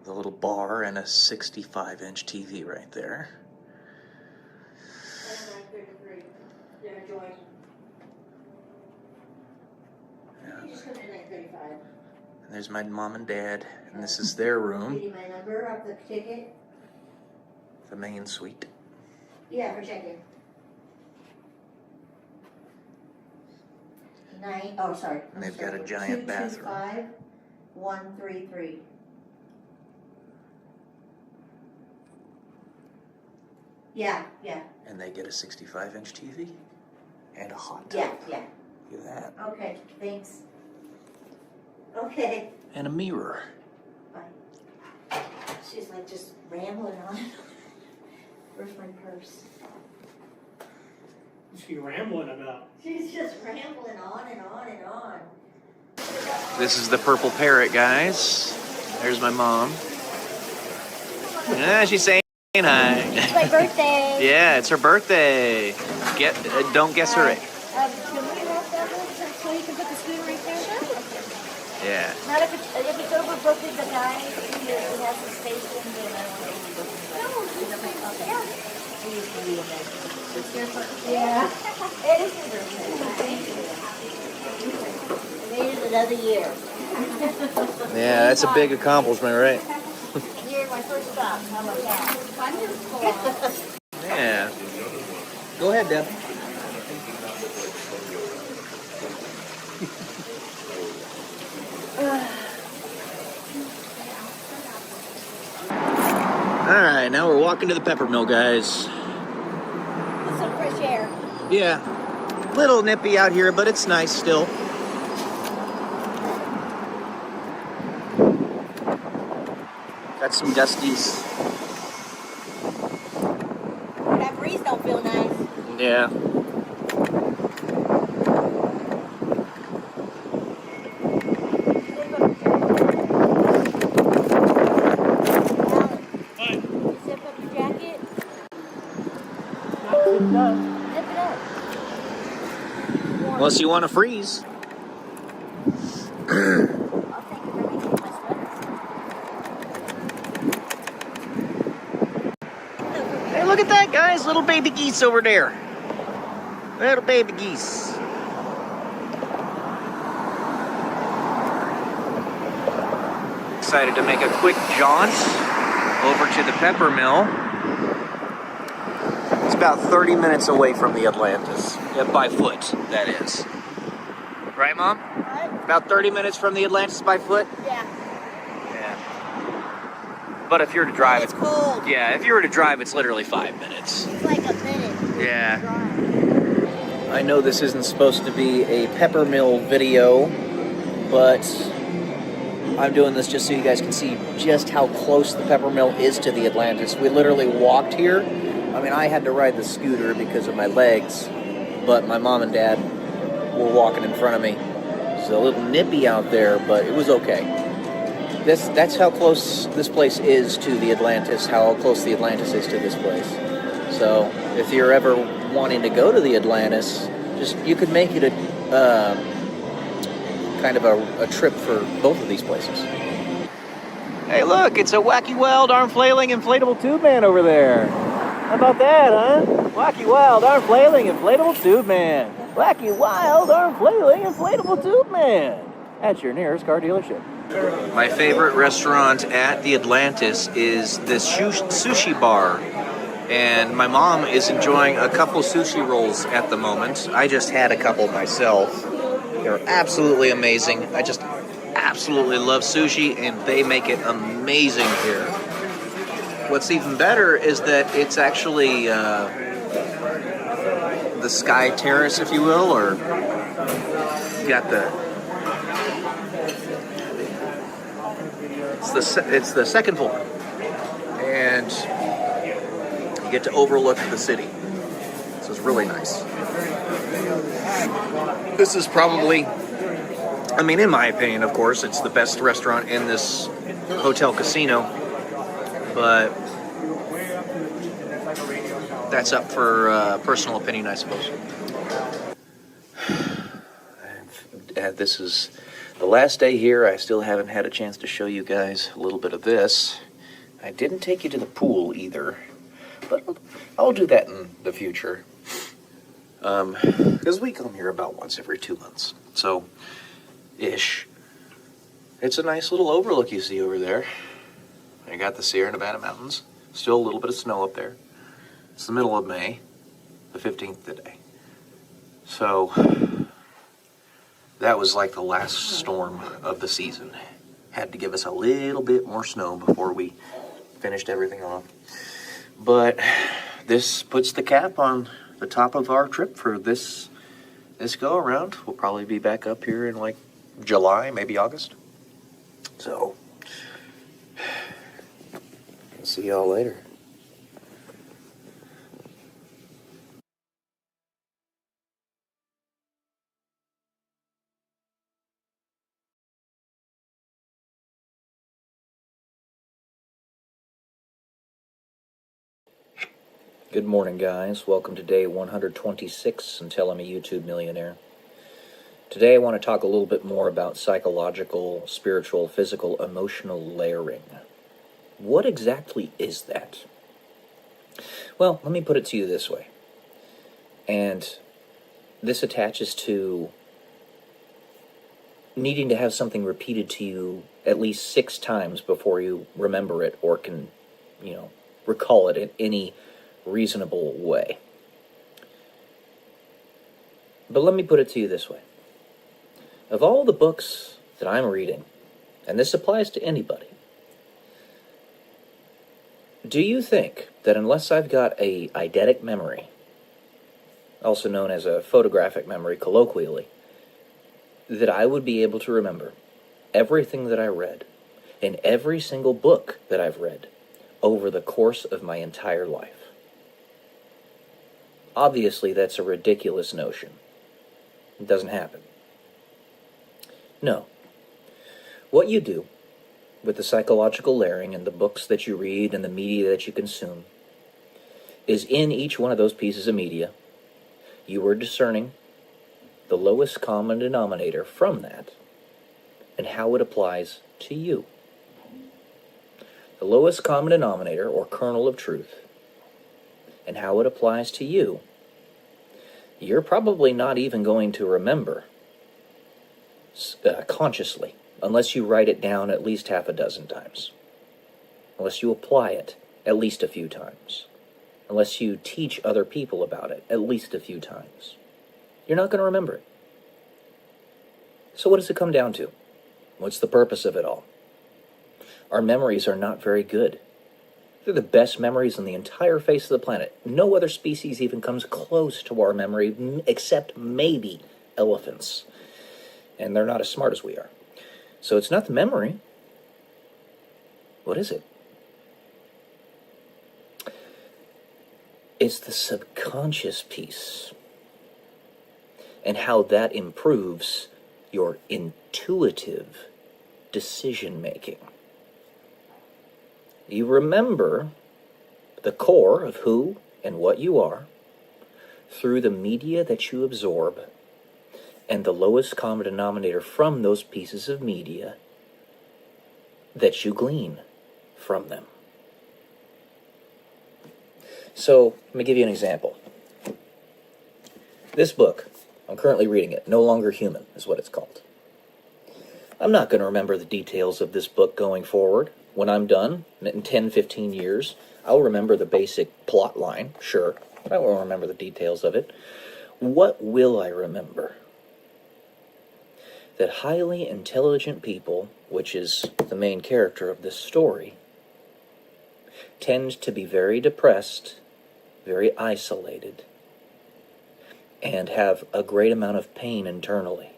The little bar and a 65-inch TV right there. You just come in at 35. And there's my mom and dad, and this is their room. Give you my number of the ticket? The main suite. Yeah, for check-in. 9, oh, sorry. And they've got a giant bathroom. 225-133. Yeah, yeah. And they get a 65-inch TV and a hot tub. Yeah, yeah. Look at that. Okay, thanks. Okay. And a mirror. Bye. She's like just rambling on. Where's my purse? What's she rambling about? She's just rambling on and on and on. This is the purple parrot, guys. There's my mom. Yeah, she's saying hi. It's my birthday. Yeah, it's her birthday. Don't guess her age. Can we wrap that up so you can put the scooter right there? Yeah. Not if it's overbooked, the guy who has the station, then I want to overbook him. No, okay. Yeah. He used to be in there. It's your birthday. Yeah. It is your birthday. Made it another year. Yeah, that's a big accomplishment, right? Here's my first stop. How about that? Wonderful. Yeah. Go ahead, Deb. All right, now we're walking to the pepper mill, guys. Get some fresh air. Yeah, little nippy out here, but it's nice still. Got some dusties. That breeze don't feel nice. Yeah. Unless you want to freeze. Hey, look at that, guys. Little baby geese over there. Little baby geese. Excited to make a quick jaunt over to the pepper mill. It's about 30 minutes away from the Atlantis. Yeah, by foot, that is. Right, Mom? What? About 30 minutes from the Atlantis by foot? Yeah. Yeah. But if you were to drive, It's cold. yeah, if you were to drive, it's literally 5 minutes. It's like a minute. Yeah. Drive. I know this isn't supposed to be a pepper mill video, but I'm doing this just so you guys can see just how close the pepper mill is to the Atlantis. We literally walked here. I mean, I had to ride the scooter because of my legs, but my mom and dad were walking in front of me. It's a little nippy out there, but it was okay. That's how close this place is to the Atlantis, how close the Atlantis is to this place. So if you're ever wanting to go to the Atlantis, you could make it a kind of a trip for both of these places. Hey, look, it's a Wacky Wild Arm Flailing Inflatable Tube Man over there. How about that, huh? Wacky Wild Arm Flailing Inflatable Tube Man. Wacky Wild Arm Flailing Inflatable Tube Man. At your nearest car dealership. My favorite restaurant at the Atlantis is this sushi bar. And my mom is enjoying a couple sushi rolls at the moment. I just had a couple myself. They're absolutely amazing. I just absolutely love sushi, and they make it amazing here. What's even better is that it's actually the Sky Terrace, if you will, or you got it's the second floor, and you get to overlook the city. So it's really nice. This is probably, I mean, in my opinion, of course, it's the best restaurant in this hotel casino, but that's up for personal opinion, I suppose. The last day here, I still haven't had a chance to show you guys a little bit of this. I didn't take you to the pool either, but I'll do that in the future. Because we come here about once every 2 months, so, ish. It's a nice little overlook you see over there. I got the Sierra Nevada mountains. Still a little bit of snow up there. It's the middle of May, the 15th today. So, that was like the last storm of the season. Had to give us a little bit more snow before we finished everything off. But this puts the cap on the top of our trip for this go around. We'll probably be back up here in like July, maybe August. So, see y'all later. Good morning, guys. Welcome to day 126 until I'm a YouTube millionaire. Today I want to talk a little bit more about psychological, spiritual, physical, emotional layering. What exactly is that? Well, let me put it to you this way. And this attaches to needing to have something repeated to you at least 6 times before you remember it or can, recall it in any reasonable way. But let me put it to you this way. Of all the books that I'm reading, and this applies to anybody, do you think that unless I've got a eidetic memory, also known as a photographic memory colloquially, that I would be able to remember everything that I read in every single book that I've read over the course of my entire life? Obviously, that's a ridiculous notion. It doesn't happen. No. What you do with the psychological layering and the books that you read and the media that you consume is in each one of those pieces of media, you are discerning the lowest common denominator from that and how it applies to you. The lowest common denominator, or kernel of truth, and how it applies to you, you're probably not even going to remember consciously, unless you write it down at least half a dozen times, unless you apply it at least a few times, unless you teach other people about it at least a few times. You're not going to remember it. So what does it come down to? What's the purpose of it all? Our memories are not very good. They're the best memories on the entire face of the planet. No other species even comes close to our memory, except maybe elephants. And they're not as smart as we are. So it's not the memory. What is it? It's the subconscious piece. And how that improves your intuitive decision-making. You remember the core of who and what you are through the media that you absorb and the lowest common denominator from those pieces of media that you glean from them. So, let me give you an example. This book, I'm currently reading it, No Longer Human is what it's called. I'm not going to remember the details of this book going forward. When I'm done, in 10, 15 years, I'll remember the basic plot line, sure. I won't remember the details of it. What will I remember? That highly intelligent people, which is the main character of this story, tend to be very depressed, very isolated, and have a great amount of pain internally.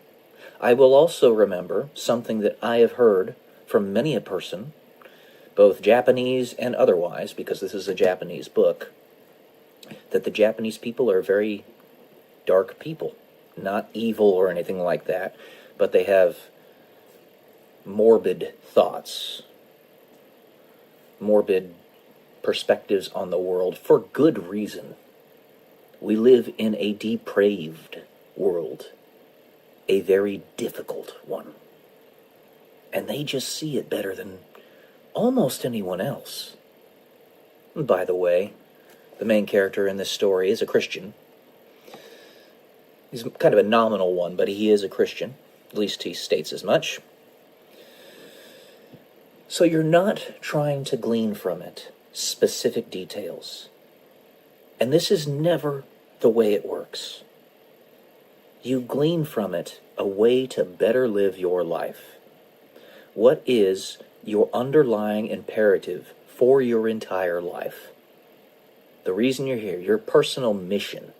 I will also remember something that I have heard from many a person, both Japanese and otherwise, because this is a Japanese book, that the Japanese people are very dark people. Not evil or anything like that, but they have morbid thoughts, morbid perspectives on the world for good reason. We live in a depraved world, a very difficult one. and they just see it better than almost anyone else. And by the way, the main character in this story is a Christian. He's kind of a nominal one, but he is a Christian. At least he states as much. So you're not trying to glean from it specific details. And this is never the way it works. You glean from it a way to better live your life. What is your underlying imperative for your entire life? The reason you're here, your personal mission.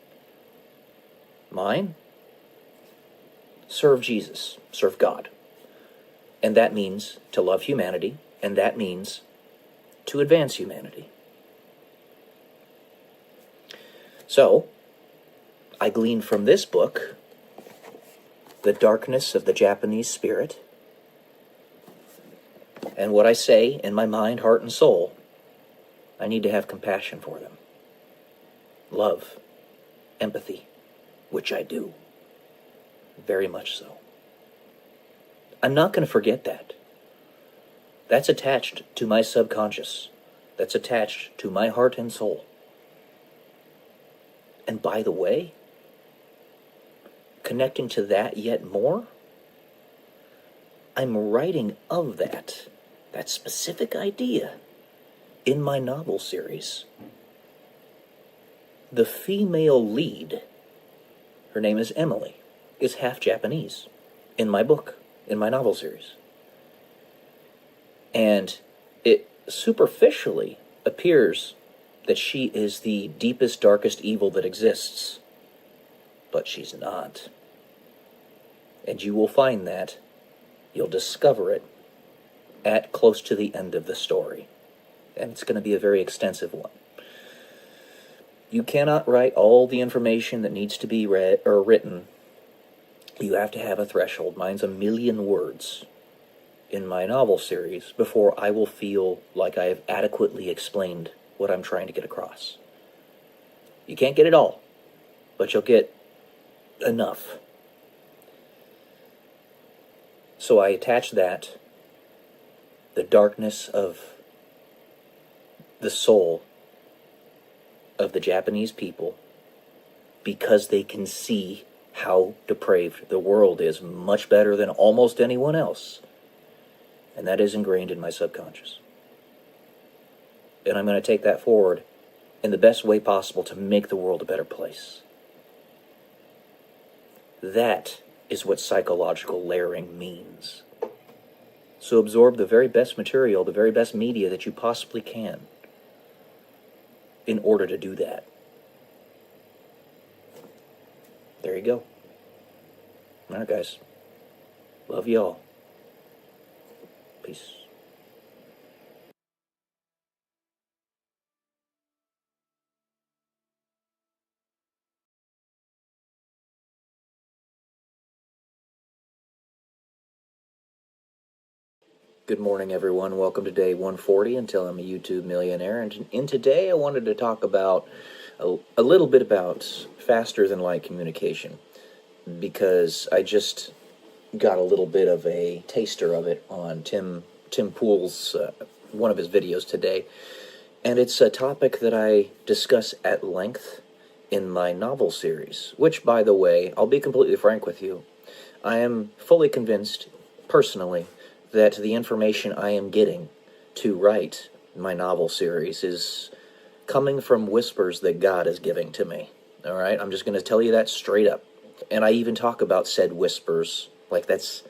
Mine? Serve Jesus, serve God. And that means to love humanity, and that means to advance humanity. So, I glean from this book the darkness of the Japanese spirit, and what I say in my mind, heart, and soul, I need to have compassion for them. Love, empathy, which I do. Very much so. I'm not going to forget that. That's attached to my subconscious. That's attached to my heart and soul. And by the way, connecting to that yet more, I'm writing of that specific idea in my novel series. The female lead, her name is Emily, is half Japanese in my book, in my novel series. And it superficially appears that she is the deepest, darkest evil that exists. But she's not. And you will find that. You'll discover it at close to the end of the story. And it's going to be a very extensive one. You cannot write all the information that needs to be read or written. You have to have a threshold. Mine's 1,000,000 words in my novel series before I will feel like I have adequately explained what I'm trying to get across. You can't get it all, but you'll get enough. So I attach that, the darkness of the soul of the Japanese people, because they can see how depraved the world is much better than almost anyone else. And that is ingrained in my subconscious. And I'm going to take that forward in the best way possible to make the world a better place. That is what psychological layering means. So absorb the very best material, the very best media that you possibly can in order to do that. There you go. All right, guys. Love y'all. Peace. Good morning, everyone. Welcome to day 140 until I'm a YouTube millionaire. And today I wanted to talk about a little bit about faster than light communication, because I just got a little bit of a taster of it on Tim Pool's one of his videos today, and it's a topic that I discuss at length in my novel series, which, by the way, I'll be completely frank with you, I am fully convinced, personally, that the information I am getting to write my novel series is coming from whispers that God is giving to me. All right? I'm just going to tell you that straight up. And I even talk about said whispers, like that's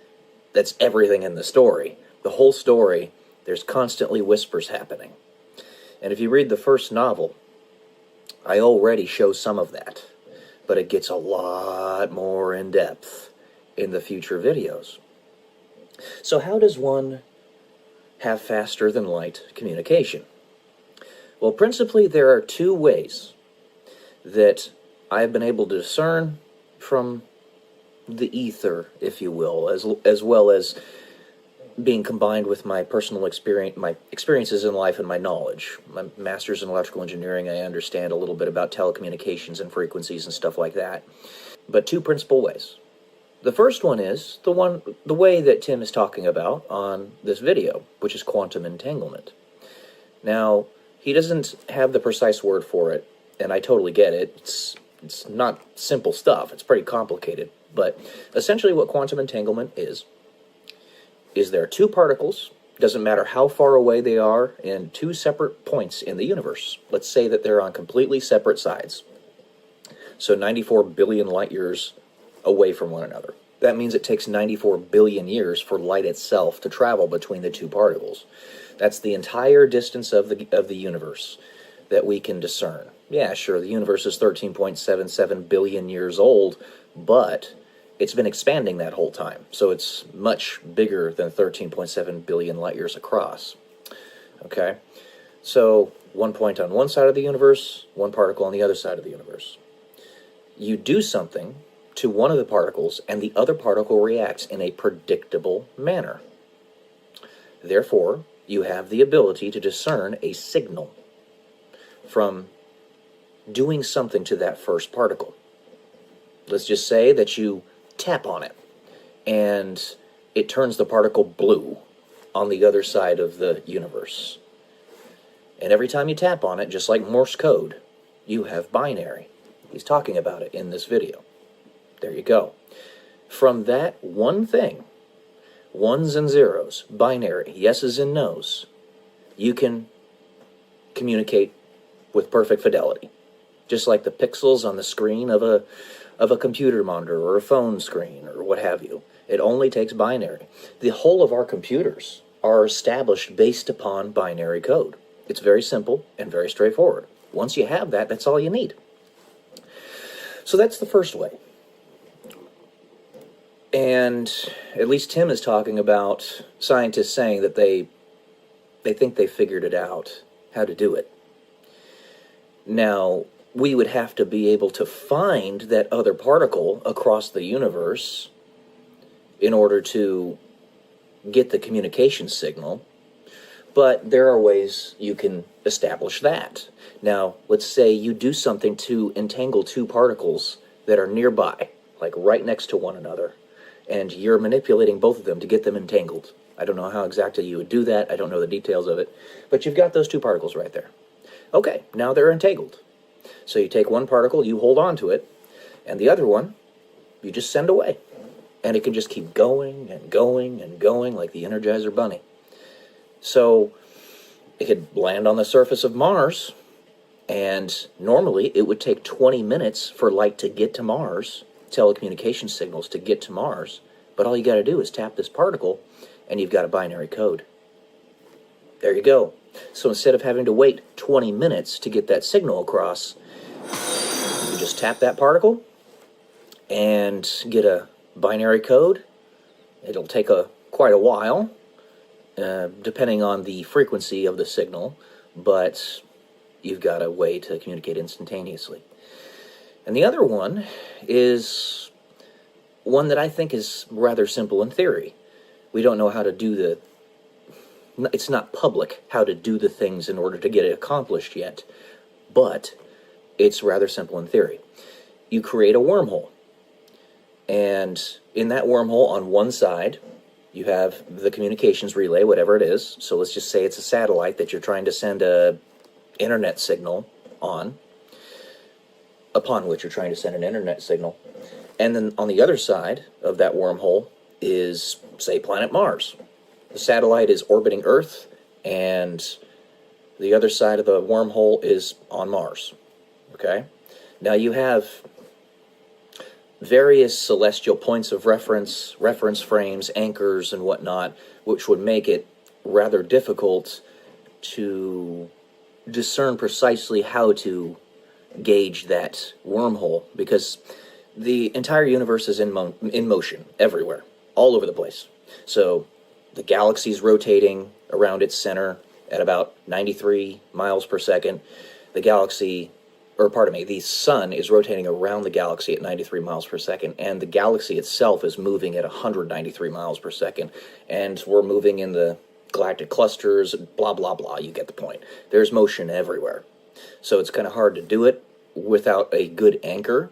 everything in the story. The whole story, there's constantly whispers happening. And if you read the first novel, I already show some of that, but it gets a lot more in depth in the future videos. So how does one have faster than light communication? Well, principally there are two ways that I've been able to discern from the ether, if you will, as well as being combined with my personal experience, my experiences in life and my knowledge. My master's in electrical engineering, I understand a little bit about telecommunications and frequencies and stuff like that. But two principal ways. The first one is the way that Tim is talking about on this video, which is quantum entanglement. Now, he doesn't have the precise word for it, and I totally get it. It's not simple stuff. It's pretty complicated. But essentially what quantum entanglement is there are two particles, doesn't matter how far away they are, in two separate points in the universe. Let's say that they're on completely separate sides. So 94 billion light years away from one another. That means it takes 94 billion years for light itself to travel between the two particles. That's the entire distance of the universe that we can discern. Yeah, sure, the universe is 13.77 billion years old, but it's been expanding that whole time, so it's much bigger than 13.7 billion light years across. Okay? So, one point on one side of the universe, one particle on the other side of the universe. You do something to one of the particles, and the other particle reacts in a predictable manner. Therefore, you have the ability to discern a signal from doing something to that first particle. Let's just say that you tap on it, and it turns the particle blue on the other side of the universe. And every time you tap on it, just like Morse code, you have binary. He's talking about it in this video. There you go. From that one thing, ones and zeros, binary, yeses and nos, you can communicate with perfect fidelity. Just like the pixels on the screen of a computer monitor or a phone screen or what have you. It only takes binary. The whole of our computers are established based upon binary code. It's very simple and very straightforward. Once you have that, that's all you need. So that's the first way. And at least Tim is talking about scientists saying that they think they figured it out, how to do it. Now, we would have to be able to find that other particle across the universe in order to get the communication signal, but there are ways you can establish that. Now, let's say you do something to entangle two particles that are nearby, like right next to one another, and you're manipulating both of them to get them entangled. I don't know how exactly you would do that. I don't know the details of it, but you've got those two particles right there. Okay, now they're entangled. So you take one particle, you hold on to it, and the other one, you just send away. And it can just keep going and going and going like the Energizer Bunny. So it could land on the surface of Mars, and normally it would take 20 minutes for light to get to Mars, telecommunication signals to get to Mars, but all you got to do is tap this particle, and you've got a binary code. There you go. So instead of having to wait 20 minutes to get that signal across, you just tap that particle and get a binary code. It'll take quite a while, depending on the frequency of the signal, but you've got a way to communicate instantaneously. And the other one is one that I think is rather simple in theory. We don't know how to do it's not public how to do the things in order to get it accomplished yet, but it's rather simple in theory. You create a wormhole, and in that wormhole on one side, you have the communications relay, whatever it is. So let's just say it's a satellite that you're trying to send a internet signal on, upon which you're trying to send an internet signal. And then on the other side of that wormhole is, say, planet Mars. The satellite is orbiting Earth, and the other side of the wormhole is on Mars. Okay? Now you have various celestial points of reference frames, anchors, and whatnot, which would make it rather difficult to discern precisely how to gauge that wormhole, because the entire universe is in motion everywhere, all over the place. So the galaxy's rotating around its center at about 93 miles per second. The sun is rotating around the galaxy at 93 miles per second, and the galaxy itself is moving at 193 miles per second, and we're moving in the galactic clusters, blah, blah, blah. You get the point. There's motion everywhere. So it's kind of hard to do it without a good anchor,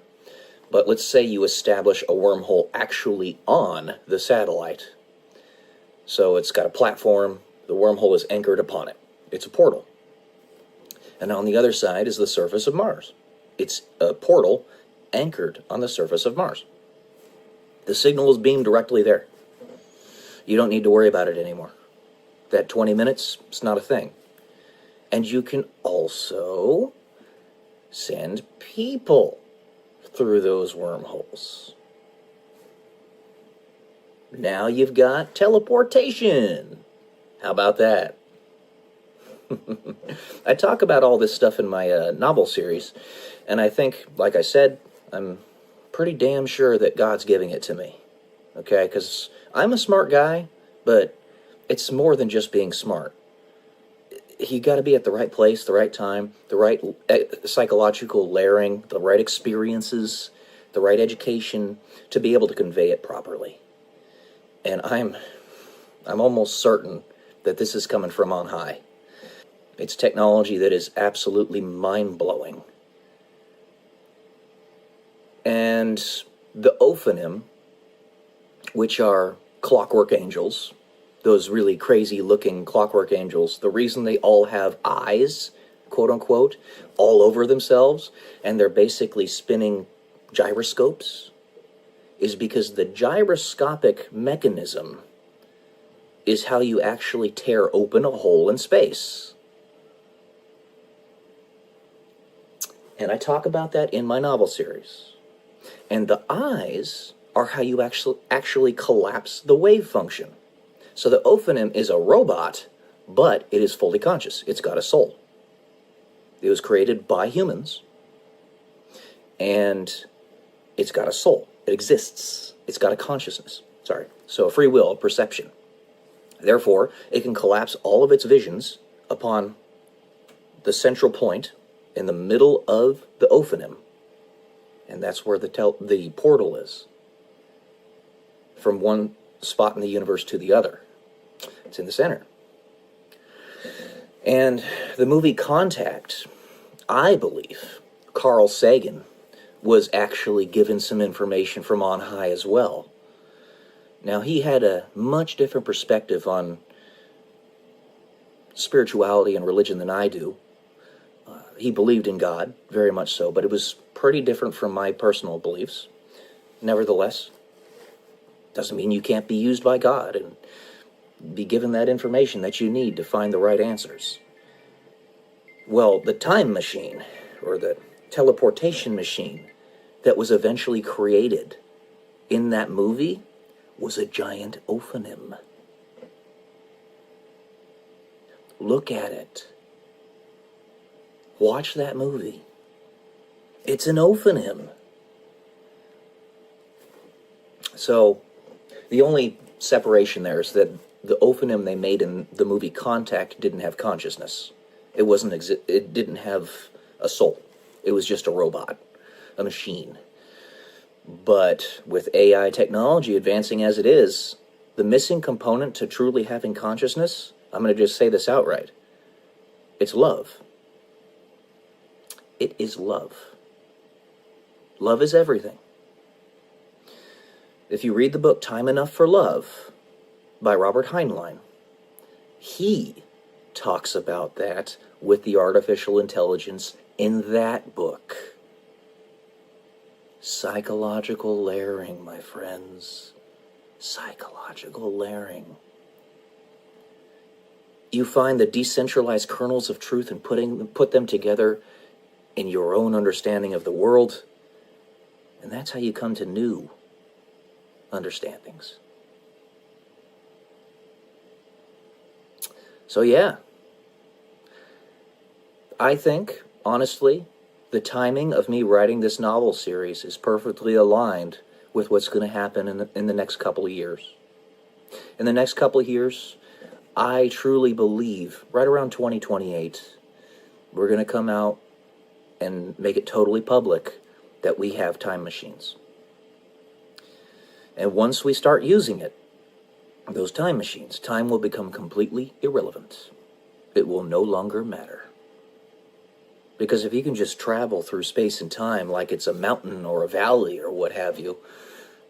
But let's say you establish a wormhole actually on the satellite. So it's got a platform, the wormhole is anchored upon it. It's a portal. And on the other side is the surface of Mars. It's a portal anchored on the surface of Mars. The signal is beamed directly there. You don't need to worry about it anymore. That 20 minutes, it's not a thing. And you can also send people through those wormholes. Now you've got teleportation. How about that? I talk about all this stuff in my novel series, and I think, like I said, I'm pretty damn sure that God's giving it to me. Okay, because I'm a smart guy, but it's more than just being smart. You got to be at the right place, the right time, the right psychological layering, the right experiences, the right education to be able to convey it properly. And I'm almost certain that this is coming from on high. It's technology that is absolutely mind-blowing. And the Ophanim, which are clockwork angels, those really crazy-looking clockwork angels, the reason they all have eyes, quote-unquote, all over themselves, and they're basically spinning gyroscopes, is because the gyroscopic mechanism is how you actually tear open a hole in space. And I talk about that in my novel series. And the eyes are how you actually collapse the wave function. So the Ophanim is a robot, but it is fully conscious. It's got a soul. It was created by humans, and it's got a soul. It exists. It's got a consciousness. So a free will, a perception. Therefore, it can collapse all of its visions upon the central point in the middle of the Ophanim. And that's where the portal is. From one spot in the universe to the other. It's in the center. And the movie Contact, I believe, Carl Sagan was actually given some information from on high as well. Now, he had a much different perspective on spirituality and religion than I do. He believed in God, very much so, but it was pretty different from my personal beliefs. Nevertheless, doesn't mean you can't be used by God and be given that information that you need to find the right answers. Well, the time machine, or the teleportation machine that was eventually created in that movie was a giant Ophanim. Look at it. Watch that movie. It's an Ophanim. So, the only separation there is that the Ophanim they made in the movie Contact didn't have consciousness. It didn't have a soul. It was just a robot, a machine. But with AI technology advancing as it is, the missing component to truly having consciousness, I'm going to just say this outright, it's love. It is love. Love is everything. If you read the book Time Enough for Love by Robert Heinlein, he talks about that with the artificial intelligence in that book. Psychological layering, my friends. Psychological layering. You find the decentralized kernels of truth and put them together in your own understanding of the world, and that's how you come to new understandings. So yeah, I think, honestly, the timing of me writing this novel series is perfectly aligned with what's going to happen in the next couple of years. In the next couple of years, I truly believe, right around 2028, we're going to come out and make it totally public that we have time machines. And once we start using it, those time machines, time will become completely irrelevant. It will no longer matter. Because if you can just travel through space and time like it's a mountain or a valley or what have you,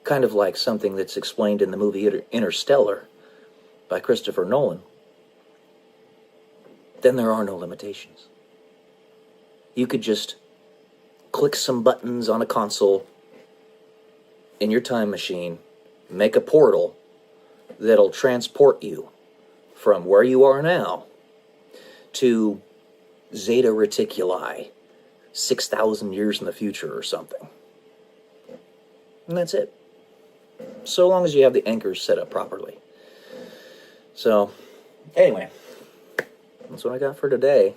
kind of like something that's explained in the movie Interstellar by Christopher Nolan, then there are no limitations. You could just click some buttons on a console in your time machine, make a portal that'll transport you from where you are now to Zeta Reticuli, 6,000 years in the future or something. And that's it. So long as you have the anchors set up properly. So, anyway, that's what I got for today.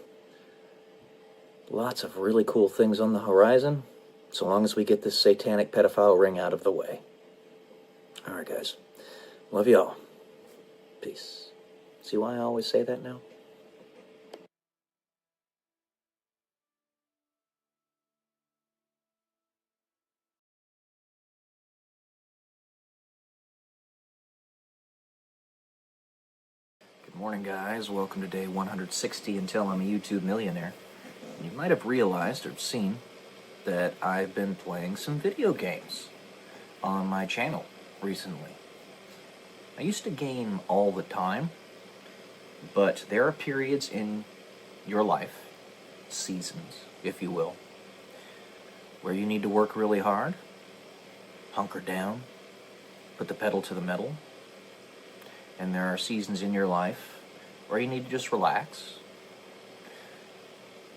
Lots of really cool things on the horizon, so long as we get this satanic pedophile ring out of the way. Alright, guys. Love y'all. Peace. See why I always say that now? Good morning, guys. Welcome to day 160 until I'm a YouTube millionaire. You might have realized or seen that I've been playing some video games on my channel recently. I used to game all the time, but there are periods in your life, seasons, if you will, where you need to work really hard, hunker down, put the pedal to the metal, and there are seasons in your life where you need to just relax,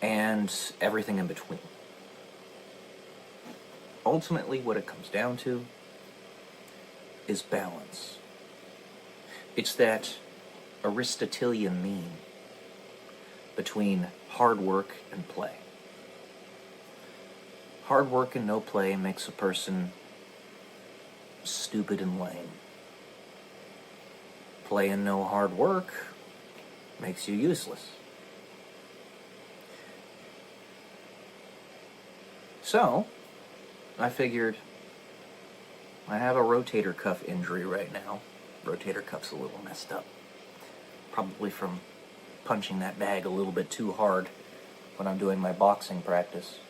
and everything in between. Ultimately, what it comes down to is balance. It's that Aristotelian mean between hard work and play. Hard work and no play makes a person stupid and lame. Play and no hard work makes you useless. So, I figured I have a rotator cuff injury right now. Rotator cuff's a little messed up. Probably from punching that bag a little bit too hard when I'm doing my boxing practice.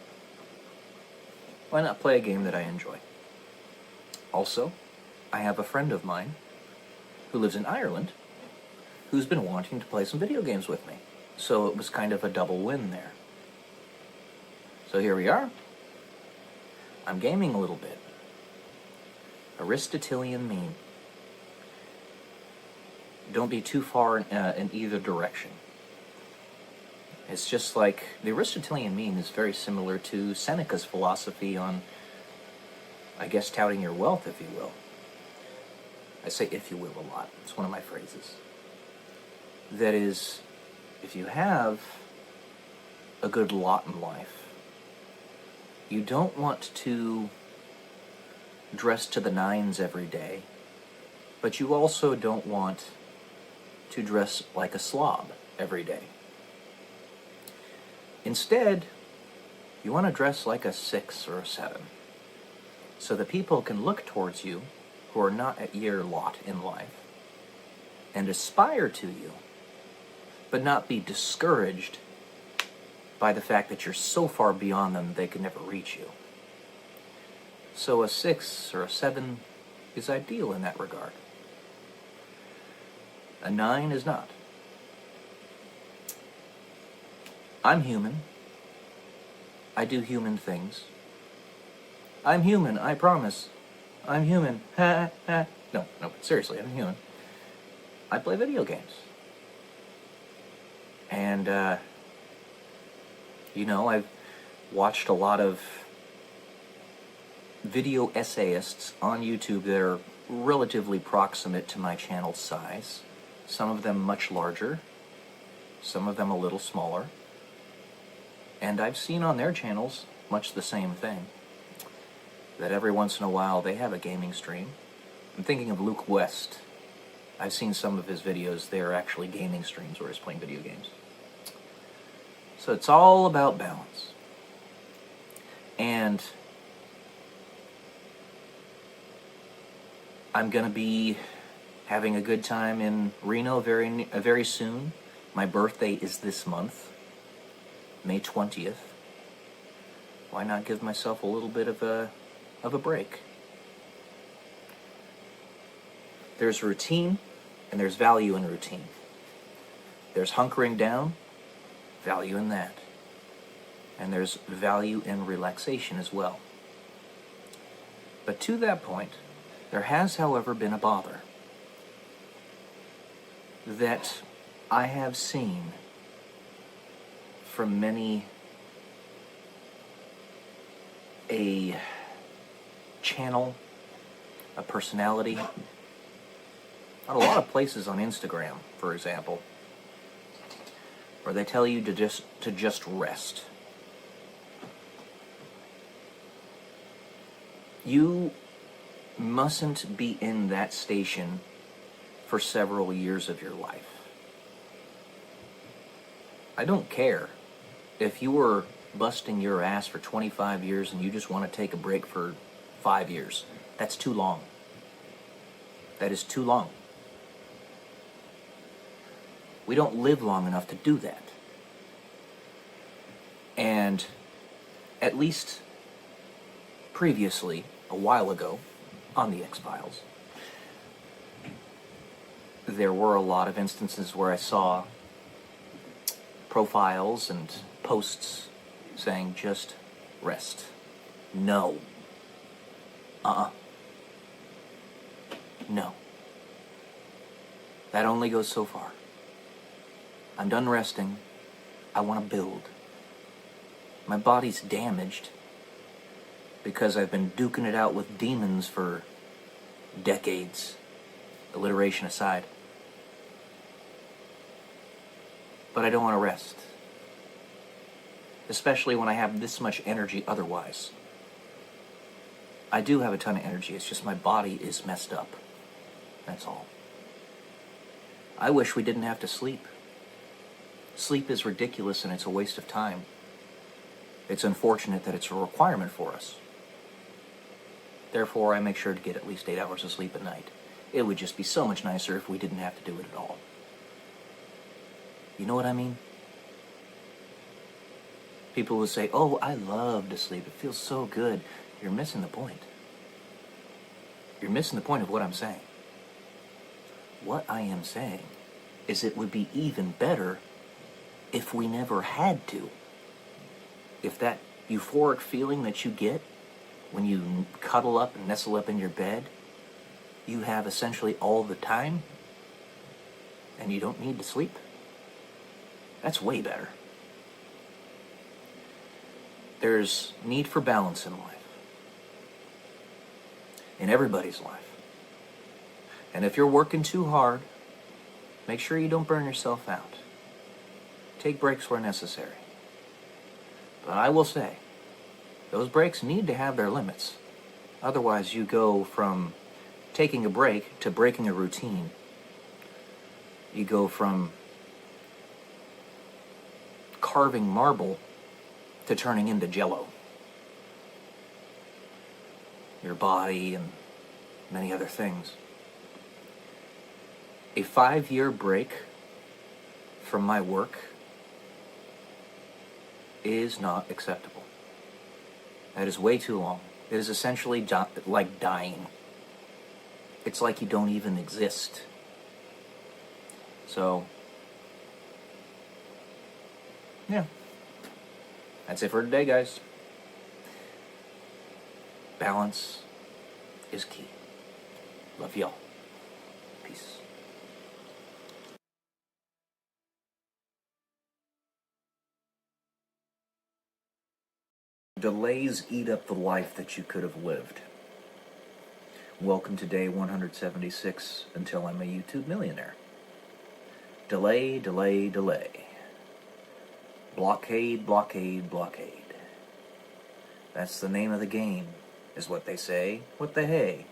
Why not play a game that I enjoy? Also, I have a friend of mine who lives in Ireland who's been wanting to play some video games with me. So it was kind of a double win there. So here we are. I'm gaming a little bit. Aristotelian mean. Don't be too far in either direction. It's just like, the Aristotelian mean is very similar to Seneca's philosophy on, I guess, touting your wealth, if you will. I say if you will a lot. It's one of my phrases. That is, if you have a good lot in life, you don't want to dress to the nines every day, but you also don't want to dress like a slob every day. Instead, you want to dress like a 6 or a 7, so that people can look towards you who are not at your lot in life and aspire to you, but not be discouraged by the fact that you're so far beyond them they can never reach you. So a 6 or a 7 is ideal in that regard. A 9 is not. I'm human. I do human things. I'm human, I promise. I'm human. Ha, ha. No, seriously, I'm human. I play video games. And, I've watched a lot of video essayists on YouTube that are relatively proximate to my channel size. Some of them much larger, some of them a little smaller. And I've seen on their channels much the same thing. That every once in a while they have a gaming stream. I'm thinking of Luke West. I've seen some of his videos. They're actually gaming streams where he's playing video games. So it's all about balance. And I'm going to be having a good time in Reno very soon. My birthday is this month, May 20th. why not give myself a little bit of a break? There's routine, and there's value in routine. There's hunkering down, value in that. And there's value in relaxation as well. But to that point, there has, however, been a bother that I have seen from many a channel, a personality, on a lot of places on Instagram, for example, where they tell you to just rest. You mustn't be in that station for several years of your life. I don't care if you were busting your ass for 25 years and you just want to take a break for 5 years. That's too long. That is too long. We don't live long enough to do that. And at least previously, a while ago, on the X-Files, there were a lot of instances where I saw profiles and posts saying, just rest. No. No. That only goes so far. I'm done resting. I want to build. My body's damaged because I've been duking it out with demons for decades, alliteration aside. But I don't want to rest. Especially when I have this much energy otherwise. I do have a ton of energy, it's just my body is messed up. That's all. I wish we didn't have to sleep. Sleep is ridiculous and it's a waste of time. It's unfortunate that it's a requirement for us. Therefore, I make sure to get at least 8 hours of sleep at night. It would just be so much nicer if we didn't have to do it at all. You know what I mean? People will say, oh, I love to sleep. It feels so good. You're missing the point. You're missing the point of what I'm saying. What I am saying is it would be even better if we never had to. If that euphoric feeling that you get when you cuddle up and nestle up in your bed, you have essentially all the time, and you don't need to sleep, that's way better. There's need for balance in life. In everybody's life. And if you're working too hard, make sure you don't burn yourself out. Take breaks where necessary. But I will say, those breaks need to have their limits. Otherwise, you go from taking a break to breaking a routine. You go from carving marble to turning into jello. Your body and many other things. A 5-year break from my work is not acceptable. That is way too long. It is essentially like dying. It's like you don't even exist. So, yeah. That's it for today, guys. Balance is key. Love y'all. Peace. Delays eat up the life that you could have lived. Welcome to day 176 until I'm a YouTube millionaire. Delay, delay, delay. Blockade, blockade, blockade. That's the name of the game, is what they say. What the hey?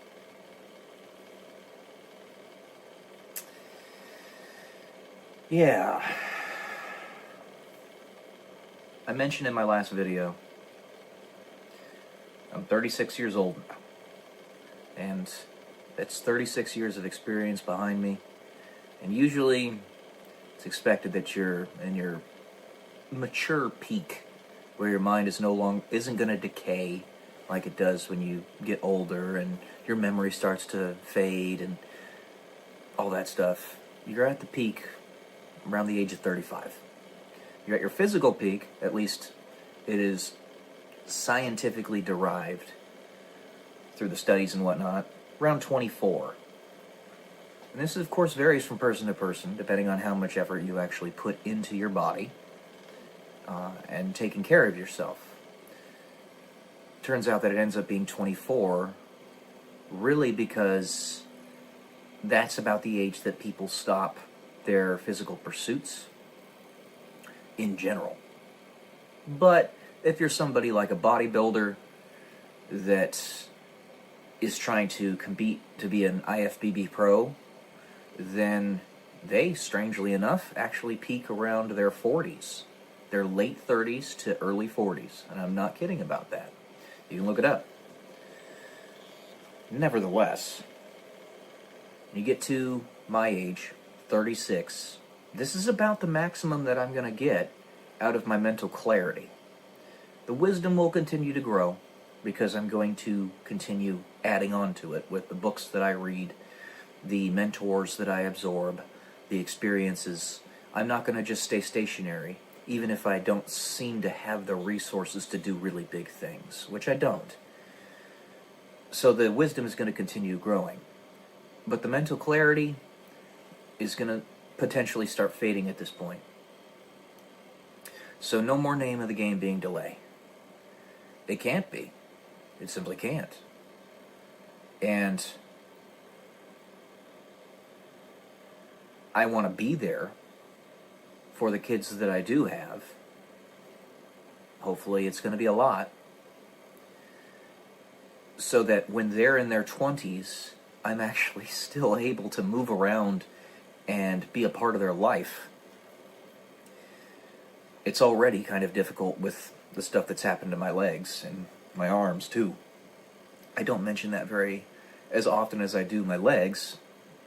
Yeah. I mentioned in my last video, I'm 36 years old now, and that's 36 years of experience behind me, and usually it's expected that you're in your mature peak where your mind isn't going to decay like it does when you get older and your memory starts to fade and all that stuff. You're at the peak around the age of 35. You're at your physical peak, at least it is scientifically derived through the studies and whatnot, around 24. And this, of course, varies from person to person, depending on how much effort you actually put into your body and taking care of yourself. Turns out that it ends up being 24, really because that's about the age that people stop their physical pursuits in general. But if you're somebody like a bodybuilder that is trying to compete to be an IFBB pro, then they, strangely enough, actually peak around their 40s. Their late 30s to early 40s. And I'm not kidding about that. You can look it up. Nevertheless, you get to my age, 36, this is about the maximum that I'm going to get out of my mental clarity. The wisdom will continue to grow because I'm going to continue adding on to it with the books that I read, the mentors that I absorb, the experiences. I'm not going to just stay stationary, even if I don't seem to have the resources to do really big things, which I don't. So the wisdom is going to continue growing. But the mental clarity is going to potentially start fading at this point. So no more name of the game being delay. It can't be. It simply can't. And I want to be there for the kids that I do have. Hopefully it's going to be a lot. So that when they're in their 20s, I'm actually still able to move around and be a part of their life. It's already kind of difficult with the stuff that's happened to my legs and my arms too. I don't mention that very as often as I do my legs,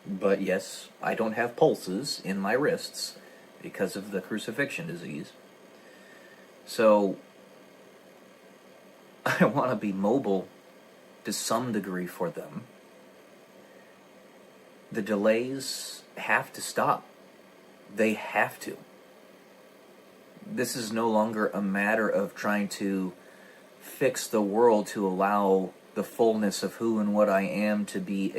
but yes, I don't have pulses in my wrists because of the crucifixion disease. So I want to be mobile to some degree for them. The delays have to stop. They have to. This is no longer a matter of trying to fix the world to allow the fullness of who and what I am to be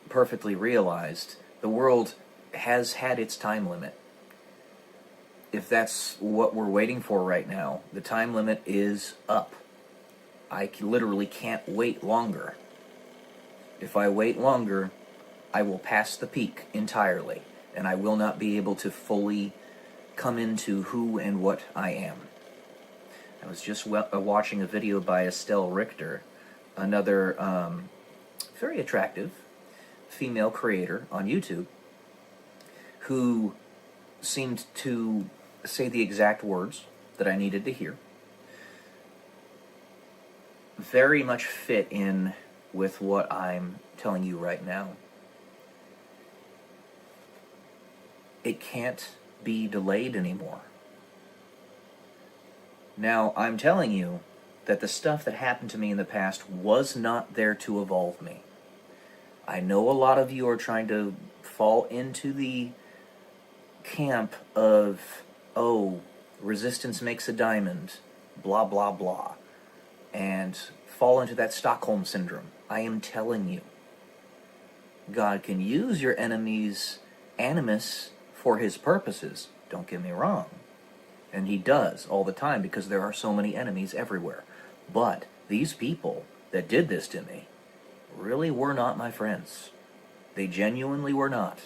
perfectly realized. The world has had its time limit. If that's what we're waiting for right now, the time limit is up. I literally can't wait longer. If I wait longer, I will pass the peak entirely, and I will not be able to fully come into who and what I am. I was just watching a video by Estelle Richter, another very attractive female creator on YouTube, who seemed to say the exact words that I needed to hear. Very much fit in with what I'm telling you right now. It can't be delayed anymore. Now, I'm telling you that the stuff that happened to me in the past was not there to evolve me. I know a lot of you are trying to fall into the camp of, oh, resistance makes a diamond, blah, blah, blah, and fall into that Stockholm syndrome. I am telling you, God can use your enemy's animus for his purposes. Don't get me wrong. And he does all the time because there are so many enemies everywhere. But these people that did this to me really were not my friends. They genuinely were not.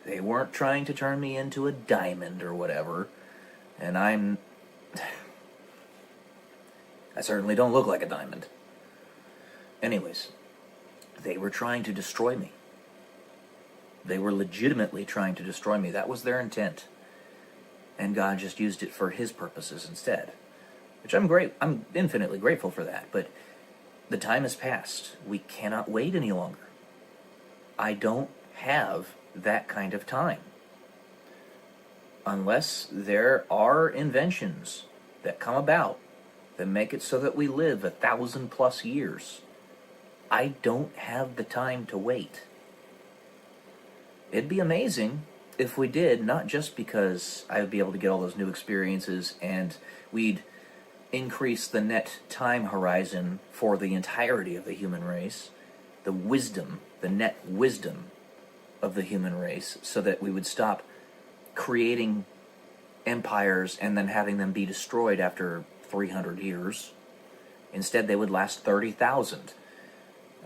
They weren't trying to turn me into a diamond or whatever. And I certainly don't look like a diamond. Anyways, they were trying to destroy me. They were legitimately trying to destroy me. That was their intent. And God just used it for his purposes instead. Which I'm infinitely grateful for that. But the time has passed. We cannot wait any longer. I don't have that kind of time. unless there are inventions that come about that make it so that we live 1,000+ years, I don't have the time to wait. It'd be amazing if we did, not just because I would be able to get all those new experiences and we'd increase the net time horizon for the entirety of the human race, the net wisdom of the human race, so that we would stop creating empires and then having them be destroyed after 300 years. Instead, they would last 30,000.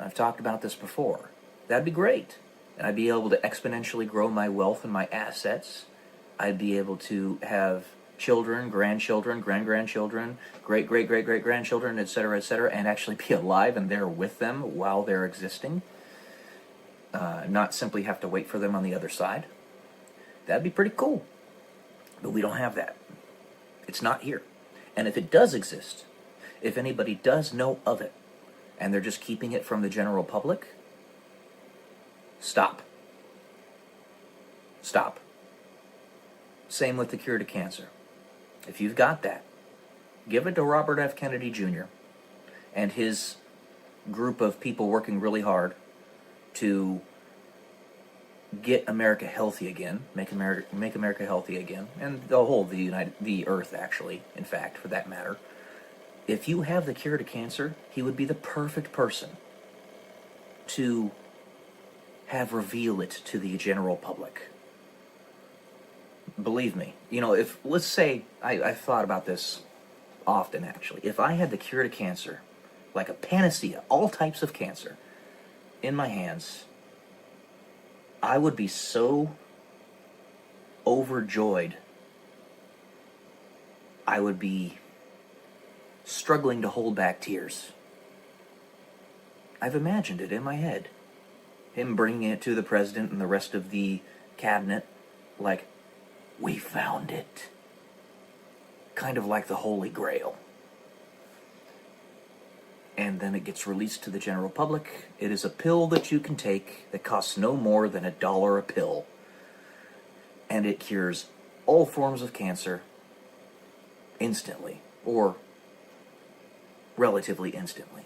I've talked about this before. That'd be great. And I'd be able to exponentially grow my wealth and my assets. I'd be able to have children, grandchildren, grand-grandchildren, great-great-great-great-grandchildren, etc., and actually be alive and there with them while they're existing. Not simply have to wait for them on the other side. That'd be pretty cool. But we don't have that. It's not here. And if it does exist, if anybody does know of it, and they're just keeping it from the general public, stop. Stop. Same with the cure to cancer. If you've got that, give it to Robert F. Kennedy Jr. and his group of people working really hard to get America healthy again, make America healthy again, and the Earth, actually, in fact, for that matter. If you have the cure to cancer, he would be the perfect person to have reveal it to the general public. Believe me, if, let's say, I've thought about this often, actually. If I had the cure to cancer, like a panacea, all types of cancer, in my hands, I would be so overjoyed. I would be struggling to hold back tears. I've imagined it in my head. Him bringing it to the president and the rest of the cabinet, like, we found it. Kind of like the Holy Grail. And then it gets released to the general public. It is a pill that you can take that costs no more than $1 a pill. And it cures all forms of cancer instantly, or relatively instantly.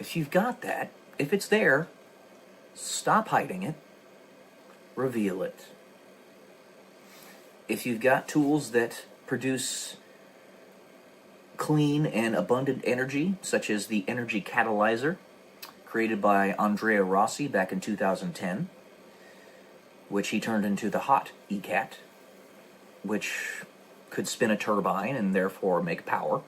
If you've got that, if it's there, stop hiding it, reveal it. If you've got tools that produce clean and abundant energy, such as the energy catalyzer, created by Andrea Rossi back in 2010, which he turned into the hot ECAT, which could spin a turbine and therefore make power,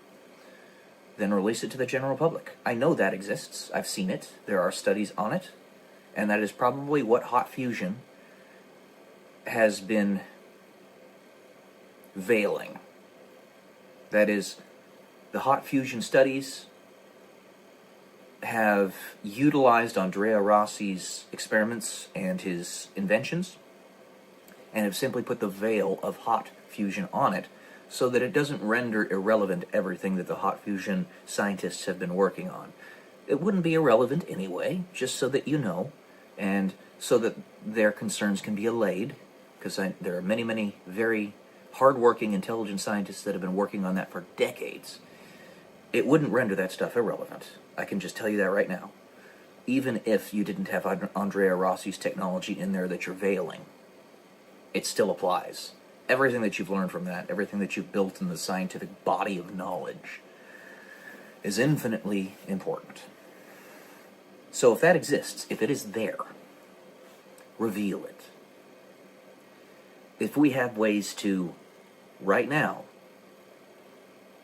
then release it to the general public. I know that exists. I've seen it. There are studies on it. And that is probably what hot fusion has been veiling. That is, the hot fusion studies have utilized Andrea Rossi's experiments and his inventions, and have simply put the veil of hot fusion on it so that it doesn't render irrelevant everything that the hot fusion scientists have been working on. It wouldn't be irrelevant anyway, just so that you know, and so that their concerns can be allayed, because there are many, many very hardworking, intelligent scientists that have been working on that for decades. It wouldn't render that stuff irrelevant. I can just tell you that right now. Even if you didn't have Andrea Rossi's technology in there that you're veiling, it still applies. Everything that you've learned from that, everything that you've built in the scientific body of knowledge, is infinitely important. So if that exists, if it is there, reveal it. If we have ways to, right now,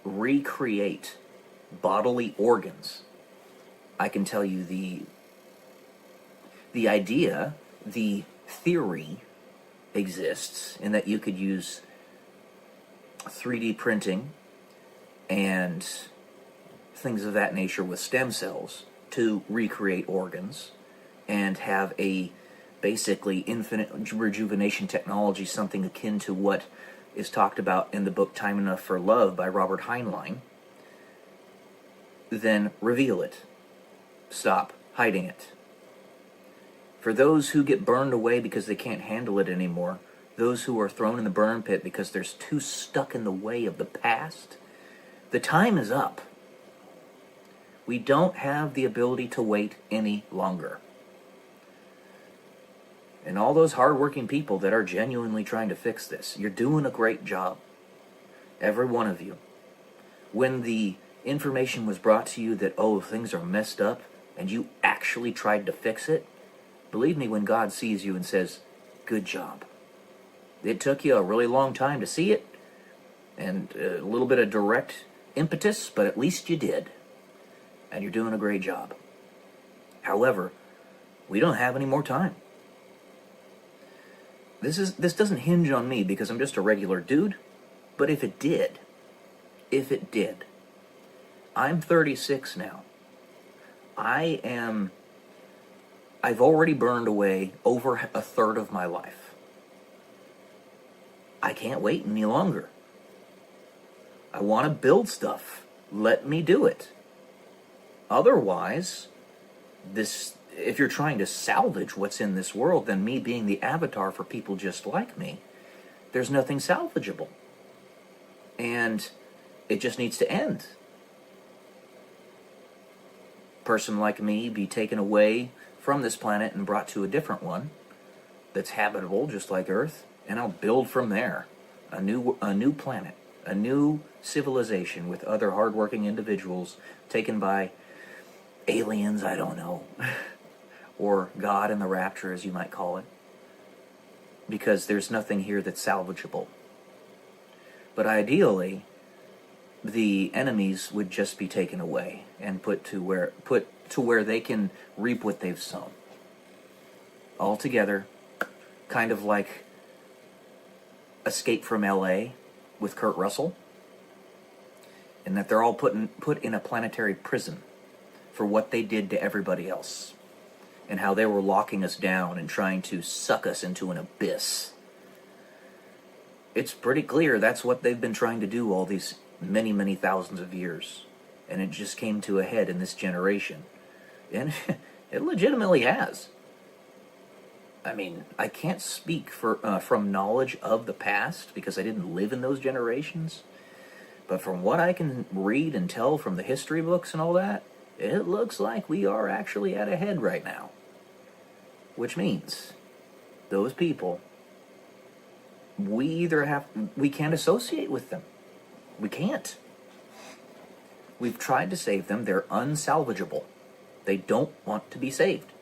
recreate bodily organs, I can tell you the idea, the theory exists in that you could use 3D printing and things of that nature with stem cells to recreate organs and have a basically infinite rejuvenation technology, something akin to what is talked about in the book Time Enough for Love by Robert Heinlein. Then reveal it. Stop hiding it. For those who get burned away because they can't handle it anymore, those who are thrown in the burn pit because they're too stuck in the way of the past, the time is up. We don't have the ability to wait any longer. And all those hardworking people that are genuinely trying to fix this, you're doing a great job. Every one of you. When the information was brought to you that, oh, things are messed up, and you actually tried to fix it, believe me when God sees you and says, good job. It took you a really long time to see it, and a little bit of direct impetus, but at least you did. And you're doing a great job. However, we don't have any more time. This doesn't hinge on me because I'm just a regular dude, but if it did, I'm 36 now. I've already burned away over a third of my life. I can't wait any longer. I want to build stuff. Let me do it. Otherwise, if you're trying to salvage what's in this world, then me being the avatar for people just like me, there's nothing salvageable. And it just needs to end. Person like me be taken away from this planet and brought to a different one that's habitable just like Earth, and I'll build from there a new planet, a new civilization with other hardworking individuals taken by aliens, I don't know, or God in the rapture, as you might call it, because there's nothing here that's salvageable. But ideally, the enemies would just be taken away and put to where they can reap what they've sown. All together, kind of like Escape from L.A. with Kurt Russell, and that they're all put in a planetary prison for what they did to everybody else, and how they were locking us down and trying to suck us into an abyss. It's pretty clear that's what they've been trying to do all these many, many thousands of years, and it just came to a head in this generation, and it legitimately has. I mean, I can't speak from knowledge of the past because I didn't live in those generations, but from what I can read and tell from the history books and all that, it looks like we are actually at a head right now. Which means those people, we can't associate with them. We can't. We've tried to save them. They're unsalvageable. They don't want to be saved.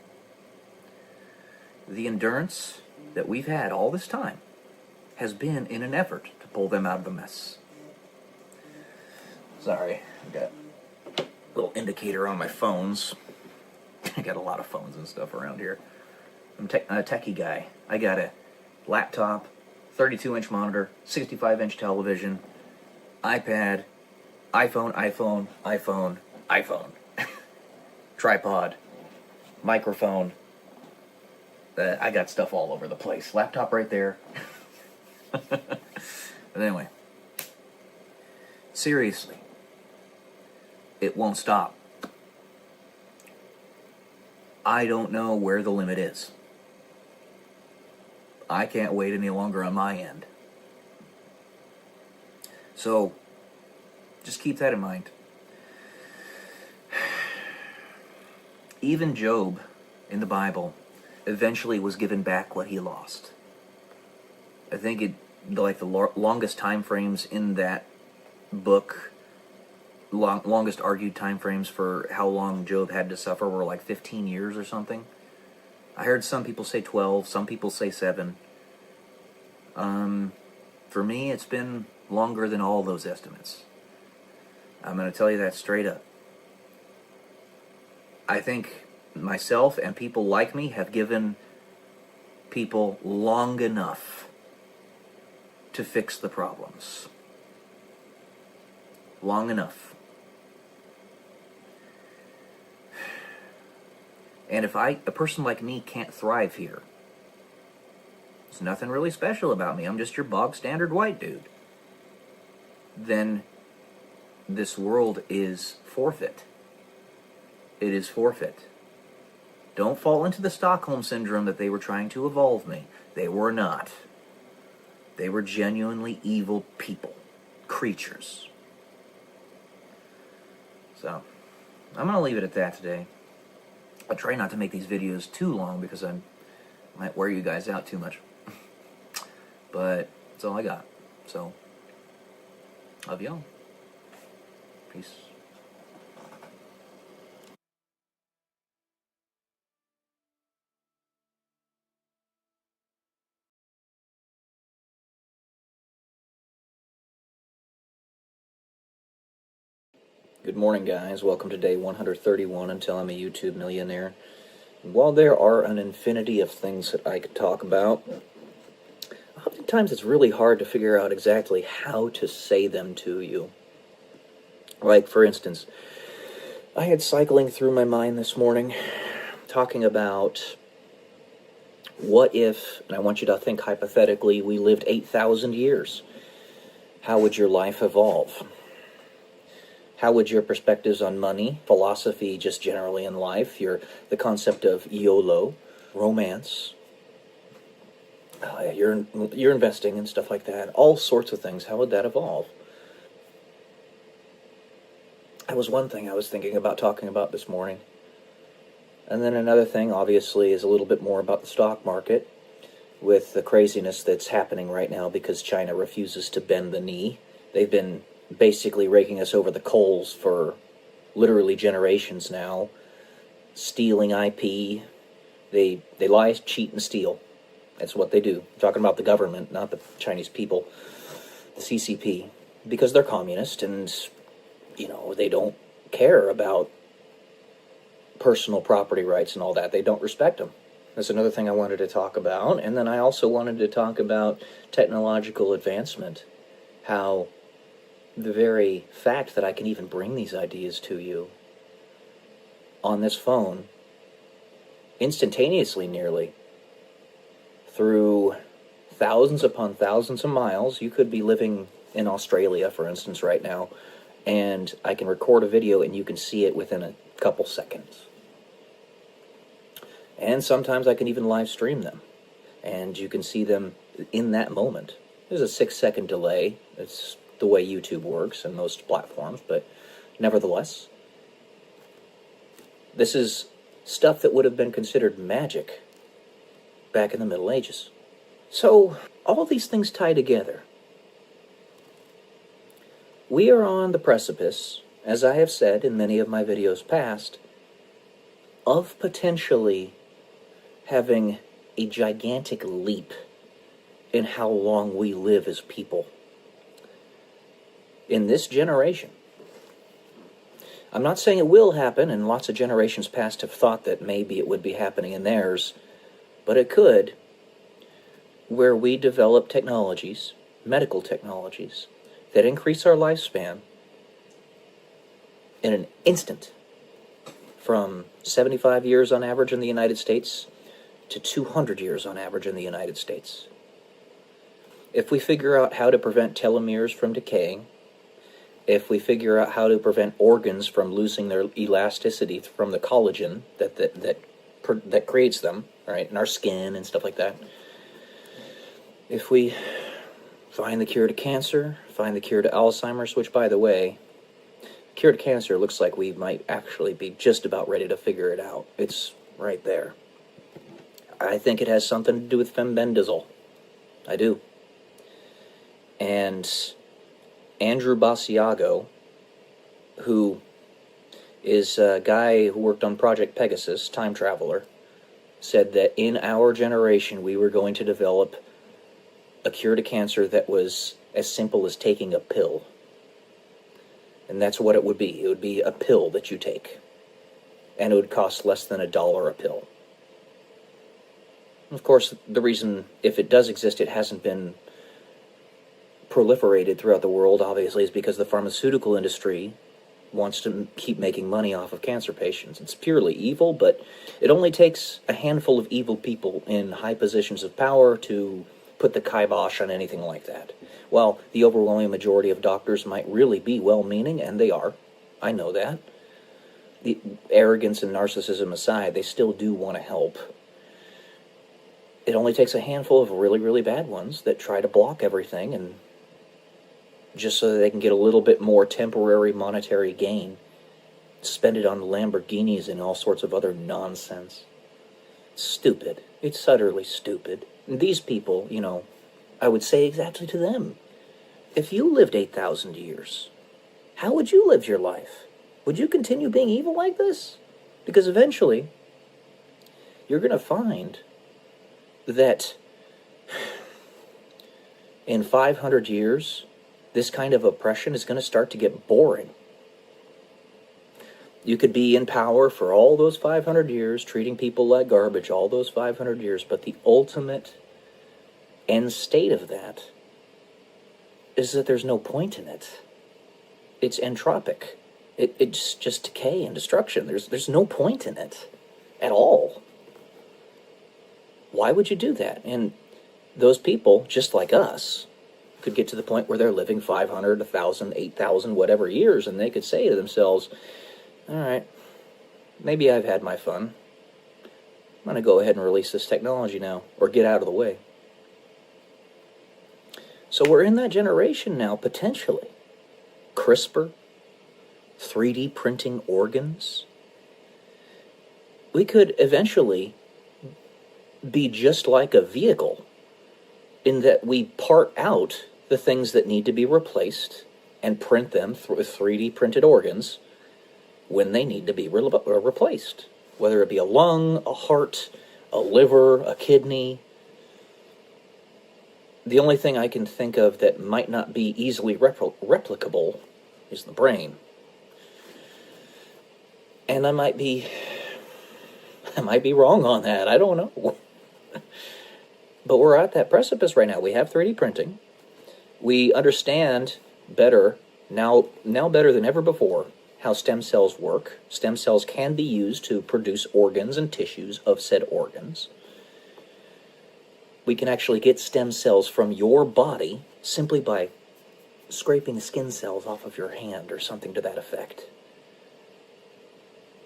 The endurance that we've had all this time has been in an effort to pull them out of the mess. Sorry, I got a little indicator on my phones. I got a lot of phones and stuff around here. I'm a techie guy. I got a laptop, 32-inch monitor, 65-inch television, iPad, iPhone, tripod, microphone. I got stuff all over the place. Laptop right there. But anyway, seriously, it won't stop. I don't know where the limit is. I can't wait any longer on my end. So, just keep that in mind. Even Job in the Bible eventually was given back what he lost. I think the longest time frames in that book, longest argued time frames for how long Job had to suffer were like 15 years or something. I heard some people say 12, some people say 7. For me, it's been longer than all those estimates. I'm going to tell you that straight up. I think myself and people like me have given people long enough to fix the problems. Long enough. And if a person like me can't thrive here, there's nothing really special about me, I'm just your bog standard white dude, then this world is forfeit. It is forfeit. Don't fall into the Stockholm Syndrome that they were trying to evolve me. They were not. They were genuinely evil people. Creatures. So, I'm going to leave it at that today. I'll try not to make these videos too long because I might wear you guys out too much. But that's all I got. So, love y'all. Peace. Good morning, guys. Welcome to day 131 until I'm a YouTube millionaire. While there are an infinity of things that I could talk about, oftentimes it's really hard to figure out exactly how to say them to you. Like, for instance, I had cycling through my mind this morning, talking about what if, and I want you to think hypothetically, we lived 8,000 years. How would your life evolve? How would your perspectives on money, philosophy just generally in life, the concept of YOLO, romance, your investing and stuff like that, all sorts of things, how would that evolve? That was one thing I was thinking about talking about this morning. And then another thing, obviously, is a little bit more about the stock market, with the craziness that's happening right now because China refuses to bend the knee. They've been basically raking us over the coals for literally generations now, stealing IP. They lie, cheat, and steal. That's what they do. I'm talking about the government, not the Chinese people, the CCP, because they're communist and, they don't care about personal property rights and all that. They don't respect them. That's another thing I wanted to talk about. And then I also wanted to talk about technological advancement, how the very fact that I can even bring these ideas to you on this phone, instantaneously nearly, through thousands upon thousands of miles. You could be living in Australia, for instance, right now, and I can record a video and you can see it within a couple seconds. And sometimes I can even live stream them, and you can see them in that moment. There's a 6-second delay. It's the way YouTube works and most platforms, but nevertheless, this is stuff that would have been considered magic back in the Middle Ages. So, all these things tie together. We are on the precipice, as I have said in many of my videos past, of potentially having a gigantic leap in how long we live as people. In this generation. I'm not saying it will happen, and lots of generations past have thought that maybe it would be happening in theirs, but it could, where we develop technologies, medical technologies, that increase our lifespan in an instant, from 75 years on average in the United States to 200 years on average in the United States. If we figure out how to prevent telomeres from decaying, if we figure out how to prevent organs from losing their elasticity from the collagen that creates them, right, in our skin and stuff like that, if we find the cure to cancer, find the cure to Alzheimer's, which, by the way, cure to cancer looks like we might actually be just about ready to figure it out. It's right there. I think it has something to do with fembendazole. I do. And Andrew Basiago, who is a guy who worked on Project Pegasus, time traveler, said that in our generation we were going to develop a cure to cancer that was as simple as taking a pill. And that's what it would be. It would be a pill that you take. And it would cost less than $1 a pill. Of course, the reason, if it does exist, it hasn't been proliferated throughout the world, obviously, is because the pharmaceutical industry wants to keep making money off of cancer patients. It's purely evil, but it only takes a handful of evil people in high positions of power to put the kibosh on anything like that. While the overwhelming majority of doctors might really be well-meaning, and they are, I know that, the arrogance and narcissism aside, they still do want to help. It only takes a handful of really, really bad ones that try to block everything, and just so that they can get a little bit more temporary monetary gain, spend it on Lamborghinis and all sorts of other nonsense. Stupid. It's utterly stupid. And these people, you know, I would say exactly to them, if you lived 8,000 years, how would you live your life? Would you continue being evil like this? Because eventually, you're going to find that in 500 years, this kind of oppression is going to start to get boring. You could be in power for all those 500 years, treating people like garbage all those 500 years, but the ultimate end state of that is that there's no point in it. It's entropic. It's just decay and destruction. There's no point in it at all. Why would you do that? And those people, just like us, could get to the point where they're living 500, 1,000, 8,000, whatever years, and they could say to themselves, all right, maybe I've had my fun. I'm going to go ahead and release this technology now, or get out of the way. So we're in that generation now, potentially. CRISPR, 3D printing organs. We could eventually be just like a vehicle in that we part out the things that need to be replaced and print them through 3D printed organs when they need to be replaced. Whether it be a lung, a heart, a liver, a kidney. The only thing I can think of that might not be easily replicable is the brain. And I might be wrong on that. I don't know. But we're at that precipice right now. We have 3D printing. We understand better, now better than ever before, how stem cells work. Stem cells can be used to produce organs and tissues of said organs. We can actually get stem cells from your body simply by scraping skin cells off of your hand or something to that effect.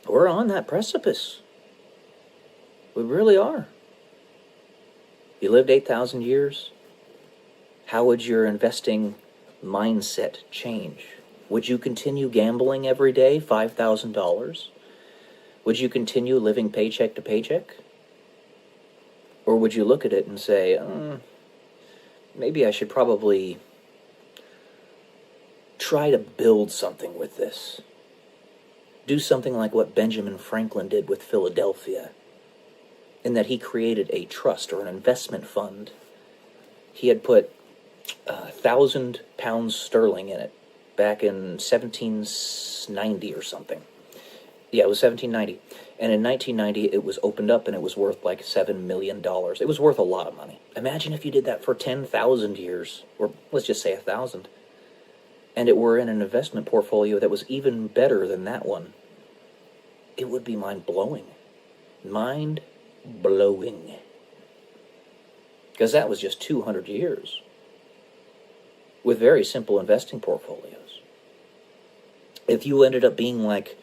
We're on that precipice. We really are. You lived 8,000 years. How would your investing mindset change? Would you continue gambling every day, $5,000? Would you continue living paycheck to paycheck? Or would you look at it and say, maybe I should probably try to build something with this? Do something like what Benjamin Franklin did with Philadelphia, in that he created a trust or an investment fund. He had put 1,000 pounds sterling in it back in 1790 or something. Yeah, it was 1790. And in 1990, it was opened up and it was worth like $7 million. It was worth a lot of money. Imagine if you did that for 10,000 years, or let's just say 1,000. And it were in an investment portfolio that was even better than that one. It would be mind-blowing. Mind-blowing. Because that was just 200 years. With very simple investing portfolios. If you ended up being like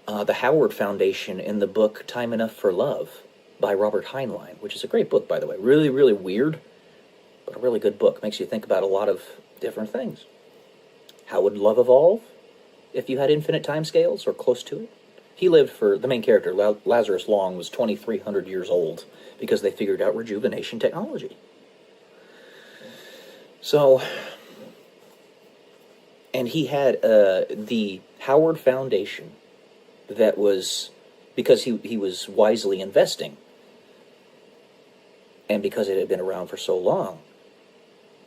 the Howard Foundation in the book Time Enough for Love by Robert Heinlein, which is a great book, by the way. Really, really weird, but a really good book. Makes you think about a lot of different things. How would love evolve if you had infinite time scales or close to it? He lived for, the main character, Lazarus Long, was 2,300 years old because they figured out rejuvenation technology. So, and he had the Howard Foundation that was, because he was wisely investing, and because it had been around for so long,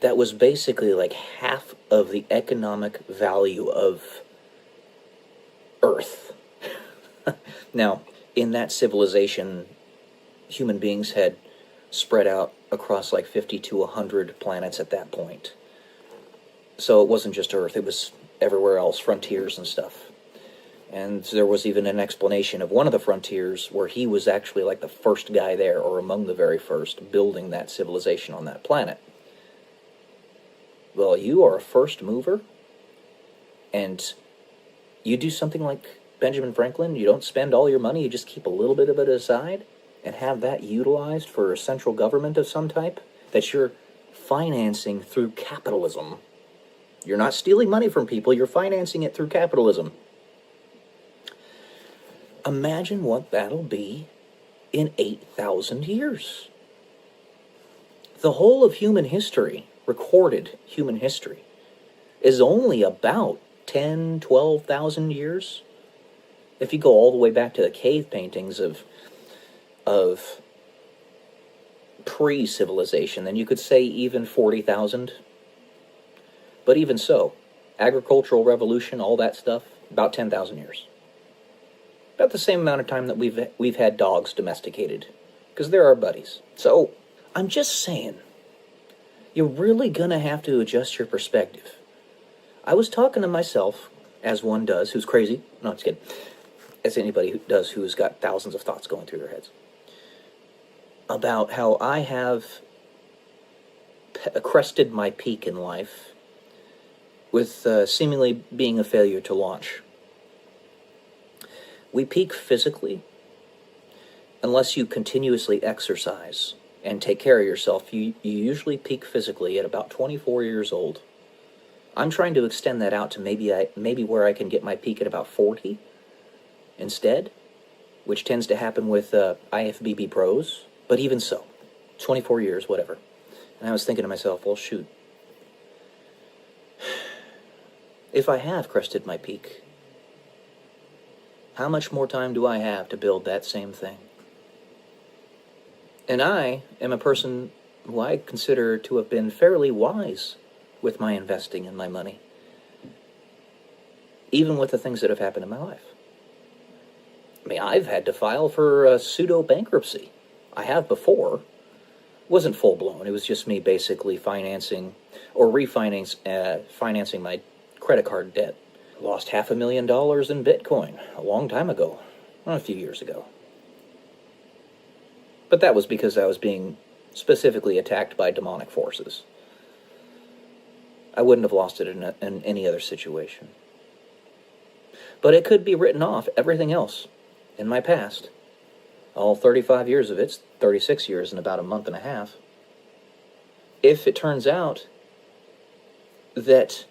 that was basically like half of the economic value of Earth. Now, in that civilization, human beings had spread out across like 50 to 100 planets at that point. So it wasn't just Earth, it was everywhere else, frontiers and stuff. And there was even an explanation of one of the frontiers where he was actually like the first guy there, or among the very first, building that civilization on that planet. Well, you are a first mover, and you do something like Benjamin Franklin, you don't spend all your money, you just keep a little bit of it aside and have that utilized for a central government of some type that you're financing through capitalism. You're not stealing money from people, you're financing it through capitalism. Imagine what that'll be in 8,000 years. The whole of human history, recorded human history, is only about 10, 12,000 years. If you go all the way back to the cave paintings of pre-civilization, then you could say even 40,000. But even so, agricultural revolution, all that stuff, about 10,000 years. About the same amount of time that we've had dogs domesticated, because they're our buddies. So, I'm just saying, you're really gonna have to adjust your perspective. I was talking to myself, as one does, who's crazy. No, just kidding. As anybody who does who's got thousands of thoughts going through their heads. About how I have crested my peak in life with seemingly being a failure to launch. We peak physically unless you continuously exercise and take care of yourself. You usually peak physically at about 24 years old. I'm trying to extend that out to maybe where I can get my peak at about 40 instead, which tends to happen with IFBB pros. But even so, 24 years, whatever. And I was thinking to myself, well, shoot. If I have crested my peak, how much more time do I have to build that same thing? And I am a person who I consider to have been fairly wise with my investing in my money, even with the things that have happened in my life. I mean, I've had to file for pseudo-bankruptcy. I have before. It wasn't full-blown. It was just me basically financing or financing my credit card debt. Lost $500,000 in Bitcoin a long time ago, a few years ago. But that was because I was being specifically attacked by demonic forces. I wouldn't have lost it in any other situation. But it could be written off, everything else, in my past. All 35 years of it's 36 years in about a month and a half. If it turns out that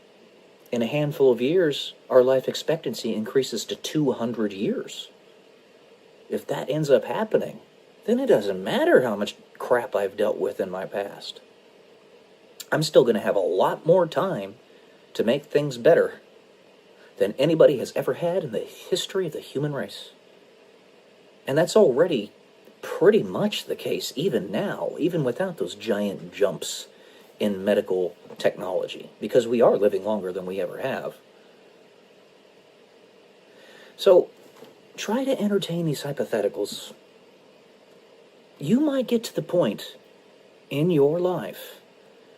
in a handful of years, our life expectancy increases to 200 years. If that ends up happening, then it doesn't matter how much crap I've dealt with in my past. I'm still going to have a lot more time to make things better than anybody has ever had in the history of the human race. And that's already pretty much the case even now, even without those giant jumps in medical technology, because we are living longer than we ever have. So, try to entertain these hypotheticals. You might get to the point in your life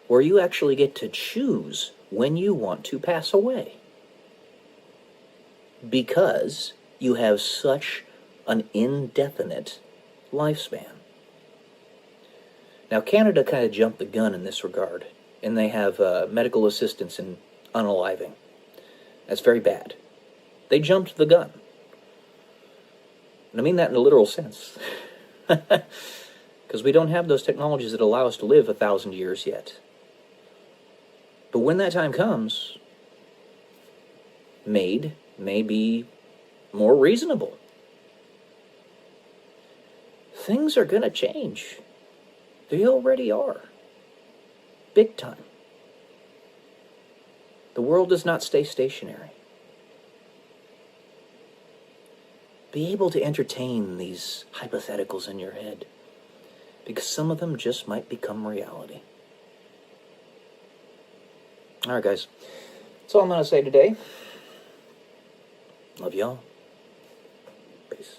where you actually get to choose when you want to pass away, because you have such an indefinite lifespan. Now, Canada kind of jumped the gun in this regard, and they have medical assistance in unaliving. That's very bad. They jumped the gun. And I mean that in a literal sense. Because we don't have those technologies that allow us to live 1,000 years yet. But when that time comes, may be more reasonable. Things are going to change. They already are. Big time. The world does not stay stationary. Be able to entertain these hypotheticals in your head, because some of them just might become reality. Alright, guys. That's all I'm going to say today. Love y'all. Peace.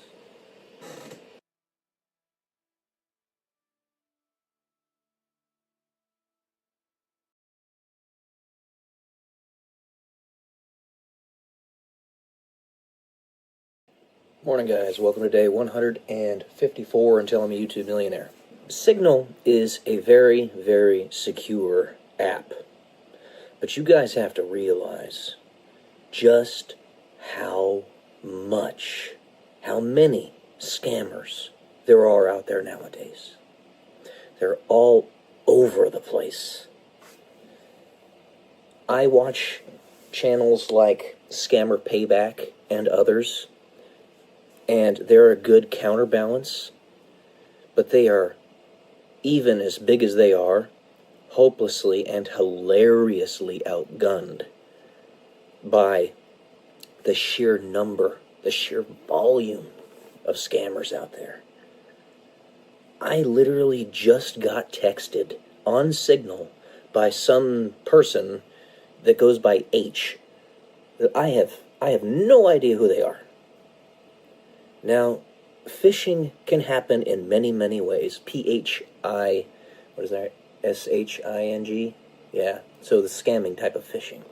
Morning, guys. Welcome to day 154 and I'm a YouTube millionaire. Signal is a very, very secure app. But you guys have to realize just how how many scammers there are out there nowadays. They're all over the place. I watch channels like Scammer Payback and others, and they're a good counterbalance, but they are, even as big as they are, hopelessly and hilariously outgunned by the sheer number, the sheer volume of scammers out there. I literally just got texted on Signal by some person that goes by H. That I have no idea who they are. Now, phishing can happen in many, many ways. P-H-I, what is that? S-H-I-N-G? Yeah, so the scamming type of phishing.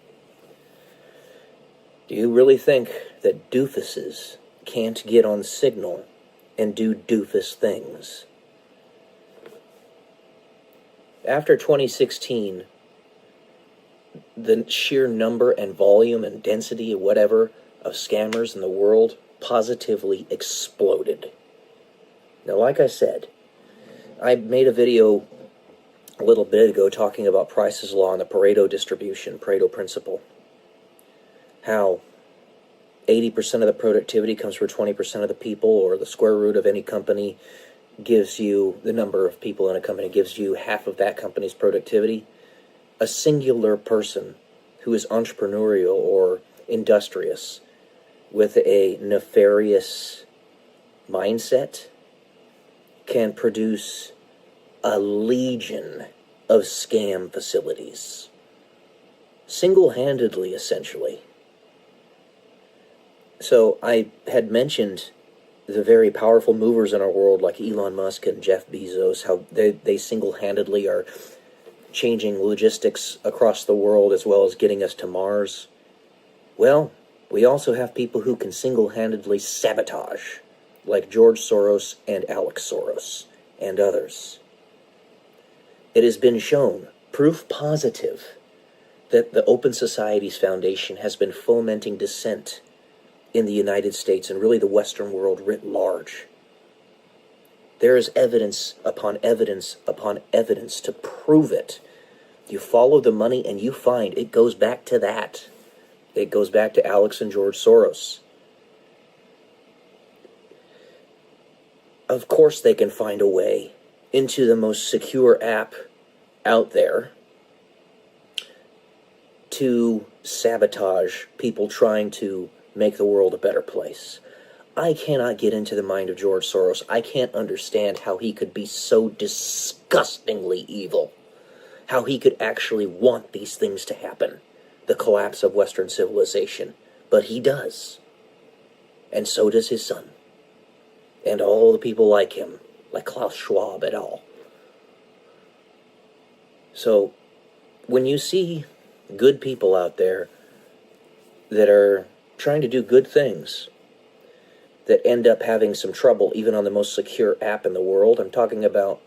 Do you really think that doofuses can't get on Signal and do doofus things? After 2016, the sheer number and volume and density or whatever of scammers in the world positively exploded. Now, like I said, I made a video a little bit ago talking about Price's Law and the Pareto distribution, Pareto principle. How 80% of the productivity comes from 20% of the people, or the square root of any company gives you, the number of people in a company gives you half of that company's productivity. A singular person who is entrepreneurial or industrious with a nefarious mindset can produce a legion of scam facilities. Single-handedly, essentially. So I had mentioned the very powerful movers in our world like Elon Musk and Jeff Bezos, how they single-handedly are changing logistics across the world as well as getting us to Mars. Well, we also have people who can single-handedly sabotage, like George Soros and Alex Soros and others. It has been shown, proof positive, that the Open Societies Foundation has been fomenting dissent in the United States and really the Western world writ large. There is evidence upon evidence upon evidence to prove it. You follow the money and you find it goes back to that. It goes back to Alex and George Soros. Of course they can find a way into the most secure app out there to sabotage people trying to make the world a better place. I cannot get into the mind of George Soros. I can't understand how he could be so disgustingly evil. How he could actually want these things to happen. The collapse of Western civilization. But he does. And so does his son. And all the people like him. Like Klaus Schwab et al. So, when you see good people out there that are trying to do good things, that end up having some trouble even on the most secure app in the world, I'm talking about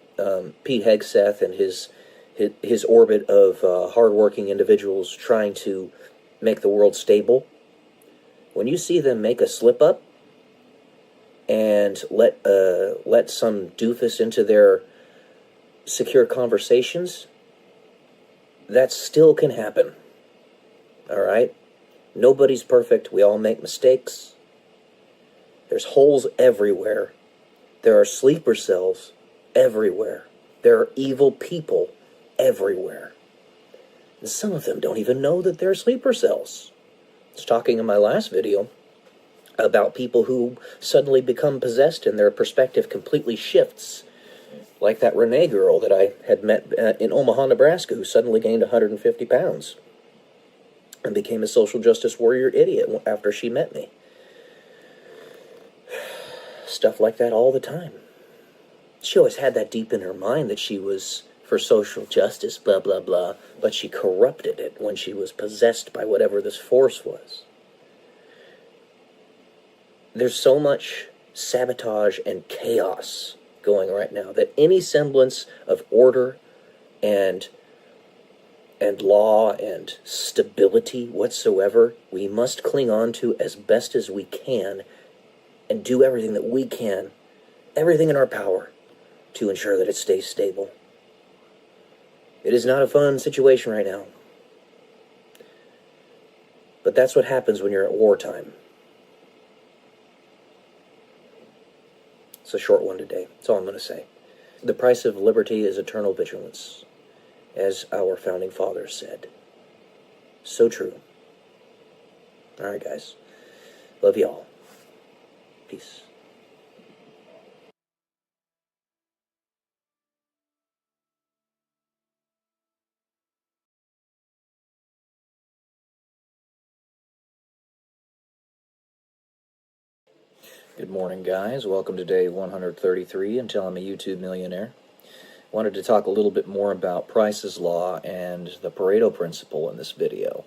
Pete Hegseth and his orbit of hardworking individuals trying to make the world stable. When you see them make a slip-up and let some doofus into their secure conversations, that still can happen. All right? Nobody's perfect. We all make mistakes. There's holes everywhere. There are sleeper cells everywhere. There are evil people everywhere. And some of them don't even know that they're sleeper cells. I was talking in my last video about people who suddenly become possessed and their perspective completely shifts. Like that Renee girl that I had met in Omaha, Nebraska, who suddenly gained 150 pounds and became a social justice warrior idiot after she met me. Stuff like that all the time. She always had that deep in her mind that she was for social justice, blah, blah, blah, but she corrupted it when she was possessed by whatever this force was. There's so much sabotage and chaos going right now that any semblance of order and and law and stability whatsoever, we must cling on to as best as we can and do everything that we can, everything in our power, to ensure that it stays stable. It is not a fun situation right now. But that's what happens when you're at wartime. It's a short one today. That's all I'm going to say. The price of liberty is eternal vigilance, as our founding fathers said. So true. All right, guys. Love y'all. Peace. Good morning, guys. Welcome to day 133 until I'm a YouTube millionaire. Wanted to talk a little bit more about Price's Law and the Pareto Principle in this video.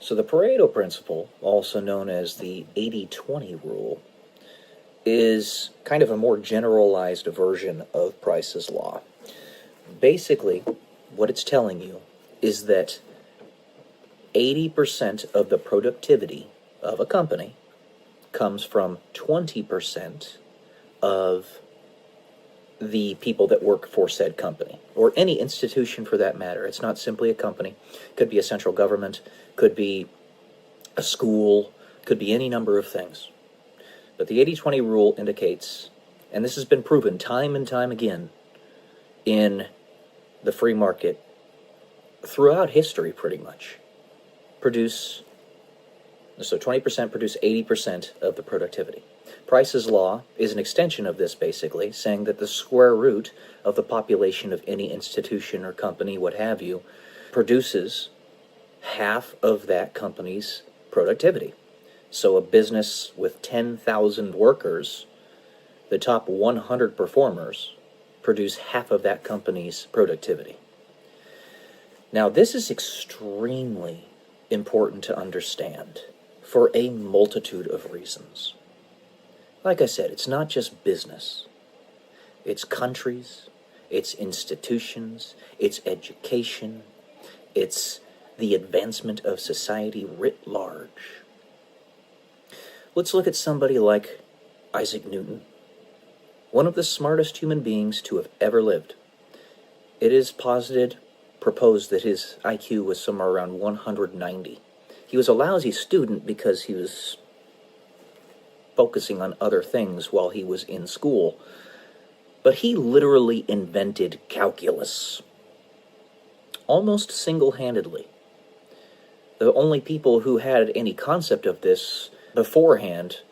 So the Pareto Principle, also known as the 80-20 rule, is kind of a more generalized version of Price's Law. Basically, what it's telling you is that 80% of the productivity of a company comes from 20% of the people that work for said company, or any institution for that matter. It's not simply a company. Could be a central government, could be a school, could be any number of things. But the 80-20 rule indicates, and this has been proven time and time again in the free market throughout history pretty much, so 20% produce 80% of the productivity. Price's Law is an extension of this, basically, saying that the square root of the population of any institution or company, what have you, produces half of that company's productivity. So a business with 10,000 workers, the top 100 performers, produce half of that company's productivity. Now, this is extremely important to understand for a multitude of reasons. Like I said, it's not just business. It's countries, it's institutions, it's education, it's the advancement of society writ large. Let's look at somebody like Isaac Newton, one of the smartest human beings to have ever lived. It is proposed that his IQ was somewhere around 190. He was a lousy student because he was focusing on other things while he was in school. But he literally invented calculus, almost single-handedly. The only people who had any concept of this beforehand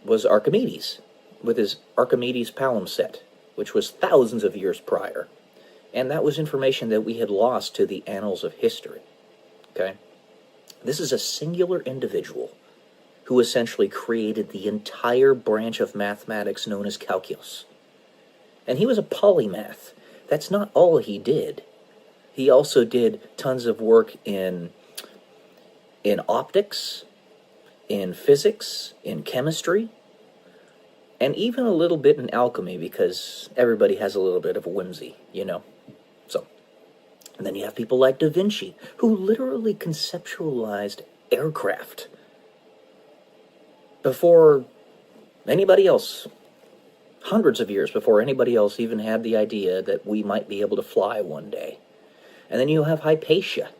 was Archimedes, with his Archimedes palimpsest, which was thousands of years prior. And that was information that we had lost to the annals of history. Okay? This is a singular individual who essentially created the entire branch of mathematics known as calculus. And he was a polymath. That's not all he did. He also did tons of work in optics, in physics, in chemistry, and even a little bit in alchemy, because everybody has a little bit of a whimsy, you know. And then you have people like Da Vinci, who literally conceptualized aircraft before anybody else, hundreds of years before anybody else even had the idea that we might be able to fly one day. And then you have Hypatia,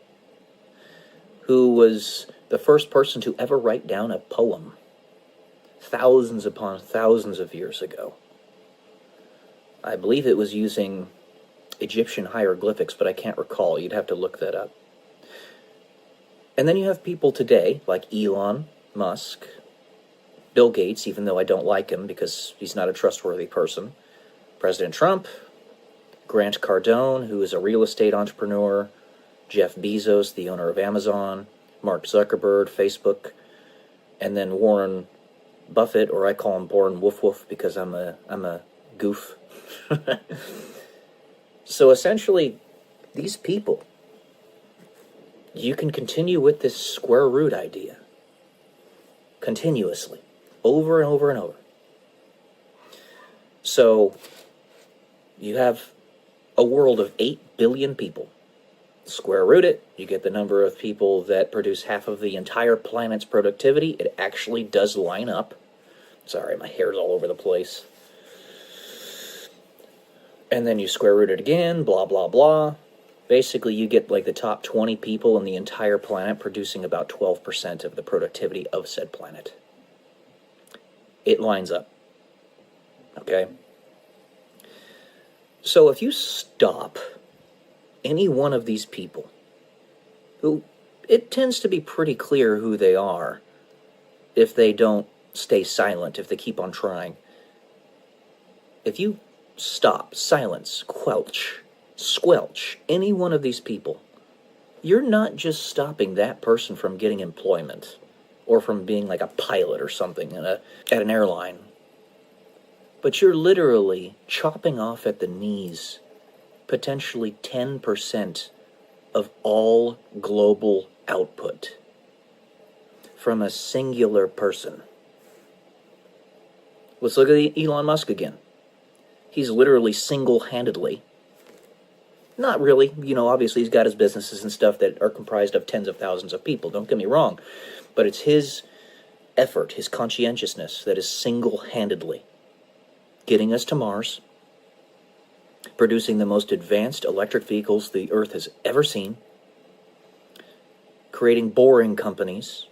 who was the first person to ever write down a poem thousands upon thousands of years ago. I believe it was using Egyptian hieroglyphics, but I can't recall. You'd have to look that up. And then you have people today, like Elon Musk, Bill Gates, even though I don't like him because he's not a trustworthy person, President Trump, Grant Cardone, who is a real estate entrepreneur, Jeff Bezos, the owner of Amazon, Mark Zuckerberg, Facebook, and then Warren Buffett, or I call him Warren Woof Woof because I'm a goof. So essentially, these people, you can continue with this square root idea continuously, over and over and over. So you have a world of 8 billion people, Square root it, you get the number of people that produce half of the entire planet's productivity. It actually does line up. Sorry, my hair's all over the place. And then you square root it again, blah, blah, blah. Basically, you get like the top 20 people on the entire planet producing about 12% of the productivity of said planet. It lines up. Okay? So if you stop any one of these people, who it tends to be pretty clear who they are if they don't stay silent, if they keep on trying. If you stop, silence, squelch any one of these people, you're not just stopping that person from getting employment or from being like a pilot or something at an airline, but you're literally chopping off at the knees potentially 10% of all global output from a singular person. Let's look at Elon Musk again. He's literally single-handedly, not really, obviously he's got his businesses and stuff that are comprised of tens of thousands of people, don't get me wrong, but it's his effort, his conscientiousness that is single-handedly getting us to Mars, producing the most advanced electric vehicles the Earth has ever seen, creating boring companies,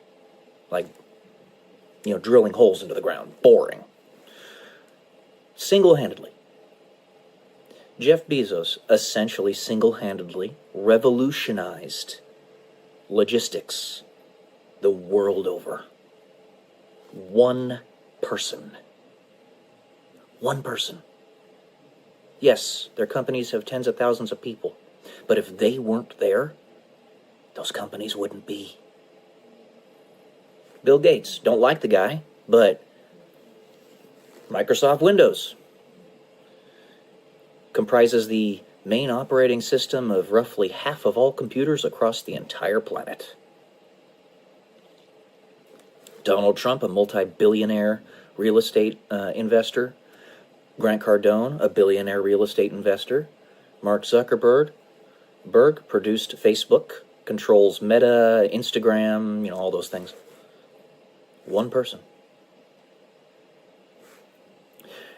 like, drilling holes into the ground, boring. Single-handedly. Jeff Bezos essentially single-handedly revolutionized logistics the world over. One person. One person. Yes, their companies have tens of thousands of people, but if they weren't there, those companies wouldn't be. Bill Gates, don't like the guy, but Microsoft Windows comprises the main operating system of roughly half of all computers across the entire planet. Donald Trump, a multi-billionaire real estate investor. Grant Cardone, a billionaire real estate investor. Mark Zuckerberg produced Facebook, controls Meta, Instagram, all those things. One person.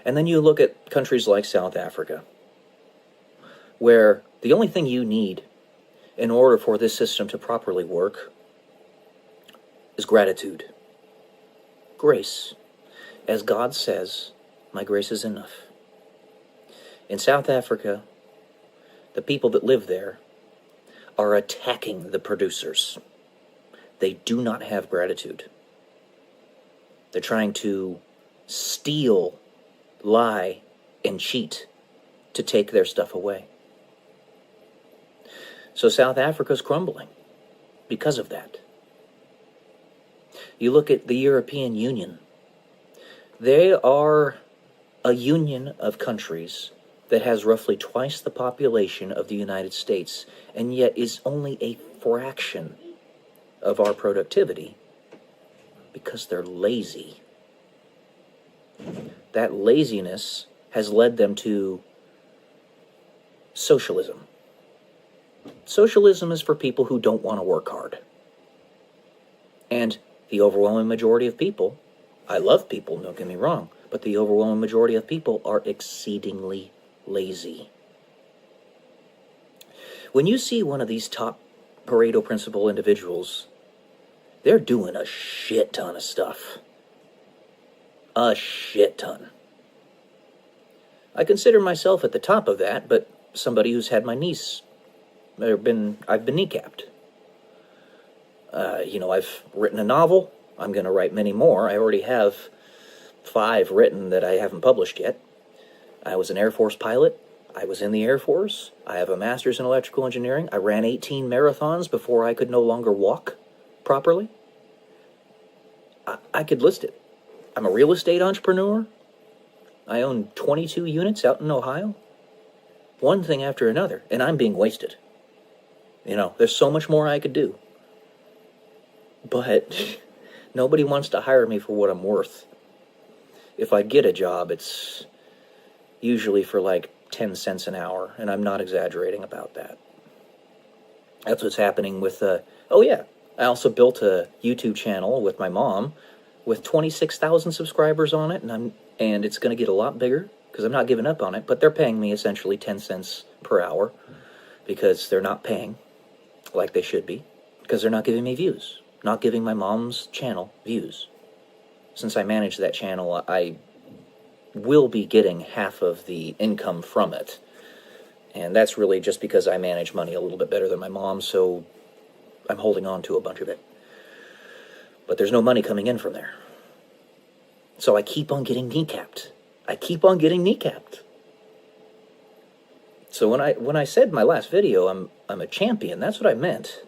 And then you look at countries like South Africa, where the only thing you need in order for this system to properly work is gratitude. Grace. As God says, my grace is enough. In South Africa, the people that live there are attacking the producers. They do not have gratitude. They're trying to steal, lie, and cheat to take their stuff away. So South Africa's crumbling because of that. You look at the European Union. They are a union of countries that has roughly twice the population of the United States, and yet is only a fraction of our productivity because they're lazy. That laziness has led them to socialism. Socialism is for people who don't want to work hard. And the overwhelming majority of people, I love people, don't get me wrong, but the overwhelming majority of people are exceedingly lazy. When you see one of these top Pareto principle individuals, they're doing a shit ton of stuff. A shit ton. I consider myself at the top of that, but somebody who's had my knees, I've been kneecapped. I've written a novel. I'm going to write many more. I already have 5 written that I haven't published yet. I was an Air Force pilot. I was in the Air Force. I have a master's in electrical engineering. I ran 18 marathons before I could no longer walk properly. I could list it. I'm a real estate entrepreneur. I own 22 units out in Ohio. One thing after another, and I'm being wasted. There's so much more I could do. But nobody wants to hire me for what I'm worth. If I get a job, it's usually for like 10 cents an hour, and I'm not exaggerating about that. That's what's happening with, oh yeah, I also built a YouTube channel with my mom with 26,000 subscribers on it, and it's going to get a lot bigger because I'm not giving up on it, but they're paying me essentially 10 cents per hour because they're not paying like they should be, because they're not giving me views, not giving my mom's channel views. Since I manage that channel, I will be getting half of the income from it. And that's really just because I manage money a little bit better than my mom, so I'm holding on to a bunch of it. But there's no money coming in from there. So I keep on getting kneecapped. So when I said in my last video I'm a champion, that's what I meant.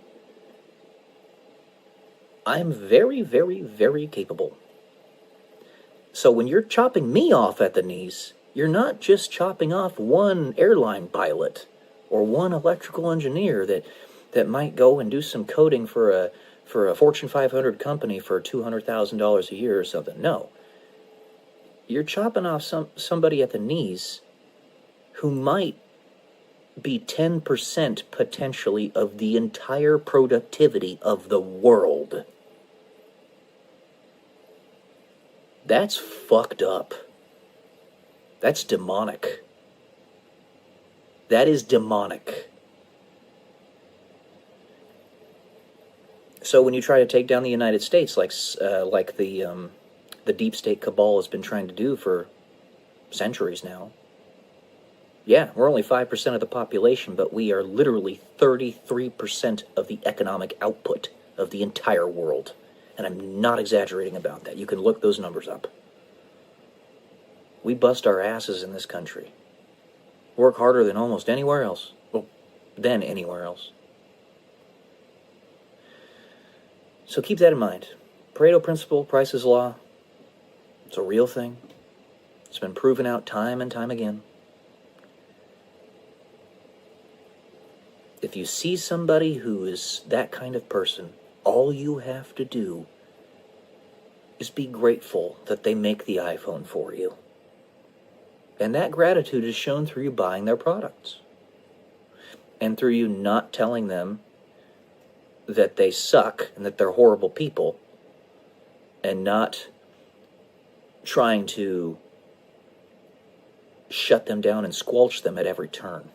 I'm very, very, very capable. So when you're chopping me off at the knees, you're not just chopping off one airline pilot or one electrical engineer that might go and do some coding for a Fortune 500 company for $200,000 a year or something. No. You're chopping off somebody at the knees who might be 10% potentially of the entire productivity of the world. That's fucked up. That's demonic. That is demonic. So when you try to take down the United States, like the deep state cabal has been trying to do for centuries now, yeah, we're only 5% of the population, but we are literally 33% of the economic output of the entire world. And I'm not exaggerating about that. You can look those numbers up. We bust our asses in this country. Work harder than almost anywhere else. Well, than anywhere else. So keep that in mind. Pareto principle, Price's law, it's a real thing. It's been proven out time and time again. If you see somebody who is that kind of person, all you have to do is be grateful that they make the iPhone for you. And that gratitude is shown through you buying their products. And through you not telling them that they suck and that they're horrible people. And not trying to shut them down and squelch them at every turn.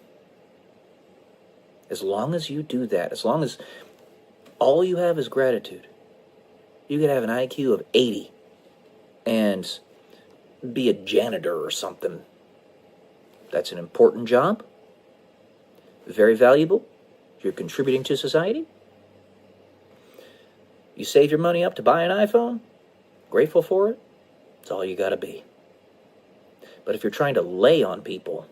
As long as you do that, as long as all you have is gratitude, you could have an IQ of 80 and be a janitor or something. That's an important job. Very valuable. You're contributing to society. You save your money up to buy an iPhone. Grateful for it. That's all you gotta be. But if you're trying to lay on people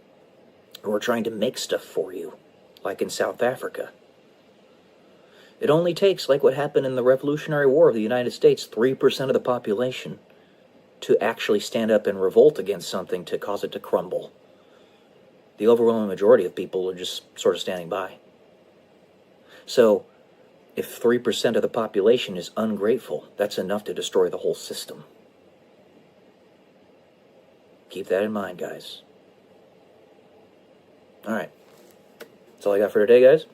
who are trying to make stuff for you, like in South Africa, it only takes, like what happened in the Revolutionary War of the United States, 3% of the population to actually stand up and revolt against something to cause it to crumble. The overwhelming majority of people are just sort of standing by. So, if 3% of the population is ungrateful, that's enough to destroy the whole system. Keep that in mind, guys. Alright. That's all I got for today, guys.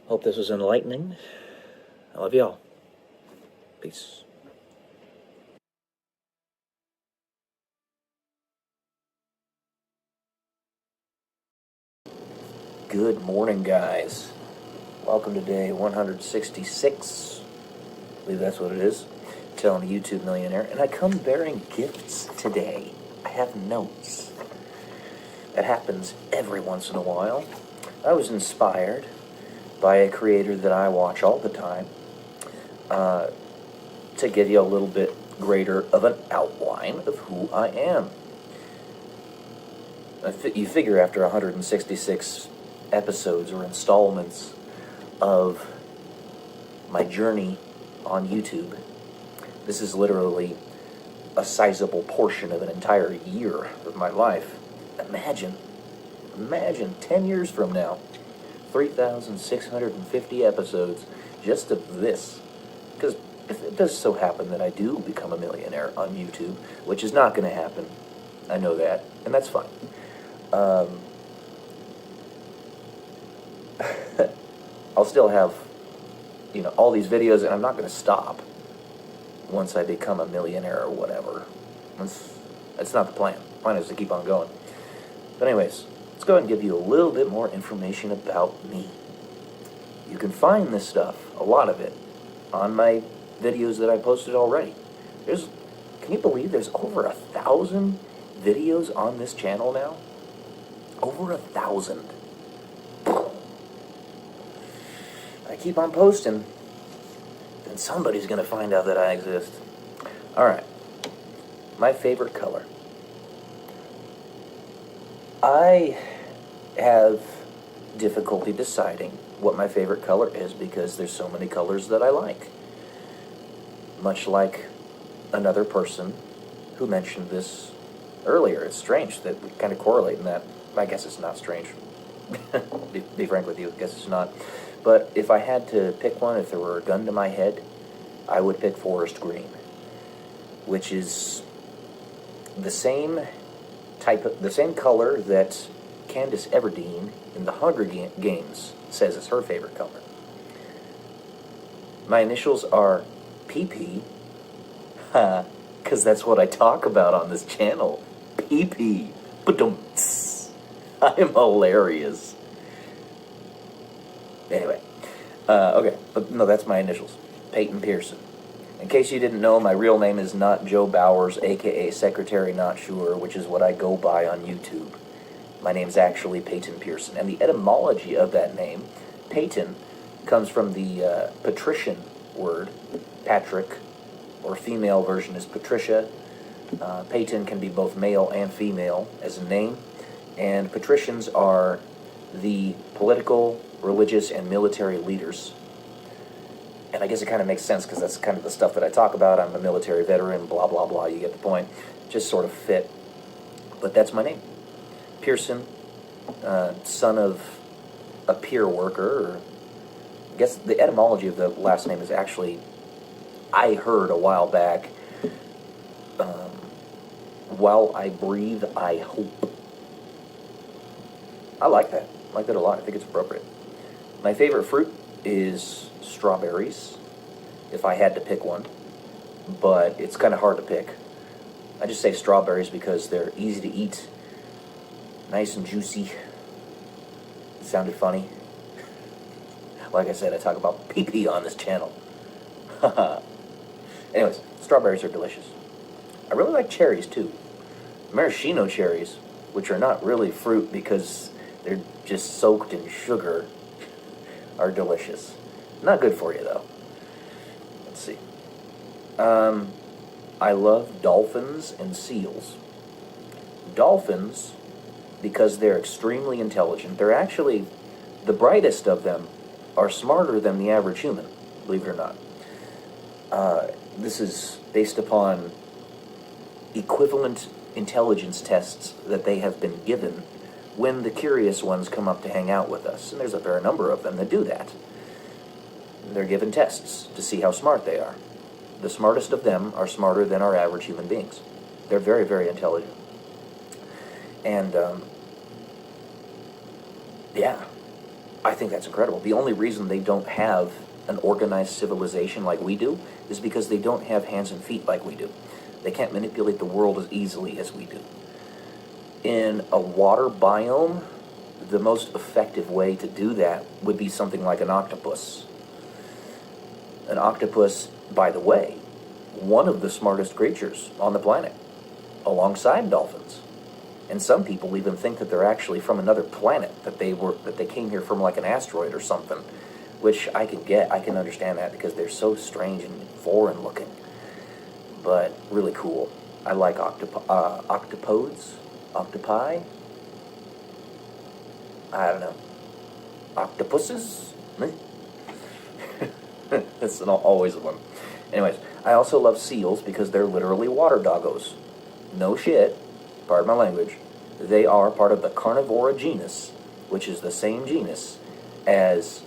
Hope this was enlightening. I love y'all. Peace. Good morning, guys. Welcome to day 166. I believe that's what it is. Telling a YouTube millionaire. And I come bearing gifts today. I have notes. That happens every once in a while. I was inspired by a creator that I watch all the time to give you a little bit greater of an outline of who I am. You figure after 166 episodes or installments of my journey on YouTube, this is literally a sizable portion of an entire year of my life. Imagine 10 years from now, 3,650 episodes just of this. Because if it does so happen that I do become a millionaire on YouTube, which is not going to happen, I know that, and that's fine. I'll still have, you know, all these videos, and I'm not going to stop once I become a millionaire or whatever. That's not the plan. The plan is to keep on going. But anyways, let's go ahead and give you a little bit more information about me. You can find this stuff, a lot of it, on my videos that I posted already. Can you believe there's over 1,000 videos on this channel now? Over 1,000. I keep on posting, then somebody's going to find out that I exist. Alright, my favorite color. I have difficulty deciding what my favorite color is because there's so many colors that I like. Much like another person who mentioned this earlier. It's strange that we kind of correlate in that. I guess it's not strange. be frank with you, I guess it's not. But if I had to pick one, if there were a gun to my head, I would pick forest green, which is the same the same color that Candace Everdeen in the Hunger Games says is her favorite color. My initials are PP, because that's what I talk about on this channel. PP. I'm hilarious. Anyway, okay, but no, that's my initials. Peyton Pearson. In case you didn't know, my real name is not Joe Bowers, aka Secretary Not Sure, which is what I go by on YouTube. My name's actually Peyton Pearson, and the etymology of that name, Peyton, comes from the patrician word, Patrick, or female version is Patricia. Peyton can be both male and female as a name, and patricians are the political, religious, and military leaders. And I guess it kind of makes sense because that's kind of the stuff that I talk about. I'm a military veteran, blah, blah, blah. You get the point. Just sort of fit. But that's my name. Pearson, son of a pier worker. Or I guess the etymology of the last name is actually, I heard a while back, while I breathe, I hope. I like that. I like that a lot. I think it's appropriate. My favorite fruit is strawberries, if I had to pick one, but it's kind of hard to pick. I just say strawberries because they're easy to eat, nice and juicy. It sounded funny. Like I said, I talk about pee-pee on this channel. Anyways, strawberries are delicious. I really like cherries too. Maraschino cherries, which are not really fruit because they're just soaked in sugar, are delicious. Not good for you, though. Let's see. I love dolphins and seals. Dolphins, because they're extremely intelligent, they're actually, the brightest of them are smarter than the average human, believe it or not. This is based upon equivalent intelligence tests that they have been given when the curious ones come up to hang out with us. And there's a fair number of them that do that. They're given tests to see how smart they are. The smartest of them are smarter than our average human beings. They're very, very intelligent. And, yeah, I think that's incredible. The only reason they don't have an organized civilization like we do is because they don't have hands and feet like we do. They can't manipulate the world as easily as we do. In a water biome, the most effective way to do that would be something like an octopus. An octopus, by the way, one of the smartest creatures on the planet, alongside dolphins. And some people even think that they're actually from another planet, that they came here from like an asteroid or something, which I can understand that because they're so strange and foreign looking. But really cool. I like octopodes, octopi. I don't know. Octopuses? That's always one. Anyways, I also love seals because they're literally water doggos. No shit, pardon my language. They are part of the carnivora genus, which is the same genus as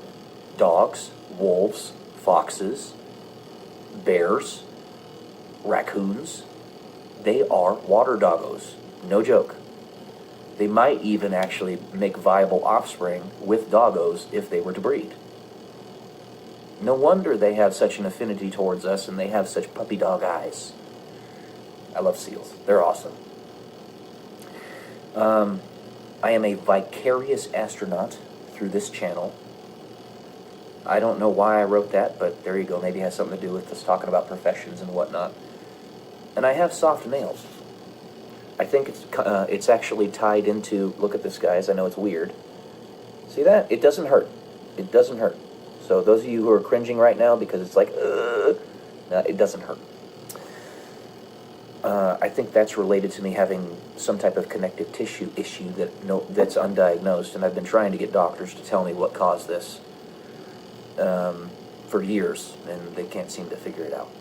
dogs, wolves, foxes, bears, raccoons. They are water doggos. No joke. They might even actually make viable offspring with doggos if they were to breed. No wonder they have such an affinity towards us, and they have such puppy dog eyes. I love seals. They're awesome. I am a vicarious astronaut through this channel. I don't know why I wrote that, but there you go. Maybe it has something to do with us talking about professions and whatnot. And I have soft nails. I think it's actually tied into, look at this, guys. I know it's weird. See that? It doesn't hurt. It doesn't hurt. So those of you who are cringing right now because it's like, it doesn't hurt. I think that's related to me having some type of connective tissue issue that's undiagnosed, and I've been trying to get doctors to tell me what caused this for years, and they can't seem to figure it out.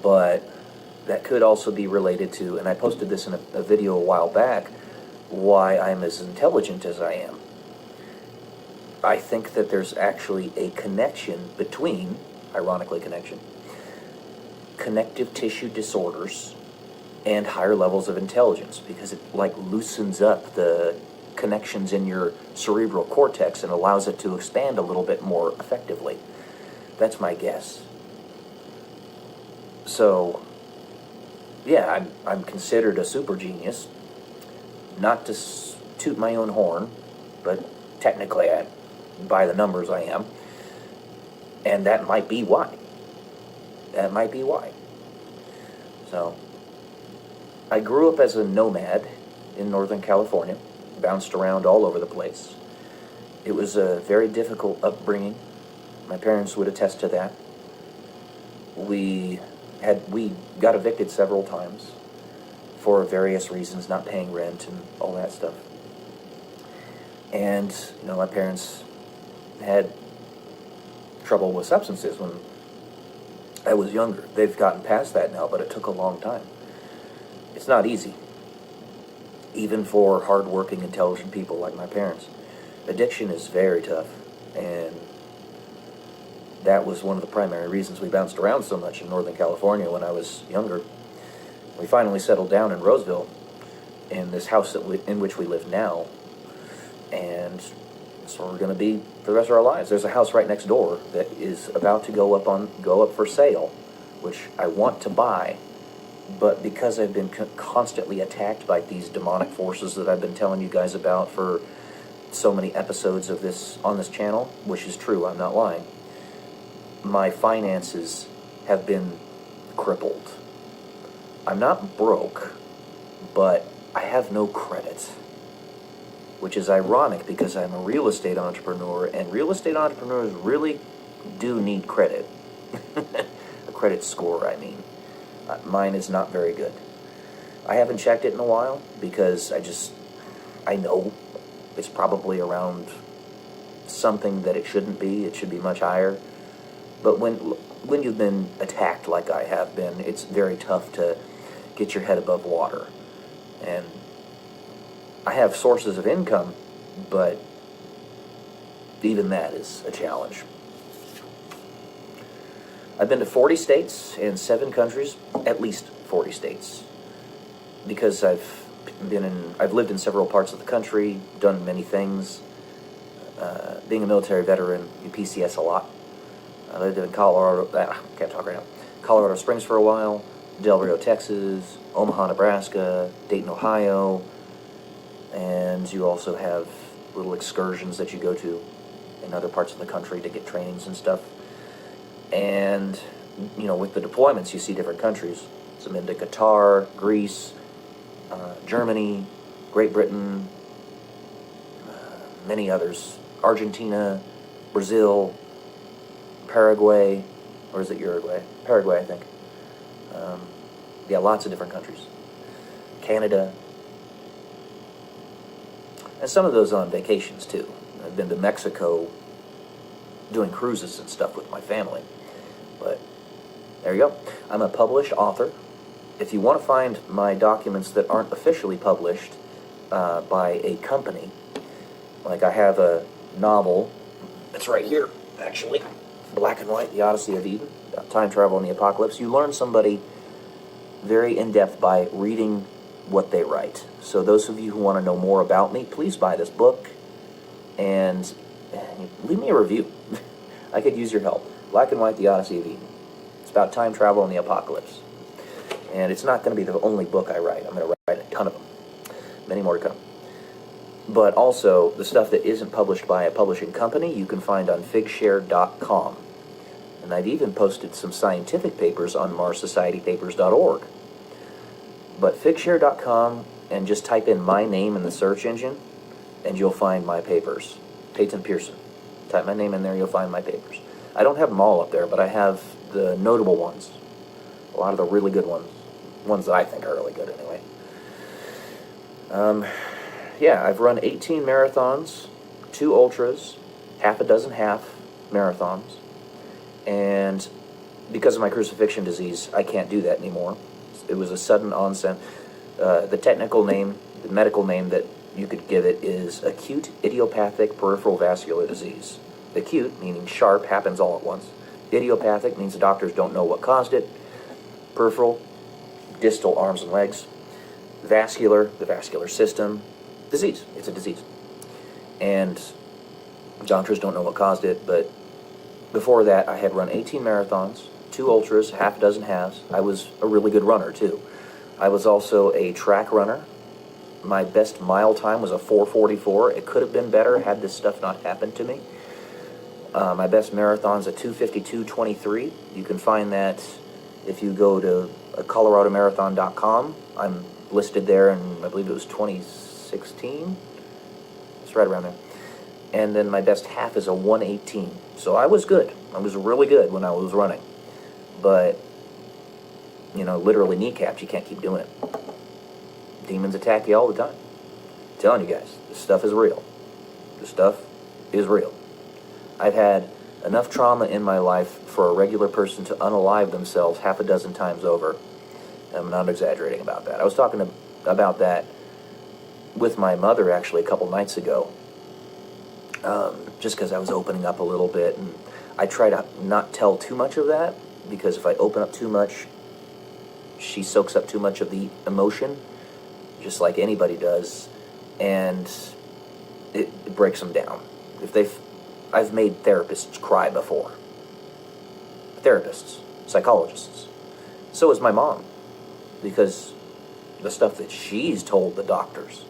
But that could also be related to, and I posted this in a video a while back, why I'm as intelligent as I am. I think that there's actually a connection between, ironically connective tissue disorders and higher levels of intelligence, because it like loosens up the connections in your cerebral cortex and allows it to expand a little bit more effectively. That's my guess. So, yeah, I'm considered a super genius. Not to toot my own horn, but technically, by the numbers, I am. And that might be why. That might be why. So, I grew up as a nomad in Northern California, bounced around all over the place. It was a very difficult upbringing. My parents would attest to that. We got evicted several times for various reasons, not paying rent and all that stuff. And, my parents had trouble with substances when I was younger. They've gotten past that now, but it took a long time. It's not easy, even for hardworking, intelligent people like my parents. Addiction is very tough, and that was one of the primary reasons we bounced around so much in Northern California when I was younger. We finally settled down in Roseville, in this house in which we live now, and so we're going to be for the rest of our lives. There's a house right next door that is about to go up for sale, which I want to buy, but because I've been constantly attacked by these demonic forces that I've been telling you guys about for so many episodes of this on this channel, which is true, I'm not lying, my finances have been crippled. I'm not broke, but I have no credit, which is ironic because I'm a real estate entrepreneur, and real estate entrepreneurs really do need credit. A credit score, I mean. Mine is not very good. I haven't checked it in a while because I know it's probably around something that it shouldn't be. It should be much higher. But when you've been attacked like I have been, it's very tough to get your head above water. And I have sources of income, but even that is a challenge. I've been to 40 states and 7 countries, at least 40 states, because I've lived in several parts of the country, done many things. Being a military veteran, you PCS a lot. I lived in can't talk right now. Colorado Springs for a while, Del Rio, Texas, Omaha, Nebraska, Dayton, Ohio, and you also have little excursions that you go to in other parts of the country to get trainings and stuff. And, with the deployments, you see different countries. So I'm into Qatar, Greece, Germany, Great Britain, many others. Argentina, Brazil, Paraguay, or is it Uruguay? Paraguay, I think. Lots of different countries. Canada. And some of those on vacations, too. I've been to Mexico doing cruises and stuff with my family. But there you go. I'm a published author. If you want to find my documents that aren't officially published by a company, like I have a novel that's right here, actually, black and white, The Odyssey of Eden, Time Travel and the Apocalypse. You learn somebody very in-depth by reading what they write. So those of you who want to know more about me, please buy this book and leave me a review. I could use your help. Black and White, The Odyssey of Eden. It's about time travel and the apocalypse. And it's not going to be the only book I write. I'm going to write a ton of them. Many more to come. But also, the stuff that isn't published by a publishing company, you can find on figshare.com. And I've even posted some scientific papers on marssocietypapers.org. But figshare.com, and just type in my name in the search engine, and you'll find my papers. Allen Pearson. Type my name in there, you'll find my papers. I don't have them all up there, but I have the notable ones. A lot of the really good ones. Ones that I think are really good, anyway. Yeah, I've run 18 marathons, 2 ultras, half a dozen half marathons, and because of my crucifixion disease, I can't do that anymore. It was a sudden onset. The technical name, the medical name that you could give it is acute idiopathic peripheral vascular disease. Acute, meaning sharp, happens all at once. Idiopathic means the doctors don't know what caused it. Peripheral, distal arms and legs. Vascular, the vascular system. Disease. It's a disease. And doctors don't know what caused it, but before that, I had run 18 marathons, 2 ultras, half a dozen halves. I was a really good runner, too. I was also a track runner. My best mile time was a 4:44. It could have been better had this stuff not happened to me. My best marathon's a 2:52:23. You can find that if you go to coloradomarathon.com. I'm listed there, and I believe it was 2016. It's right around there. And then my best half is a 1:18. So I was good. I was really good when I was running. But, you know, literally kneecapped. You can't keep doing it. Demons attack you all the time. I'm telling you guys, this stuff is real. This stuff is real. I've had enough trauma in my life for a regular person to unalive themselves half a dozen times over. I'm not exaggerating about that. I was talking about that with my mother actually a couple nights ago, just because I was opening up a little bit, and I try to not tell too much of that, because if I open up too much, she soaks up too much of the emotion, just like anybody does, and it breaks them down. I've made therapists cry before. Therapists, psychologists. So is my mom, because the stuff that she's told the doctors,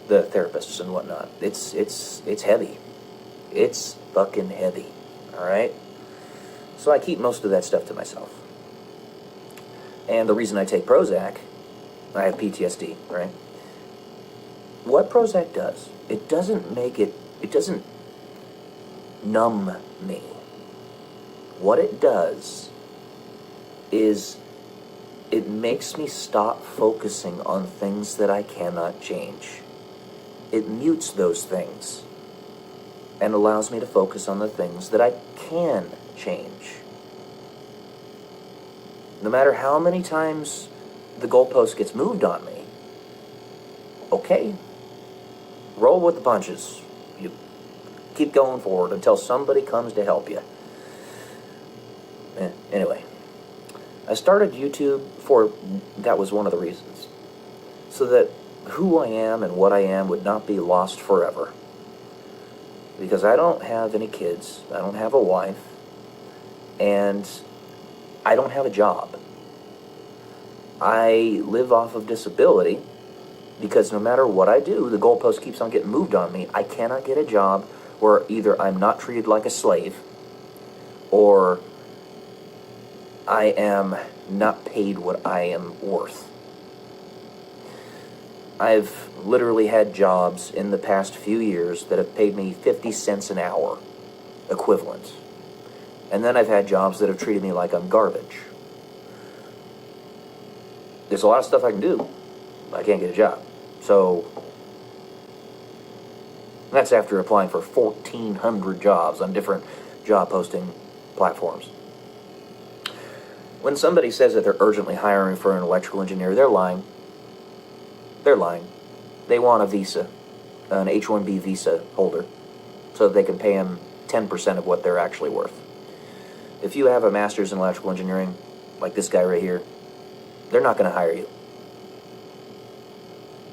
the therapists and whatnot, it's heavy. It's fucking heavy. All right? So I keep most of that stuff to myself. And the reason I take Prozac, I have PTSD, right? What Prozac does, it doesn't numb me. What it does is it makes me stop focusing on things that I cannot change. It mutes those things and allows me to focus on the things that I can change. No matter how many times the goalpost gets moved on me, okay, roll with the punches. You keep going forward until somebody comes to help you. Anyway, I started YouTube that was one of the reasons. So that who I am and what I am would not be lost forever. Because I don't have any kids, I don't have a wife, and I don't have a job. I live off of disability because no matter what I do, the goalpost keeps on getting moved on me. I cannot get a job where either I'm not treated like a slave or I am not paid what I am worth. I've literally had jobs in the past few years that have paid me 50 cents an hour equivalent. And then I've had jobs that have treated me like I'm garbage. There's a lot of stuff I can do. I can't get a job. So that's after applying for 1,400 jobs on different job posting platforms. When somebody says that they're urgently hiring for an electrical engineer, they're lying. They're lying. They want a visa, an H-1B visa holder, so that they can pay them 10% of what they're actually worth. If you have a master's in electrical engineering, like this guy right here, they're not going to hire you.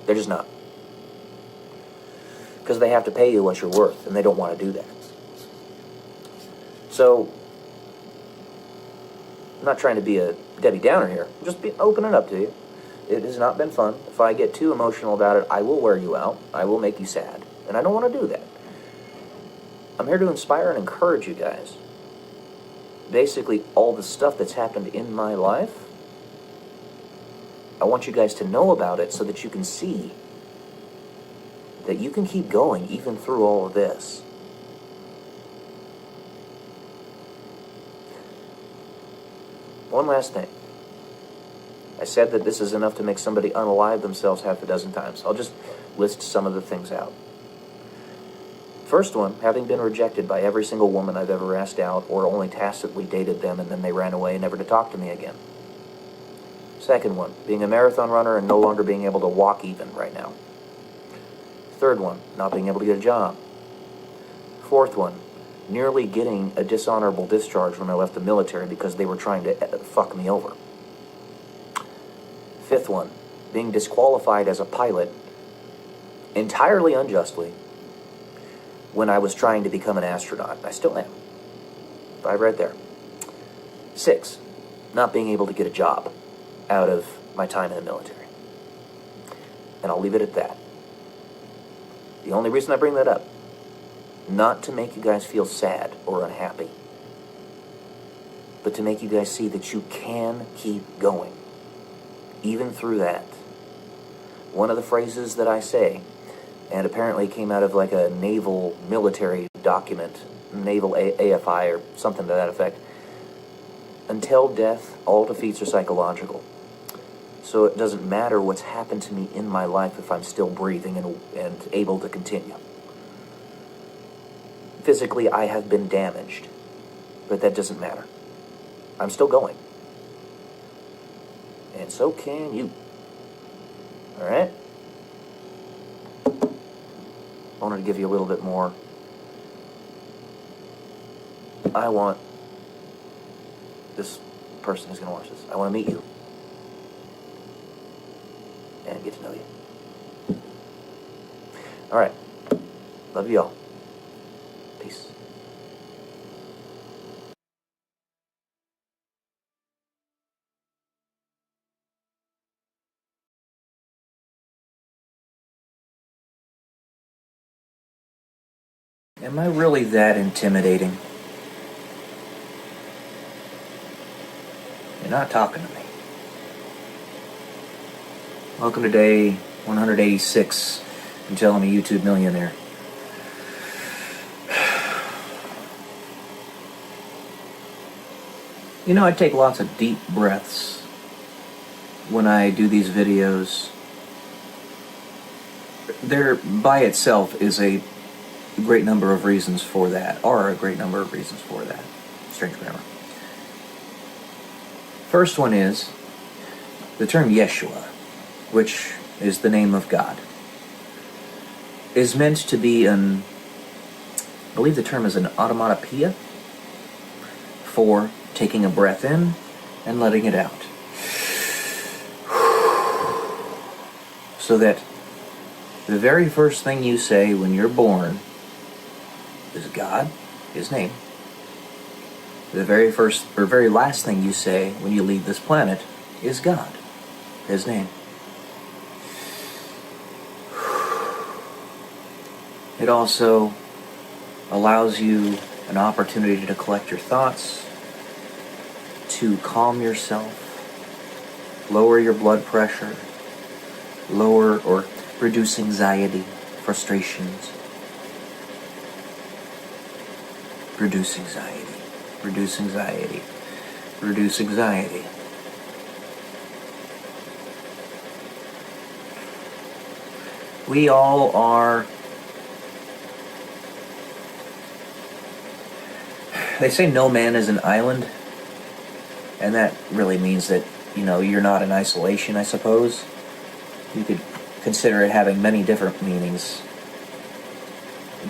They're just not. Because they have to pay you what you're worth, and they don't want to do that. So, I'm not trying to be a Debbie Downer here. I'm just opening up to you. It has not been fun. If I get too emotional about it, I will wear you out. I will make you sad. And I don't want to do that. I'm here to inspire and encourage you guys. Basically, all the stuff that's happened in my life, I want you guys to know about it so that you can see that you can keep going even through all of this. One last thing. I said that this is enough to make somebody unalive themselves half a dozen times. I'll just list some of the things out. First one, having been rejected by every single woman I've ever asked out or only tacitly dated them and then they ran away never to talk to me again. Second one, being a marathon runner and no longer being able to walk even right now. Third one, not being able to get a job. Fourth one, nearly getting a dishonorable discharge when I left the military because they were trying to fuck me over. Fifth one, being disqualified as a pilot entirely unjustly when I was trying to become an astronaut. I still am. 5 right there. 6, not being able to get a job out of my time in the military. And I'll leave it at that. The only reason I bring that up, not to make you guys feel sad or unhappy, but to make you guys see that you can keep going, even through that. One of the phrases that I say, and apparently came out of like a naval military document, naval AFI or something to that effect, until death, all defeats are psychological. So it doesn't matter what's happened to me in my life if I'm still breathing and able to continue. Physically, I have been damaged, but that doesn't matter. I'm still going. And so can you. All right? I wanted to give you a little bit more. I want this person who's going to watch this, I want to meet you and get to know you. All right. Love you all. Peace. Am I really that intimidating? You're not talking to me. Welcome to day 186 and telling me YouTube millionaire. You know, I take lots of deep breaths when I do these videos. There, by itself, is a great number of reasons for that, or a great number of reasons for that. Strange grammar. First one is the term Yeshua, which is the name of God, is meant to be I believe the term is an automatopoeia for taking a breath in and letting it out. So that the very first thing you say when you're born is God, His name. The very first or very last thing you say when you leave this planet is God, His name. It also allows you an opportunity to collect your thoughts, to calm yourself, lower your blood pressure, lower or reduce anxiety, frustrations, reduce anxiety, reduce anxiety, reduce anxiety. We all are, they say no man is an island, and that really means that, you know, you're not in isolation, I suppose. You could consider it having many different meanings.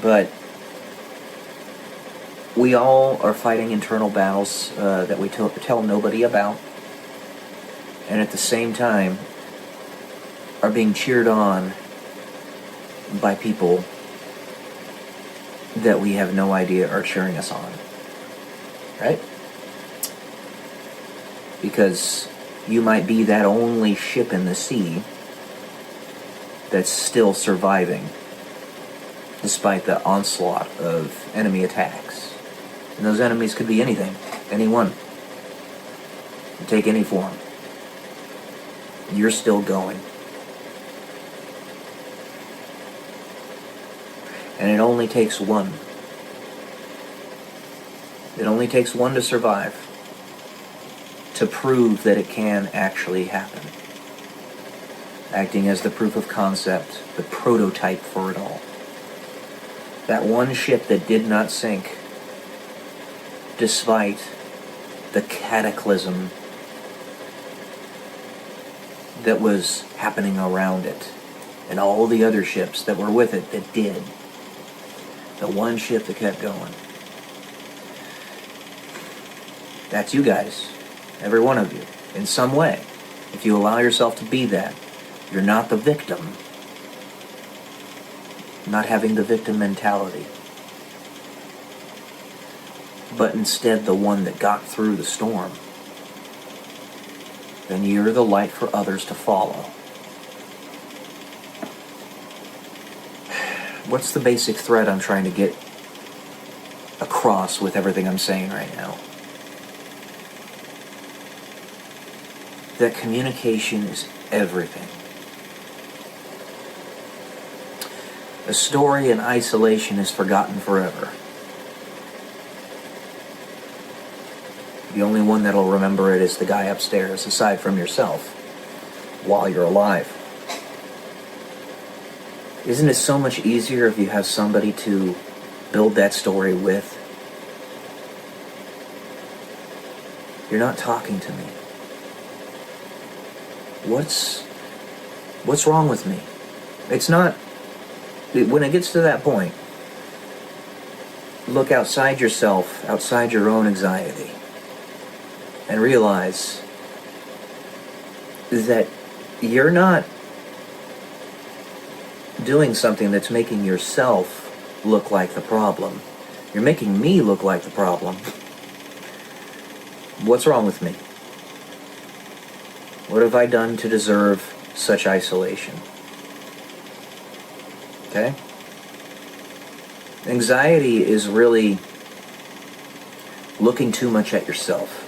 But we all are fighting internal battles that we tell nobody about, and at the same time are being cheered on by people that we have no idea are cheering us on. right? Because you might be that only ship in the sea that's still surviving despite the onslaught of enemy attacks. And those enemies could be anything, anyone. Take any form. You're still going. And it only takes one. It only takes one to survive, to prove that it can actually happen. Acting as the proof of concept, the prototype for it all. That one ship that did not sink, despite the cataclysm that was happening around it, and all the other ships that were with it that did. The one ship that kept going. That's you guys. Every one of you. In some way. If you allow yourself to be that, you're not the victim. Not having the victim mentality. But instead the one that got through the storm. Then you're the light for others to follow. What's the basic thread I'm trying to get across with everything I'm saying right now? That communication is everything. A story in isolation is forgotten forever. The only one that'll remember it is the guy upstairs, aside from yourself, while you're alive. Isn't it so much easier if you have somebody to build that story with? You're not talking to me. What's wrong with me? It's not, when it gets to that point, look outside yourself, outside your own anxiety, and realize that you're not doing something that's making yourself look like the problem. You're making me look like the problem. What's wrong with me? What have I done to deserve such isolation? Okay? Anxiety is really looking too much at yourself.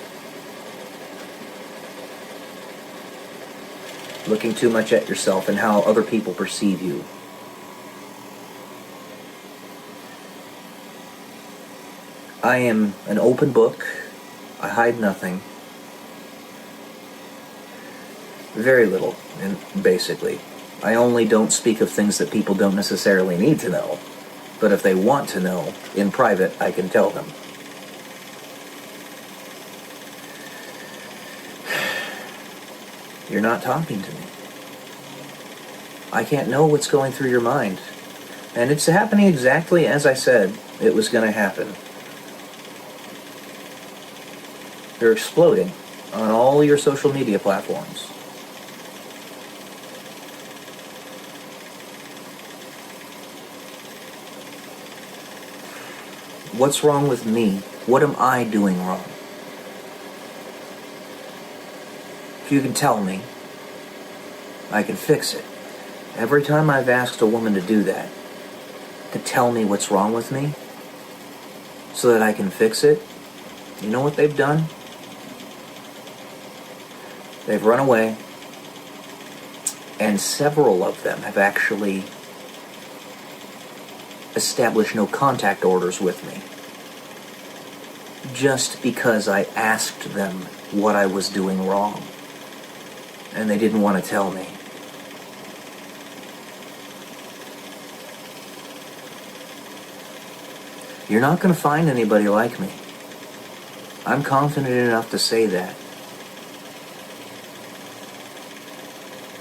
Looking too much at yourself and how other people perceive you. I am an open book. I hide nothing. Very little, and basically. I only don't speak of things that people don't necessarily need to know. But if they want to know, in private, I can tell them. You're not talking to me. I can't know what's going through your mind. And it's happening exactly as I said it was going to happen. They're exploding on all your social media platforms. What's wrong with me? What am I doing wrong? If you can tell me, I can fix it. Every time I've asked a woman to do that, to tell me what's wrong with me, so that I can fix it, you know what they've done? They've run away, and several of them have actually established no contact orders with me. Just because I asked them what I was doing wrong. And they didn't want to tell me. You're not going to find anybody like me. I'm confident enough to say that.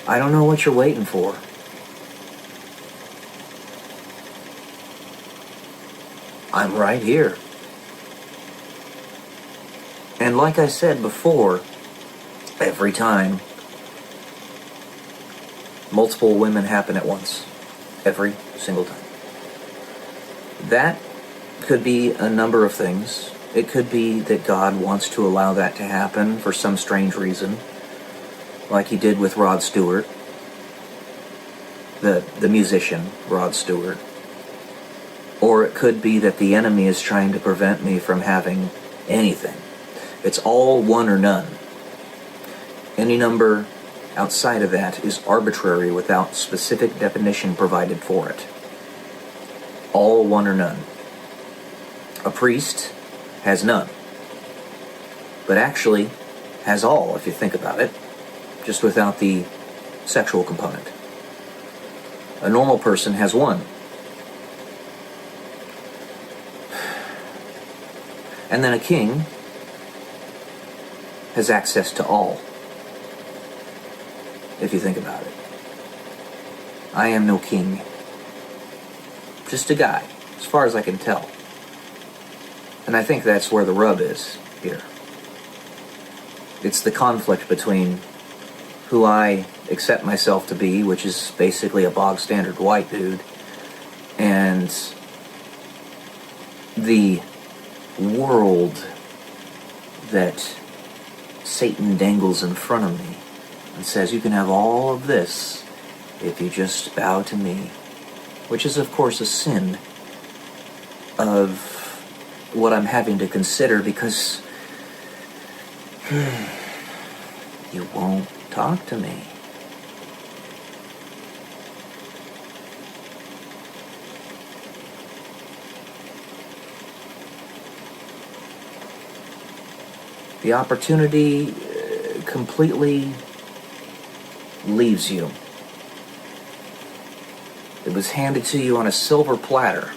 I don't know what you're waiting for. I'm right here. And like I said before, every time, multiple women happen at once. Every single time. That could be a number of things. It could be that God wants to allow that to happen for some strange reason, like he did with Rod Stewart, the musician Rod Stewart. Or it could be that the enemy is trying to prevent me from having anything. It's all one or none. Any number outside of that is arbitrary without specific definition provided for it. All one or none. A priest has none, but actually has all if you think about it, just without the sexual component. A normal person has one. And then a king has access to all, if you think about it. I am no king. Just a guy, as far as I can tell. And I think that's where the rub is here. It's the conflict between who I accept myself to be, which is basically a bog standard white dude, and the world that Satan dangles in front of me and says, you can have all of this if you just bow to me, which is of course a sin of what I'm having to consider because you won't talk to me. The opportunity completely leaves you. It was handed to you on a silver platter.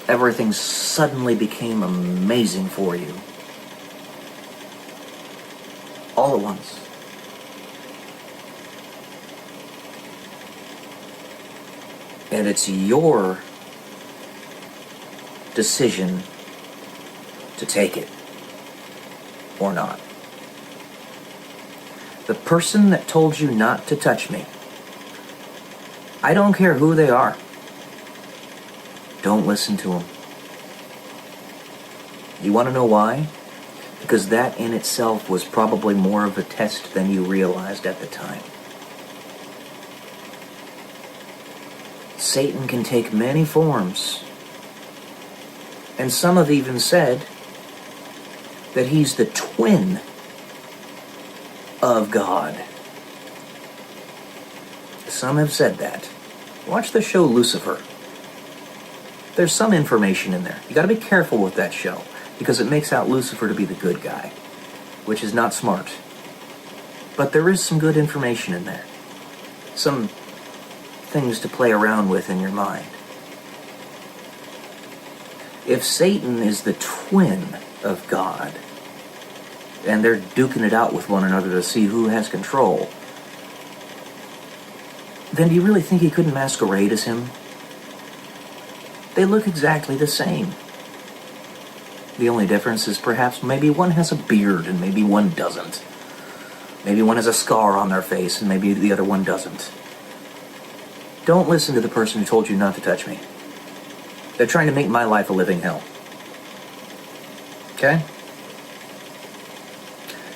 Everything suddenly became amazing for you. All at once. And it's your decision to take it or not. The person that told you not to touch me, I don't care who they are. Don't listen to them. You want to know why? Because that in itself was probably more of a test than you realized at the time. Satan can take many forms. And some have even said that he's the twin of God. Some have said that. Watch the show Lucifer. There's some information in there. You got to be careful with that show because it makes out Lucifer to be the good guy, which is not smart. But there is some good information in there. Some things to play around with in your mind. If Satan is the twin of God, and they're duking it out with one another to see who has control, then do you really think he couldn't masquerade as him? They look exactly the same. The only difference is perhaps maybe one has a beard and maybe one doesn't. Maybe one has a scar on their face and maybe the other one doesn't. Don't listen to the person who told you not to touch me. They're trying to make my life a living hell. Okay?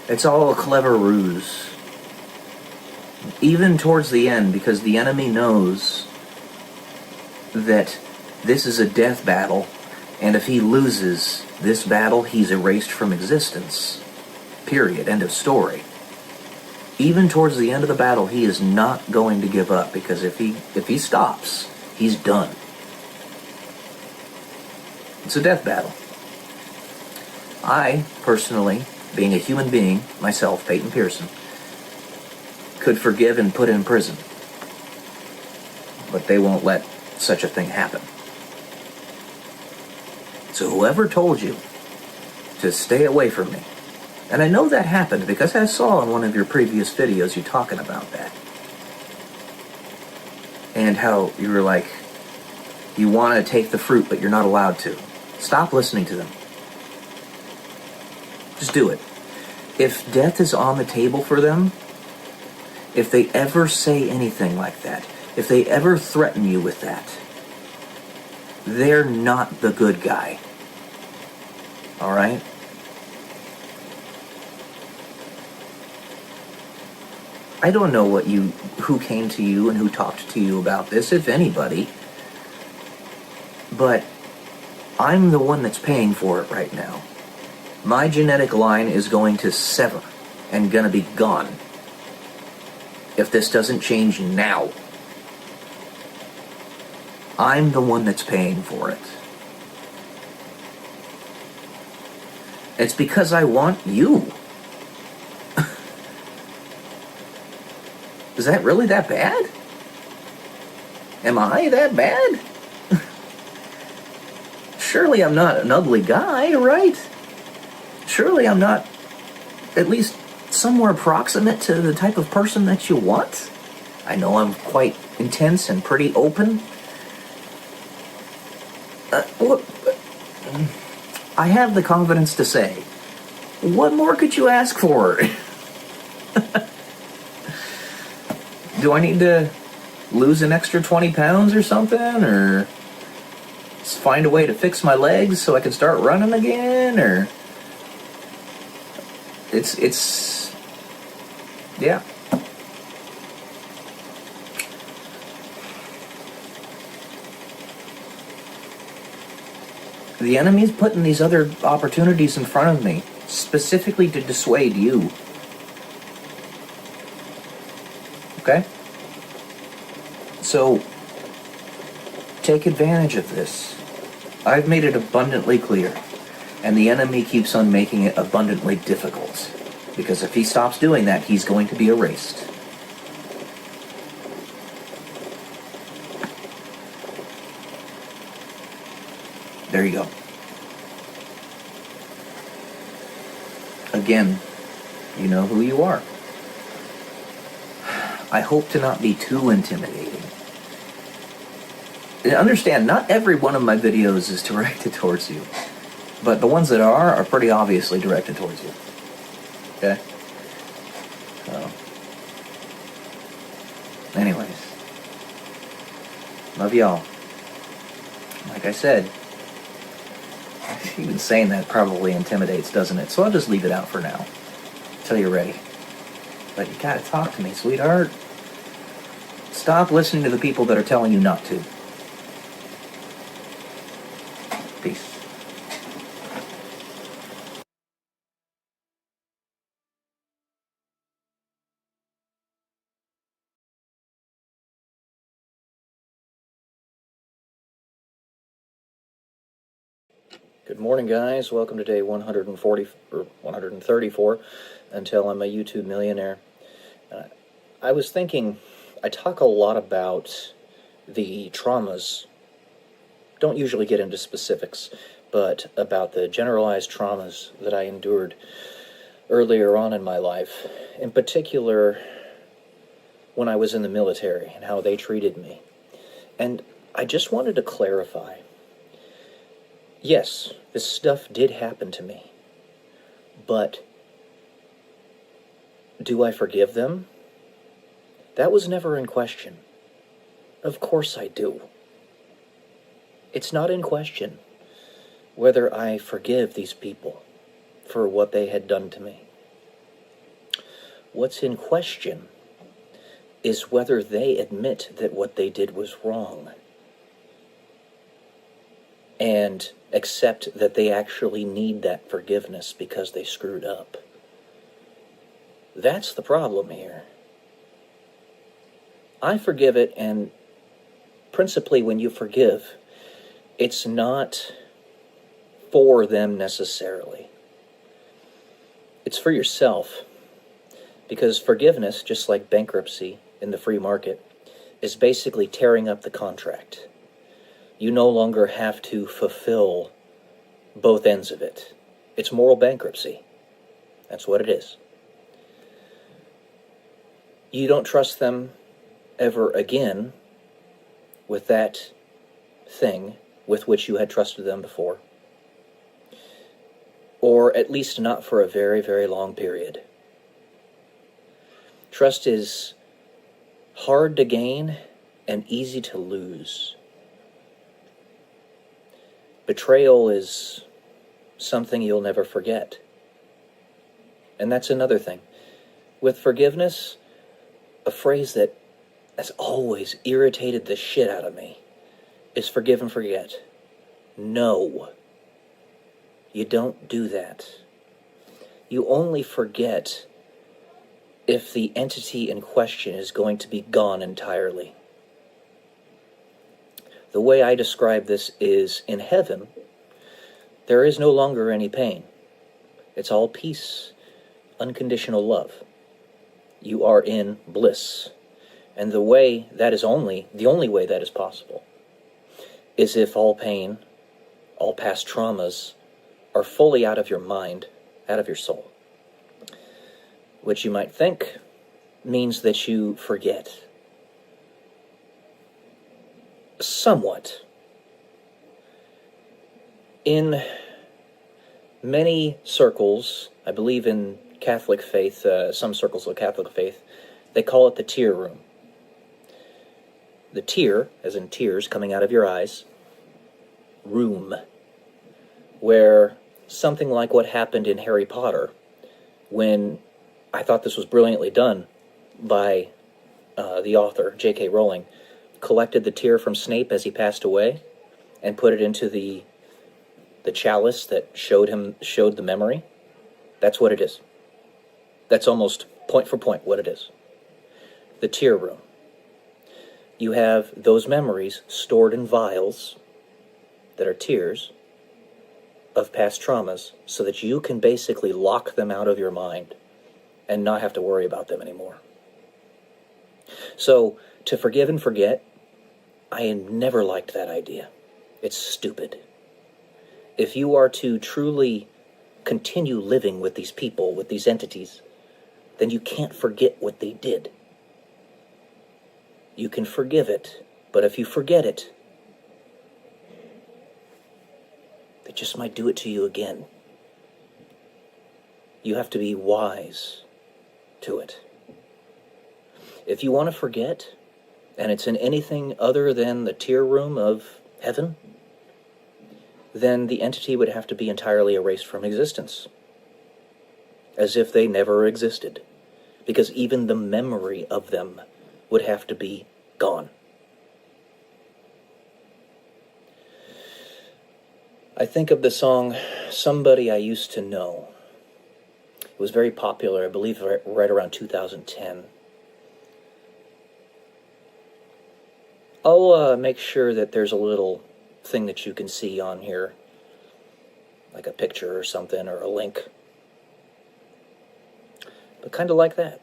It's all a clever ruse. Even towards the end, because the enemy knows that this is a death battle, and if he loses this battle, he's erased from existence. Period. End of story. Even towards the end of the battle, he is not going to give up, because if he stops, he's done. It's a death battle. I, personally, being a human being, myself, Peyton Pearson, could forgive and put in prison. But they won't let such a thing happen. So whoever told you to stay away from me, and I know that happened because I saw in one of your previous videos you talking about that. And how you were like, you want to take the fruit but you're not allowed to. Stop listening to them. Just do it. If death is on the table for them, if they ever say anything like that, if they ever threaten you with that, they're not the good guy. All right? I don't know who came to you and who talked to you about this, if anybody, but I'm the one that's paying for it right now. My genetic line is going to sever and gonna be gone if this doesn't change now. I'm the one that's paying for it. It's because I want you. Is that really that bad? Am I that bad? Surely I'm not an ugly guy, right? Surely I'm not at least somewhere proximate to the type of person that you want? I know I'm quite intense and pretty open. Look, I have the confidence to say, what more could you ask for? Do I need to lose an extra 20 pounds or something? Or find a way to fix my legs so I can start running again? Or it's yeah. The enemy's putting these other opportunities in front of me, specifically to dissuade you. Okay? So, take advantage of this. I've made it abundantly clear, and the enemy keeps on making it abundantly difficult, because if he stops doing that, he's going to be erased. There you go. Again, you know who you are. I hope to not be too intimidating. And understand, not every one of my videos is directed towards you, but the ones that are pretty obviously directed towards you. Okay? So, anyways, love y'all. Like I said, even saying that probably intimidates, doesn't it? So I'll just leave it out for now, until you're ready. But you gotta talk to me, sweetheart. Stop listening to the people that are telling you not to. Peace. Good morning, guys. Welcome to day 140 or 134 until I'm a YouTube millionaire. I was thinking, I talk a lot about the traumas. Don't usually get into specifics, but about the generalized traumas that I endured earlier on in my life, in particular when I was in the military and how they treated me. And I just wanted to clarify. Yes, this stuff did happen to me, but do I forgive them? That was never in question. Of course I do. It's not in question whether I forgive these people for what they had done to me. What's in question is whether they admit that what they did was wrong and accept that they actually need that forgiveness because they screwed up. That's the problem here. I forgive it, and principally when you forgive, it's not for them necessarily. It's for yourself. Because forgiveness, just like bankruptcy in the free market, is basically tearing up the contract. You no longer have to fulfill both ends of it. It's moral bankruptcy. That's what it is. You don't trust them ever again with that thing with which you had trusted them before. Or at least not for a very, very long period. Trust is hard to gain and easy to lose. Betrayal is something you'll never forget. And that's another thing. With forgiveness, a phrase that has always irritated the shit out of me is forgive and forget. No. You don't do that. You only forget if the entity in question is going to be gone entirely. The way I describe this is, in heaven, there is no longer any pain. It's all peace, unconditional love. You are in bliss. And the way that is the only way that is possible, is if all pain, all past traumas, are fully out of your mind, out of your soul. Which you might think means that you forget. Somewhat. In many circles, I believe in Catholic faith, some circles of Catholic faith, they call it the tear room. The tear, as in tears coming out of your eyes, room, where something like what happened in Harry Potter, when I thought this was brilliantly done by the author, J.K. Rowling, collected the tear from Snape as he passed away and put it into the chalice that showed the memory. That's what it is. That's almost point for point what it is. The tear room. You have those memories stored in vials that are tears of past traumas so that you can basically lock them out of your mind and not have to worry about them anymore. So, to forgive and forget, I never liked that idea. It's stupid. If you are to truly continue living with these people, with these entities, then you can't forget what they did. You can forgive it, but if you forget it, they just might do it to you again. You have to be wise to it. If you want to forget, and it's in anything other than the tear room of heaven, then the entity would have to be entirely erased from existence, as if they never existed, because even the memory of them would have to be gone. I think of the song, Somebody I Used to Know. It was very popular, I believe, right around 2010. I'll make sure that there's a little thing that you can see on here, like a picture or something, or a link. But kind of like that.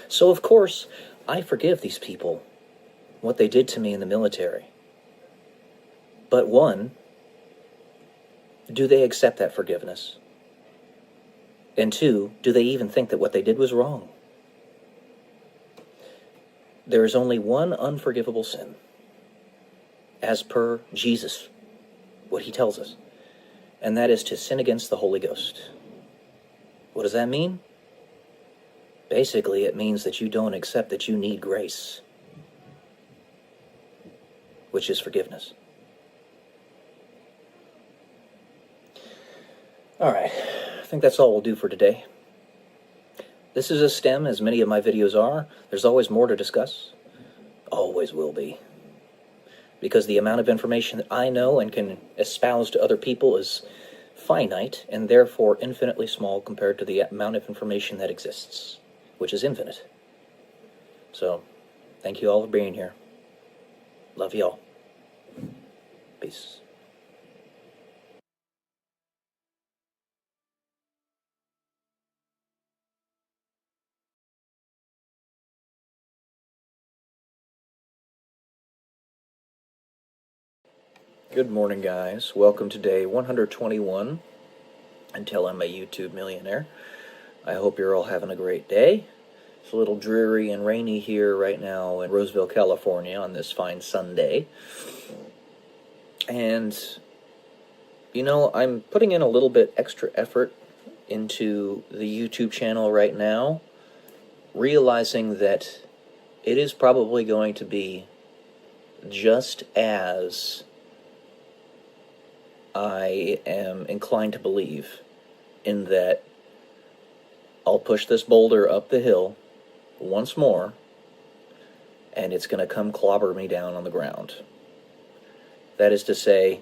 So, of course, I forgive these people, what they did to me in the military. But one, do they accept that forgiveness? And two, do they even think that what they did was wrong? There is only one unforgivable sin, as per Jesus, what he tells us, and that is to sin against the Holy Ghost. What does that mean? Basically, it means that you don't accept that you need grace, which is forgiveness. All right, I think that's all we'll do for today. This is a STEM, as many of my videos are. There's always more to discuss. Always will be. Because the amount of information that I know and can espouse to other people is finite, and therefore infinitely small compared to the amount of information that exists, which is infinite. So, thank you all for being here. Love you all. Peace. Good morning, guys. Welcome to day 121 until I'm a YouTube millionaire. I hope you're all having a great day. It's a little dreary and rainy here right now in Roseville, California on this fine Sunday. And, you know, I'm putting in a little bit extra effort into the YouTube channel right now, realizing that it is probably going to be just as I am inclined to believe in that I'll push this boulder up the hill once more, and it's going to come clobber me down on the ground. That is to say,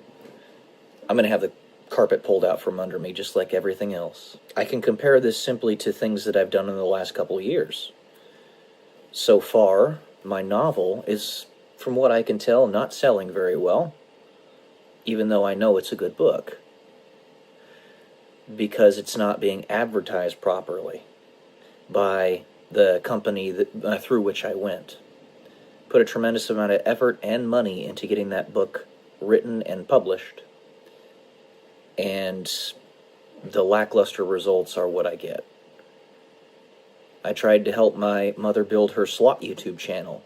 I'm going to have the carpet pulled out from under me just like everything else. I can compare this simply to things that I've done in the last couple of years. So far, my novel is, from what I can tell, not selling very well, even though I know it's a good book, because it's not being advertised properly by the company that, through which I went. Put a tremendous amount of effort and money into getting that book written and published, and the lackluster results are what I get. I tried to help my mother build her slot YouTube channel,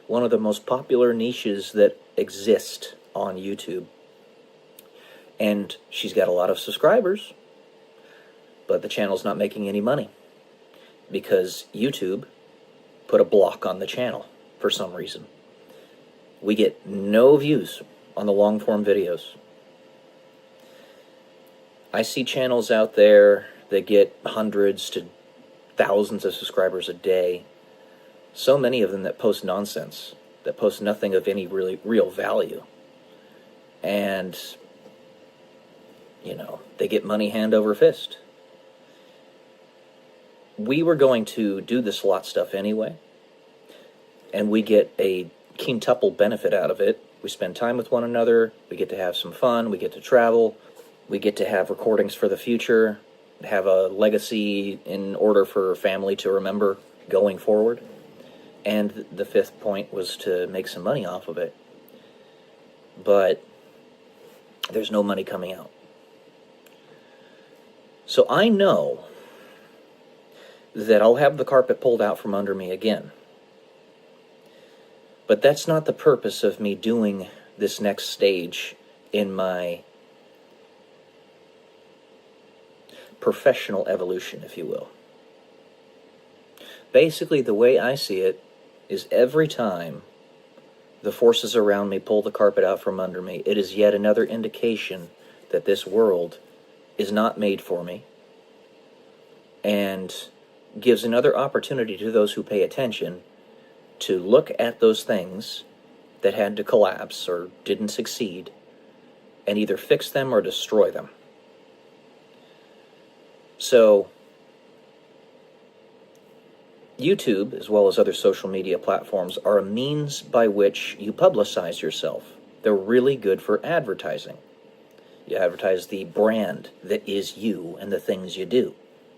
one of the most popular niches that exist on YouTube. And she's got a lot of subscribers, but the channel's not making any money because YouTube put a block on the channel for some reason. We get no views on the long-form videos. I see channels out there that get hundreds to thousands of subscribers a day. So many of them that post nonsense, that post nothing of any really real value. And, you know, they get money hand over fist. We were going to do the slot stuff anyway, and we get a quintuple benefit out of it. We spend time with one another, we get to have some fun, we get to travel, we get to have recordings for the future, have a legacy in order for family to remember going forward. And the fifth point was to make some money off of it. But there's no money coming out. So I know that I'll have the carpet pulled out from under me again. But that's not the purpose of me doing this next stage in my professional evolution, if you will. Basically, the way I see it is every time the forces around me pull the carpet out from under me, it is yet another indication that this world is not made for me, and gives another opportunity to those who pay attention to look at those things that had to collapse or didn't succeed and either fix them or destroy them. So, YouTube, as well as other social media platforms, are a means by which you publicize yourself. They're really good for advertising. You advertise the brand that is you and the things you do.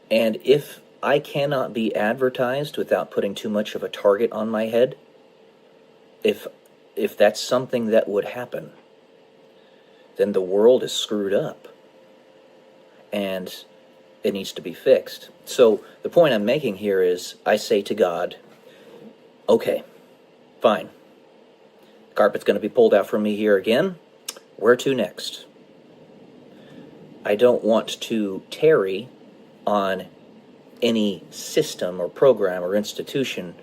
And if I cannot be advertised without putting too much of a target on my head, if that's something that would happen, then the world is screwed up. And it needs to be fixed. So the point I'm making here is, I say to God, okay, fine. The carpet's going to be pulled out from me here again. Where to next? I don't want to tarry on any system or program or institution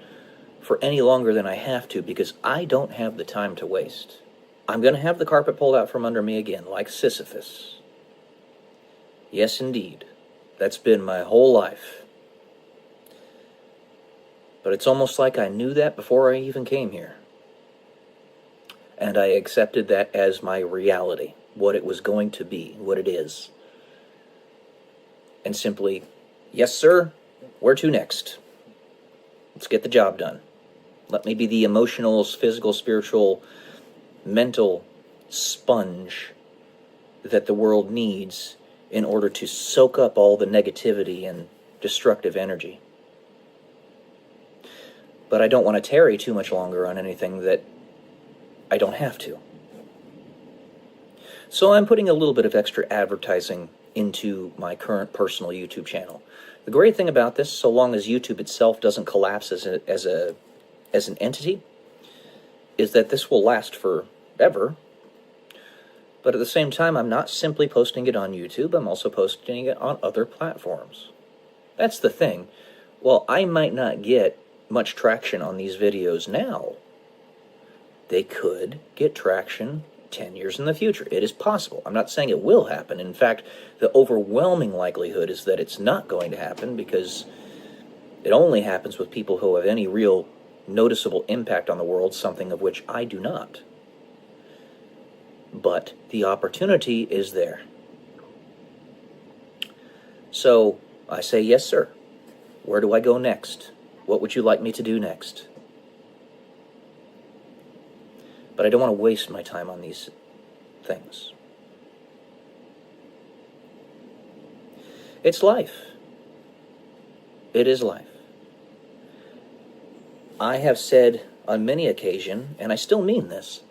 for any longer than I have to, because I don't have the time to waste. I'm going to have the carpet pulled out from under me again, like Sisyphus. Yes, indeed. That's been my whole life. But it's almost like I knew that before I even came here. And I accepted that as my reality, what it was going to be, what it is. And simply, yes, sir, where to next? Let's get the job done. Let me be the emotional, physical, spiritual, mental sponge that the world needs in order to soak up all the negativity and destructive energy. But I don't want to tarry too much longer on anything that I don't have to. So I'm putting a little bit of extra advertising into my current personal YouTube channel. The great thing about this, so long as YouTube itself doesn't collapse as an entity, is that this will last forever. But at the same time, I'm not simply posting it on YouTube, I'm also posting it on other platforms. That's the thing. Well, I might not get much traction on these videos now. They could get traction 10 years in the future. It is possible. I'm not saying it will happen. In fact, the overwhelming likelihood is that it's not going to happen, because it only happens with people who have any real noticeable impact on the world, something of which I do not. But the opportunity is there. So I say, yes, sir. Where do I go next? What would you like me to do next? But I don't want to waste my time on these things. It's life. It is life. I have said on many occasions, and I still mean this,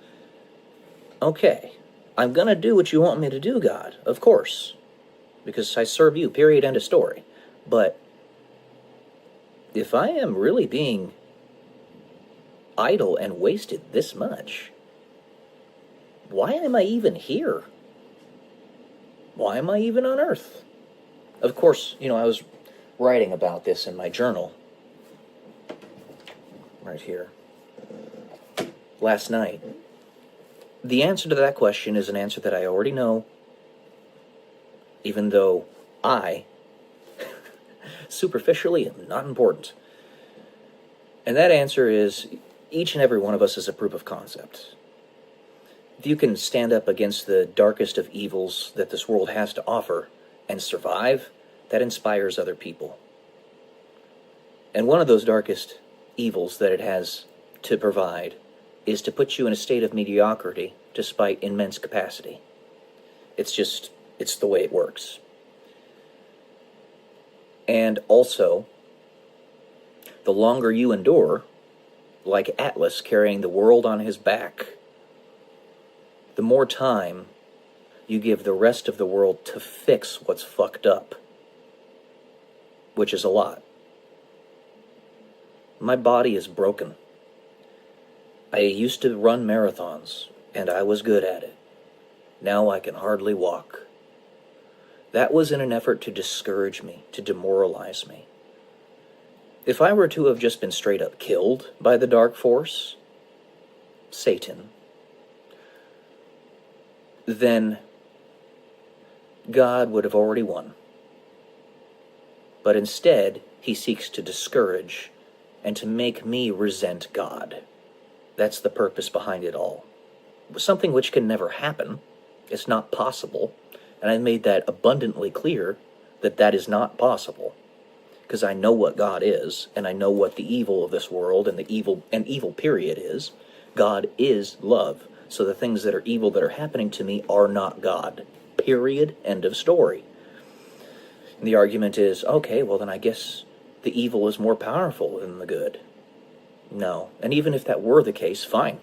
okay, I'm going to do what you want me to do, God, of course, because I serve you, period, end of story. But if I am really being idle and wasted this much, why am I even here? Why am I even on Earth? Of course, I was writing about this in my journal right here last night. The answer to that question is an answer that I already know, even though I superficially am not important. And that answer is, each and every one of us is a proof of concept. If you can stand up against the darkest of evils that this world has to offer and survive, that inspires other people. And one of those darkest evils that it has to provide is to put you in a state of mediocrity despite immense capacity. It's the way it works. And also, the longer you endure, like Atlas carrying the world on his back, the more time you give the rest of the world to fix what's fucked up, which is a lot. My body is broken. I used to run marathons, and I was good at it. Now I can hardly walk. That was in an effort to discourage me, to demoralize me. If I were to have just been straight up killed by the dark force, Satan, then God would have already won. But instead, he seeks to discourage and to make me resent God. That's the purpose behind it all. Something which can never happen. It's not possible. And I made that abundantly clear that that is not possible. Because I know what God is, and I know what the evil of this world and evil period is. God is love. So the things that are evil that are happening to me are not God. Period. End of story. And the argument is, okay, well then I guess the evil is more powerful than the good. No. And even if that were the case, fine.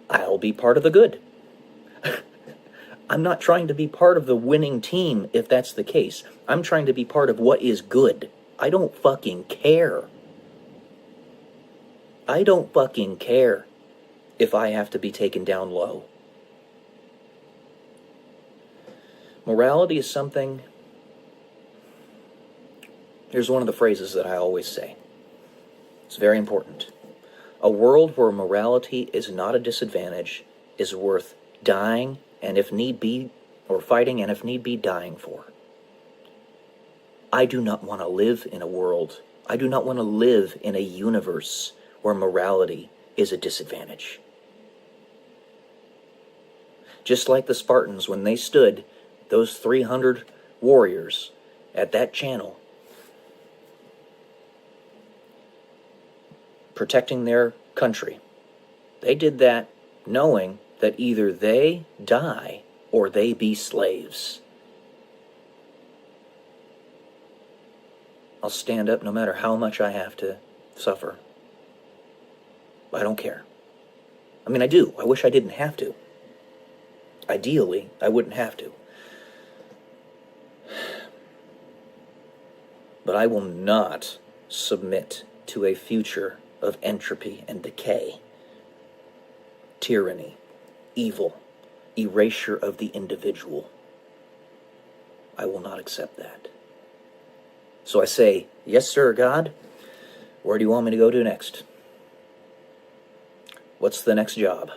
I'll be part of the good. I'm not trying to be part of the winning team if that's the case. I'm trying to be part of what is good. I don't fucking care. I don't fucking care if I have to be taken down low. Morality is something... Here's one of the phrases that I always say. It's very important. A world where morality is not a disadvantage is worth dying, and if need be, or fighting, and if need be, dying for. I do not want to live in a world, I do not want to live in a universe where morality is a disadvantage. Just like the Spartans, when they stood, those 300 warriors at that channel, protecting their country, they did that knowing that either they die or they be slaves. I'll stand up no matter how much I have to suffer. I don't care. I mean, I do. I wish I didn't have to. Ideally, I wouldn't have to. But I will not submit to a future of entropy and decay, tyranny, evil, erasure of the individual. I will not accept that. So I say, yes, sir, God, where do you want me to go to next? What's the next job?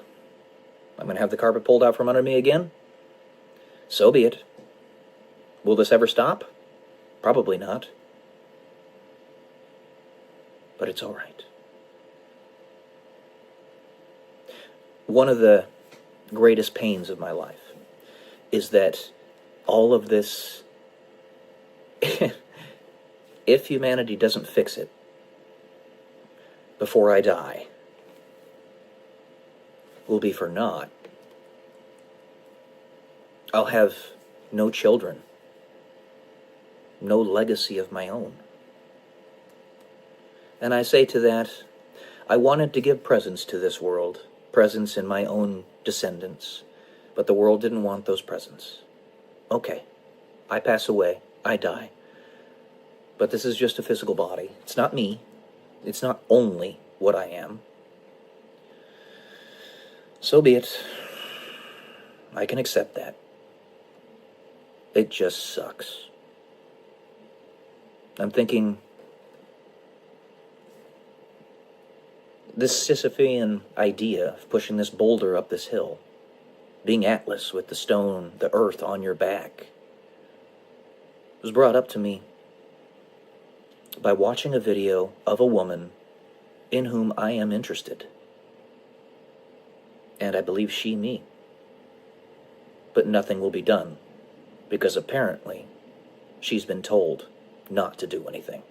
I'm going to have the carpet pulled out from under me again. So be it. Will this ever stop? Probably not. But it's all right. One of the greatest pains of my life is that all of this, if humanity doesn't fix it before I die, will be for naught. I'll have no children, no legacy of my own. And I say to that, I wanted to give presents to this world, presents in my own descendants, but the world didn't want those presents. Okay, I pass away, I die. But this is just a physical body. It's not me. It's not only what I am. So be it. I can accept that. It just sucks. I'm thinking, this Sisyphean idea of pushing this boulder up this hill, being Atlas with the stone, the earth on your back, was brought up to me by watching a video of a woman in whom I am interested. And I believe she me. But nothing will be done, because apparently she's been told not to do anything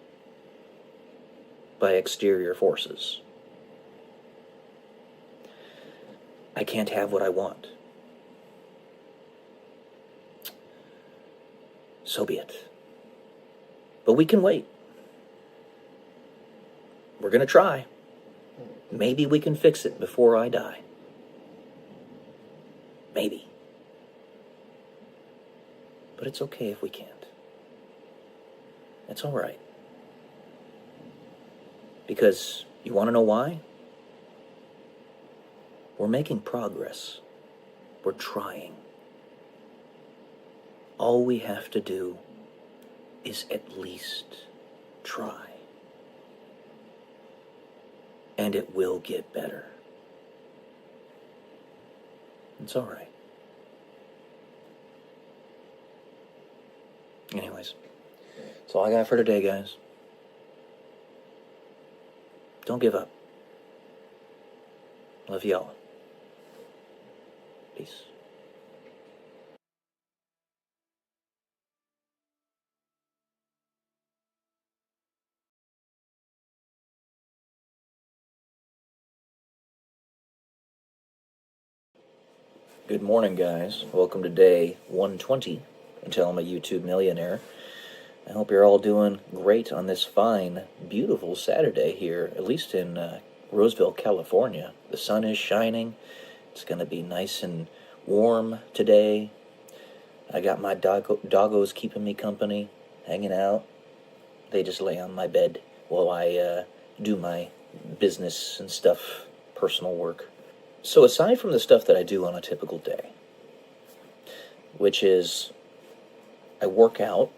by exterior forces. I can't have what I want. So be it. But we can wait. We're going to try. Maybe we can fix it before I die. Maybe. But it's okay if we can't. It's all right. Because you want to know why? We're making progress. We're trying. All we have to do is at least try. And it will get better. It's all right. Anyways, that's all I got for today, guys. Don't give up. Love y'all. Peace. Good morning, guys. Welcome to day 120 until I'm a YouTube millionaire. I hope you're all doing great on this fine, beautiful Saturday here, at least in Roseville, California. The sun is shining. It's going to be nice and warm today. I got my doggos keeping me company, hanging out. They just lay on my bed while I do my business and stuff, personal work. So aside from the stuff that I do on a typical day, which is I work out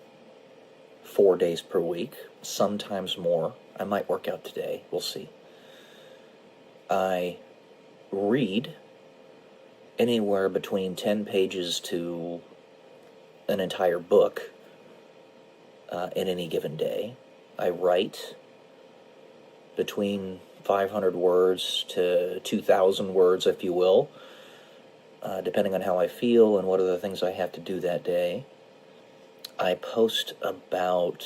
4 days per week, sometimes more. I might work out today, we'll see. I read anywhere between 10 pages to an entire book in any given day. I write between 500 words to 2,000 words, if you will, depending on how I feel and what other things I have to do that day. I post about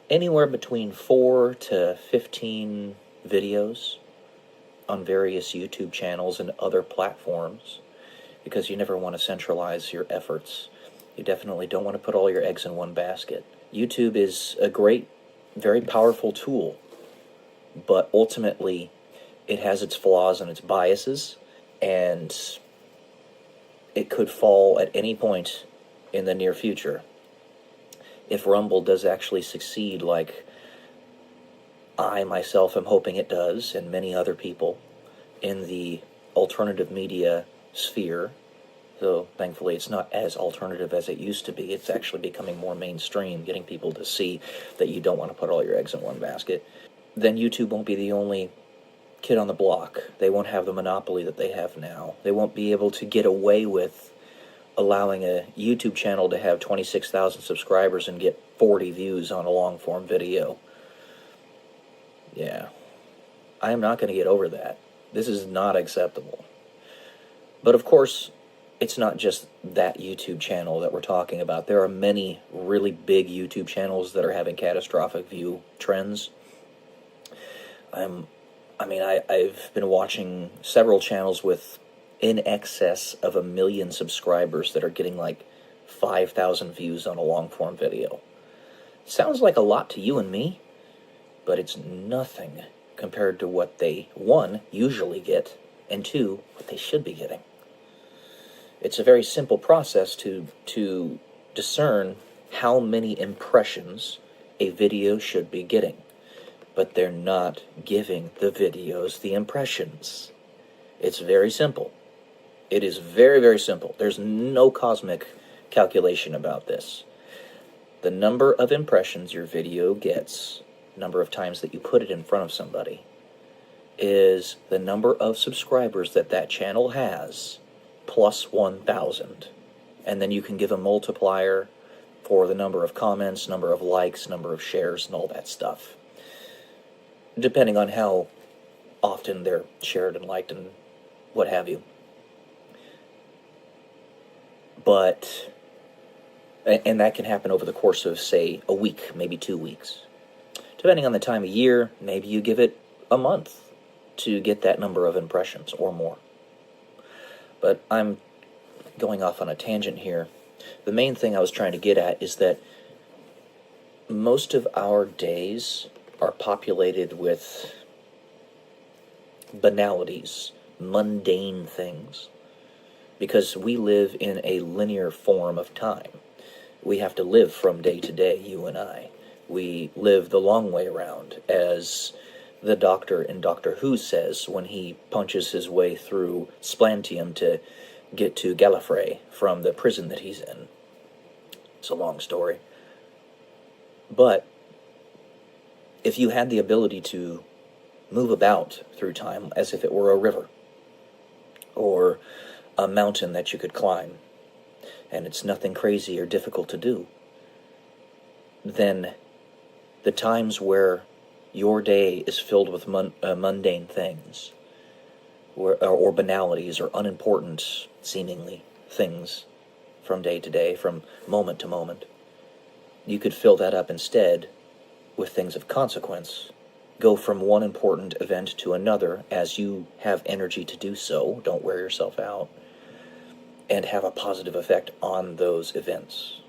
anywhere between 4 to 15 videos on various YouTube channels and other platforms, because you never want to centralize your efforts. You definitely don't want to put all your eggs in one basket. YouTube is a great, very powerful tool, but ultimately it has its flaws and its biases, and it could fall at any point in the near future. If Rumble does actually succeed like I myself am hoping it does, and many other people in the alternative media sphere, so thankfully it's not as alternative as it used to be. It's actually becoming more mainstream, getting people to see that you don't want to put all your eggs in one basket. Then YouTube won't be the only kid on the block. They won't have the monopoly that they have now. They won't be able to get away with allowing a YouTube channel to have 26,000 subscribers and get 40 views on a long-form video. Yeah. I am not going to get over that. This is not acceptable. But of course, it's not just that YouTube channel that we're talking about. There are many really big YouTube channels that are having catastrophic view trends. I've been watching several channels with in excess of 1 million subscribers that are getting like 5,000 views on a long-form video. Sounds like a lot to you and me, but it's nothing compared to what they, one, usually get, and two, what they should be getting. It's a very simple process to discern how many impressions a video should be getting. But they're not giving the videos the impressions. It's very simple. It is very, very simple. There's no cosmic calculation about this. The number of impressions your video gets, number of times that you put it in front of somebody, is the number of subscribers that that channel has, plus 1,000. And then you can give a multiplier for the number of comments, number of likes, number of shares, and all that stuff, depending on how often they're shared and liked and what have you. But, and that can happen over the course of, say, a week, maybe 2 weeks. Depending on the time of year, maybe you give it a month to get that number of impressions or more. But I'm going off on a tangent here. The main thing I was trying to get at is that most of our days are populated with banalities, mundane things, because we live in a linear form of time. We have to live from day to day, you and I. We live the long way around, as the doctor in Doctor Who says when he punches his way through Splantium to get to Gallifrey from the prison that he's in. It's a long story. But if you had the ability to move about through time as if it were a river or a mountain that you could climb, and it's nothing crazy or difficult to do, then the times where your day is filled with mundane things or banalities or unimportant, seemingly, things from day to day, from moment to moment, you could fill that up instead with things of consequence. Go from one important event to another as you have energy to do so. Don't wear yourself out. And have a positive effect on those events.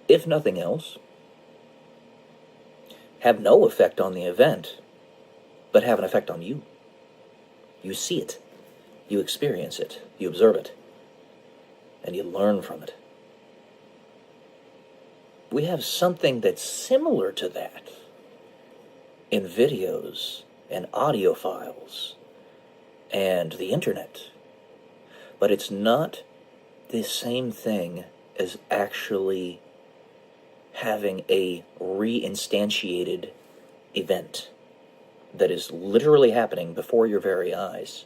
If nothing else, have no effect on the event, but have an effect on you. You see it, you experience it, you observe it, and you learn from it. We have something that's similar to that in videos and audio files and the internet. But it's not the same thing as actually having a reinstantiated event that is literally happening before your very eyes,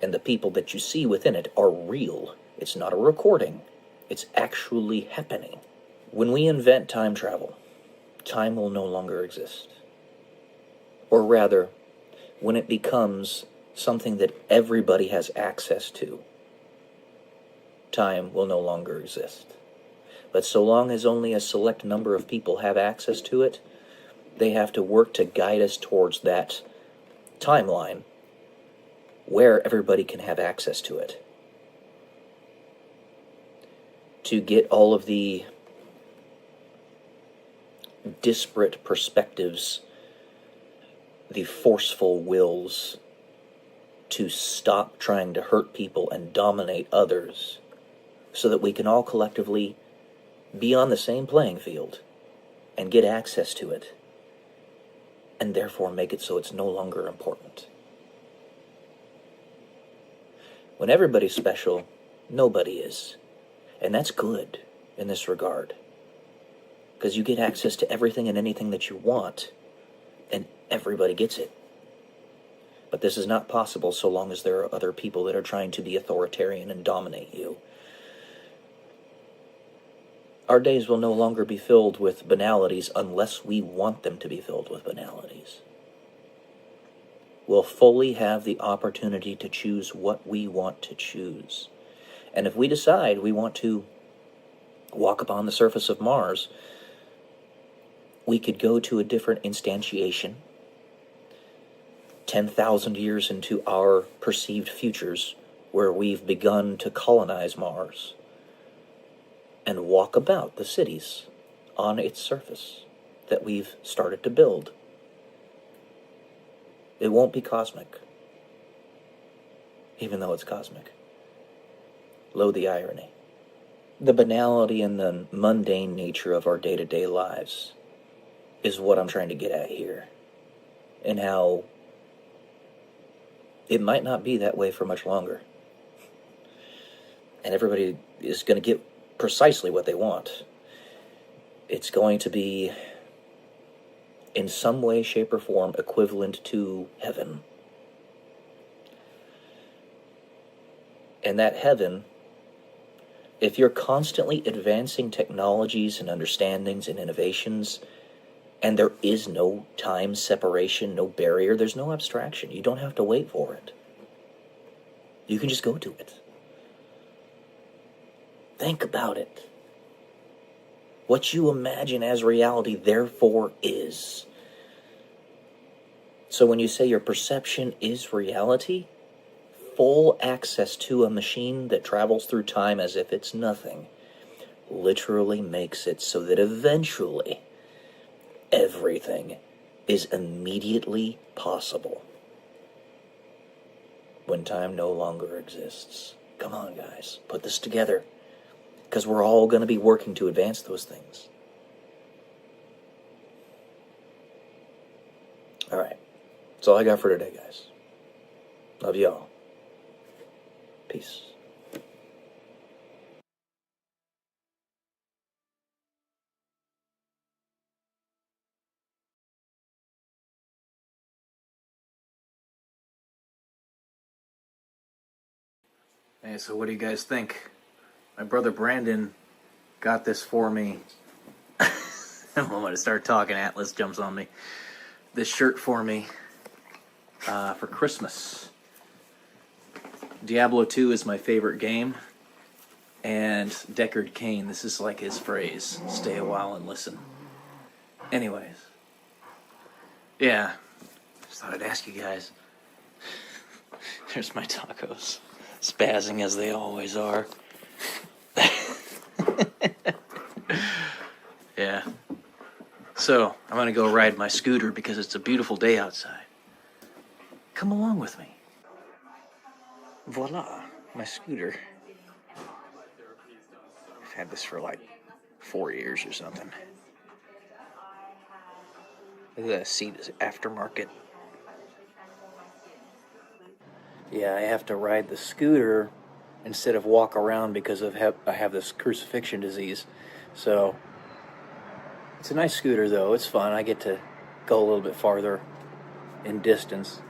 and the people that you see within it are real. It's not a recording. It's actually happening. When we invent time travel, time will no longer exist. Or rather, when it becomes something that everybody has access to, time will no longer exist. But so long as only a select number of people have access to it, they have to work to guide us towards that timeline where everybody can have access to it. To get all of the disparate perspectives, the forceful wills to stop trying to hurt people and dominate others, so that we can all collectively be on the same playing field and get access to it, and therefore make it so it's no longer important. When everybody's special, nobody is. And that's good in this regard, because you get access to everything and anything that you want, and everybody gets it. But this is not possible so long as there are other people that are trying to be authoritarian and dominate you. Our days will no longer be filled with banalities unless we want them to be filled with banalities. We'll fully have the opportunity to choose what we want to choose. And if we decide we want to walk upon the surface of Mars, we could go to a different instantiation, 10,000 years into our perceived futures, where we've begun to colonize Mars, and walk about the cities on its surface that we've started to build. It won't be cosmic, even though it's cosmic. Lo, the irony. The banality and the mundane nature of our day-to-day lives is what I'm trying to get at here, and how it might not be that way for much longer. And everybody is going to get precisely what they want. It's going to be, in some way, shape, or form, equivalent to heaven. And that heaven, if you're constantly advancing technologies and understandings and innovations, and there is no time separation, no barrier, there's no abstraction. You don't have to wait for it. You can just go to it. Think about it. What you imagine as reality, therefore, is. So when you say your perception is reality, full access to a machine that travels through time as if it's nothing literally makes it so that eventually everything is immediately possible when time no longer exists. Come on, guys, put this together, because we're all going to be working to advance those things. All right, that's all I got for today, guys. Love y'all. Peace. Hey, so what do you guys think? My brother Brandon got this for me. The moment I start talking, Atlas jumps on me. This shirt for me for Christmas. Diablo 2 is my favorite game. And Deckard Cain, this is like his phrase. Stay a while and listen. Anyways. Yeah. Just thought I'd ask you guys. There's my tacos. Spazzing as they always are. Yeah. So, I'm going to go ride my scooter because it's a beautiful day outside. Come along with me. Voila, my scooter. I've had this for like 4 years or something. The seat is aftermarket. Yeah, I have to ride the scooter instead of walk around because I have this crucifixion disease. So, it's a nice scooter though, it's fun. I get to go a little bit farther in distance.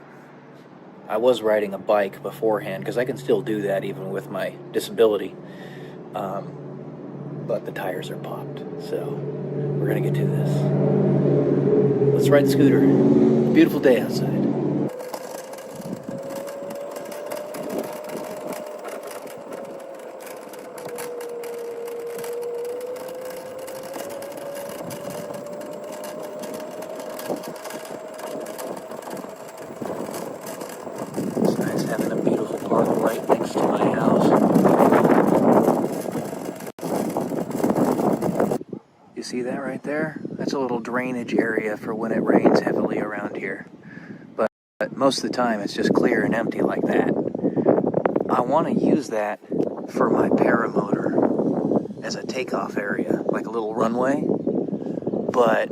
I was riding a bike beforehand because I can still do that even with my disability. But the tires are popped, so we're gonna get to this. Let's ride the scooter. Beautiful day outside. It's nice having a beautiful park right next to my house. You see that right there? That's a little drainage area for when it rains heavily around here. But most of the time it's just clear and empty like that. I want to use that for my paramotor as a takeoff area, like a little runway. But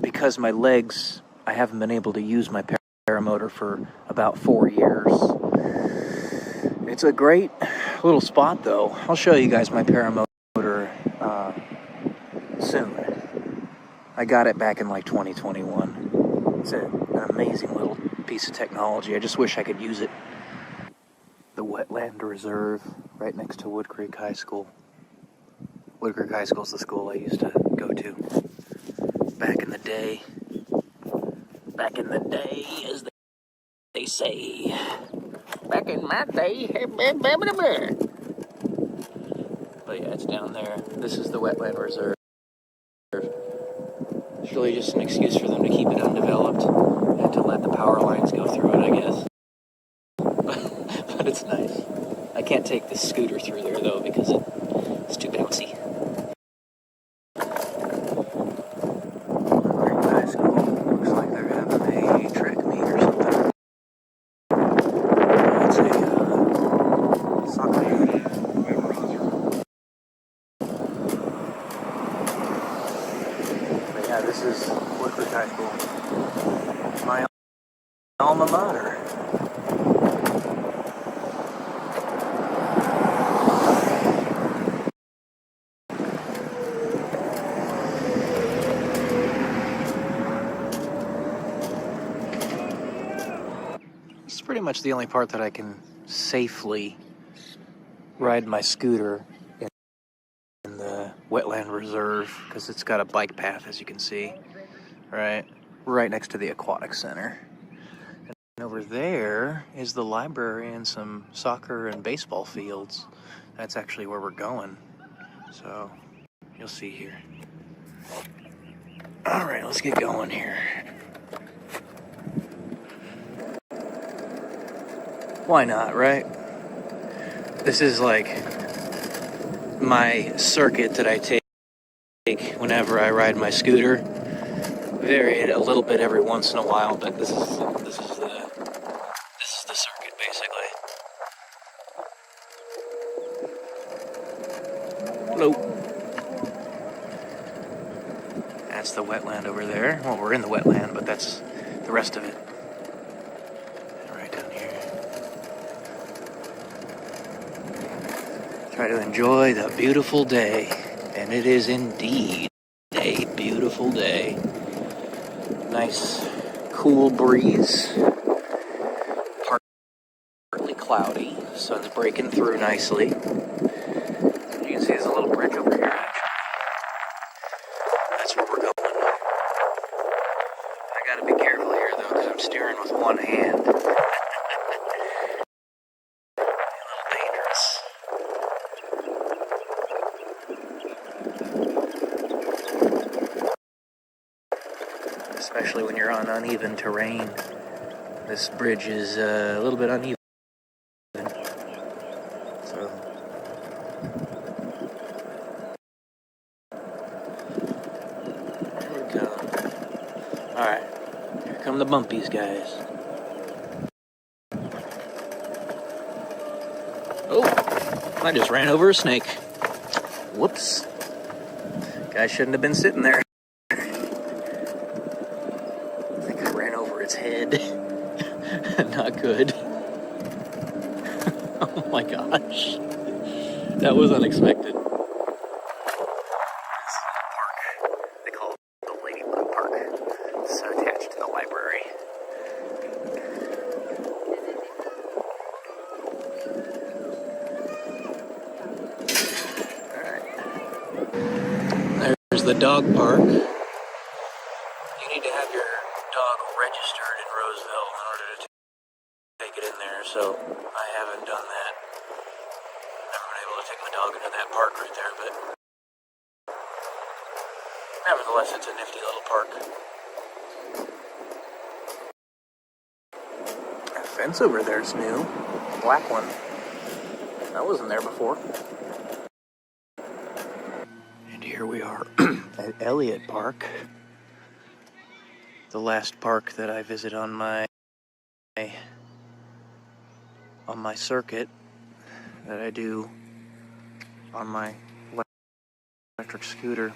because my legs, I haven't been able to use my paramotor for about 4 years. It's a great little spot though. I'll show you guys my paramotor soon. I got it back in like 2021. It's a An amazing little piece of technology. I just wish I could use it. The wetland reserve right next to Wood Creek High School. Wood Creek High School is the school I used to go to back in the day. Back in the day, as they say. Back in my day. But yeah, it's down there. This is the wetland reserve. It's really just an excuse for them to keep it undeveloped and to let the power lines go through it, I guess. But it's nice. I can't take this scooter through there, though, because it's too bouncy. High school. Looks like they're having a track meet or something. It's a soccer game. But yeah, this is Wood Creek High School. My alma mater. It's pretty much the only part that I can safely ride my scooter in the wetland reserve, because it's got a bike path, as you can see, right next to the aquatic center. And over there is the library and some soccer and baseball fields. That's actually where we're going, so you'll see here. All right, let's get going here. Why not, right? This is like my circuit that I take whenever I ride my scooter. Vary it a little bit every once in a while, but this is the circuit basically. Hello. That's the wetland over there. Well, we're in the wetland, but that's the rest of it. Right down here. Try to enjoy the beautiful day, and it is indeed a beautiful day. Nice, cool breeze. Partly cloudy. Sun's breaking through nicely. You can see there's a little bridge over here, actually. That's where we're going. I gotta be careful here, though, because I'm steering with one hand. A little dangerous. Especially when you're on uneven terrain. This bridge is a little bit uneven. So, here we go. Alright, here come the bumpies, guys. Oh, I just ran over a snake. Whoops. Guy shouldn't have been sitting there. I think I ran over its head. Not good. Oh my gosh. That was unexpected. This is a park. They call it the Ladybug Park. It's attached to the library. Alright. There's the dog park. You need to have your dog registered in Roseville in order to take it in there, so I haven't done that. Never been able to take my dog into that park right there, but nevertheless, it's a nifty little park. That fence over there is new. Black one. That wasn't there before. And here we are at Elliott Park. The last park that I visit on my circuit that I do on my electric scooter.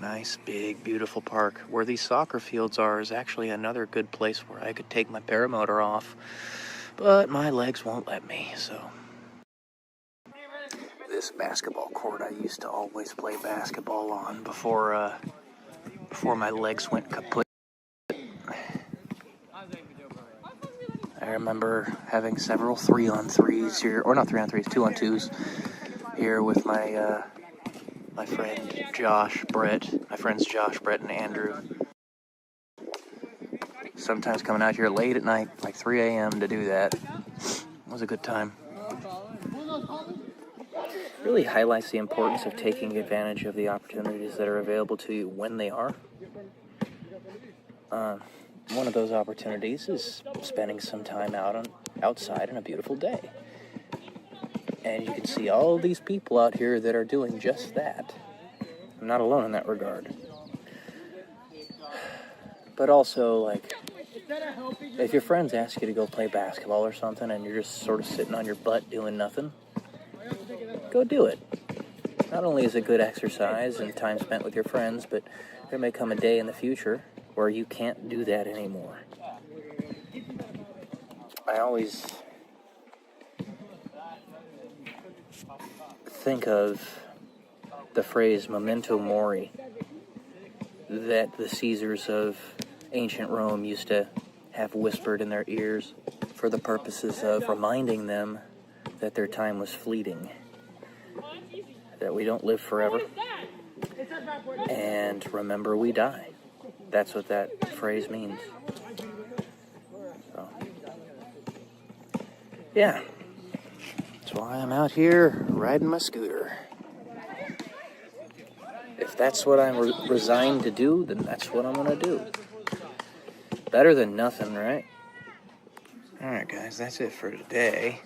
Nice, big, beautiful park. Where these soccer fields are is actually another good place where I could take my paramotor off, but my legs won't let me, so. This basketball court I used to always play basketball on before my legs went kaput. remember having several 3-on-3s here, or not 3-on-3s, 2-on-2s here with my friends Josh, Brett, and Andrew. Sometimes coming out here late at night, like 3 a.m. to do that. It was a good time. Really highlights the importance of taking advantage of the opportunities that are available to you when they are. One of those opportunities is spending some time outside on a beautiful day. And you can see all these people out here that are doing just that. I'm not alone in that regard. But also, like, if your friends ask you to go play basketball or something and you're just sort of sitting on your butt doing nothing, go do it. Not only is it good exercise and time spent with your friends, but there may come a day in the future where you can't do that anymore. I always think of the phrase memento mori that the Caesars of ancient Rome used to have whispered in their ears for the purposes of reminding them that their time was fleeting, that we don't live forever, and remember we die. That's what that phrase means. So, yeah, that's why I'm out here riding my scooter. If that's what I'm resigned to do, then that's what I'm going to do. Better than nothing, right? Alright guys, that's it for today.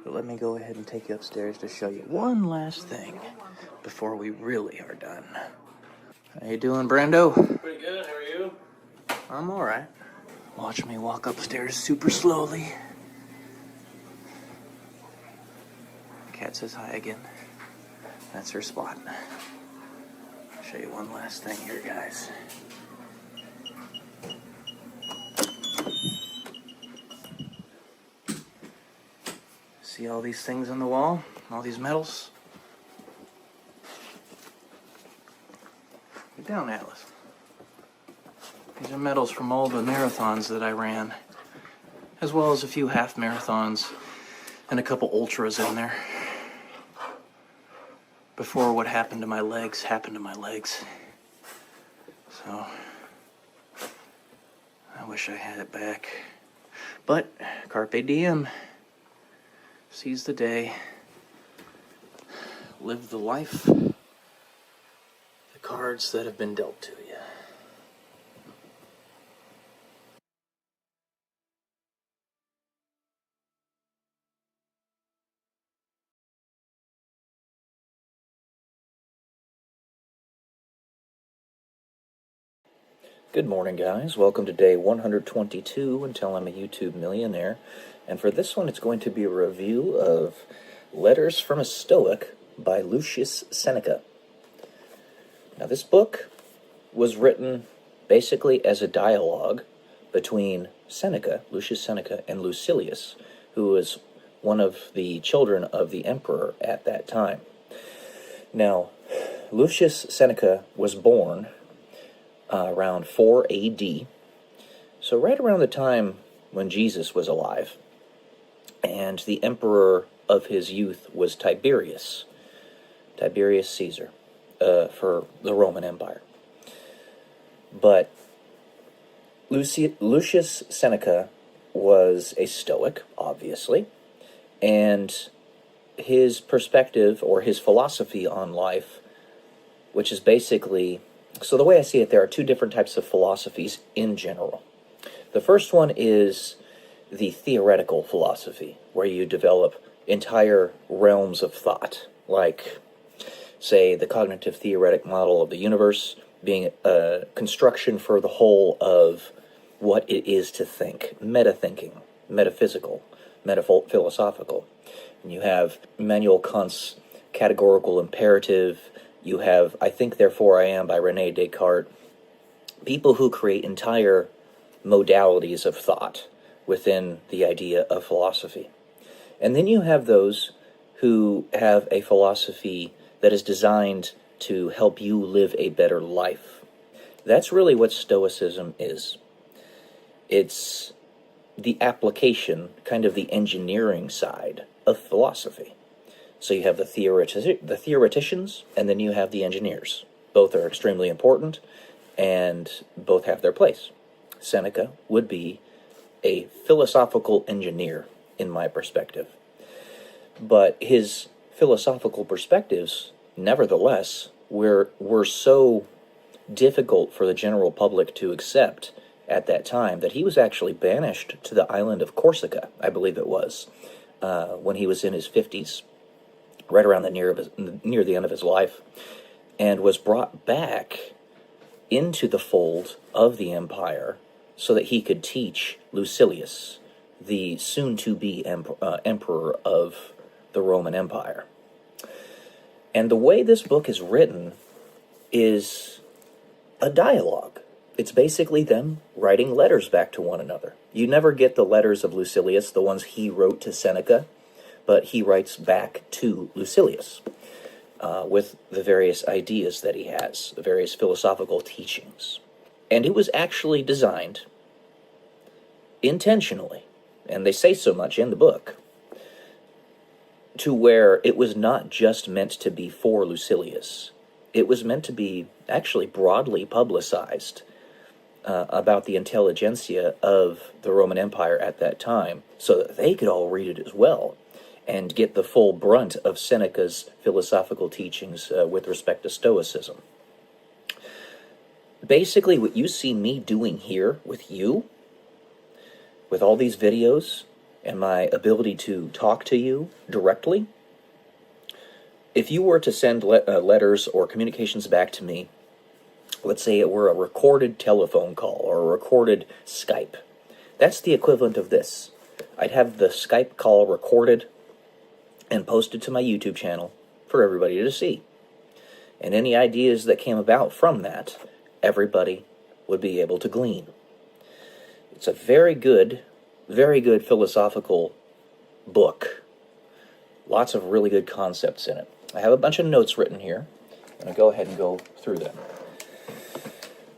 But let me go ahead and take you upstairs to show you one last thing before we really are done. How you doing, Brando? Pretty good, how are you? I'm alright. Watch me walk upstairs super slowly. Cat says hi again. That's her spot. I'll show you one last thing here, guys. See all these things on the wall? All these medals? Get down, Atlas. These are medals from all the marathons that I ran, as well as a few half marathons and a couple ultras in there. Before what happened to my legs happened to my legs. So, I wish I had it back. But, carpe diem. Seize the day. Live the life. The cards that have been dealt to you. Good morning, guys. Welcome to day 122 until I'm a YouTube millionaire. And for this one, it's going to be a review of Letters from a Stoic by Lucius Seneca. Now, this book was written basically as a dialogue between Seneca, Lucius Seneca, and Lucilius, who was one of the children of the emperor at that time. Now, Lucius Seneca was born around 4 AD, so right around the time when Jesus was alive, and the emperor of his youth was Tiberius Caesar, for the Roman Empire. But Lucius Seneca was a Stoic, obviously, and his perspective, or his philosophy on life, which is basically... So the way I see it, there are two different types of philosophies in general. The first one is the theoretical philosophy, where you develop entire realms of thought, like, say, the cognitive theoretic model of the universe being a construction for the whole of what it is to think, meta-thinking, metaphysical, metaphilosophical. And you have Immanuel Kant's categorical imperative. You have I Think, Therefore I Am by René Descartes. People who create entire modalities of thought within the idea of philosophy. And then you have those who have a philosophy that is designed to help you live a better life. That's really what Stoicism is. It's the application, kind of the engineering side of philosophy. So you have the theoreticians, and then you have the engineers. Both are extremely important, and both have their place. Seneca would be a philosophical engineer, in my perspective. But his philosophical perspectives, nevertheless, were so difficult for the general public to accept at that time that he was actually banished to the island of Corsica, I believe it was, when he was in his 50s, right around near the end of his life, and was brought back into the fold of the empire so that he could teach Lucilius, the soon-to-be emperor of the Roman Empire. And the way this book is written is a dialogue. It's basically them writing letters back to one another. You never get the letters of Lucilius, the ones he wrote to Seneca, but he writes back to Lucilius with the various ideas that he has, the various philosophical teachings. And it was actually designed intentionally, and they say so much in the book, to where it was not just meant to be for Lucilius. It was meant to be actually broadly publicized about the intelligentsia of the Roman Empire at that time, so that they could all read it as well and get the full brunt of Seneca's philosophical teachings with respect to Stoicism. Basically, what you see me doing here with you, with all these videos, and my ability to talk to you directly, if you were to send letters or communications back to me, let's say it were a recorded telephone call or a recorded Skype, that's the equivalent of this. I'd have the Skype call recorded and posted to my YouTube channel for everybody to see. And any ideas that came about from that, everybody would be able to glean. It's a very good philosophical book. Lots of really good concepts in it. I have a bunch of notes written here. I'm going to go ahead and go through them.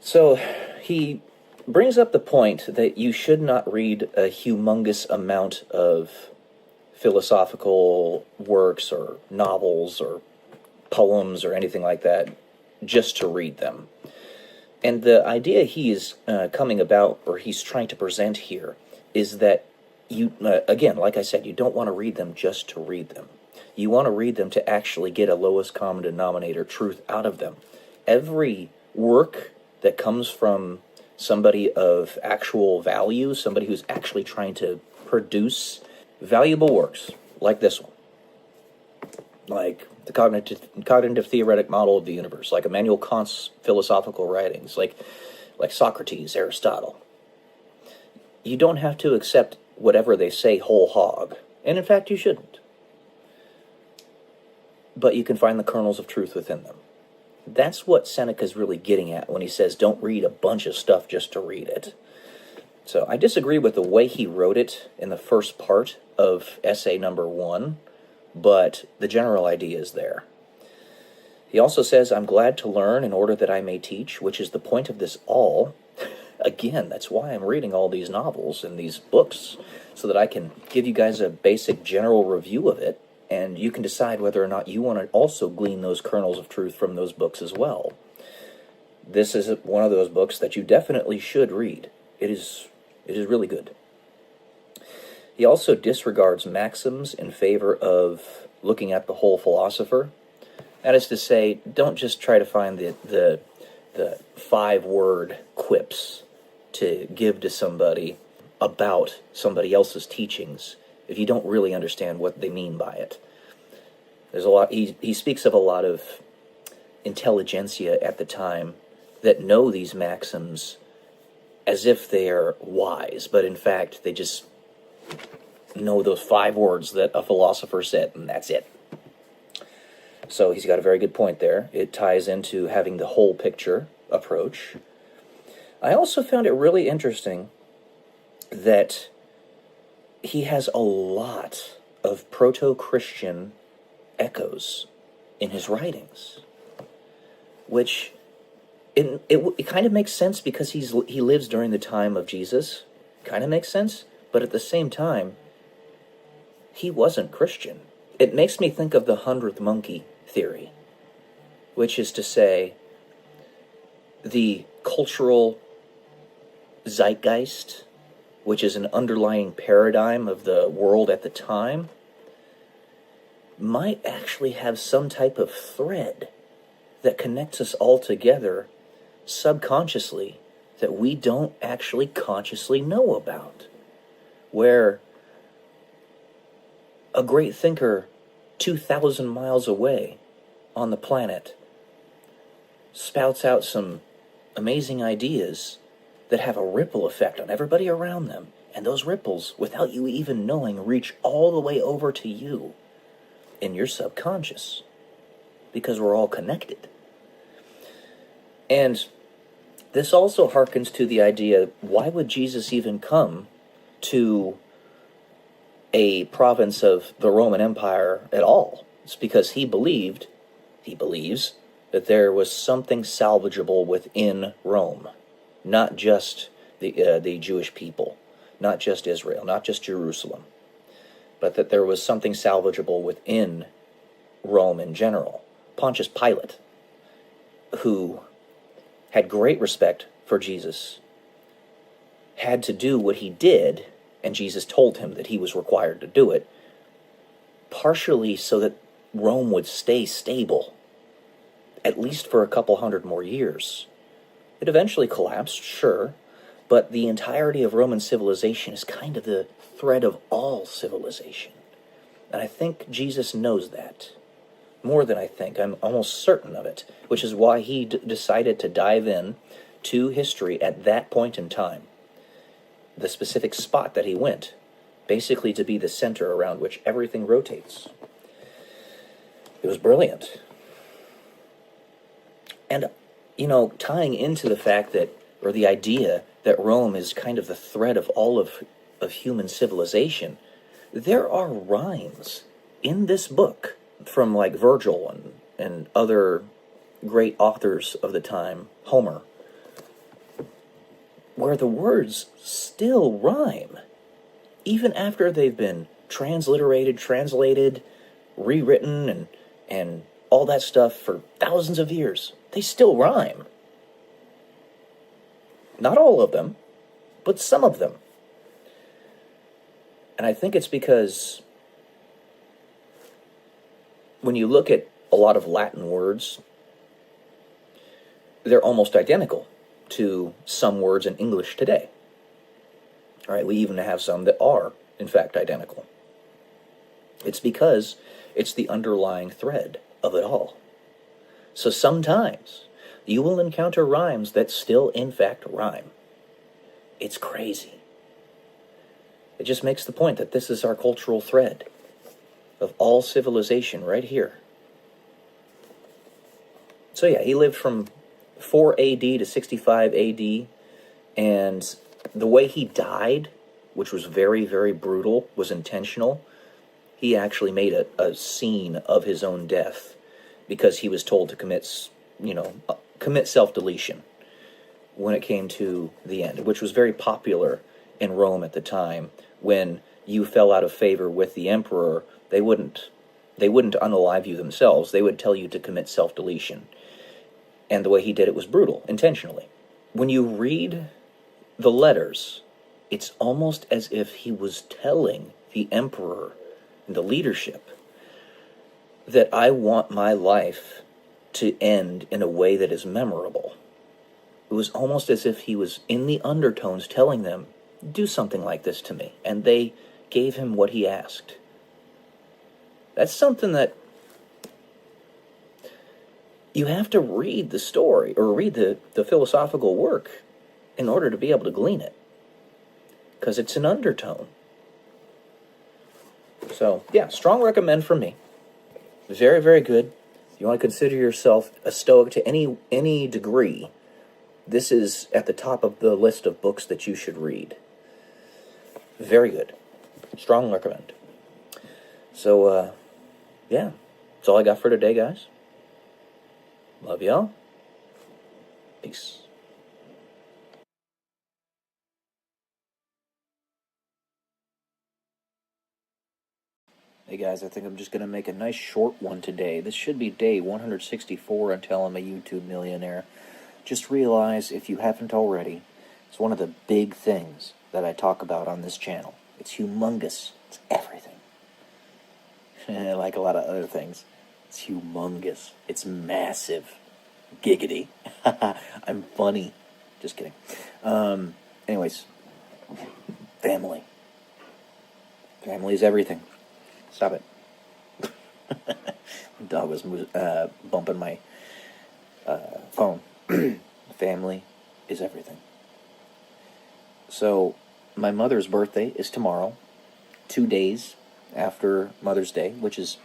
So he brings up the point that you should not read a humongous amount of philosophical works or novels or poems or anything like that just to read them. And the idea he is coming about, or he's trying to present here, is that you, again, like I said, you don't want to read them just to read them. You want to read them to actually get a lowest common denominator truth out of them. Every work that comes from somebody of actual value, somebody who's actually trying to produce valuable works, like this one, like the cognitive theoretic model of the universe, like Immanuel Kant's philosophical writings, like Socrates, Aristotle. You don't have to accept whatever they say whole hog, and in fact you shouldn't. But you can find the kernels of truth within them. That's what Seneca's really getting at when he says don't read a bunch of stuff just to read it. So I disagree with the way he wrote it in the first part of essay number 1, but the general idea is there. He also says, I'm glad to learn in order that I may teach, which is the point of this all. Again, that's why I'm reading all these novels and these books, so that I can give you guys a basic general review of it, and you can decide whether or not you want to also glean those kernels of truth from those books as well. This is one of those books that you definitely should read. It is really good. He also disregards maxims in favor of looking at the whole philosopher. That is to say, don't just try to find the 5-word quips to give to somebody about somebody else's teachings if you don't really understand what they mean by it. There's a lot. He speaks of a lot of intelligentsia at the time that know these maxims as if they are wise, but in fact they just know those 5 words that a philosopher said, and that's it. So he's got a very good point there. It ties into having the whole picture approach. I also found it really interesting that he has a lot of proto-Christian echoes in his writings, which it kind of makes sense because he lives during the time of Jesus. Kind of makes sense, But at the same time, he wasn't Christian. It makes me think of the 100th monkey theory, which is to say, the cultural zeitgeist, which is an underlying paradigm of the world at the time, might actually have some type of thread that connects us all together subconsciously that we don't actually consciously know about. Where a great thinker 2,000 miles away on the planet spouts out some amazing ideas that have a ripple effect on everybody around them. And those ripples, without you even knowing, reach all the way over to you in your subconscious. Because we're all connected. And this also harkens to the idea, why would Jesus even come to a province of the Roman Empire at all? It's because he believes, that there was something salvageable within Rome. Not just the Jewish people, not just Israel, not just Jerusalem, but that there was something salvageable within Rome in general. Pontius Pilate, who had great respect for Jesus, had to do what he did, and Jesus told him that he was required to do it, partially so that Rome would stay stable, at least for a couple hundred more years. It eventually collapsed, sure, but the entirety of Roman civilization is kind of the thread of all civilization. And I think Jesus knows that. More than I think. I'm almost certain of it, which is why he decided to dive in to history at that point in time. The specific spot that he went, basically to be the center around which everything rotates. It was brilliant. And, tying into the fact that, or the idea that Rome is kind of the thread of all of human civilization, there are rhymes in this book from like Virgil and other great authors of the time, Homer, where the words still rhyme, even after they've been translated, rewritten, and all that stuff for thousands of years. They still rhyme. Not all of them, but some of them. And I think it's because when you look at a lot of Latin words, they're almost identical to some words in English today. All right, we even have some that are, in fact, identical. It's because it's the underlying thread of it all. So sometimes you will encounter rhymes that still, in fact, rhyme. It's crazy. It just makes the point that this is our cultural thread of all civilization right here. So yeah, he lived from 4 AD to 65 AD, and the way he died, which was very, very brutal, was intentional. He actually made a scene of his own death because he was told to commit self-deletion when it came to the end, which was very popular in Rome at the time. When you fell out of favor with the emperor, they wouldn't unalive you themselves. They would tell you to commit self-deletion. And the way he did it was brutal, intentionally. When you read the letters, it's almost as if he was telling the emperor and the leadership that I want my life to end in a way that is memorable. It was almost as if he was in the undertones telling them, do something like this to me. And they gave him what he asked. That's something that you have to read the story, or read the philosophical work, in order to be able to glean it. Because it's an undertone. So, yeah, strong recommend from me. Very, very good. If you want to consider yourself a Stoic to any degree, this is at the top of the list of books that you should read. Very good. Strong recommend. So, yeah, that's all I got for today, guys. Love y'all. Peace. Hey guys, I think I'm just going to make a nice short one today. This should be day 164 until I'm a YouTube millionaire. Just realize, if you haven't already, it's one of the big things that I talk about on this channel. It's humongous. It's everything. Like a lot of other things. It's humongous. It's massive. Giggity. I'm funny. Just kidding. Anyways. Family. Family is everything. Stop it. The dog was bumping my phone. Family is everything. So, my mother's birthday is tomorrow, 2 days after Mother's Day, which is,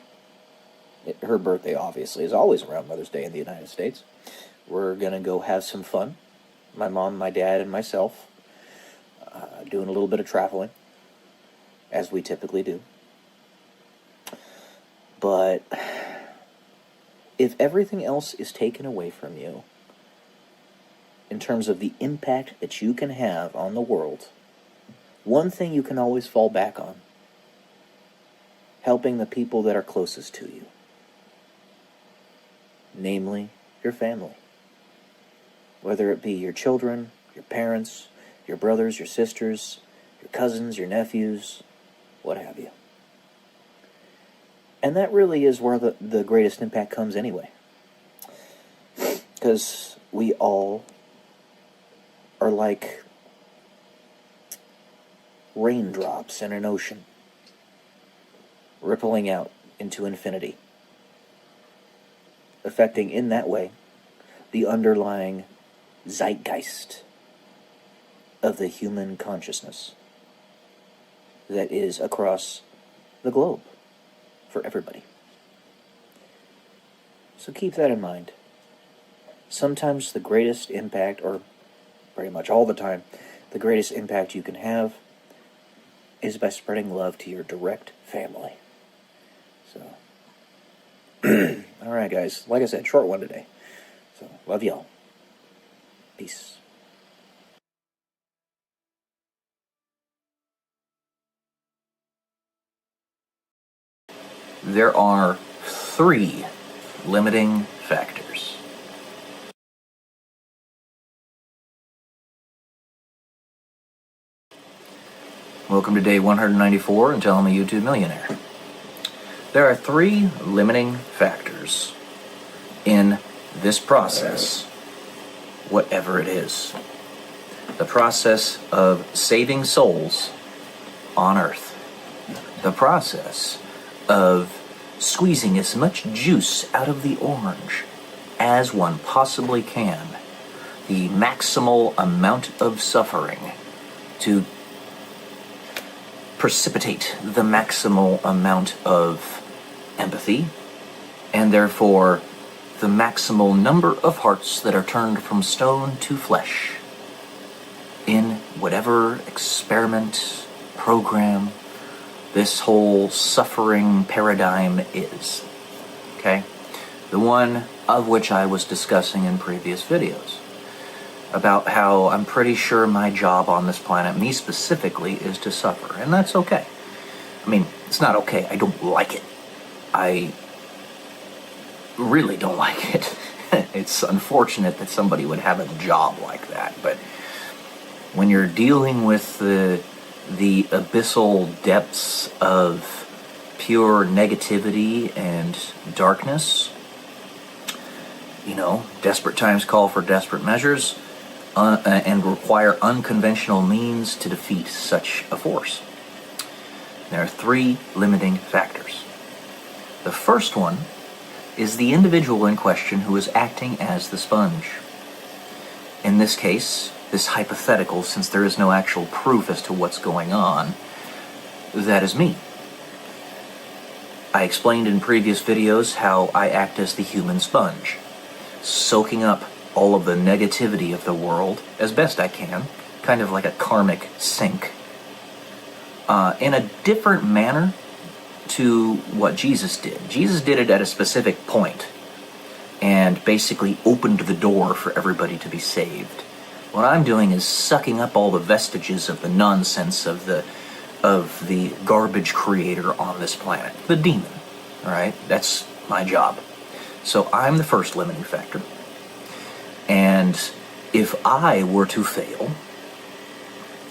her birthday obviously is always around Mother's Day in the United States. We're going to go have some fun. My mom, my dad, and myself, doing a little bit of traveling, as we typically do. But if everything else is taken away from you, in terms of the impact that you can have on the world, one thing you can always fall back on: helping the people that are closest to you. Namely, your family. Whether it be your children, your parents, your brothers, your sisters, your cousins, your nephews, what have you. And that really is where the greatest impact comes anyway. Because we all are like raindrops in an ocean, rippling out into infinity, affecting in that way the underlying zeitgeist of the human consciousness that is across the globe for everybody. So keep that in mind. Sometimes the greatest impact, or pretty much all the time, the greatest impact you can have is by spreading love to your direct family. So, alright guys, like I said, short one today. So, love y'all. Peace. There are 3 limiting factors. Welcome to day 194 until I'm a YouTube millionaire. There are 3 limiting factors in this process, whatever it is. The process of saving souls on Earth. The process of squeezing as much juice out of the orange as one possibly can. The maximal amount of suffering to precipitate the maximal amount of empathy, and therefore the maximal number of hearts that are turned from stone to flesh in whatever experiment, program, this whole suffering paradigm is. Okay? The one of which I was discussing in previous videos. About how I'm pretty sure my job on this planet, me specifically, is to suffer. And that's okay. I mean, it's not okay. I don't like it. I really don't like it. It's unfortunate that somebody would have a job like that. But when you're dealing with the abyssal depths of pure negativity and darkness, you know, desperate times call for desperate measures, and require unconventional means to defeat such a force. There are 3 limiting factors. The first one is the individual in question who is acting as the sponge. In this case, this hypothetical, since there is no actual proof as to what's going on, that is me. I explained in previous videos how I act as the human sponge, soaking up all of the negativity of the world as best I can, kind of like a karmic sink, in a different manner to what Jesus did. Jesus did it at a specific point and basically opened the door for everybody to be saved. What I'm doing is sucking up all the vestiges of the nonsense of the of the garbage creator on this planet, the demon. All right, that's my job. So I'm the first limiting factor. And if I were to fail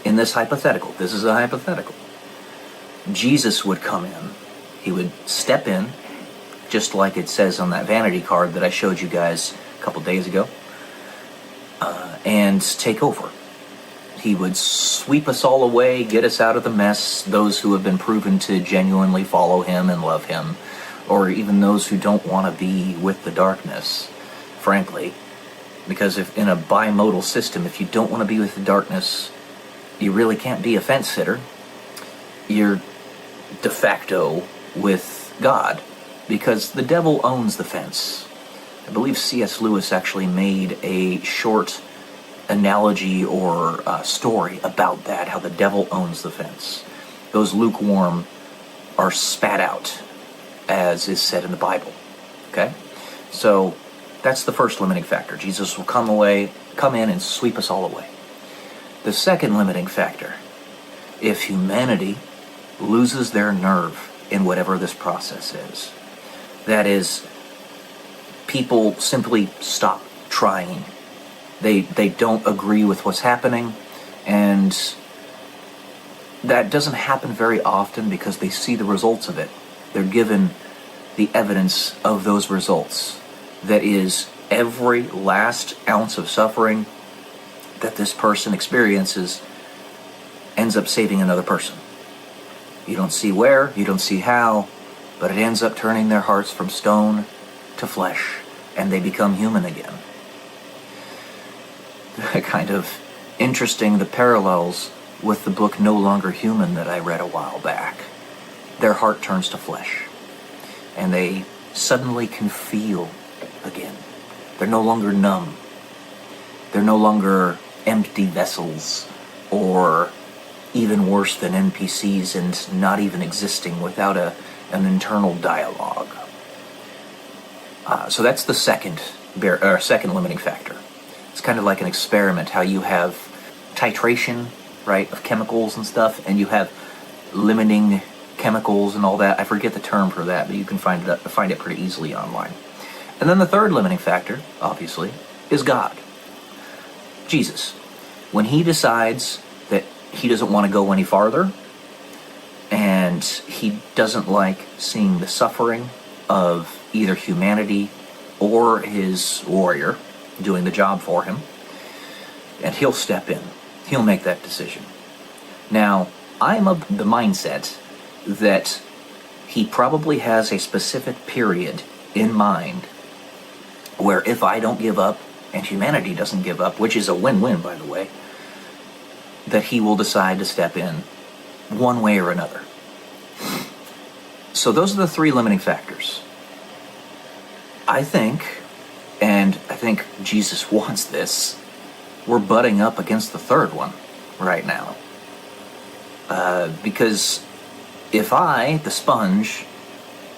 in this hypothetical, this is a hypothetical, Jesus would come in. He would step in, just like it says on that vanity card that I showed you guys a couple days ago, and take over. He would sweep us all away, get us out of the mess, those who have been proven to genuinely follow him and love him, or even those who don't want to be with the darkness, frankly. Because if in a bimodal system, if you don't want to be with the darkness, you really can't be a fence sitter. You're de facto with God, because the devil owns the fence. I believe C.S. Lewis actually made a short analogy or story about that, how the devil owns the fence. Those lukewarm are spat out, as is said in the Bible. Okay? So that's the first limiting factor. Jesus will come in and sweep us all away. The second limiting factor, if humanity loses their nerve in whatever this process is, that is, people simply stop trying. They don't agree with what's happening, and that doesn't happen very often because they see the results of it. They're given the evidence of those results. That is, every last ounce of suffering that this person experiences ends up saving another person. You don't see where, you don't see how, but it ends up turning their hearts from stone to flesh, and they become human again. Kind of interesting, the parallels with the book No Longer Human that I read a while back. Their heart turns to flesh, and they suddenly can feel again. They're no longer numb. They're no longer empty vessels, or even worse than NPCs and not even existing without an internal dialogue. So that's the second limiting factor. It's kind of like an experiment, how you have titration, right, of chemicals and stuff, and you have limiting chemicals and all that. I forget the term for that, but you can find it pretty easily online. And then the third limiting factor, obviously, is God. Jesus. When he decides that he doesn't want to go any farther, and he doesn't like seeing the suffering of either humanity or his warrior doing the job for him, and he'll step in. He'll make that decision. Now, I'm of the mindset that he probably has a specific period in mind where if I don't give up, and humanity doesn't give up, which is a win-win, by the way, that he will decide to step in one way or another. So those are the three limiting factors. I think Jesus wants this, we're butting up against the third one right now. Because if I, the sponge,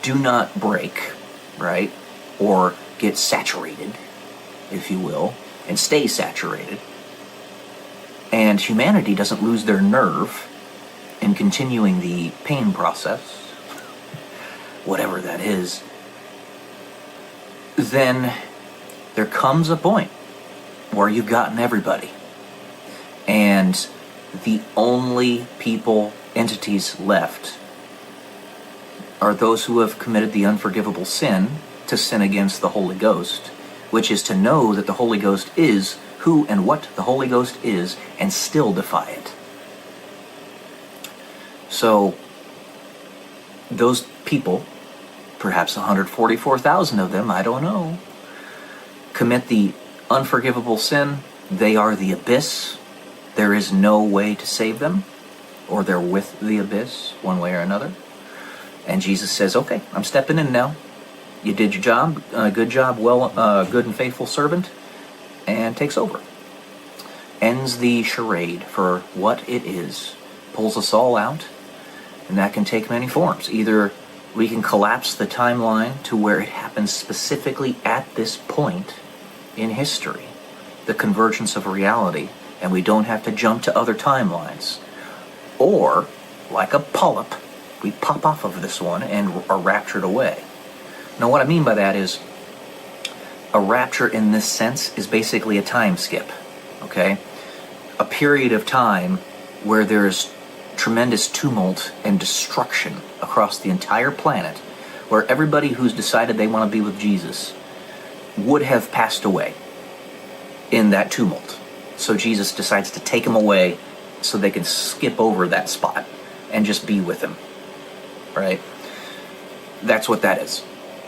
do not break, right, or get saturated, if you will, and stay saturated, and humanity doesn't lose their nerve in continuing the pain process, whatever that is, then there comes a point where you've gotten everybody. And the only entities left are those who have committed the unforgivable sin to sin against the Holy Ghost, which is to know that the Holy Ghost is who and what the Holy Ghost is and still defy it. So those people, perhaps 144,000 of them, I don't know, commit the unforgivable sin. They are the abyss. There is no way to save them, or they're with the abyss one way or another. And Jesus says, okay, I'm stepping in now. You did your job, good job, good and faithful servant, and takes over. Ends the charade for what it is, pulls us all out, and that can take many forms. Either we can collapse the timeline to where it happens specifically at this point in history, the convergence of reality, and we don't have to jump to other timelines. Or like a polyp, we pop off of this one and are raptured away. Now what I mean by that is, a rapture in this sense is basically a time skip, okay? A period of time where there's tremendous tumult and destruction across the entire planet, where everybody who's decided they want to be with Jesus would have passed away in that tumult. So Jesus decides to take them away so they can skip over that spot and just be with him, right? That's what that is.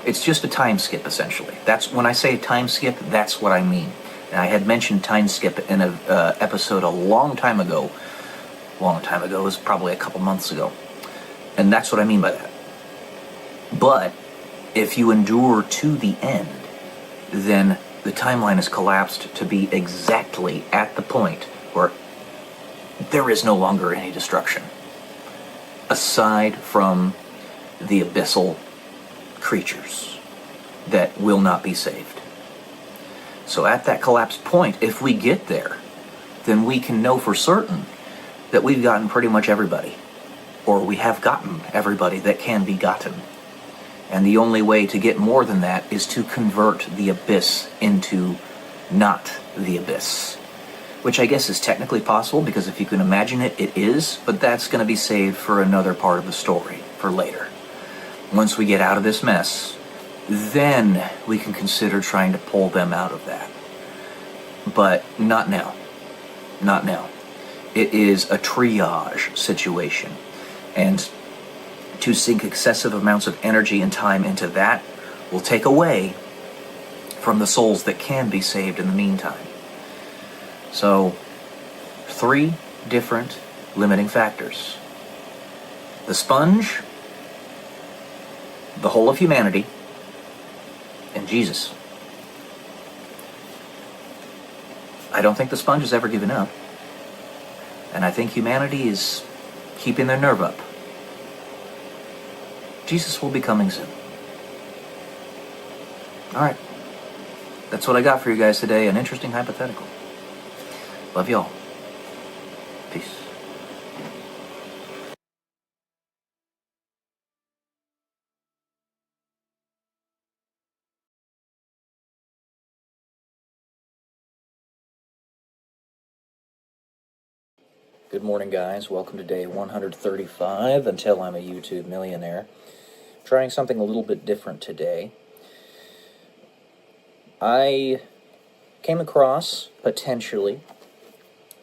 It's just a time skip, essentially. That's when I say time skip, that's what I mean. And I had mentioned time skip in an episode a long time ago. It was probably a couple months ago. And that's what I mean by that. But if you endure to the end, then the timeline is collapsed to be exactly at the point where there is no longer any destruction, aside from the abyssal creatures that will not be saved. So at that collapsed point, if we get there, then we can know for certain that we've gotten pretty much everybody, or we have gotten everybody that can be gotten. And the only way to get more than that is to convert the abyss into not the abyss, which I guess is technically possible, because if you can imagine it, it is, but that's going to be saved for another part of the story, for later. Once we get out of this mess, then we can consider trying to pull them out of that. But not now. Not now. It is a triage situation. And to sink excessive amounts of energy and time into that will take away from the souls that can be saved in the meantime. So, 3 different limiting factors. The sponge, the whole of humanity, and Jesus. I don't think the sponge has ever given up. And I think humanity is keeping their nerve up. Jesus will be coming soon. Alright. That's what I got for you guys today. An interesting hypothetical. Love y'all. Peace. Good morning, guys. Welcome to day 135 until I'm a YouTube millionaire. Trying something a little bit different today. I came across, potentially,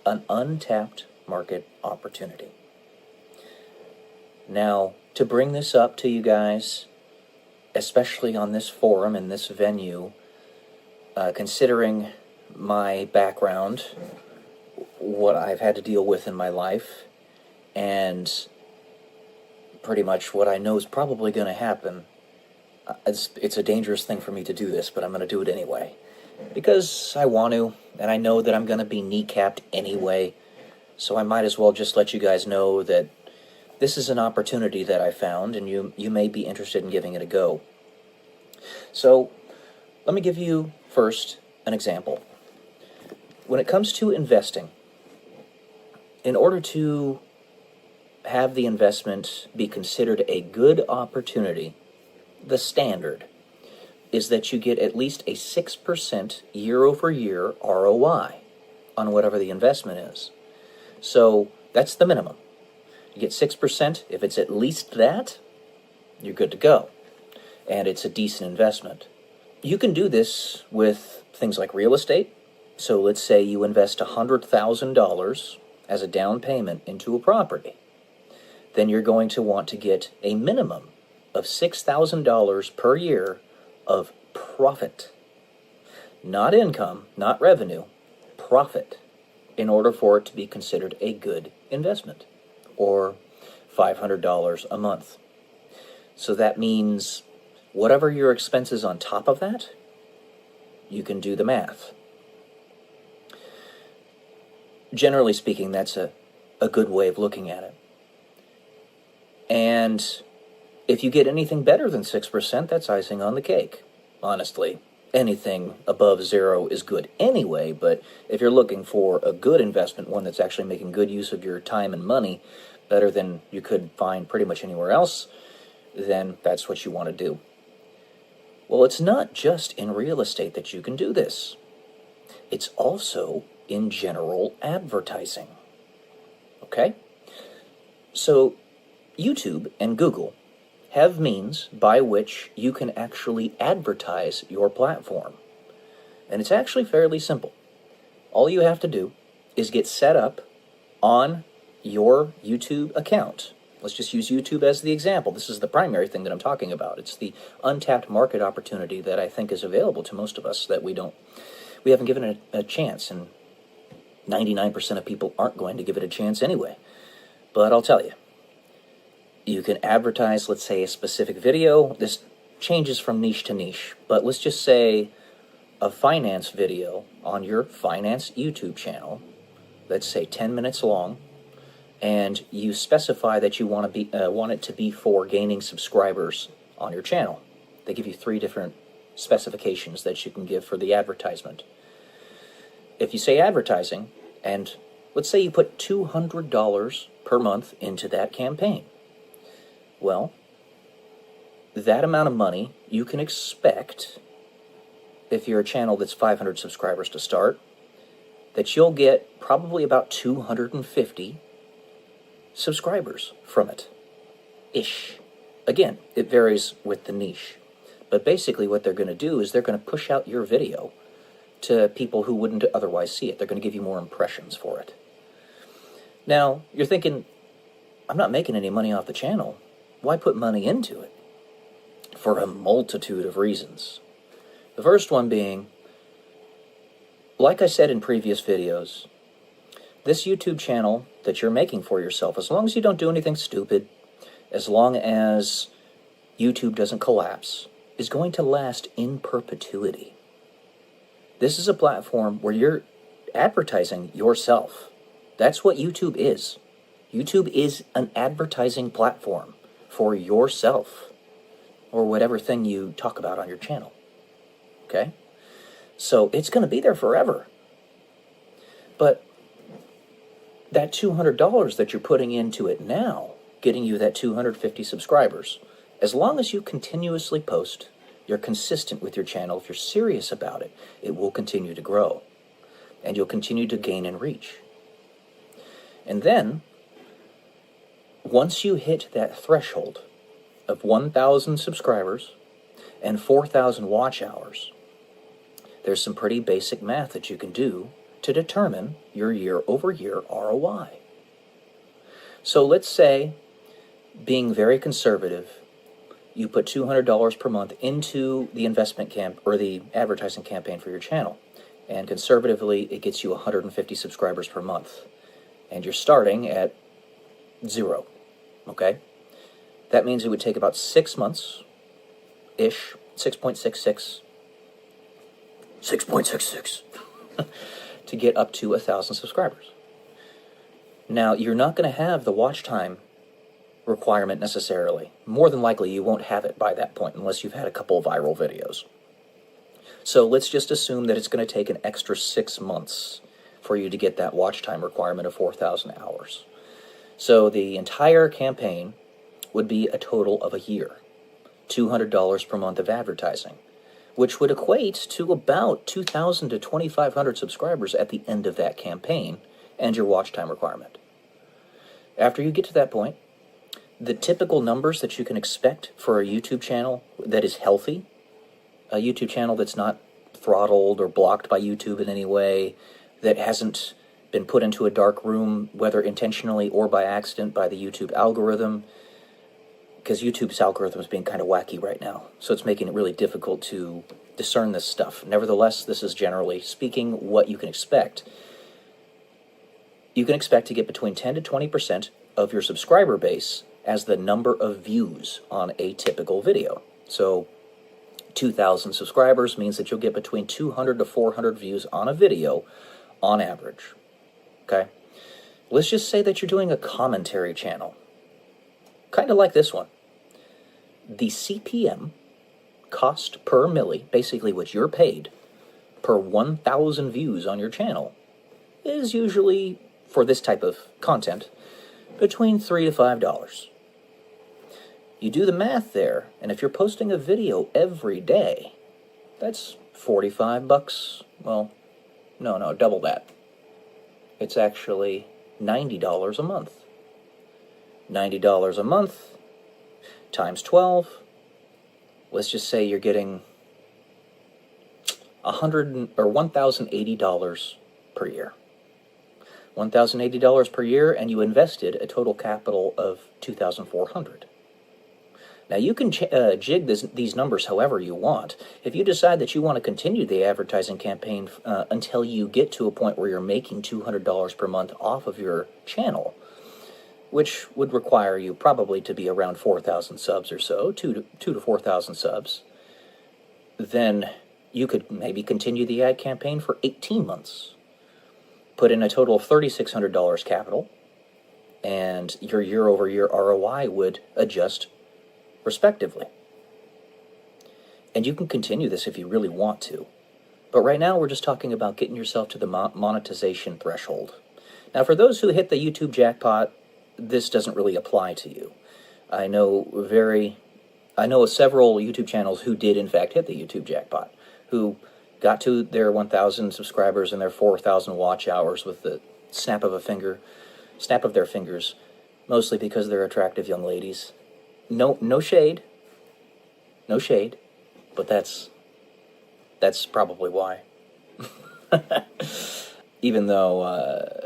an untapped market opportunity. Now, to bring this up to you guys, especially on this forum and this venue, considering my background, what I've had to deal with in my life, and pretty much what I know is probably going to happen, it's a dangerous thing for me to do this, but I'm going to do it anyway. Because I want to, and I know that I'm going to be kneecapped anyway, so I might as well just let you guys know that this is an opportunity that I found, and you may be interested in giving it a go. So, let me give you first an example. When it comes to investing, in order to have the investment be considered a good opportunity, the standard is that you get at least a 6% year-over-year ROI on whatever the investment is. So that's the minimum. You get 6%. If it's at least that, you're good to go. And it's a decent investment. You can do this with things like real estate. So let's say you invest $100,000 as a down payment into a property. Then you're going to want to get a minimum of $6,000 per year of profit. Not income, not revenue, profit, in order for it to be considered a good investment, or $500 a month. So that means whatever your expenses on top of that, you can do the math. Generally speaking, that's a good way of looking at it. And if you get anything better than 6%, that's icing on the cake. Honestly, anything above 0 is good anyway, but if you're looking for a good investment, one that's actually making good use of your time and money, better than you could find pretty much anywhere else, then that's what you want to do. Well, it's not just in real estate that you can do this. It's also in general advertising. Okay? So, YouTube and Google have means by which you can actually advertise your platform. And it's actually fairly simple. All you have to do is get set up on your YouTube account. Let's just use YouTube as the example. This is the primary thing that I'm talking about. It's the untapped market opportunity that I think is available to most of us that we haven't given it a chance, and 99% of people aren't going to give it a chance anyway. But I'll tell you, you can advertise, let's say, a specific video. This changes from niche to niche, but let's just say a finance video on your finance YouTube channel, let's say 10 minutes long, and you specify that you want it to be for gaining subscribers on your channel. They give you 3 different specifications that you can give for the advertisement. If you say advertising, and let's say you put $200 per month into that campaign, well, that amount of money you can expect, if you're a channel that's 500 subscribers to start, that you'll get probably about 250 subscribers from it. Ish. Again, it varies with the niche. But basically what they're going to do is they're going to push out your video to people who wouldn't otherwise see it. They're going to give you more impressions for it. Now, you're thinking, I'm not making any money off the channel. Why put money into it? For a multitude of reasons. The first one being, like I said in previous videos, this YouTube channel that you're making for yourself, as long as you don't do anything stupid, as long as YouTube doesn't collapse, is going to last in perpetuity. This is a platform where you're advertising yourself. That's what YouTube is. YouTube is an advertising platform for yourself, or whatever thing you talk about on your channel. Okay? So it's going to be there forever. But that $200 that you're putting into it now, getting you that 250 subscribers, as long as you continuously post, you're consistent with your channel, if you're serious about it, it will continue to grow. And you'll continue to gain in reach. And then, once you hit that threshold of 1,000 subscribers and 4,000 watch hours, there's some pretty basic math that you can do to determine your year-over-year ROI. So let's say, being very conservative, you put $200 per month into the investment or the advertising campaign for your channel, and conservatively it gets you 150 subscribers per month, and you're starting at 0. Okay? That means it would take about 6 months-ish, 6.66, to get up to 1,000 subscribers. Now, you're not going to have the watch time requirement necessarily. More than likely, you won't have it by that point unless you've had a couple of viral videos. So let's just assume that it's going to take an extra 6 months for you to get that watch time requirement of 4,000 hours. So the entire campaign would be a total of a year, $200 per month of advertising, which would equate to about 2,000 to 2,500 subscribers at the end of that campaign and your watch time requirement. After you get to that point, the typical numbers that you can expect for a YouTube channel that is healthy, a YouTube channel that's not throttled or blocked by YouTube in any way, that hasn't been put into a dark room, whether intentionally or by accident, by the YouTube algorithm, because YouTube's algorithm is being kind of wacky right now, so it's making it really difficult to discern this stuff. Nevertheless, this is generally speaking what you can expect. You can expect to get between 10 to 20% of your subscriber base as the number of views on a typical video. So 2,000 subscribers means that you'll get between 200 to 400 views on a video on average. Okay? Let's just say that you're doing a commentary channel, kind of like this one. The CPM, cost per milli, basically what you're paid per 1,000 views on your channel, is usually, for this type of content, between $3 to $5. You do the math there, and if you're posting a video every day, that's $45. Well, no, double that. It's actually $90 a month. $90 a month times 12. Let's just say you're getting $1,080 per year. $1,080 per year, and you invested a total capital of $2,400. Now, you can jig these numbers however you want. If you decide that you want to continue the advertising campaign until you get to a point where you're making $200 per month off of your channel, which would require you probably to be around 4,000 subs or so, 2,000 to 4,000 subs, then you could maybe continue the ad campaign for 18 months. Put in a total of $3,600 capital, and your year-over-year ROI would adjust respectively. And you can continue this if you really want to. But right now we're just talking about getting yourself to the monetization threshold. Now, for those who hit the YouTube jackpot, this doesn't really apply to you. I know several YouTube channels who did in fact hit the YouTube jackpot, who got to their 1,000 subscribers and their 4,000 watch hours with the snap of their fingers, mostly because they're attractive young ladies. No shade, but that's probably why. Even though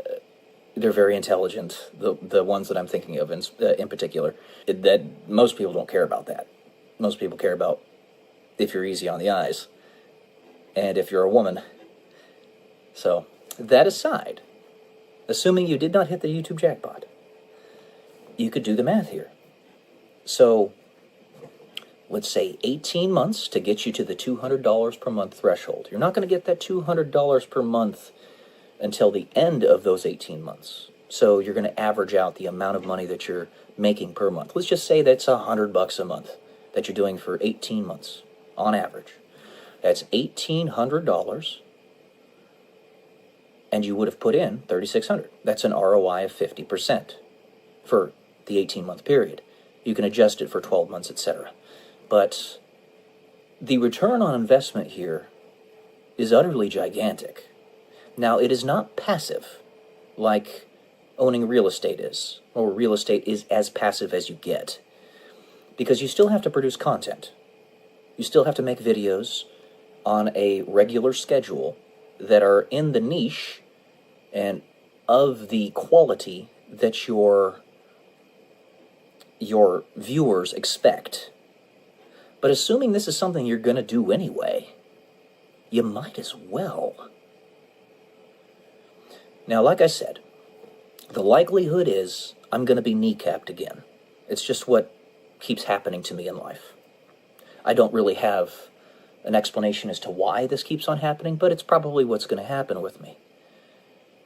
they're very intelligent, the ones that I'm thinking of in particular, that most people don't care about that. Most people care about if you're easy on the eyes, and if you're a woman. So, that aside, assuming you did not hit the YouTube jackpot, you could do the math here. So, let's say 18 months to get you to the $200 per month threshold. You're not going to get that $200 per month until the end of those 18 months. So you're going to average out the amount of money that you're making per month. Let's just say that's $100 a month that you're doing for 18 months on average. That's $1,800, and you would have put in $3,600. That's an ROI of 50% for the 18-month period. You can adjust it for 12 months, etc. But the return on investment here is utterly gigantic. Now, it is not passive like owning real estate is, or real estate is as passive as you get, because you still have to produce content. You still have to make videos on a regular schedule that are in the niche and of the quality that your viewers expect. But assuming this is something you're going to do anyway, you might as well. Now, like I said, the likelihood is I'm going to be kneecapped again. It's just what keeps happening to me in life. I don't really have an explanation as to why this keeps on happening, but it's probably what's going to happen with me.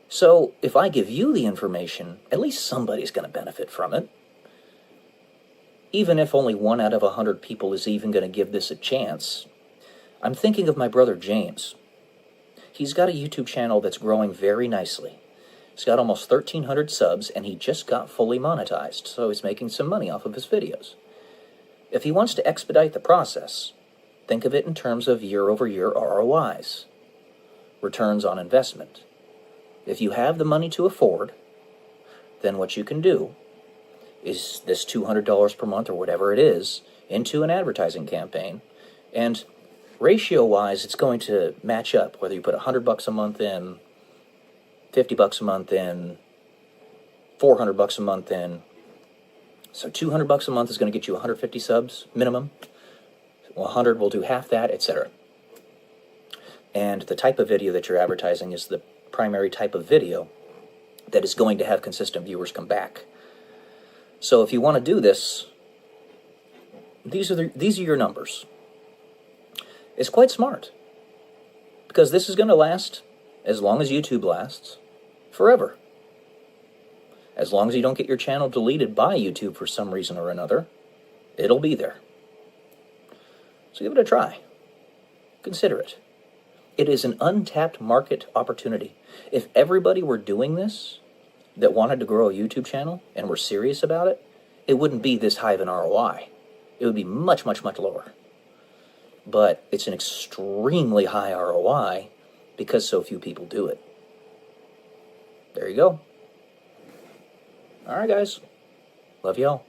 So, if I give you the information, at least somebody's going to benefit from it. Even if only 1 out of 100 people is even going to give this a chance. I'm thinking of my brother James. He's got a YouTube channel that's growing very nicely. He's got almost 1,300 subs, and he just got fully monetized, so he's making some money off of his videos. If he wants to expedite the process, think of it in terms of year-over-year ROIs, returns on investment. If you have the money to afford, then what you can do is this $200 per month or whatever it is into an advertising campaign, and ratio-wise, it's going to match up, whether you put $100 a month in, $50 a month in, $400 a month in. So $200 a month is going to get you 150 subs minimum. 100 will do half that, etc. And the type of video that you're advertising is the primary type of video that is going to have consistent viewers come back. So if you want to do this, these are your numbers. It's quite smart, because this is going to last as long as YouTube lasts, forever. As long as you don't get your channel deleted by YouTube for some reason or another, it'll be there. So give it a try. Consider it. It is an untapped market opportunity. If everybody were doing this, that wanted to grow a YouTube channel and were serious about it, it wouldn't be this high of an ROI. It would be much, much, much lower. But it's an extremely high ROI because so few people do it. There you go. All right, guys. Love y'all.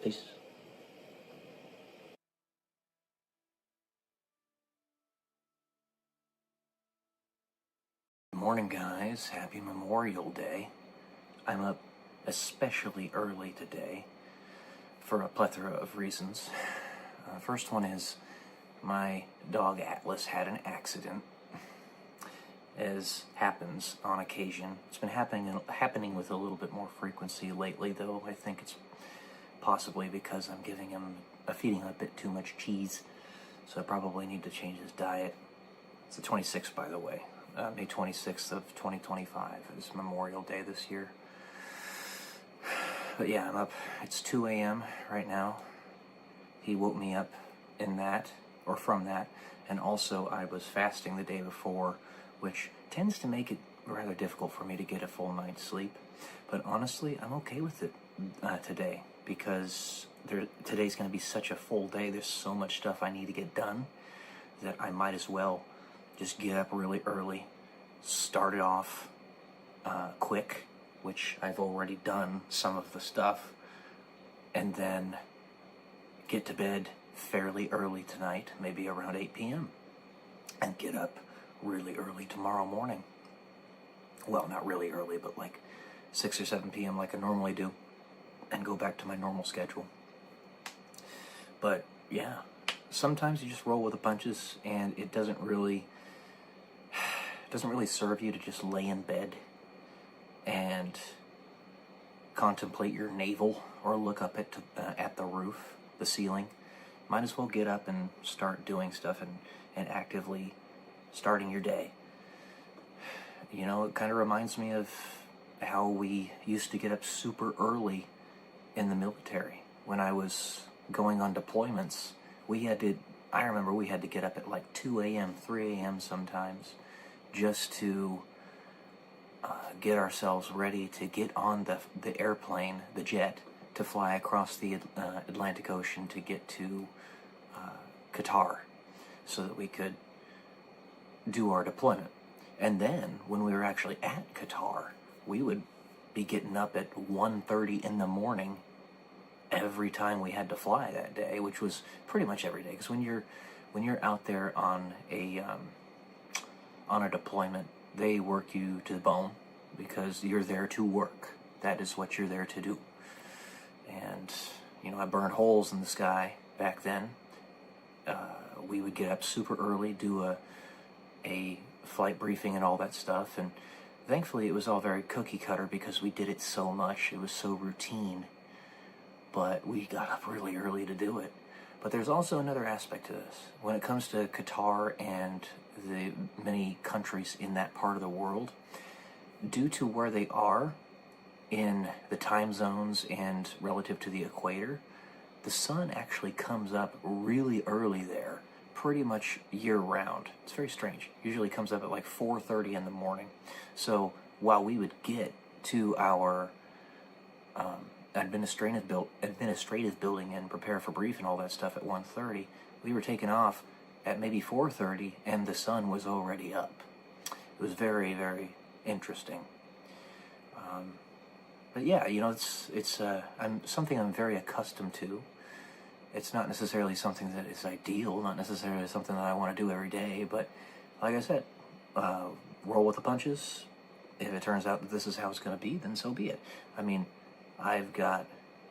Peace. Good morning, guys. Happy Memorial Day. I'm up especially early today for a plethora of reasons. First one is my dog Atlas had an accident, as happens on occasion. It's been happening with a little bit more frequency lately, though. I think it's possibly because I'm feeding him a bit too much cheese, so I probably need to change his diet. It's the 26th, by the way. May 26th of 2025 is Memorial Day this year. But yeah, I'm up. It's 2 a.m. right now. He woke me up from that, and also I was fasting the day before, which tends to make it rather difficult for me to get a full night's sleep. But honestly, I'm okay with it today, because today's going to be such a full day. There's so much stuff I need to get done that I might as well just get up really early, start it off quick, which I've already done some of the stuff, and then get to bed fairly early tonight, maybe around 8 p.m., and get up really early tomorrow morning. Well, not really early, but like 6 or 7 p.m. like I normally do, and go back to my normal schedule. But yeah, sometimes you just roll with the punches, and it doesn't really serve you to just lay in bed and contemplate your navel or look up at the roof, the ceiling. Might as well get up and start doing stuff and actively starting your day. You know, it kind of reminds me of how we used to get up super early in the military. When I was going on deployments, I remember we had to get up at like 2 a.m., 3 a.m. sometimes, just to get ourselves ready to get on the airplane, the jet, to fly across the Atlantic Ocean to get to Qatar, so that we could do our deployment. And then, when we were actually at Qatar, we would be getting up at 1:30 in the morning every time we had to fly that day, which was pretty much every day. Because when you're out there on a deployment, they work you to the bone, because you're there to work. That is what you're there to do. And you know, I burned holes in the sky back then. We would get up super early, do a flight briefing and all that stuff, and thankfully it was all very cookie cutter because we did it so much. It was so routine, but we got up really early to do it. But there's also another aspect to this. When it comes to Qatar and the many countries in that part of the world, due to where they are in the time zones and relative to the equator, the sun actually comes up really early there, pretty much year-round. It's very strange. Usually comes up at like 4:30 in the morning. So while we would get to our administrative building and prepare for brief and all that stuff at 1:30, we were taking off at maybe 4:30, and the sun was already up. It was very, very interesting. But yeah, you know, it's something I'm very accustomed to. It's not necessarily something that is ideal, not necessarily something that I want to do every day, but like I said, roll with the punches. If it turns out that this is how it's going to be, then so be it. I mean, I've got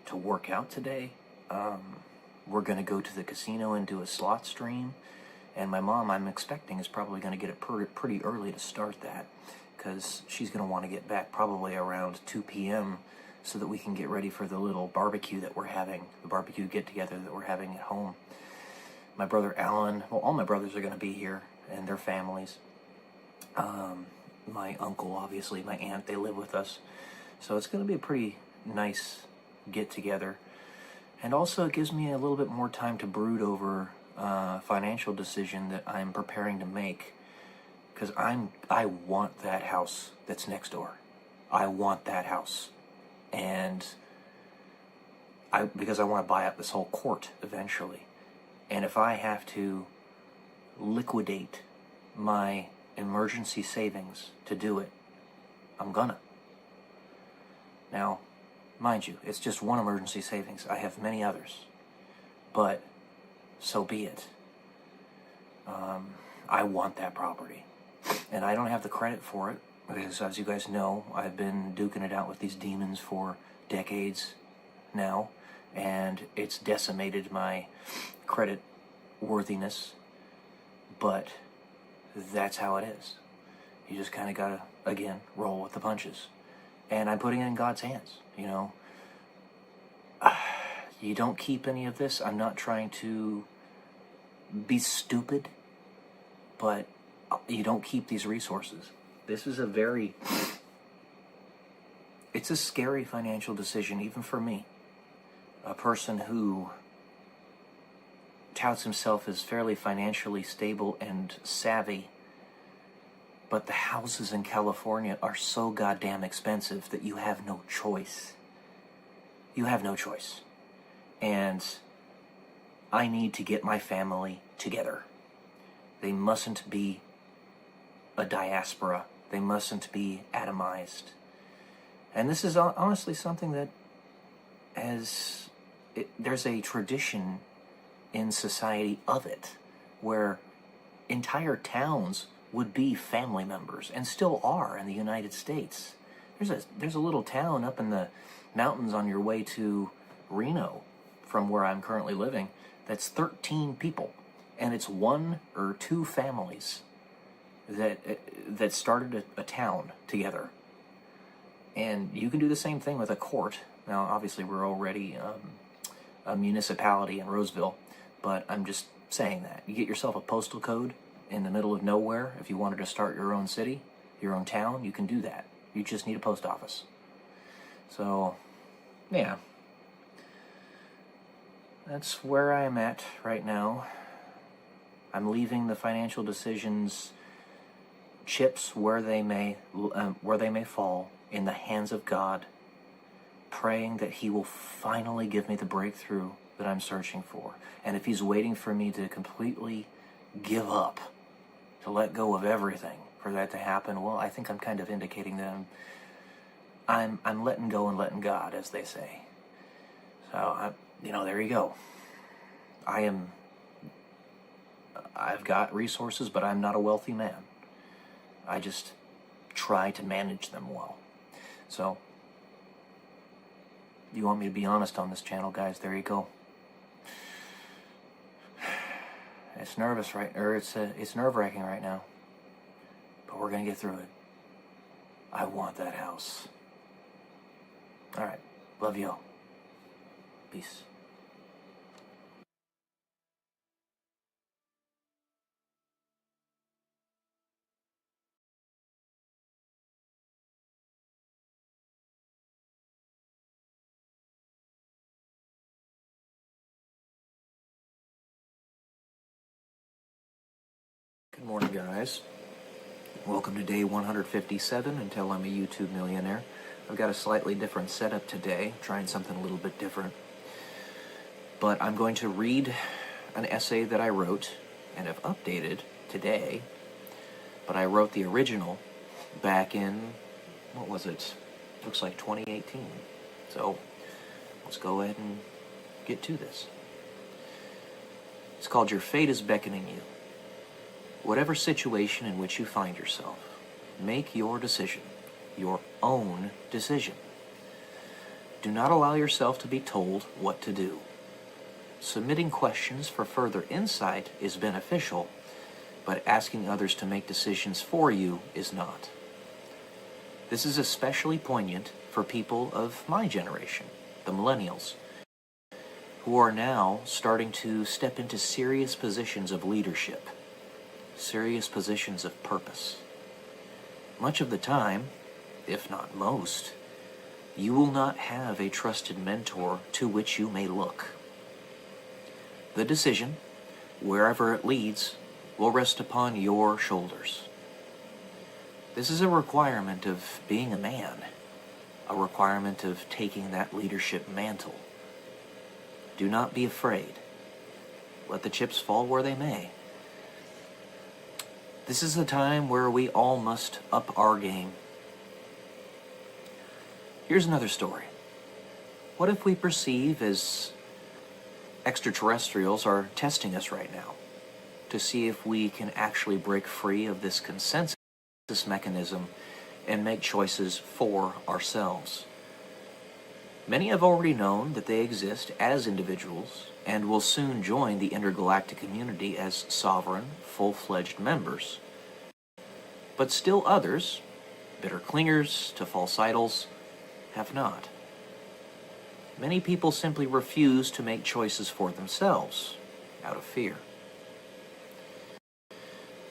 to work out today. We're going to go to the casino and do a slot stream, and my mom, I'm expecting, is probably going to get it pretty early to start that, because she's going to want to get back probably around 2 p.m. so that we can get ready for the little barbecue that we're having, the barbecue get-together that we're having at home. My brother Allen, well, all my brothers are going to be here, and their families. My uncle, obviously, my aunt, they live with us. So it's going to be a pretty nice get-together. And also, it gives me a little bit more time to brood over a financial decision that I'm preparing to make, because I want that house that's next door. I want that house. And because I want to buy up this whole court eventually. And if I have to liquidate my emergency savings to do it, I'm gonna. Now, mind you, it's just one emergency savings. I have many others. But so be it. I want that property. And I don't have the credit for it, because as you guys know, I've been duking it out with these demons for decades now, and it's decimated my credit worthiness, but that's how it is. You just kind of gotta, again, roll with the punches. And I'm putting it in God's hands, you know. You don't keep any of this. I'm not trying to be stupid, but you don't keep these resources. This is it's a scary financial decision, even for me. A person who touts himself as fairly financially stable and savvy, but the houses in California are so goddamn expensive that you have no choice. You have no choice. And I need to get my family together. They mustn't be a diaspora. They mustn't be atomized. And this is honestly something that there's a tradition in society of it, where entire towns would be family members, and still are in the United States. There's a little town up in the mountains on your way to Reno, from where I'm currently living, that's 13 people, and it's one or two families that started a town together. And you can do the same thing with a court. Now, obviously, we're already a municipality in Roseville, but I'm just saying that. You get yourself a postal code in the middle of nowhere. If you wanted to start your own city, your own town, you can do that. You just need a post office. So, yeah. That's where I am at right now. I'm leaving the financial decisions chips where they may fall, in the hands of God, praying that He will finally give me the breakthrough that I'm searching for. And if He's waiting for me to completely give up, to let go of everything for that to happen, well, I think I'm kind of indicating that I'm letting go and letting God, as they say. So, there you go. I've got resources, but I'm not a wealthy man. I just try to manage them well. So, you want me to be honest on this channel, guys? There you go. It's it's nerve-wracking right now, but we're gonna get through it. I want that house. All right, love you all. Peace. Good morning, guys. Welcome to day 157 until I'm a YouTube millionaire. I've got a slightly different setup today, trying something a little bit different. But I'm going to read an essay that I wrote and have updated today. But I wrote the original back in, what was it? Looks like 2018. So let's go ahead and get to this. It's called Your Fate is Beckoning You. Whatever situation in which you find yourself, make your decision, your own decision. Do not allow yourself to be told what to do. Submitting questions for further insight is beneficial, but asking others to make decisions for you is not. This is especially poignant for people of my generation, the millennials, who are now starting to step into serious positions of leadership. Serious positions of purpose. Much of the time, if not most, you will not have a trusted mentor to which you may look. The decision, wherever it leads, will rest upon your shoulders. This is a requirement of being a man, a requirement of taking that leadership mantle. Do not be afraid. Let the chips fall where they may. This is a time where we all must up our game. Here's another story. What if we perceive as extraterrestrials are testing us right now to see if we can actually break free of this consensus mechanism and make choices for ourselves? Many have already known that they exist as individuals and will soon join the intergalactic community as sovereign, full-fledged members. But still others, bitter clingers to false idols, have not. Many people simply refuse to make choices for themselves, out of fear.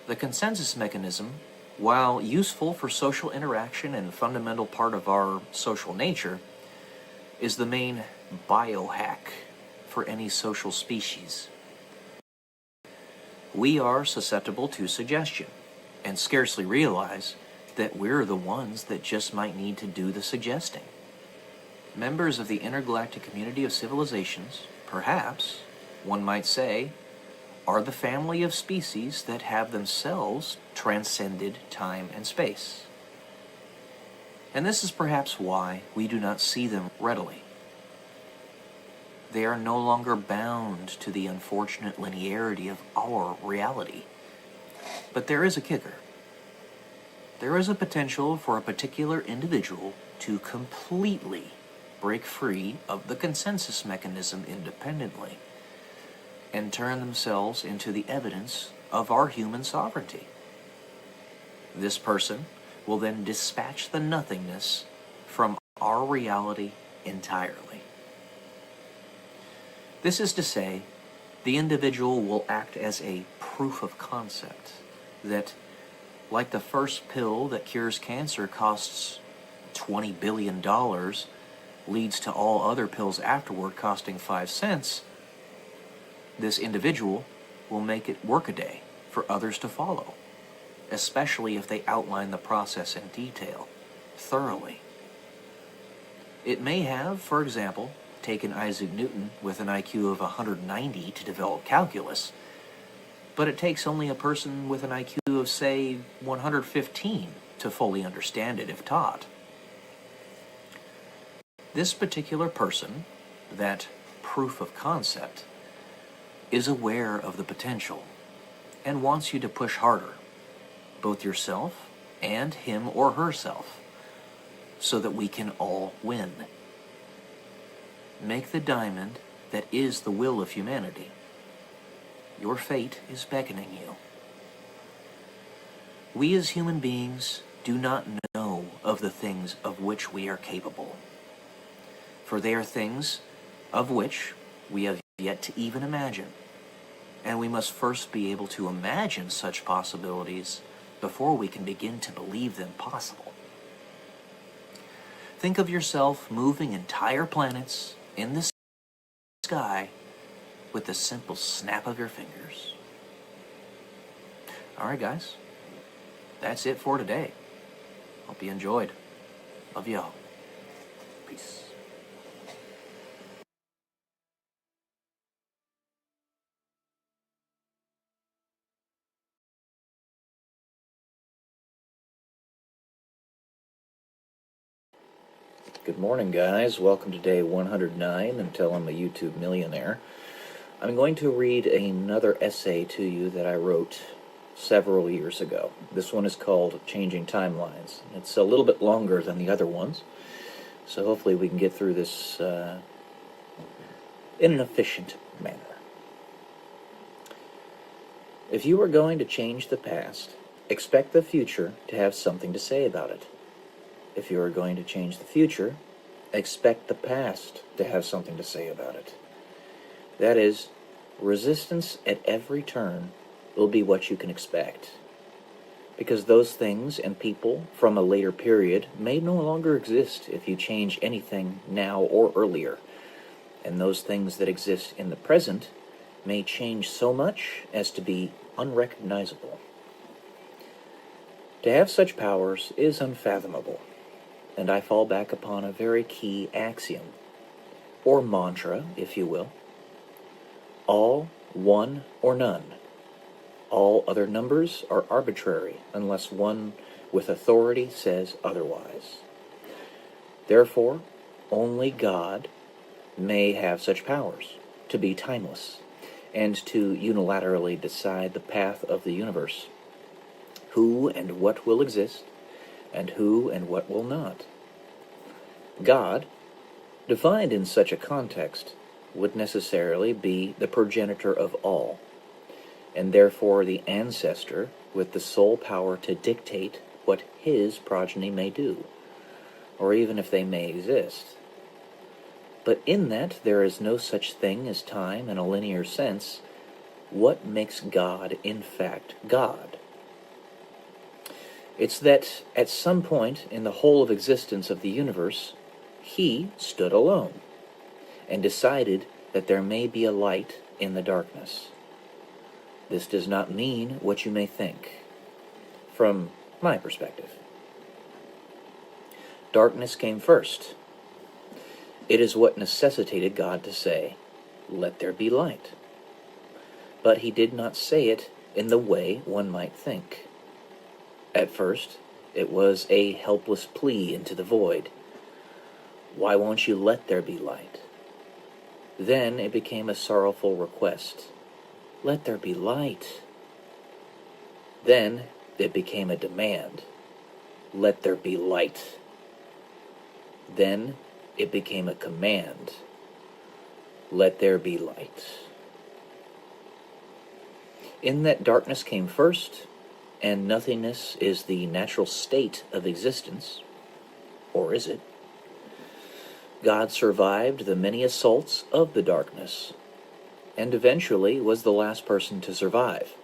The consensus mechanism, while useful for social interaction and a fundamental part of our social nature, is the main biohack for any social species. We are susceptible to suggestion, and scarcely realize that we're the ones that just might need to do the suggesting. Members of the intergalactic community of civilizations, perhaps, one might say, are the family of species that have themselves transcended time and space. And this is perhaps why we do not see them readily. They are no longer bound to the unfortunate linearity of our reality. But there is a kicker. There is a potential for a particular individual to completely break free of the consensus mechanism independently and turn themselves into the evidence of our human sovereignty. This person will then dispatch the nothingness from our reality entirely. This is to say, the individual will act as a proof of concept that, like the first pill that cures cancer costs $20 billion, leads to all other pills afterward costing 5 cents, this individual will make it workaday for others to follow, especially if they outline the process in detail, thoroughly. It may have, for example, taken Isaac Newton with an IQ of 190 to develop calculus, but it takes only a person with an IQ of, say, 115 to fully understand it if taught. This particular person, that proof of concept, is aware of the potential and wants you to push harder, both yourself and him or herself, so that we can all win. Make the diamond that is the will of humanity. Your fate is beckoning you. We as human beings do not know of the things of which we are capable, for they are things of which we have yet to even imagine, and we must first be able to imagine such possibilities before we can begin to believe them possible. Think of yourself moving entire planets in the sky with the simple snap of your fingers. All right, guys, that's it for today. Hope you enjoyed. Love y'all. Peace. Good morning, guys. Welcome to day 109 until I'm a YouTube millionaire. I'm going to read another essay to you that I wrote several years ago. This one is called Changing Timelines. It's a little bit longer than the other ones, so hopefully we can get through this in an efficient manner. If you are going to change the past, expect the future to have something to say about it. If you are going to change the future, expect the past to have something to say about it. That is, resistance at every turn will be what you can expect, because those things and people from a later period may no longer exist if you change anything now or earlier, and those things that exist in the present may change so much as to be unrecognizable. To have such powers is unfathomable. and I fall back upon a very key axiom, or mantra, if you will. All, one, or none. All other numbers are arbitrary unless one with authority says otherwise. Therefore, only God may have such powers, to be timeless, and to unilaterally decide the path of the universe, who and what will exist, and who and what will not. God, defined in such a context, would necessarily be the progenitor of all, and therefore the ancestor with the sole power to dictate what his progeny may do, or even if they may exist. But in that there is no such thing as time in a linear sense, what makes God in fact God? It's that at some point in the whole of existence of the universe, he stood alone and decided that there may be a light in the darkness. This does not mean what you may think, from my perspective. Darkness came first. It is what necessitated God to say, "Let there be light." But he did not say it in the way one might think. At first, it was a helpless plea into the void. "Why won't you let there be light?" Then it became a sorrowful request. "Let there be light." Then it became a demand. "Let there be light." Then it became a command. "Let there be light." In that darkness came first, and nothingness is the natural state of existence, or is it? God survived the many assaults of the darkness, and eventually was the last person to survive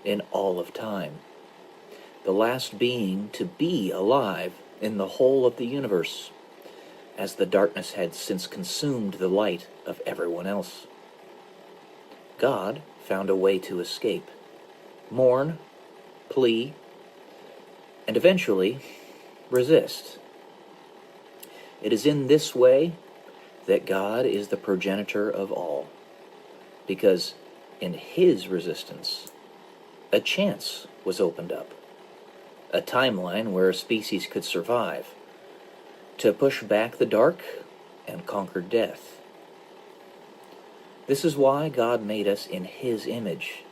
in all of time, the last being to be alive in the whole of the universe, as the darkness had since consumed the light of everyone else. God found a way to escape, mourn, plea, and eventually resist. It is in this way that God is the progenitor of all, because in his resistance, a chance was opened up, a timeline where a species could survive, to push back the dark and conquer death. This is why God made us in his image,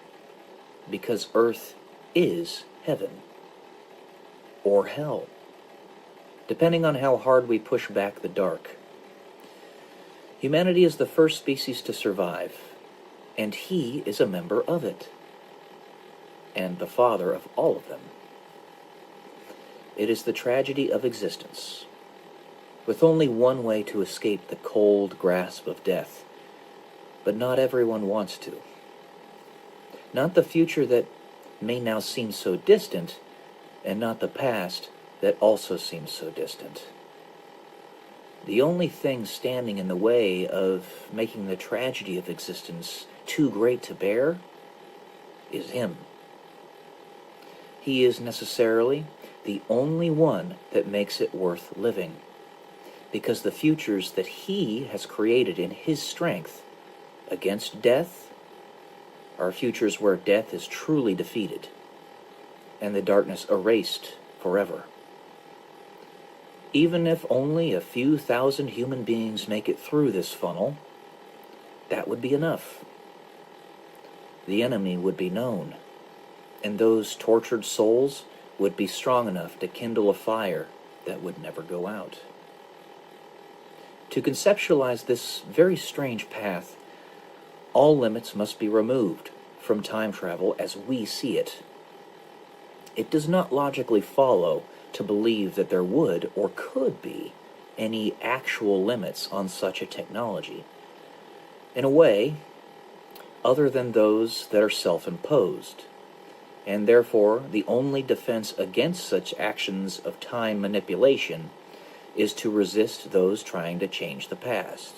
because earth is heaven, or hell, depending on how hard we push back the dark. Humanity is the first species to survive, and he is a member of it, and the father of all of them. It is the tragedy of existence, with only one way to escape the cold grasp of death, but not everyone wants to. Not the future that may now seem so distant, and not the past that also seems so distant. The only thing standing in the way of making the tragedy of existence too great to bear is him. He is necessarily the only one that makes it worth living, because the futures that he has created in his strength against death are futures where death is truly defeated and the darkness erased forever. Even if only a few thousand human beings make it through this funnel, that would be enough. The enemy would be known, and those tortured souls would be strong enough to kindle a fire that would never go out. To conceptualize this very strange path, all limits must be removed from time travel as we see it. It does not logically follow to believe that there would or could be any actual limits on such a technology, in a way other than those that are self-imposed, and therefore the only defense against such actions of time manipulation is to resist those trying to change the past.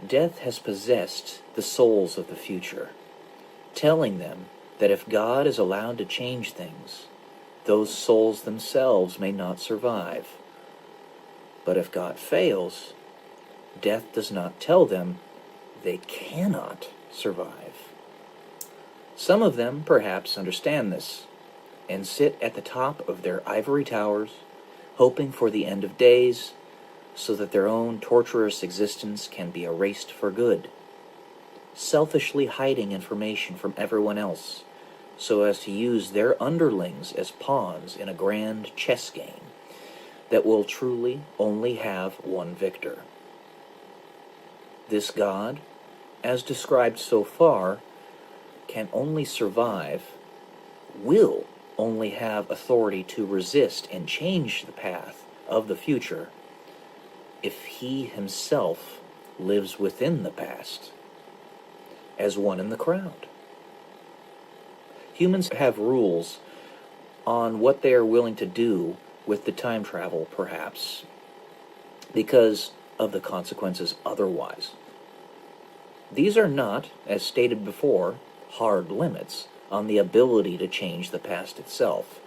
Death has possessed the souls of the future, telling them that if God is allowed to change things, those souls themselves may not survive. But if God fails, death does not tell them they cannot survive. Some of them perhaps understand this, and sit at the top of their ivory towers, hoping for the end of days, so that their own torturous existence can be erased for good, selfishly hiding information from everyone else, so as to use their underlings as pawns in a grand chess game that will truly only have one victor. This God, as described so far, can only survive, will only have authority to resist and change the path of the future if he himself lives within the past, as one in the crowd. Humans have rules on what they are willing to do with the time travel, perhaps, because of the consequences otherwise. These are not, as stated before, hard limits on the ability to change the past itself,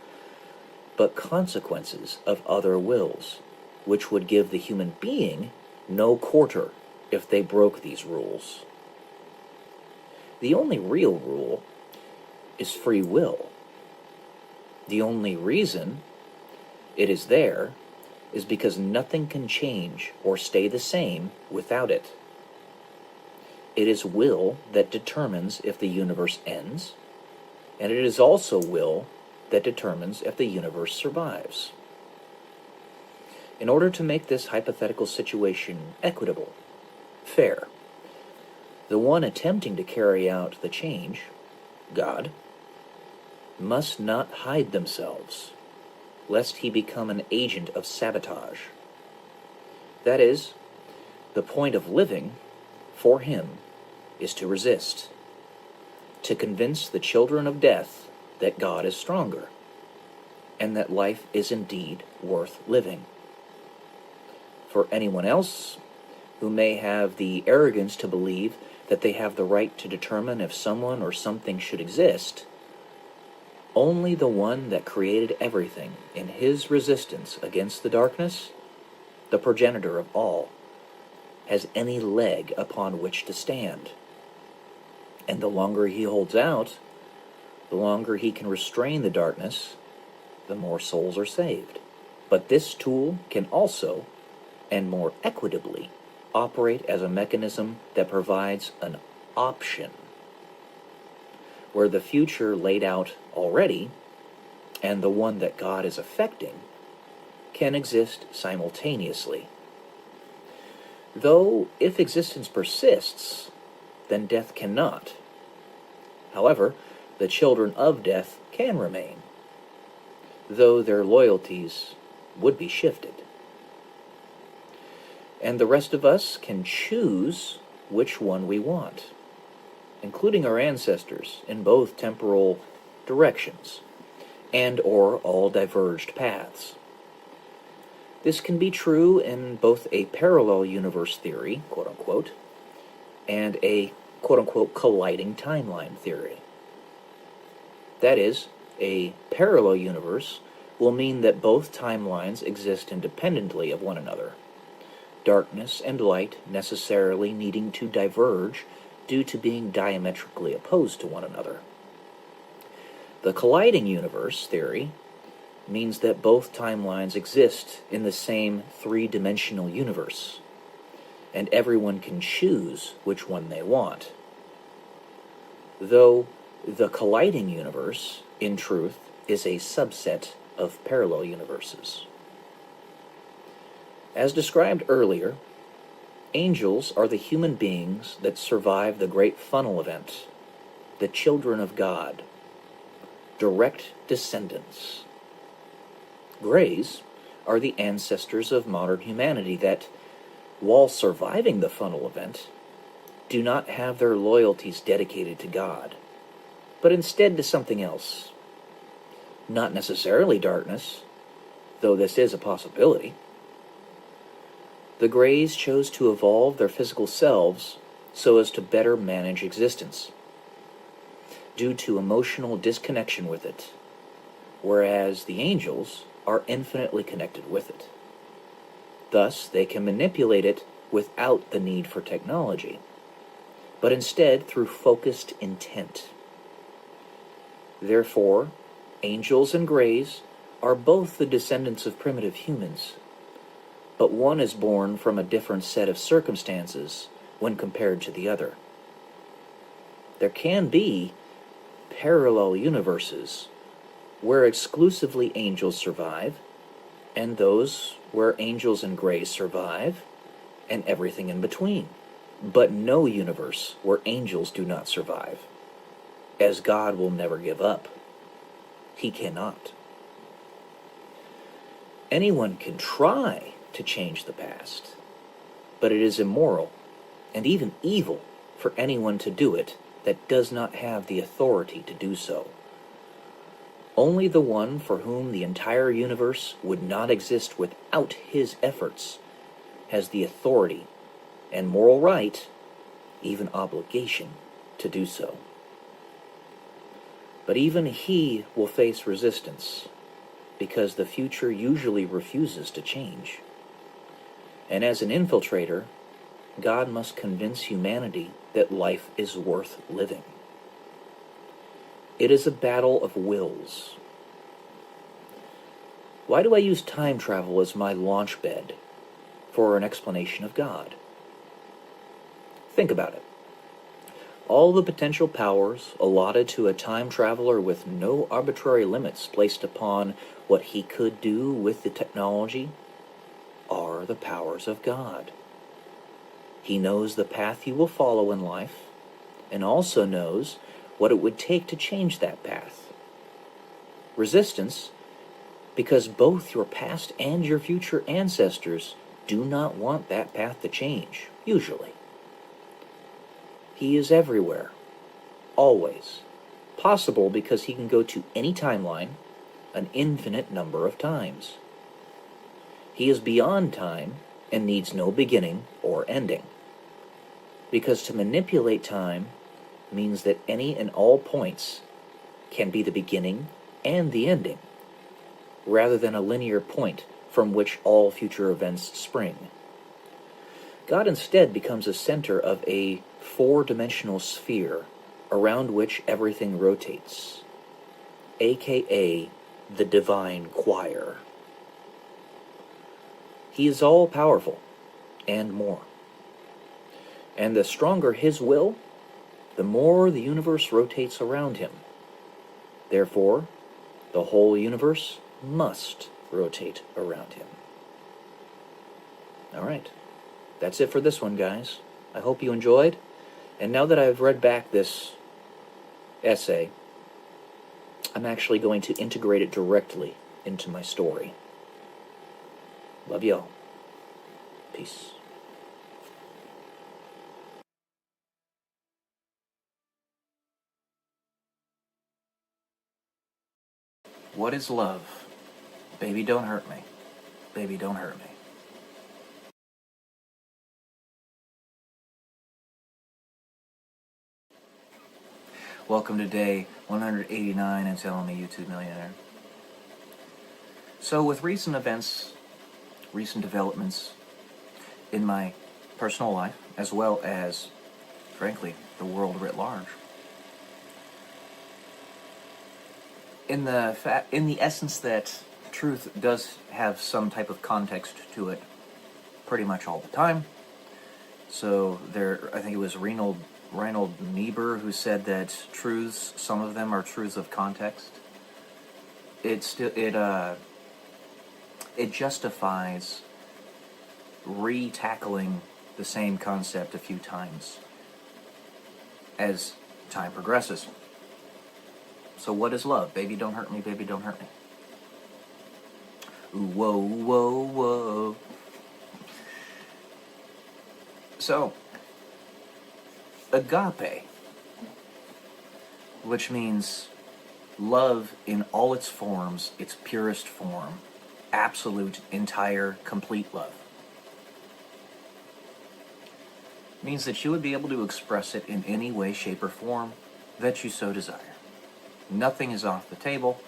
but consequences of other wills, which would give the human being no quarter if they broke these rules. The only real rule is free will. The only reason it is there is because nothing can change or stay the same without it. It is will that determines if the universe ends, and it is also will that determines if the universe survives. In order to make this hypothetical situation equitable, fair, the one attempting to carry out the change, God, must not hide themselves, lest he become an agent of sabotage. That is, the point of living, for him, is to resist, to convince the children of death that God is stronger, and that life is indeed worth living. For anyone else who may have the arrogance to believe that they have the right to determine if someone or something should exist, only the one that created everything in his resistance against the darkness, the progenitor of all, has any leg upon which to stand. And the longer he holds out, the longer he can restrain the darkness, the more souls are saved. But this tool can also, and more equitably, operate as a mechanism that provides an option, where the future laid out already, and the one that God is affecting, can exist simultaneously. Though, if existence persists, then death cannot. However, the children of death can remain, though their loyalties would be shifted. And the rest of us can choose which one we want, including our ancestors in both temporal directions, and or all diverged paths. This can be true in both a parallel universe theory, quote-unquote, and a quote-unquote colliding timeline theory. That is, a parallel universe will mean that both timelines exist independently of one another, darkness and light necessarily needing to diverge due to being diametrically opposed to one another. The colliding universe theory means that both timelines exist in the same three-dimensional universe, and everyone can choose which one they want. Though the colliding universe, in truth, is a subset of parallel universes. As described earlier, angels are the human beings that survive the Great Funnel event, the children of God, direct descendants. Greys are the ancestors of modern humanity that, while surviving the funnel event, do not have their loyalties dedicated to God, but instead to something else. Not necessarily darkness, though this is a possibility. The Greys chose to evolve their physical selves so as to better manage existence, due to emotional disconnection with it, whereas the angels are infinitely connected with it. Thus, they can manipulate it without the need for technology, but instead through focused intent. Therefore, angels and grays are both the descendants of primitive humans, but one is born from a different set of circumstances when compared to the other. There can be parallel universes where exclusively angels survive, and those where angels and grays survive, and everything in between. But no universe where angels do not survive, as God will never give up. He cannot. Anyone can try to change the past, but it is immoral and even evil for anyone to do it that does not have the authority to do so. Only the one for whom the entire universe would not exist without his efforts has the authority and moral right, even obligation, to do so. But even he will face resistance, because the future usually refuses to change. And as an infiltrator, God must convince humanity that life is worth living. It is a battle of wills. Why do I use time travel as my launch bed for an explanation of God? Think about it. All the potential powers allotted to a time traveler with no arbitrary limits placed upon what he could do with the technology are the powers of God. He knows the path he will follow in life, and also knows what it would take to change that path. Resistance, because both your past and your future ancestors do not want that path to change, usually. He is everywhere, always. Possible because he can go to any timeline an infinite number of times. He is beyond time and needs no beginning or ending. Because to manipulate time means that any and all points can be the beginning and the ending, rather than a linear point from which all future events spring. God instead becomes a center of a four-dimensional sphere around which everything rotates, aka the divine choir. He is all-powerful and more. And the stronger his will, the more the universe rotates around him. Therefore, the whole universe must rotate around him. All right. That's it for this one, guys. I hope you enjoyed. And now that I've read back this essay, I'm actually going to integrate it directly into my story. Love y'all. Peace. What is love? Baby, don't hurt me. Baby, don't hurt me. Welcome to day 189 and Telling Me YouTube Millionaire. So with recent events, recent developments in my personal life, as well as, frankly, the world writ large, in the essence that truth does have some type of context to it pretty much all the time. So I think it was Reinhold Niebuhr who said that truths, some of them are truths of context. It justifies re-tackling the same concept a few times as time progresses. So what is love? Baby, don't hurt me, baby, don't hurt me. Ooh, whoa, whoa, whoa. So, agape, which means love in all its forms, its purest form, absolute, entire, complete love, means that you would be able to express it in any way, shape, or form that you so desire. Nothing is off the table.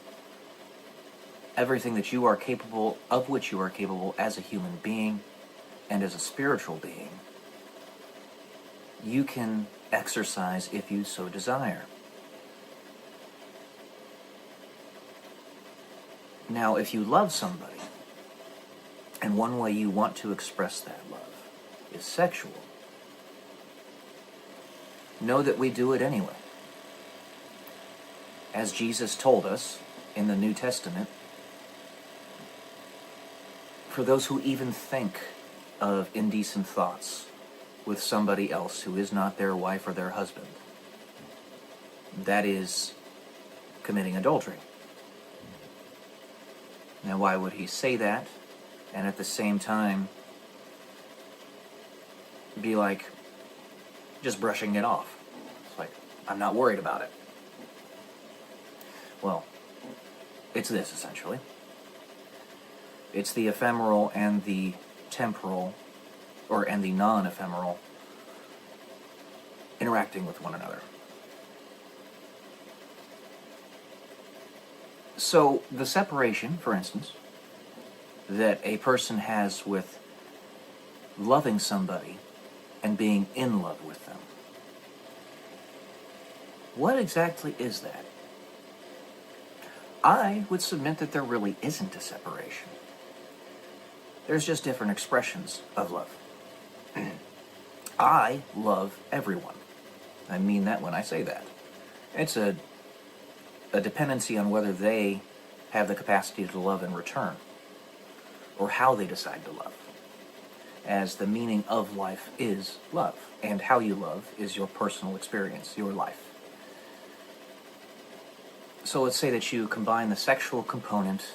everything that you are capable, of which you are capable as a human being and as a spiritual being, you can exercise if you so desire. Now, if you love somebody, and one way you want to express that love is sexual, know that we do it anyway. As Jesus told us in the New Testament, for those who even think of indecent thoughts with somebody else who is not their wife or their husband, that is committing adultery. Now, why would he say that and at the same time be like just brushing it off? It's like, I'm not worried about it. Well, it's this essentially. It's the ephemeral and the temporal, and the non-ephemeral interacting with one another. So the separation, for instance, that a person has with loving somebody and being in love with them, what exactly is that? I would submit that there really isn't a separation. There's just different expressions of love. I love everyone. I mean that when I say that. It's a dependency on whether they have the capacity to love in return, or how they decide to love, as the meaning of life is love, and how you love is your personal experience, your life. So let's say that you combine the sexual component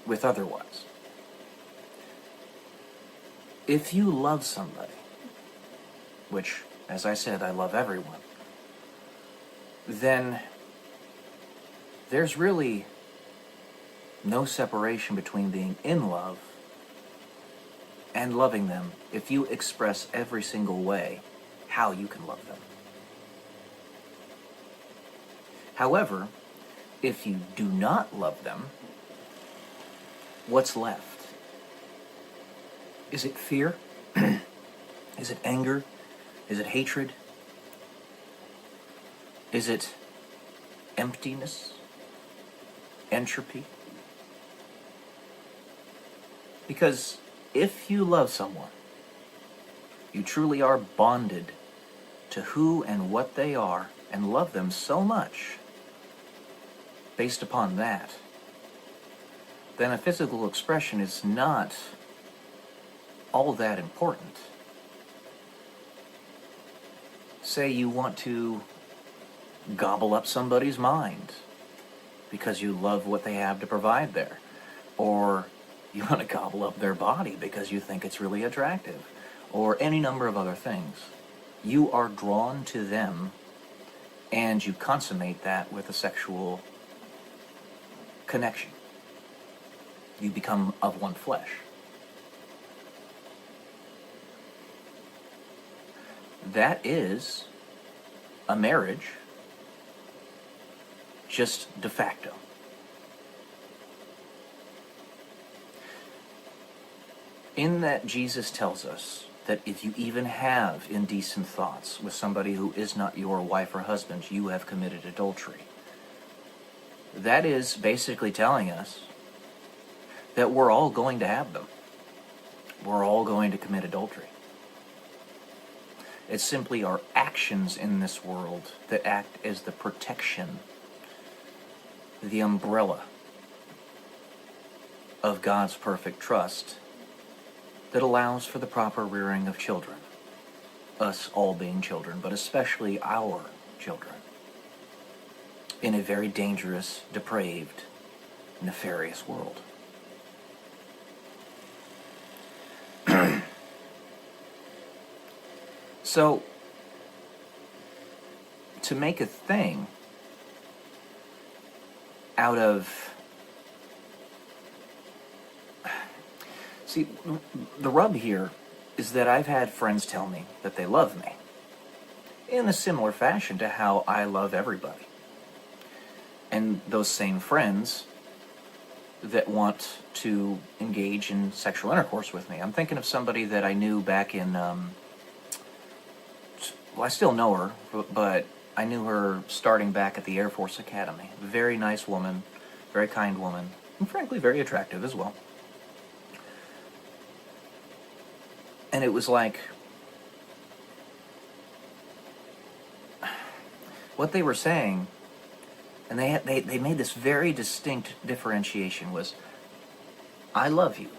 with otherwise. If you love somebody, which, as I said, I love everyone, then there's really no separation between being in love and loving them if you express every single way how you can love them. However, if you do not love them, what's left? Is it fear? Is it anger? Is it hatred? Is it emptiness? Entropy? Because if you love someone, you truly are bonded to who and what they are and love them so much based upon that, then a physical expression is not all that important. Say you want to gobble up somebody's mind because you love what they have to provide there, or you want to gobble up their body because you think it's really attractive, or any number of other things. You are drawn to them, and you consummate that with a sexual connection. You become of one flesh. That is a marriage, just de facto. In that Jesus tells us that if you even have indecent thoughts with somebody who is not your wife or husband, you have committed adultery. That is basically telling us that we're all going to have them. We're all going to commit adultery. It's simply our actions in this world that act as the protection, the umbrella of God's perfect trust that allows for the proper rearing of children. Us all being children, but especially our children. In a very dangerous, depraved, nefarious world. So, to make a thing out of... See, the rub here is that I've had friends tell me that they love me in a similar fashion to how I love everybody. And those same friends that want to engage in sexual intercourse with me. I'm thinking of somebody that I knew back in, well, I still know her, but I knew her starting back at the Air Force Academy. Very nice woman, very kind woman, and frankly very attractive as well. And it was like, what they were saying, and they made this very distinct differentiation, was, I love you,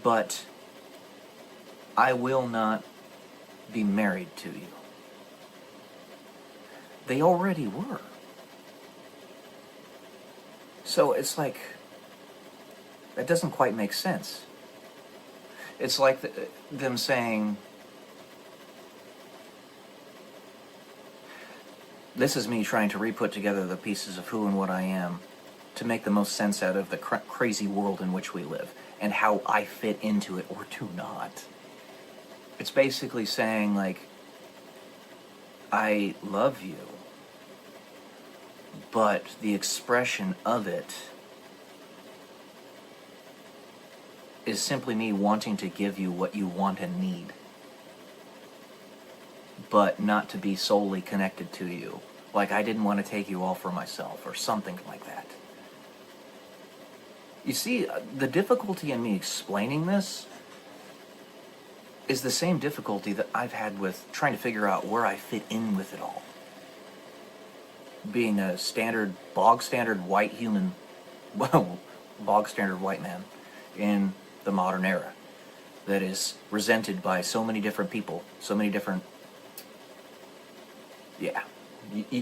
but I will not be married to you. They already were. So it's like, that doesn't quite make sense. It's like them saying, this is me trying to re-put together the pieces of who and what I am to make the most sense out of the crazy world in which we live and how I fit into it or do not. It's basically saying, like, I love you, but the expression of it is simply me wanting to give you what you want and need, but not to be solely connected to you. Like I didn't want to take you all for myself or something like that. You see, the difficulty in me explaining this is the same difficulty that I've had with trying to figure out where I fit in with it all. Being a bog standard white human, well, bog standard white man in the modern era that is resented by so many different people, so many different,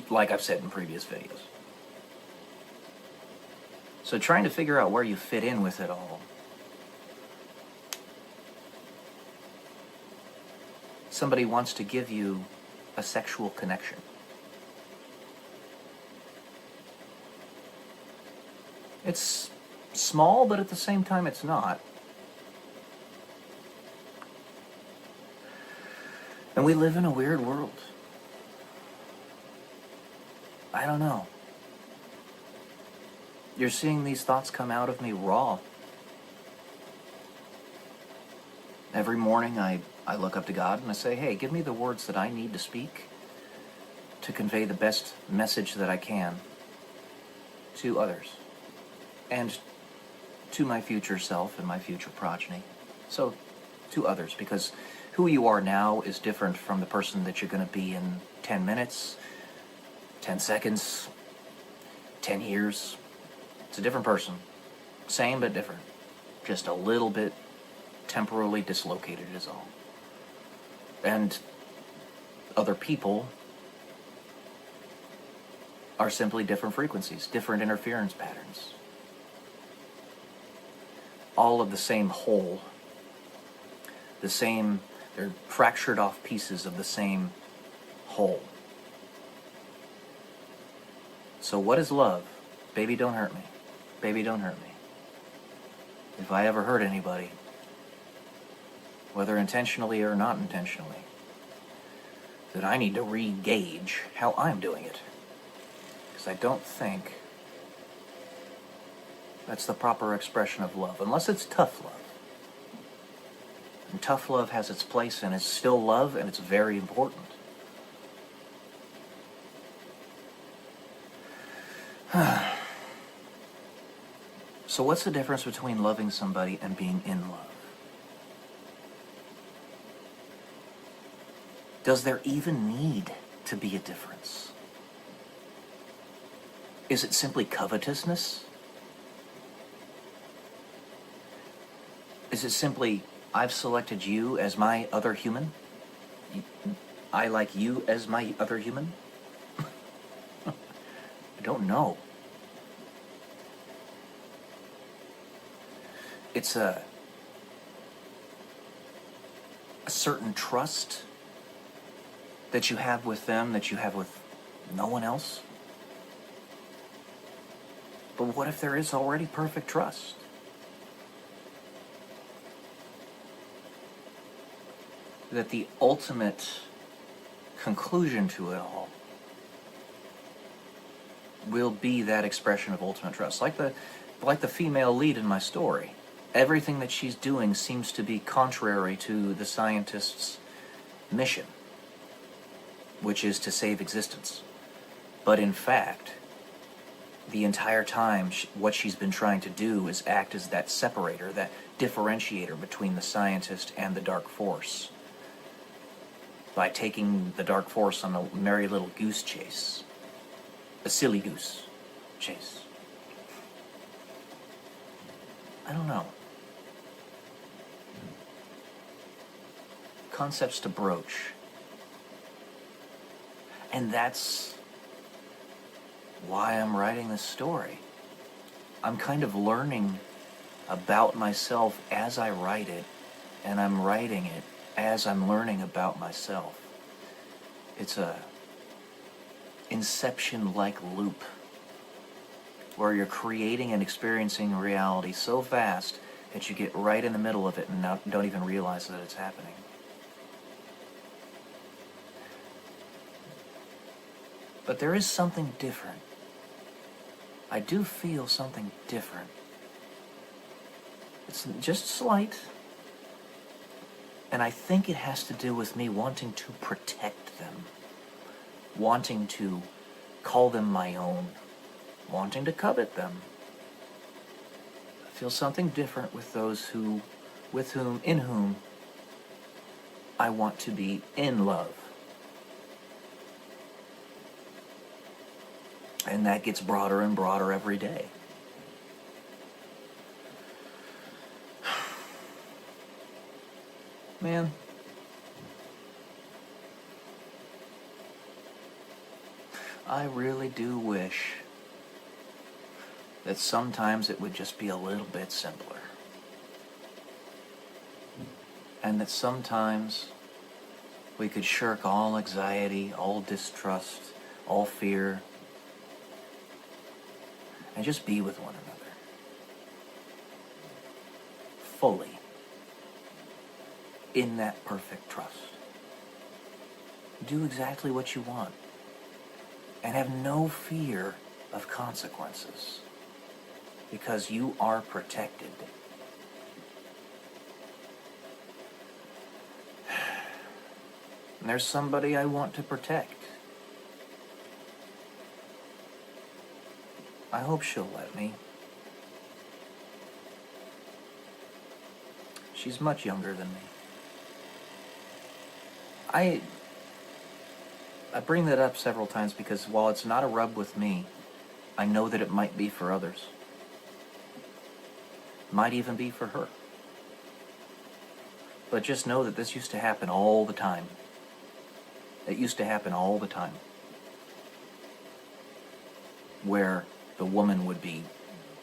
like I've said in previous videos. So trying to figure out where you fit in with it all. Somebody wants to give you a sexual connection. It's small, but at the same time it's not. And we live in a weird world. I don't know. You're seeing these thoughts come out of me raw. Every morning I look up to God and I say, hey, give me the words that I need to speak to convey the best message that I can to others and to my future self and my future progeny. So, to others, because who you are now is different from the person that you're going to be in 10 minutes, 10 seconds, 10 years. It's a different person. Same but different. Just a little bit temporarily dislocated is all. And other people are simply different frequencies, different interference patterns. All of the same whole. They're fractured off pieces of the same whole. So what is love? Baby, don't hurt me. Baby, don't hurt me. If I ever hurt anybody, whether intentionally or not intentionally, that I need to re-gauge how I'm doing it. Because I don't think that's the proper expression of love, unless it's tough love. And tough love has its place, and it's still love, and it's very important. So what's the difference between loving somebody and being in love? Does there even need to be a difference? Is it simply covetousness? Is it simply, I've selected you as my other human? I like you as my other human? I don't know. It's a certain trust that you have with them that you have with no one else. But what if there is already perfect trust? That the ultimate conclusion to it all will be that expression of ultimate trust. Like the female lead in my story. Everything that she's doing seems to be contrary to the scientist's mission, which is to save existence. But in fact, the entire time, what she's been trying to do is act as that separator, that differentiator between the scientist and the dark force, by taking the dark force on a merry little goose chase. A silly goose chase. I don't know. Concepts to broach. And that's why I'm writing this story. I'm kind of learning about myself as I write it, and I'm writing it as I'm learning about myself. It's a Inception-like loop where you're creating and experiencing reality so fast that you get right in the middle of it and don't even realize that it's happening. But there is something different. I do feel something different. It's just slight. And I think it has to do with me wanting to protect them. Wanting to call them my own. Wanting to covet them. I feel something different with those in whom I want to be in love. And that gets broader and broader every day. Man. I really do wish that sometimes it would just be a little bit simpler. And that sometimes we could shirk all anxiety, all distrust, all fear, and just be with one another. Fully. In that perfect trust. Do exactly what you want. And have no fear of consequences. Because you are protected. And there's somebody I want to protect. I hope she'll let me. She's much younger than me. I bring that up several times because while it's not a rub with me, I know that it might be for others. Might even be for her. But just know that this used to happen all the time. It used to happen all the time. Where the woman would be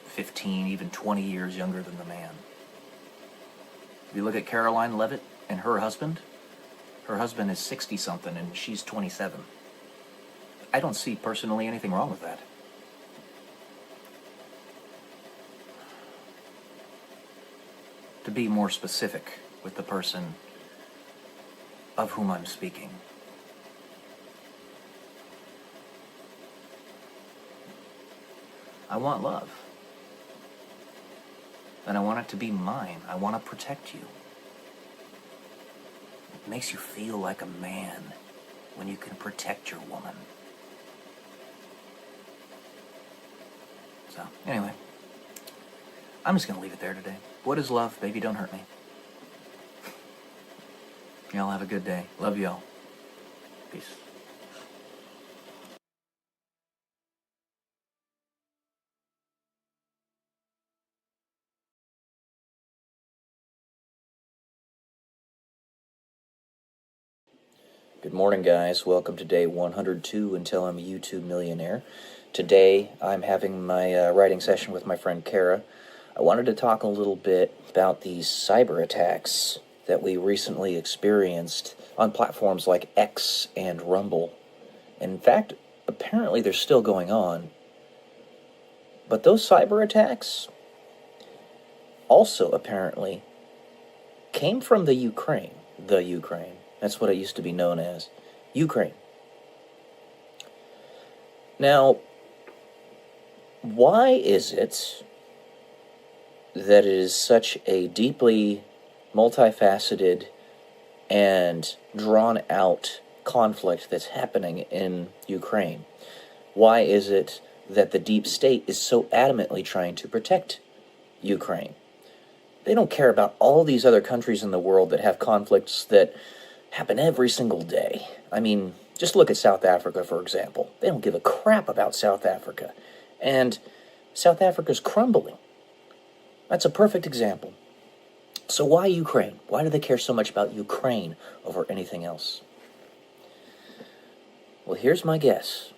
15, even 20 years younger than the man. If you look at Caroline Levitt and her husband is 60-something and she's 27. I don't see personally anything wrong with that. To be more specific with the person of whom I'm speaking. I want love. And I want it to be mine. I want to protect you. It makes you feel like a man when you can protect your woman. So, anyway. I'm just going to leave it there today. What is love? Baby, don't hurt me. Y'all have a good day. Love y'all. Peace. Good morning, guys. Welcome to day 102 until I'm a YouTube millionaire. Today, I'm having my writing session with my friend Kara. I wanted to talk a little bit about these cyber attacks that we recently experienced on platforms like X and Rumble. In fact, apparently they're still going on. But those cyber attacks also apparently came from the Ukraine. The Ukraine. That's what it used to be known as. Ukraine. Now, Why is it that it is such a deeply multifaceted and drawn-out conflict that's happening in Ukraine? Why is it that the deep state is so adamantly trying to protect Ukraine? They don't care about all these other countries in the world that have conflicts that happen every single day. I mean, just look at South Africa, for example. They don't give a crap about South Africa. And South Africa's crumbling. That's a perfect example. So why Ukraine? Why do they care so much about Ukraine over anything else? Well, here's my guess.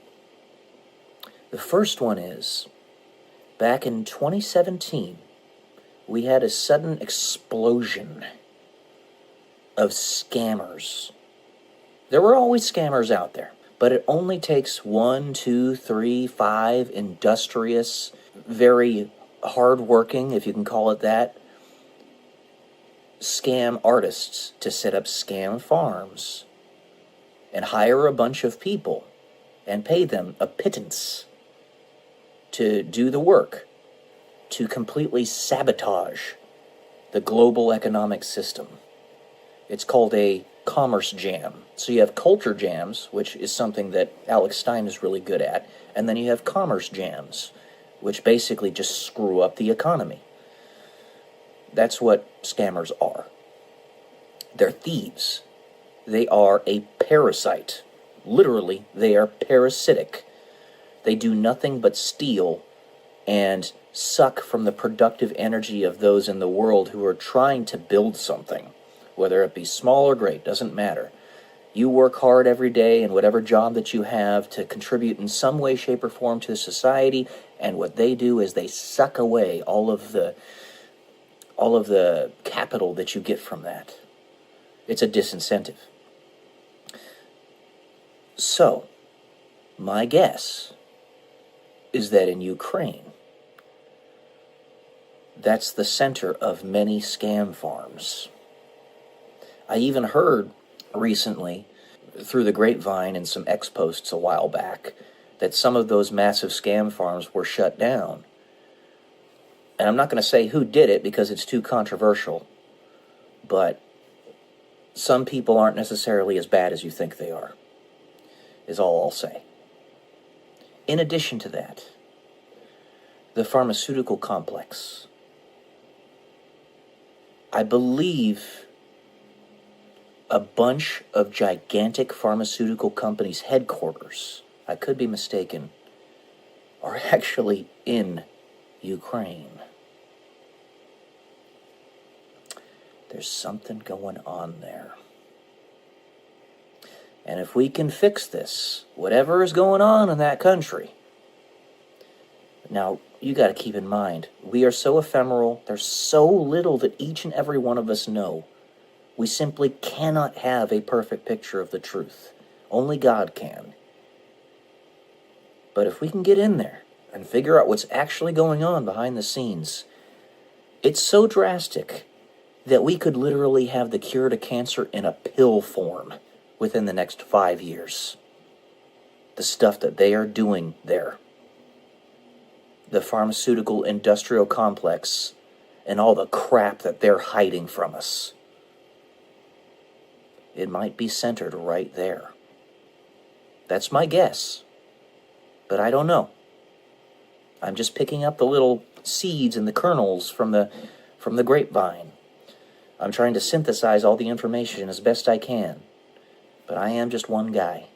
The first one is, back in 2017, we had a sudden explosion of scammers. There were always scammers out there, but it only takes 1, 2, 3, 5 industrious, very hard-working, if you can call it that, scam artists to set up scam farms and hire a bunch of people and pay them a pittance to do the work, to completely sabotage the global economic system. It's called a commerce jam. So you have culture jams, which is something that Alex Stein is really good at, and then you have commerce jams, which basically just screw up the economy. That's what scammers are. They're thieves. They are a parasite. Literally, they are parasitic. They do nothing but steal and suck from the productive energy of those in the world who are trying to build something. Whether it be small or great, doesn't matter. You work hard every day in whatever job that you have to contribute in some way, shape, or form to society, and what they do is they suck away all of the capital that you get from that. It's a disincentive. So, my guess is that in Ukraine, that's the center of many scam farms. I even heard recently, through the grapevine and some X-posts a while back, that some of those massive scam farms were shut down. And I'm not going to say who did it because it's too controversial, but some people aren't necessarily as bad as you think they are, is all I'll say. In addition to that, the pharmaceutical complex. I believe a bunch of gigantic pharmaceutical companies' headquarters, I could be mistaken, are actually in Ukraine. There's something going on there. And if we can fix this, whatever is going on in that country. Now, you got to keep in mind, we are so ephemeral, there's so little that each and every one of us know. We simply cannot have a perfect picture of the truth. Only God can. But if we can get in there and figure out what's actually going on behind the scenes, it's so drastic that we could literally have the cure to cancer in a pill form within the next 5 years. The stuff that they are doing there. The pharmaceutical industrial complex and all the crap that they're hiding from us. It might be centered right there. That's my guess. But I don't know. I'm just picking up the little seeds and the kernels from the grapevine. I'm trying to synthesize all the information as best I can. But I am just one guy.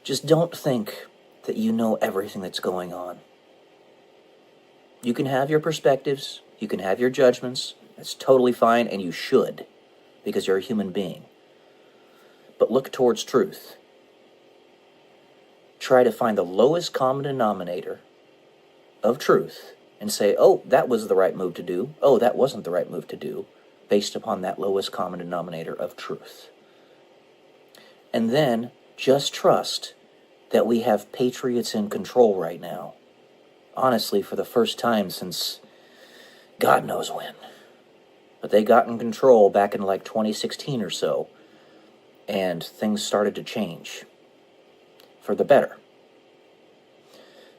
Just don't think that you know everything that's going on. You can have your perspectives, you can have your judgments, that's totally fine, and you should, because you're a human being. But look towards truth. Try to find the lowest common denominator of truth and say, oh, that was the right move to do, oh, that wasn't the right move to do, based upon that lowest common denominator of truth. And then just trust that we have patriots in control right now. Honestly, for the first time since God knows when. But they got in control back in like 2016 or so, and things started to change for the better.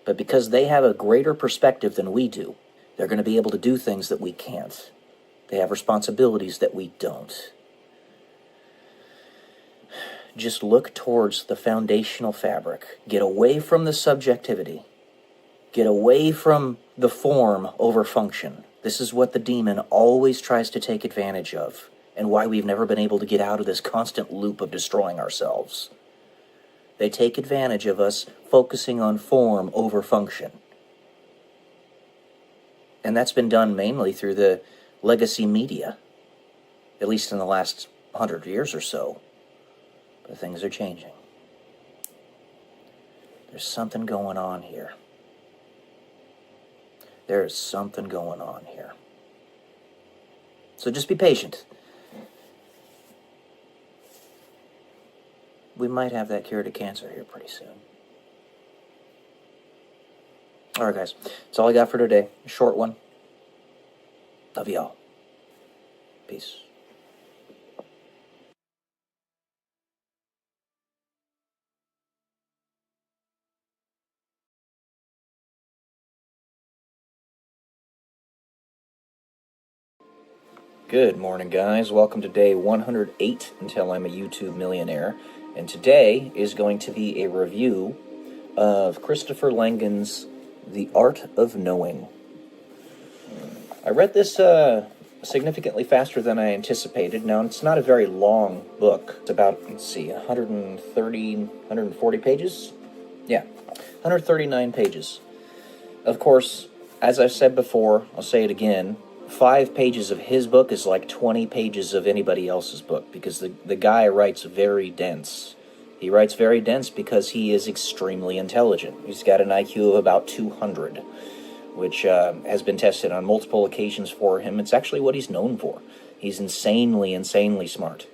But because they have a greater perspective than we do, they're going to be able to do things that we can't. They have responsibilities that we don't. Just look towards the foundational fabric. Get away from the subjectivity. Get away from the form over function. This is what the demon always tries to take advantage of, and why we've never been able to get out of this constant loop of destroying ourselves. They take advantage of us focusing on form over function. And that's been done mainly through the legacy media, at least in the last 100 years or so. But things are changing. There's something going on here. There is something going on here. So just be patient. We might have that cure to cancer here pretty soon. Alright guys, that's all I got for today. A short one. Love y'all. Peace. Good morning, guys. Welcome to day 108 until I'm a YouTube millionaire. And today is going to be a review of Christopher Langan's The Art of Knowing. I read this significantly faster than I anticipated. Now, it's not a very long book. It's about, 140 pages? Yeah, 139 pages. Of course, as I've said before, I'll say it again, 5 pages of his book is like 20 pages of anybody else's book, because the guy writes very dense. He writes very dense because he is extremely intelligent. He's got an IQ of about 200, which has been tested on multiple occasions for him. It's actually what he's known for. He's insanely, insanely smart.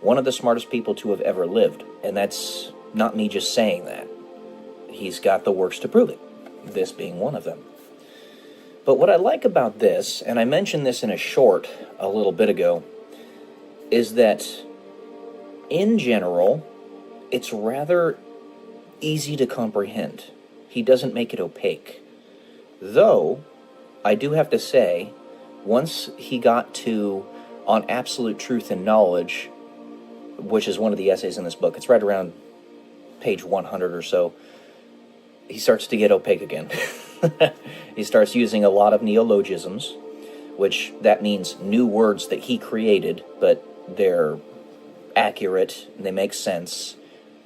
One of the smartest people to have ever lived, and that's not me just saying that. He's got the works to prove it, this being one of them. But what I like about this, and I mentioned this in a short a little bit ago, is that in general, it's rather easy to comprehend. He doesn't make it opaque. Though, I do have to say, once he got to On Absolute Truth and Knowledge, which is one of the essays in this book, it's right around page 100 or so, he starts to get opaque again. He starts using a lot of neologisms, which that means new words that he created, but they're accurate, they make sense.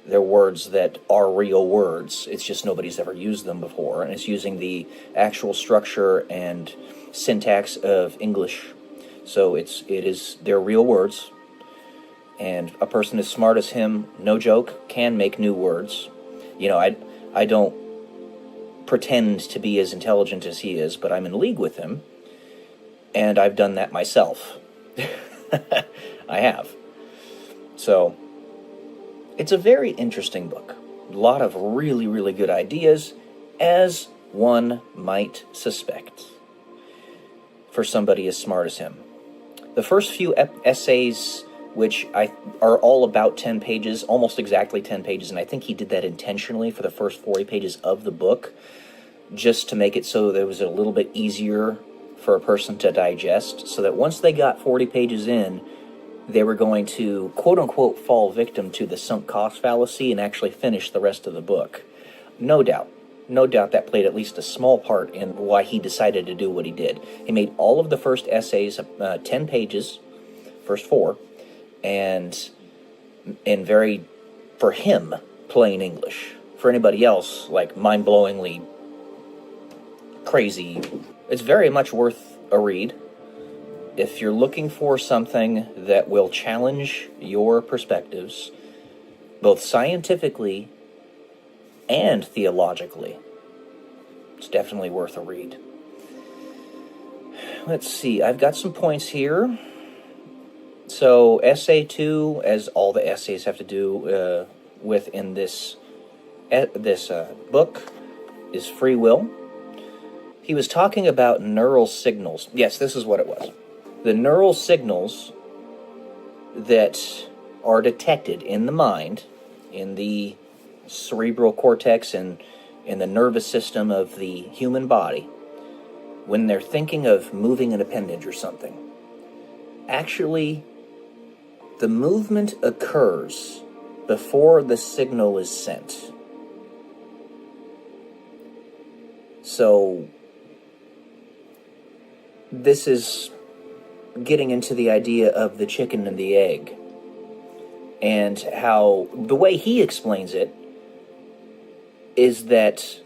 They're words that are real words. It's just nobody's ever used them before, and it's using the actual structure and syntax of English. So they're real words, and a person as smart as him, no joke, can make new words. You know, I don't pretend to be as intelligent as he is, but I'm in league with him, and I've done that myself. I have. So, it's a very interesting book. A lot of really, really good ideas, as one might suspect, for somebody as smart as him. The first few essays, which are all about 10 pages, almost exactly 10 pages, and I think he did that intentionally for the first 40 pages of the book, just to make it so that it was a little bit easier for a person to digest, so that once they got 40 pages in, they were going to, quote-unquote, fall victim to the sunk cost fallacy and actually finish the rest of the book. No doubt that played at least a small part in why he decided to do what he did. He made all of the first essays 10 pages, first 4, and in very, for him, plain English. For anybody else, like, mind-blowingly crazy. It's very much worth a read. If you're looking for something that will challenge your perspectives, both scientifically and theologically, it's definitely worth a read. Let's see, I've got some points here. So, essay 2, as all the essays have to do with in this book, is free will. He was talking about neural signals. Yes, this is what it was. The neural signals that are detected in the mind, in the cerebral cortex and in the nervous system of the human body, when they're thinking of moving an appendage or something, actually, the movement occurs before the signal is sent. So, this is getting into the idea of the chicken and the egg, and how the way he explains it is that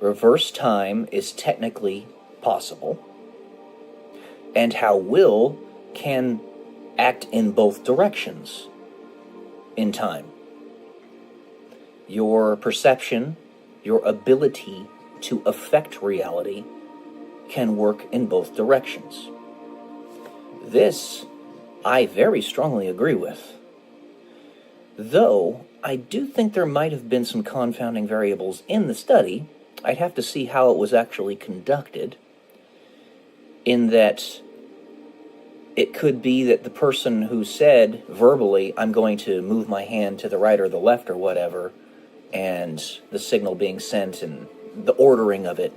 reverse time is technically possible, and how will can act in both directions in time. Your perception, your ability to affect reality can work in both directions. This I very strongly agree with. Though I do think there might have been some confounding variables in the study. I'd have to see how it was actually conducted, in that it could be that the person who said verbally, I'm going to move my hand to the right or the left or whatever, and the signal being sent and the ordering of it,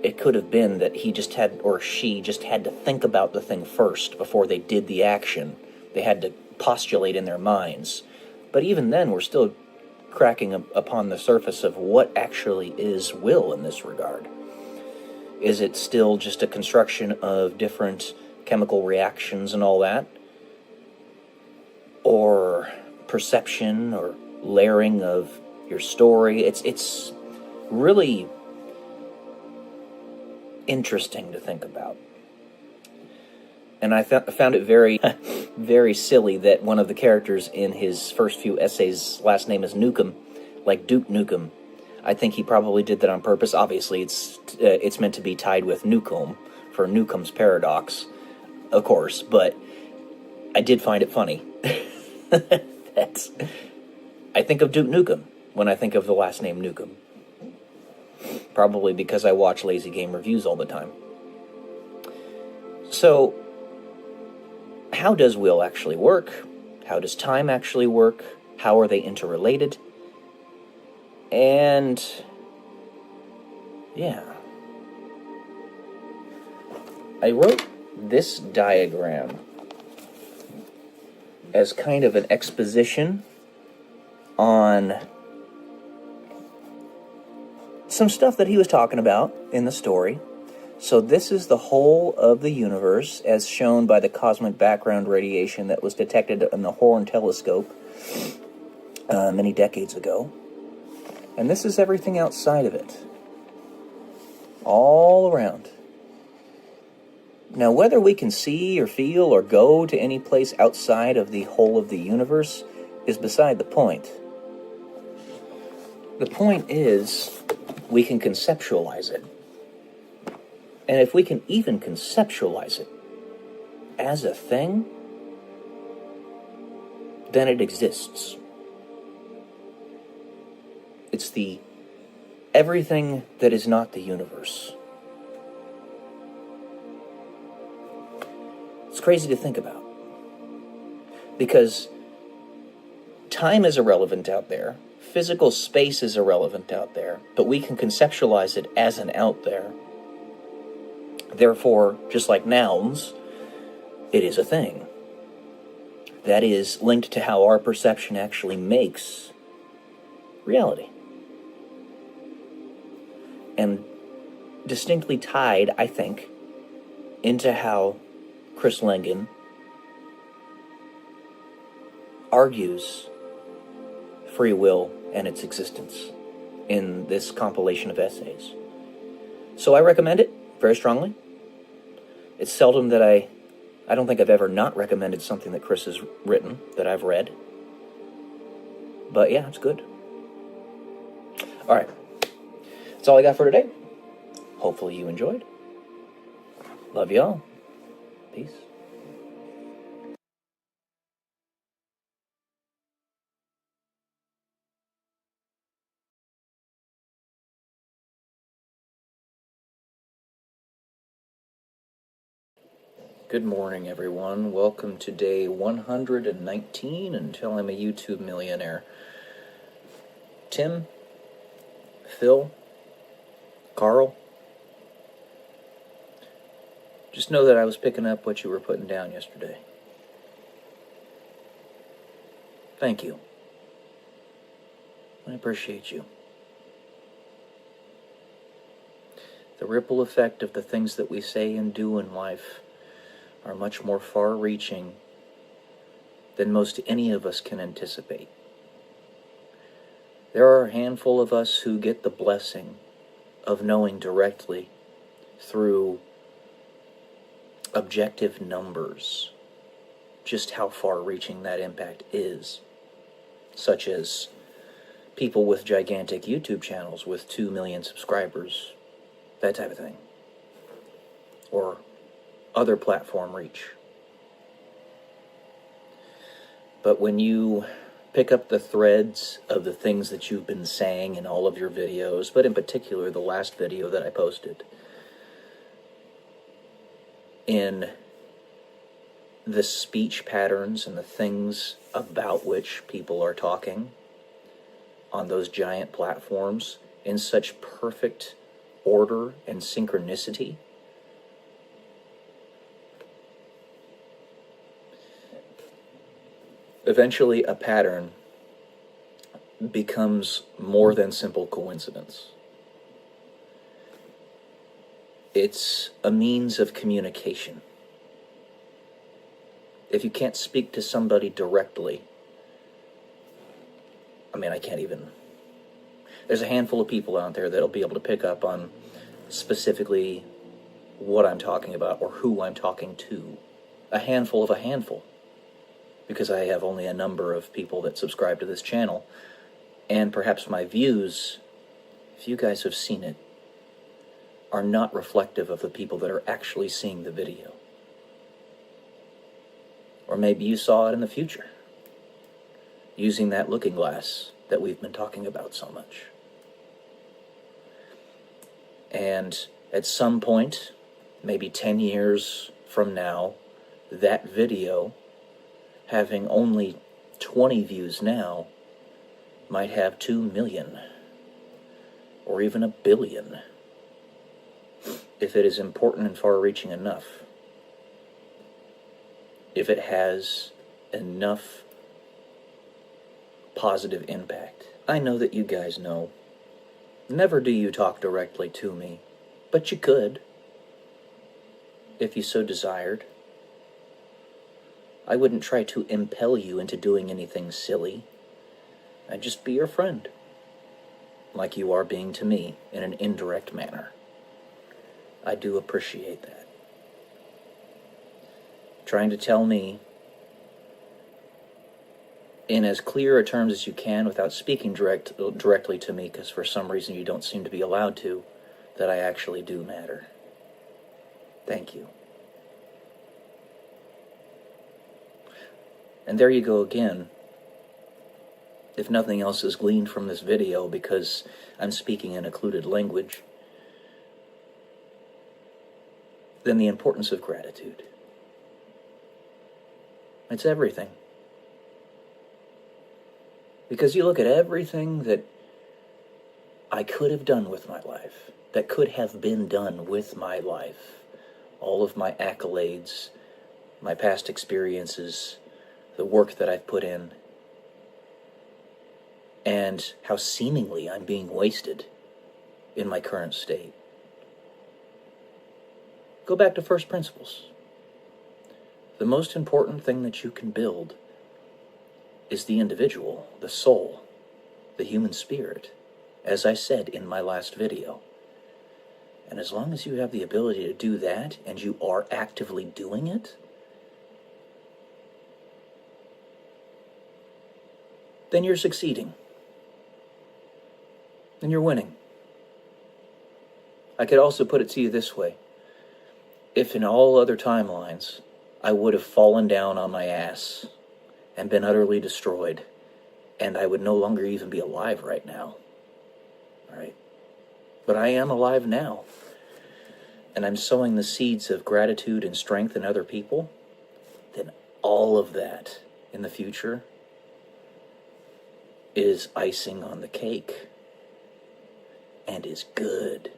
it could have been that he just had, or she just had to think about the thing first before they did the action. They had to postulate in their minds. But even then, we're still cracking upon the surface of what actually is will in this regard. Is it still just a construction of different chemical reactions and all that? Or perception or layering of your story? It's really interesting to think about. And I found it very, very silly that one of the characters in his first few essays' last name is Nukem, like Duke Nukem. I think he probably did that on purpose. Obviously, it's meant to be tied with Newcomb, for Newcomb's paradox, of course, but I did find it funny. I think of Duke Nukem when I think of the last name Nukem. Probably because I watch Lazy Game reviews all the time. So, how does will actually work? How does time actually work? How are they interrelated? And yeah, I wrote this diagram as kind of an exposition on some stuff that he was talking about in the story. So this is the whole of the universe as shown by the cosmic background radiation that was detected in the Horn telescope many decades ago. And this is everything outside of it. All around. Now, whether we can see or feel or go to any place outside of the whole of the universe is beside the point. The point is, we can conceptualize it. And if we can even conceptualize it as a thing, then it exists. It's the everything that is not the universe. It's crazy to think about. Because time is irrelevant out there. Physical space is irrelevant out there. But we can conceptualize it as an out there. Therefore, just like nouns, it is a thing. That is linked to how our perception actually makes reality. And distinctly tied, I think, into how Chris Langan argues free will and its existence in this compilation of essays. So I recommend it very strongly. It's seldom that I don't think I've ever not recommended something that Chris has written that I've read. But yeah, it's good. All right. That's all I got for today. Hopefully you enjoyed. Love y'all. Peace. Good morning, everyone. Welcome to day 119 until I'm a YouTube millionaire. Tim, Phil, Carl, just know that I was picking up what you were putting down yesterday. Thank you. I appreciate you. The ripple effect of the things that we say and do in life are much more far-reaching than most any of us can anticipate. There are a handful of us who get the blessing of knowing directly through objective numbers just how far-reaching that impact is, such as people with gigantic YouTube channels with 2 million subscribers, that type of thing, or other platform reach. But when you pick up the threads of the things that you've been saying in all of your videos, but in particular the last video that I posted, in the speech patterns and the things about which people are talking on those giant platforms in such perfect order and synchronicity, eventually a pattern becomes more than simple coincidence. It's a means of communication. If you can't speak to somebody directly, there's a handful of people out there that'll be able to pick up on specifically what I'm talking about or who I'm talking to. A handful of a handful. Because I have only a number of people that subscribe to this channel. And perhaps my views, if you guys have seen it, are not reflective of the people that are actually seeing the video. Or maybe you saw it in the future, using that looking glass that we've been talking about so much. And at some point, maybe 10 years from now, that video, having only 20 views now, might have 2 million, or even 1 billion, if it is important and far-reaching enough. If it has enough positive impact. I know that you guys know. Never do you talk directly to me, but you could, if you so desired. I wouldn't try to impel you into doing anything silly. I'd just be your friend, like you are being to me in an indirect manner. I do appreciate that. Trying to tell me in as clear a terms as you can without speaking directly to me, because for some reason you don't seem to be allowed to, that I actually do matter. Thank you. And there you go again. If nothing else is gleaned from this video, because I'm speaking in occluded language, then the importance of gratitude. It's everything. Because you look at everything that I could have done with my life, that could have been done with my life, all of my accolades, my past experiences, the work that I've put in, and how seemingly I'm being wasted in my current state. Go back to first principles. The most important thing that you can build is the individual, the soul, the human spirit, as I said in my last video. And as long as you have the ability to do that, and you are actively doing it, then you're succeeding. Then you're winning. I could also put it to you this way. If in all other timelines, I would have fallen down on my ass and been utterly destroyed, and I would no longer even be alive right now. Right? But I am alive now. And I'm sowing the seeds of gratitude and strength in other people. Then all of that in the future is icing on the cake. And is good.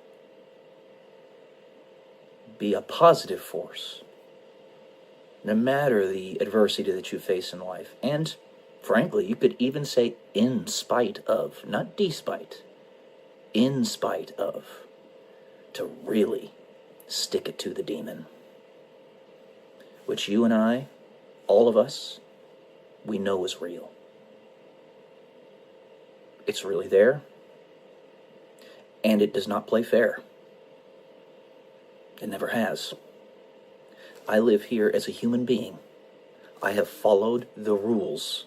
be a positive force, no matter the adversity that you face in life. And frankly, you could even say in spite of, not despite, in spite of, to really stick it to the demon, which you and I, all of us, we know is real. It's really there, and it does not play fair. It never has. I live here as a human being. I have followed the rules,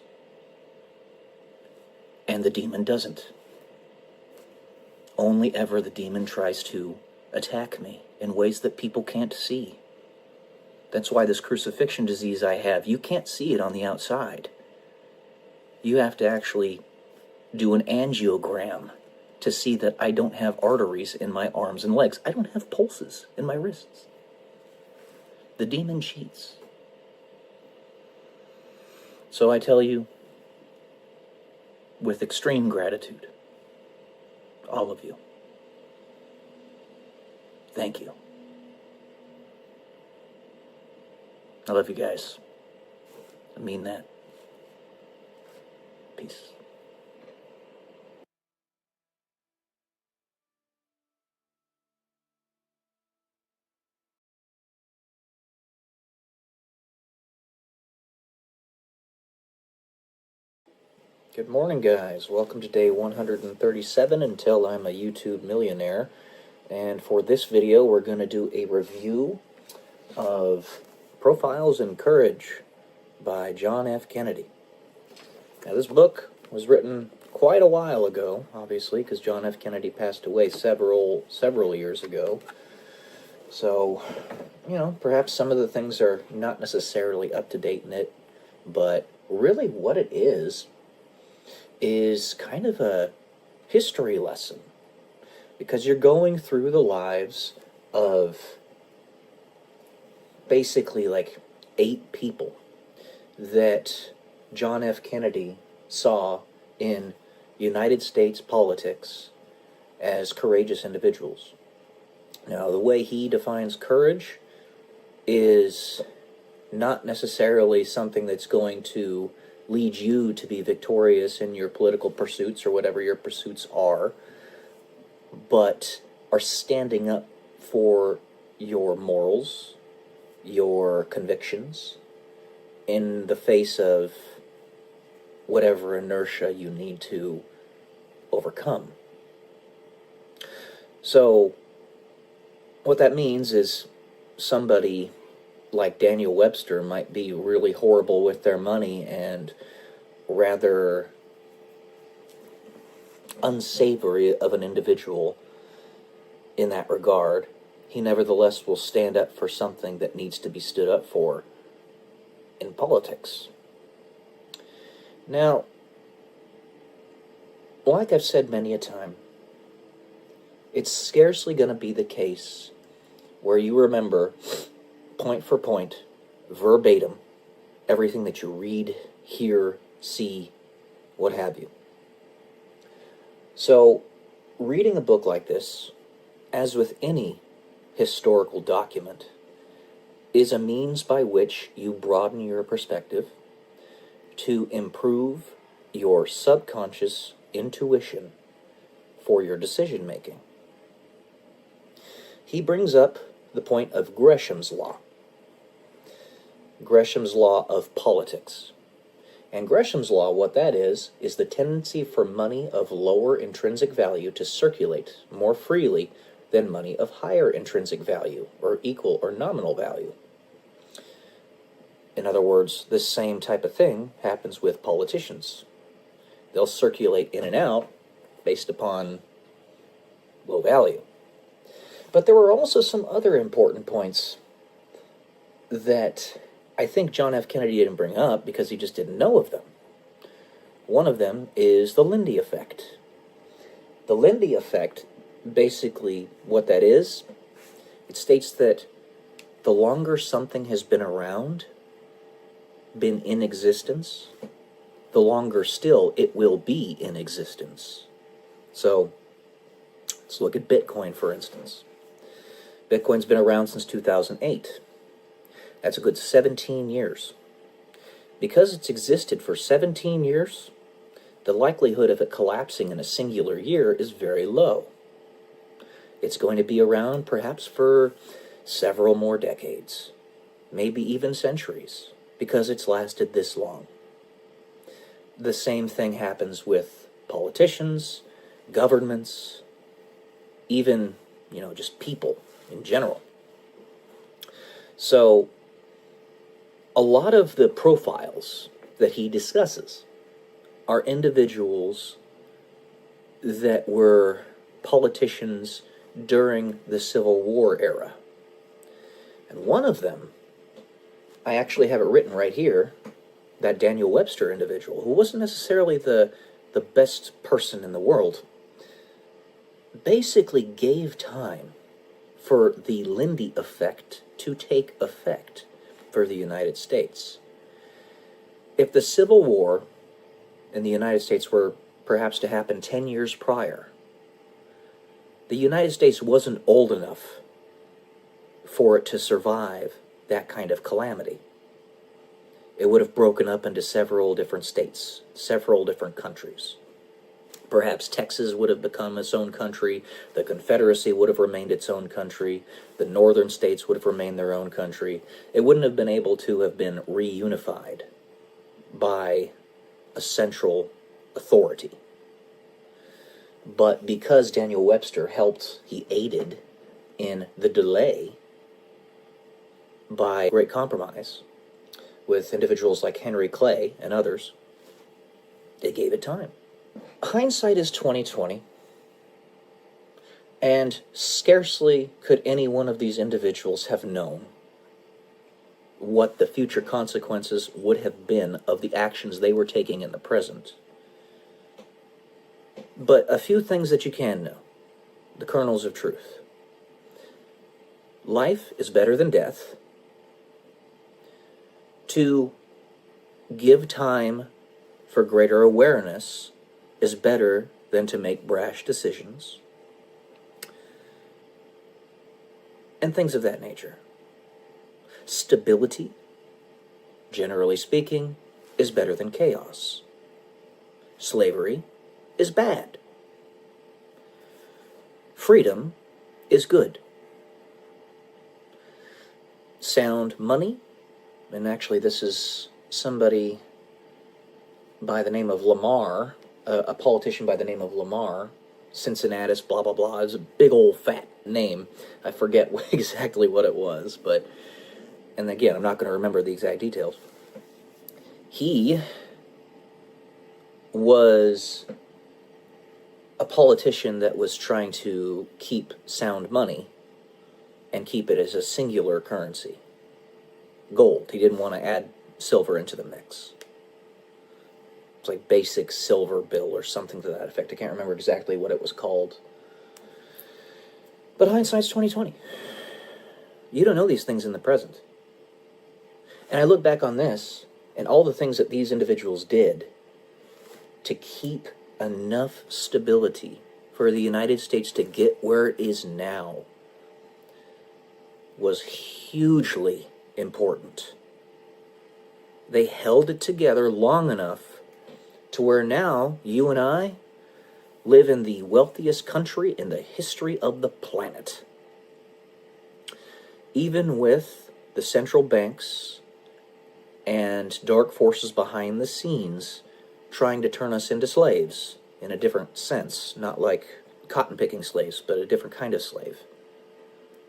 and the demon doesn't. Only ever the demon tries to attack me in ways that people can't see. That's why this crucifixion disease I have, you can't see it on the outside. You have to actually do an angiogram to see that I don't have arteries in my arms and legs. I don't have pulses in my wrists. The demon cheats. So I tell you, with extreme gratitude, all of you, thank you. I love you guys. I mean that. Peace. Good morning, guys. Welcome to day 137 until I'm a YouTube millionaire. And for this video, we're going to do a review of Profiles in Courage by John F. Kennedy. Now, this book was written quite a while ago, obviously, because John F. Kennedy passed away several years ago. So, you know, perhaps some of the things are not necessarily up to date in it, but really what it is kind of a history lesson, because you're going through the lives of basically like 8 people that John F. Kennedy saw in United States politics as courageous individuals. Now, the way he defines courage is not necessarily something that's going to lead you to be victorious in your political pursuits or whatever your pursuits are, but are standing up for your morals, your convictions, in the face of whatever inertia you need to overcome. So, what that means is somebody like Daniel Webster might be really horrible with their money and rather unsavory of an individual in that regard. He nevertheless will stand up for something that needs to be stood up for in politics. Now, like I've said many a time, it's scarcely going to be the case where you remember point for point, verbatim, everything that you read, hear, see, what have you. So, reading a book like this, as with any historical document, is a means by which you broaden your perspective to improve your subconscious intuition for your decision making. He brings up the point of Gresham's law. Gresham's law of politics. And Gresham's law, what that is the tendency for money of lower intrinsic value to circulate more freely than money of higher intrinsic value, or equal or nominal value. In other words, this same type of thing happens with politicians. They'll circulate in and out based upon low value. But there were also some other important points that I think John F. Kennedy didn't bring up because he just didn't know of them. One of them is the Lindy effect. The Lindy effect, basically what that is, it states that the longer something has been around, been in existence, the longer still it will be in existence. So, let's look at Bitcoin, for instance. Bitcoin's been around since 2008. That's a good 17 years. Because it's existed for 17 years, the likelihood of it collapsing in a singular year is very low. It's going to be around perhaps for several more decades, maybe even centuries, because it's lasted this long. The same thing happens with politicians, governments, even, just people in general. So, a lot of the profiles that he discusses are individuals that were politicians during the Civil War era. And one of them, I actually have it written right here, that Daniel Webster individual, who wasn't necessarily the best person in the world, basically gave time for the Lindy effect to take effect for the United States. If the Civil War in the United States were perhaps to happen 10 years prior, the United States wasn't old enough for it to survive that kind of calamity. It would have broken up into several different states, several different countries. Perhaps Texas would have become its own country, the Confederacy would have remained its own country, the northern states would have remained their own country. It wouldn't have been able to have been reunified by a central authority. But because Daniel Webster he aided in the delay by Great Compromise with individuals like Henry Clay and others, they gave it time. Hindsight is 20/20, and scarcely could any one of these individuals have known what the future consequences would have been of the actions they were taking in the present. But a few things that you can know, the kernels of truth. Life is better than death. To give time for greater awareness is better than to make brash decisions, and things of that nature. Stability, generally speaking, is better than chaos. Slavery is bad. Freedom is good. Sound money, and actually this is somebody by the name of Lamar, a politician by the name of Lamar, Cincinnatus, blah, blah, blah. It's a big old fat name. I forget exactly what it was, but, and again, I'm not going to remember the exact details. He was a politician that was trying to keep sound money and keep it as a singular currency. Gold. He didn't want to add silver into the mix. It's like basic silver bill or something to that effect. I can't remember exactly what it was called. But hindsight's 20/20. You don't know these things in the present. And I look back on this and all the things that these individuals did to keep enough stability for the United States to get where it is now was hugely important. They held it together long enough to where now you and I live in the wealthiest country in the history of the planet. Even with the central banks and dark forces behind the scenes trying to turn us into slaves in a different sense, not like cotton-picking slaves, but a different kind of slave.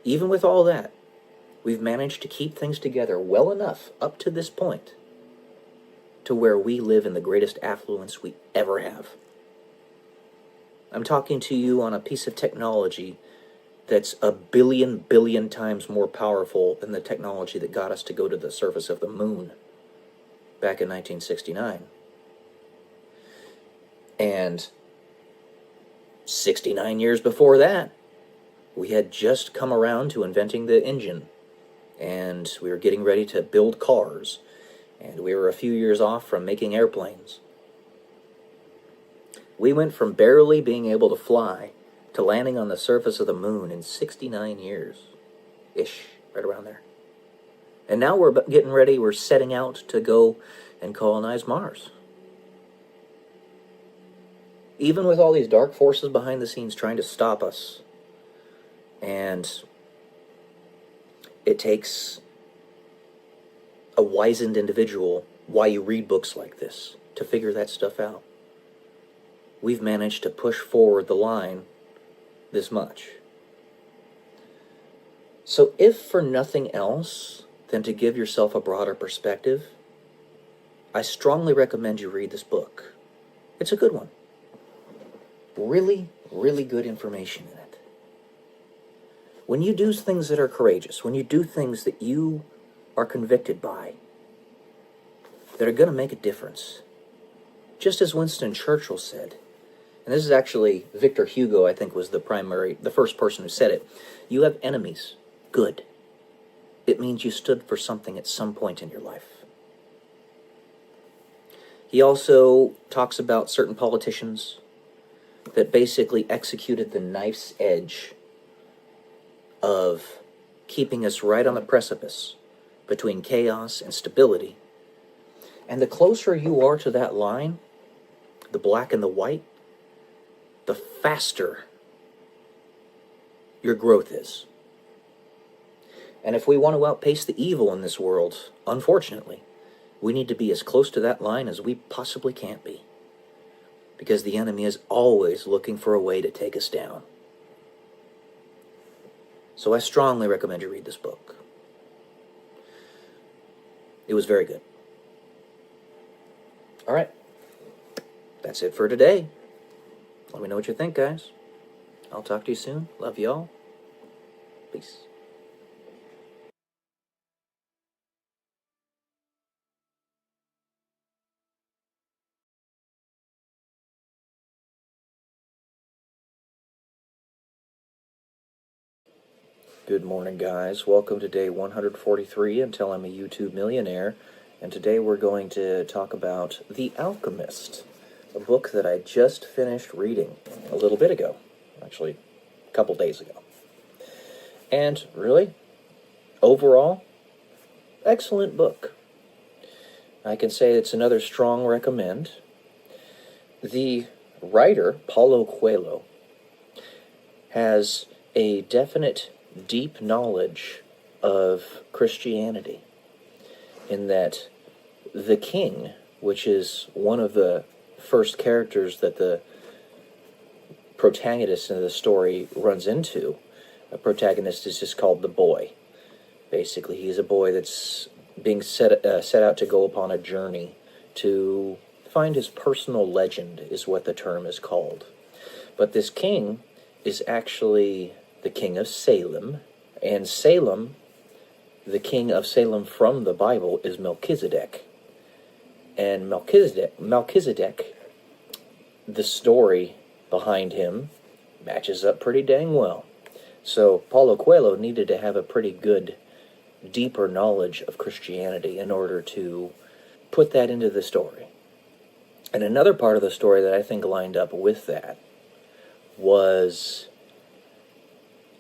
Even with all that, we've managed to keep things together well enough up to this point to where we live in the greatest affluence we ever have. I'm talking to you on a piece of technology that's a billion times more powerful than the technology that got us to go to the surface of the moon back in 1969. And 69 years before that, we had just come around to inventing the engine, and we were getting ready to build cars, and we were a few years off from making airplanes. We went from barely being able to fly to landing on the surface of the moon in 69 years. right around there. And now we're getting ready, we're setting out to go and colonize Mars. Even with all these dark forces behind the scenes trying to stop us, and it takes a wizened individual, why you read books like this, to figure that stuff out. We've managed to push forward the line this much. So if for nothing else than to give yourself a broader perspective, I strongly recommend you read this book. It's a good one. Really, really good information in it. When you do things that are courageous, when you do things that you are convicted by, that are going to make a difference, just as Winston Churchill said, and this is actually Victor Hugo, I think, was the first person who said it. You have enemies. Good. It means you stood for something at some point in your life. He also talks about certain politicians that basically executed the knife's edge of keeping us right on the precipice between chaos and stability. And the closer you are to that line, the black and the white, the faster your growth is. And if we want to outpace the evil in this world, unfortunately, we need to be as close to that line as we possibly can be. Because the enemy is always looking for a way to take us down. So I strongly recommend you read this book. It was very good. All right. That's it for today. Let me know what you think, guys. I'll talk to you soon. Love y'all. Peace. Good morning, guys. Welcome to day 143 until I'm a YouTube millionaire. And today we're going to talk about The Alchemist, a book that I just finished reading a little bit ago. Actually, a couple days ago. And really, overall, excellent book. I can say it's another strong recommend. The writer, Paulo Coelho, has a definite deep knowledge of Christianity, in that the king, which is one of the first characters that the protagonist in the story runs into, a protagonist is just called the boy. Basically, he's a boy that's being set out to go upon a journey to find his personal legend, is what the term is called. But this king is actually the king of Salem, and Salem, the king of Salem from the Bible, is Melchizedek. And Melchizedek, the story behind him matches up pretty dang well. So Paulo Coelho needed to have a pretty good, deeper knowledge of Christianity in order to put that into the story. And another part of the story that I think lined up with that was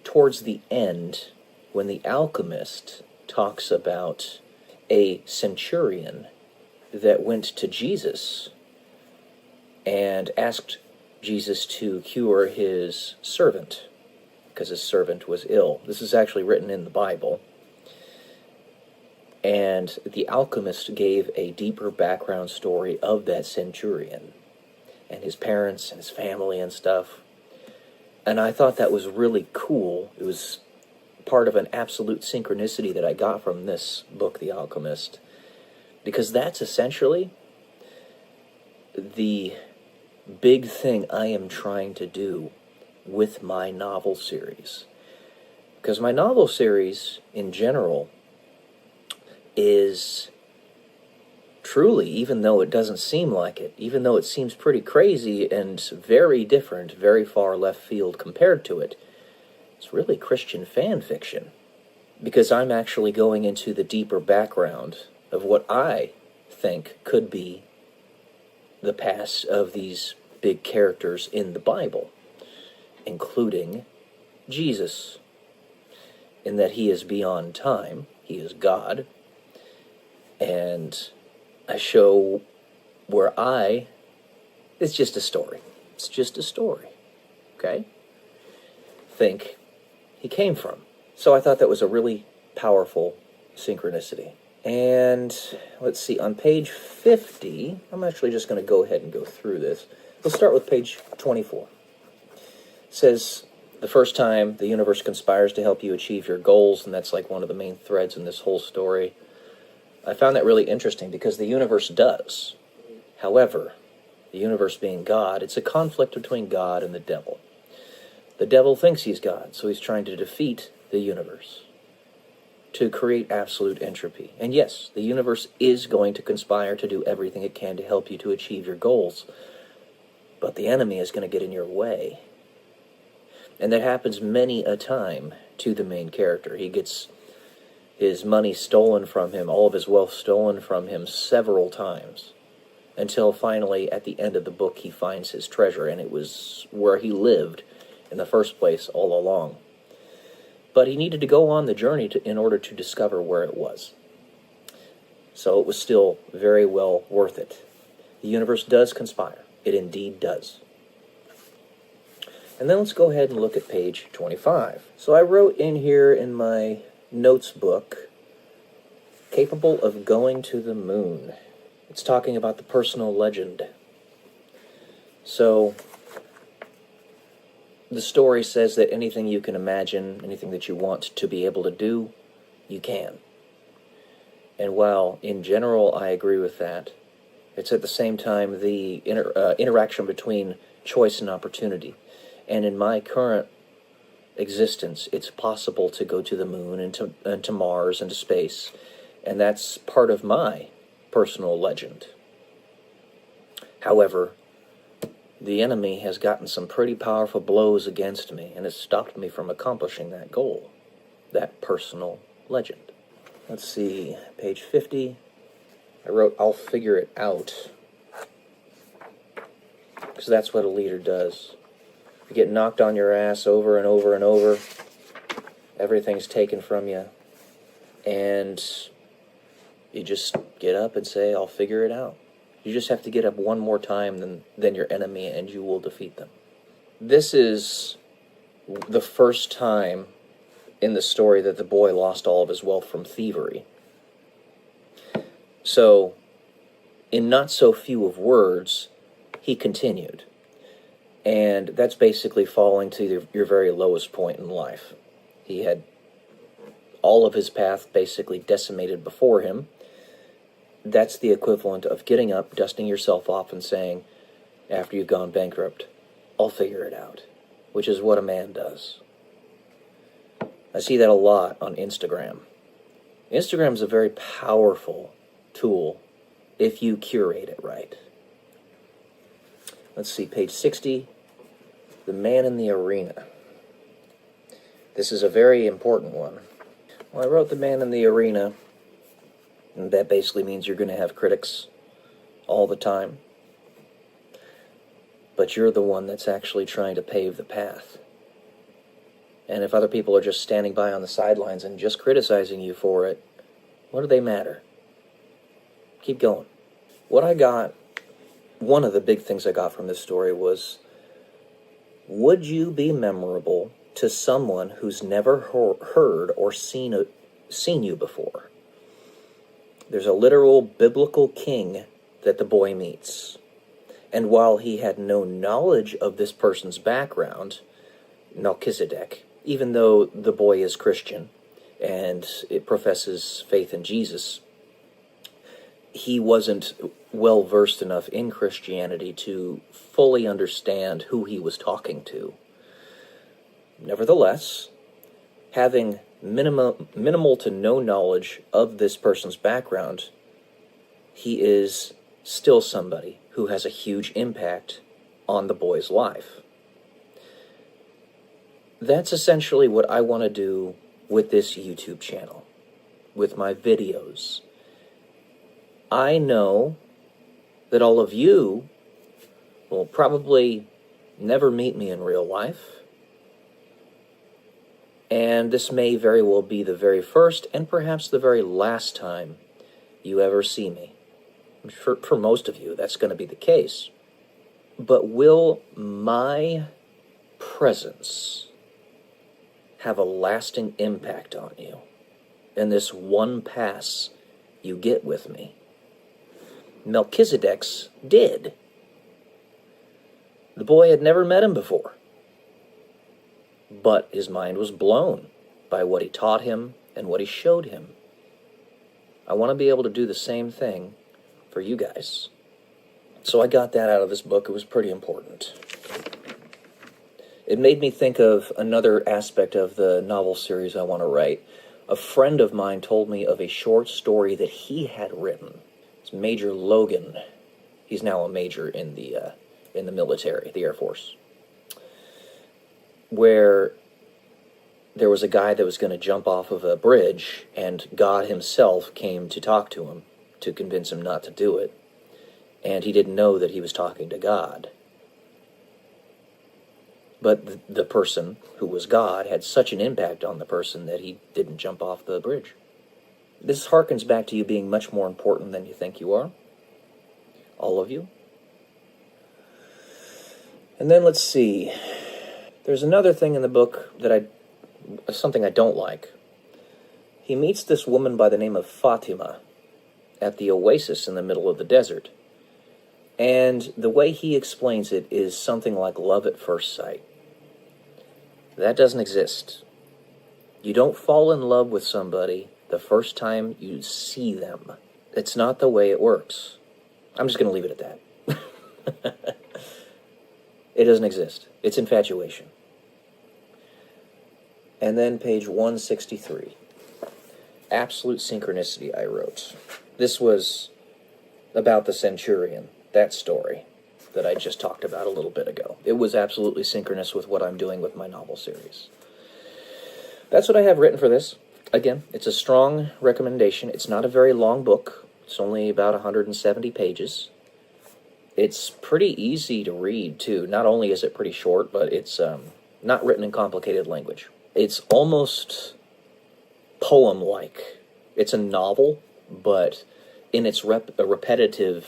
towards the end, when the alchemist talks about a centurion that went to Jesus and asked Jesus to cure his servant, because his servant was ill. This is actually written in the Bible. And the alchemist gave a deeper background story of that centurion and his parents and his family and stuff. And I thought that was really cool. It was part of an absolute synchronicity that I got from this book, The Alchemist, because that's essentially the big thing I am trying to do with my novel series. Because my novel series, in general, is truly, even though it doesn't seem like it, even though it seems pretty crazy and very different, very far left field compared to it, it's really Christian fan fiction. Because I'm actually going into the deeper background of what I think could be the past of these big characters in the Bible, including Jesus. in that he is beyond time. He is God. And I show where it's just a story. It's just a story. Okay? Think he came from. So I thought that was a really powerful synchronicity. And let's see, on page 50, I'm actually just going to go ahead and go through this. Let's start with page 24. It says, the first time the universe conspires to help you achieve your goals, and that's like one of the main threads in this whole story. I found that really interesting because the universe does. However, the universe being God, it's a conflict between God and the devil. The devil thinks he's God, so he's trying to defeat the universe to create absolute entropy. And yes, the universe is going to conspire to do everything it can to help you to achieve your goals, but the enemy is going to get in your way. And that happens many a time to the main character. He gets his money stolen from him, all of his wealth stolen from him several times, until finally, at the end of the book, he finds his treasure, and it was where he lived in the first place all along. But he needed to go on the journey in order to discover where it was. So it was still very well worth it. The universe does conspire. It indeed does. And then let's go ahead and look at page 25. So I wrote in here in my notes book, capable of going to the moon. It's talking about the personal legend. So the story says that anything you can imagine, anything that you want to be able to do, you can. And while in general I agree with that, it's at the same time the interaction between choice and opportunity. And in my current existence, it's possible to go to the moon and to Mars and to space. And that's part of my personal legend. However, the enemy has gotten some pretty powerful blows against me, and it's stopped me from accomplishing that goal, that personal legend. Let's see, page 50. I wrote, I'll figure it out. Because that's what a leader does. You get knocked on your ass over and over and over. Everything's taken from you. And you just get up and say, I'll figure it out. You just have to get up one more time than your enemy, and you will defeat them. This is the first time in the story that the boy lost all of his wealth from thievery. So, in not so few of words, he continued. And that's basically falling to your very lowest point in life. He had all of his path basically decimated before him. That's the equivalent of getting up, dusting yourself off, and saying, after you've gone bankrupt, I'll figure it out, which is what a man does. I see that a lot on Instagram. Instagram is a very powerful tool if you curate it right. Let's see, page 60, the man in the arena. This is a very important one. Well, I wrote the man in the arena, and that basically means you're going to have critics all the time. But you're the one that's actually trying to pave the path. And if other people are just standing by on the sidelines and just criticizing you for it, what do they matter? Keep going. One of the big things I got from this story was, would you be memorable to someone who's never heard or seen you before? There's a literal biblical king that the boy meets. And while he had no knowledge of this person's background, Melchizedek, even though the boy is Christian and it professes faith in Jesus, he wasn't well versed enough in Christianity to fully understand who he was talking to. Nevertheless, having minimal to no knowledge of this person's background, he is still somebody who has a huge impact on the boy's life. That's essentially what I want to do with this YouTube channel, with my videos. I know that all of you will probably never meet me in real life, And this may very well be the very first and perhaps the very last time you ever see me. For most of you, that's going to be the case. But will my presence have a lasting impact on you in this one pass you get with me? Melchizedek's did. The boy had never met him before, but his mind was blown by what he taught him and what he showed him. I want to be able to do the same thing for you guys. So I got that out of this book. It was pretty important. It made me think of another aspect of the novel series I want to write. A friend of mine told me of a short story that he had written. It's Major Logan. He's now a major in the military, the Air Force, where there was a guy that was going to jump off of a bridge, and God himself came to talk to him to convince him not to do it. And he didn't know that he was talking to God. But the person who was God had such an impact on the person that he didn't jump off the bridge. This harkens back to you being much more important than you think you are. All of you. And then let's see. There's another thing in the book that something I don't like. He meets this woman by the name of Fatima at the oasis in the middle of the desert. And the way he explains it is something like love at first sight. That doesn't exist. You don't fall in love with somebody the first time you see them. It's not the way it works. I'm just going to leave it at that. It doesn't exist. It's infatuation. And then page 163. Absolute synchronicity, I wrote. This was about the centurion, that story that I just talked about a little bit ago. It was absolutely synchronous with what I'm doing with my novel series. That's what I have written for this. Again, it's a strong recommendation. It's not a very long book. It's only about 170 pages. It's pretty easy to read, too. Not only is it pretty short, but it's not written in complicated language. It's almost poem-like. It's a novel, but in its repetitive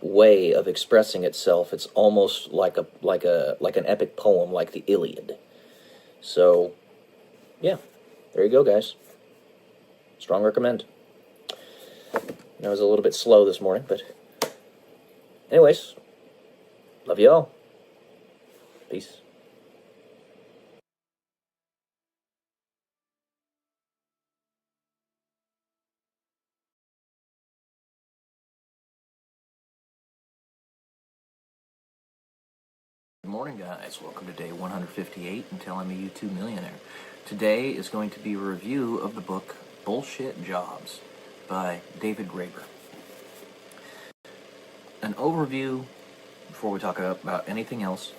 way of expressing itself, it's almost like an epic poem, like the Iliad. So, yeah, there you go, guys. Strong recommend. I was a little bit slow this morning, but anyways, love you all. Peace. Good morning, guys. Welcome to day 158 until I'm a YouTube millionaire. Today is going to be a review of the book Bullshit Jobs by David Graeber. An overview before we talk about anything else.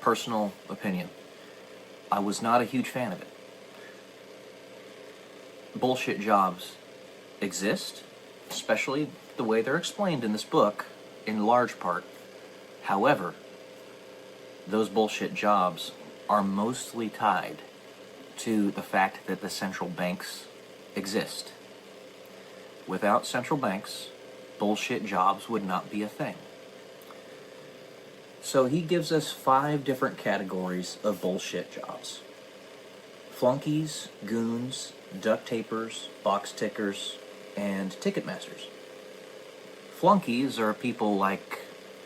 Personal opinion. I was not a huge fan of it. Bullshit jobs exist, especially the way they're explained in this book, in large part. However, those bullshit jobs are mostly tied to the fact that the central banks exist. Without central banks, bullshit jobs would not be a thing. So he gives us 5 different categories of bullshit jobs. Flunkies, goons, duct tapers, box tickers, and ticket masters. Flunkies are people like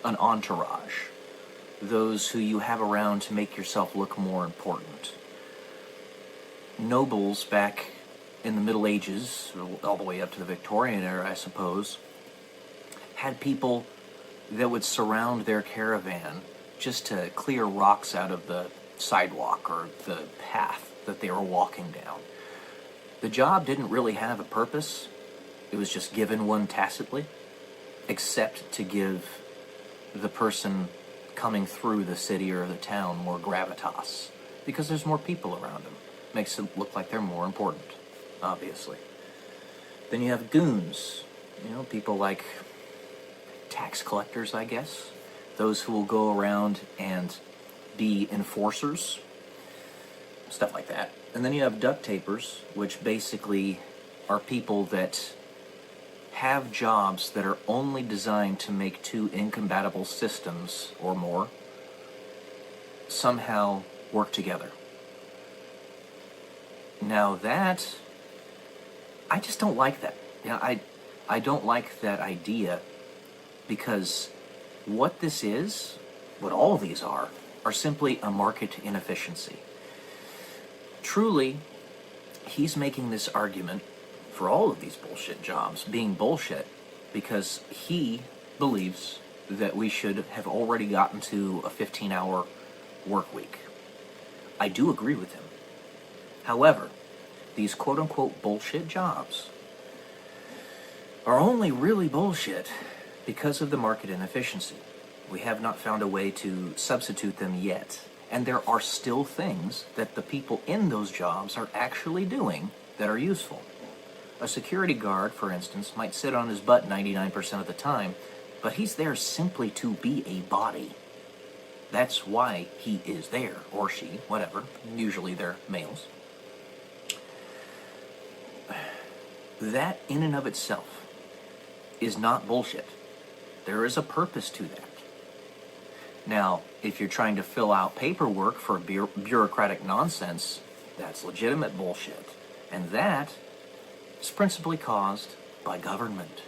an entourage, those who you have around to make yourself look more important. Nobles back in the Middle Ages, all the way up to the Victorian era, I suppose, had people that would surround their caravan just to clear rocks out of the sidewalk or the path that they were walking down. The job didn't really have a purpose. It was just given one tacitly, except to give the person coming through the city or the town more gravitas, because there's more people around them. Makes it look like they're more important, obviously. Then you have goons, people like tax collectors, I guess. Those who will go around and be enforcers. stuff like that. And then you have duct tapers, which basically are people that have jobs that are only designed to make two incompatible systems or more somehow work together. Now that, I just don't like that. You know, I don't like that idea, because what this is, what all of these are simply a market inefficiency. Truly, he's making this argument for all of these bullshit jobs being bullshit because he believes that we should have already gotten to a 15-hour work week. I do agree with him. However, these quote-unquote bullshit jobs are only really bullshit because of the market inefficiency. We have not found a way to substitute them yet. And there are still things that the people in those jobs are actually doing that are useful. A security guard, for instance, might sit on his butt 99% of the time, but he's there simply to be a body. That's why he is there, or she, whatever. Usually they're males. That in and of itself is not bullshit. There is a purpose to that. Now, if you're trying to fill out paperwork for bureaucratic nonsense, that's legitimate bullshit. And that is principally caused by government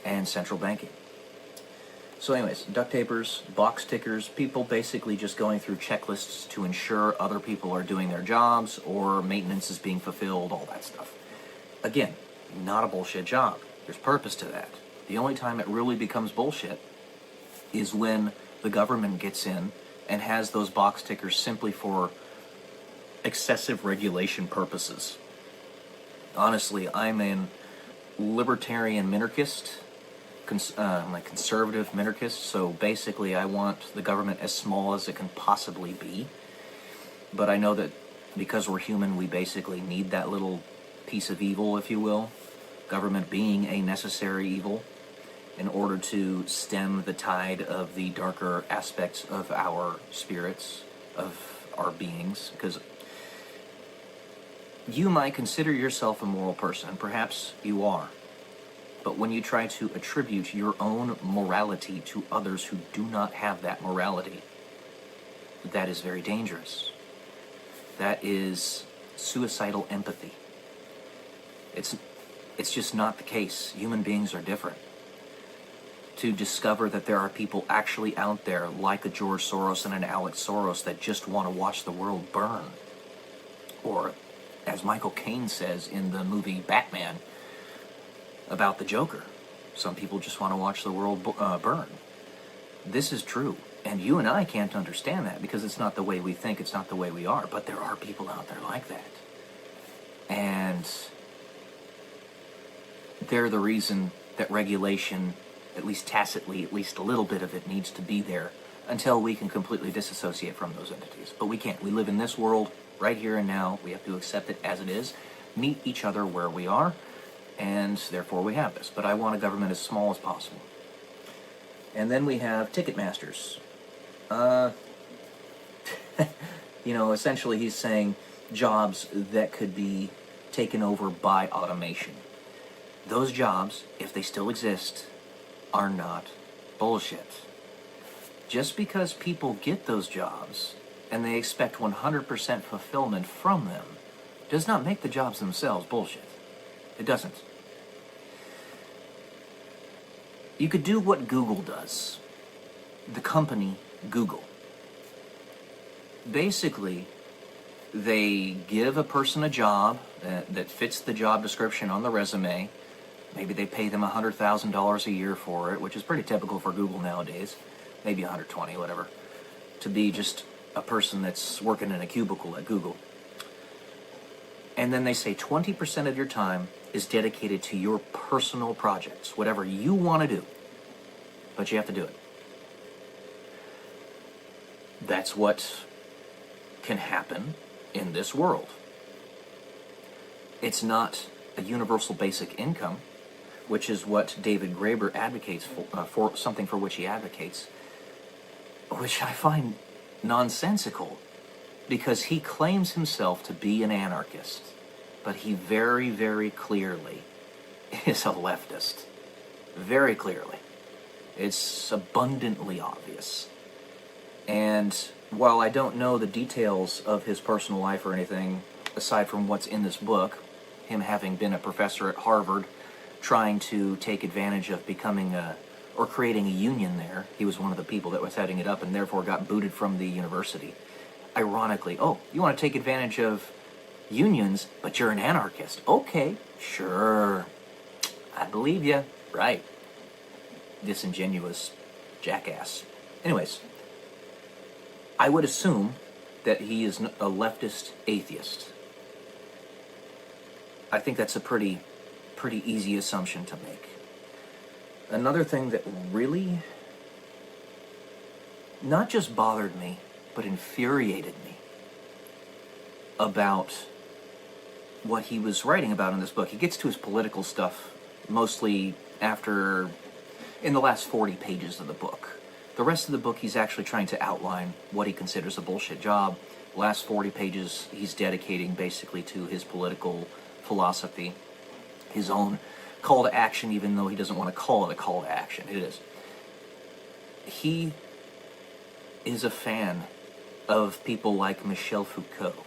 and central banking. So anyways, duct tapers, box tickers, people basically just going through checklists to ensure other people are doing their jobs or maintenance is being fulfilled, all that stuff. Again, not a bullshit job. There's purpose to that. The only time it really becomes bullshit is when the government gets in and has those box tickers simply for excessive regulation purposes. Honestly, I'm a libertarian minarchist, I'm a conservative minarchist, so basically I want the government as small as it can possibly be. But I know that because we're human, we basically need that little piece of evil, if you will, government being a necessary evil, in order to stem the tide of the darker aspects of our spirits, of our beings, because you might consider yourself a moral person, and perhaps you are, but when you try to attribute your own morality to others who do not have that morality, that is very dangerous. That is suicidal empathy. It's just not the case. Human beings are different. To discover that there are people actually out there like a George Soros and an Alex Soros that just want to watch the world burn. Or, as Michael Caine says in the movie Batman about the Joker, some people just want to watch the world burn. This is true. And you and I can't understand that because it's not the way we think, it's not the way we are. But there are people out there like that. And they're the reason that regulation, at least tacitly, at least a little bit of it needs to be there until we can completely disassociate from those entities. But we can't. We live in this world right here and now. We have to accept it as it is, meet each other where we are, and therefore we have this. But I want a government as small as possible. And then we have ticket masters. Essentially he's saying jobs that could be taken over by automation. Those jobs, if they still exist, are not bullshit. Just because people get those jobs and they expect 100% fulfillment from them does not make the jobs themselves bullshit. It doesn't. You could do what Google does. The company Google. Basically, they give a person a job that fits the job description on the resume. Maybe they pay them $100,000 a year for it, which is pretty typical for Google nowadays. Maybe 120, whatever. To be just a person that's working in a cubicle at Google. And then they say 20% of your time is dedicated to your personal projects, whatever you want to do. But you have to do it. That's what can happen in this world. It's not a universal basic income, which is what David Graeber advocates for something for which he advocates, which I find nonsensical. because he claims himself to be an anarchist, but he very, very clearly is a leftist. Very clearly. It's abundantly obvious. And while I don't know the details of his personal life or anything, aside from what's in this book, him having been a professor at Harvard, trying to take advantage of becoming or creating a union there. He was one of the people that was heading it up and therefore got booted from the university. Ironically, oh, you want to take advantage of unions, but you're an anarchist. Okay, sure. I believe you. Right. Disingenuous jackass. Anyways, I would assume that he is a leftist atheist. I think that's a pretty easy assumption to make. Another thing that really not just bothered me, but infuriated me about what he was writing about in this book. He gets to his political stuff mostly in the last 40 pages of the book. The rest of the book, he's actually trying to outline what he considers a bullshit job. The last 40 pages, he's dedicating basically to his political philosophy, his own call to action, even though he doesn't want to call it a call to action. It is. He is a fan of people like Michel Foucault,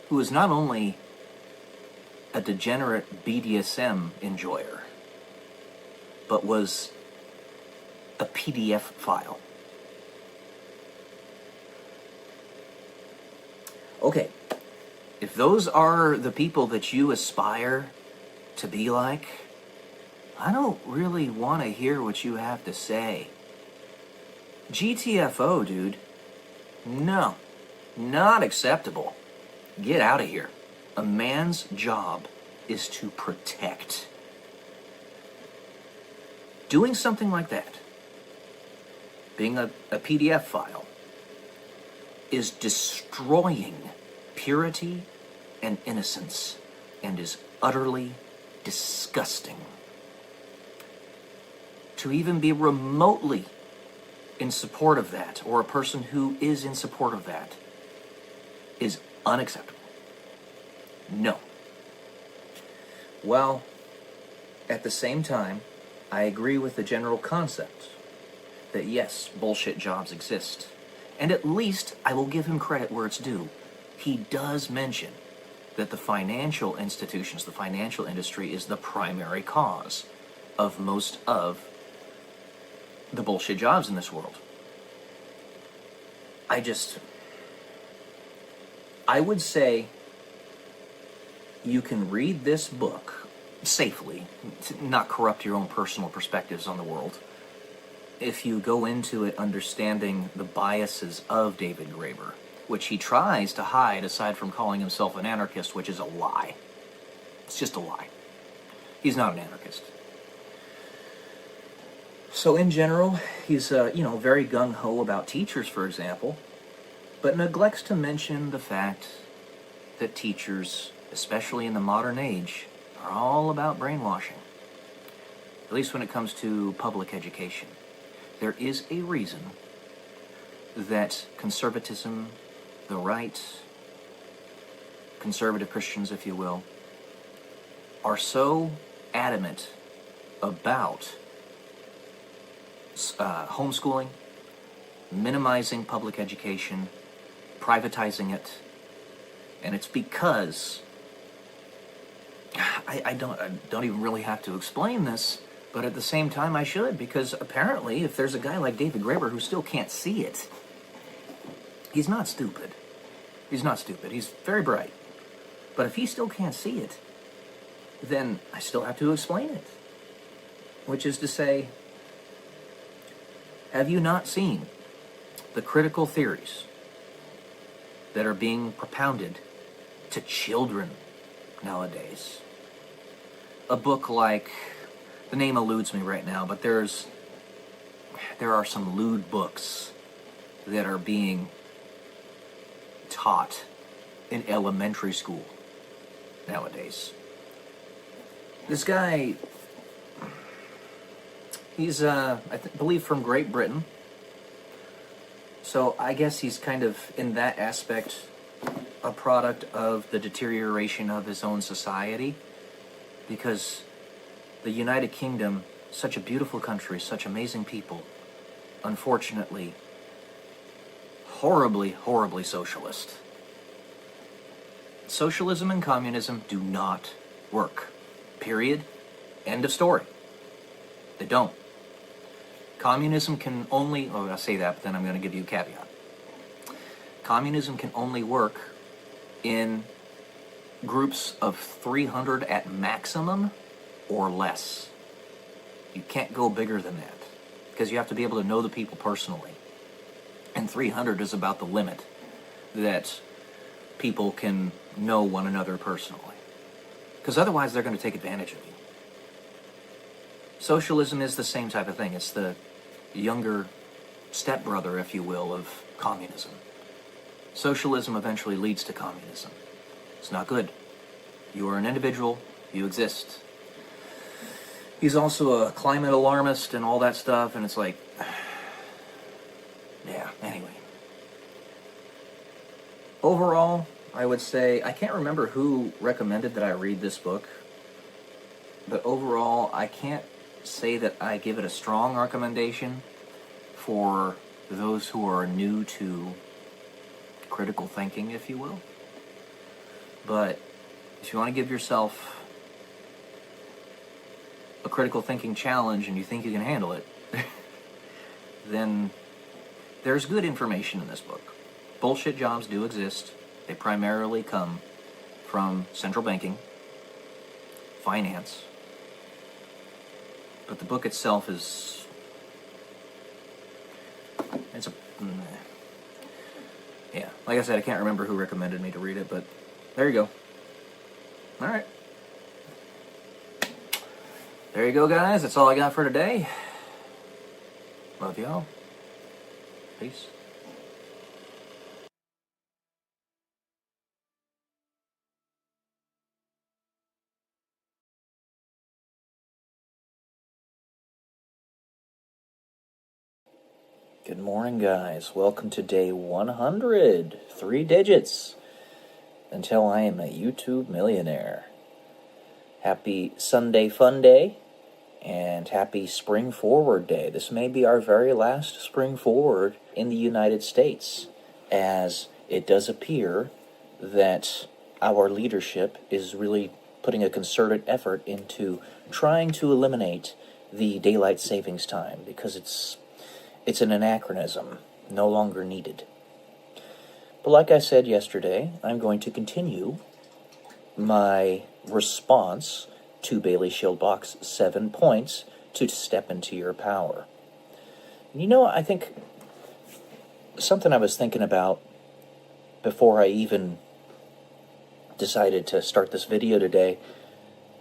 who is not only a degenerate BDSM enjoyer, but was a PDF file. Okay, if those are the people that you aspire to be like, I don't really want to hear what you have to say. GTFO, dude. No, not acceptable. Get out of here. A man's job is to protect. Doing something like that, being a PDF file, is destroying purity and innocence and is utterly disgusting. To even be remotely in support of that, or a person who is in support of that, is unacceptable. No. Well, at the same time, I agree with the general concept that yes, bullshit jobs exist. And at least I will give him credit where it's due. He does mention that the financial institutions, the financial industry, is the primary cause of most of the bullshit jobs in this world. I would say you can read this book safely, to not corrupt your own personal perspectives on the world, if you go into it understanding the biases of David Graeber, which he tries to hide aside from calling himself an anarchist, which is a lie. It's just a lie. He's not an anarchist. So in general, he's very gung-ho about teachers, for example, but neglects to mention the fact that teachers, especially in the modern age, are all about brainwashing. At least when it comes to public education. There is a reason that conservatism, the right, conservative Christians, if you will, are so adamant about homeschooling, minimizing public education, privatizing it, and it's because I don't even really have to explain this, but at the same time I should, because apparently if there's a guy like David Graeber who still can't see it, he's not stupid. He's not stupid. He's very bright. But if he still can't see it, then I still have to explain it. Which is to say, have you not seen the critical theories that are being propounded to children nowadays? A book like, the name eludes me right now, but there are some lewd books that are being taught in elementary school nowadays. This guy, he's, I believe from Great Britain, So I guess he's kind of, in that aspect, a product of the deterioration of his own society, because the United Kingdom, such a beautiful country, such amazing people, unfortunately, horribly, horribly socialist. Socialism and communism do not work. Period. End of story. They don't. Communism can only, oh, I say that, but then I'm going to give you a caveat. Communism can only work in groups of 300 at maximum or less. You can't go bigger than that, because you have to be able to know the people personally. And 300 is about the limit that people can know one another personally. Because otherwise they're going to take advantage of you. Socialism is the same type of thing. It's the younger stepbrother, if you will, of communism. Socialism eventually leads to communism. It's not good. You are an individual. You exist. He's also a climate alarmist and all that stuff, and it's like, yeah, anyway. Overall, I would say, I can't remember who recommended that I read this book, but overall, I can't say that I give it a strong recommendation for those who are new to critical thinking, if you will. But if you want to give yourself a critical thinking challenge and you think you can handle it, then there's good information in this book. Bullshit jobs do exist. They primarily come from central banking, finance, but the book itself is, it's a, yeah, like I said, I can't remember who recommended me to read it, but there you go. All right. There you go, guys. That's all I got for today. Love y'all. Peace. Good morning, guys. Welcome to day 100. 3 digits until I am a YouTube millionaire. Happy Sunday Fun Day and happy Spring Forward Day. This may be our very last Spring Forward in the United States, as it does appear that our leadership is really putting a concerted effort into trying to eliminate the daylight savings time, because it's an anachronism, no longer needed. But like I said yesterday, I'm going to continue my response to Bailey Shield Box 7 points to step into your power. You know, I think something I was thinking about before I even decided to start this video today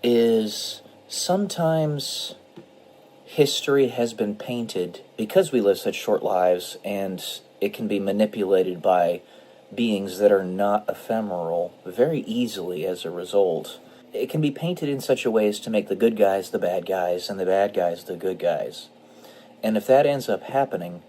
is sometimes history has been painted, because we live such short lives and it can be manipulated by beings that are not ephemeral very easily as a result. It can be painted in such a way as to make the good guys the bad guys and the bad guys the good guys. And if that ends up happening,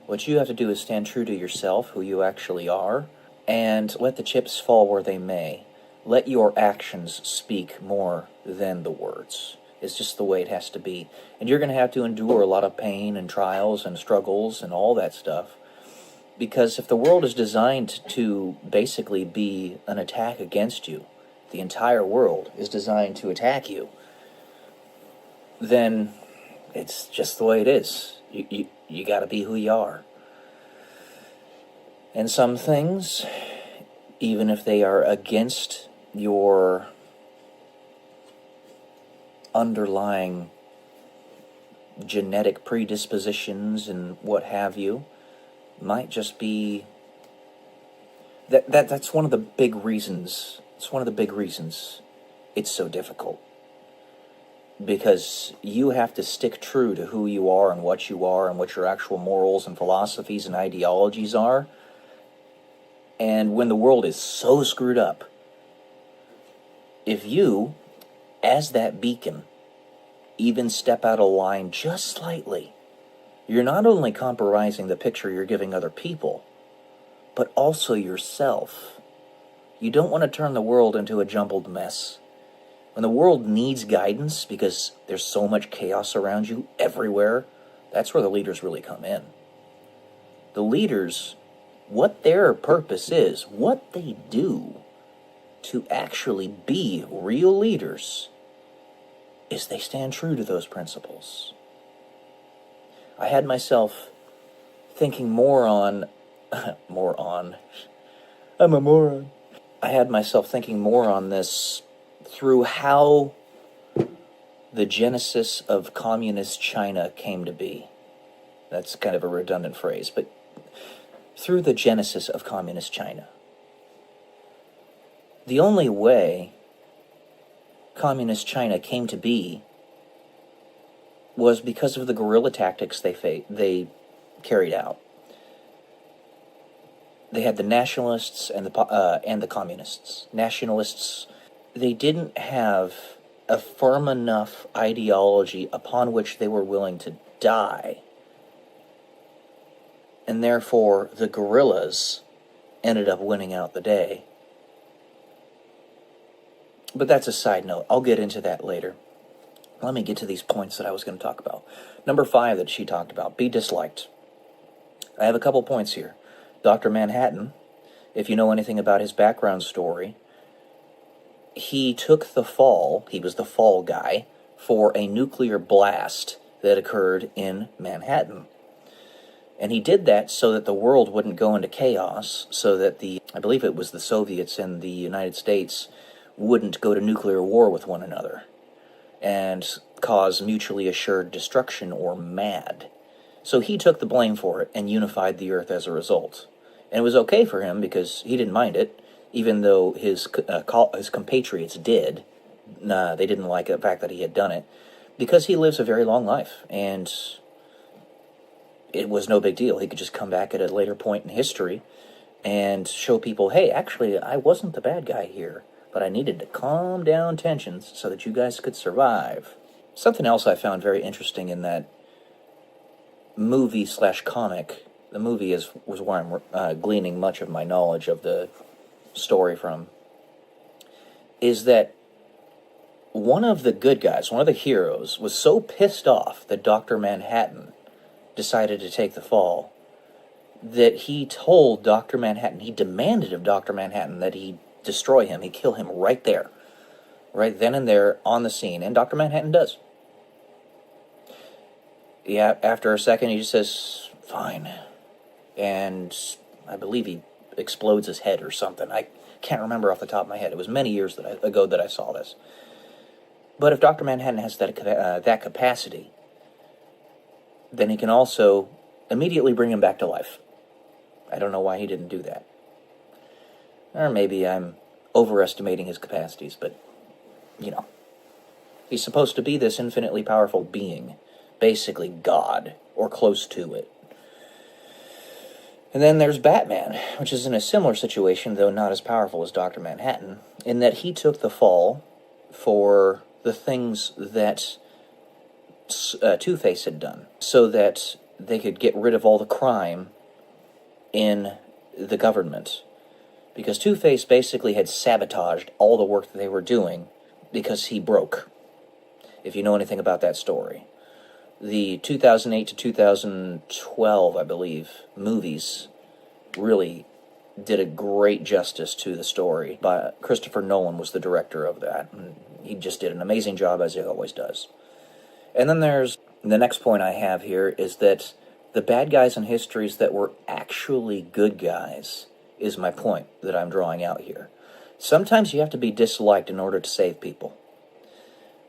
what you have to do is stand true to yourself, who you actually are, and let the chips fall where they may. Let your actions speak more than the words. It's just the way it has to be. And you're going to have to endure a lot of pain and trials and struggles and all that stuff. Because if the world is designed to basically be an attack against you, the entire world is designed to attack you, then it's just the way it is. You got to be who you are. And some things, even if they are against your underlying genetic predispositions and what have you, might just be that's one of the big reasons. It's one of the big reasons it's so difficult, because you have to stick true to who you are and what your actual morals and philosophies and ideologies are. And when the world is so screwed up, if you, as that beacon, even step out of line just slightly, you're not only compromising the picture you're giving other people, but also yourself. You don't want to turn the world into a jumbled mess. When the world needs guidance because there's so much chaos around you everywhere, that's where the leaders really come in. The leaders, what their purpose is, what they do to actually be real leaders, is they stand true to those principles. I had myself thinking more on, I'm a moron. I had myself thinking more on this through how the genesis of communist China came to be. That's kind of a redundant phrase, but through the genesis of communist China. The only way communist China came to be was because of the guerrilla tactics they carried out. They had the nationalists and the communists. Nationalists, they didn't have a firm enough ideology upon which they were willing to die. And therefore, the guerrillas ended up winning out the day. But that's a side note. I'll get into that later. Let me get to these points that I was going to talk about. Number 5 that she talked about, be disliked. I have a couple points here. Dr. Manhattan, if you know anything about his background story, he took the fall, he was the fall guy, for a nuclear blast that occurred in Manhattan. And he did that so that the world wouldn't go into chaos, so that I believe it was the Soviets and the United States wouldn't go to nuclear war with one another and cause mutually assured destruction or MAD. So he took the blame for it and unified the earth as a result. And it was okay for him because he didn't mind it, even though his compatriots did. They didn't like the fact that he had done it, because he lives a very long life, and it was no big deal. He could just come back at a later point in history and show people, hey, actually, I wasn't the bad guy here, but I needed to calm down tensions so that you guys could survive. Something else I found very interesting in that movie/comic, the movie was where I'm gleaning much of my knowledge of the story from, is that one of the good guys, one of the heroes, was so pissed off that Dr. Manhattan decided to take the fall that he told Dr. Manhattan, he demanded of Dr. Manhattan that he destroy him, he kill him right there, right then and there on the scene, and Dr. Manhattan does. Yeah, after a second he just says, fine, and I believe he explodes his head or something. I can't remember off the top of my head. It was many years ago that I saw this. But if Dr. Manhattan has that capacity, then he can also immediately bring him back to life. I don't know why he didn't do that. Or maybe I'm overestimating his capacities, but, you know. He's supposed to be this infinitely powerful being, basically God, or close to it. And then there's Batman, which is in a similar situation, though not as powerful as Dr. Manhattan, in that he took the fall for the things that Two-Face had done, so that they could get rid of all the crime in the government. Because Two-Face basically had sabotaged all the work that they were doing because he broke, if you know anything about that story. The 2008 to 2012, I believe, movies really did a great justice to the story. But Christopher Nolan was the director of that, and he just did an amazing job, as he always does. And then there's the next point I have here is that the bad guys in histories that were actually good guys is my point that I'm drawing out here. Sometimes you have to be disliked in order to save people.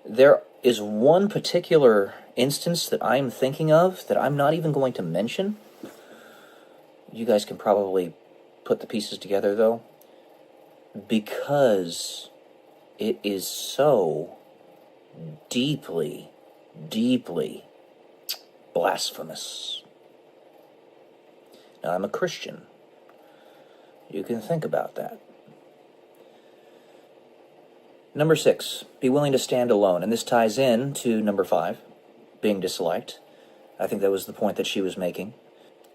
There is one particular instance that I'm thinking of that I'm not even going to mention. You guys can probably put the pieces together, though, because it is so deeply, deeply blasphemous. Now, I'm a Christian. You can think about that. Number 6, be willing to stand alone. And this ties in to number 5, being disliked. I think that was the point that she was making.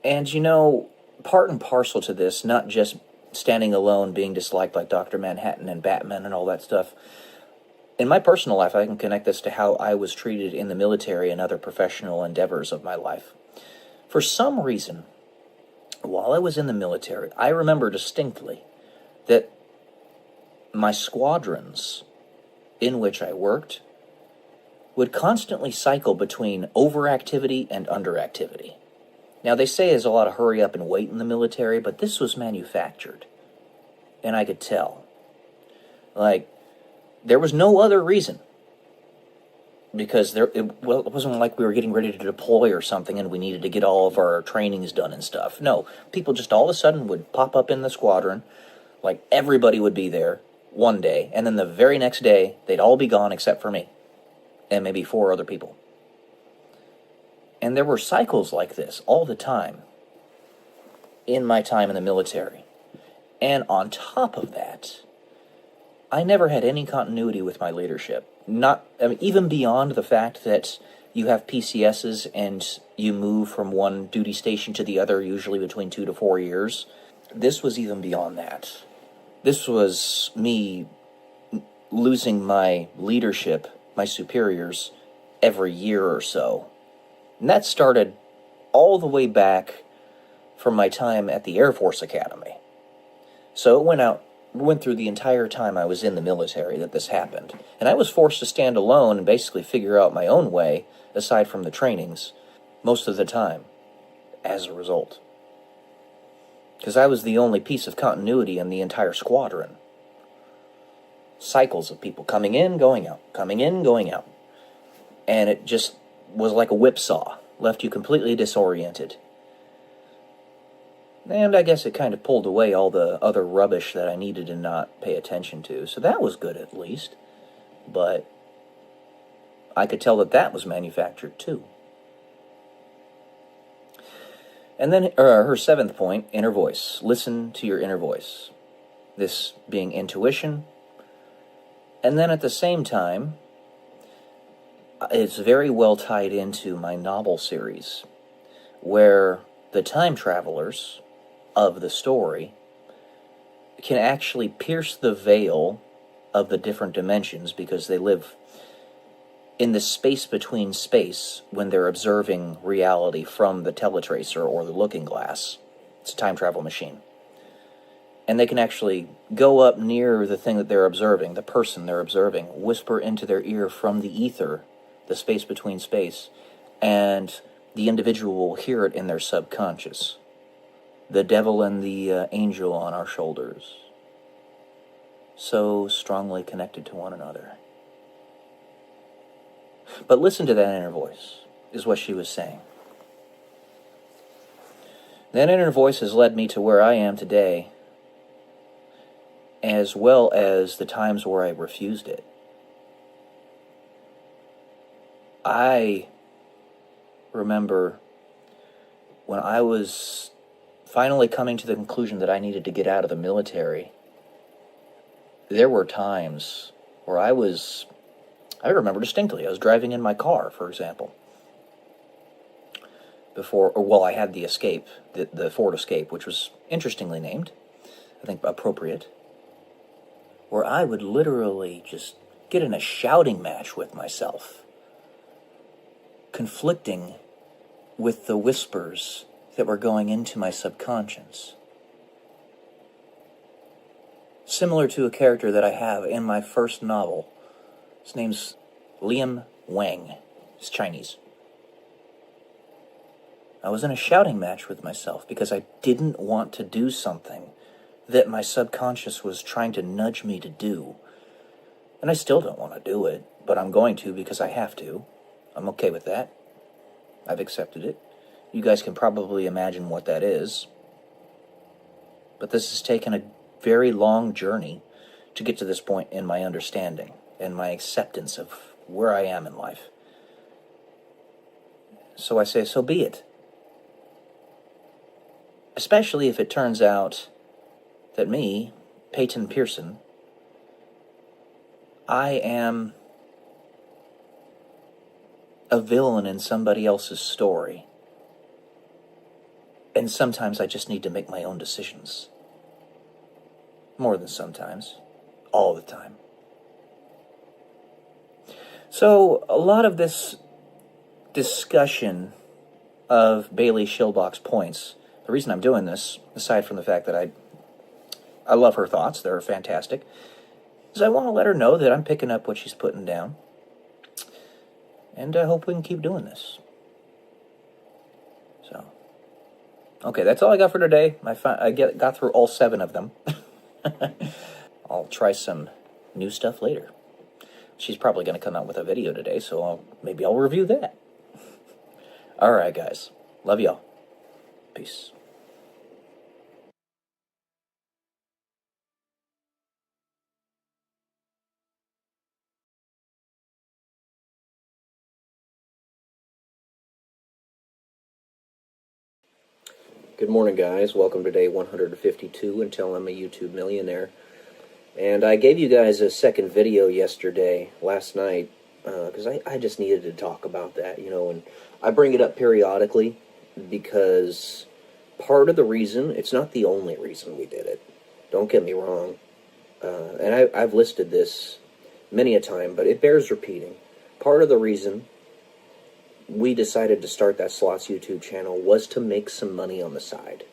And, you know, part and parcel to this, not just standing alone, being disliked like Dr. Manhattan and Batman and all that stuff. In my personal life, I can connect this to how I was treated in the military and other professional endeavors of my life. For some reason, while I was in the military, I remember distinctly that my squadrons in which I worked would constantly cycle between overactivity and underactivity. Now, they say there's a lot of hurry up and wait in the military, but this was manufactured. And I could tell. Like, there was no other reason. Because it wasn't like we were getting ready to deploy or something and we needed to get all of our trainings done and stuff. No, people just all of a sudden would pop up in the squadron, like everybody would be there one day, and then the very next day, they'd all be gone except for me, and maybe 4 other people. And there were cycles like this all the time in my time in the military. And on top of that, I never had any continuity with my leadership. Even beyond the fact that you have PCSs and you move from one duty station to the other, usually between 2 to 4 years. This was even beyond that. This was me losing my leadership, my superiors, every year or so. And that started all the way back from my time at the Air Force Academy. So it went through the entire time I was in the military that this happened. And I was forced to stand alone and basically figure out my own way, aside from the trainings, most of the time, as a result. Because I was the only piece of continuity in the entire squadron. Cycles of people coming in, going out, coming in, going out. And it just was like a whipsaw, left you completely disoriented. And I guess it kind of pulled away all the other rubbish that I needed to not pay attention to. So that was good, at least. But I could tell that that was manufactured, too. And then her 7th point, inner voice. Listen to your inner voice. This being intuition. And then at the same time, it's very well tied into my novel series, where the time travelers of the story can actually pierce the veil of the different dimensions because they live in the space between space when they're observing reality from the teletracer or the looking glass. It's a time travel machine. And they can actually go up near the thing that they're observing, the person they're observing, whisper into their ear from the ether, the space between space, and the individual will hear it in their subconscious. The devil and the angel on our shoulders. So strongly connected to one another. But listen to that inner voice, is what she was saying. That inner voice has led me to where I am today, as well as the times where I refused it. I remember when I was finally coming to the conclusion that I needed to get out of the military, there were times where I remember distinctly, I was driving in my car, for example, I had the Escape, the Ford Escape, which was interestingly named, I think appropriate, where I would literally just get in a shouting match with myself, conflicting with the whispers that were going into my subconscious. Similar to a character that I have in my first novel. His name's Liam Wang. He's Chinese. I was in a shouting match with myself because I didn't want to do something that my subconscious was trying to nudge me to do. And I still don't want to do it, but I'm going to because I have to. I'm okay with that. I've accepted it. You guys can probably imagine what that is. But this has taken a very long journey to get to this point in my understanding and my acceptance of where I am in life. So I say, so be it. Especially if it turns out that me, Peyton Pearson, I am a villain in somebody else's story. And sometimes I just need to make my own decisions. More than sometimes. All the time. So, a lot of this discussion of Bailey Schilbach's points, the reason I'm doing this, aside from the fact that I love her thoughts, they're fantastic, is I want to let her know that I'm picking up what she's putting down. And I hope we can keep doing this. So, okay, that's all I got for today. I got through all 7 of them. I'll try some new stuff later. She's probably going to come out with a video today, so maybe I'll review that. Alright, guys. Love y'all. Peace. Good morning, guys. Welcome to day 152 until I'm a YouTube millionaire. And I gave you guys a second video last night, because I just needed to talk about that, and I bring it up periodically because part of the reason, it's not the only reason we did it, don't get me wrong, and I've listed this many a time, but it bears repeating. Part of the reason we decided to start that Slots YouTube channel was to make some money on the side.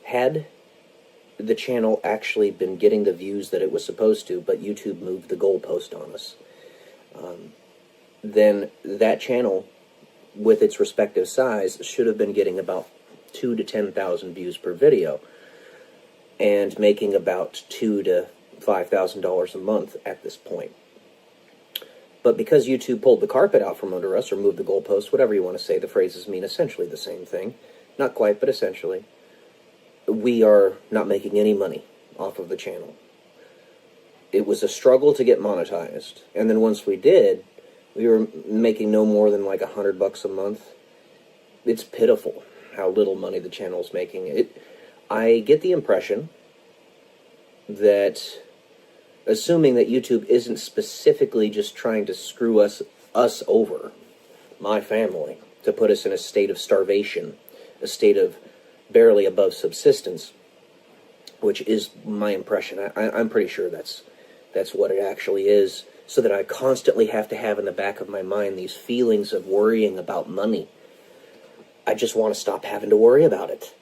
Had the channel actually been getting the views that it was supposed to, but YouTube moved the goalpost on us, then that channel, with its respective size, should have been getting about 2,000 to 10,000 views per video, and making about $2,000 to $5,000 a month at this point. But because YouTube pulled the carpet out from under us, or moved the goalpost, whatever you want to say, the phrases mean essentially the same thing. Not quite, but essentially. We are not making any money off of the channel. It was a struggle to get monetized, and then once we did, we were making no more than like $100 a month. It's pitiful how little money the channel's making. I get the impression that, assuming that YouTube isn't specifically just trying to screw us over, my family, to put us in a state of starvation, a state of barely above subsistence, which is my impression. I'm pretty sure that's what it actually is, so that I constantly have to have in the back of my mind these feelings of worrying about money. I just want to stop having to worry about it,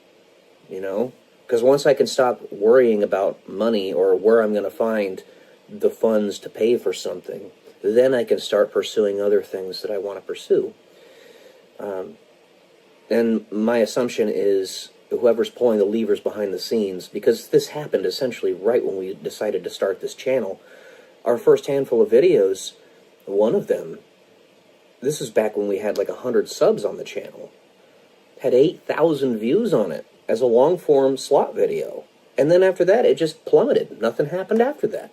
because once I can stop worrying about money or where I'm going to find the funds to pay for something, then I can start pursuing other things that I want to pursue. And my assumption is whoever's pulling the levers behind the scenes, because this happened essentially right when we decided to start this channel, our first handful of videos, one of them, this is back when we had like 100 subs on the channel, had 8,000 views on it as a long-form slot video. And then after that, it just plummeted. Nothing happened after that.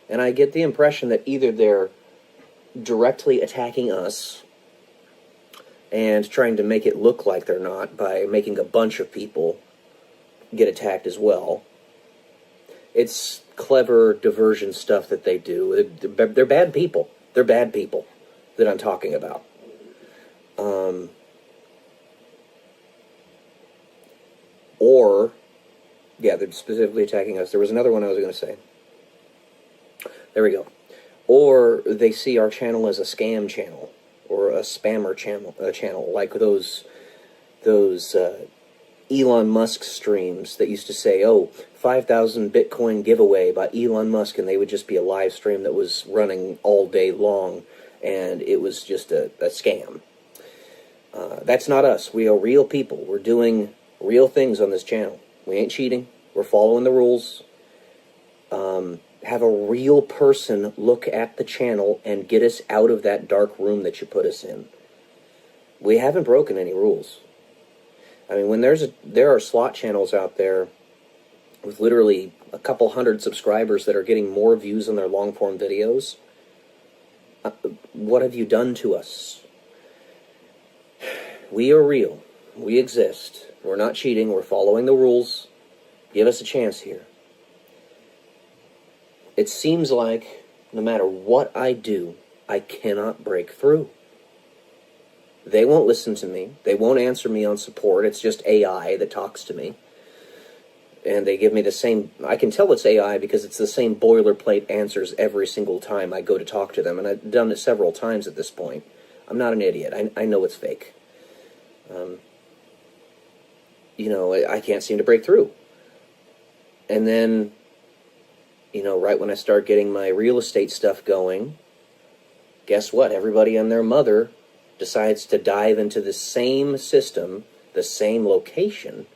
And I get the impression that either they're directly attacking us and trying to make it look like they're not by making a bunch of people get attacked as well. It's clever diversion stuff that they do. They're bad people. They're bad people that I'm talking about. They're specifically attacking us. There was another one I was going to say. There we go. Or they see our channel as a scam channel, or a spammer channel, like those Elon Musk streams that used to say, 5,000 Bitcoin giveaway by Elon Musk, and they would just be a live stream that was running all day long, and it was just a scam. That's not us. We are real people. We're doing real things on this channel. We ain't cheating. We're following the rules. Have a real person look at the channel and get us out of that dark room that you put us in. We haven't broken any rules. I mean, when there are slot channels out there with literally a couple hundred subscribers that are getting more views on their long-form videos, what have you done to us? We are real. We exist. We're not cheating. We're following the rules. Give us a chance here. It seems like no matter what I do, I cannot break through. They won't listen to me. They won't answer me on support. It's just AI that talks to me. And they give me the same, I can tell it's AI because it's the same boilerplate answers every single time I go to talk to them. And I've done it several times at this point. I'm not an idiot. I know it's fake. You know, I can't seem to break through. And then, you know, right when I start getting my real estate stuff going, guess what? Everybody and their mother decides to dive into the same system, the same location,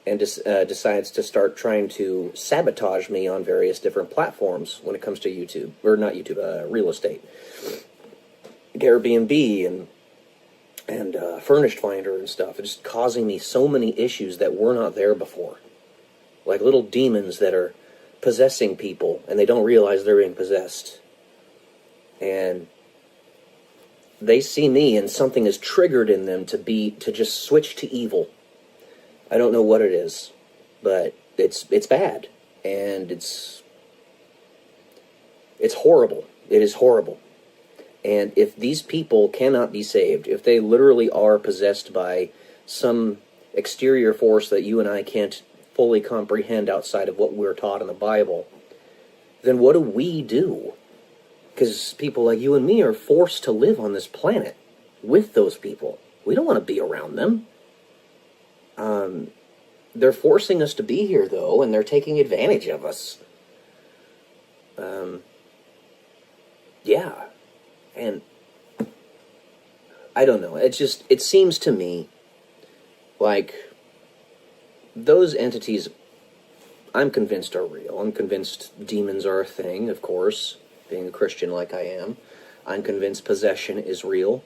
and decides to start trying to sabotage me on various different platforms when it comes to YouTube, or not YouTube, real estate. Airbnb and Furnished Finder and stuff. It's just causing me so many issues that were not there before. Like little demons that are possessing people, and they don't realize they're being possessed. And they see me, and something is triggered in them to just switch to evil. I don't know what it is, but it's bad, and it's horrible. It is horrible. And if these people cannot be saved, if they literally are possessed by some exterior force that you and I can't fully comprehend outside of what we're taught in the Bible, then what do we do? Because people like you and me are forced to live on this planet with those people. We don't want to be around them. They're forcing us to be here, though, and they're taking advantage of us. Yeah. And I don't know. It seems to me like those entities, I'm convinced, are real. I'm convinced demons are a thing, of course, being a Christian like I am. I'm convinced possession is real.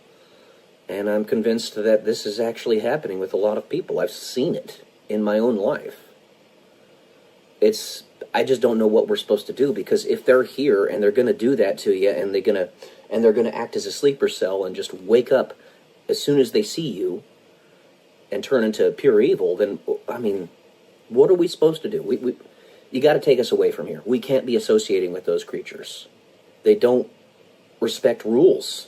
And I'm convinced that this is actually happening with a lot of people. I've seen it in my own life. I just don't know what we're supposed to do, because if they're here and they're going to do that to you, and they're going to act as a sleeper cell and just wake up as soon as they see you and turn into pure evil, then, I mean, what are we supposed to do? You got to take us away from here. We can't be associating with those creatures. They don't respect rules.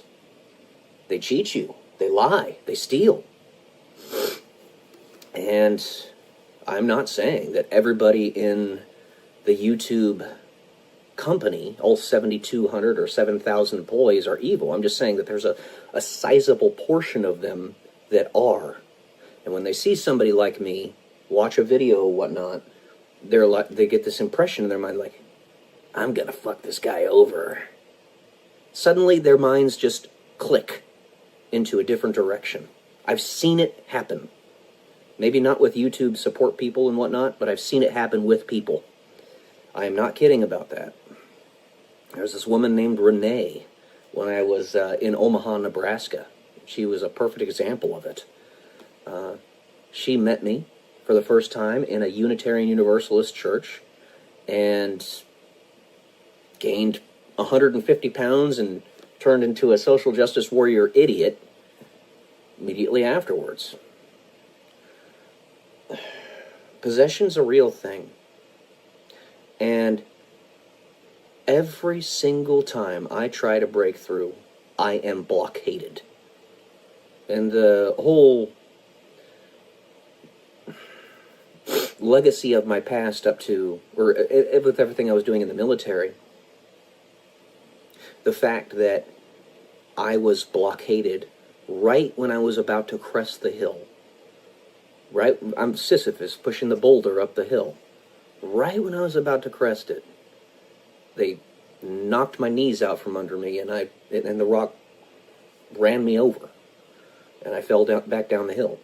They cheat you. They lie. They steal. And I'm not saying that everybody in the YouTube company, all 7,200 or 7,000 employees, are evil. I'm just saying that there's a sizable portion of them that are. And when they see somebody like me watch a video or whatnot, they get this impression in their mind like, I'm gonna fuck this guy over. Suddenly their minds just click into a different direction. I've seen it happen. Maybe not with YouTube support people and whatnot, but I've seen it happen with people. I am not kidding about that. There's this woman named Renee when I was in Omaha, Nebraska. She was a perfect example of it. She met me for the first time in a Unitarian Universalist church and gained 150 pounds and turned into a social justice warrior idiot immediately afterwards. Possession's a real thing. And every single time I try to break through, I am blockaded. And the whole legacy of my past up to, or with everything I was doing in the military, the fact that I was blockaded right when I was about to crest the hill. Right, I'm Sisyphus pushing the boulder up the hill. Right when I was about to crest it, they knocked my knees out from under me, and the rock ran me over, and I fell back down the hill.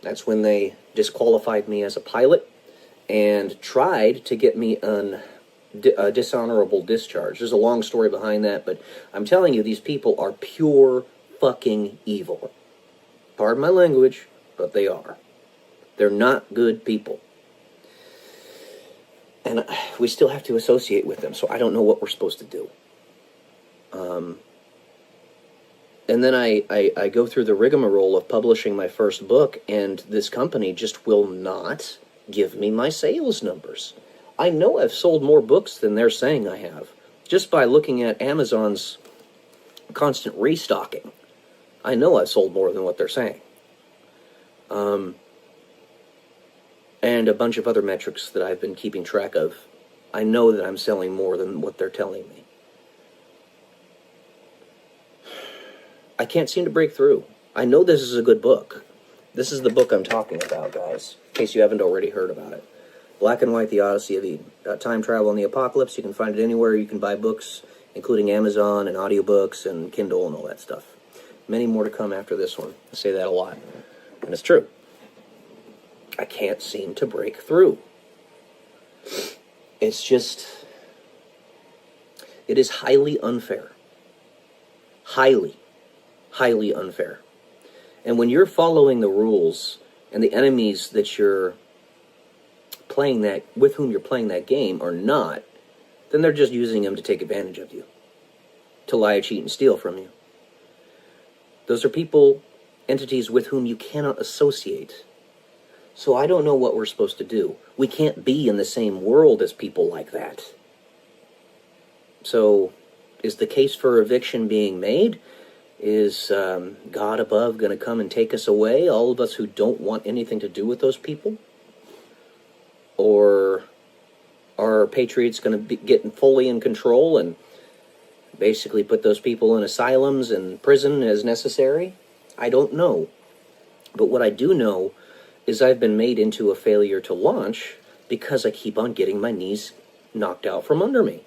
That's when they disqualified me as a pilot and tried to get me a dishonorable discharge. There's a long story behind that, but I'm telling you, these people are pure fucking evil. Pardon my language, but they are. They're not good people. And we still have to associate with them, so I don't know what we're supposed to do. And then I go through the rigmarole of publishing my first book, and this company just will not give me my sales numbers. I know I've sold more books than they're saying I have, just by looking at Amazon's constant restocking. I know I've sold more than what they're saying. And a bunch of other metrics that I've been keeping track of. I know that I'm selling more than what they're telling me. I can't seem to break through. I know this is a good book. This is the book I'm talking about, guys, in case you haven't already heard about it. Black and White, The Odyssey of Eden. Time Travel and the Apocalypse. You can find it anywhere you can buy books, including Amazon and audiobooks and Kindle and all that stuff. Many more to come after this one. I say that a lot. And it's true. I can't seem to break through. It's just... It is highly unfair. Highly unfair. And when you're following the rules and the enemies that you're playing that, with whom you're playing that game are not, then they're just using them to take advantage of you. To lie, cheat, and steal from you. Those are people, entities with whom you cannot associate. So I don't know what we're supposed to do. We can't be in the same world as people like that. So, is the case for eviction being made? Is God above going to come and take us away, all of us who don't want anything to do with those people? Or are patriots going to be getting fully in control and basically put those people in asylums and prison as necessary? I don't know. But what I do know is I've been made into a failure to launch because I keep on getting my knees knocked out from under me.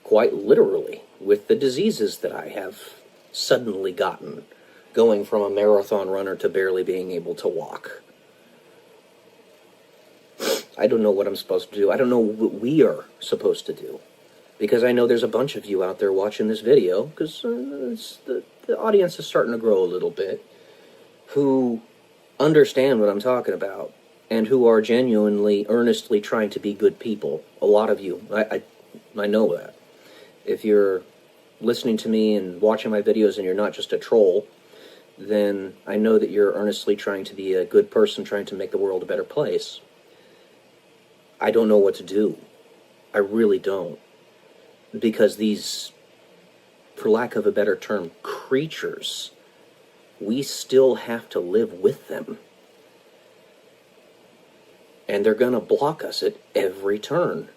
Quite literally, with the diseases that I have suddenly gotten, going from a marathon runner to barely being able to walk. I don't know what I'm supposed to do. I don't know what we are supposed to do. Because I know there's a bunch of you out there watching this video, because the audience is starting to grow a little bit, who understand what I'm talking about, and who are genuinely, earnestly trying to be good people. A lot of you. I know that. If you're listening to me and watching my videos and you're not just a troll, then I know that you're earnestly trying to be a good person, trying to make the world a better place. I don't know what to do. I really don't. Because these, for lack of a better term, creatures, we still have to live with them. And they're going to block us at every turn.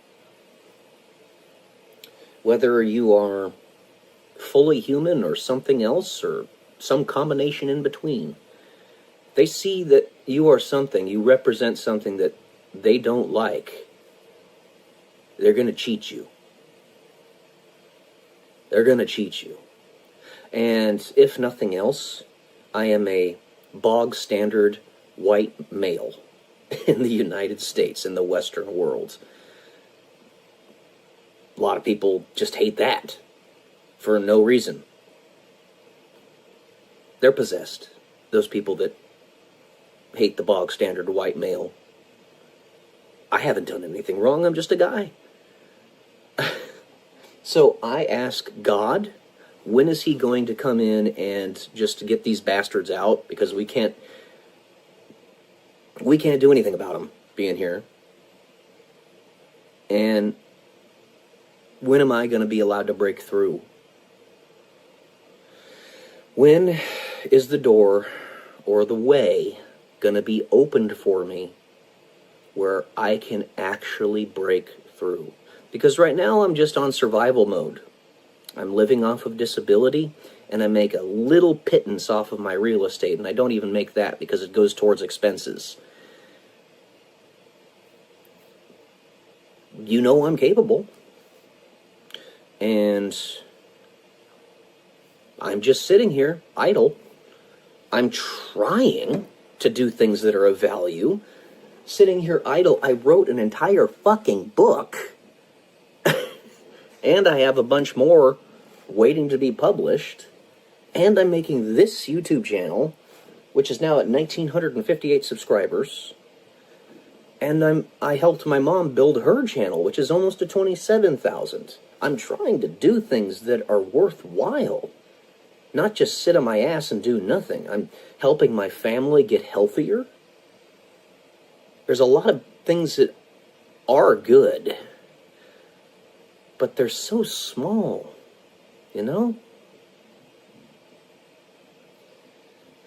Whether you are fully human or something else or some combination in between, they see that you are something, you represent something that they don't like. They're going to cheat you. They're going to cheat you. And if nothing else, I am a bog standard white male in the United States, in the Western world. A lot of people just hate that for no reason. They're possessed. Those people that hate the bog standard white male. I haven't done anything wrong. I'm just a guy. So I ask God, when is he going to come in and just get these bastards out? Because we can't do anything about them being here. And when am I going to be allowed to break through? When is the door or the way going to be opened for me where I can actually break through? Because right now I'm just on survival mode. I'm living off of disability, and I make a little pittance off of my real estate, and I don't even make that because it goes towards expenses. You know I'm capable. And I'm just sitting here, idle. I'm trying to do things that are of value. Sitting here idle, I wrote an entire fucking book. And I have a bunch more waiting to be published. And I'm making this YouTube channel, which is now at 1,958 subscribers. And I helped my mom build her channel, which is almost at 27,000. I'm trying to do things that are worthwhile. Not just sit on my ass and do nothing. I'm helping my family get healthier. There's a lot of things that are good. But they're so small, you know?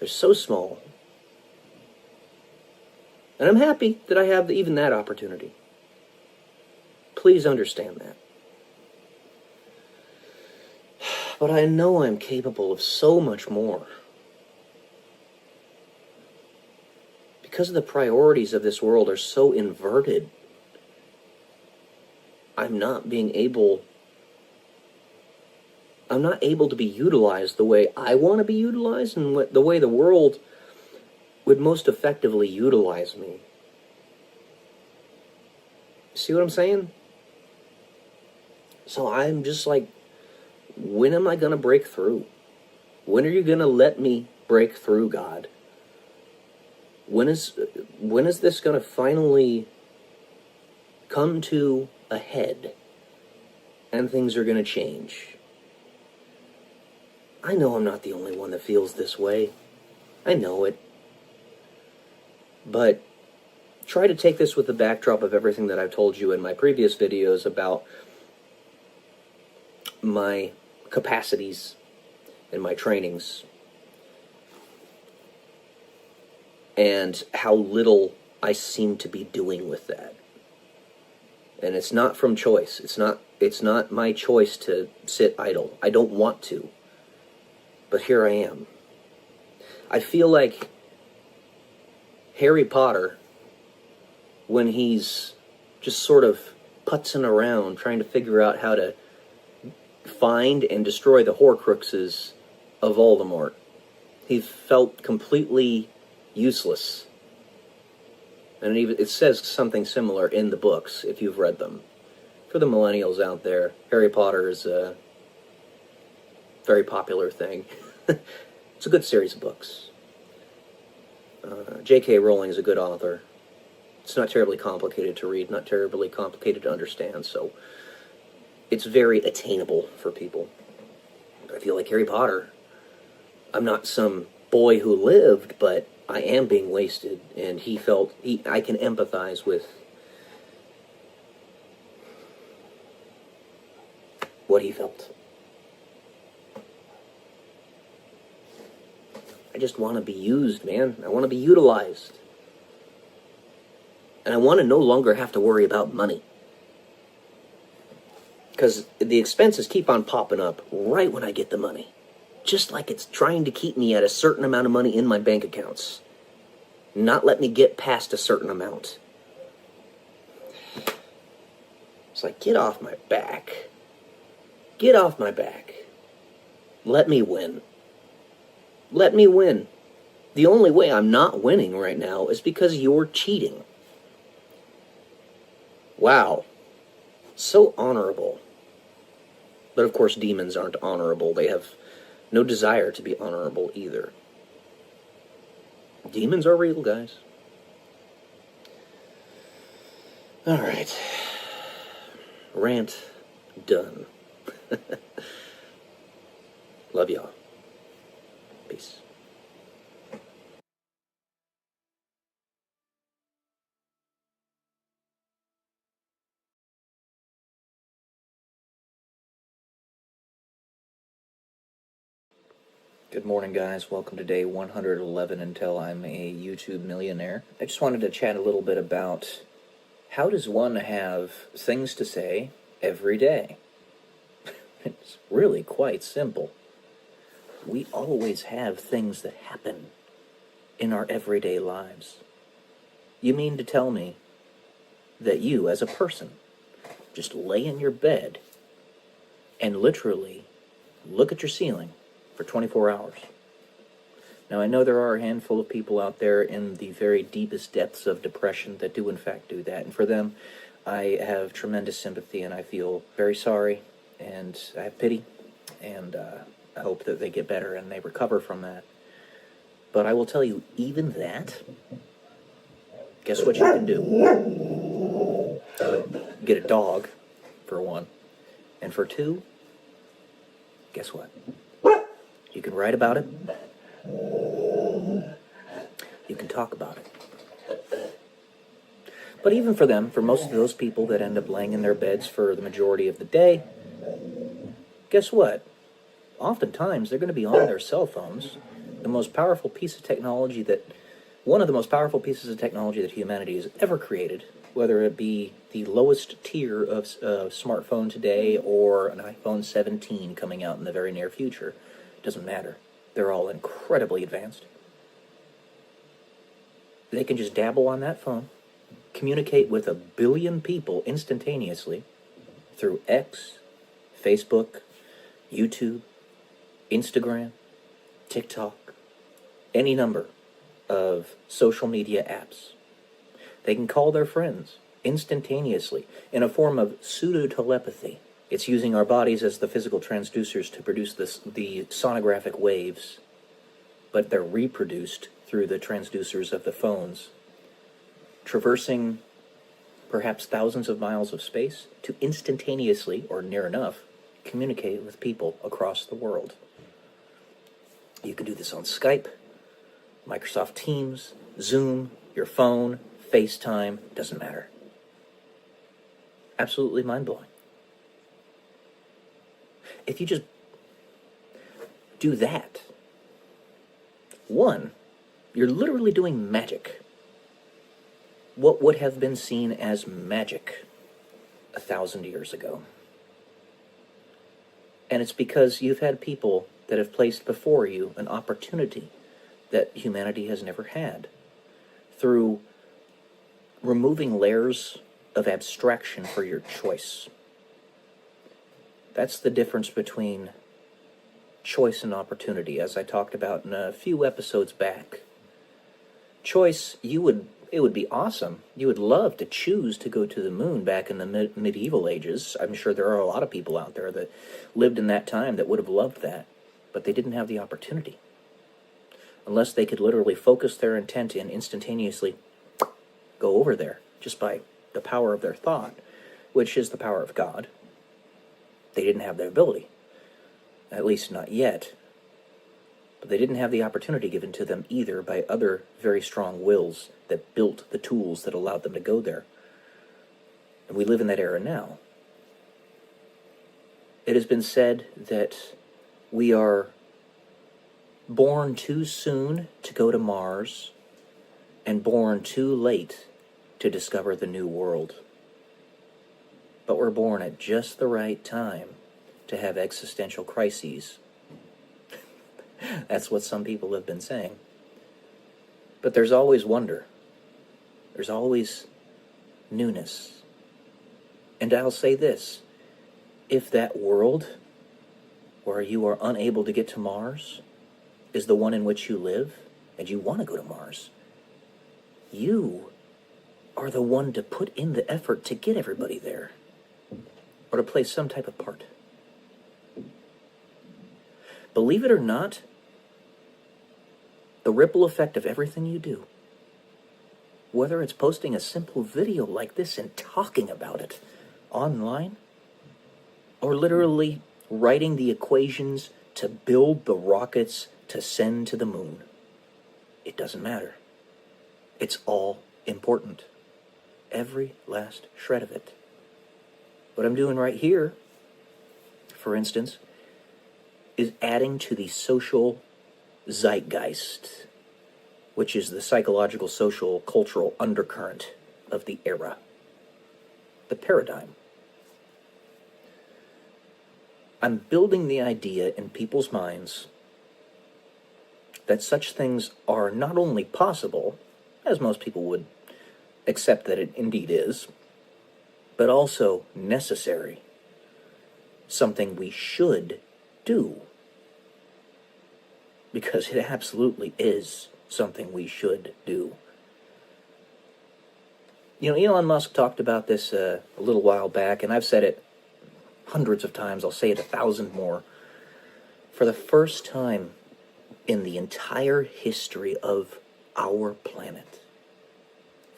They're so small. And I'm happy that I have even that opportunity. Please understand that. But I know I'm capable of so much more. Because the priorities of this world are so inverted, I'm not able to be utilized the way I want to be utilized and the way the world would most effectively utilize me. See what I'm saying? So I'm just like, when am I going to break through? When are you going to let me break through, God? When is this going to finally come to a head and things are going to change? I know I'm not the only one that feels this way. I know it. But try to take this with the backdrop of everything that I've told you in my previous videos about my capacities and my trainings and how little I seem to be doing with that. And it's not from choice. It's not my choice to sit idle. I don't want to. But here I am. I feel like Harry Potter, when he's just sort of putzing around trying to figure out how to find and destroy the Horcruxes of Voldemort. He felt completely useless. And it says something similar in the books, if you've read them. For the millennials out there, Harry Potter is a very popular thing. It's a good series of books. J.K. Rowling is a good author. It's not terribly complicated to read, not terribly complicated to understand, so it's very attainable for people. I feel like Harry Potter, I'm not some boy who lived, but I am being wasted, and I can empathize with what he felt. I just want to be used, man. I want to be utilized. And I want to no longer have to worry about money. Because the expenses keep on popping up right when I get the money. Just like it's trying to keep me at a certain amount of money in my bank accounts. Not let me get past a certain amount. It's like, get off my back. Get off my back. Let me win. Let me win. The only way I'm not winning right now is because you're cheating. Wow. So honorable. But of course, demons aren't honorable. They have no desire to be honorable either. Demons are real, guys. Alright. Rant done. Love y'all. Peace. Good morning, guys. Welcome to day 111 until I'm a YouTube millionaire. I just wanted to chat a little bit about how does one have things to say every day? It's really quite simple. We always have things that happen in our everyday lives. You mean to tell me that you, as a person, just lay in your bed and literally look at your ceiling for 24 hours? Now, I know there are a handful of people out there in the very deepest depths of depression that do in fact do that, and for them, I have tremendous sympathy, and I feel very sorry, and I have pity, and I hope that they get better and they recover from that. But I will tell you, even that, guess what you can do? Get a dog, for one, and for two, guess what? You can write about it. You can talk about it. But even for them, for most of those people that end up laying in their beds for the majority of the day, guess what? Oftentimes, they're going to be on their cell phones the most powerful piece of technology one of the most powerful pieces of technology that humanity has ever created, whether it be the lowest tier of smartphone today or an iPhone 17 coming out in the very near future, doesn't matter. They're all incredibly advanced. They can just dabble on that phone, communicate with 1 billion people instantaneously through X, Facebook, YouTube, Instagram, TikTok, any number of social media apps. They can call their friends instantaneously in a form of pseudo-telepathy. It's using our bodies as the physical transducers to produce the sonographic waves, but they're reproduced through the transducers of the phones, traversing perhaps thousands of miles of space to instantaneously, or near enough, communicate with people across the world. You can do this on Skype, Microsoft Teams, Zoom, your phone, FaceTime, doesn't matter. Absolutely mind-blowing. If you just do that, one, you're literally doing magic. What would have been seen as magic 1,000 years ago. And it's because you've had people that have placed before you an opportunity that humanity has never had, through removing layers of abstraction for your choice. That's the difference between choice and opportunity, as I talked about in a few episodes back. Choice, it would be awesome. You would love to choose to go to the moon back in the medieval ages. I'm sure there are a lot of people out there that lived in that time that would have loved that, but they didn't have the opportunity. Unless they could literally focus their intent and instantaneously go over there, just by the power of their thought, which is the power of God. They didn't have the ability, at least not yet. But they didn't have the opportunity given to them either by other very strong wills that built the tools that allowed them to go there. And we live in that era now. It has been said that we are born too soon to go to Mars and born too late to discover the new world. But we're born at just the right time to have existential crises. That's what some people have been saying. But there's always wonder. There's always newness. And I'll say this, if that world where you are unable to get to Mars is the one in which you live, and you want to go to Mars, you are the one to put in the effort to get everybody there, or to play some type of part. Believe it or not, the ripple effect of everything you do, whether it's posting a simple video like this and talking about it online, or literally writing the equations to build the rockets to send to the moon, it doesn't matter. It's all important. Every last shred of it. What I'm doing right here, for instance, is adding to the social zeitgeist, which is the psychological, social, cultural undercurrent of the era, the paradigm. I'm building the idea in people's minds that such things are not only possible, as most people would accept that it indeed is, but also necessary, something we should do. Because it absolutely is something we should do. You know, Elon Musk talked about this a little while back, and I've said it hundreds of times. I'll say it 1,000 more. For the first time in the entire history of our planet,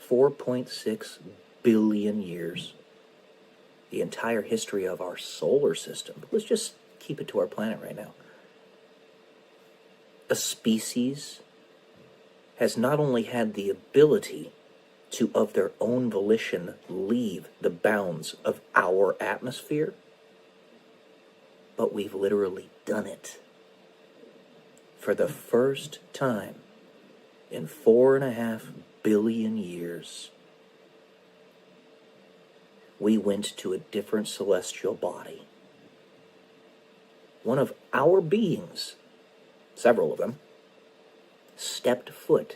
4.6 billion years, the entire history of our solar system, but let's just keep it to our planet right now, a species has not only had the ability to, of their own volition, leave the bounds of our atmosphere, but we've literally done it. for the first time in 4.5 billion years, we went to a different celestial body. One of our beings, several of them, stepped foot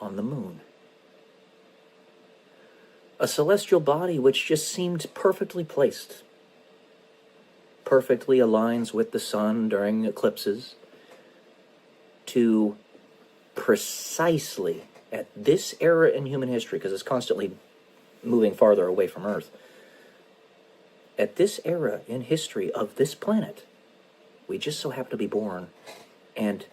on the moon. A celestial body which just seemed perfectly placed, perfectly aligns with the sun during eclipses, to precisely at this era in human history, because it's constantly moving farther away from Earth, at this era in history of this planet, we just so happen to be born and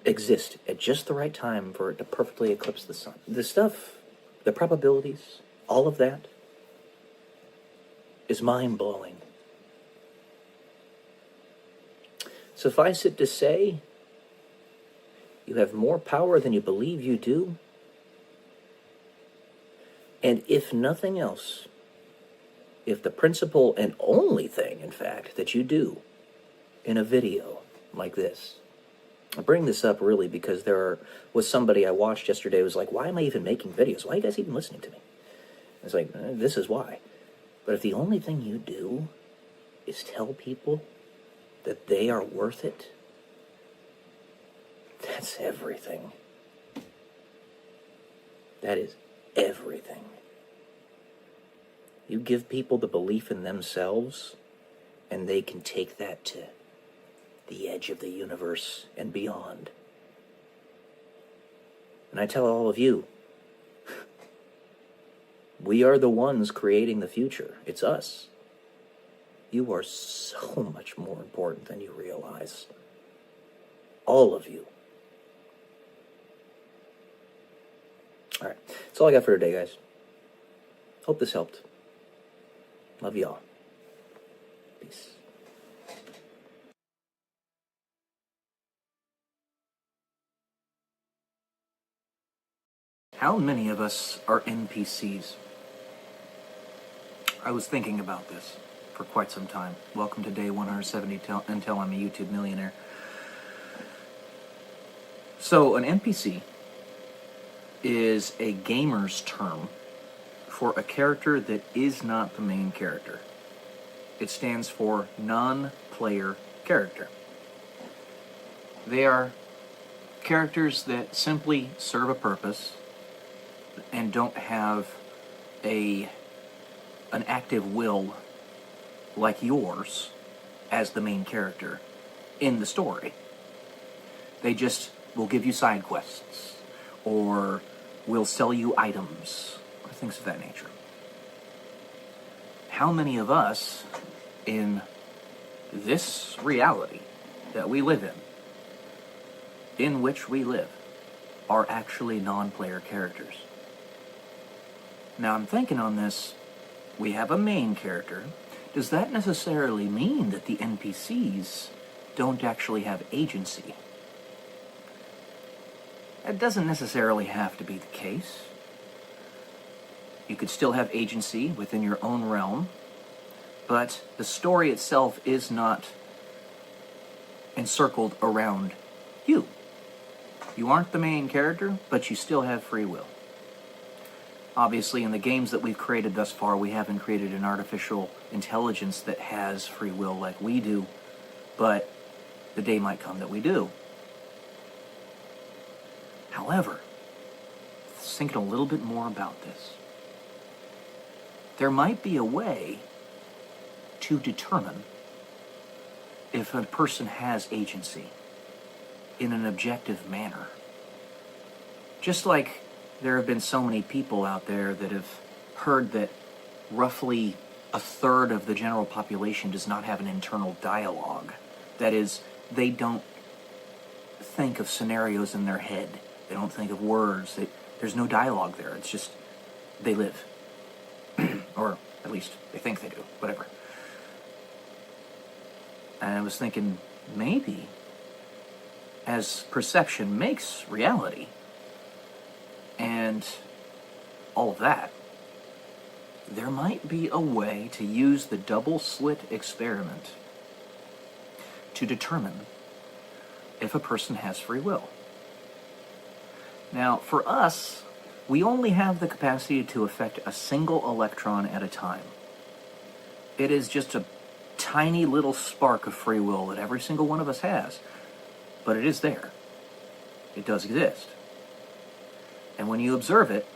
exist at just the right time for it to perfectly eclipse the sun. The stuff, the probabilities, all of that is mind-blowing. Suffice it to say, you have more power than you believe you do. And if nothing else, if the principal and only thing, in fact, that you do in a video like this, I bring this up really because was somebody I watched yesterday who was like, why am I even making videos? Why are you guys even listening to me? It's like, this is why. But if the only thing you do is tell people that they are worth it, that's everything. That is everything. You give people the belief in themselves, and they can take that to the edge of the universe and beyond. And I tell all of you, we are the ones creating the future. It's us. You are so much more important than you realize. All of you. All right. That's all I got for today, guys. Hope this helped. Love y'all. Peace. How many of us are NPCs? I was thinking about this for quite some time. Welcome to day 170 until I'm a YouTube millionaire. So an NPC is a gamer's term for a character that is not the main character. It stands for non-player character. They are characters that simply serve a purpose and don't have an active will like yours as the main character in the story. They just will give you side quests, or will sell you items, or things of that nature. How many of us in this reality that we live in which we live, are actually non-player characters? Now I'm thinking on this, we have a main character. Does that necessarily mean that the NPCs don't actually have agency? That doesn't necessarily have to be the case. You could still have agency within your own realm, but the story itself is not encircled around you. You aren't the main character, but you still have free will. Obviously, in the games that we've created thus far, we haven't created an artificial intelligence that has free will like we do, but the day might come that we do. However, thinking a little bit more about this, there might be a way to determine if a person has agency in an objective manner. Just like there have been so many people out there that have heard that roughly a third of the general population does not have an internal dialogue. That is, they don't think of scenarios in their head. They don't think of words. There's no dialogue there. It's just, they live. Or at least they think they do. Whatever. And I was thinking, maybe, as perception makes reality, and all of that, there might be a way to use the double slit experiment to determine if a person has free will. Now, for us, we only have the capacity to affect a single electron at a time. It is just a tiny little spark of free will that every single one of us has, but it is there. It does exist. And when you observe it,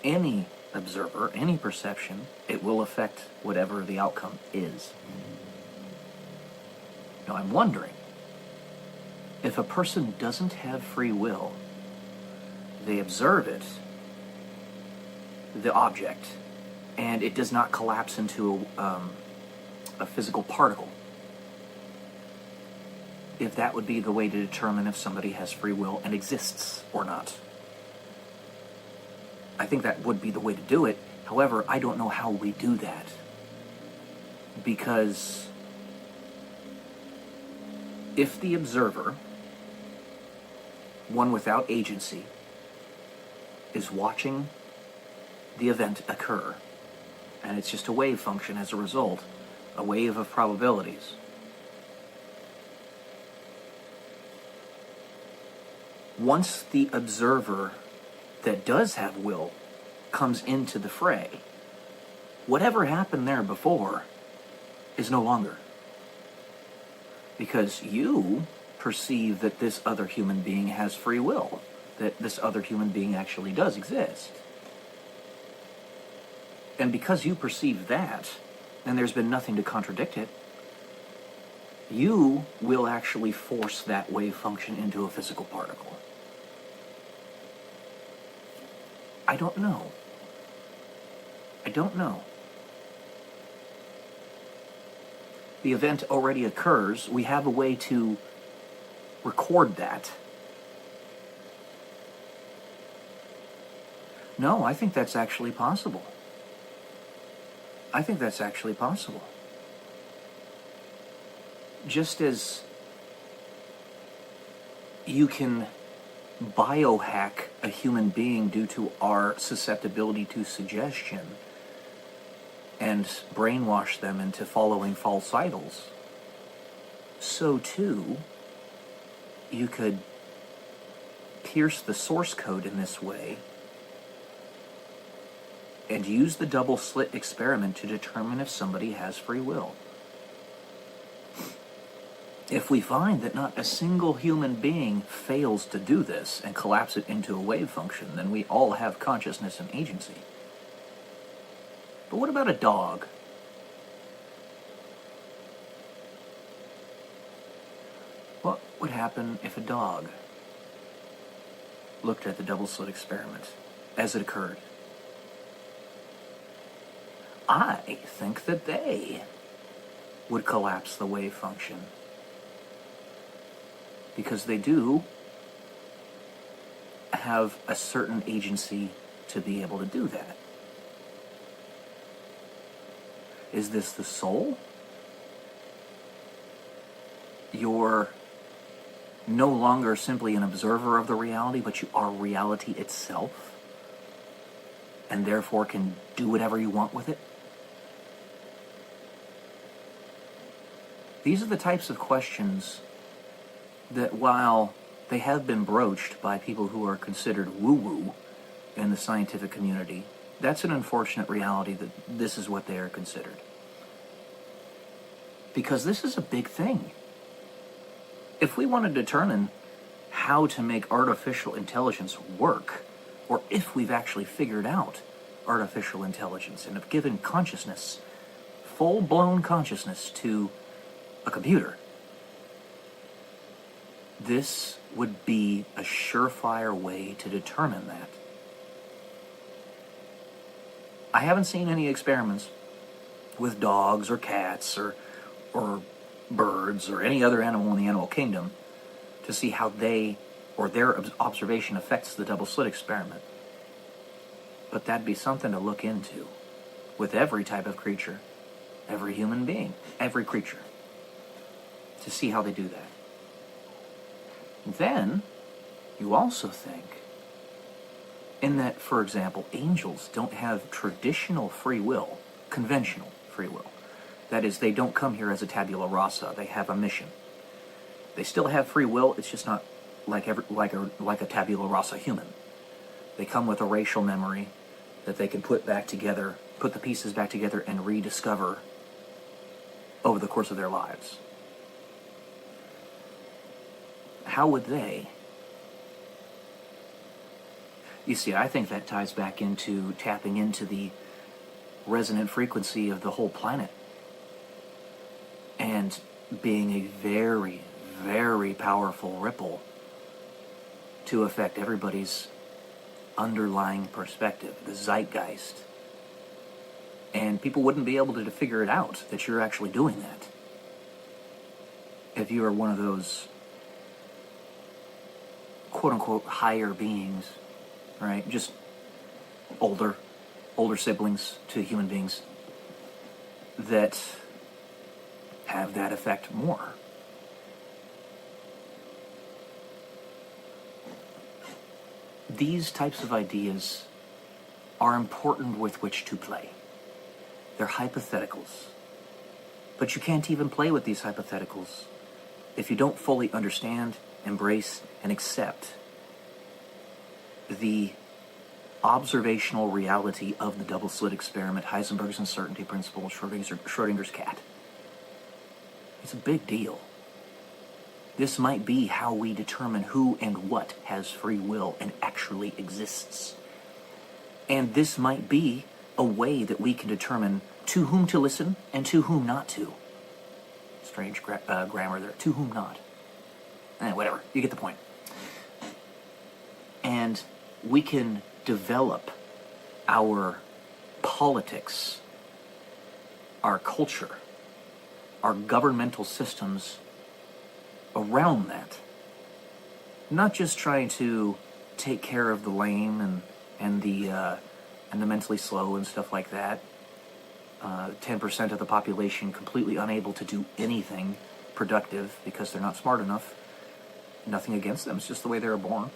any observer, any perception, it will affect whatever the outcome is. Now, I'm wondering, if a person doesn't have free will, they observe it, the object, and it does not collapse into a physical particle, if that would be the way to determine if somebody has free will and exists or not. I think that would be the way to do it. However, I don't know how we do that. Because if the observer, one without agency, is watching the event occur, and it's just a wave function as a result, a wave of probabilities, once the observer that does have will comes into the fray, whatever happened there before is no longer. Because you perceive that this other human being has free will, that this other human being actually does exist. And because you perceive that, and there's been nothing to contradict it, you will actually force that wave function into a physical particle. I don't know. I don't know. The event already occurs. We have a way to record that. No, I think that's actually possible. I think that's actually possible. Just as you can biohack a human being due to our susceptibility to suggestion and brainwash them into following false idols, so too you could pierce the source code in this way and use the double slit experiment to determine if somebody has free will. If we find that not a single human being fails to do this and collapse it into a wave function, then we all have consciousness and agency. But what about a dog? What would happen if a dog looked at the double slit experiment as it occurred? I think that they would collapse the wave function. Because they do have a certain agency to be able to do that. Is this the soul? You're no longer simply an observer of the reality, but you are reality itself, and therefore can do whatever you want with it? These are the types of questions that, while they have been broached by people who are considered woo-woo in the scientific community, that's an unfortunate reality that this is what they are considered. Because this is a big thing. If we want to determine how to make artificial intelligence work, or if we've actually figured out artificial intelligence and have given consciousness, full-blown consciousness to a computer, this would be a surefire way to determine that. I haven't seen any experiments with dogs or cats or birds or any other animal in the animal kingdom to see how they or their observation affects the double slit experiment. But that'd be something to look into with every type of creature, every human being, every creature, to see how they do that. Then, you also think, in that, for example, angels don't have traditional free will, conventional free will. That is, they don't come here as a tabula rasa. They have a mission. They still have free will. It's just not like a tabula rasa human. They come with a racial memory that they can put the pieces back together and rediscover over the course of their lives. How would they? You see, I think that ties back into tapping into the resonant frequency of the whole planet and being a very, very powerful ripple to affect everybody's underlying perspective, the zeitgeist. And people wouldn't be able to figure it out that you're actually doing that if you are one of those quote-unquote higher beings, right? Just older siblings to human beings that have that effect more. These types of ideas are important with which to play. They're hypotheticals. But you can't even play with these hypotheticals if you don't fully understand, embrace, and accept the observational reality of the double-slit experiment, Heisenberg's uncertainty principle, Schrodinger's cat. It's a big deal. This might be how we determine who and what has free will and actually exists. And this might be a way that we can determine to whom to listen and to whom not to. Strange grammar there. To whom not. Whatever. You get the point. And we can develop our politics, our culture, our governmental systems around that. Not just trying to take care of the lame and the mentally slow and stuff like that. 10% of the population completely unable to do anything productive because they're not smart enough. Nothing against them, it's just the way they were born.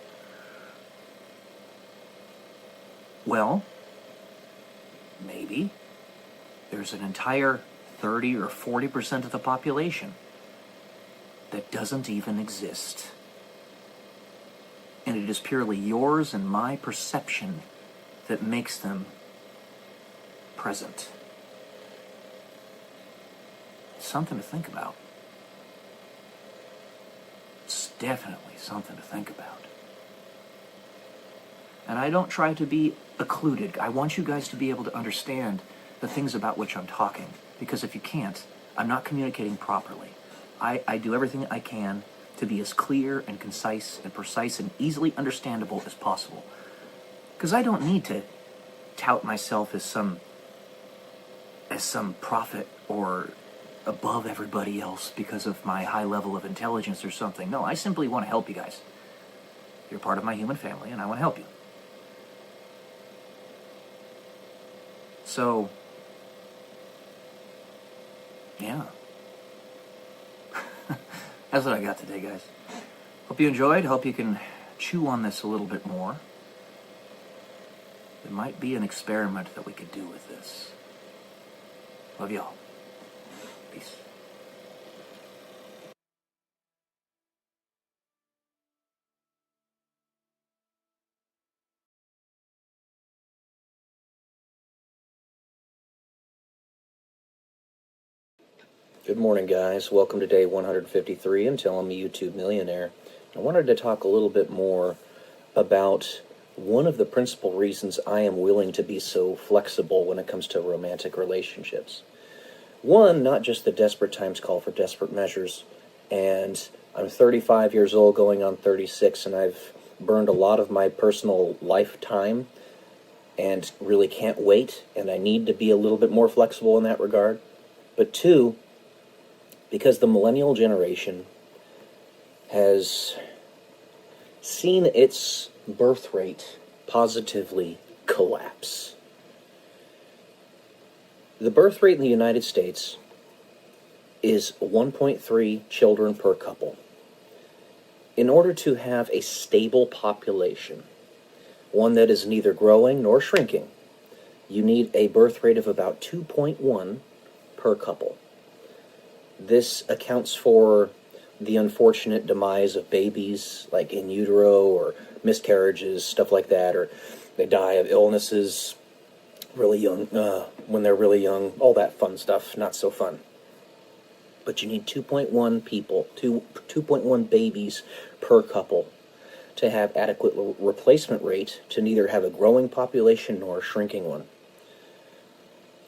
Well, maybe there's an entire 30 or 40% of the population that doesn't even exist. And it is purely yours and my perception that makes them present. Something to think about. It's definitely something to think about. And I don't try to be occluded. I want you guys to be able to understand the things about which I'm talking. Because if you can't, I'm not communicating properly. I do everything I can to be as clear and concise and precise and easily understandable as possible. Because I don't need to tout myself as some prophet or above everybody else because of my high level of intelligence or something. No, I simply want to help you guys. You're part of my human family and I want to help you. So, yeah. That's what I got today, guys. Hope you enjoyed. Hope you can chew on this a little bit more. There might be an experiment that we could do with this. Love y'all. Peace. Good morning, guys. Welcome to day 153 until I'm a YouTube millionaire. I wanted to talk a little bit more about one of the principal reasons I am willing to be so flexible when it comes to romantic relationships. One, not just the desperate times call for desperate measures, and I'm 35 years old going on 36, and I've burned a lot of my personal lifetime and really can't wait, and I need to be a little bit more flexible in that regard. But two, because the millennial generation has seen its birth rate positively collapse. The birth rate in the United States is 1.3 children per couple. In order to have a stable population, one that is neither growing nor shrinking, you need a birth rate of about 2.1 per couple. This accounts for the unfortunate demise of babies, like in utero or miscarriages, stuff like that, or they die of illnesses really young, when they're really young, all that fun stuff, not so fun. But you need 2.1 people, 2.1 babies per couple to have adequate replacement rate to neither have a growing population nor a shrinking one.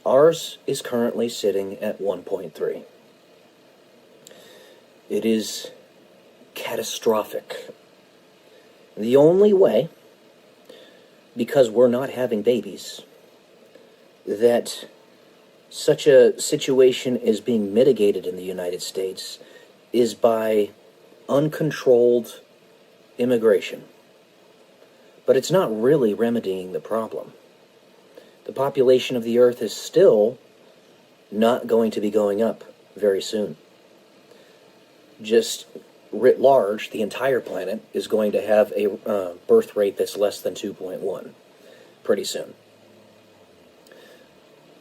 Ours is currently sitting at 1.3. It is catastrophic. The only way, because we're not having babies, that such a situation is being mitigated in the United States is by uncontrolled immigration. But it's not really remedying the problem. The population of the Earth is still not going to be going up very soon. Just writ large, the entire planet is going to have a birth rate that's less than 2.1 pretty soon.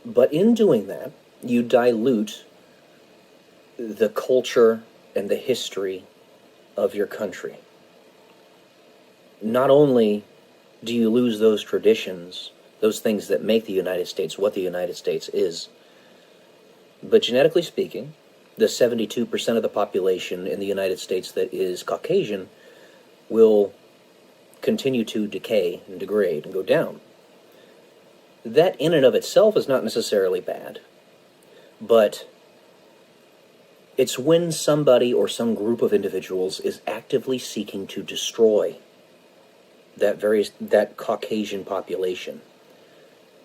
But in doing that, you dilute the culture and the history of your country. Not only do you lose those traditions, those things that make the United States what the United States is, but genetically speaking, the 72% of the population in the United States that is Caucasian will continue to decay and degrade and go down. That in and of itself is not necessarily bad, but it's when somebody or some group of individuals is actively seeking to destroy that Caucasian population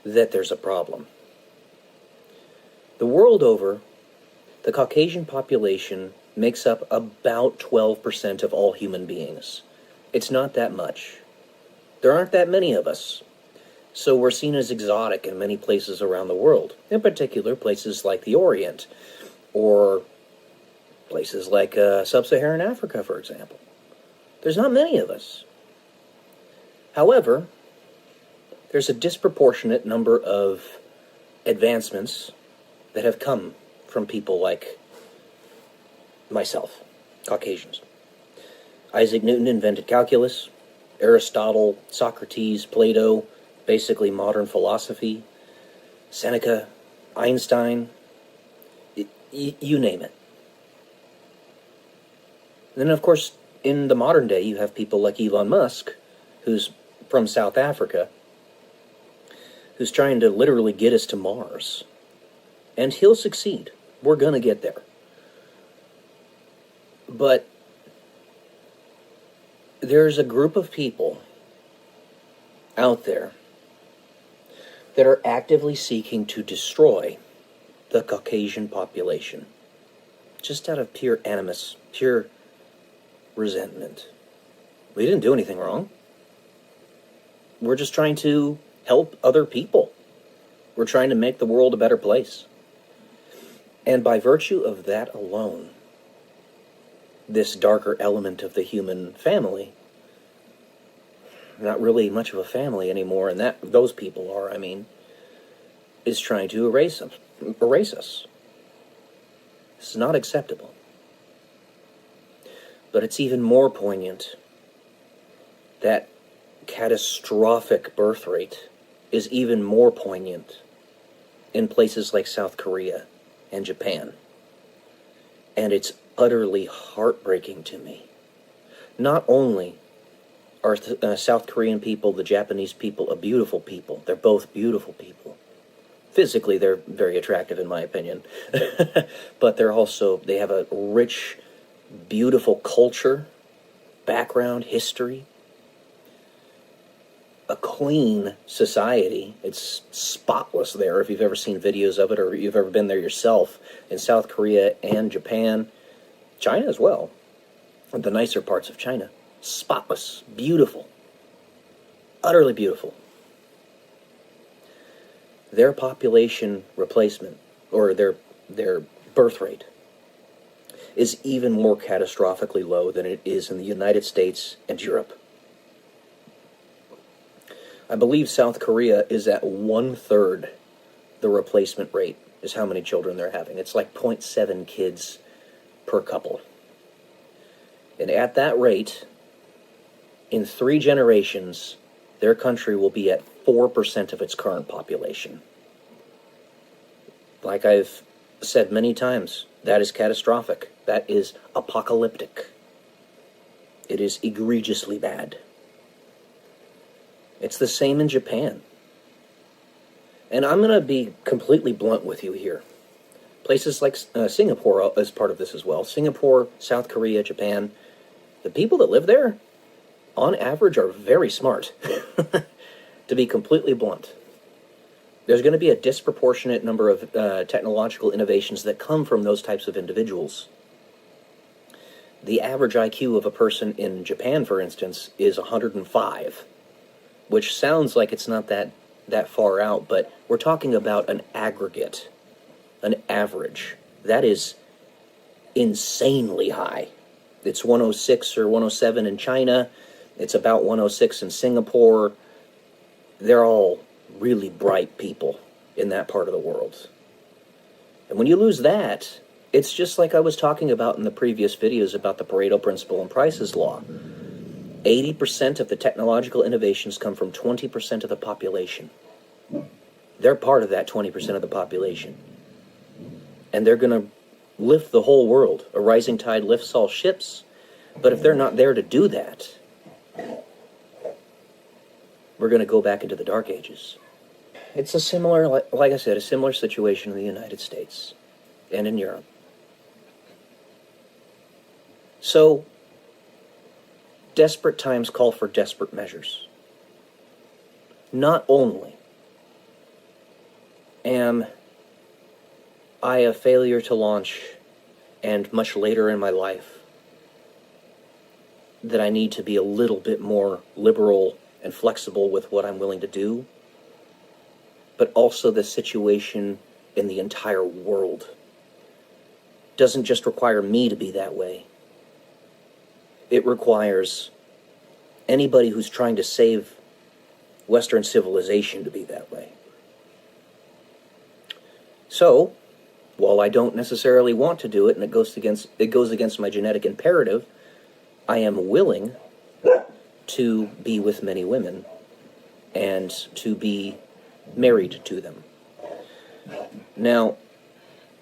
that there's a problem. The world over, the Caucasian population makes up about 12% of all human beings. It's not that much. There aren't that many of us. So we're seen as exotic in many places around the world, in particular places like the Orient, or places like sub-Saharan Africa, for example. There's not many of us. However, there's a disproportionate number of advancements that have come from people like myself, Caucasians. Isaac Newton invented calculus. Aristotle, Socrates, Plato, basically modern philosophy. Seneca, Einstein, you name it. And then, of course, in the modern day, you have people like Elon Musk, who's from South Africa, who's trying to literally get us to Mars. And he'll succeed. We're going to get there. But there's a group of people out there that are actively seeking to destroy the Caucasian population, just out of pure animus, pure resentment. We didn't do anything wrong. We're just trying to help other people. We're trying to make the world a better place. And by virtue of that alone, this darker element of the human family, not really much of a family anymore, and those people are, is trying to erase us. This is not acceptable. But it's even more poignant that catastrophic birth rate is even more poignant in places like South Korea and Japan. And it's utterly heartbreaking to me. Not only are South Korean people, the Japanese people, a beautiful people. They're both beautiful people. Physically, they're very attractive, in my opinion. But they have a rich, beautiful culture, background, history, a clean society. It's spotless there, if you've ever seen videos of it or you've ever been there yourself, in South Korea and Japan, China as well, the nicer parts of China. Spotless, beautiful, utterly beautiful. Their population replacement, or their birth rate, is even more catastrophically low than it is in the United States and Europe. I believe South Korea is at 1/3 the replacement rate is how many children they're having. It's like 0.7 kids per couple. And at that rate, in 3 generations, their country will be at 4% of its current population. Like I've said many times, that is catastrophic. That is apocalyptic. It is egregiously bad. It's the same in Japan. And I'm going to be completely blunt with you here. Places like Singapore is part of this as well. Singapore, South Korea, Japan. The people that live there, on average, are very smart. To be completely blunt. There's going to be a disproportionate number of technological innovations that come from those types of individuals. The average IQ of a person in Japan, for instance, is 105, which sounds like it's not that far out, but we're talking about an aggregate, an average. That is insanely high. It's 106 or 107 in China. It's about 106 in Singapore. They're all really bright people in that part of the world. And when you lose that, it's just like I was talking about in the previous videos about the Pareto principle and Price's law. 80% of the technological innovations come from 20% of the population. They're part of that 20% of the population. And they're going to lift the whole world. A rising tide lifts all ships. But if they're not there to do that, we're going to go back into the Dark Ages. It's a similar, like I said, a similar situation in the United States and in Europe. So, desperate times call for desperate measures. Not only am I a failure to launch, and much later in my life, that I need to be a little bit more liberal and flexible with what I'm willing to do, but also the situation in the entire world doesn't just require me to be that way. It requires anybody who's trying to save Western civilization to be that way. So, while I don't necessarily want to do it, and it goes against my genetic imperative, I am willing to be with many women and to be married to them. Now,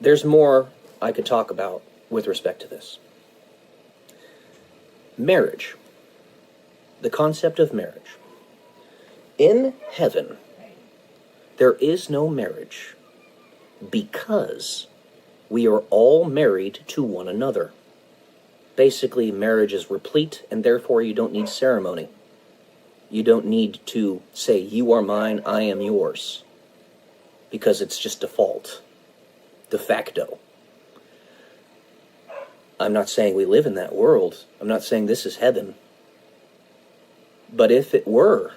there's more I could talk about with respect to this. Marriage. The concept of marriage. In heaven, there is no marriage because we are all married to one another. Basically, marriage is replete, and therefore you don't need ceremony. You don't need to say, you are mine, I am yours, because it's just default, de facto. I'm not saying we live in that world. I'm not saying this is heaven. But if it were,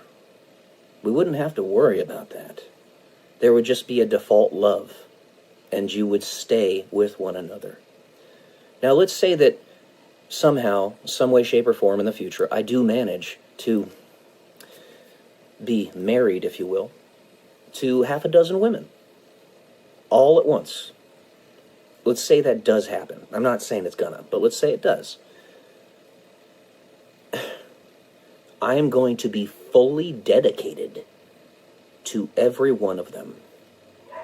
we wouldn't have to worry about that. There would just be a default love, and you would stay with one another. Now, let's say that somehow, some way, shape, or form in the future, I do manage to be married, if you will, to 6 women, all at once. Let's say that does happen. I'm not saying it's gonna, but let's say it does. I am going to be fully dedicated to every one of them.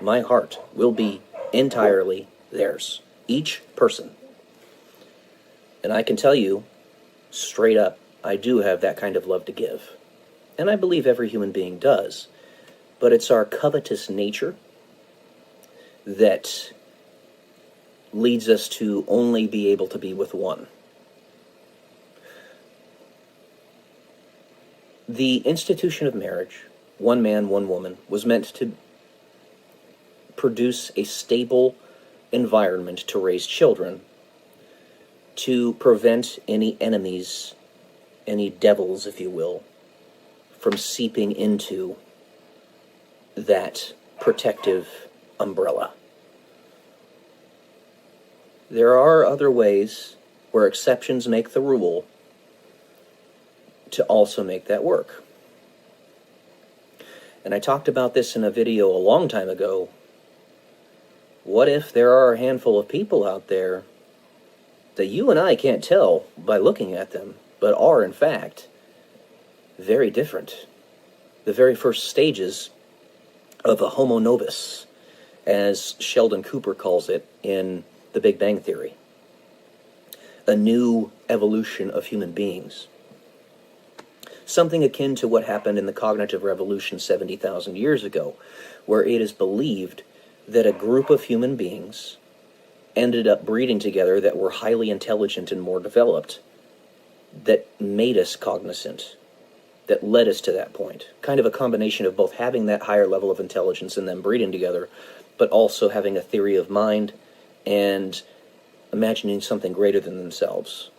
My heart will be entirely theirs, each person. And I can tell you, straight up, I do have that kind of love to give. And I believe every human being does. But it's our covetous nature that leads us to only be able to be with one. The institution of marriage, one man, one woman, was meant to produce a stable environment to raise children, to prevent any enemies, any devils, if you will, from seeping into that protective umbrella. There are other ways where exceptions make the rule to also make that work. And I talked about this in a video a long time ago. What if there are a handful of people out there that you and I can't tell by looking at them, but are, in fact, very different. The very first stages of a homo novus, as Sheldon Cooper calls it in The Big Bang Theory. A new evolution of human beings. Something akin to what happened in the cognitive revolution 70,000 years ago, where it is believed that a group of human beings ended up breeding together that were highly intelligent and more developed, that made us cognizant, that led us to that point. Kind of a combination of both having that higher level of intelligence and then breeding together, but also having a theory of mind and imagining something greater than themselves.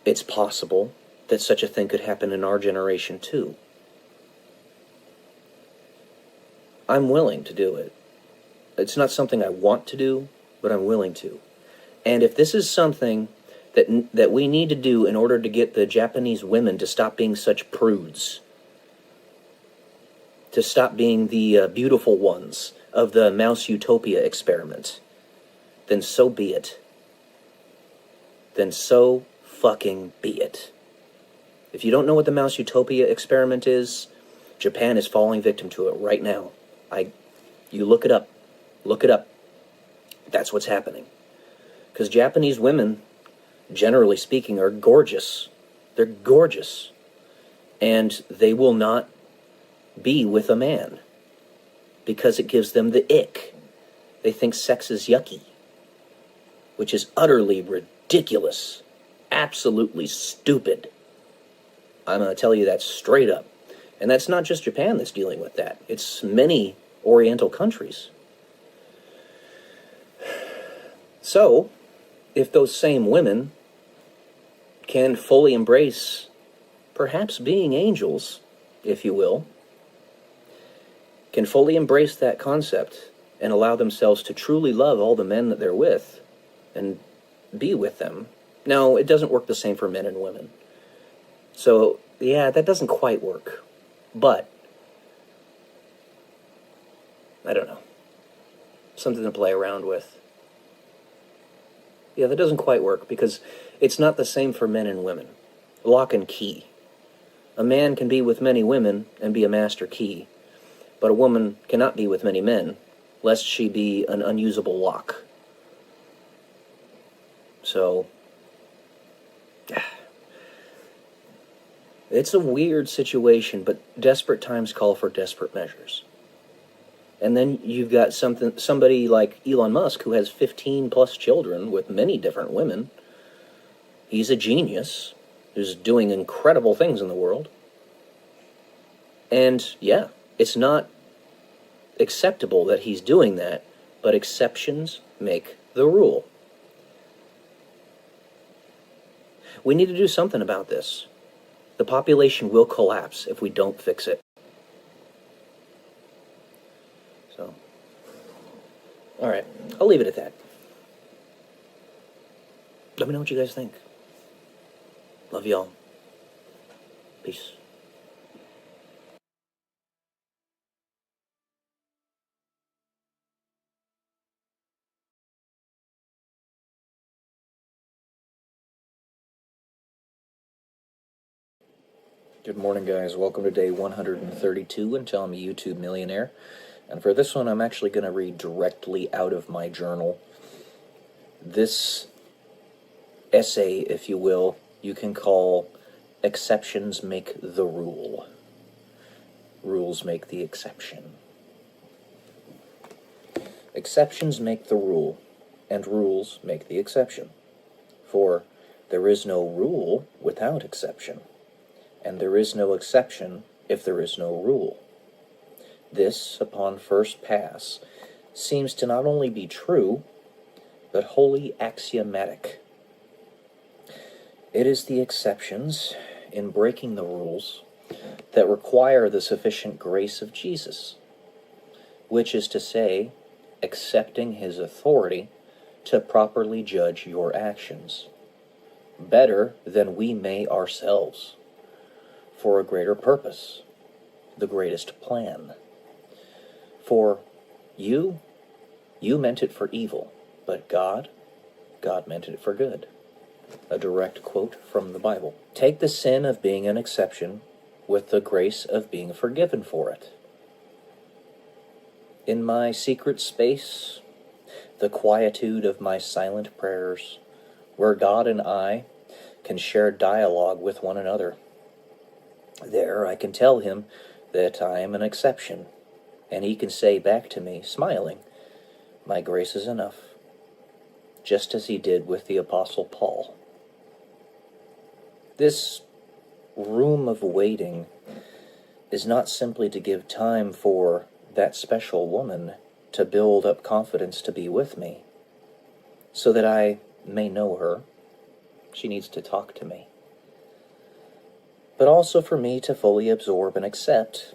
It's possible that such a thing could happen in our generation too. I'm willing to do it. It's not something I want to do, but I'm willing to. And if this is something that we need to do in order to get the Japanese women to stop being such prudes, to stop being the beautiful ones of the Mouse Utopia experiment, then so be it. Then so fucking be it. If you don't know what the Mouse Utopia experiment is, Japan is falling victim to it right now. You look it up. Look it up. That's what's happening. Because Japanese women, generally speaking, are gorgeous. They're gorgeous. And they will not be with a man because it gives them the ick. They think sex is yucky, which is utterly ridiculous. Absolutely stupid. I'm going to tell you that straight up. And that's not just Japan that's dealing with that. It's many Oriental countries. So, if those same women can fully embrace perhaps being angels, if you will, can fully embrace that concept and allow themselves to truly love all the men that they're with and be with them. Now, it doesn't work the same for men and women. So, yeah, that doesn't quite work. But, I don't know. Something to play around with. Yeah, that doesn't quite work because it's not the same for men and women. Lock and key. A man can be with many women and be a master key, but a woman cannot be with many men, lest she be an unusable lock. So, it's a weird situation, but desperate times call for desperate measures. And then you've got somebody like Elon Musk who has 15 plus children with many different women. He's a genius who's doing incredible things in the world. And yeah, it's not acceptable that he's doing that, but exceptions make the rule. We need to do something about this. The population will collapse if we don't fix it. So, all right, I'll leave it at that. Let me know what you guys think. Love y'all. Peace. Good morning, guys. Welcome to day 132 until I'm a YouTube millionaire. And for this one, I'm actually going to read directly out of my journal. This essay, if you will, you can call Exceptions Make the Rule. Rules make the exception. Exceptions make the rule, and rules make the exception. For there is no rule without exception, and there is no exception if there is no rule. This, upon first pass, seems to not only be true, but wholly axiomatic. It is the exceptions in breaking the rules that require the sufficient grace of Jesus, which is to say, accepting his authority to properly judge your actions, better than we may ourselves, for a greater purpose, the greatest plan. For you meant it for evil, But God meant it for good. A direct quote from the Bible. Take the sin of being an exception with the grace of being forgiven for it. In my secret space, the quietude of my silent prayers, where God and I can share dialogue with one another, there I can tell him that I am an exception, and he can say back to me, smiling, my grace is enough, just as he did with the Apostle Paul. This room of waiting is not simply to give time for that special woman to build up confidence to be with me, so that I may know her. She needs to talk to me. But also for me to fully absorb and accept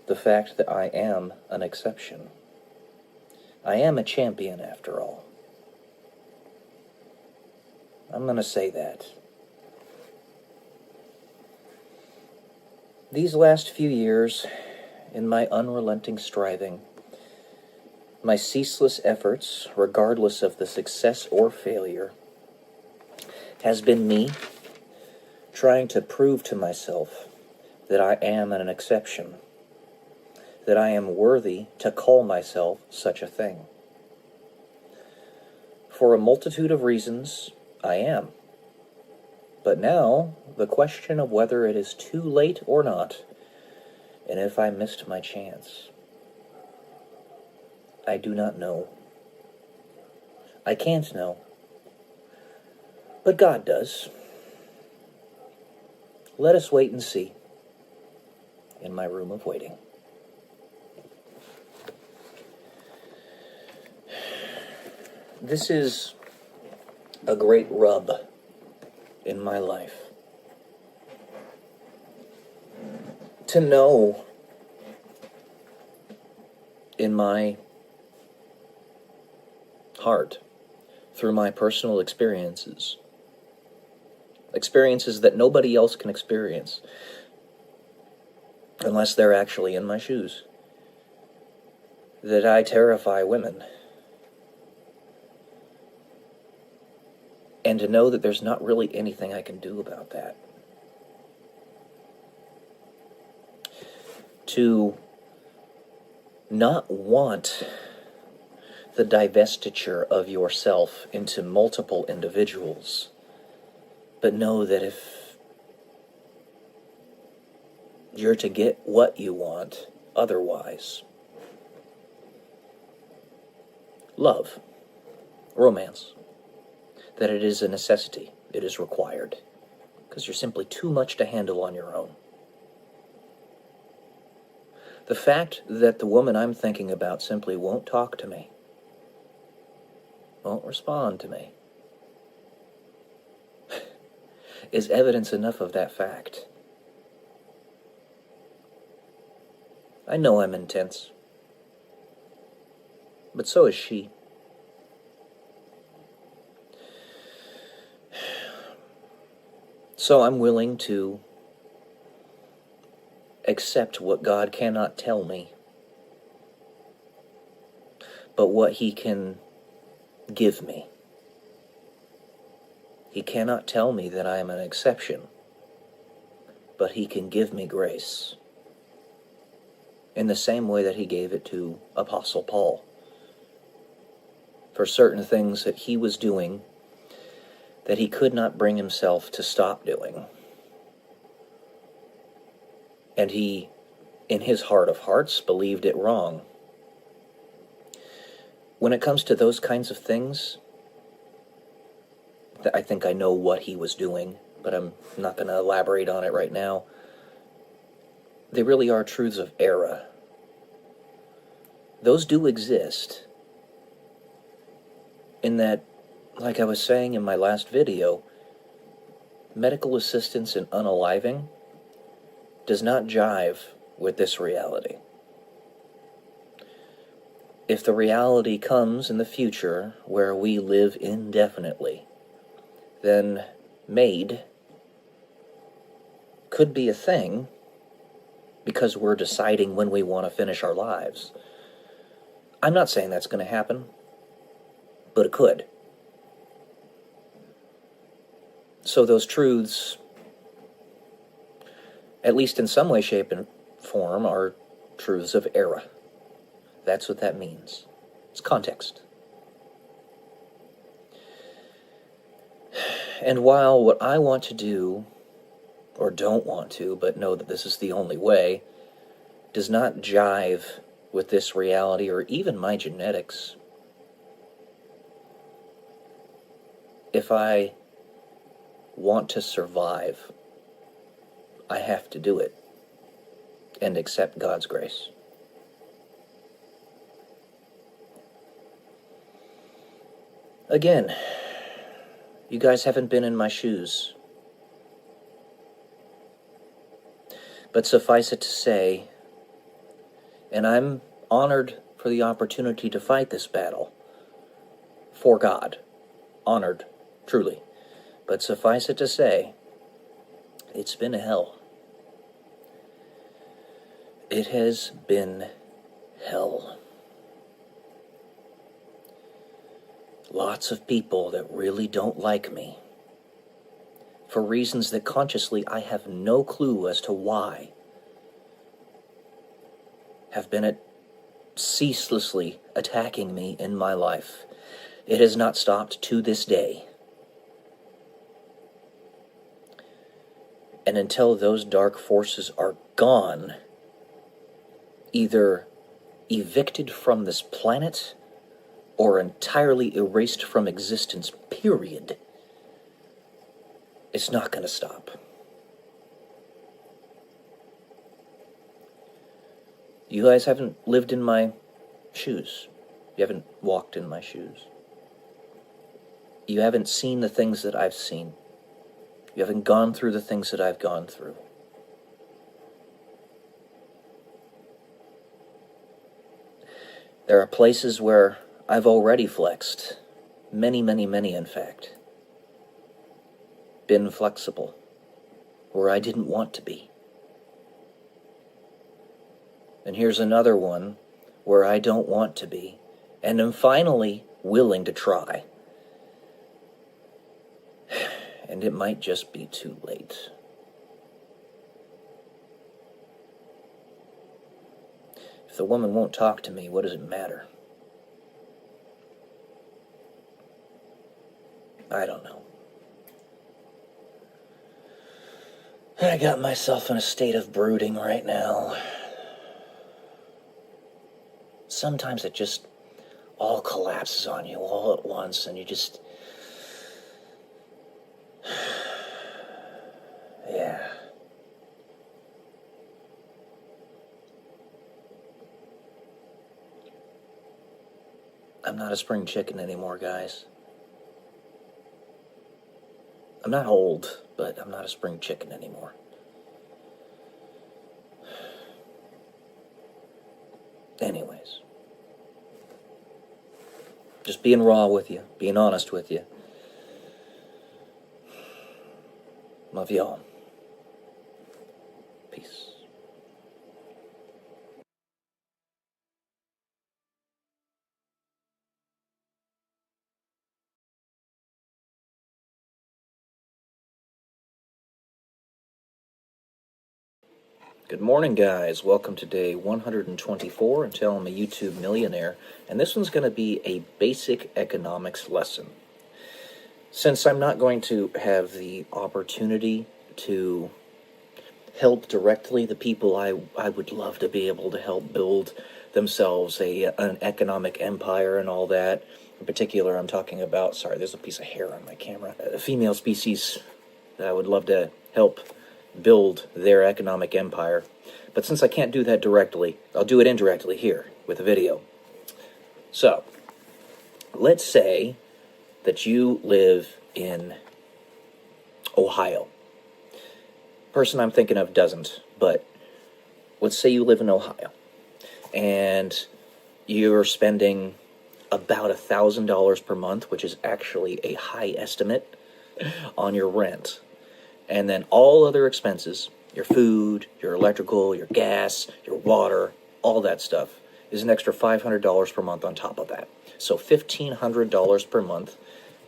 the fact that I am an exception. I am a champion, after all. I'm going to say that. These last few years, in my unrelenting striving, my ceaseless efforts, regardless of the success or failure, has been me trying to prove to myself that I am an exception, that I am worthy to call myself such a thing. For a multitude of reasons, I am. But now, the question of whether it is too late or not, and if I missed my chance, I do not know. I can't know. But God does. Let us wait and see in my room of waiting. This is a great rub in my life. To know in my heart, through my personal experiences that nobody else can experience unless they're actually in my shoes, that I terrify women. And to know that there's not really anything I can do about that. To not want the divestiture of yourself into multiple individuals, but know that if you're to get what you want otherwise, love, romance, that it is a necessity, it is required, because you're simply too much to handle on your own. The fact that the woman I'm thinking about simply won't talk to me, won't respond to me, is evidence enough of that fact. I know I'm intense, but so is she. So I'm willing to accept what God cannot tell me, but what He can give me. He cannot tell me that I am an exception, but He can give me grace in the same way that He gave it to Apostle Paul for certain things that he was doing that he could not bring himself to stop doing. And he, in his heart of hearts, believed it wrong. When it comes to those kinds of things, I think I know what he was doing, but I'm not going to elaborate on it right now. They really are truths of error. Those do exist, in that, like I was saying in my last video, medical assistance in unaliving does not jive with this reality. If the reality comes in the future where we live indefinitely, then MAID could be a thing because we're deciding when we want to finish our lives. I'm not saying that's going to happen. but it could. So those truths, at least in some way, shape, and form, are truths of era. That's what that means. It's context. And while what I want to do, or don't want to, but know that this is the only way, does not jive with this reality or even my genetics, if I want to survive, I have to do it and accept God's grace. Again, you guys haven't been in my shoes. But suffice it to say, and I'm honored for the opportunity to fight this battle for God. Honored, truly. But suffice it to say, it's been hell. It has been hell. Lots of people that really don't like me, for reasons that consciously I have no clue as to why, have been ceaselessly attacking me in my life. It has not stopped to this day. And until those dark forces are gone, either evicted from this planet or entirely erased from existence, period, it's not going to stop. You guys haven't lived in my shoes. You haven't walked in my shoes. You haven't seen the things that I've seen. You haven't gone through the things that I've gone through. There are places where I've already flexed. Many, many, many, in fact. Been flexible. Where I didn't want to be. And here's another one where I don't want to be, and am finally willing to try. And it might just be too late. If the woman won't talk to me, what does it matter? I don't know. I got myself in a state of brooding right now. Sometimes it just all collapses on you all at once, and you just... yeah. I'm not a spring chicken anymore, guys. I'm not old, but I'm not a spring chicken anymore. Anyways. Just being raw with you, being honest with you. Love y'all. Peace. Good morning, guys. Welcome to day 124 until I'm a YouTube millionaire, and this one's going to be a basic economics lesson. Since I'm not going to have the opportunity to help directly the people I would love to be able to help build themselves an economic empire and all that, in particular I'm talking about, sorry, there's a piece of hair on my camera, female species that I would love to help build their economic empire. But since I can't do that directly, I'll do it indirectly here with a video. So, let's say that you live in Ohio. Person I'm thinking of doesn't, but let's say you live in Ohio and you're spending about $1,000 per month, which is actually a high estimate, on your rent. And then all other expenses, your food, your electrical, your gas, your water, all that stuff, is an extra $500 per month on top of that. So $1,500 per month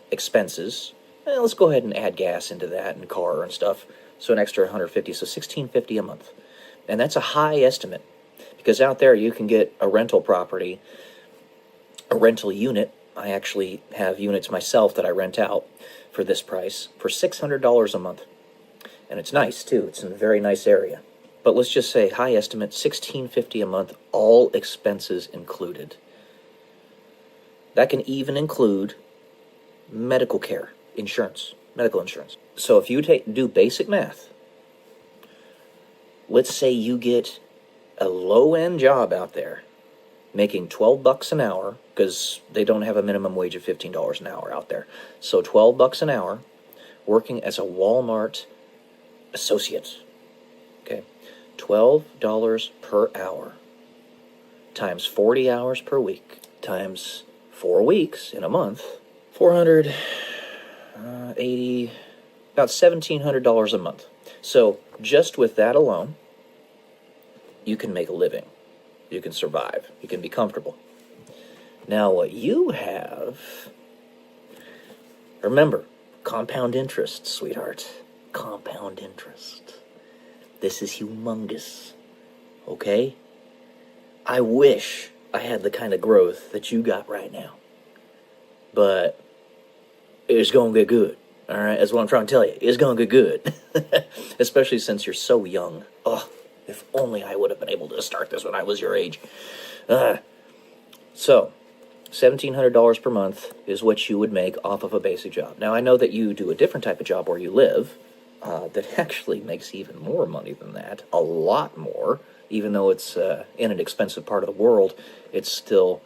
expenses. Let's go ahead and add gas into that and car and stuff. So an extra $150, so $1,650 a month. And that's a high estimate, because out there you can get a rental property, a rental unit. I actually have units myself that I rent out for this price for $600 a month. And it's nice too. It's in a very nice area. But let's just say high estimate, $1,650 a month, all expenses included. That can even include medical care, insurance, medical insurance. So if you do basic math, let's say you get a low-end job out there making $12 an hour, because they don't have a minimum wage of $15 an hour out there. So $12 an hour, working as a Walmart associate. Okay, $12 per hour times 40 hours per week times 4 weeks in a month, 480, about $1,700 a month. So just with that alone, you can make a living. You can survive. You can be comfortable. Now what you have, remember, compound interest, sweetheart. Compound interest. This is humongous. Okay? I wish I had the kind of growth that you got right now. But it's going to get good. All right? That's what I'm trying to tell you. It's going to get good. Especially since you're so young. Oh, if only I would have been able to start this when I was your age. So, $1,700 per month is what you would make off of a basic job. Now, I know that you do a different type of job where you live that actually makes even more money than that. A lot more. Even though it's in an expensive part of the world, it's still...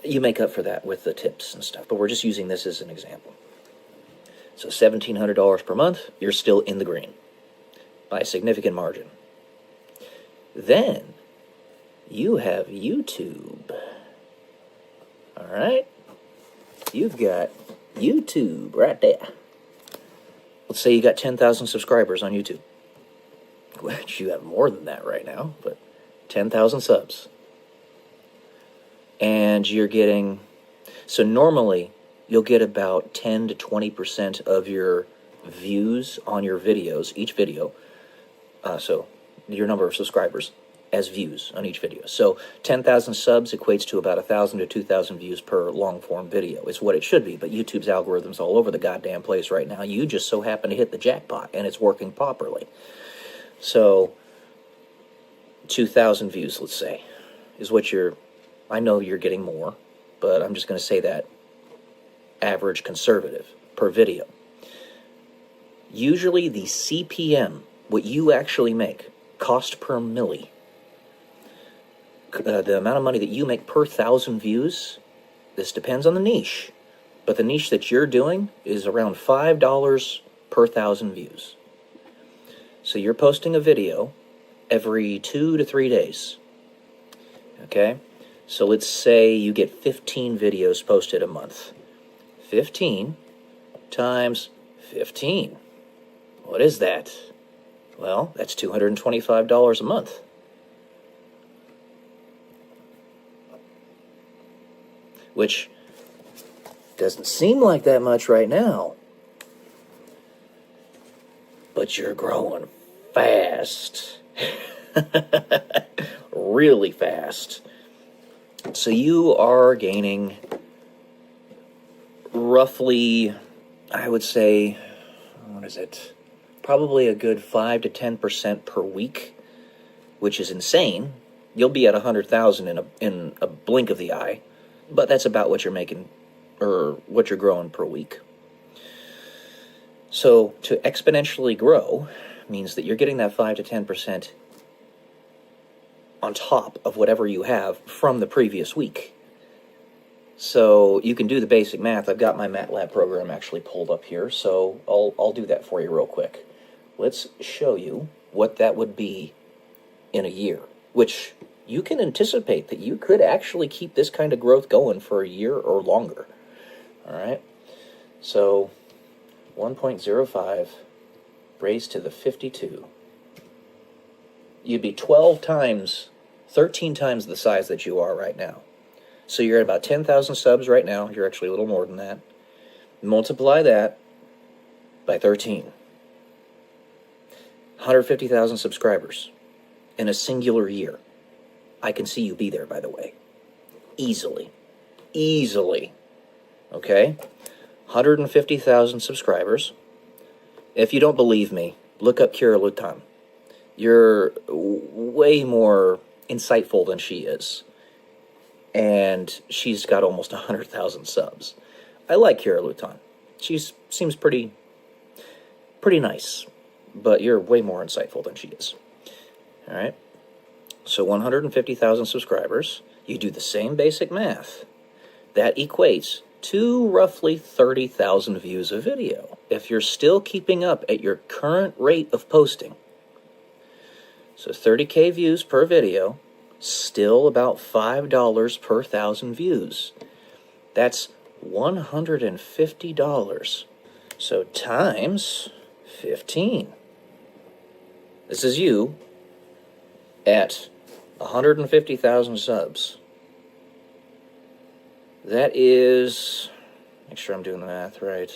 you make up for that with the tips and stuff. But we're just using this as an example. So $1,700 per month, you're still in the green by a significant margin. Then you have YouTube. All right? You've got YouTube right there. Let's say you got 10,000 subscribers on YouTube. Which you have more than that right now, but 10,000 subs. And you're getting... so normally, you'll get about 10 to 20% of your views on your videos, each video. So your number of subscribers as views on each video. So 10,000 subs equates to about 1,000 to 2,000 views per long-form video. It's what it should be, but YouTube's algorithm's all over the goddamn place right now. You just so happen to hit the jackpot, and it's working properly. So 2,000 views, let's say, is what you're... I know you're getting more, but I'm just going to say that average conservative per video. Usually the CPM, what you actually make, cost per milli, the amount of money that you make per 1,000 views, this depends on the niche, but the niche that you're doing is around $5 per 1,000 views. So you're posting a video every 2 to 3 days. Okay? So let's say you get 15 videos posted a month. 15 times 15. What is that? Well, that's $225 a month. Which doesn't seem like that much right now. But you're growing fast. Really fast. So you are gaining roughly, I would say, what is it? Probably a good 5 to 10% per week, which is insane. You'll be at 100,000 in a blink of the eye, but that's about what you're making, or what you're growing per week. So to exponentially grow means that you're getting that 5 to 10% on top of whatever you have from the previous week. So you can do the basic math. I've got my MATLAB program actually pulled up here, so I'll do that for you real quick. Let's show you what that would be in a year, which you can anticipate that you could actually keep this kind of growth going for a year or longer. All right? So 1.05 raised to the 52. You'd be 12 times 13 times the size that you are right now. So you're at about 10,000 subs right now. You're actually a little more than that. Multiply that by 13. 150,000 subscribers in a singular year. I can see you be there, by the way. Easily. Easily. Okay? 150,000 subscribers. If you don't believe me, look up Kira Lutan. You're way more insightful than she is. And she's got almost 100,000 subs. I like Kira Lutan. She seems pretty nice. But you're way more insightful than she is. Alright? So 150,000 subscribers. You do the same basic math. That equates to roughly 30,000 views a video. If you're still keeping up at your current rate of posting. So 30K views per video. Still about $5 per 1,000 views. That's $150. So times 15. This is you at 150,000 subs. That is, make sure I'm doing the math right.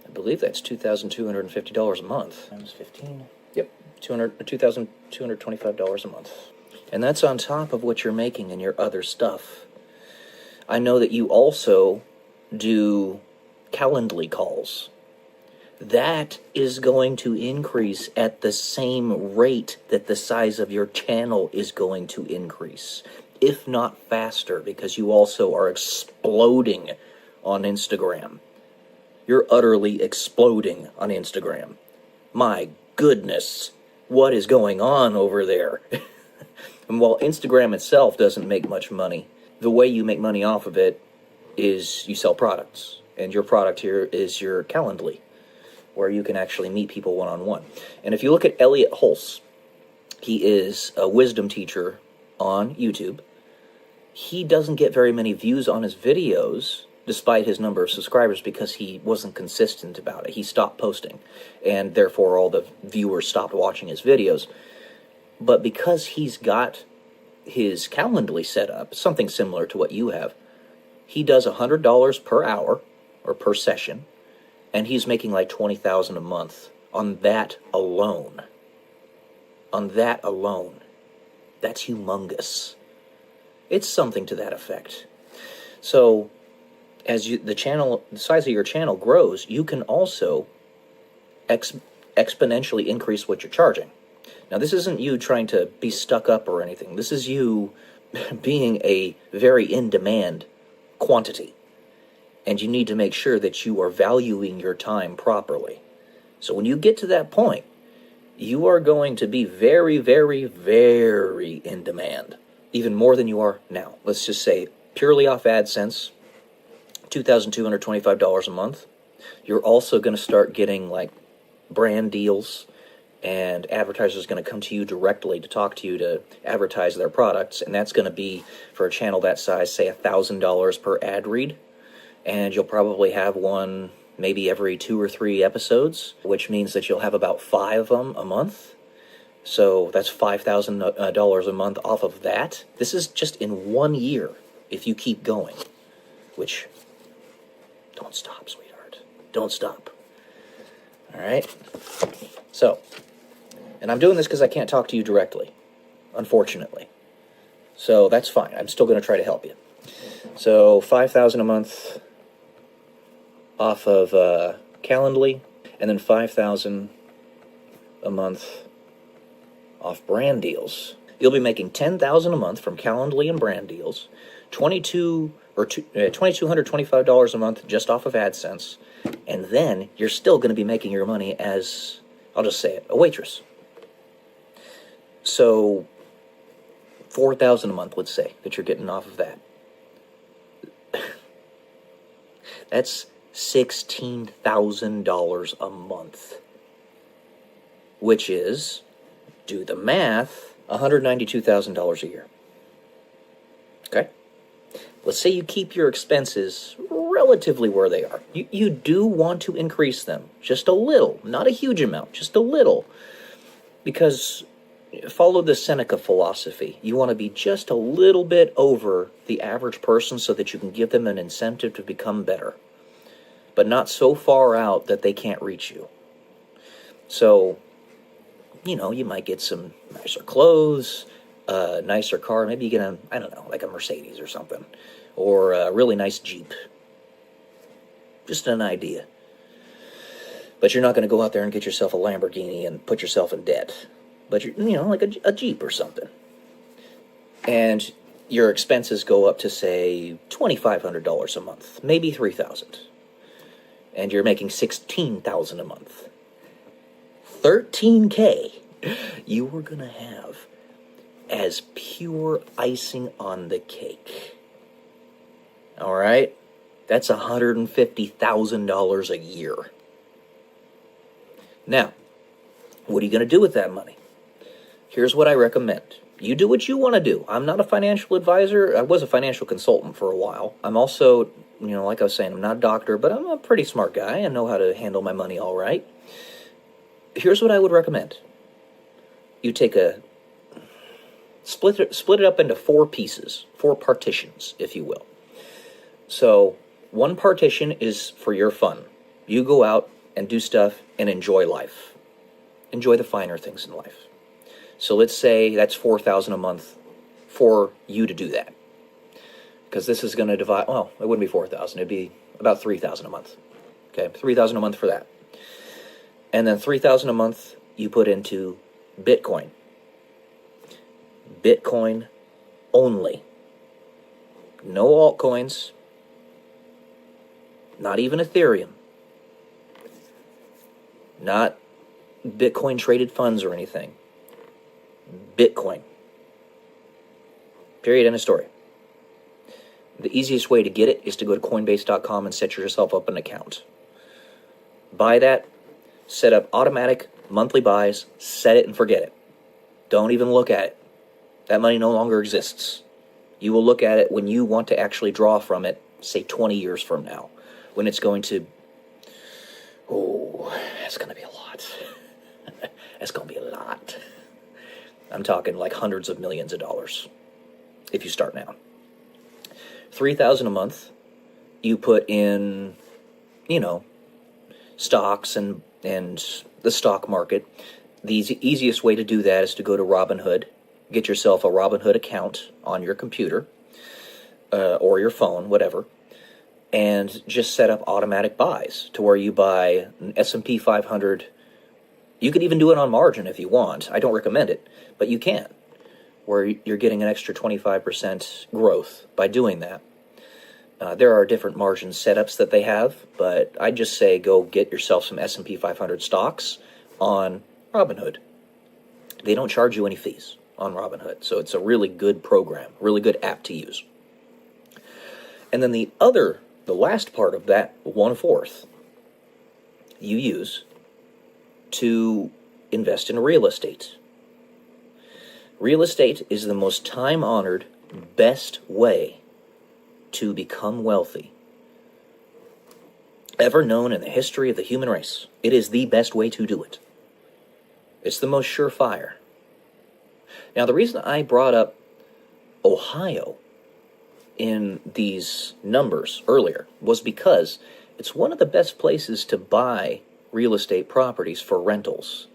I believe that's $2,250 a month. Times 15. Yep, $2,225 a month. And that's on top of what you're making in your other stuff. I know that you also do Calendly calls. That is going to increase at the same rate that the size of your channel is going to increase, if not faster, because you also are exploding on Instagram. You're utterly exploding on Instagram. My goodness, what is going on over there? And while Instagram itself doesn't make much money, the way you make money off of it is you sell products. And your product here is your Calendly, where you can actually meet people one-on-one. And if you look at Elliot Hulse, he is a wisdom teacher on YouTube. He doesn't get very many views on his videos, despite his number of subscribers, because he wasn't consistent about it. He stopped posting, and therefore all the viewers stopped watching his videos. But because he's got his Calendly set up, something similar to what you have, he does $100 per hour, or per session, and he's making like $20,000 a month on that alone. On that alone. That's humongous. It's something to that effect. So, as the size of your channel grows, you can also exponentially increase what you're charging. Now, this isn't you trying to be stuck up or anything. This is you being a very in-demand quantity. And you need to make sure that you are valuing your time properly. So when you get to that point, you are going to be very, very, very in demand. Even more than you are now. Let's just say, purely off AdSense, $2,225 a month. You're also going to start getting like brand deals, and advertisers are going to come to you directly to talk to you to advertise their products, and that's going to be, for a channel that size, say $1,000 per ad read, and you'll probably have one maybe every 2 or 3 episodes, which means that you'll have about 5 of them a month. So that's $5,000 a month off of that. This is just in 1 year, if you keep going, which, don't stop, sweetheart. Don't stop. All right? So, and I'm doing this because I can't talk to you directly, unfortunately. So that's fine. I'm still going to try to help you. So $5,000 a month off of Calendly, and then $5,000 a month off brand deals. You'll be making $10,000 a month from Calendly and brand deals, $2,225 a month just off of AdSense, and then you're still going to be making your money as, I'll just say it, a waitress. So $4,000 a month, let's say, that you're getting off of that. That's $16,000 a month, which is, do the math, $192,000 a year. Okay? Let's say you keep your expenses relatively where they are. You do want to increase them, just a little, not a huge amount, just a little, because follow the Seneca philosophy. You want to be just a little bit over the average person so that you can give them an incentive to become better, but not so far out that they can't reach you. So, you know, you might get some nicer clothes, a nicer car. Maybe you get a, I don't know, like a Mercedes or something, or a really nice Jeep. Just an idea. But you're not going to go out there and get yourself a Lamborghini and put yourself in debt. But, you know, like a Jeep or something. And your expenses go up to, say, $2,500 a month, maybe $3,000. And you're making $16,000 a month. $13K you were going to have as pure icing on the cake. All right? That's $150,000 a year. Now, what are you going to do with that money? Here's what I recommend. You do what you want to do. I'm not a financial advisor. I was a financial consultant for a while. I'm also, you know, like I was saying, I'm not a doctor, but I'm a pretty smart guy. I know how to handle my money all right. Here's what I would recommend. You take split it up into 4 pieces, 4 partitions, if you will. So, one partition is for your fun. You go out and do stuff and enjoy life. Enjoy the finer things in life. So let's say that's $4,000 a month for you to do that. Because this is going to divide, well, it wouldn't be $4,000, it'd be about $3,000 a month. Okay, $3,000 a month for that. And then $3,000 a month you put into Bitcoin. Bitcoin only. No altcoins. Not even Ethereum. Not Bitcoin traded funds or anything. Bitcoin. Period. End of story. The easiest way to get it is to go to Coinbase.com and set yourself up an account. Buy that, set up automatic monthly buys, set it and forget it. Don't even look at it. That money no longer exists. You will look at it when you want to actually draw from it, say 20 years from now, when it's going to, that's going to be a lot. That's going to be a lot. I'm talking like hundreds of millions of dollars if you start now. $3,000 a month, you put in, you know, stocks and the stock market. The easiest way to do that is to go to Robinhood. Get yourself a Robinhood account on your computer or your phone, whatever, and just set up automatic buys to where you buy an S&P 500. You could even do it on margin if you want. I don't recommend it, but you can, where you're getting an extra 25% growth by doing that. There are different margin setups that they have, but I just say go get yourself some S&P 500 stocks on Robinhood. They don't charge you any fees on Robinhood, so it's a really good program, really good app to use. And then the last part of that 1/4 you use to invest in real estate. Real estate is the most time-honored, best way to become wealthy ever known in the history of the human race. It is the best way to do it. It's the most surefire. Now, the reason I brought up Ohio in these numbers earlier was because it's one of the best places to buy real estate properties for rentals.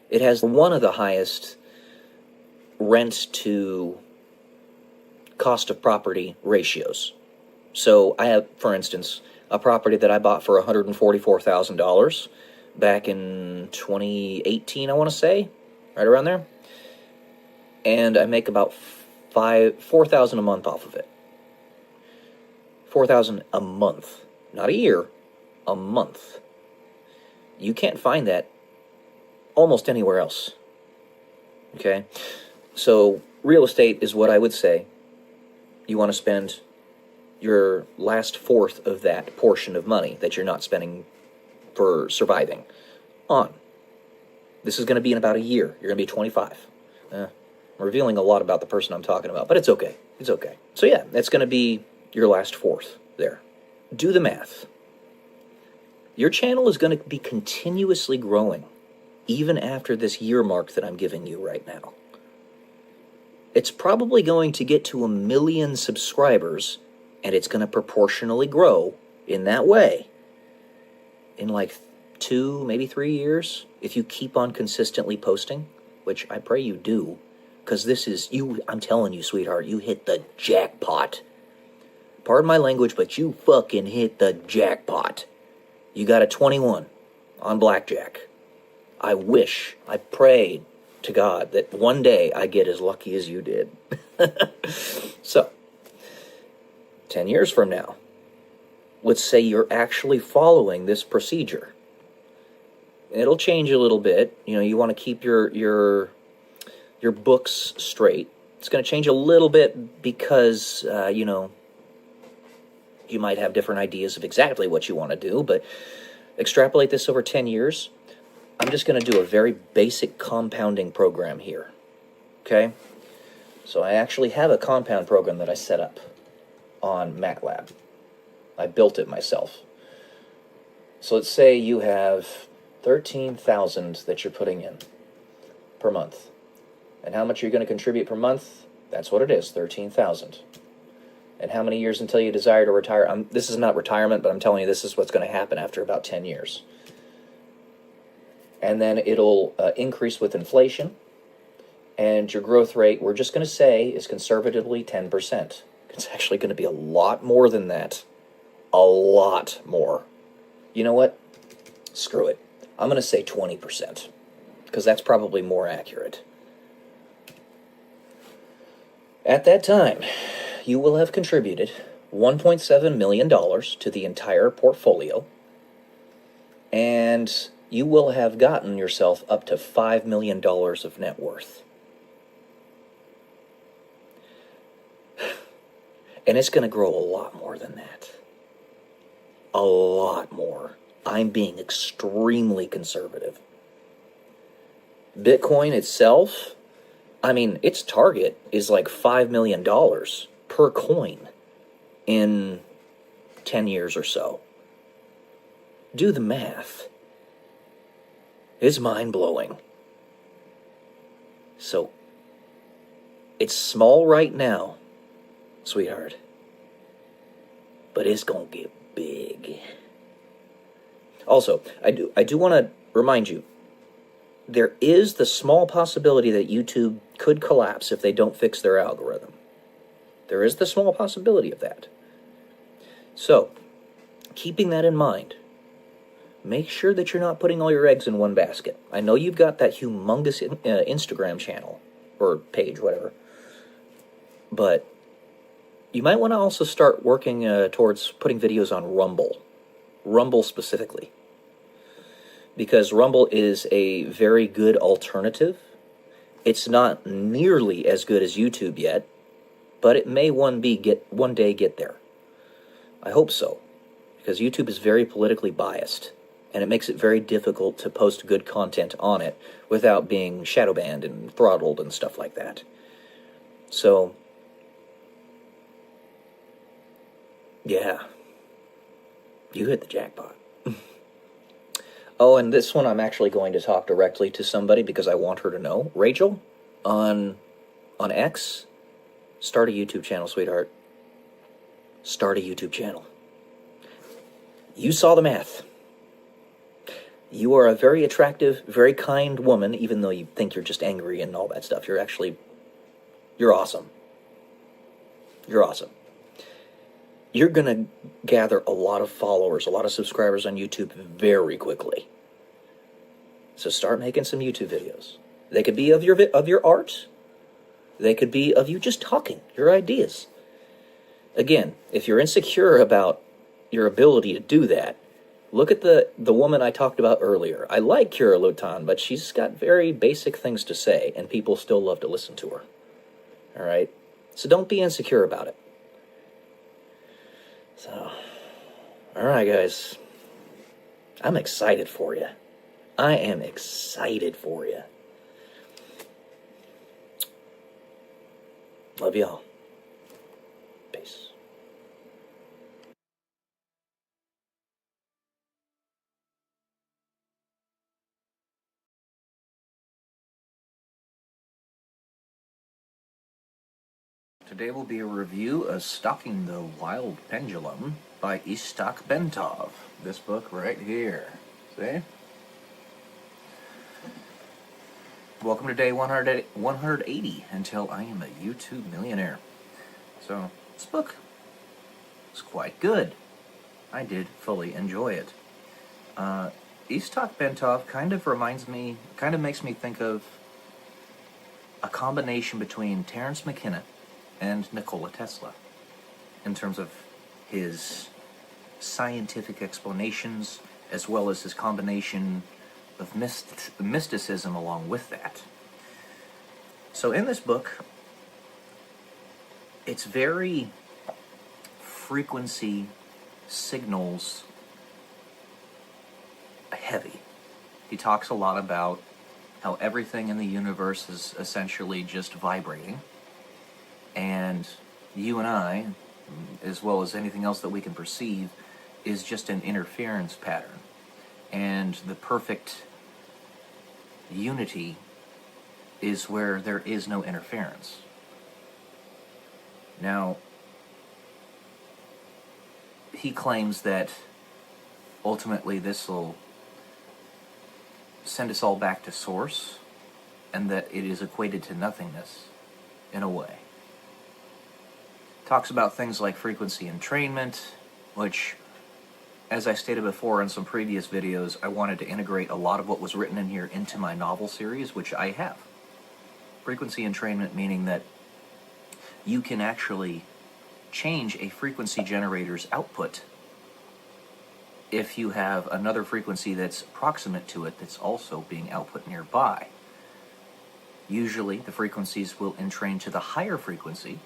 It has one of the highest rent to cost of property ratios. So I have, for instance, a property that I bought for $144,000 back in 2018, I want to say, right around there. And I make about $4,000 a month off of it. $4,000 a month, not a year, a month. You can't find that almost anywhere else. Okay? So real estate is what I would say you want to spend your last fourth of that portion of money that you're not spending for surviving on. This is going to be in about a year. You're going to be 25. I'm revealing a lot about the person I'm talking about, but it's okay. It's okay. So yeah, that's going to be your last fourth there. Do the math. Your channel is going to be continuously growing even after this year mark that I'm giving you right now. It's probably going to get to 1 million subscribers, and it's going to proportionally grow in that way in like 2, maybe 3 years, if you keep on consistently posting, which I pray you do, because this is, I'm telling you, sweetheart, you hit the jackpot. Pardon my language, but you fucking hit the jackpot. You got a 21 on blackjack. I pray to God that one day I get as lucky as you did. So, 10 years from now, let's say you're actually following this procedure. It'll change a little bit. You know, you want to keep your books straight. It's going to change a little bit because, you know, you might have different ideas of exactly what you want to do, but extrapolate this over 10 years. I'm just going to do a very basic compounding program here, okay? So I actually have a compound program that I set up on MATLAB. I built it myself. So let's say you have 13,000 that you're putting in per month. And how much you're going to contribute per month? That's what it is, 13,000. And how many years until you desire to retire? This is not retirement, but I'm telling you this is what's going to happen after about 10 years. And then it'll increase with inflation, and your growth rate, we're just going to say, is conservatively 10%. It's actually going to be a lot more than that. A lot more. You know what? Screw it. I'm going to say 20%, because that's probably more accurate. At that time, you will have contributed $1.7 million to the entire portfolio, and you will have gotten yourself up to $5 million of net worth. And it's going to grow a lot more than that. A lot more. I'm being extremely conservative. Bitcoin itself, I mean, its target is like $5 million per coin in 10 years or so. Do the math. It's mind-blowing. So, it's small right now, sweetheart, but it's gonna get big. Also, I do want to remind you, there is the small possibility that YouTube could collapse if they don't fix their algorithm. There is the small possibility of that. So, keeping that in mind, make sure that you're not putting all your eggs in one basket. I know you've got that humongous Instagram channel, or page, whatever, but you might want to also start working towards putting videos on Rumble. Rumble specifically. Because Rumble is a very good alternative. It's not nearly as good as YouTube yet, but it may one day get there. I hope so, because YouTube is very politically biased, and it makes it very difficult to post good content on it without being shadow banned and throttled and stuff like that. So, yeah, you hit the jackpot. Oh, and this one I'm actually going to talk directly to somebody because I want her to know. Rachel, on X, start a YouTube channel, sweetheart. Start a YouTube channel. You saw the math. You are a very attractive, very kind woman, even though you think you're just angry and all that stuff. You're awesome. You're awesome. You're going to gather a lot of followers, a lot of subscribers on YouTube very quickly. So start making some YouTube videos. They could be of your art. They could be of you just talking, your ideas. Again, if you're insecure about your ability to do that, look at the woman I talked about earlier. I like Kira Lutan, but she's got very basic things to say, and people still love to listen to her. All right? So don't be insecure about it. So, all right, guys. I'm excited for you. I am excited for you. Love y'all. Peace. Today will be a review of Stalking the Wild Pendulum by Istok Bentov. This book right here. See? Welcome to day 180 until I am a YouTube millionaire. So, this book is quite good. I did fully enjoy it. Istok Bentov kind of makes me think of a combination between Terence McKenna and Nikola Tesla in terms of his scientific explanations as well as his combination of mysticism along with that. So in this book, it's very frequency signals heavy. He talks a lot about how everything in the universe is essentially just vibrating, and you and I, as well as anything else that we can perceive, is just an interference pattern. And the perfect unity is where there is no interference. Now, he claims that ultimately this will send us all back to source, and that it is equated to nothingness in a way. Talks about things like frequency entrainment, which, as I stated before in some previous videos, I wanted to integrate a lot of what was written in here into my novel series, which I have. Frequency entrainment meaning that you can actually change a frequency generator's output if you have another frequency that's proximate to it that's also being output nearby. Usually the frequencies will entrain to the higher frequency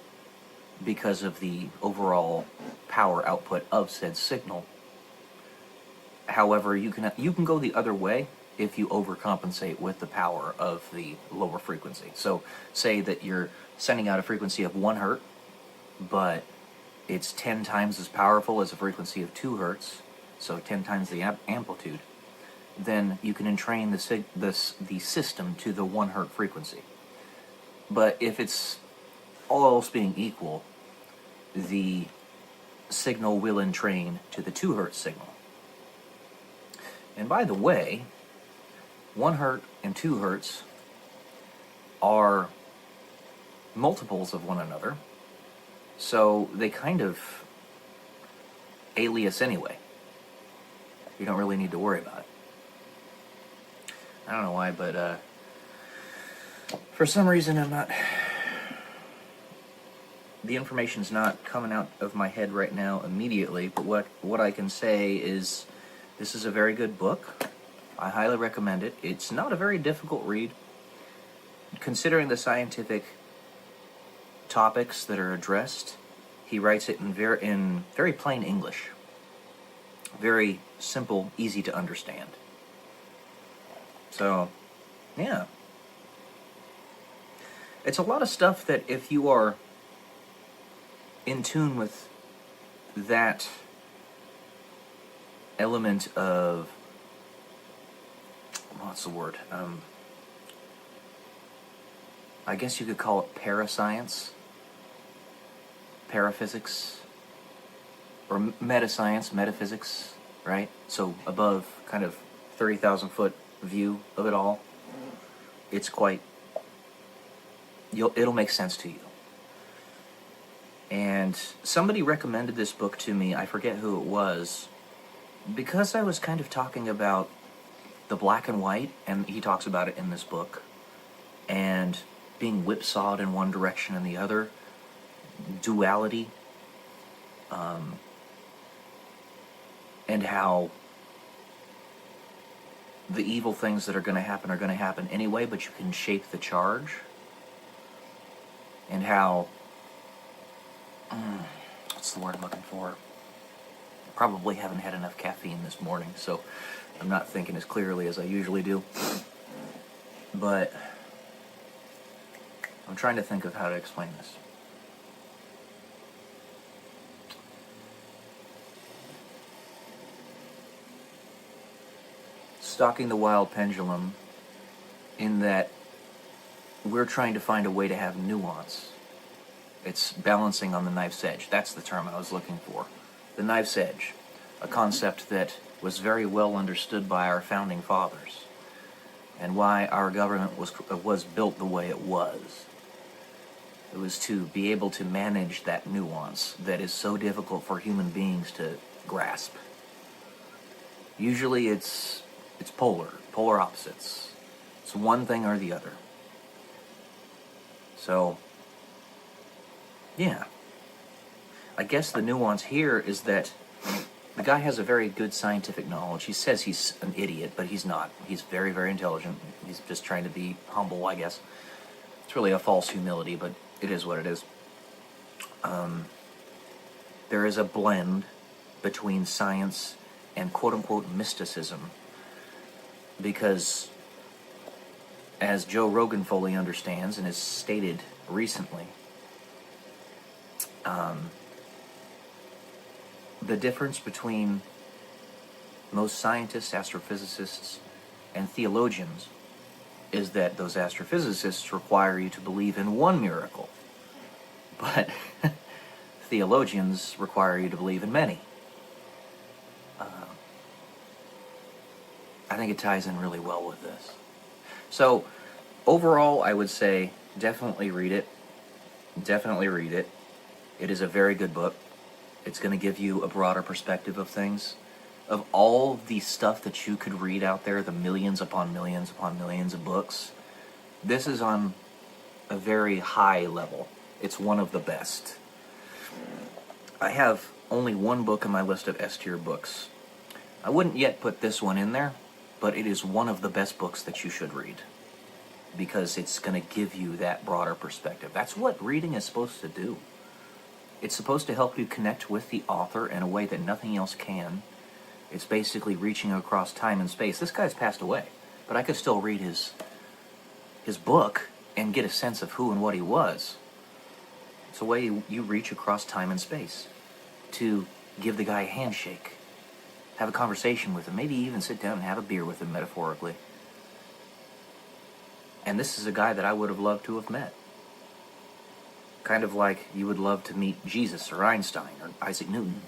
because of the overall power output of said signal. However, you can go the other way if you overcompensate with the power of the lower frequency. So say that you're sending out a frequency of 1 hertz, but it's 10 times as powerful as a frequency of 2 hertz, so 10 times the amplitude, then you can entrain the system to the 1 hertz frequency. But if it's all else being equal, the signal will entrain to the 2 hertz signal. And by the way, 1 hertz and 2 hertz are multiples of one another, so they kind of alias anyway. You don't really need to worry about it. I don't know why, but for some reason the information's not coming out of my head right now immediately, but what I can say is this is a very good book. I highly recommend it. It's not a very difficult read, considering the scientific topics that are addressed. He writes it in very plain English. Very simple, easy to understand. So, yeah. It's a lot of stuff that if you are in tune with that element of, what's the word? I guess you could call it parascience, paraphysics, or metascience, metaphysics, right? So above kind of 30,000 foot view of it all, it's quite, it'll make sense to you. And somebody recommended this book to me, I forget who it was, because I was kind of talking about the black and white, and he talks about it in this book, and being whipsawed in one direction and the other, duality, and how the evil things that are going to happen anyway, but you can shape the charge, and how, what's the word I'm looking for? Probably haven't had enough caffeine this morning, so I'm not thinking as clearly as I usually do. But I'm trying to think of how to explain this. Stalking the Wild Pendulum, in that we're trying to find a way to have nuance It's balancing on the knife's edge. That's the term I was looking for. The knife's edge, a concept that was very well understood by our founding fathers, and why our government was built the way it was. It was to be able to manage that nuance that is so difficult for human beings to grasp. Usually it's polar opposites. It's one thing or the other. So, yeah. I guess the nuance here is that the guy has a very good scientific knowledge. He says he's an idiot, but he's not. He's very, very intelligent. He's just trying to be humble, I guess. It's really a false humility, but it is what it is. There is a blend between science and quote-unquote mysticism, because as Joe Rogan fully understands and has stated recently, the difference between most scientists, astrophysicists, and theologians is that those astrophysicists require you to believe in one miracle, but theologians require you to believe in many. I think it ties in really well with this. So, overall, I would say definitely read it. Definitely read it. It is a very good book. It's going to give you a broader perspective of things. Of all the stuff that you could read out there, the millions upon millions upon millions of books, this is on a very high level. It's one of the best. I have only one book on my list of S-tier books. I wouldn't yet put this one in there, but it is one of the best books that you should read, because it's going to give you that broader perspective. That's what reading is supposed to do. It's supposed to help you connect with the author in a way that nothing else can. It's basically reaching across time and space. This guy's passed away, but I could still read his book and get a sense of who and what he was. It's a way you reach across time and space to give the guy a handshake, have a conversation with him, maybe even sit down and have a beer with him, metaphorically. And this is a guy that I would have loved to have met. Kind of like you would love to meet Jesus or Einstein or Isaac Newton.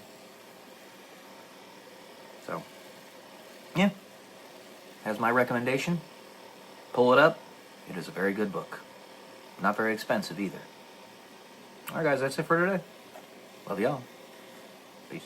So, yeah. Has my recommendation. Pull it up. It is a very good book. Not very expensive either. Alright guys, that's it for today. Love y'all. Peace.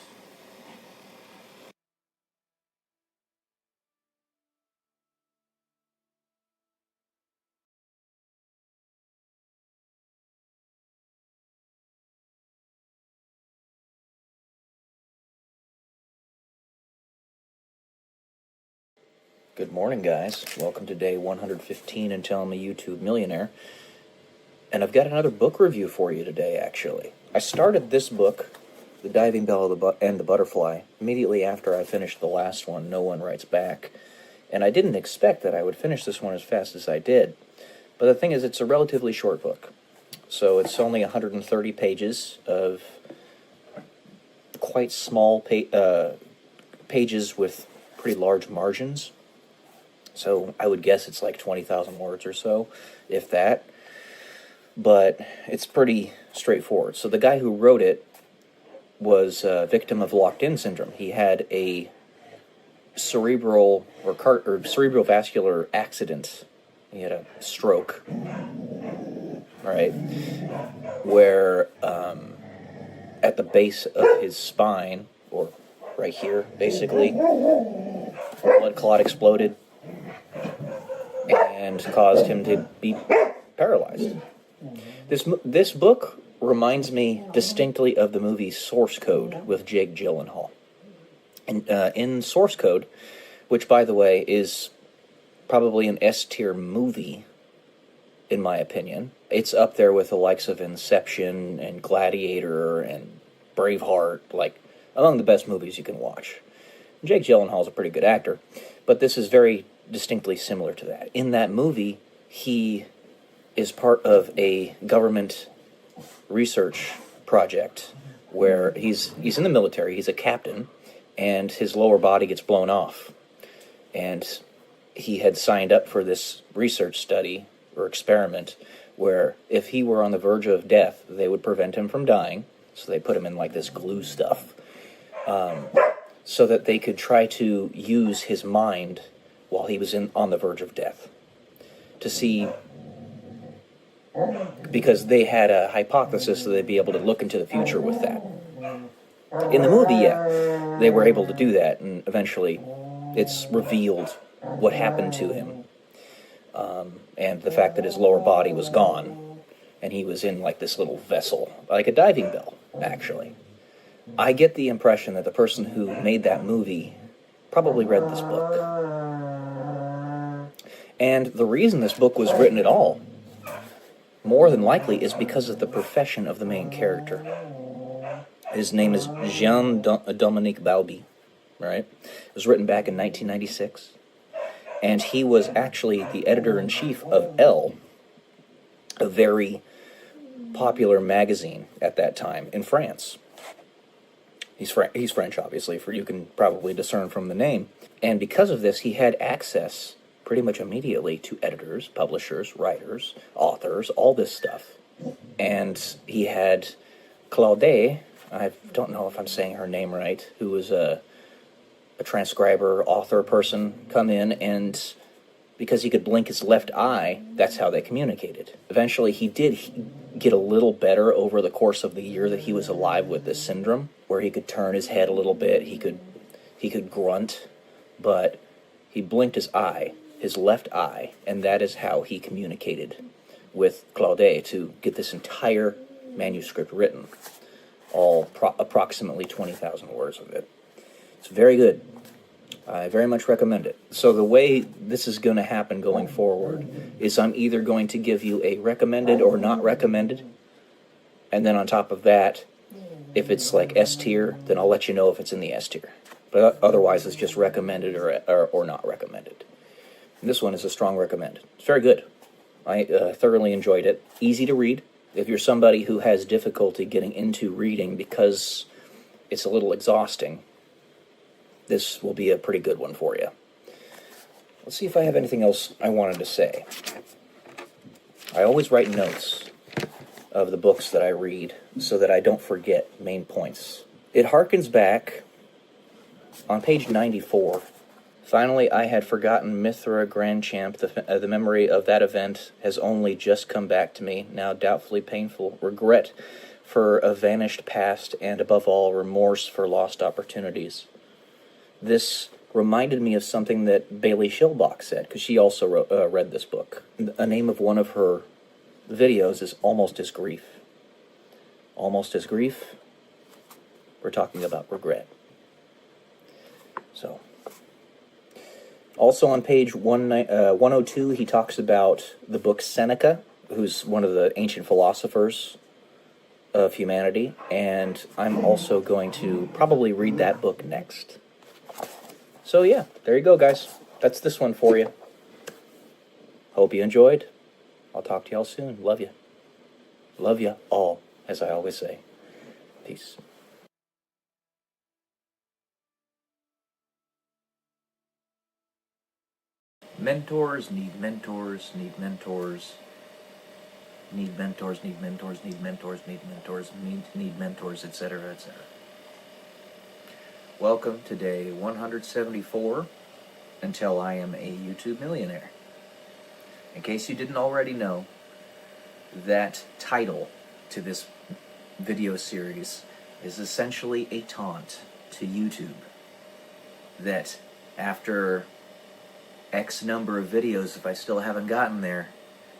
Good morning, guys. Welcome to day 115 and Tell Me YouTube Millionaire. And I've got another book review for you today, actually. I started this book, The Diving Bell and the Butterfly, immediately after I finished the last one, No One Writes Back. And I didn't expect that I would finish this one as fast as I did. But the thing is, it's a relatively short book. So it's only 130 pages of quite small pages with pretty large margins. So I would guess it's like 20,000 words or so, if that. But it's pretty straightforward. So the guy who wrote it was a victim of locked-in syndrome. He had a cerebral cerebrovascular accident. He had a stroke, right, where at the base of his spine, or right here, basically, a blood clot exploded and caused him to be paralyzed. This book reminds me distinctly of the movie Source Code with Jake Gyllenhaal. And in Source Code, which, by the way, is probably an S-tier movie, in my opinion. It's up there with the likes of Inception and Gladiator and Braveheart, like among the best movies you can watch. Jake Gyllenhaal's a pretty good actor, but this is very distinctly similar to that. In that movie, he is part of a government research project where he's in the military, he's a captain, and his lower body gets blown off. And he had signed up for this research study or experiment where if he were on the verge of death, they would prevent him from dying, so they put him in like this glue stuff, so that they could try to use his mind while he was on the verge of death, to see, because they had a hypothesis that they'd be able to look into the future with that. In the movie, yeah, they were able to do that, and eventually it's revealed what happened to him, and the fact that his lower body was gone, and he was in like this little vessel, like a diving bell, actually. I get the impression that the person who made that movie probably read this book. And the reason this book was written at all, more than likely, is because of the profession of the main character. His name is Jean-Dominique Balbi, right? It was written back in 1996. And he was actually the editor-in-chief of Elle, a very popular magazine at that time in France. He's French, obviously, for you can probably discern from the name. And because of this, he had access pretty much immediately to editors, publishers, writers, authors, all this stuff. And he had Claude, I don't know if I'm saying her name right, who was a transcriber, author person, come in, and because he could blink his left eye, that's how they communicated. Eventually, he did get a little better over the course of the year that he was alive with this syndrome, where he could turn his head a little bit, he could grunt, but he blinked his eye, his left eye, and that is how he communicated with Claude to get this entire manuscript written, all approximately 20,000 words of it. It's very good. I very much recommend it. So the way this is going to happen going forward is I'm either going to give you a recommended or not recommended, and then on top of that, if it's like S tier, then I'll let you know if it's in the S tier. But otherwise, it's just recommended or not recommended. And this one is a strong recommend. It's very good. I thoroughly enjoyed it. Easy to read. If you're somebody who has difficulty getting into reading because it's a little exhausting, this will be a pretty good one for you. Let's see if I have anything else I wanted to say. I always write notes of the books that I read so that I don't forget main points. It harkens back on page 94. Finally, I had forgotten Mithra Grand Champ. The memory of that event has only just come back to me, now doubtfully painful. Regret for a vanished past, and above all, remorse for lost opportunities. This reminded me of something that Bailey Schilbach said, because she also read this book. The name of one of her videos is Almost as Grief. Almost as Grief, we're talking about regret. So, also on page 102, he talks about the book Seneca, who's one of the ancient philosophers of humanity, and I'm also going to probably read that book next. So yeah, there you go, guys. That's this one for you. Hope you enjoyed. I'll talk to y'all soon. Love you. Love you all, as I always say. Peace. Mentors need mentors, need mentors. Need mentors, need mentors, need mentors, need mentors, need mentors, etc., etc. Welcome to day 174, until I am a YouTube millionaire. In case you didn't already know, that title to this video series is essentially a taunt to YouTube. That after X number of videos, if I still haven't gotten there,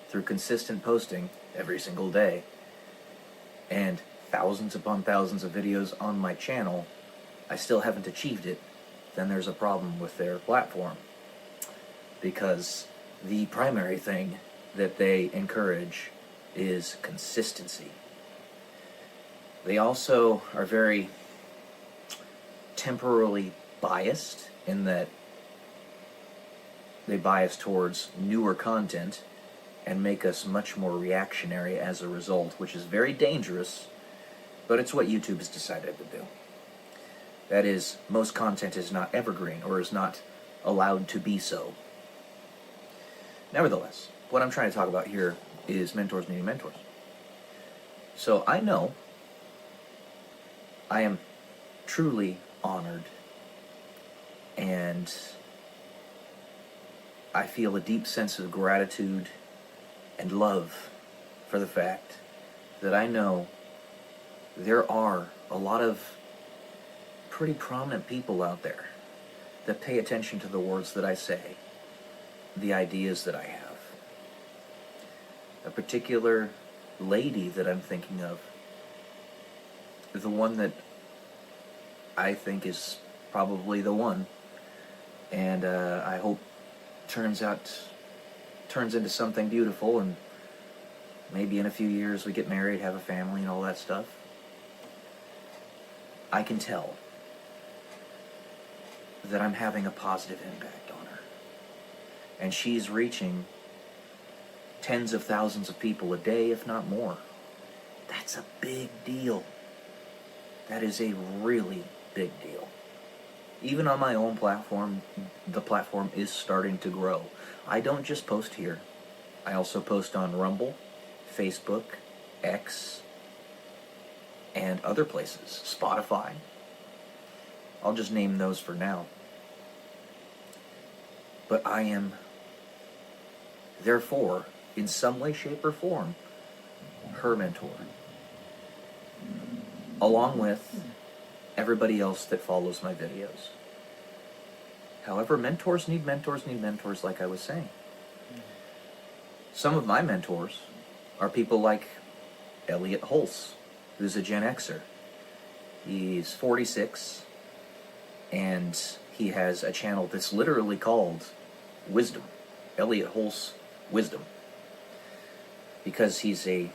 through consistent posting every single day, and thousands upon thousands of videos on my channel, I still haven't achieved it, then there's a problem with their platform. Because the primary thing that they encourage is consistency. They also are very temporally biased in that they bias towards newer content and make us much more reactionary as a result, which is very dangerous, but it's what YouTube has decided to do. That is, most content is not evergreen, or is not allowed to be so. Nevertheless, what I'm trying to talk about here is mentors needing mentors. So I know I am truly honored, and I feel a deep sense of gratitude and love for the fact that I know there are a lot of pretty prominent people out there that pay attention to the words that I say, the ideas that I have. A particular lady that I'm thinking of, the one that I think is probably the one, and I hope turns into something beautiful, and maybe in a few years we get married, have a family, and all that stuff. I can tell that I'm having a positive impact on her. And she's reaching tens of thousands of people a day, if not more. That's a big deal. That is a really big deal. Even on my own platform, the platform is starting to grow. I don't just post here. I also post on Rumble, Facebook, X, and other places. Spotify. I'll just name those for now. But I am, therefore, in some way, shape, or form, her mentor. Along with everybody else that follows my videos. However, mentors need mentors, like I was saying. Some of my mentors are people like Elliot Hulse, who's a Gen Xer. He's 46, and he has a channel that's literally called Wisdom. Elliot Hulse Wisdom. Because he's a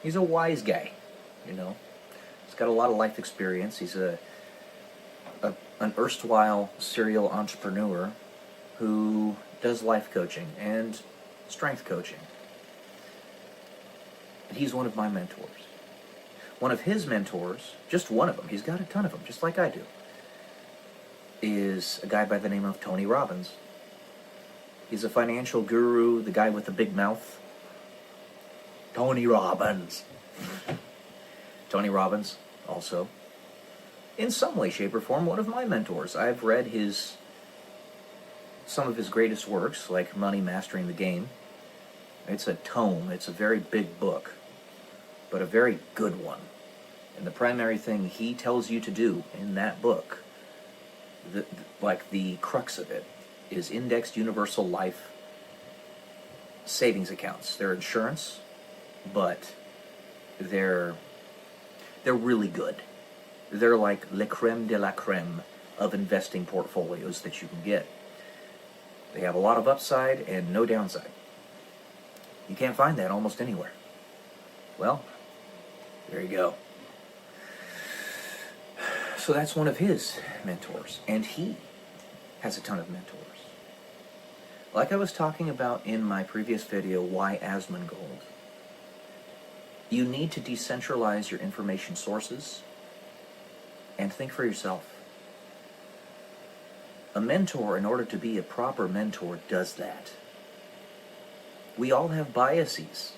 wise guy, you know. He's got a lot of life experience. He's an erstwhile serial entrepreneur who does life coaching and strength coaching. And he's one of my mentors. One of his mentors, just one of them, he's got a ton of them, just like I do, is a guy by the name of Tony Robbins. He's a financial guru, the guy with the big mouth. Tony Robbins. Tony Robbins, also, in some way, shape, or form, one of my mentors. I've read some of his greatest works, like Money Mastering the Game. It's a tome. It's a very big book, but a very good one. And the primary thing he tells you to do in that book, the crux of it, is indexed universal life savings accounts. They're insurance, but they're really good. They're like le creme de la creme of investing portfolios that you can get. They have a lot of upside and no downside. You can't find that almost anywhere. Well, there you go. So that's one of his mentors, and he has a ton of mentors. Like I was talking about in my previous video, Why Asmongold, you need to decentralize your information sources and think for yourself. A mentor, in order to be a proper mentor, does that. We all have biases.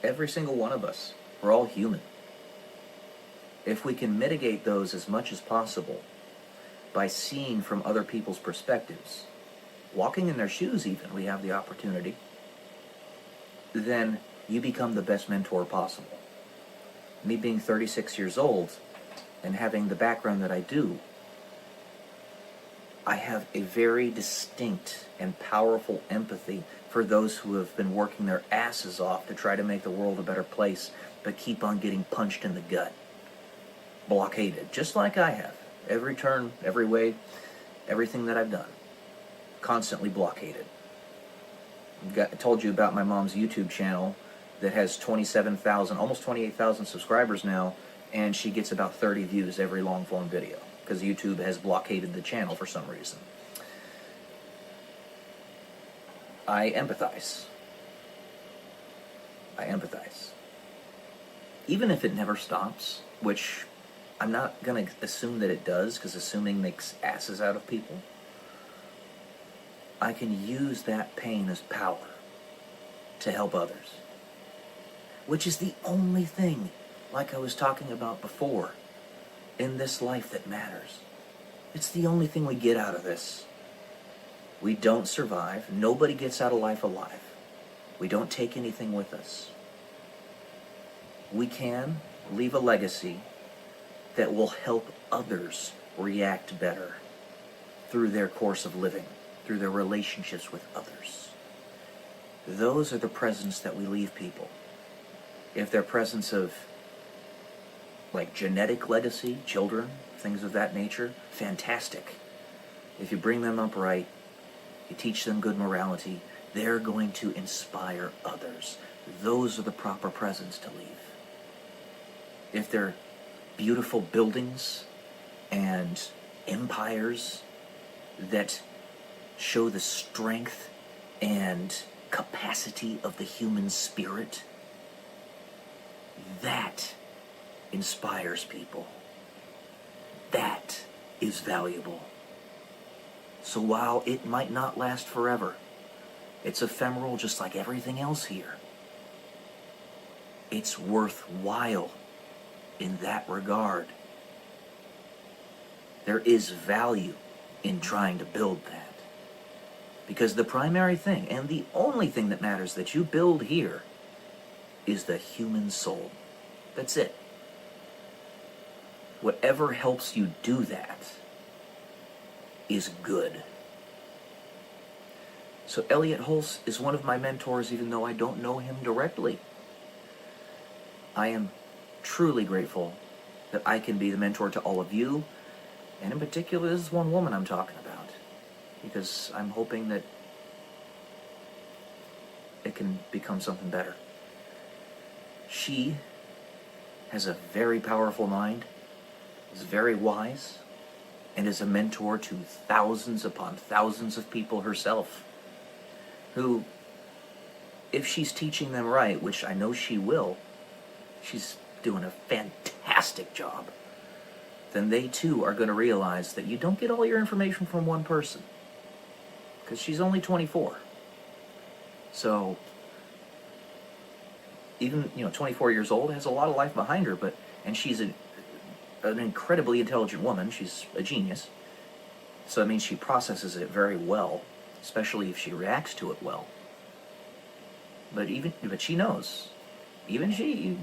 Every single one of us. We're all human. If we can mitigate those as much as possible by seeing from other people's perspectives, walking in their shoes even, we have the opportunity, then you become the best mentor possible. Me being 36 years old and having the background that I do, I have a very distinct and powerful empathy for those who have been working their asses off to try to make the world a better place, but keep on getting punched in the gut, blockaded, just like I have. Every turn, every way, everything that I've done, constantly blockaded. I told you about my mom's YouTube channel that has 27,000, almost 28,000 subscribers now, and she gets about 30 views every long-form video, because YouTube has blockaded the channel for some reason. I empathize. Even if it never stops, which I'm not going to assume that it does, because assuming makes asses out of people. I can use that pain as power to help others. Which is the only thing, like I was talking about before, in this life that matters. It's the only thing we get out of this. We don't survive. Nobody gets out of life alive. We don't take anything with us. We can leave a legacy that will help others react better through their course of living, through their relationships with others. Those are the presents that we leave people. If they're presents of like genetic legacy, children, things of that nature, fantastic. If you bring them up right, you teach them good morality, they're going to inspire others. Those are the proper presents to leave. If they're beautiful buildings and empires that show the strength and capacity of the human spirit, that inspires people. That is valuable. So while it might not last forever, it's ephemeral just like everything else here. It's worthwhile in that regard. There is value in trying to build that. Because the primary thing, and the only thing that matters that you build here, is the human soul. That's it. Whatever helps you do that is good. So Elliot Hulse is one of my mentors, even though I don't know him directly. I am truly grateful that I can be the mentor to all of you, and in particular, this is one woman I'm talking about, because I'm hoping that it can become something better. She has a very powerful mind, is very wise, and is a mentor to thousands upon thousands of people herself, who, if she's teaching them right, which I know she will, she's doing a fantastic job, then they too are going to realize that you don't get all your information from one person, because she's only 24. So even 24 years old, has a lot of life behind her, and she's an incredibly intelligent woman. She's a genius. So it means she processes it very well, especially if she reacts to it well. But she knows, even she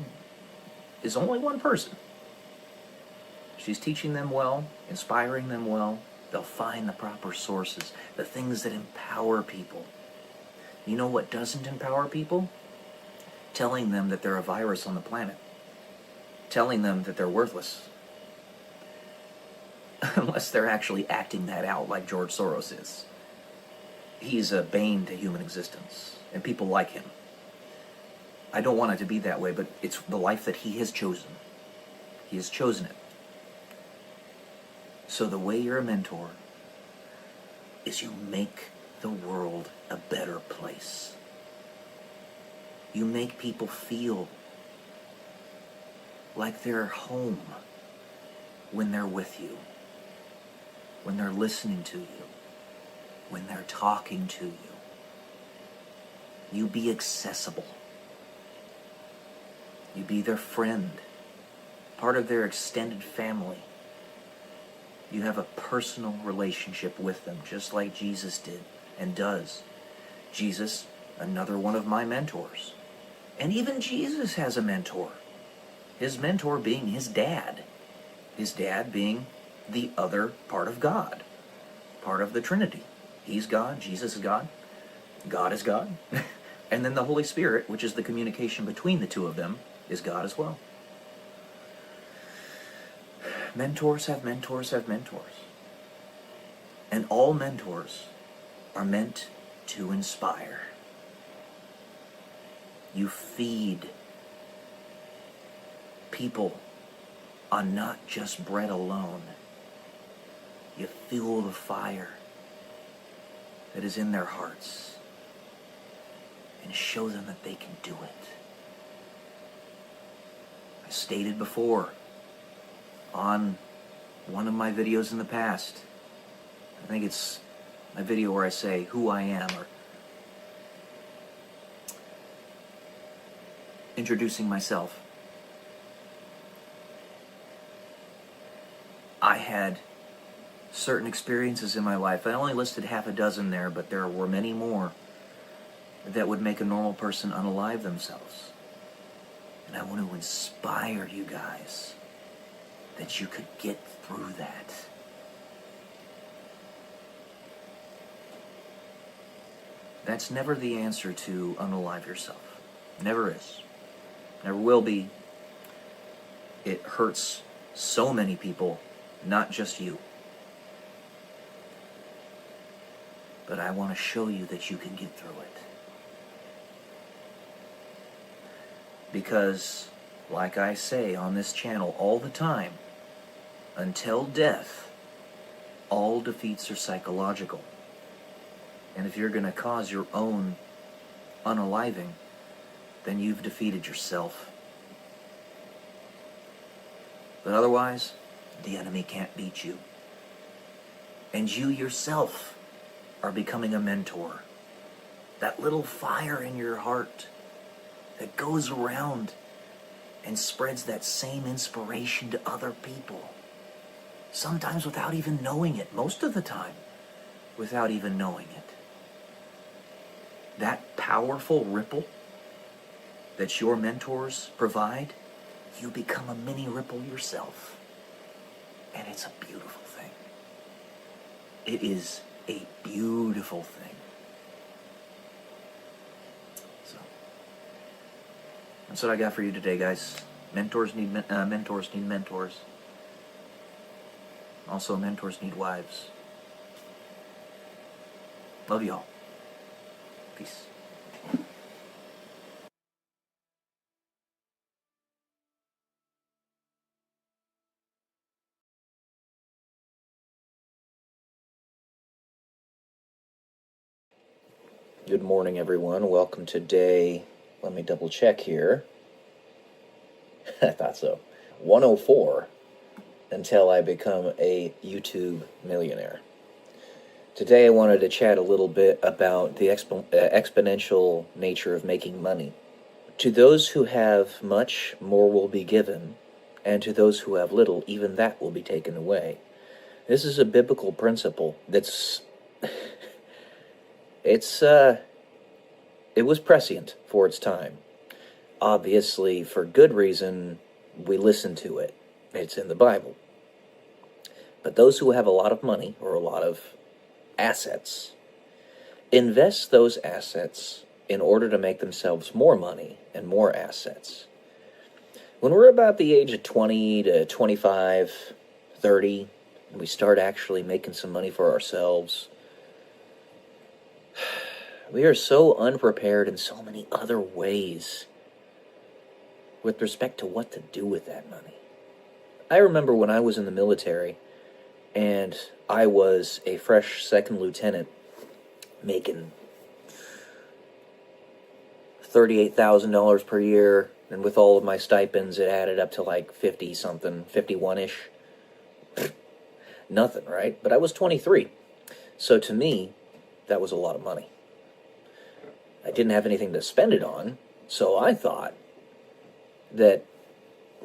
is only one person. She's teaching them well, inspiring them well. They'll find the proper sources, the things that empower people. You know what doesn't empower people? Telling them that they're a virus on the planet. Telling them that they're worthless. Unless they're actually acting that out like George Soros is. He's a bane to human existence, and people like him. I don't want it to be that way, but it's the life that he has chosen. He has chosen it. So the way you're a mentor is you make the world a better place. You make people feel like they're home when they're with you, when they're listening to you, when they're talking to you. You be accessible. You be their friend, part of their extended family. You have a personal relationship with them, just like Jesus did and does. Jesus, another one of my mentors. And even Jesus has a mentor. His mentor being his dad. His dad being the other part of God, part of the Trinity. He's God, Jesus is God, God is God. And then the Holy Spirit, which is the communication between the two of them, is God as well. Mentors have mentors have mentors. And all mentors are meant to inspire. You feed people on not just bread alone. You fuel the fire that is in their hearts and show them that they can do it. I stated before on one of my videos in the past, I think it's my video where I say who I am, or introducing myself, I had certain experiences in my life. I only listed half a dozen there, but there were many more that would make a normal person unalive themselves. And I want to inspire you guys that you could get through that. That's never the answer to unalive yourself. Never is. Never will be. It hurts so many people, not just you. But I want to show you that you can get through it. Because, like I say on this channel all the time, until death, all defeats are psychological. And if you're going to cause your own unaliving, then you've defeated yourself. But otherwise, the enemy can't beat you. And you yourself are becoming a mentor. That little fire in your heart that goes around and spreads that same inspiration to other people. Sometimes without even knowing it. Most of the time, without even knowing it. That powerful ripple that your mentors provide, you become a mini ripple yourself. And it's a beautiful thing. It is a beautiful thing. So, that's what I got for you today, guys. Mentors need mentors. Also, mentors need wives. Love y'all. Peace. Good morning, everyone. Welcome to day, let me double check here. I thought so. 104, until I become a YouTube millionaire. Today I wanted to chat a little bit about the exponential nature of making money. To those who have much, more will be given, and to those who have little, even that will be taken away. This is a biblical principle that's it was prescient for its time. Obviously, for good reason, we listen to it. It's in the Bible. But those who have a lot of money, or a lot of assets, invest those assets in order to make themselves more money and more assets. When we're about the age of 20 to 25, 30, and we start actually making some money for ourselves, we are so unprepared in so many other ways with respect to what to do with that money. I remember when I was in the military and I was a fresh second lieutenant making $38,000 per year, and with all of my stipends it added up to like 50 something, 51-ish. Nothing, right? But I was 23. So to me, that was a lot of money. I didn't have anything to spend it on, so I thought that,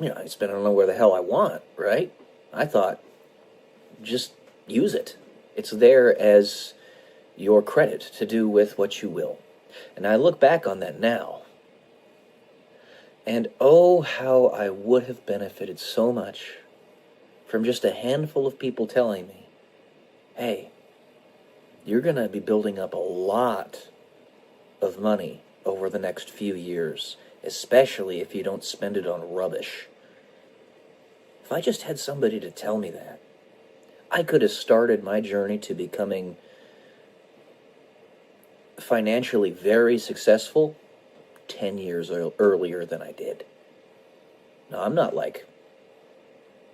I spend it on where the hell I want, right? I thought, just use it. It's there as your credit to do with what you will. And I look back on that now, and oh, how I would have benefited so much from just a handful of people telling me, hey, you're going to be building up a lot of money over the next few years, especially if you don't spend it on rubbish. If I just had somebody to tell me that, I could have started my journey to becoming financially very successful 10 years earlier than I did. Now, I'm not like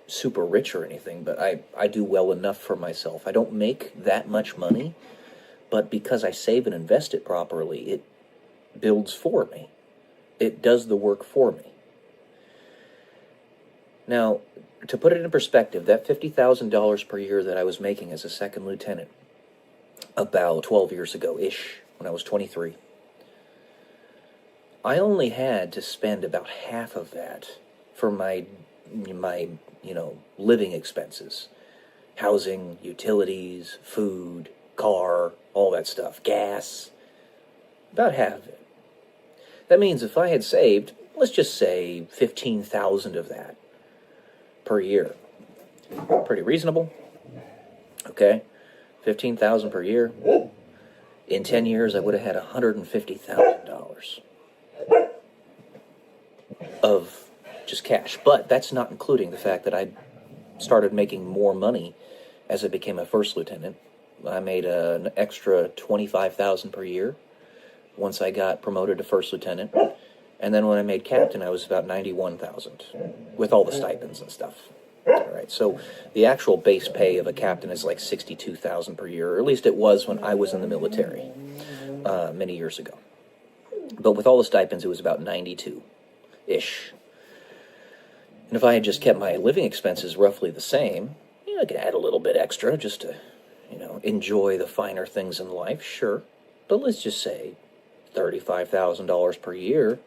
super rich or anything, but I do well enough for myself. I don't make that much money, but because I save and invest it properly, it builds for me. It does the work for me. Now, to put it in perspective, that $50,000 per year that I was making as a second lieutenant about 12 years ago-ish, when I was 23, I only had to spend about half of that for my living expenses. Housing, utilities, food, car, all that stuff, gas. About half of it. That means if I had saved, let's just say 15,000 of that per year. Pretty reasonable. Okay? 15,000 per year. In 10 years, I would have had $150,000 of just cash. But that's not including the fact that I started making more money as I became a first lieutenant. I made an extra $25,000 per year once I got promoted to first lieutenant. And then when I made captain, I was about $91,000 with all the stipends and stuff. All right, so the actual base pay of a captain is like $62,000 per year, or at least it was when I was in the military many years ago. But with all the stipends, it was about 92-ish. And if I had just kept my living expenses roughly the same, I could add a little bit extra just to, enjoy the finer things in life, sure. But let's just say $35,000 per year,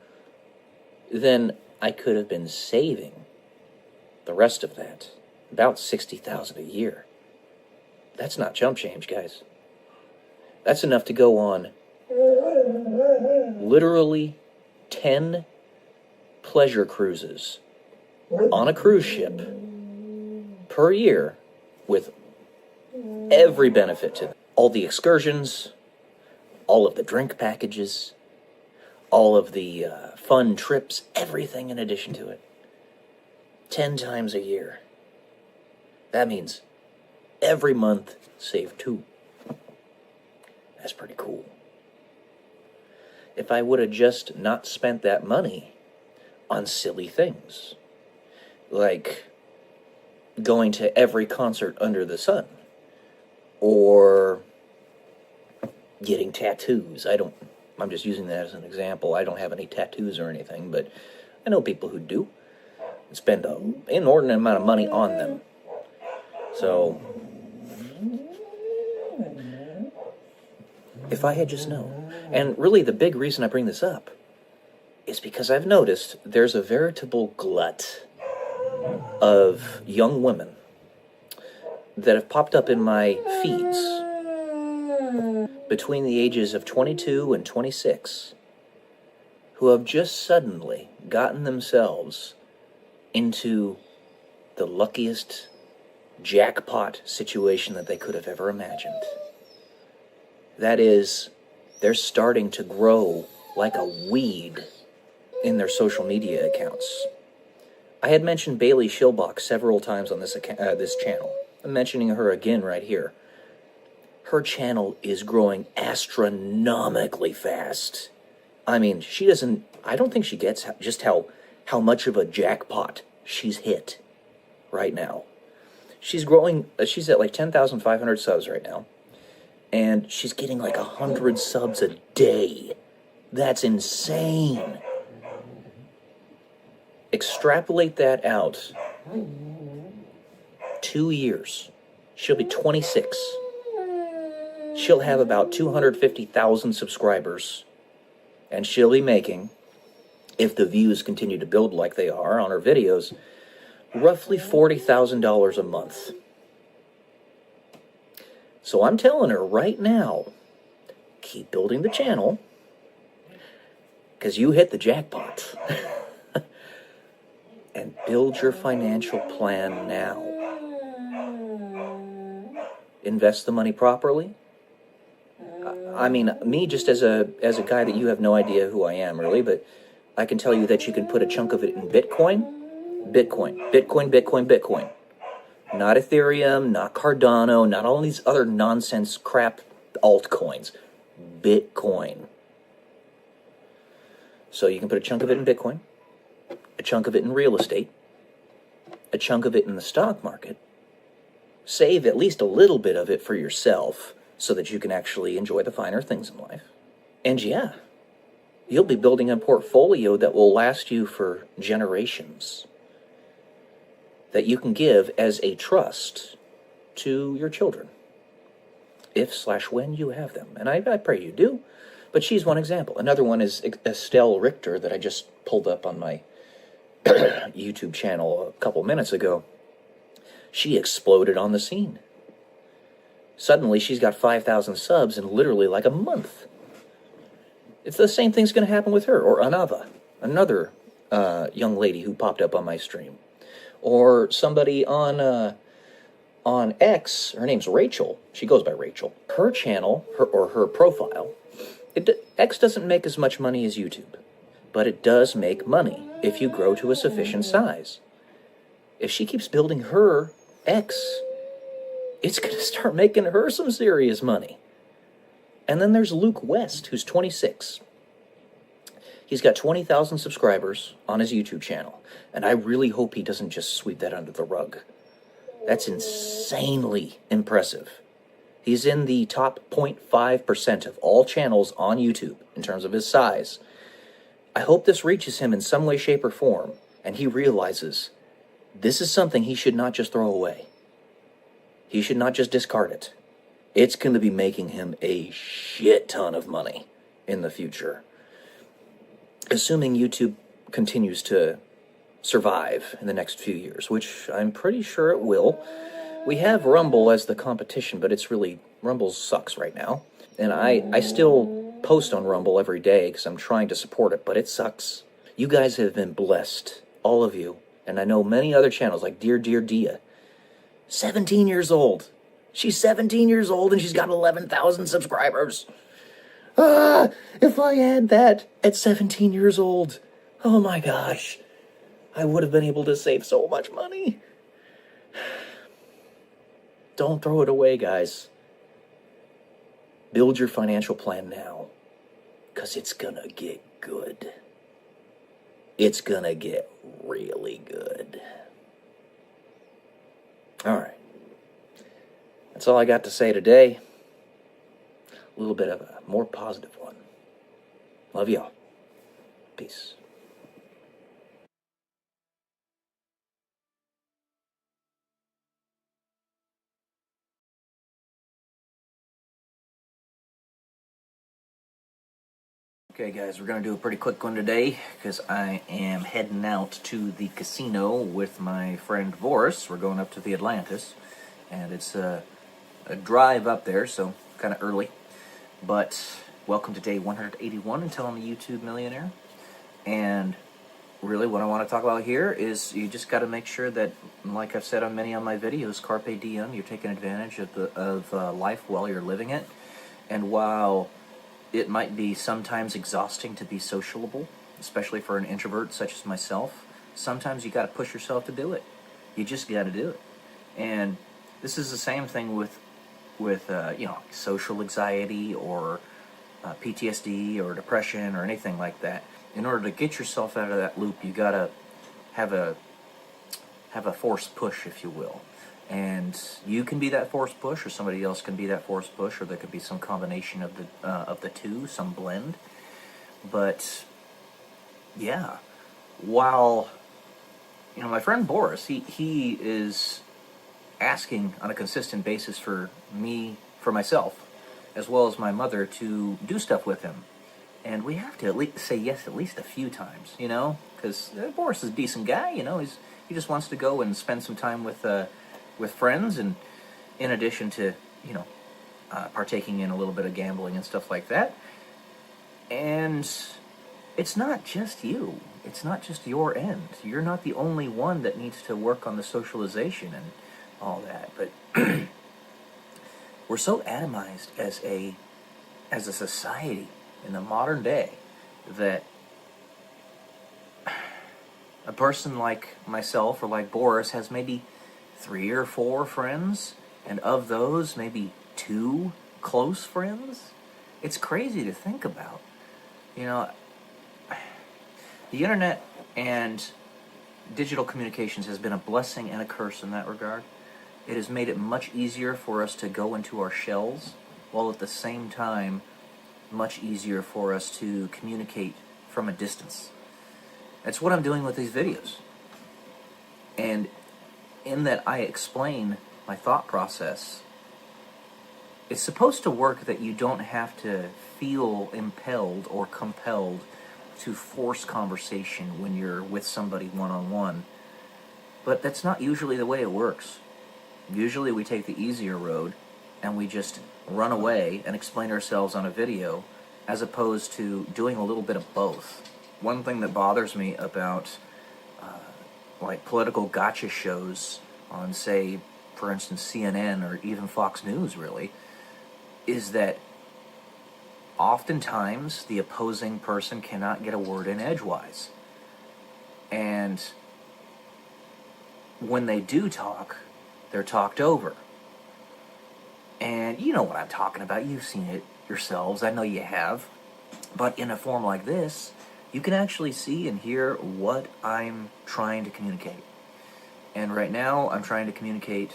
then I could have been saving the rest of that, about $60,000 a year. That's not chump change, guys. That's enough to go on literally 10 pleasure cruises on a cruise ship per year with every benefit to them. All the excursions, all of the drink packages, all of the fun trips, everything in addition to it. 10 times a year. That means every month save 2. That's pretty cool. If I would have just not spent that money on silly things, like going to every concert under the sun, or getting tattoos. I'm just using that as an example. I don't have any tattoos or anything, but I know people who do. Spend an inordinate amount of money on them. So, if I had just known. And really the big reason I bring this up is because I've noticed there's a veritable glut of young women that have popped up in my feeds between the ages of 22 and 26 who have just suddenly gotten themselves into the luckiest jackpot situation that they could have ever imagined. That is, they're starting to grow like a weed in their social media accounts. I had mentioned Bailey Schilbach several times on this channel. I'm mentioning her again right here. Her channel is growing astronomically fast. I mean, I don't think she gets just how much of a jackpot she's hit right now. She's growing, she's at like 10,500 subs right now. And she's getting like 100 subs a day. That's insane. Extrapolate that out. 2 years. She'll be 26. She'll have about 250,000 subscribers. And she'll be making, if the views continue to build like they are on her videos, roughly $40,000 a month. So I'm telling her right now, keep building the channel, because you hit the jackpot. And build your financial plan now. Invest the money properly. I mean, me just as a guy that you have no idea who I am really, but I can tell you that you can put a chunk of it in Bitcoin. Not Ethereum, not Cardano, not all these other nonsense crap altcoins. Bitcoin. So you can put a chunk of it in Bitcoin, a chunk of it in real estate, a chunk of it in the stock market. Save at least a little bit of it for yourself so that you can actually enjoy the finer things in life. And yeah, you'll be building a portfolio that will last you for generations, that you can give as a trust to your children, if/when you have them. And I pray you do, But she's one example. Another one is Estelle Richter that I just pulled up on my YouTube channel a couple minutes ago. She exploded on the scene. Suddenly, she's got 5,000 subs in literally like a month. It's the same thing's going to happen with her. Or another young lady who popped up on my stream. Or somebody on X, her name's Rachel. She goes by Rachel. Her channel, her profile, X doesn't make as much money as YouTube. But it does make money if you grow to a sufficient size. If she keeps building her X, it's going to start making her some serious money. And then there's Luke West, who's 26. He's got 20,000 subscribers on his YouTube channel. And I really hope he doesn't just sweep that under the rug. That's insanely impressive. He's in the top 0.5% of all channels on YouTube in terms of his size. I hope this reaches him in some way, shape, or form, and he realizes this is something he should not just throw away. He should not just discard it. It's going to be making him a shit ton of money in the future. Assuming YouTube continues to survive in the next few years, which I'm pretty sure it will. We have Rumble as the competition, but it's really, Rumble sucks right now. And I still post on Rumble every day because I'm trying to support it, but it sucks. You guys have been blessed, all of you. And I know many other channels like Dear Dia. 17 years old. She's 17 years old and she's got 11,000 subscribers. If I had that at 17 years old, oh my gosh, I would have been able to save so much money. Don't throw it away, guys. Build your financial plan now, because it's gonna get good. It's gonna get really good. Alright. That's all I got to say today. A little bit of a more positive one. Love y'all. Peace. Okay guys, we're going to do a pretty quick one today because I am heading out to the casino with my friend Boris. We're going up to the Atlantis, and it's a drive up there, so kind of early. But welcome to day 181 until I'm a YouTube millionaire. And really what I want to talk about here is you just got to make sure that, like I've said on many of my videos, carpe diem, you're taking advantage of life while you're living it. And while it might be sometimes exhausting to be sociable, especially for an introvert such as myself, sometimes you got to push yourself to do it. You just got to do it. And this is the same thing with social anxiety or PTSD or depression or anything like that. In order to get yourself out of that loop, you got to have a forced push, if you will. And you can be that forced push, or somebody else can be that forced push, or there could be some combination of the two, some blend. But yeah, while my friend Boris, he is asking on a consistent basis for myself, as well as my mother, to do stuff with him, and we have to at least say yes at least a few times, because Boris is a decent guy, he just wants to go and spend some time with friends, and in addition to, partaking in a little bit of gambling and stuff like that. And it's not just you. It's not just your end. You're not the only one that needs to work on the socialization and all that. But we're so atomized as a society in the modern day that a person like myself or like Boris has maybe 3 or 4 friends, and of those, maybe 2 close friends. It's crazy to think about. The internet and digital communications has been a blessing and a curse in that regard. It has made it much easier for us to go into our shells, while at the same time, much easier for us to communicate from a distance. That's what I'm doing with these videos. And in that I explain my thought process it's supposed to work that you don't have to feel impelled or compelled to force conversation when you're with somebody one-on-one. But that's not usually the way it works. Usually we take the easier road and we just run away and explain ourselves on a video, as opposed to doing a little bit of both. One thing that bothers me about like political gotcha shows on, say, for instance, CNN or even Fox News, really, is that oftentimes the opposing person cannot get a word in edgewise. And when they do talk, they're talked over. And you know what I'm talking about. You've seen it yourselves. I know you have. But in a form like this, you can actually see and hear what I'm trying to communicate. And right now, I'm trying to communicate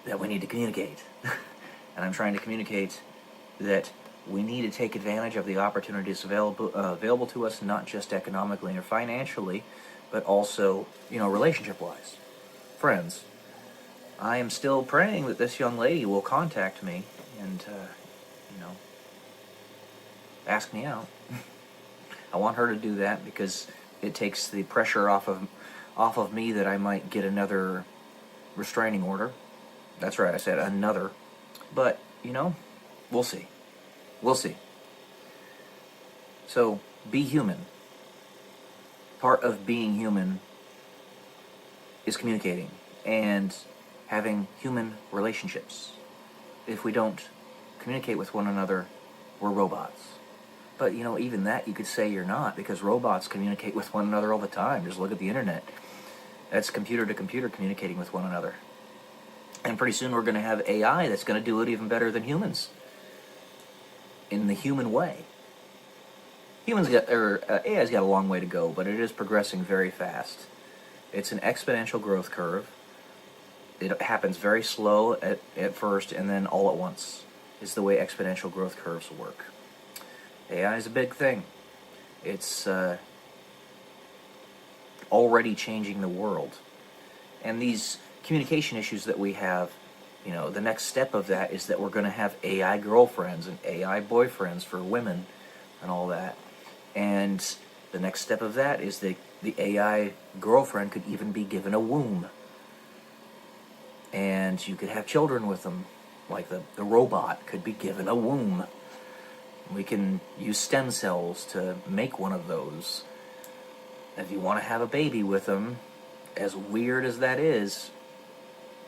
that we need to communicate. And I'm trying to communicate that we need to take advantage of the opportunities available to us, not just economically or financially, but also, relationship-wise. Friends, I am still praying that this young lady will contact me and, ask me out. I want her to do that because it takes the pressure off of me that I might get another restraining order. That's right, I said another. But, we'll see. We'll see. So, be human. Part of being human is communicating and having human relationships. If we don't communicate with one another, we're robots. But, even that you could say you're not, because robots communicate with one another all the time. Just look at the internet. That's computer to computer communicating with one another. And pretty soon we're going to have AI that's going to do it even better than humans. In the human way. AI's got a long way to go, but it is progressing very fast. It's an exponential growth curve. It happens very slow at first, and then all at once is the way exponential growth curves work. AI is a big thing. It's already changing the world. And these communication issues that we have, the next step of that is that we're going to have AI girlfriends and AI boyfriends for women and all that. And the next step of that is that the AI girlfriend could even be given a womb. And you could have children with them, like the robot could be given a womb. We can use stem cells to make one of those. If you want to have a baby with them, as weird as that is,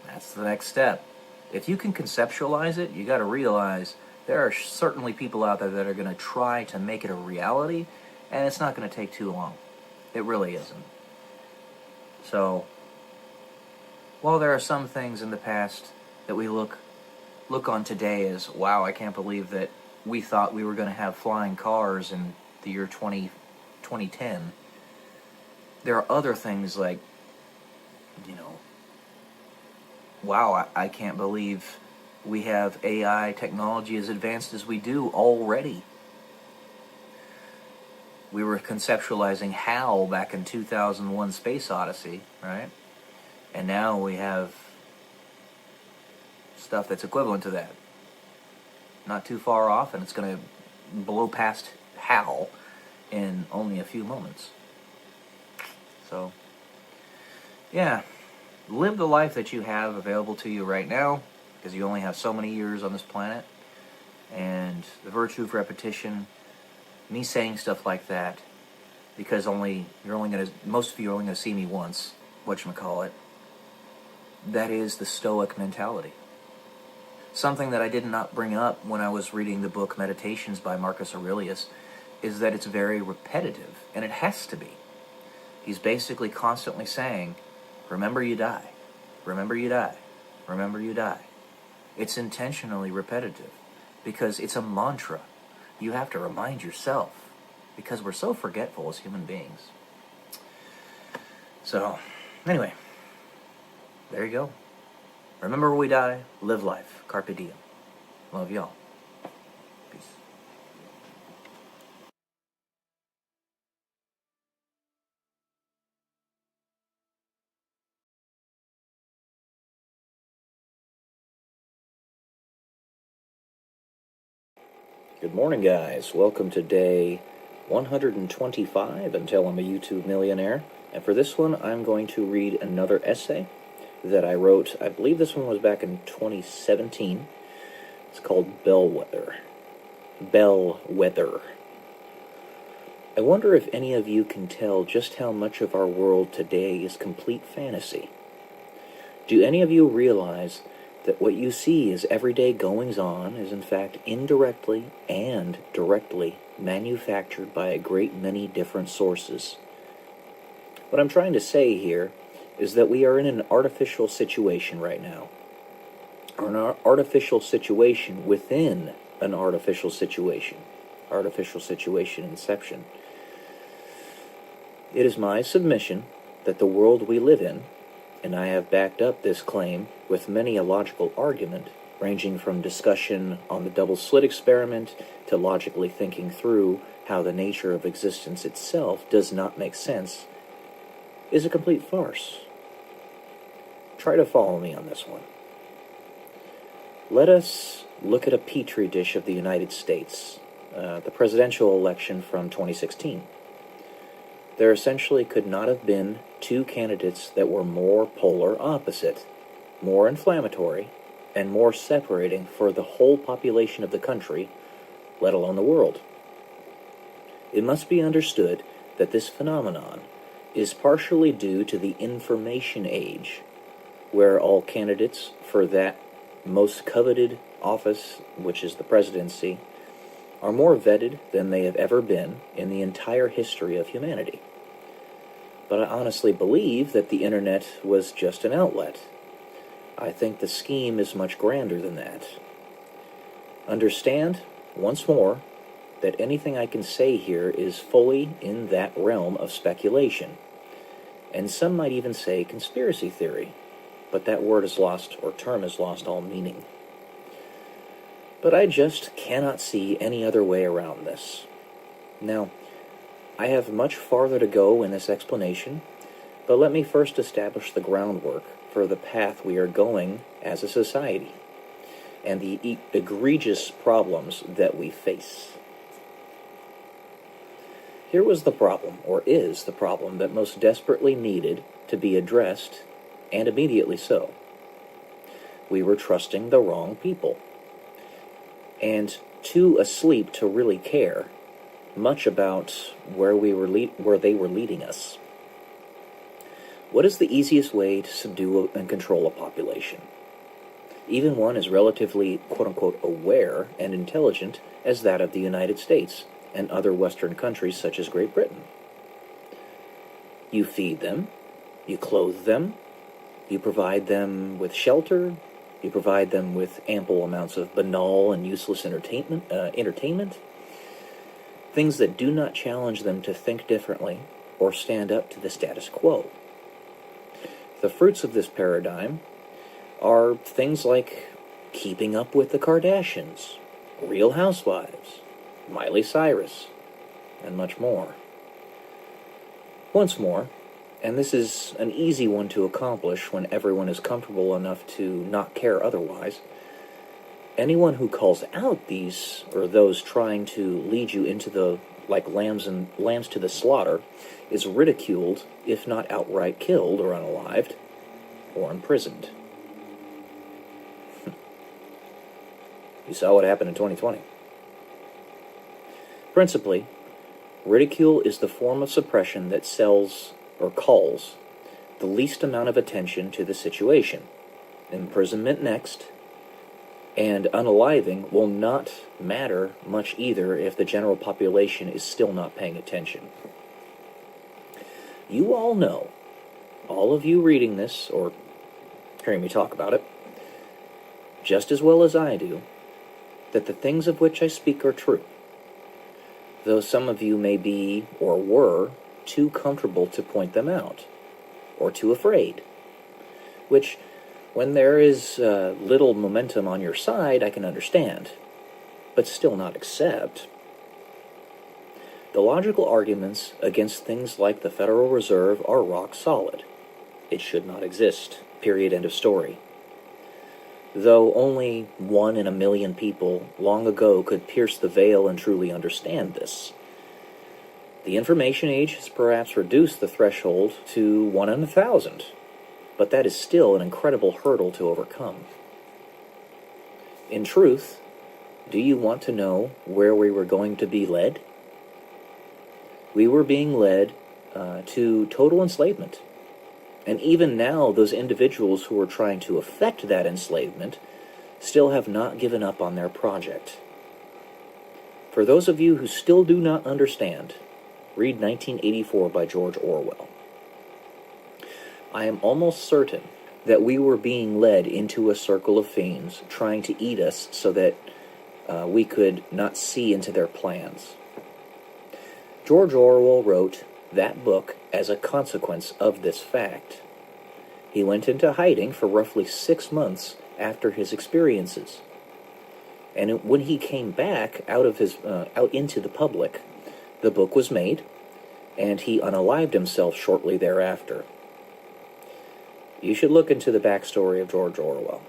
that's the next step. If you can conceptualize it, you got to realize there are certainly people out there that are going to try to make it a reality, and it's not going to take too long. It really isn't. So, while there are some things in the past that we look on today as, wow, I can't believe that we thought we were going to have flying cars in the year 2010, there are other things like, wow, I can't believe we have AI technology as advanced as we do already. We were conceptualizing HAL back in 2001 Space Odyssey, right? And now we have stuff that's equivalent to that. Not too far off, and it's going to blow past HAL in only a few moments. So, yeah, live the life that you have available to you right now, because you only have so many years on this planet. And the virtue of repetition, me saying stuff like that, because most of you are only going to see me once, whatchamacallit, that is the Stoic mentality. Something that I did not bring up when I was reading the book Meditations by Marcus Aurelius is that it's very repetitive, and it has to be. He's basically constantly saying, remember you die, remember you die, remember you die. It's intentionally repetitive because it's a mantra. You have to remind yourself because we're so forgetful as human beings. So, anyway, there you go. Remember we die, live life, carpe diem. Love y'all. Good morning, guys. Welcome to day 125 until I'm a YouTube millionaire. And for this one, I'm going to read another essay that I wrote. I believe this one was back in 2017. It's called Bellwether. Bellwether. I wonder if any of you can tell just how much of our world today is complete fantasy. Do any of you realize that what you see as everyday goings-on is in fact indirectly and directly manufactured by a great many different sources? What I'm trying to say here is that we are in an artificial situation right now, or an artificial situation within an artificial situation inception. It is my submission that the world we live in, and I have backed up this claim with many a logical argument, ranging from discussion on the double slit experiment to logically thinking through how the nature of existence itself does not make sense, is a complete farce. Try to follow me on this one. Let us look at a petri dish of the United States, the presidential election from 2016. There essentially could not have been two candidates that were more polar opposite, more inflammatory, and more separating for the whole population of the country, let alone the world. It must be understood that this phenomenon is partially due to the information age, where all candidates for that most coveted office, which is the presidency, are more vetted than they have ever been in the entire history of humanity. But I honestly believe that the internet was just an outlet. I think the scheme is much grander than that. Understand, once more, that anything I can say here is fully in that realm of speculation, and some might even say conspiracy theory, but that word is lost, or term is lost all meaning. But I just cannot see any other way around this. Now, I have much farther to go in this explanation, but let me first establish the groundwork for the path we are going as a society, and the egregious problems that we face. Here was the problem, or is the problem, that most desperately needed to be addressed, and immediately so. We were trusting the wrong people, and too asleep to really care much about where they were leading us. What is the easiest way to subdue and control a population? Even one as relatively, quote-unquote, aware and intelligent as that of the United States and other Western countries such as Great Britain. You feed them, you clothe them, you provide them with shelter, you provide them with ample amounts of banal and useless entertainment, things that do not challenge them to think differently or stand up to the status quo. The fruits of this paradigm are things like Keeping Up with the Kardashians, Real Housewives, Miley Cyrus, and much more. Once more, and this is an easy one to accomplish when everyone is comfortable enough to not care otherwise, anyone who calls out these or those trying to lead you into the lambs to the slaughter is ridiculed, if not outright killed or unalived, or imprisoned. You saw what happened in 2020. Principally, ridicule is the form of suppression that sells or calls the least amount of attention to the situation. Imprisonment next, and unaliving will not matter much either if the general population is still not paying attention. You all know, all of you reading this or hearing me talk about it, just as well as I do, that the things of which I speak are true, though some of you may be, or were, too comfortable to point them out, or too afraid, which, when there is little momentum on your side, I can understand, but still not accept. The logical arguments against things like the Federal Reserve are rock solid. It should not exist. Period. End of story. though only 1 in a million people long ago could pierce the veil and truly understand this. The information age has perhaps reduced the threshold to 1 in 1,000, but that is still an incredible hurdle to overcome. In truth, do you want to know where we were going to be led? We were being led to total enslavement. And even now, those individuals who are trying to effect that enslavement still have not given up on their project. For those of you who still do not understand, read 1984 by George Orwell. I am almost certain that we were being led into a circle of fiends trying to eat us so that we could not see into their plans. George Orwell wrote that book as a consequence of this fact. He went into hiding for roughly 6 months after his experiences. And when he came back out into the public, the book was made, and he unalived himself shortly thereafter. You should look into the backstory of George Orwell.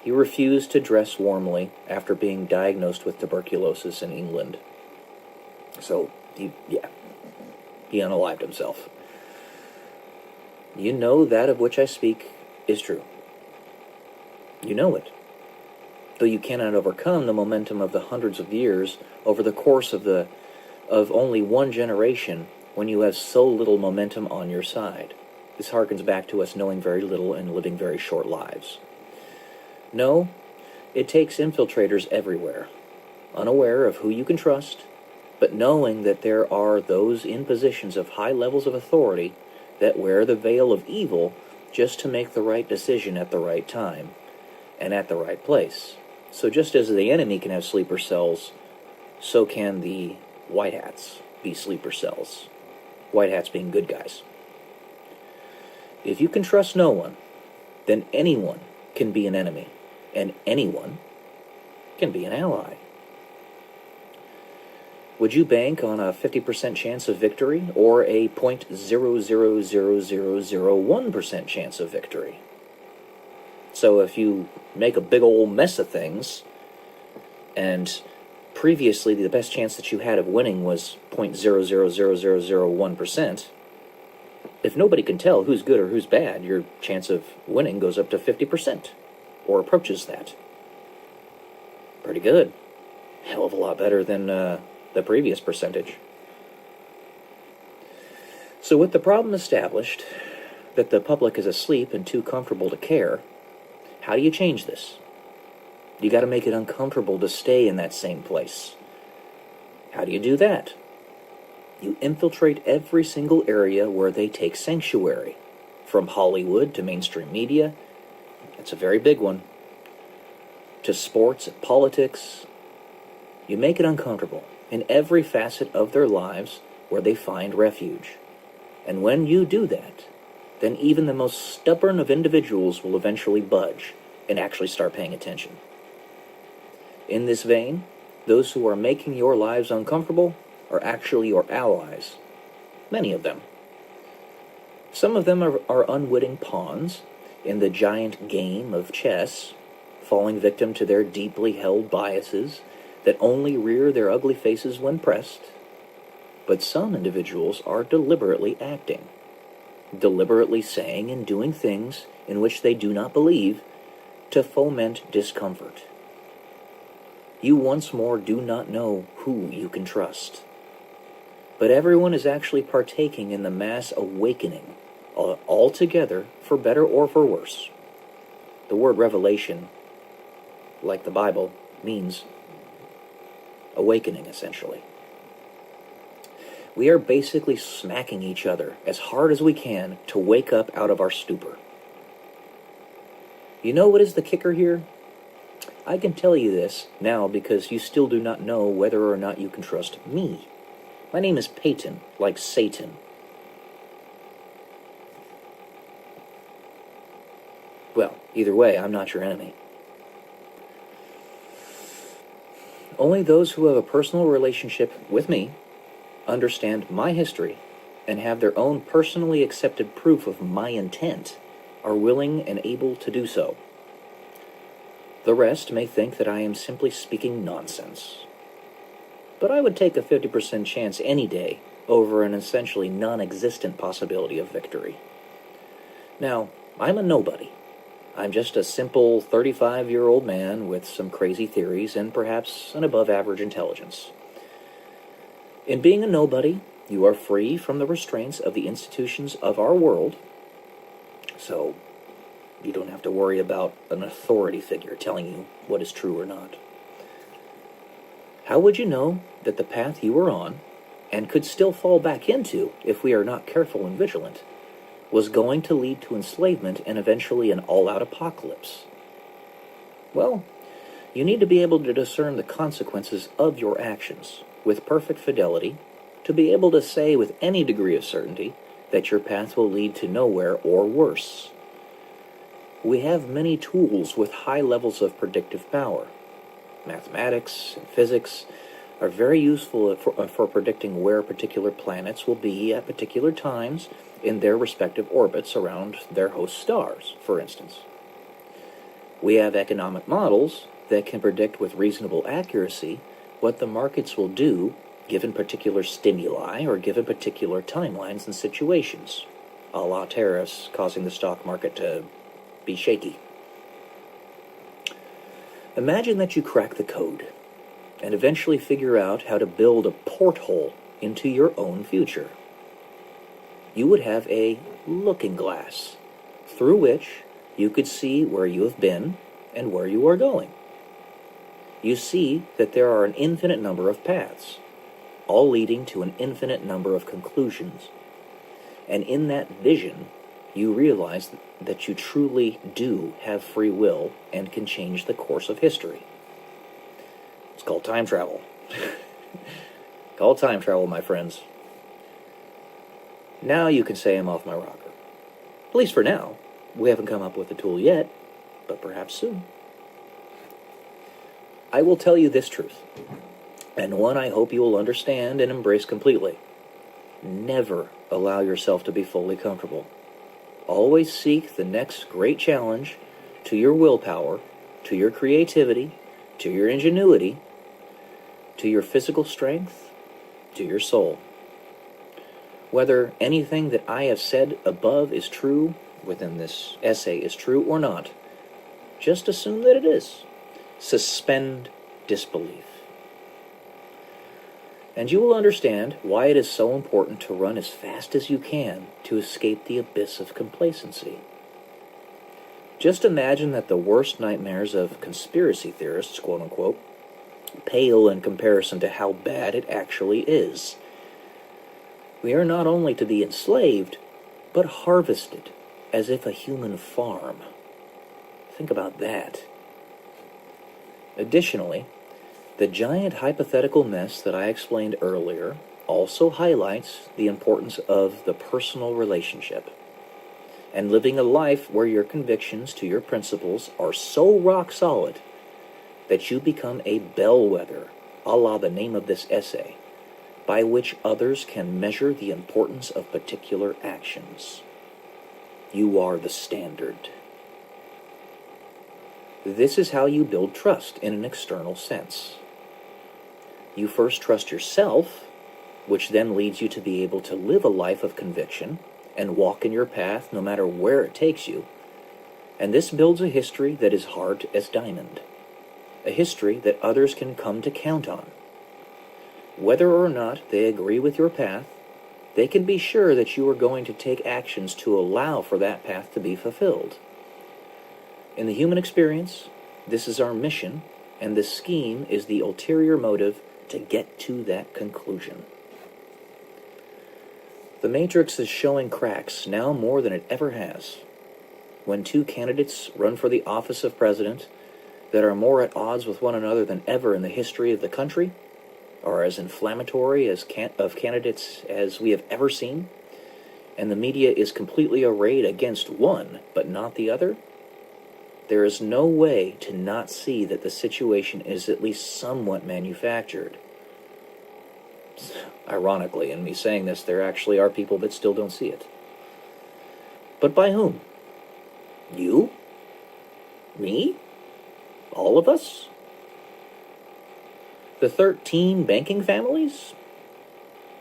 He refused to dress warmly after being diagnosed with tuberculosis in England. So, he unalived himself. You know that of which I speak is true. You know it. Though you cannot overcome the momentum of the hundreds of years over the course of only one generation when you have so little momentum on your side. This harkens back to us knowing very little and living very short lives. No, it takes infiltrators everywhere, unaware of who you can trust, but knowing that there are those in positions of high levels of authority that wear the veil of evil just to make the right decision at the right time and at the right place. So just as the enemy can have sleeper cells, so can the white hats be sleeper cells. White hats being good guys. If you can trust no one, then anyone can be an enemy, and anyone can be an ally. Would you bank on a 50% chance of victory or a 0.000001% chance of victory? So if you make a big old mess of things, and previously the best chance that you had of winning was 0.000001%, if nobody can tell who's good or who's bad, your chance of winning goes up to 50%, or approaches that. Pretty good. Hell of a lot better than the previous percentage. So with the problem established, that the public is asleep and too comfortable to care, how do you change this? You got to make it uncomfortable to stay in that same place. How do you do that? You infiltrate every single area where they take sanctuary, from Hollywood to mainstream media, that's a very big one, to sports and politics. You make it uncomfortable in every facet of their lives where they find refuge. And when you do that, then even the most stubborn of individuals will eventually budge and actually start paying attention. In this vein, those who are making your lives uncomfortable are actually your allies. Many of them. Some of them are unwitting pawns in the giant game of chess, falling victim to their deeply held biases that only rear their ugly faces when pressed. But some individuals are deliberately acting, deliberately saying and doing things in which they do not believe to foment discomfort. You once more do not know who you can trust. But everyone is actually partaking in the mass awakening, all together, for better or for worse. The word revelation, like the Bible, means awakening, essentially. We are basically smacking each other as hard as we can to wake up out of our stupor. You know what is the kicker here? I can tell you this now because you still do not know whether or not you can trust me. My name is Peyton, like Satan. Well, either way, I'm not your enemy. Only those who have a personal relationship with me, understand my history, and have their own personally accepted proof of my intent are willing and able to do so. The rest may think that I am simply speaking nonsense. But I would take a 50% chance any day over an essentially non-existent possibility of victory. Now, I'm a nobody. I'm just a simple 35-year-old man with some crazy theories and perhaps an above-average intelligence. In being a nobody, you are free from the restraints of the institutions of our world, so you don't have to worry about an authority figure telling you what is true or not. How would you know that the path you were on, and could still fall back into if we are not careful and vigilant, was going to lead to enslavement and eventually an all-out apocalypse? Well, you need to be able to discern the consequences of your actions with perfect fidelity to be able to say with any degree of certainty that your path will lead to nowhere or worse. We have many tools with high levels of predictive power. Mathematics and physics are very useful for predicting where particular planets will be at particular times in their respective orbits around their host stars, for instance. We have economic models that can predict with reasonable accuracy what the markets will do given particular stimuli or given particular timelines and situations, a la tariffs causing the stock market to be shaky. Imagine that you crack the code and eventually figure out how to build a porthole into your own future. You would have a looking glass through which you could see where you have been and where you are going. You see that there are an infinite number of paths, all leading to an infinite number of conclusions. And in that vision, you realize that you truly do have free will and can change the course of history. It's called time travel. Called time travel, my friends. Now you can say I'm off my rocker. At least for now. We haven't come up with a tool yet, but perhaps soon. I will tell you this truth, and one I hope you will understand and embrace completely. Never allow yourself to be fully comfortable. Always seek the next great challenge to your willpower, to your creativity, to your ingenuity, to your physical strength, to your soul. Whether anything that I have said above is true, within this essay is true or not, just assume that it is. Suspend disbelief. And you will understand why it is so important to run as fast as you can to escape the abyss of complacency. Just imagine that the worst nightmares of conspiracy theorists, quote-unquote, pale in comparison to how bad it actually is. We are not only to be enslaved, but harvested as if a human farm. Think about that. Additionally, the giant hypothetical mess that I explained earlier also highlights the importance of the personal relationship and living a life where your convictions to your principles are so rock solid that you become a bellwether, a la the name of this essay, by which others can measure the importance of particular actions. You are the standard. This is how you build trust in an external sense. You first trust yourself, which then leads you to be able to live a life of conviction and walk in your path no matter where it takes you. And this builds a history that is hard as diamond, a history that others can come to count on. Whether or not they agree with your path, they can be sure that you are going to take actions to allow for that path to be fulfilled. In the human experience, this is our mission, and the scheme is the ulterior motive to get to that conclusion. The matrix is showing cracks now more than it ever has. When two candidates run for the office of president that are more at odds with one another than ever in the history of the country, are as inflammatory of candidates as we have ever seen, and the media is completely arrayed against one but not the other, there is no way to not see that the situation is at least somewhat manufactured. Ironically, in me saying this, there actually are people that still don't see it. But by whom? You? Me? All of us? The 13 banking families?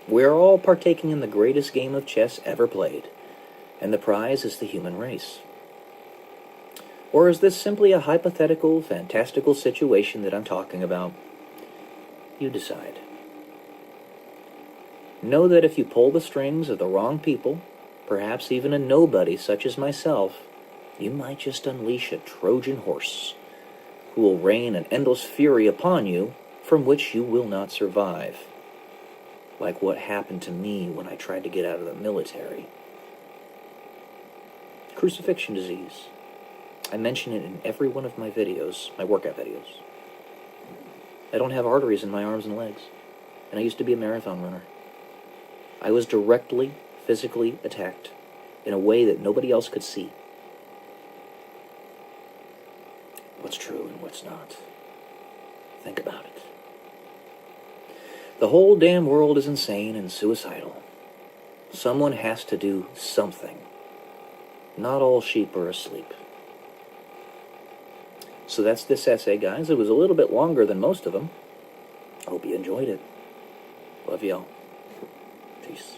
We're all partaking in the greatest game of chess ever played, and the prize is the human race. Or is this simply a hypothetical, fantastical situation that I'm talking about? You decide. Know that if you pull the strings of the wrong people, perhaps even a nobody such as myself, you might just unleash a Trojan horse who will rain an endless fury upon you from which you will not survive. Like what happened to me when I tried to get out of the military. Crucifixion disease. I mention it in every one of my videos, my workout videos. I don't have arteries in my arms and legs, and I used to be a marathon runner. I was directly, physically attacked in a way that nobody else could see. What's true and what's not? Think about it. The whole damn world is insane and suicidal. Someone has to do something. Not all sheep are asleep. So that's this essay, guys. It was a little bit longer than most of them. Hope you enjoyed it. Love y'all. Peace.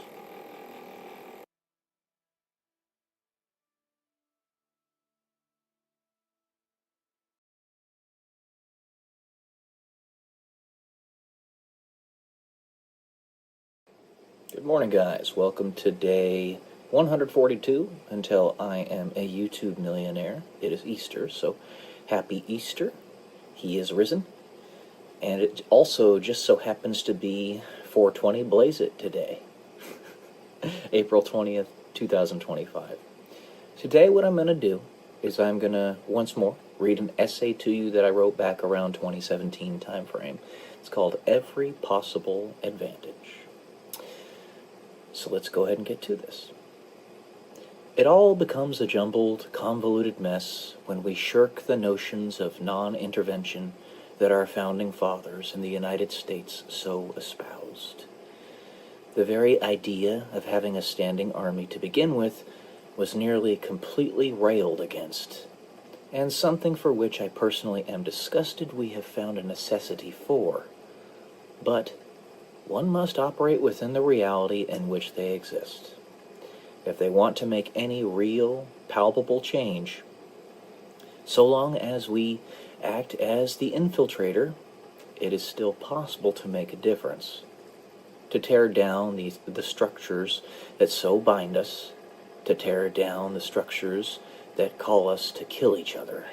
Good morning, guys. Welcome to day 142 until I am a YouTube millionaire. It is Easter, so happy Easter. He is risen. And it also just so happens to be 420 Blaze It today. April 20th, 2025. Today what I'm going to do is I'm going to once more read an essay to you that I wrote back around 2017 time frame. It's called Every Possible Advantage. So let's go ahead and get to this. It all becomes a jumbled, convoluted mess when we shirk the notions of non-intervention that our founding fathers in the United States so espoused. The very idea of having a standing army to begin with was nearly completely railed against, and something for which I personally am disgusted we have found a necessity for. But one must operate within the reality in which they exist. If they want to make any real, palpable change, so long as we act as the infiltrator, it is still possible to make a difference. To tear down the structures that so bind us, to tear down the structures that call us to kill each other.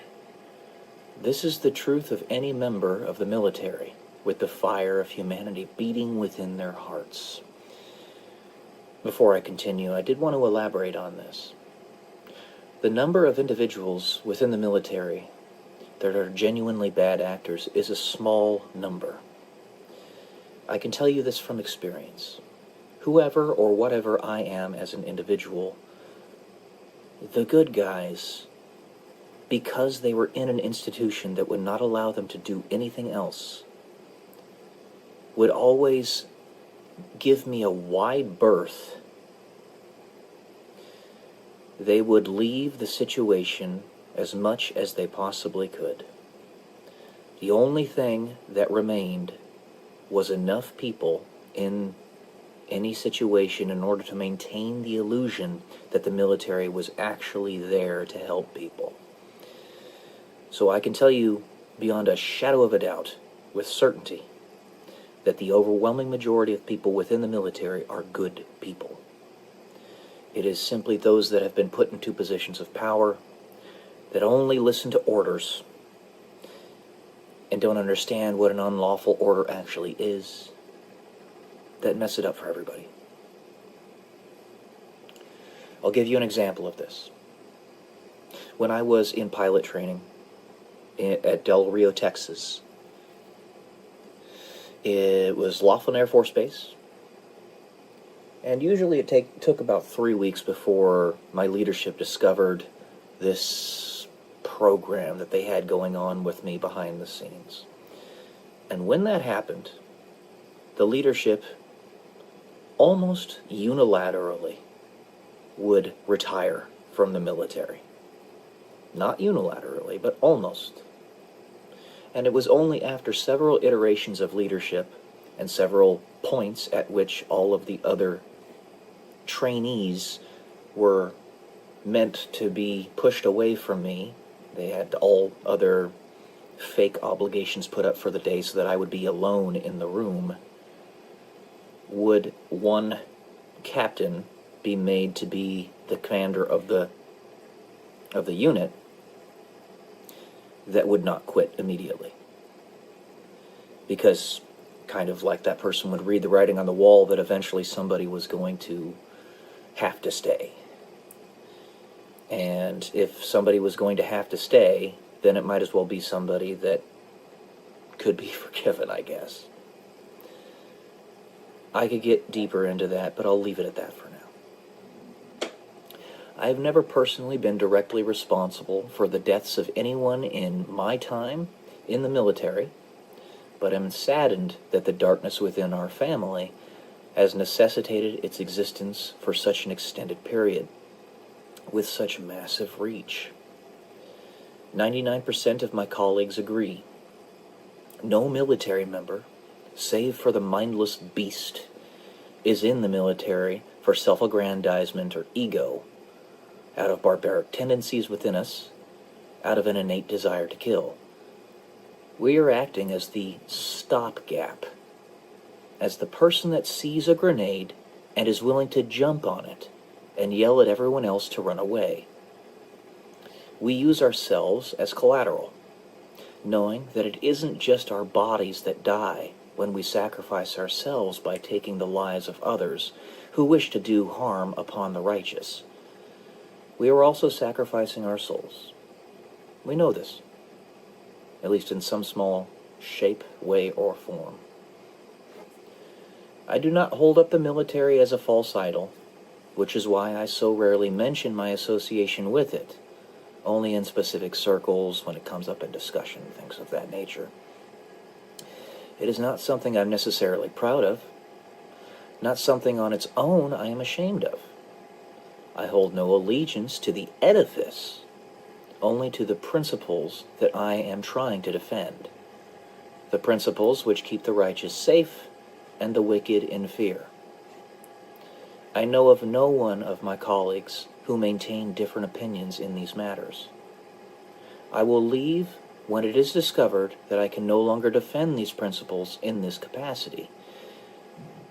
This is the truth of any member of the military, with the fire of humanity beating within their hearts. Before I continue, I did want to elaborate on this. The number of individuals within the military that are genuinely bad actors is a small number. I can tell you this from experience. Whoever or whatever I am as an individual, the good guys, because they were in an institution that would not allow them to do anything else, would always give me a wide berth. They would leave the situation as much as they possibly could. The only thing that remained was enough people in any situation in order to maintain the illusion that the military was actually there to help people. So I can tell you beyond a shadow of a doubt, with certainty, that the overwhelming majority of people within the military are good people. It is simply those that have been put into positions of power, that only listen to orders, and don't understand what an unlawful order actually is, that mess it up for everybody. I'll give you an example of this. When I was in pilot training at Del Rio, Texas, it was Laughlin Air Force Base, and usually it took about 3 weeks before my leadership discovered this program that they had going on with me behind the scenes. And when that happened, the leadership almost unilaterally would retire from the military. Not unilaterally, but almost. And it was only after several iterations of leadership and several points at which all of the other trainees were meant to be pushed away from me. They had all other fake obligations put up for the day so that I would be alone in the room. Would one captain be made to be the commander of the unit that would not quit immediately? Because kind of like that person would read the writing on the wall that eventually somebody was going to have to stay. And if somebody was going to have to stay, then it might as well be somebody that could be forgiven, I guess. I could get deeper into that, but I'll leave it at that for now. I have never personally been directly responsible for the deaths of anyone in my time in the military, but am saddened that the darkness within our family has necessitated its existence for such an extended period, with such massive reach. 99% of my colleagues agree. No military member, save for the mindless beast, is in the military for self-aggrandizement or ego, out of barbaric tendencies within us, out of an innate desire to kill. We are acting as the stopgap, as the person that sees a grenade and is willing to jump on it and yell at everyone else to run away. We use ourselves as collateral, knowing that it isn't just our bodies that die when we sacrifice ourselves by taking the lives of others who wish to do harm upon the righteous. We are also sacrificing our souls. We know this, at least in some small shape, way, or form. I do not hold up the military as a false idol, which is why I so rarely mention my association with it, only in specific circles when it comes up in discussion, things of that nature. It is not something I'm necessarily proud of, not something on its own I am ashamed of. I hold no allegiance to the edifice, only to the principles that I am trying to defend, the principles which keep the righteous safe and the wicked in fear. I know of no one of my colleagues who maintain different opinions in these matters. I will leave when it is discovered that I can no longer defend these principles in this capacity.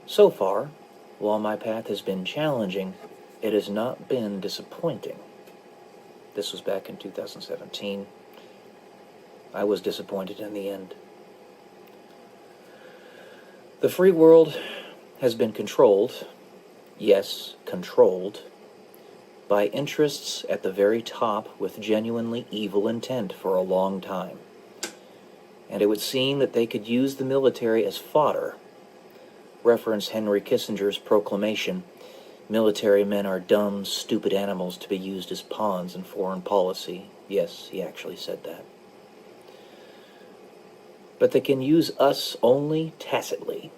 So far, while my path has been challenging, it has not been disappointing. This was back in 2017. I was disappointed in the end. The free world has been controlled, yes, controlled, by interests at the very top with genuinely evil intent for a long time. And it would seem that they could use the military as fodder. Reference Henry Kissinger's proclamation, "Military men are dumb, stupid animals to be used as pawns in foreign policy." Yes, he actually said that. But they can use us only tacitly,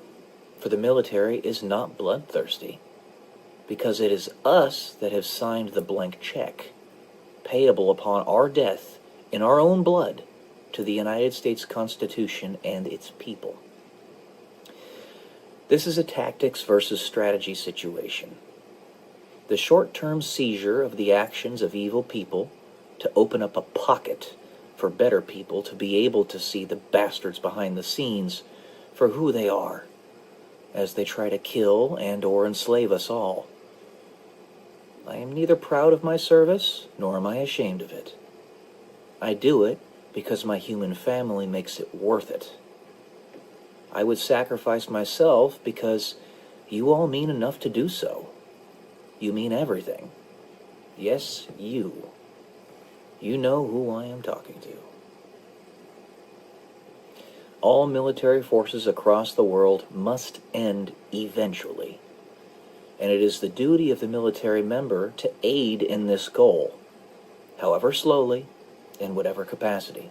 for the military is not bloodthirsty, because it is us that have signed the blank check, payable upon our death in our own blood to the United States Constitution and its people. This is a tactics versus strategy situation. The short-term seizure of the actions of evil people to open up a pocket for better people to be able to see the bastards behind the scenes for who they are, as they try to kill and or enslave us all. I am neither proud of my service, nor am I ashamed of it. I do it because my human family makes it worth it. I would sacrifice myself because you all mean enough to do so. You mean everything. Yes, you. You know who I am talking to. All military forces across the world must end eventually, and it is the duty of the military member to aid in this goal, however slowly, in whatever capacity.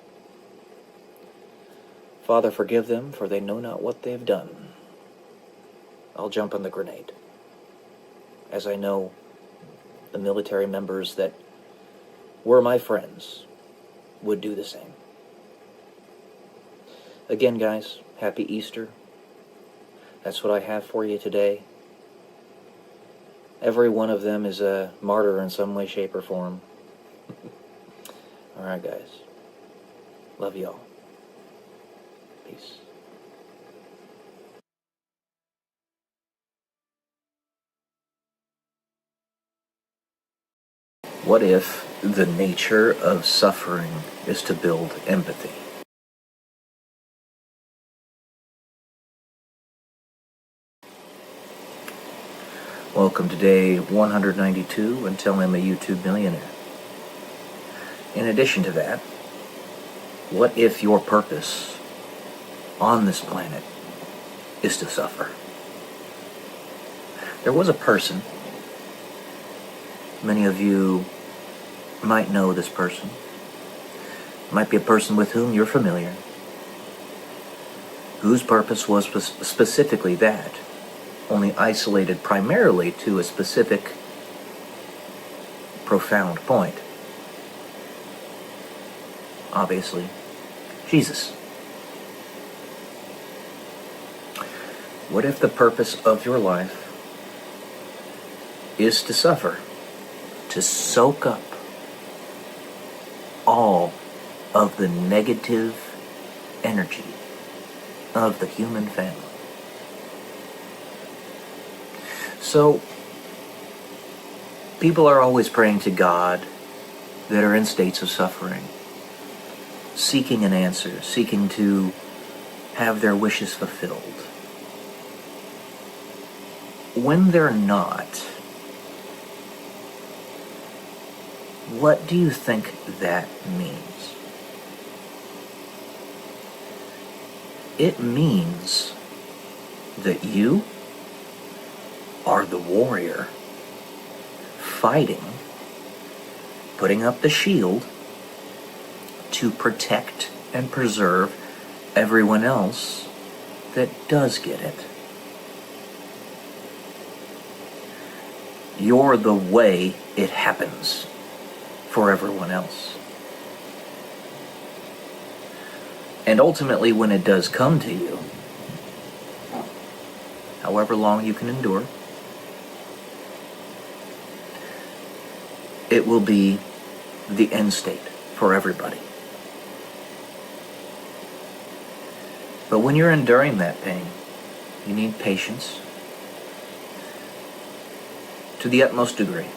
Father, forgive them, for they know not what they have done. I'll jump on the grenade, as I know the military members that were my friends would do the same. Again, guys, happy Easter. That's what I have for you today. Every one of them is a martyr in some way, shape, or form. Alright, guys. Love y'all. Peace. What if the nature of suffering is to build empathy? Welcome to day 192 until I'm a YouTube millionaire. In addition to that, what if your purpose on this planet is to suffer? There was a person, many of you might know this person, might be a person with whom you're familiar, whose purpose was specifically that, only isolated primarily to a specific, profound point. Obviously, Jesus. What if the purpose of your life is to suffer, to soak up all of the negative energy of the human family? So, people are always praying to God that are in states of suffering, seeking an answer, seeking to have their wishes fulfilled. When they're not, what do you think that means? It means that you are the warrior, fighting, putting up the shield to protect and preserve everyone else that does get it. You're the way it happens for everyone else. And ultimately, when it does come to you, however long you can endure, it will be the end state for everybody. But when you're enduring that pain, you need patience to the utmost degree.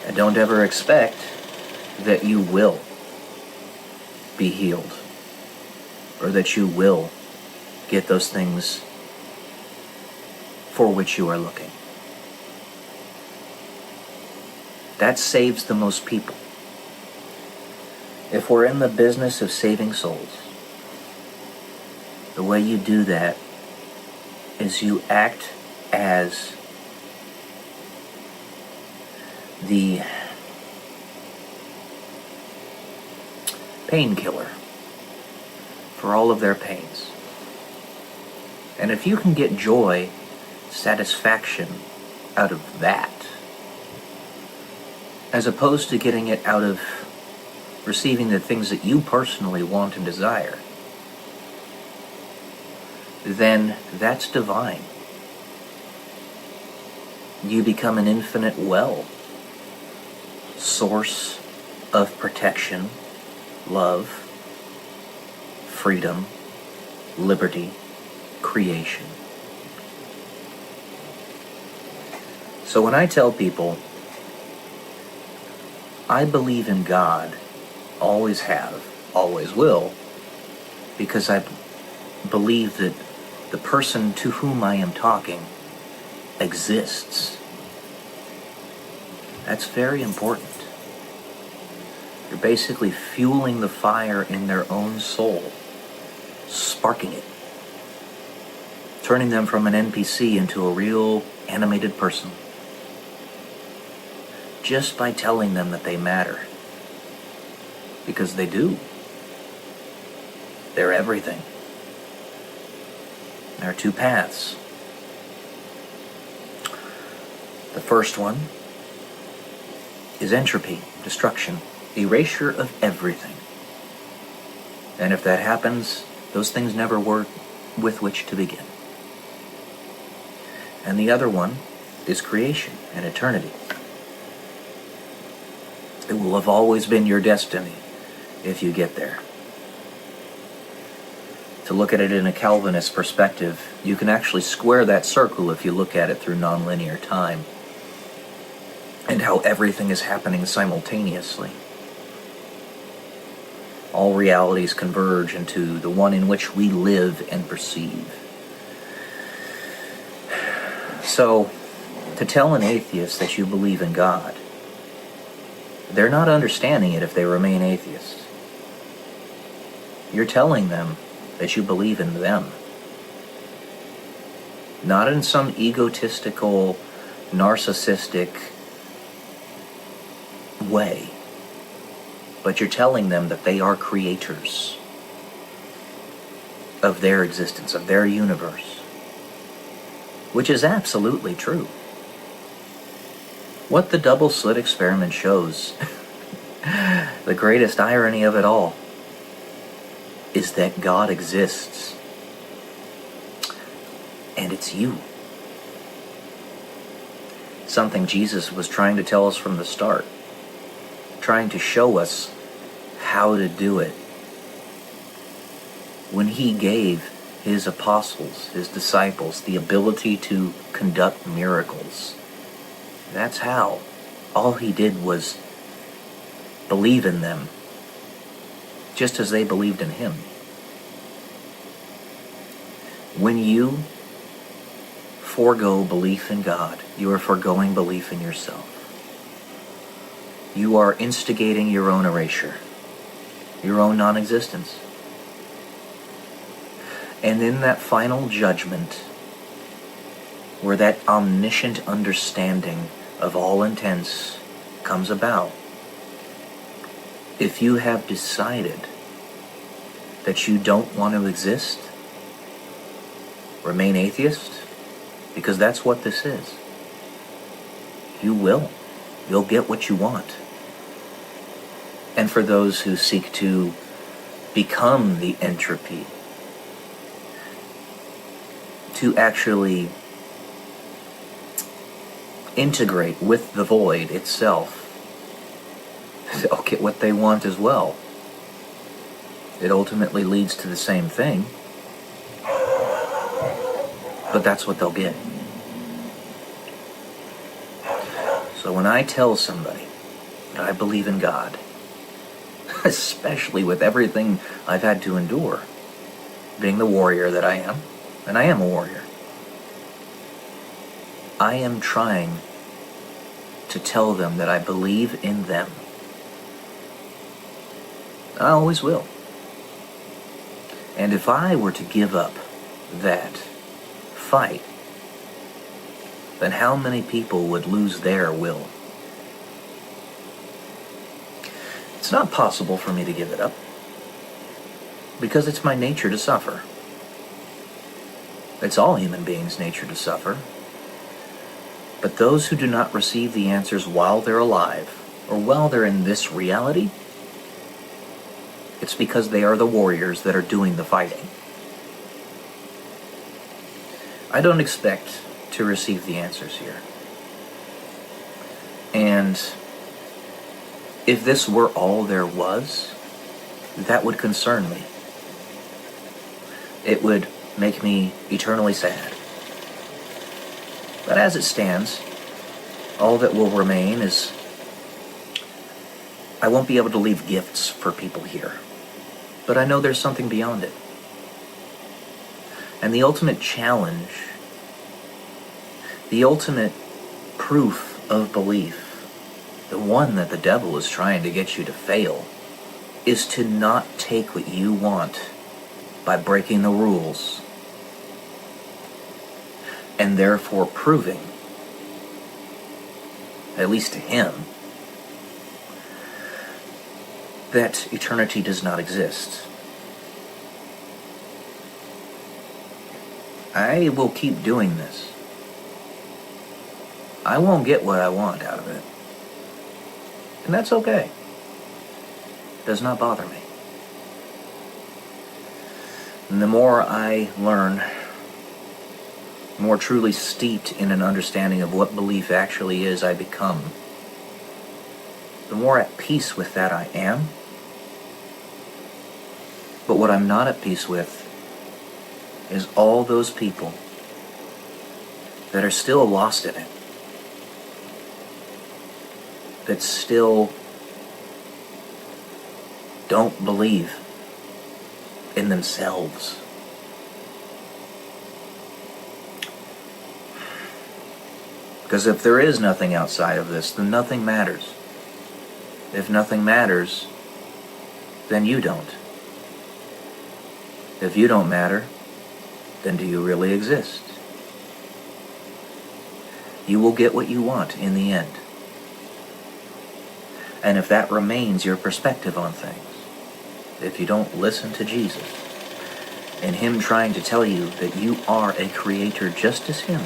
And don't ever expect that you will be healed or that you will get those things for which you are looking. That saves the most people. If we're in the business of saving souls, the way you do that is you act as the painkiller for all of their pains. And if you can get joy, satisfaction out of that, as opposed to getting it out of receiving the things that you personally want and desire, then that's divine. You become an infinite well, source of protection, love, freedom, liberty, creation. So when I tell people, I believe in God, always have, always will, because I believe that the person to whom I am talking exists. That's very important. You're basically fueling the fire in their own soul, sparking it, turning them from an NPC into a real animated person, just by telling them that they matter. Because they do. They're everything. There are two paths. The first one is entropy, destruction, erasure of everything. And if that happens, those things never were with which to begin. And the other one is creation and eternity. It will have always been your destiny if you get there. To look at it in a Calvinist perspective, you can actually square that circle if you look at it through nonlinear time and how everything is happening simultaneously. All realities converge into the one in which we live and perceive. So, to tell an atheist that you believe in God, they're not understanding it if they remain atheists. You're telling them that you believe in them. Not in some egotistical, narcissistic way, but you're telling them that they are creators of their existence, of their universe, which is absolutely true. What the double slit experiment shows, the greatest irony of it all, is that God exists. And it's you. Something Jesus was trying to tell us from the start. Trying to show us how to do it. When he gave his apostles, his disciples, the ability to conduct miracles. That's how. All he did was believe in them, just as they believed in him. When you forego belief in God, you are foregoing belief in yourself. You are instigating your own erasure, your own non-existence. And in that final judgment, where that omniscient understanding of all intents comes about, if you have decided that you don't want to exist, remain atheist, because that's what this is. You will. You'll get what you want. And for those who seek to become the entropy, to actually integrate with the void itself, they'll get what they want as well. It ultimately leads to the same thing, but that's what they'll get. So when I tell somebody that I believe in God, especially with everything I've had to endure, being the warrior that I am, and I am a warrior, I am trying to tell them that I believe in them. I always will. And if I were to give up that fight, then how many people would lose their will? It's not possible for me to give it up, because it's my nature to suffer. It's all human beings' nature to suffer. But those who do not receive the answers while they're alive, or while they're in this reality, it's because they are the warriors that are doing the fighting. I don't expect to receive the answers here. And if this were all there was, that would concern me. It would make me eternally sad. But as it stands, all that will remain is I won't be able to leave gifts for people here. But I know there's something beyond it. And the ultimate challenge, the ultimate proof of belief, the one that the devil is trying to get you to fail, is to not take what you want by breaking the rules, and therefore proving, at least to him, that eternity does not exist. I will keep doing this. I won't get what I want out of it. And that's okay. It does not bother me. And the more I learn, the more truly steeped in an understanding of what belief actually is I become, the more at peace with that I am. But what I'm not at peace with is all those people that are still lost in it, that still don't believe in themselves. Because if there is nothing outside of this, then nothing matters. If nothing matters, then you don't. If you don't matter, then do you really exist? You will get what you want in the end. And if that remains your perspective on things, if you don't listen to Jesus and Him trying to tell you that you are a creator just as Him,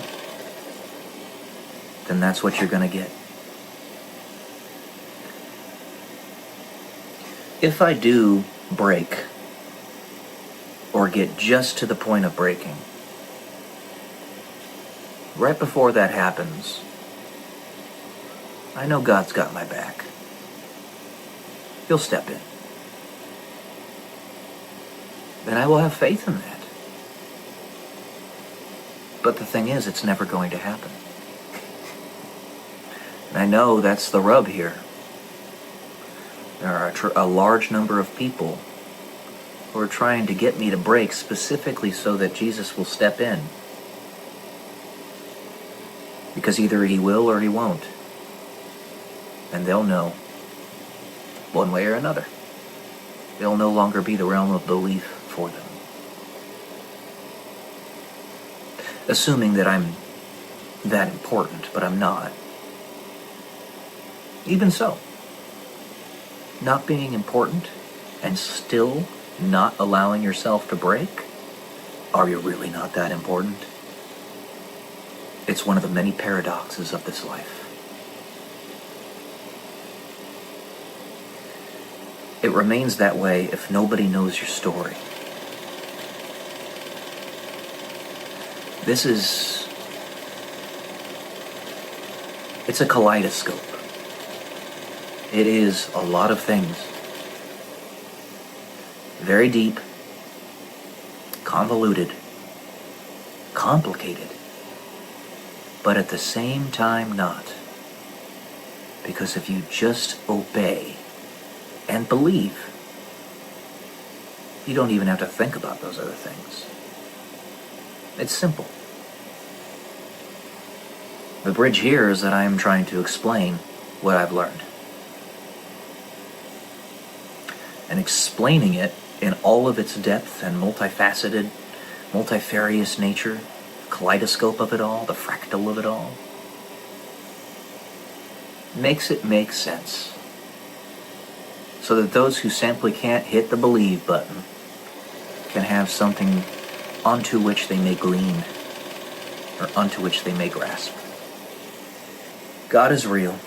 then that's what you're going to get. If I do break, or get just to the point of breaking, right before that happens, I know God's got my back. He'll step in. And I will have faith in that. But the thing is, it's never going to happen. And I know that's the rub here. There are a large number of people who are trying to get me to break specifically so that Jesus will step in. Because either He will or He won't. And they'll know, one way or another. They'll no longer be the realm of belief for them. Assuming that I'm that important, but I'm not. Even so, not being important and still not allowing yourself to break? Are you really not that important? It's one of the many paradoxes of this life. It remains that way if nobody knows your story. It's a kaleidoscope. It is a lot of things. Very deep, convoluted, complicated, but at the same time not. Because if you just obey and believe, you don't even have to think about those other things. It's simple. The bridge here is that I am trying to explain what I've learned. And explaining it in all of its depth and multifaceted, multifarious nature, kaleidoscope of it all, the fractal of it all, makes it make sense. So that those who simply can't hit the believe button can have something onto which they may glean, or onto which they may grasp. God is real.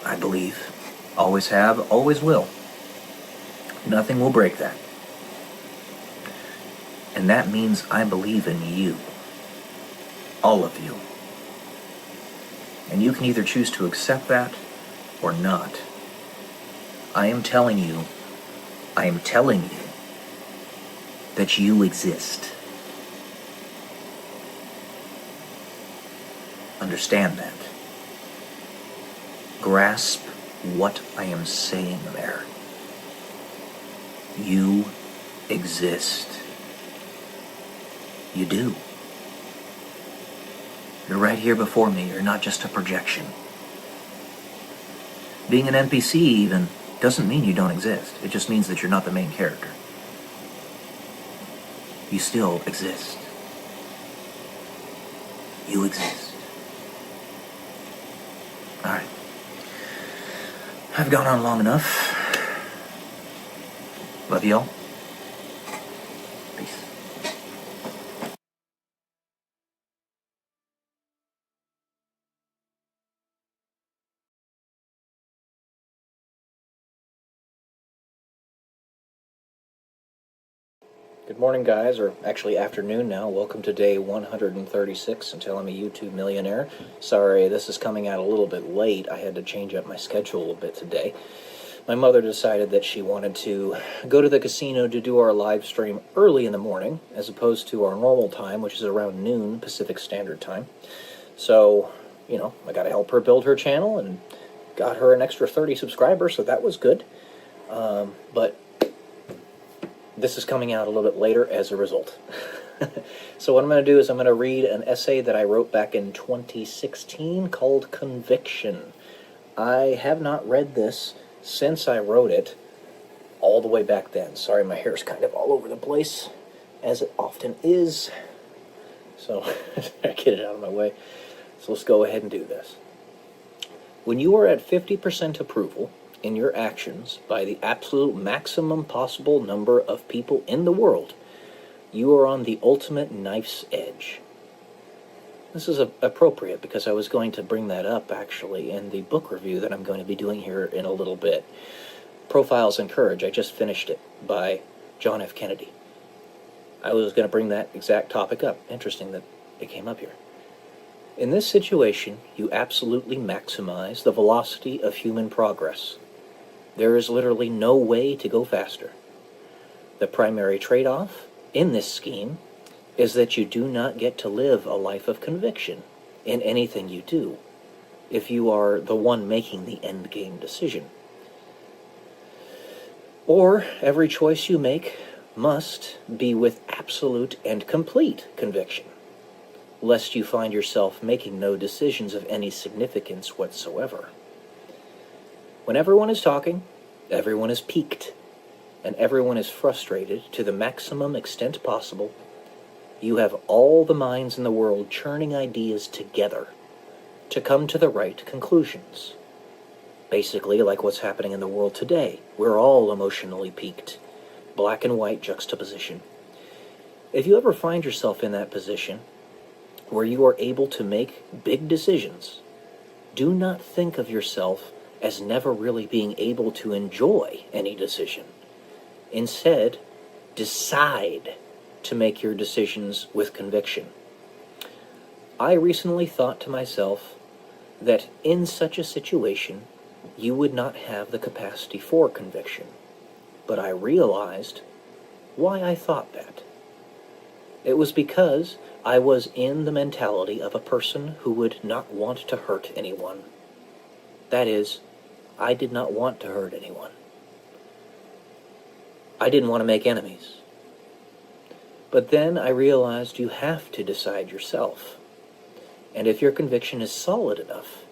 I believe. Always have, always will. Nothing will break that. And that means I believe in you. All of you. And you can either choose to accept that or not. I am telling you that you exist. Understand that. Grasp what I am saying there. You exist. You do. You're right here before me. You're not just a projection. Being an NPC even doesn't mean you don't exist. It just means that you're not the main character. You still exist. You exist. All right. I've gone on long enough. Love y'all. Peace. Good morning, guys, or actually afternoon now. Welcome to day 136 until I'm a YouTube millionaire. Sorry, this is coming out a little bit late. I had to change up my schedule a bit today. My mother decided that she wanted to go to the casino to do our live stream early in the morning, as opposed to our normal time, which is around noon Pacific Standard Time. So, I got to help her build her channel and got her an extra 30 subscribers, so that was good. But this is coming out a little bit later as a result. So what I'm going to do is I'm going to read an essay that I wrote back in 2016 called Conviction. I have not read this since I wrote it all the way back then. Sorry, my hair's kind of all over the place, as it often is. So I get it out of my way. So let's go ahead and do this. When you are at 50% approval in your actions by the absolute maximum possible number of people in the world, you are on the ultimate knife's edge. This is appropriate because I was going to bring that up actually in the book review that I'm going to be doing here in a little bit. Profiles in Courage, I just finished it by John F. Kennedy. I was going to bring that exact topic up. Interesting that it came up here. In this situation, you absolutely maximize the velocity of human progress. There is literally no way to go faster. The primary trade-off in this scheme is that you do not get to live a life of conviction in anything you do if you are the one making the endgame decision. Or every choice you make must be with absolute and complete conviction, lest you find yourself making no decisions of any significance whatsoever. When everyone is talking, everyone is piqued, and everyone is frustrated to the maximum extent possible, you have all the minds in the world churning ideas together to come to the right conclusions. Basically, like what's happening in the world today. We're all emotionally piqued. Black and white juxtaposition. If you ever find yourself in that position, where you are able to make big decisions, do not think of yourself as never really being able to enjoy any decision. Instead, decide to make your decisions with conviction. I recently thought to myself that in such a situation, you would not have the capacity for conviction. But I realized why I thought that. It was because I was in the mentality of a person who would not want to hurt anyone. That is, I did not want to hurt anyone. I didn't want to make enemies. But then I realized you have to decide yourself. And if your conviction is solid enough,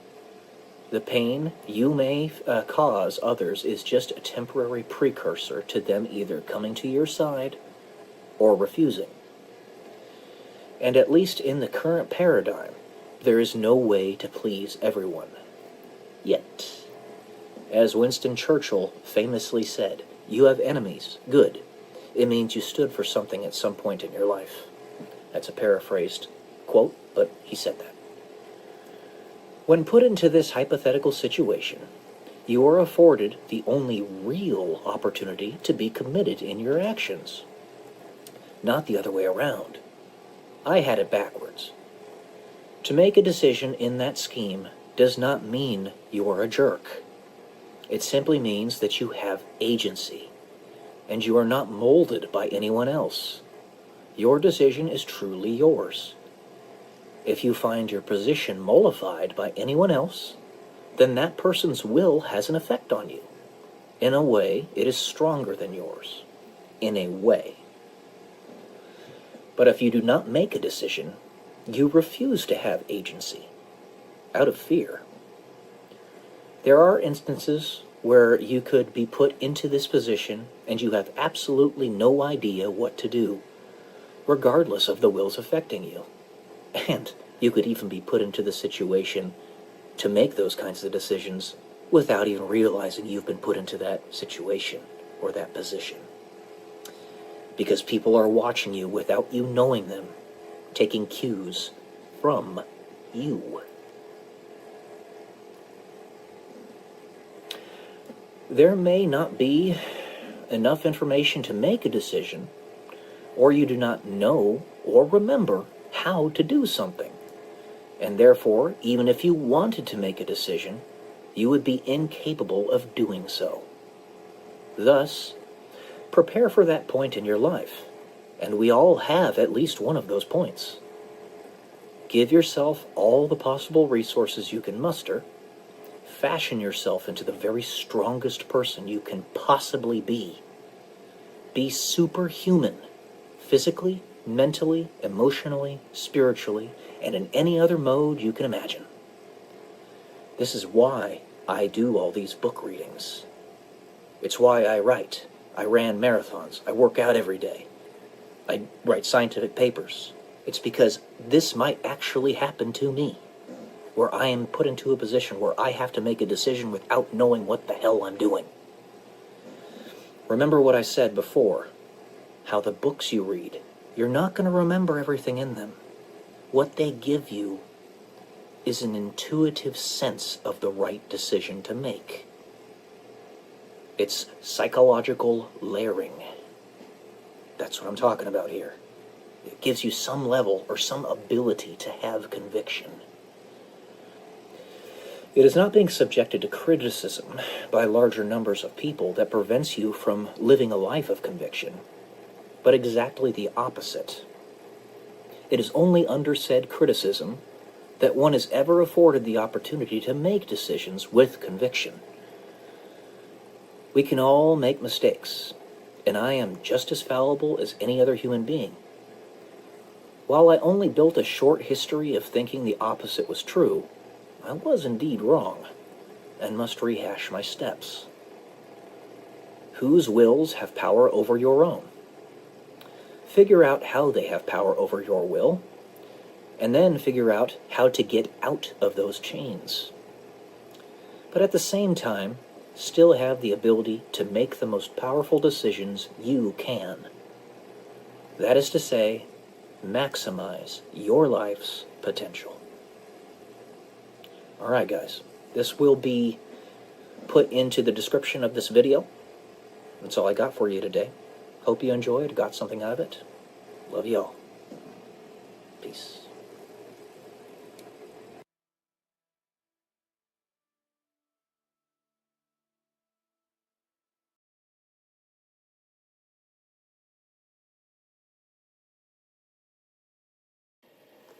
the pain you may cause others is just a temporary precursor to them either coming to your side or refusing. And at least in the current paradigm, there is no way to please everyone. Yet, as Winston Churchill famously said, you have enemies. Good. It means you stood for something at some point in your life. That's a paraphrased quote, but he said that. When put into this hypothetical situation, you are afforded the only real opportunity to be committed in your actions. Not the other way around. I had it backwards. To make a decision in that scheme does not mean you are a jerk. It simply means that you have agency, and you are not molded by anyone else. Your decision is truly yours. If you find your position mollified by anyone else, then that person's will has an effect on you. In a way, it is stronger than yours. In a way. But if you do not make a decision, you refuse to have agency, out of fear. There are instances where you could be put into this position and you have absolutely no idea what to do, regardless of the wills affecting you. And you could even be put into the situation to make those kinds of decisions without even realizing you've been put into that situation or that position. Because people are watching you without you knowing them, taking cues from you. There may not be enough information to make a decision, or you do not know or remember how to do something. And therefore, even if you wanted to make a decision, you would be incapable of doing so. Thus, prepare for that point in your life, and we all have at least one of those points. Give yourself all the possible resources you can muster. Fashion yourself into the very strongest person you can possibly be. Be superhuman, physically, mentally, emotionally, spiritually, and in any other mode you can imagine. This is why I do all these book readings. It's why I write. I ran marathons. I work out every day. I write scientific papers. It's because this might actually happen to me, where I am put into a position where I have to make a decision without knowing what the hell I'm doing. Remember what I said before, how the books you read, you're not going to remember everything in them. What they give you is an intuitive sense of the right decision to make. It's psychological layering. That's what I'm talking about here. It gives you some level or some ability to have conviction. It is not being subjected to criticism by larger numbers of people that prevents you from living a life of conviction, but exactly the opposite. It is only under said criticism that one is ever afforded the opportunity to make decisions with conviction. We can all make mistakes, and I am just as fallible as any other human being. While I only built a short history of thinking the opposite was true, I was indeed wrong, and must rehash my steps. Whose wills have power over your own? Figure out how they have power over your will, and then figure out how to get out of those chains. But at the same time, still have the ability to make the most powerful decisions you can. That is to say, maximize your life's potential. All right, guys, this will be put into the description of this video. That's all I got for you today. Hope you enjoyed, got something out of it. Love you all. Peace.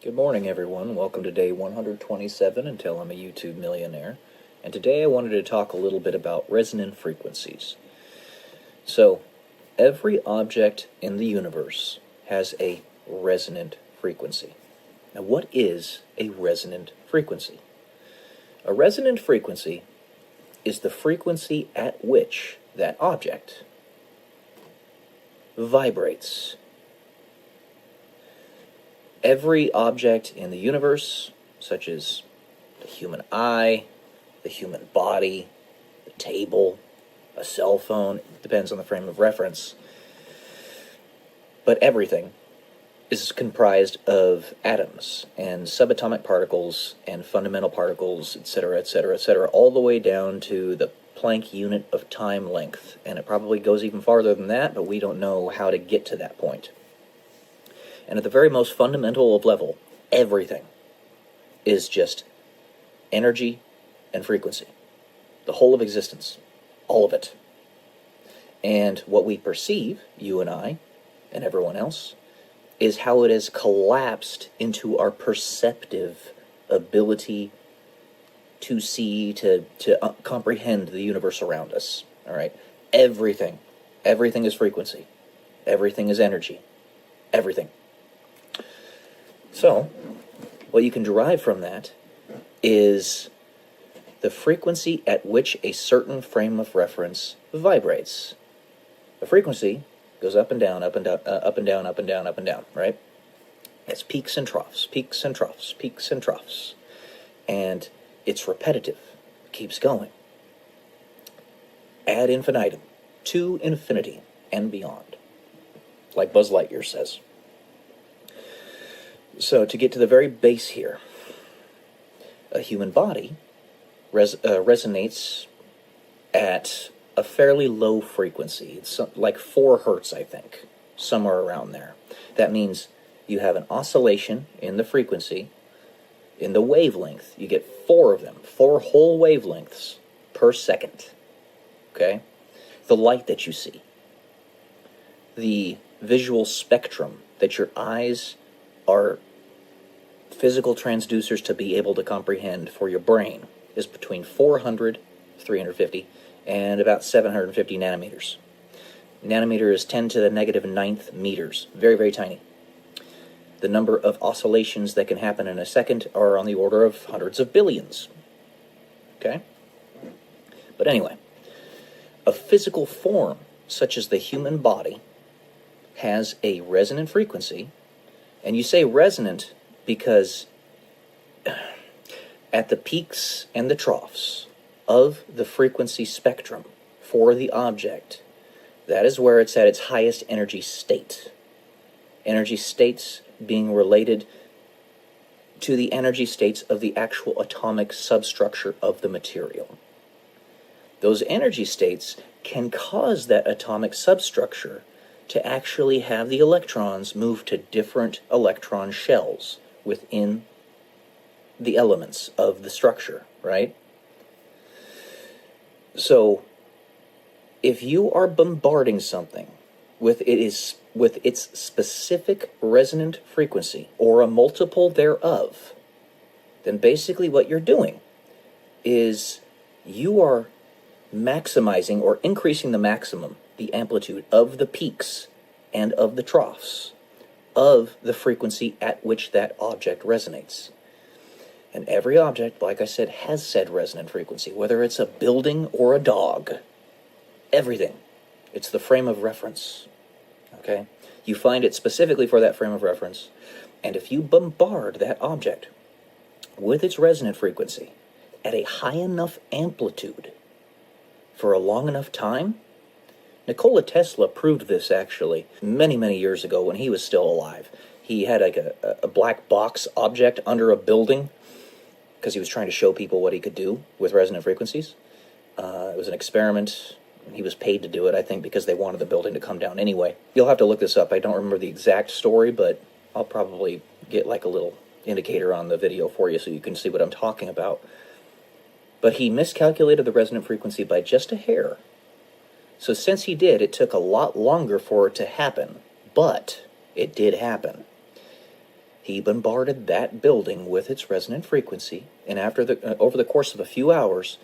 Good morning, everyone. Welcome to day 127 until I'm a YouTube millionaire. And today I wanted to talk a little bit about resonant frequencies. So, every object in the universe has a resonant frequency. Now, what is a resonant frequency? A resonant frequency is the frequency at which that object vibrates. Every object in the universe, such as the human eye, the human body, the table, a cell phone, depends on the frame of reference, but everything is comprised of atoms and subatomic particles and fundamental particles, etc., etc., etc., all the way down to the Planck unit of time length. And it probably goes even farther than that, but we don't know how to get to that point. And at the very most fundamental of level, everything is just energy and frequency. The whole of existence. All of it. And what we perceive, you and I, and everyone else, is how it has collapsed into our perceptive ability to see, to comprehend the universe around us. All right? Everything is frequency. Everything is energy. Everything. So, what you can derive from that is the frequency at which a certain frame of reference vibrates. The frequency goes up and down, up and down, up and down, up and down, up and down, right? It's peaks and troughs, peaks and troughs, peaks and troughs. And it's repetitive. It keeps going. Ad infinitum. To infinity and beyond. Like Buzz Lightyear says. So, to get to the very base here, a human body resonates at a fairly low frequency. It's like 4 hertz, I think. somewhere around there. That means you have an oscillation in the frequency, in the wavelength. You get 4 of them, 4 whole wavelengths per second. Okay? The light that you see, the visual spectrum that your eyes are physical transducers to be able to comprehend for your brain is between 400, 350, and about 750 nanometers. Nanometer is 10 to the negative 9th meters. Very, very tiny. The number of oscillations that can happen in a second are on the order of hundreds of billions. Okay? But anyway, a physical form, such as the human body, has a resonant frequency. And you say resonant because at the peaks and the troughs of the frequency spectrum for the object, that is where it's at its highest energy state. Energy states being related to the energy states of the actual atomic substructure of the material. Those energy states can cause that atomic substructure to actually have the electrons move to different electron shells within the elements of the structure, right? So, if you are bombarding something with its specific resonant frequency, or a multiple thereof, then basically what you're doing is you are maximizing or increasing the maximum, the amplitude of the peaks and of the troughs of the frequency at which that object resonates. And every object, like I said, has said resonant frequency, whether it's a building or a dog. Everything. It's the frame of reference. Okay? You find it specifically for that frame of reference, and if you bombard that object with its resonant frequency at a high enough amplitude for a long enough time, Nikola Tesla proved this actually many, many years ago when he was still alive. He had like a black box object under a building because he was trying to show people what he could do with resonant frequencies. It was an experiment. He was paid to do it, I think, because they wanted the building to come down anyway. You'll have to look this up. I don't remember the exact story, but I'll probably get like a little indicator on the video for you so you can see what I'm talking about. But he miscalculated the resonant frequency by just a hair. So since he did, it took a lot longer for it to happen, but it did happen. He bombarded that building with its resonant frequency, and over the course of a few hours,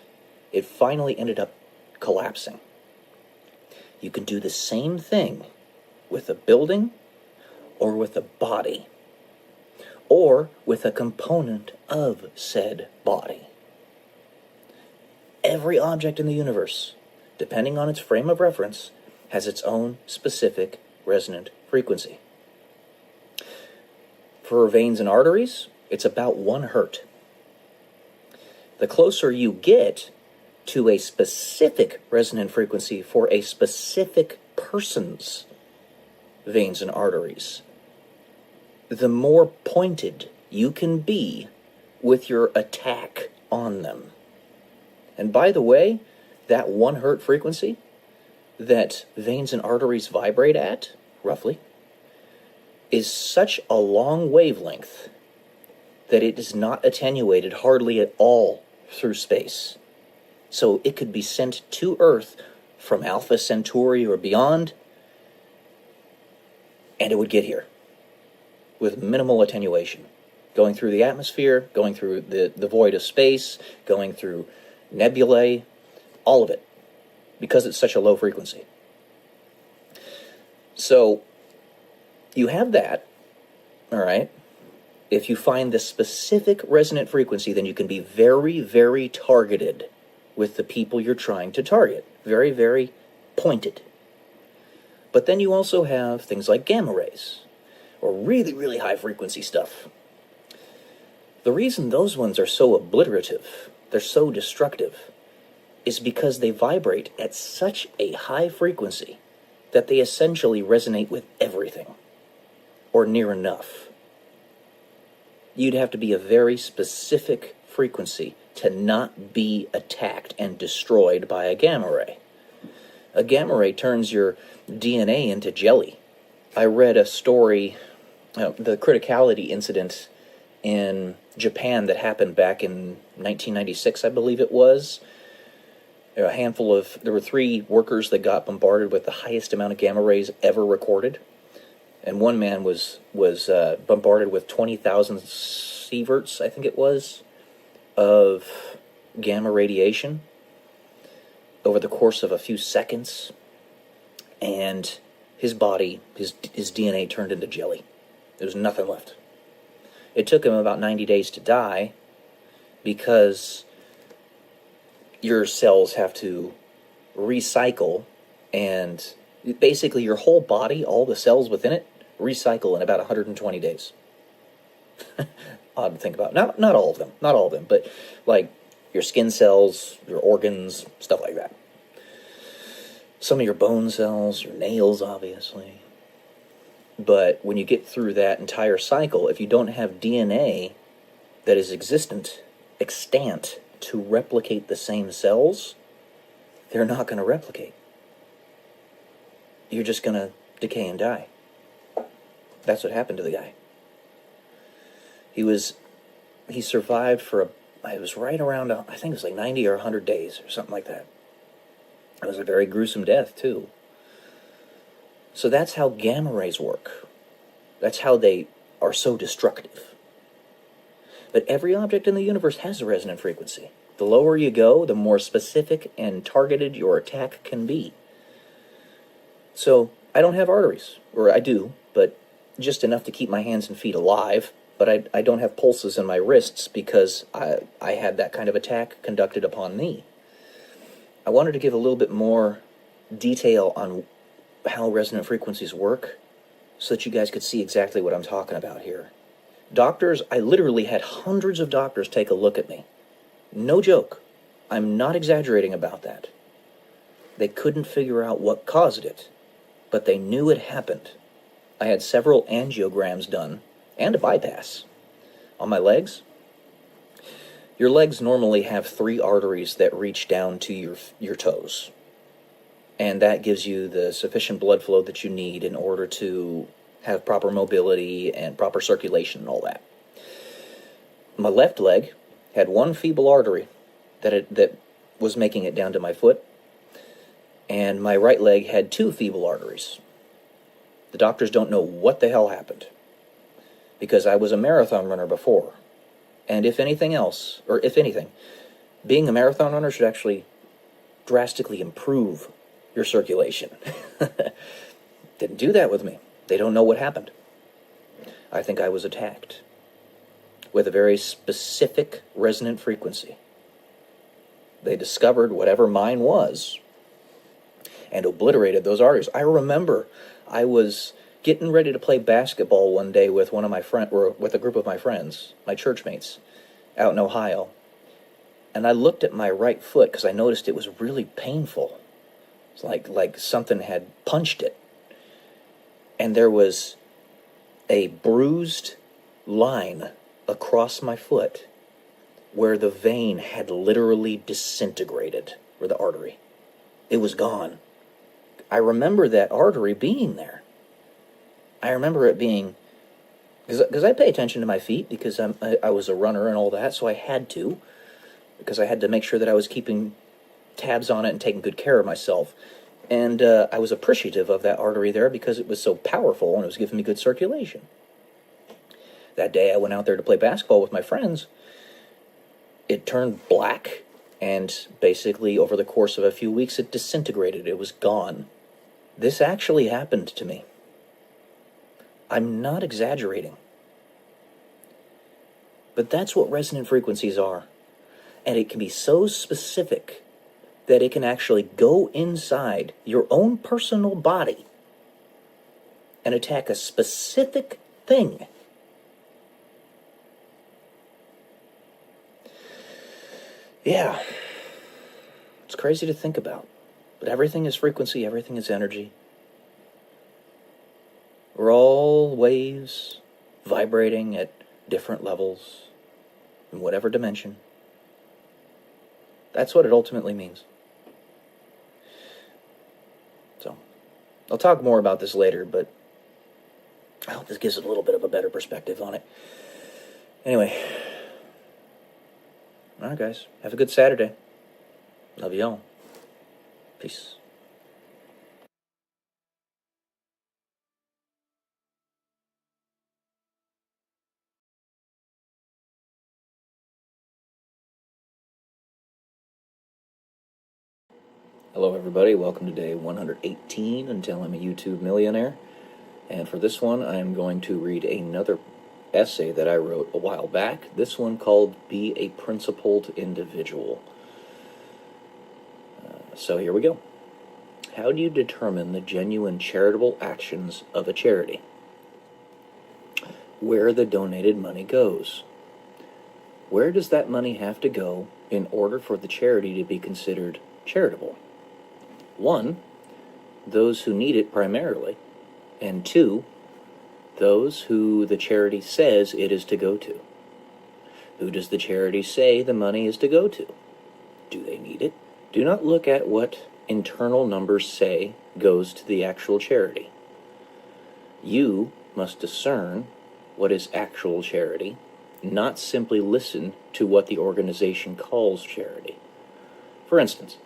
it finally ended up collapsing. You can do the same thing with a building, or with a body, or with a component of said body. Every object in the universe, depending on its frame of reference, has its own specific resonant frequency. For veins and arteries, it's about 1 hertz. The closer you get to a specific resonant frequency for a specific person's veins and arteries, the more pointed you can be with your attack on them. And by the way, that 1 hertz frequency that veins and arteries vibrate at, roughly, is such a long wavelength that it is not attenuated hardly at all through space. So it could be sent to Earth from Alpha Centauri or beyond, and it would get here with minimal attenuation. Going through the atmosphere, going through the void of space, going through nebulae, all of it, because it's such a low frequency. So, you have that, all right? If you find the specific resonant frequency, then you can be very, very targeted with the people you're trying to target. Very, very pointed. But then you also have things like gamma rays, or really, really high frequency stuff. The reason those ones are so obliterative, they're so destructive, is because they vibrate at such a high frequency that they essentially resonate with everything, or near enough. You'd have to be a very specific frequency to not be attacked and destroyed by a gamma ray. A gamma ray turns your DNA into jelly. I read a story, the criticality incident in Japan that happened back in 1996, I believe it was. There were 3 workers that got bombarded with the highest amount of gamma rays ever recorded. And one man was bombarded with 20,000 sieverts, I think it was, of gamma radiation over the course of a few seconds. And his body, his DNA turned into jelly. There was nothing left. It took him about 90 days to die because your cells have to recycle, and basically your whole body, all the cells within it, recycle in about 120 days. Odd to think about. Not all of them, but like your skin cells, your organs, stuff like that. Some of your bone cells, your nails, obviously. But when you get through that entire cycle, if you don't have DNA that is extant to replicate the same cells, they're not going to replicate. You're just going to decay and die. That's what happened to the guy. He survived it was right around, I think it was like 90 or 100 days or something like that. It was a very gruesome death, too. So that's how gamma rays work. That's how they are so destructive. But every object in the universe has a resonant frequency. The lower you go, the more specific and targeted your attack can be. So, I don't have arteries. Or I do, but just enough to keep my hands and feet alive. But I don't have pulses in my wrists because I had that kind of attack conducted upon me. I wanted to give a little bit more detail on how resonant frequencies work so that you guys could see exactly what I'm talking about here. Doctors, I literally had hundreds of doctors take a look at me. No joke. I'm not exaggerating about that. They couldn't figure out what caused it, but they knew it happened. I had several angiograms done and a bypass. On my legs, your legs normally have 3 arteries that reach down to your toes. And that gives you the sufficient blood flow that you need in order to have proper mobility and proper circulation and all that. My left leg had 1 feeble artery that was making it down to my foot, and my right leg had 2 feeble arteries. The doctors don't know what the hell happened, because I was a marathon runner before. And if anything, being a marathon runner should actually drastically improve your circulation. Didn't do that with me. They don't know what happened. I think I was attacked with a very specific resonant frequency. They discovered whatever mine was and obliterated those arteries. I remember I was getting ready to play basketball one day with with a group of my friends, my church mates, out in Ohio. And I looked at my right foot because I noticed it was really painful. It's like something had punched it. And there was a bruised line across my foot where the vein had literally disintegrated, or the artery. It was gone. I remember that artery being there. I remember it being, because I pay attention to my feet because I was a runner and all that, so I had to, because I had to make sure that I was keeping tabs on it and taking good care of myself. And I was appreciative of that artery there because it was so powerful and it was giving me good circulation. That day I went out there to play basketball with my friends. It turned black, and basically over the course of a few weeks it disintegrated. It was gone. This actually happened to me. I'm not exaggerating. But that's what resonant frequencies are. And it can be so specific that it can actually go inside your own personal body and attack a specific thing. Yeah. It's crazy to think about. But everything is frequency, everything is energy. We're all waves vibrating at different levels in whatever dimension. That's what it ultimately means. So, I'll talk more about this later, but I hope this gives it a little bit of a better perspective on it. Anyway, all right, guys, have a good Saturday. Love you all. Peace. Hello, everybody. Welcome to day 118 until I'm a YouTube millionaire. And for this one, I'm going to read another essay that I wrote a while back. This one called Be a Principled Individual. So here we go. How do you determine the genuine charitable actions of a charity? Where the donated money goes. Where does that money have to go in order for the charity to be considered charitable? 1, those who need it primarily, and 2, those who the charity says it is to go to. Who does the charity say the money is to go to? Do they need it? Do not look at what internal numbers say goes to the actual charity. You must discern what is actual charity, not simply listen to what the organization calls charity. For instance,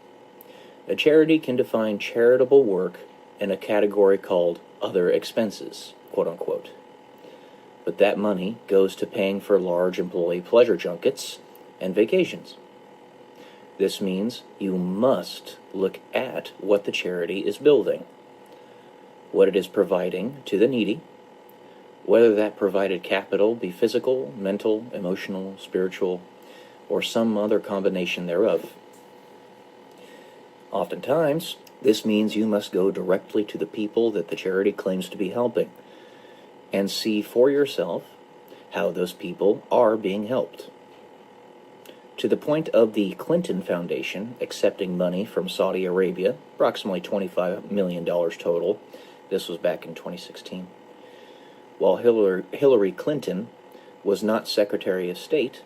a charity can define charitable work in a category called other expenses, quote unquote. But that money goes to paying for large employee pleasure junkets and vacations. This means you must look at what the charity is building, what it is providing to the needy, whether that provided capital be physical, mental, emotional, spiritual, or some other combination thereof. Oftentimes, this means you must go directly to the people that the charity claims to be helping and see for yourself how those people are being helped. To the point of the Clinton Foundation accepting money from Saudi Arabia, approximately $25 million total. This was back in 2016. While Hillary Clinton was not Secretary of State,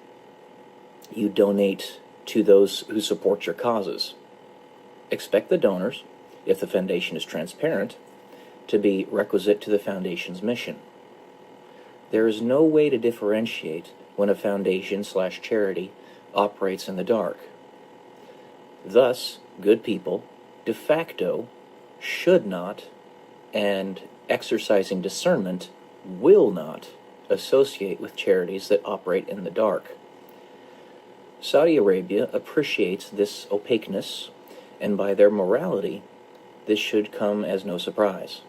you donate to those who support your causes. Expect the donors, if the foundation is transparent, to be requisite to the foundation's mission. There is no way to differentiate when a foundation/charity operates in the dark. Thus, good people, de facto, should not, and exercising discernment, will not associate with charities that operate in the dark. Saudi Arabia appreciates this opaqueness, and by their morality, this should come as no surprise.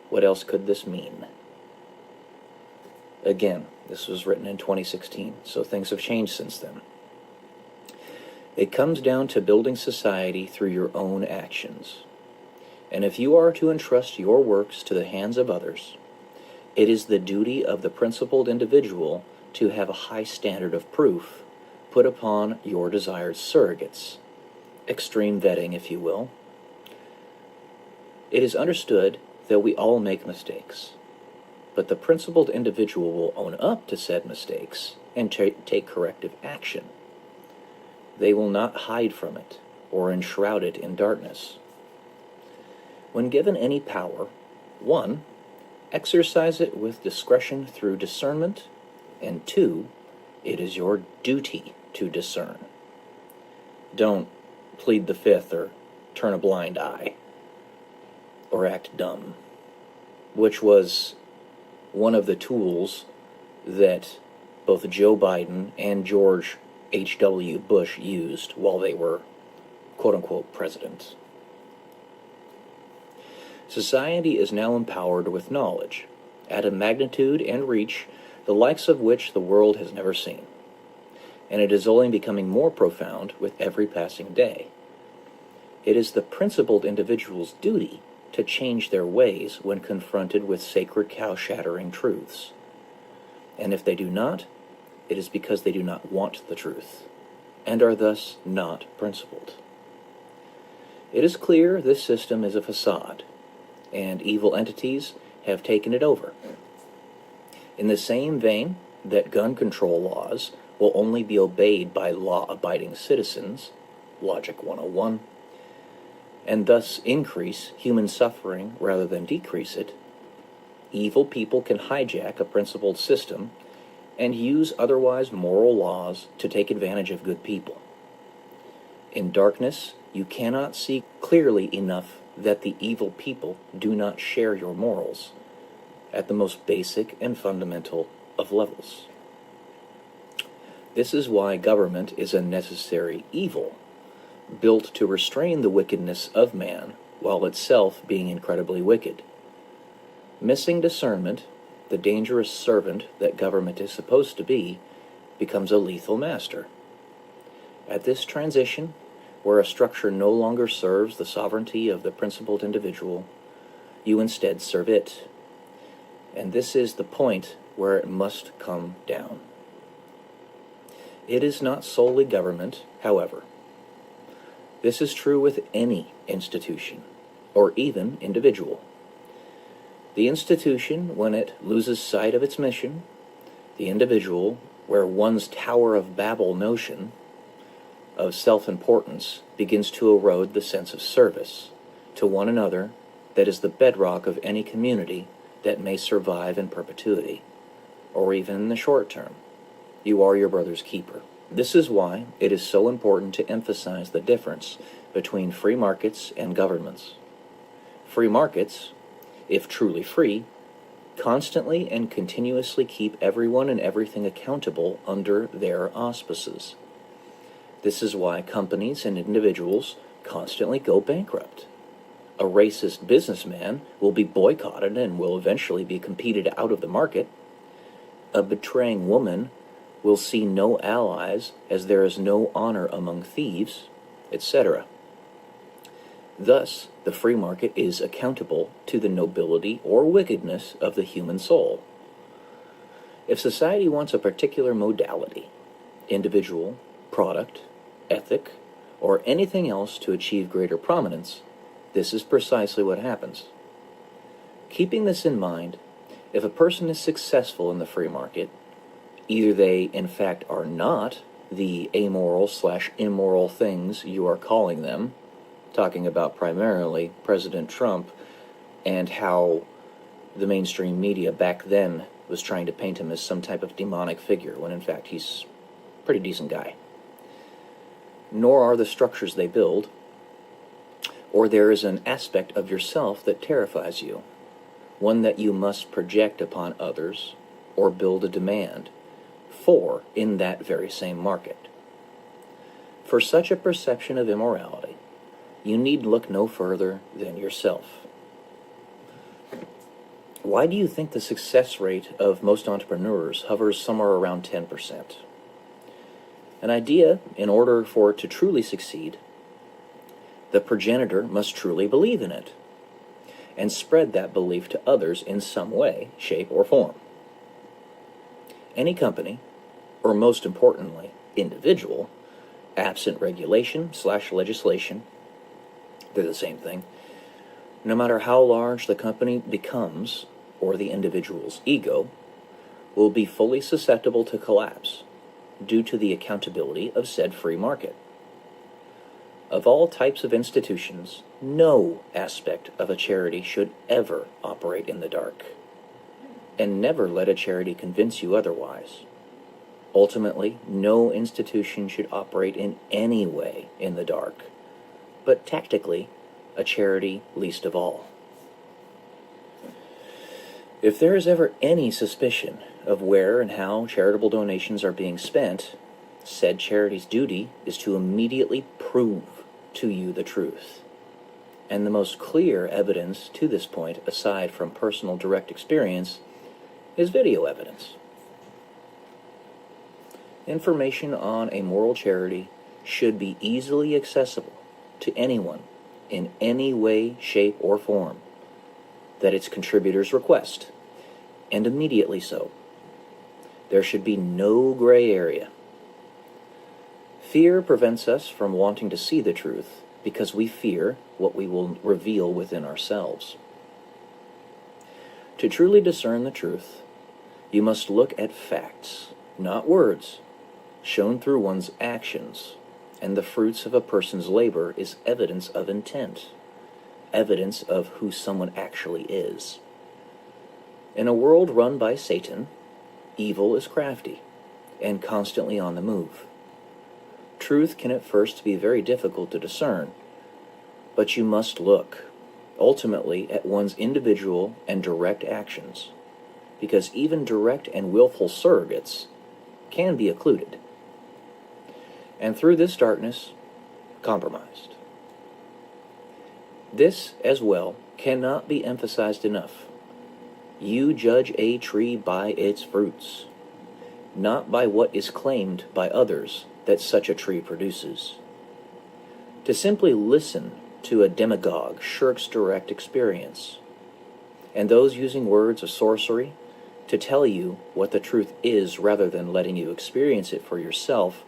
What else could this mean? Again, this was written in 2016, so things have changed since then. It comes down to building society through your own actions. And if you are to entrust your works to the hands of others, it is the duty of the principled individual to have a high standard of proof put upon your desired surrogates. Extreme vetting, if you will. It is understood that we all make mistakes, but the principled individual will own up to said mistakes and take corrective action. They will not hide from it or enshroud it in darkness. When given any power, 1, exercise it with discretion through discernment, and 2, it is your duty to discern. Don't plead the fifth or turn a blind eye or act dumb, which was one of the tools that both Joe Biden and George H.W. Bush used while they were quote-unquote president. Society is now empowered with knowledge at a magnitude and reach the likes of which the world has never seen, and it is only becoming more profound with every passing day. It is the principled individual's duty to change their ways when confronted with sacred cow-shattering truths. And if they do not, it is because they do not want the truth, and are thus not principled. It is clear this system is a facade, and evil entities have taken it over. In the same vein that gun control laws will only be obeyed by law-abiding citizens, Logic 101, and thus increase human suffering rather than decrease it, evil people can hijack a principled system and use otherwise moral laws to take advantage of good people. In darkness, you cannot see clearly enough that the evil people do not share your morals at the most basic and fundamental of levels. This is why government is a necessary evil, built to restrain the wickedness of man while itself being incredibly wicked. Missing discernment, the dangerous servant that government is supposed to be, becomes a lethal master. At this transition, where a structure no longer serves the sovereignty of the principled individual, you instead serve it. And this is the point where it must come down. It is not solely government, however. This is true with any institution, or even individual. The institution, when it loses sight of its mission, the individual, where one's Tower of Babel notion of self-importance begins to erode the sense of service to one another that is the bedrock of any community that may survive in perpetuity, or even in the short term. You are your brother's keeper. This is why it is so important to emphasize the difference between free markets and governments. Free markets, if truly free, constantly and continuously keep everyone and everything accountable under their auspices. This is why companies and individuals constantly go bankrupt. A racist businessman will be boycotted and will eventually be competed out of the market. A betraying woman will see no allies as there is no honor among thieves, etc. Thus, the free market is accountable to the nobility or wickedness of the human soul. If society wants a particular modality, individual, product, ethic, or anything else to achieve greater prominence, this is precisely what happens. Keeping this in mind, if a person is successful in the free market, either they in fact are not the amoral/immoral things you are calling them, talking about primarily President Trump and how the mainstream media back then was trying to paint him as some type of demonic figure, when in fact he's a pretty decent guy. Nor are the structures they build, or there is an aspect of yourself that terrifies you, one that you must project upon others or build a demand for in that very same market. For such a perception of immorality, you need look no further than yourself. Why do you think the success rate of most entrepreneurs hovers somewhere around 10%? An idea, in order for it to truly succeed, the progenitor must truly believe in it and spread that belief to others in some way, shape, or form. Any company, or most importantly, individual, absent regulation/legislation, they're the same thing, no matter how large the company becomes, or the individual's ego, will be fully susceptible to collapse due to the accountability of said free market. Of all types of institutions, no aspect of a charity should ever operate in the dark, and never let a charity convince you otherwise. Ultimately, no institution should operate in any way in the dark, but tactically, a charity least of all. If there is ever any suspicion of where and how charitable donations are being spent, said charity's duty is to immediately prove to you the truth. And the most clear evidence to this point, aside from personal direct experience, is video evidence. Information on a moral charity should be easily accessible to anyone in any way, shape, or form that its contributors request, and immediately so. There should be no gray area. Fear prevents us from wanting to see the truth because we fear what we will reveal within ourselves. To truly discern the truth, you must look at facts, not words, shown through one's actions, and the fruits of a person's labor is evidence of intent, evidence of who someone actually is. In a world run by Satan, evil is crafty and constantly on the move. Truth can at first be very difficult to discern, but you must look, ultimately, at one's individual and direct actions, because even direct and willful surrogates can be occluded, and through this darkness, compromised. This, as well, cannot be emphasized enough. You judge a tree by its fruits, not by what is claimed by others that such a tree produces. To simply listen to a demagogue shirks direct experience, and those using words of sorcery to tell you what the truth is rather than letting you experience it for yourself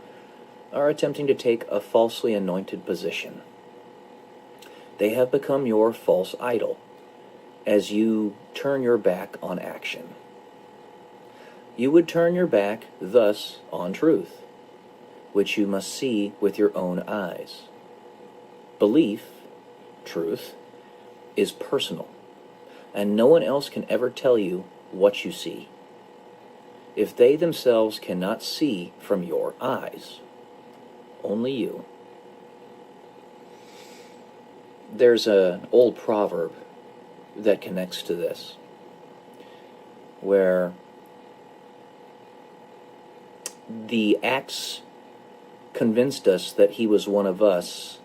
are attempting to take a falsely anointed position. They have become your false idol as you turn your back on action. You would turn your back, thus, on truth, which you must see with your own eyes. Belief, truth, is personal, and no one else can ever tell you what you see. If they themselves cannot see from your eyes, only you. There's an old proverb that connects to this, where the axe convinced us that he was one of us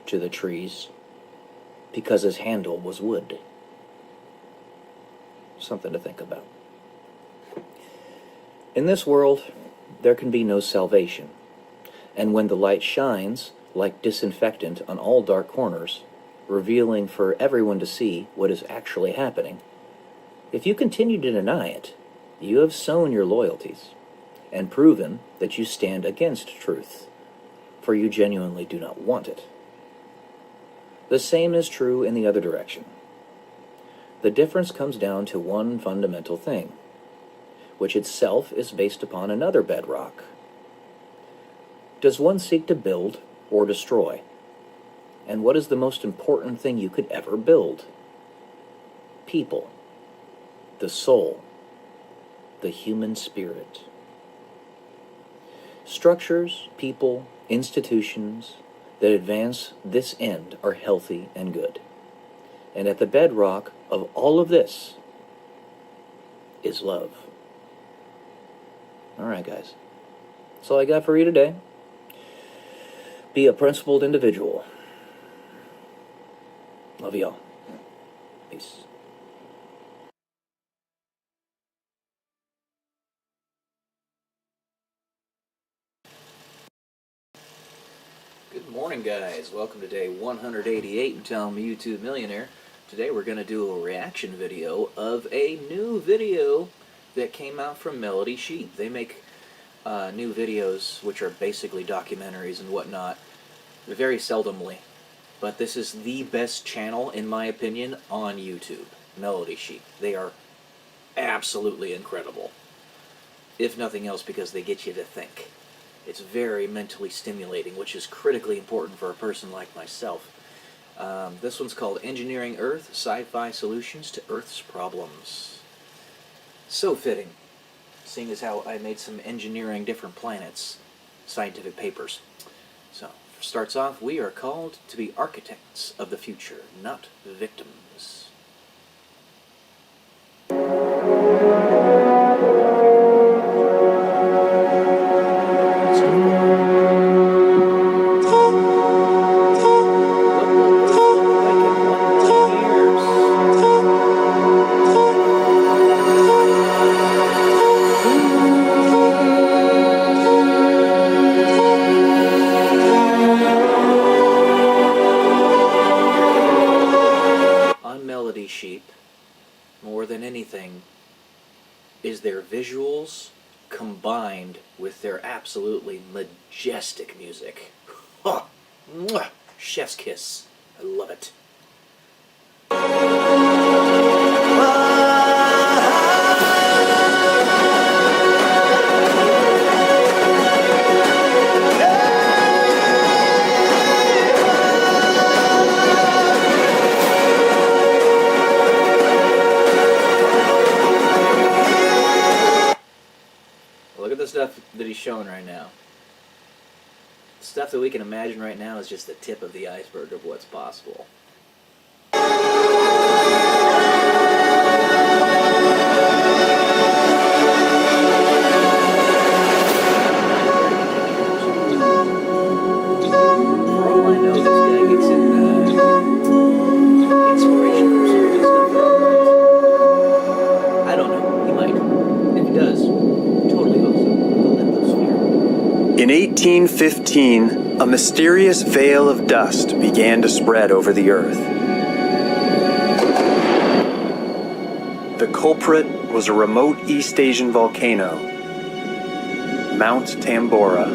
to the trees because his handle was wood. Something to think about. In this world, there can be no salvation, and when the light shines like disinfectant on all dark corners, revealing for everyone to see what is actually happening, if you continue to deny it, you have sown your loyalties and proven that you stand against truth, for you genuinely do not want it. The same is true in the other direction. The difference comes down to one fundamental thing, which itself is based upon another bedrock. Does one seek to build or destroy? And what is the most important thing you could ever build? People, the soul, the human spirit. Structures, people, institutions that advance this end are healthy and good. And at the bedrock of all of this is love. All right, guys. That's all I got for you today. Be a principled individual. Love y'all. Peace. Good morning, guys. Welcome to day 188 and Tell Me YouTube Millionaire. Today we're going to do a reaction video of a new video that came out from Melody Sheep. They make new videos, which are basically documentaries and whatnot, very seldomly. But this is the best channel, in my opinion, on YouTube. Melody Sheep. They are absolutely incredible. If nothing else, because they get you to think. It's very mentally stimulating, which is critically important for a person like myself. This one's called Engineering Earth, Sci-Fi Solutions to Earth's Problems. So fitting, seeing as how I made some engineering different planets scientific papers. So, starts off, we are called to be architects of the future, not victims. Sheep, more than anything, is their visuals combined with their absolutely majestic music. Oh, mwah, chef's kiss. I love it. he's showing right now. Stuff that we can imagine right now is just the tip of the iceberg of what's possible. In 1815, a mysterious veil of dust began to spread over the earth. The culprit was a remote East Asian volcano, Mount Tambora.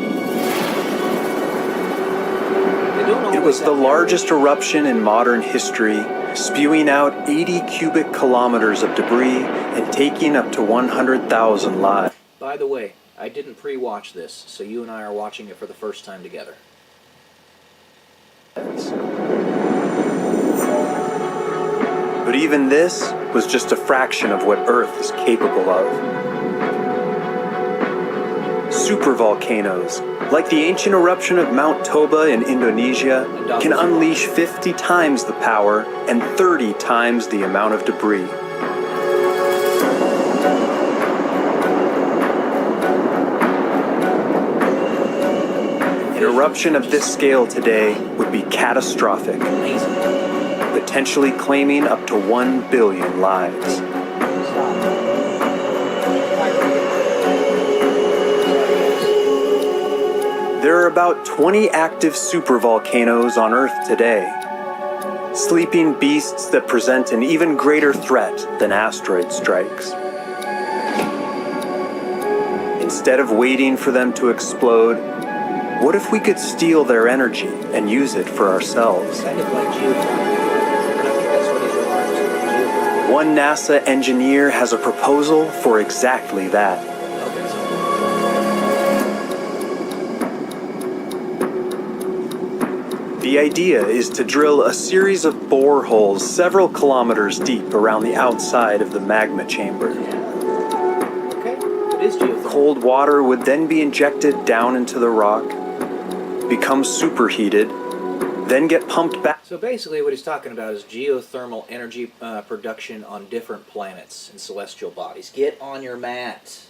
It was the largest eruption in modern history, spewing out 80 cubic kilometers of debris and taking up to 100,000 lives. By the way, I didn't pre-watch this, so you and I are watching it for the first time together. But even this was just a fraction of what Earth is capable of. Supervolcanoes, like the ancient eruption of Mount Toba in Indonesia, can unleash 50 times the power and 30 times the amount of debris. An eruption of this scale today would be catastrophic, potentially claiming up to 1 billion lives. There are about 20 active supervolcanoes on Earth today, sleeping beasts that present an even greater threat than asteroid strikes. Instead of waiting for them to explode, what if we could steal their energy and use it for ourselves? Kind of like geothermal. One NASA engineer has a proposal for exactly that. The idea is to drill a series of boreholes several kilometers deep around the outside of the magma chamber. Okay, it is geothermal. Cold water would then be injected down into the rock, become superheated, then get pumped back. So basically what he's talking about is geothermal energy production on different planets and celestial bodies. Get on your mat.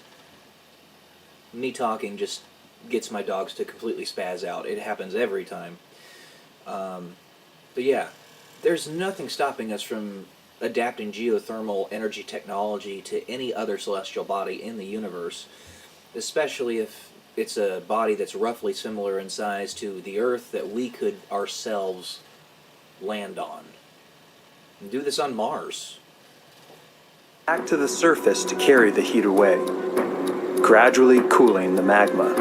Me talking just gets my dogs to completely spaz out. It happens every time. But yeah, there's nothing stopping us from adapting geothermal energy technology to any other celestial body in the universe, especially if it's a body that's roughly similar in size to the Earth that we could ourselves land on. And do this on Mars. Back to the surface to carry the heat away, gradually cooling the magma.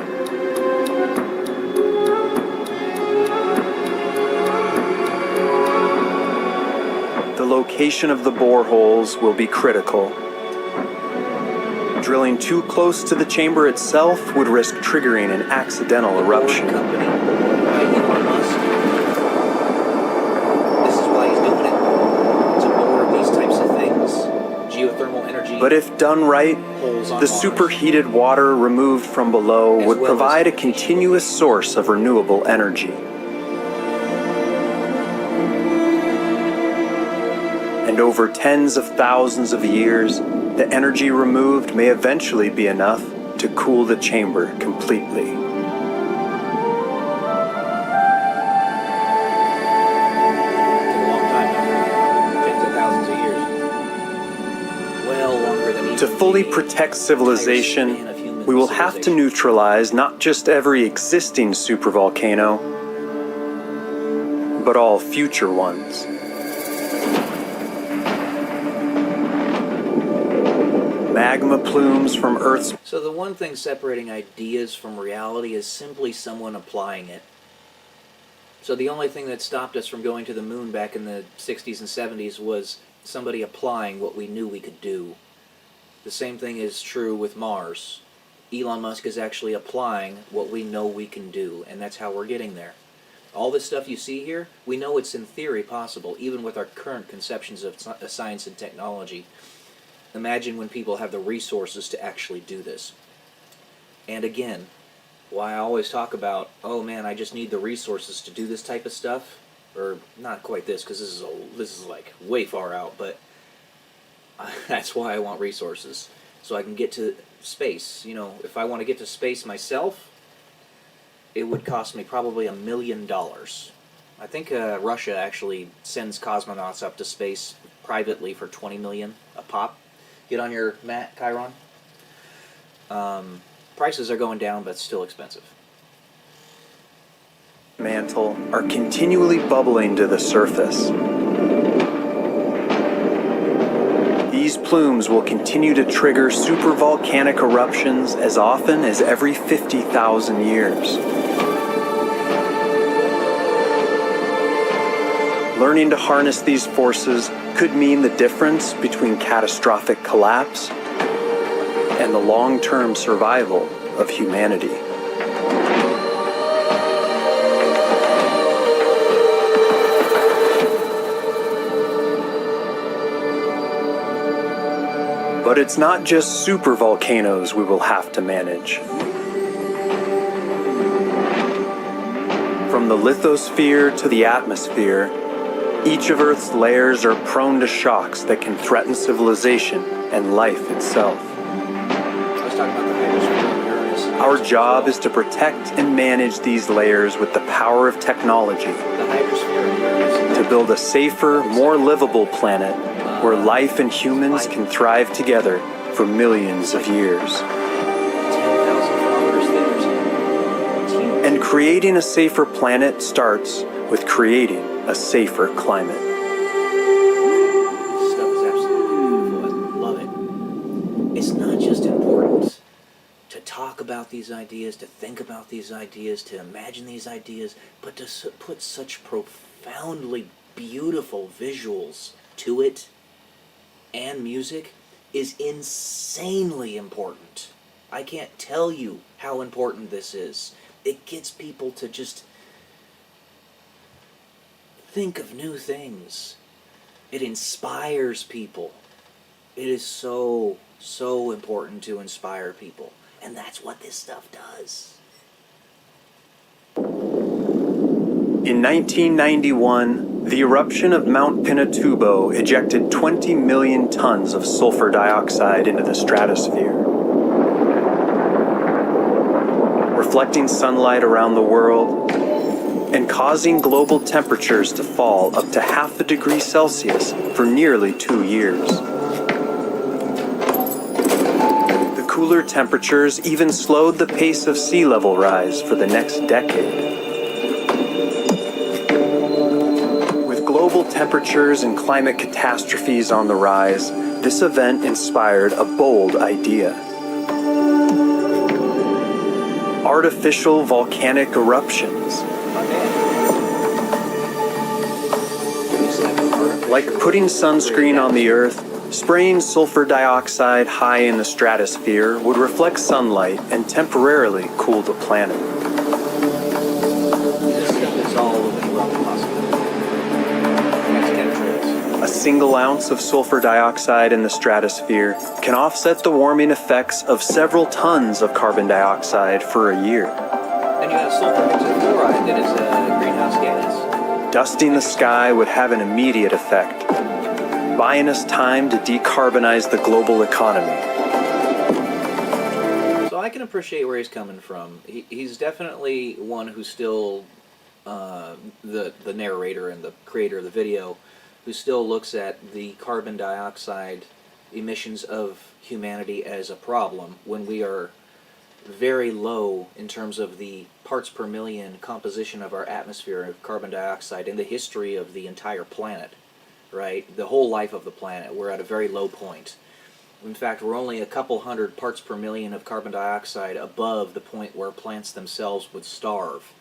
The location of the boreholes will be critical. Drilling too close to the chamber itself would risk triggering an accidental eruption. Company by Elon Musk. This is why he's doing it. To bore these types of things. Geothermal energy. But if done right, the superheated water removed from below would provide a continuous source of renewable energy. And over tens of thousands of years, the energy removed may eventually be enough to cool the chamber completely. It's a long time now. Tens of thousands of years. Well longer than even To fully protect civilization, we will have to neutralize not just every existing supervolcano, but all future ones. Magma plumes from Earth's... So the one thing separating ideas from reality is simply someone applying it. So the only thing that stopped us from going to the moon back in the 60s and 70s was somebody applying what we knew we could do. The same thing is true with Mars. Elon Musk is actually applying what we know we can do, and that's how we're getting there. All this stuff you see here, we know it's in theory possible, even with our current conceptions of science and technology. Imagine when people have the resources to actually do this. And again, why I always talk about, oh man, I just need the resources to do this type of stuff, or not quite this, because this is like way far out, but that's why I want resources, so I can get to space. You know, if I want to get to space myself, it would cost me probably $1 million. I think Russia actually sends cosmonauts up to space privately for 20 million a pop. Get on your mat, Chiron. Prices are going down, but still expensive. Mantle are continually bubbling to the surface. These plumes will continue to trigger supervolcanic eruptions as often as every 50,000 years. Learning to harness these forces could mean the difference between catastrophic collapse and the long-term survival of humanity. But it's not just supervolcanoes we will have to manage. From the lithosphere to the atmosphere, each of Earth's layers are prone to shocks that can threaten civilization and life itself. I was talking about the hydrosphere. Our job is to protect and manage these layers with the power of technology to build a safer, more livable planet where life and humans can thrive together for millions of years. 10,000 kilometers thick. And creating a safer planet starts with creating a safer climate. This stuff is absolutely beautiful. I love it. It's not just important to talk about these ideas, to think about these ideas, to imagine these ideas, but to put such profoundly beautiful visuals to it and music is insanely important. I can't tell you how important this is. It gets people to just think of new things. It inspires people. It is so, so important to inspire people. And that's what this stuff does. In 1991, the eruption of Mount Pinatubo ejected 20 million tons of sulfur dioxide into the stratosphere. Reflecting sunlight around the world and causing global temperatures to fall up to half a degree Celsius for nearly 2 years. The cooler temperatures even slowed the pace of sea level rise for the next decade. With global temperatures and climate catastrophes on the rise, this event inspired a bold idea. Artificial volcanic eruptions. Like putting sunscreen on the Earth, spraying sulfur dioxide high in the stratosphere would reflect sunlight and temporarily cool the planet. This stuff is all over the realm of possibility. A single ounce of sulfur dioxide in the stratosphere can offset the warming effects of several tons of carbon dioxide for a year. And you have sulfur fluoride that is a greenhouse gas. Dusting the sky would have an immediate effect, buying us time to decarbonize the global economy. So I can appreciate where he's coming from. He's definitely one who's still the narrator and the creator of the video, who still looks at the carbon dioxide emissions of humanity as a problem when we are very low in terms of the parts per million composition of our atmosphere of carbon dioxide in the history of the entire planet, right? The whole life of the planet, we're at a very low point. In fact, we're only a couple hundred parts per million of carbon dioxide above the point where plants themselves would starve.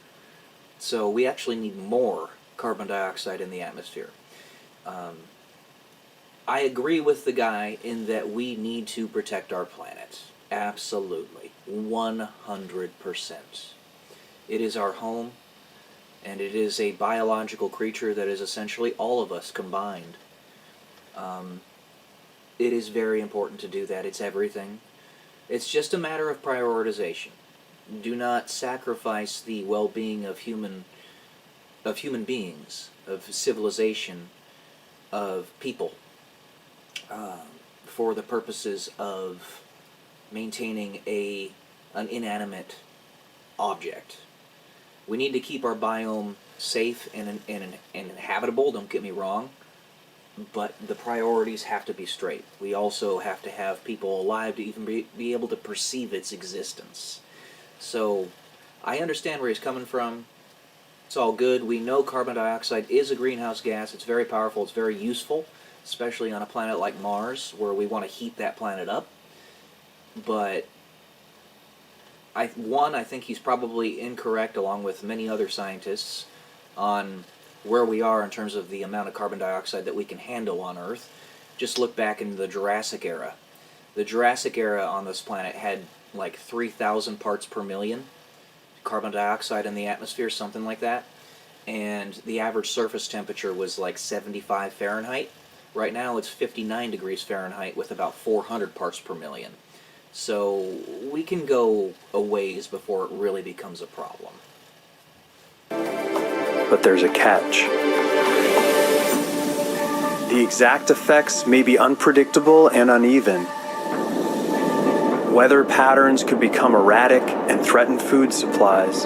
So we actually need more carbon dioxide in the atmosphere. I agree with the guy in that we need to protect our planet. Absolutely. 100%. It is our home, and it is a biological creature that is essentially all of us combined. It is very important to do that. It's everything. It's just a matter of prioritization. Do not sacrifice the well-being of human beings, of civilization, of people, for the purposes of maintaining an inanimate object. We need to keep our biome safe and inhabitable, don't get me wrong, but the priorities have to be straight. We also have to have people alive to even be able to perceive its existence. So I understand where he's coming from. It's all good. We know carbon dioxide is a greenhouse gas. It's very powerful. It's very useful, especially on a planet like Mars, where we want to heat that planet up. But I think he's probably incorrect, along with many other scientists, on where we are in terms of the amount of carbon dioxide that we can handle on Earth. Just look back in the Jurassic era. The Jurassic era on this planet had like 3,000 parts per million carbon dioxide in the atmosphere, something like that. And the average surface temperature was like 75 Fahrenheit. Right now it's 59 degrees Fahrenheit with about 400 parts per million. So we can go a ways before it really becomes a problem. But there's a catch. The exact effects may be unpredictable and uneven. Weather patterns could become erratic and threaten food supplies.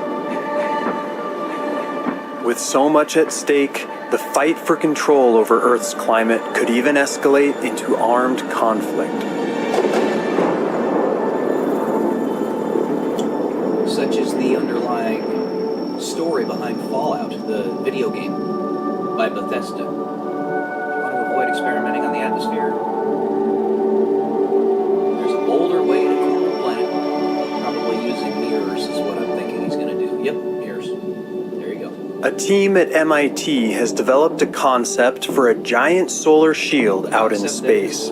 With so much at stake, the fight for control over Earth's climate could even escalate into armed conflict. Such as the underlying story behind Fallout, the video game by Bethesda. You want to avoid experimenting on the atmosphere? There's a bolder way to cool the planet. Probably using mirrors is what I'm thinking he's going to do. Yep, mirrors. There you go. A team at MIT has developed a concept for a giant solar shield out in space,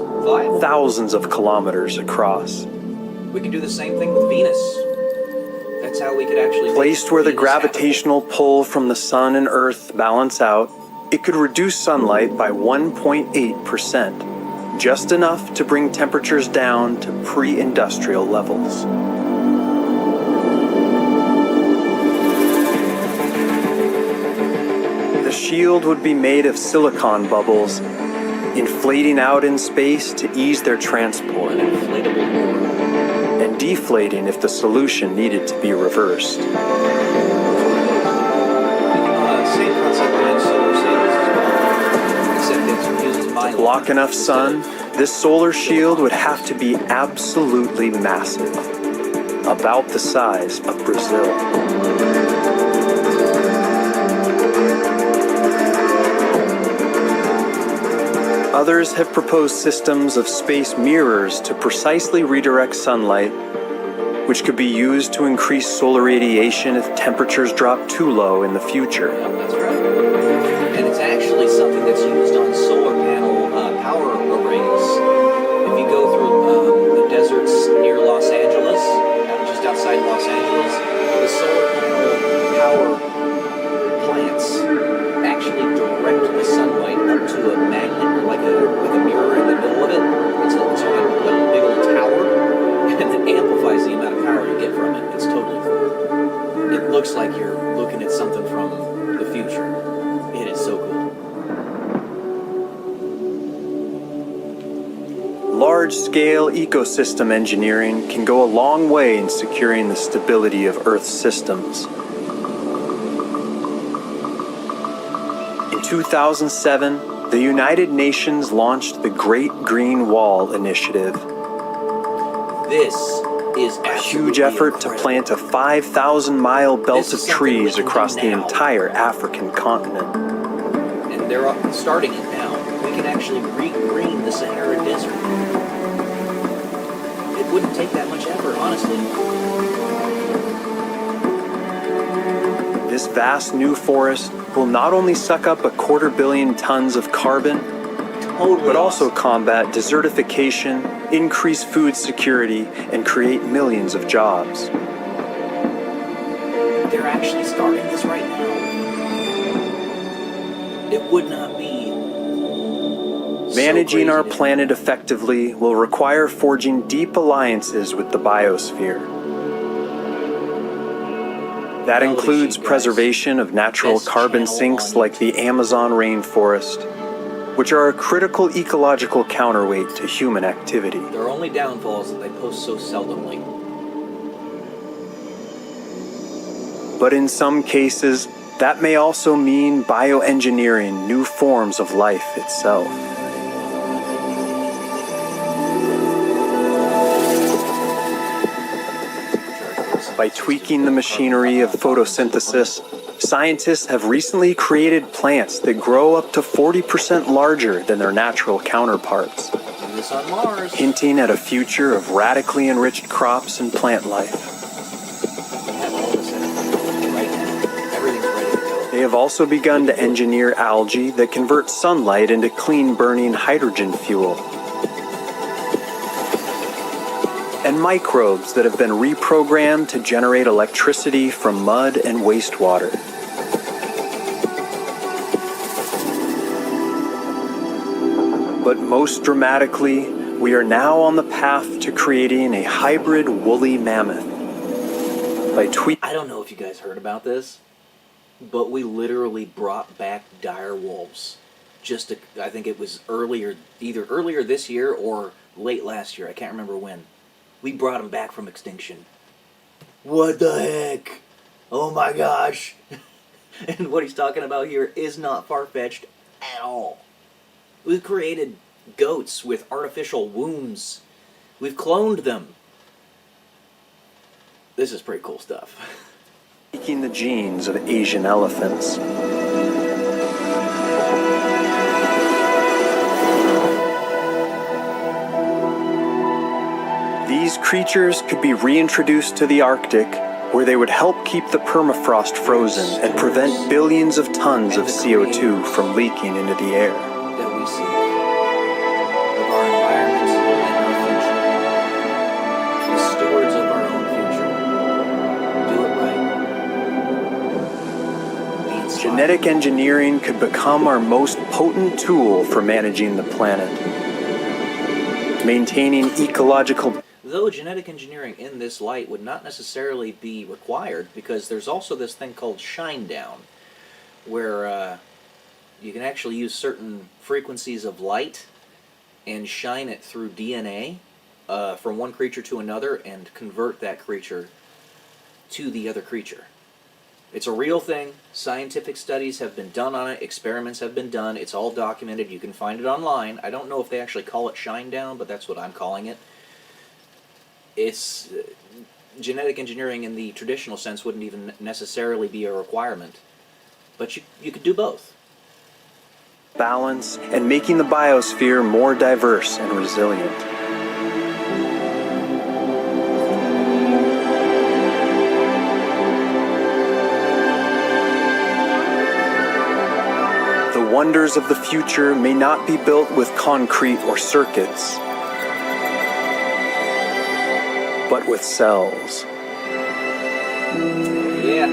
thousands of kilometers across. We can do the same thing with Venus. That's how we could actually... Placed where the gravitational pull from the sun and Earth balance out, it could reduce sunlight by 1.8%, just enough to bring temperatures down to pre-industrial levels. The shield would be made of silicon bubbles, inflating out in space to ease their transport, and deflating if the solution needed to be reversed. Same concept behind solar sails as well, except it uses To block enough sun, this solar shield would have to be absolutely massive, about the size of Brazil. Others have proposed systems of space mirrors to precisely redirect sunlight, which could be used to increase solar radiation if temperatures drop too low in the future. Yep, that's right. And it's actually something that's used on solar panel power arrays. If you go through the deserts near Los Angeles, just outside Los Angeles, the solar panel power plants actually direct the sunlight up to a magnet, like a mirror in the middle of it. It's like a big old tower, and it amplifies the amount of power you get from it. It's totally cool. It looks like you're looking at something from the future. It is so cool. Large-scale ecosystem engineering can go a long way in securing the stability of Earth's systems. In 2007, the United Nations launched the Great Green Wall Initiative, This is a huge effort to plant a 5,000-mile belt of trees across the entire African continent. And they're starting it now. We can actually re-green the Sahara Desert. It wouldn't take that much effort, honestly. This vast new forest will not only suck up 250 million tons of carbon, but also combat desertification, increase food security, and create millions of jobs. They're actually starting this right now. It would not be Managing our crazy to planet effectively will require forging deep alliances with the biosphere. That Melody includes sheet, guys. preservation of natural Best carbon channel sinks on like the Amazon rainforest, which are a critical ecological counterweight to human activity. Their only downfall is that they post so seldomly. But in some cases, that may also mean bioengineering new forms of life itself. By tweaking the machinery of photosynthesis, scientists have recently created plants that grow up to 40% larger than their natural counterparts, Do this on Mars. hinting at a future of radically enriched crops and plant life. We have all this in it right now. Everything's ready to go. They have also begun to engineer algae that convert sunlight into clean-burning hydrogen fuel, and microbes that have been reprogrammed to generate electricity from mud and wastewater. But most dramatically, we are now on the path to creating a hybrid woolly mammoth. I don't know if you guys heard about this, but we literally brought back dire wolves. I think it was either earlier this year or late last year. I can't remember when. We brought them back from extinction. What the heck? Oh my gosh. And what he's talking about here is not far-fetched at all. We've created goats with artificial wombs. We've cloned them. This is pretty cool stuff. Taking the genes of Asian elephants. These creatures could be reintroduced to the Arctic, where they would help keep the permafrost frozen and prevent billions of tons of CO2 from leaking into the air. That we seek of our environment and our future. The stewards of our own future. Do it right. Be inspired. Genetic engineering could become our most potent tool for managing the planet, maintaining ecological. Though genetic engineering in this light would not necessarily be required, because there's also this thing called shine down, where you can actually use certain frequencies of light and shine it through DNA from one creature to another and convert that creature to the other creature. It's a real thing. Scientific studies have been done on it. Experiments have been done. It's all documented. You can find it online. I don't know if they actually call it shine down, but that's what I'm calling it. It's genetic engineering in the traditional sense wouldn't even necessarily be a requirement, but you could do both. Balance and making the biosphere more diverse and resilient. The wonders of the future may not be built with concrete or circuits, but with cells. Yeah.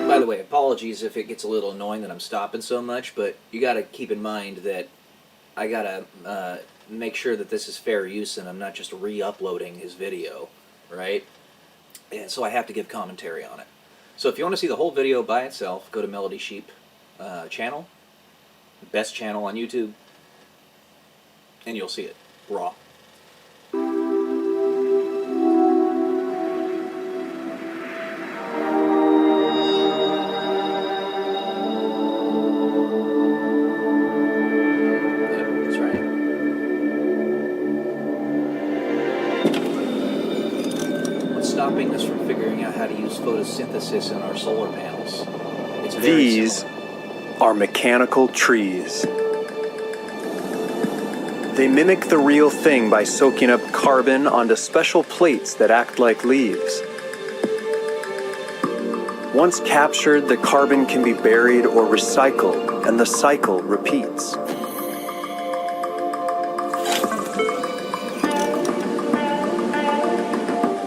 By the way, apologies if it gets a little annoying that I'm stopping so much, but you got to keep in mind that I got to make sure that this is fair use and I'm not just re-uploading his video, right? And so I have to give commentary on it. So if you want to see the whole video by itself, go to Melody Sheep channel, best channel on YouTube, and you'll see it raw. Stopping us from figuring out how to use photosynthesis in our solar panels. It's very These similar. are mechanical trees. They mimic the real thing by soaking up carbon onto special plates that act like leaves. Once captured, the carbon can be buried or recycled, and the cycle repeats.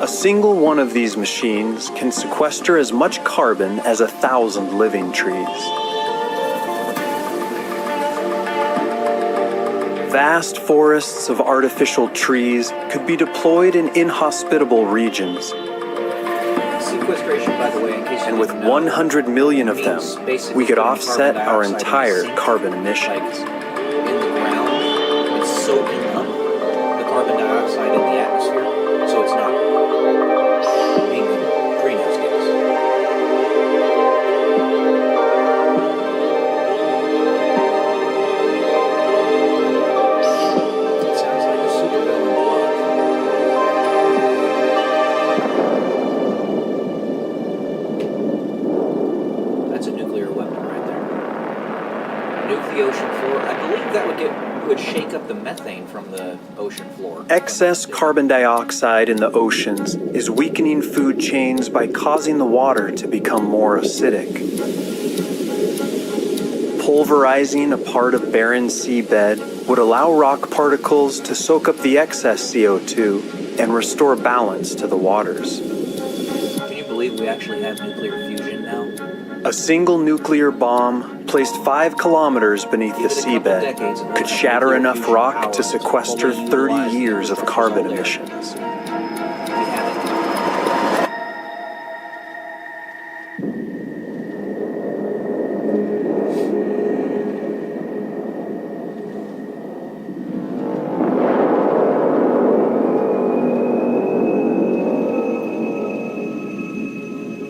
A single one of these machines can sequester as much carbon as 1,000 living trees. Vast forests of artificial trees could be deployed in inhospitable regions. Sequestration, by the way, in case you And with didn't know, 100 million of them, means basically we could putting offset carbon our dioxide entire in the carbon sink, emissions. like in the ground. It's soaking up the carbon dioxide in the atmosphere, so it's not being a greenhouse gas. It sounds like a supervillain plot. That's a nuclear weapon right there. Nuke the ocean floor. I believe that would shake up the methane from the ocean floor. Excess carbon dioxide in the oceans is weakening food chains by causing the water to become more acidic. Pulverizing a part of barren seabed would allow rock particles to soak up the excess CO2 and restore balance to the waters. Can you believe we actually have nuclear fusion now? A single nuclear bomb placed 5 kilometers beneath the seabed could shatter enough rock to sequester 30 years of carbon emissions. We have it.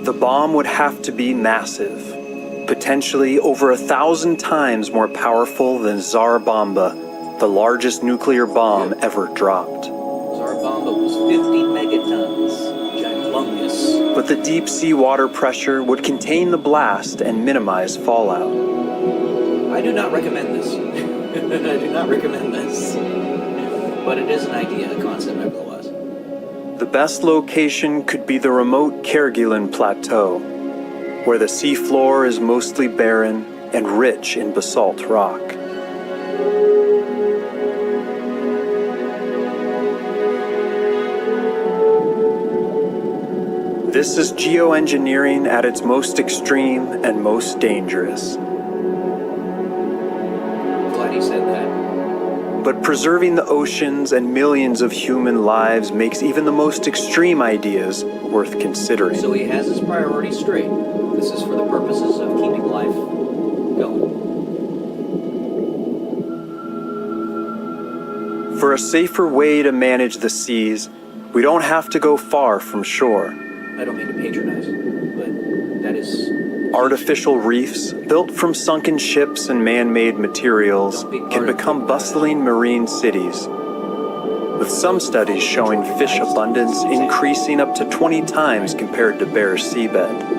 The bomb would have to be massive, potentially over 1,000 times more powerful than Tsar Bomba, the largest nuclear bomb ever dropped. Tsar Bomba was 50 megatons. Ginormous. But the deep sea water pressure would contain the blast and minimize fallout. I do not recommend this. I do not recommend this. But it is an idea, a concept nevertheless. The best location could be the remote Kerguelen Plateau, where the seafloor is mostly barren and rich in basalt rock. This is geoengineering at its most extreme and most dangerous. Glad he said that. But preserving the oceans and millions of human lives makes even the most extreme ideas worth considering. So he has his priorities straight. This is for the purposes of keeping life going. For a safer way to manage the seas, we don't have to go far from shore. I don't mean to patronize, but that is... Artificial reefs, built from sunken ships and man-made materials, can become bustling marine cities, with some studies showing fish abundance increasing up to 20 times compared to bare seabed.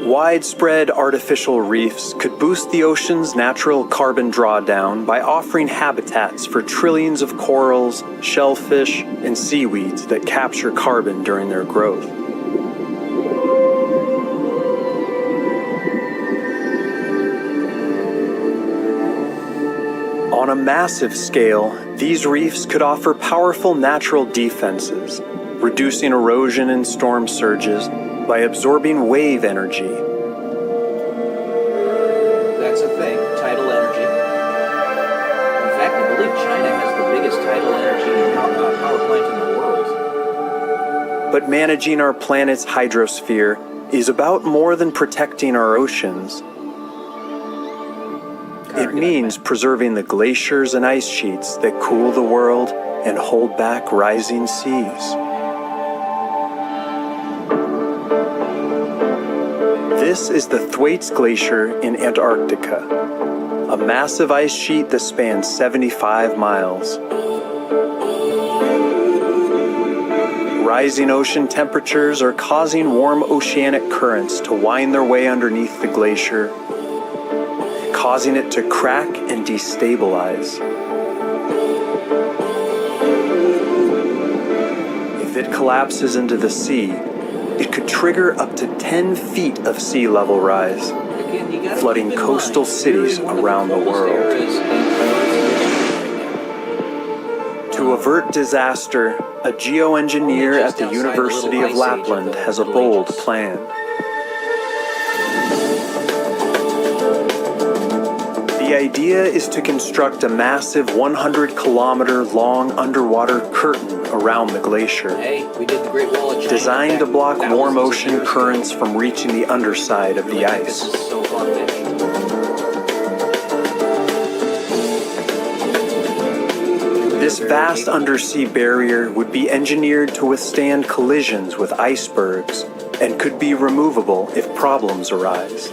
Widespread artificial reefs could boost the ocean's natural carbon drawdown by offering habitats for trillions of corals, shellfish, and seaweeds that capture carbon during their growth. On a massive scale, these reefs could offer powerful natural defenses, reducing erosion and storm surges by absorbing wave energy. That's a thing, tidal energy. In fact, I believe China has the biggest tidal energy power plant in the world. But managing our planet's hydrosphere is about more than protecting our oceans. It means preserving the glaciers and ice sheets that cool the world and hold back rising seas. This is the Thwaites Glacier in Antarctica, a massive ice sheet that spans 75 miles. Rising ocean temperatures are causing warm oceanic currents to wind their way underneath the glacier, causing it to crack and destabilize. If it collapses into the sea, it could trigger up to 10 feet of sea level rise, flooding coastal cities around the world. To avert disaster, a geoengineer at the University of Lapland has a bold plan. idea is to construct a massive 100-kilometer-long underwater curtain around the glacier, Hey, we did the Great Wall of China. designed to block thousands warm of ocean years ago. currents from reaching the underside of Really the think ice. This is so far-fetched. This vast undersea barrier would be engineered to withstand collisions with icebergs and could be removable if problems arise.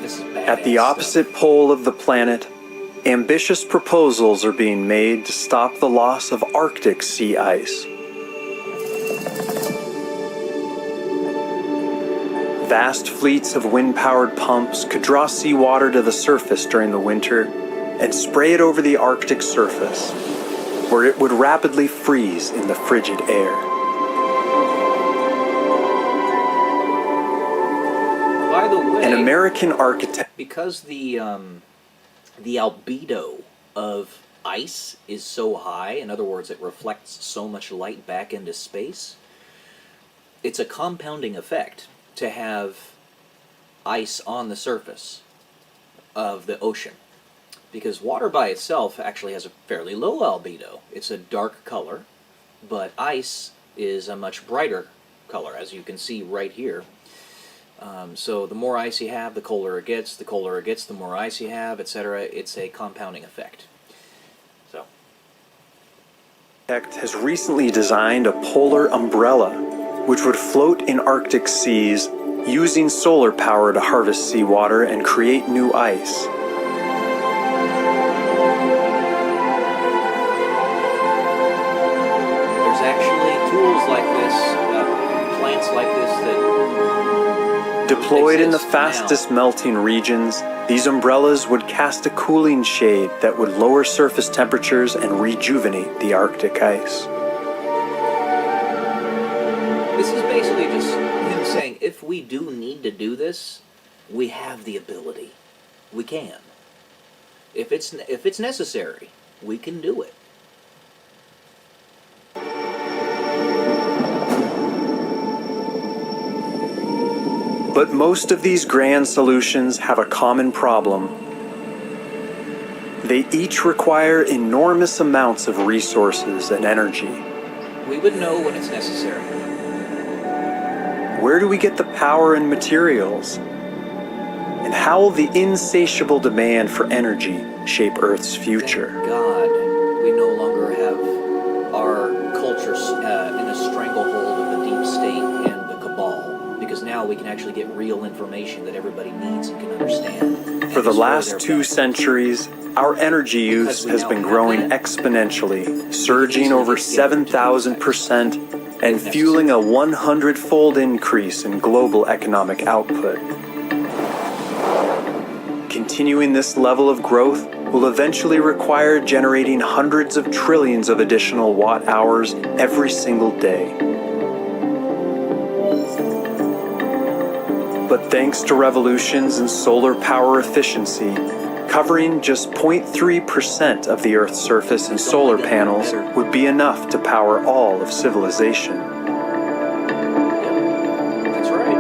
This is At the badass opposite pole of the planet, ambitious proposals are being made to stop the loss of Arctic sea ice. Vast fleets of wind-powered pumps could draw seawater to the surface during the winter and spray it over the Arctic surface, where it would rapidly freeze in the frigid air. By the way, An American architect... because the albedo of ice is so high, in other words, it reflects so much light back into space, it's a compounding effect to have ice on the surface of the ocean. Because water by itself actually has a fairly low albedo. It's a dark color, but ice is a much brighter color, as you can see right here. So the more ice you have, the colder it gets, the more ice you have, etc. It's a compounding effect. So, has recently designed a polar umbrella, which would float in Arctic seas using solar power to harvest seawater and create new ice. there's actually tools like this, plants like this that Deployed in the exist now. fastest melting regions, these umbrellas would cast a cooling shade that would lower surface temperatures and rejuvenate the Arctic ice. This is basically just him saying, if we do need to do this, we have the ability. We can. If it's necessary, we can do it. But most of these grand solutions have a common problem. They each require enormous amounts of resources and energy. We would know when it's necessary. Where do we get the power and materials? And how will the insatiable demand for energy shape Earth's future? Thank God, we no longer have our culture in a stranglehold of the deep state and the cabal, because now we can actually get real information that everybody needs and can understand. For the last 2 centuries, our energy use has been growing exponentially, surging over 7,000% and fueling a 100-fold increase in global economic output. Continuing this level of growth will eventually require generating hundreds of trillions of additional watt-hours every single day. But thanks to revolutions in solar power efficiency, covering just 0.3% of the Earth's surface in solar panels would be enough to power all of civilization. That's right.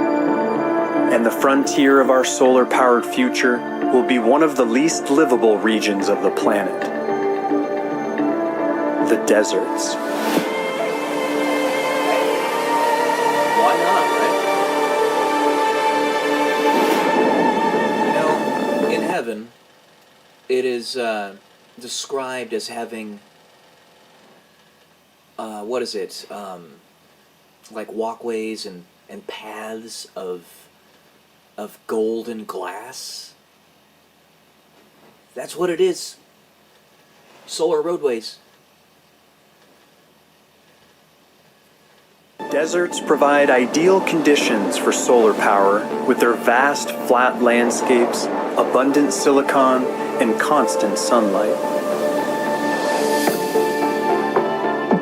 And the frontier of our solar-powered future will be one of the least livable regions of the planet: the deserts. Why not, right? You know, in heaven, it is described as having, like walkways and paths of golden glass. That's what it is. Solar roadways. Deserts provide ideal conditions for solar power with their vast flat landscapes, abundant silicon, and constant sunlight.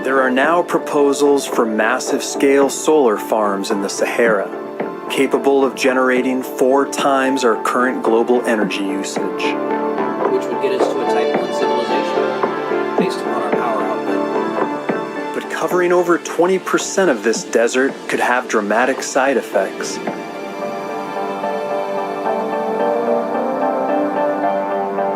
There are now proposals for massive-scale solar farms in the Sahara, capable of generating 4 times our current global energy usage. Which would get us to a type 1 civilization, based upon our power output. But covering over 20% of this desert could have dramatic side effects.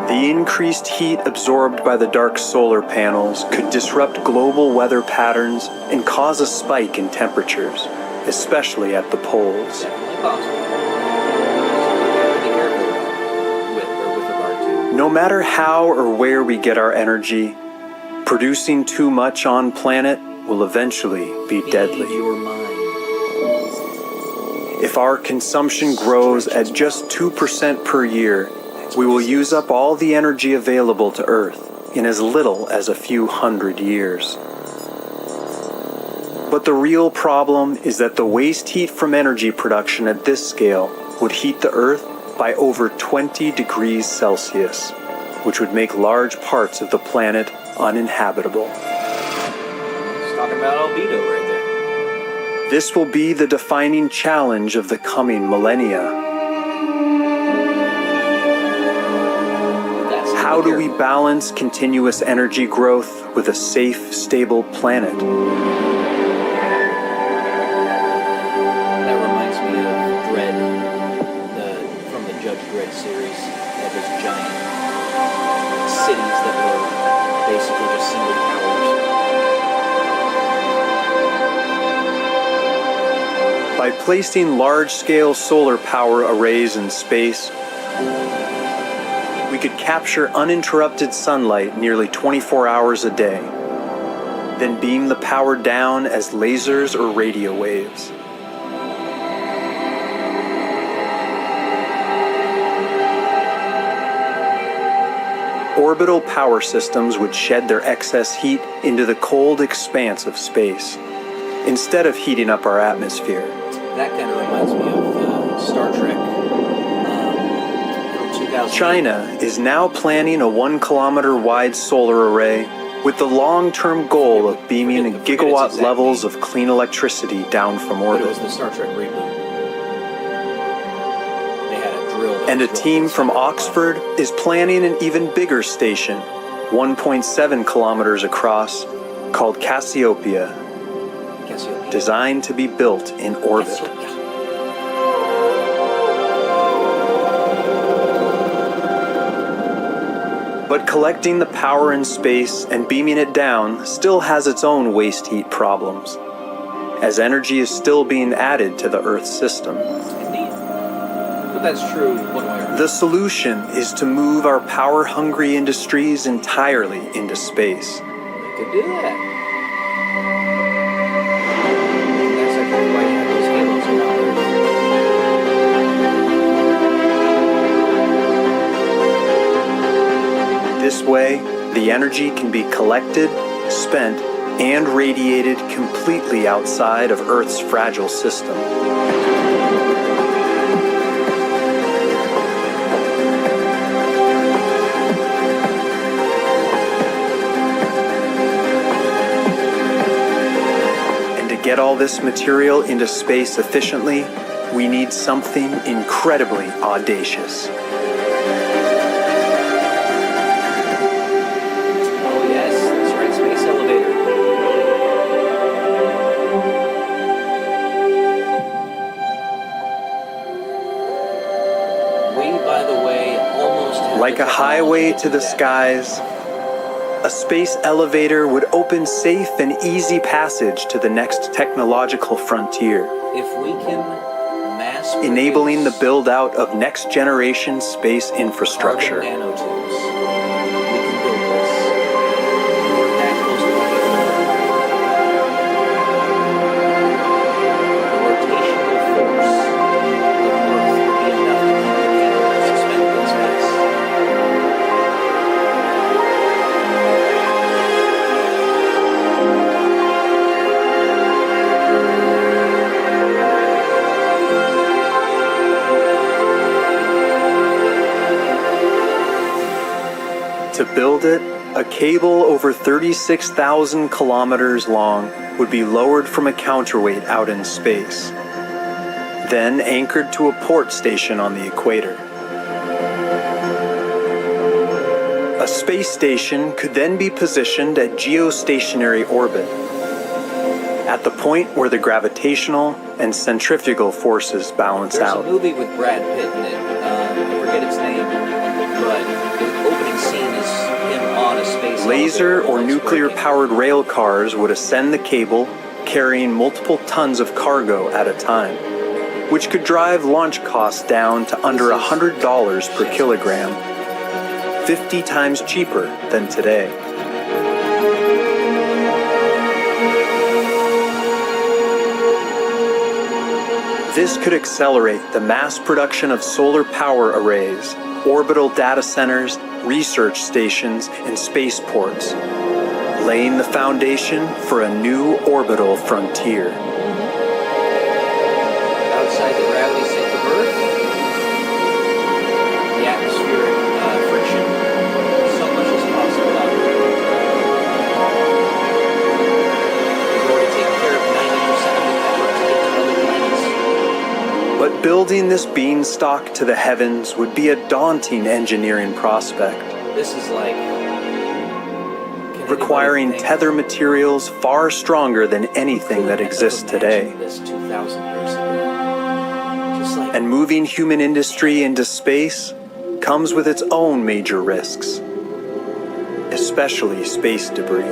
The increased heat absorbed by the dark solar panels could disrupt global weather patterns and cause a spike in temperatures, especially at the poles. Definitely possible. So be careful with regard to. No matter how or where we get our energy, producing too much on planet will eventually be deadly. Feed your mind. If our consumption grows at just 2% per year, we will use up all the energy available to Earth in as little as a few hundred years. But the real problem is that the waste heat from energy production at this scale would heat the Earth by over 20 degrees Celsius, which would make large parts of the planet uninhabitable. It's talking about albedo right there. This will be the defining challenge of the coming millennia. How do we balance continuous energy growth with a safe, stable planet? That reminds me of Dredd, from the Judge Dredd series. They had those giant cities that were basically just single towers. By placing large-scale solar power arrays in space, we could capture uninterrupted sunlight nearly 24 hours a day, then beam the power down as lasers or radio waves. Orbital power systems would shed their excess heat into the cold expanse of space, instead of heating up our atmosphere. That kind of reminds me of Star Trek. China is now planning a 1-kilometer wide solar array with the long-term goal of beaming gigawatt levels of clean electricity down from But it orbit. was the Star Trek reboot. They had a drill. And a team from Oxford is planning an even bigger station, 1.7 kilometers across, called Cassiopeia, designed to be built in orbit. But collecting the power in space and beaming it down still has its own waste heat problems, as energy is still being added to the Earth's system. Indeed. But that's true one way or another. The solution is to move our power-hungry industries entirely into space. They could do that. That's actually why you have those halos around Earth. This way, the energy can be collected, spent, and radiated completely outside of Earth's fragile system. And to get all this material into space efficiently, we need something incredibly audacious. Like a highway to the skies, a space elevator would open safe and easy passage to the next technological frontier, If we can mass enabling the build-out of next-generation space infrastructure. carbon nanotubes, we can build this. We're that close to being the rotational force of Earth would be enough to keep the candle suspended in space. To build it, a cable over 36,000 kilometers long would be lowered from a counterweight out in space, then anchored to a port station on the equator. A space station could then be positioned at geostationary orbit, at the point where the gravitational and centrifugal forces balance There's out. a movie with Brad Pitt in it. I forget its name, but the opening scene is him on a space Laser elevator or while it's nuclear-powered rail cars would ascend the cable, carrying multiple tons of cargo at a time, which could drive launch costs down to under $100 per kilogram, 50 times cheaper than today. This could accelerate the mass production of solar power arrays, orbital data centers, research stations, and spaceports, laying the foundation for a new orbital frontier. outside the gravity sink of Earth, the atmospheric friction, so much is possible out there. We've already taken care of 90% of the effort to get to other planets. But building this beanstalk to the heavens would be a daunting engineering prospect, This is like... requiring tether materials far stronger than anything that exists today. This 2,000 years ago. Just like And moving human industry into space comes with its own major risks, especially space debris.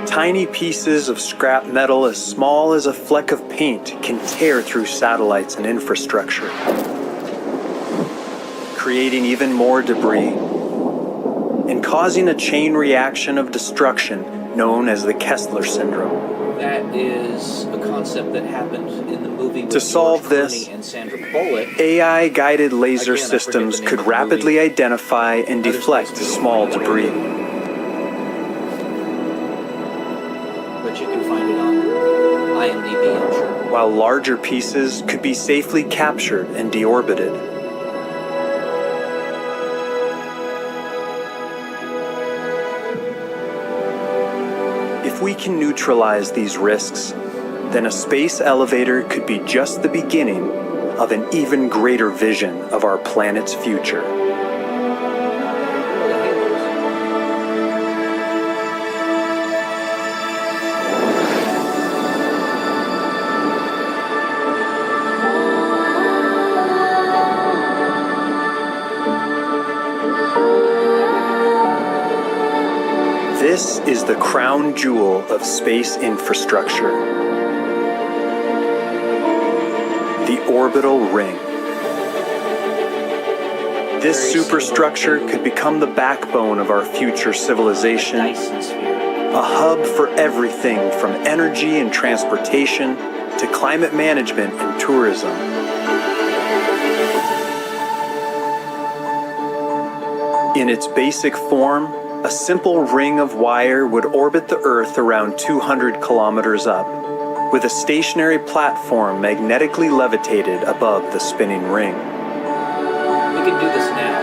Tiny pieces of scrap metal as small as a fleck of paint can tear through satellites and infrastructure, creating even more debris and causing a chain reaction of destruction known as the Kessler syndrome. that is a concept that happened in the movie with To solve George this, Clooney and Sandra Bullock. AI-guided laser Again, I forget systems the name could of the rapidly movie. identify and deflect small debris. But you can find it on IMDb, I'm sure. While larger pieces could be safely captured and deorbited. If we can neutralize these risks, then a space elevator could be just the beginning of an even greater vision of our planet's future. This is the crown jewel of space infrastructure. The orbital ring. This superstructure could become the backbone of our future civilization, Dyson sphere. a hub for everything from energy and transportation to climate management and tourism. In its basic form, a simple ring of wire would orbit the Earth around 200 kilometers up, with a stationary platform magnetically levitated above the spinning ring. We can do this now,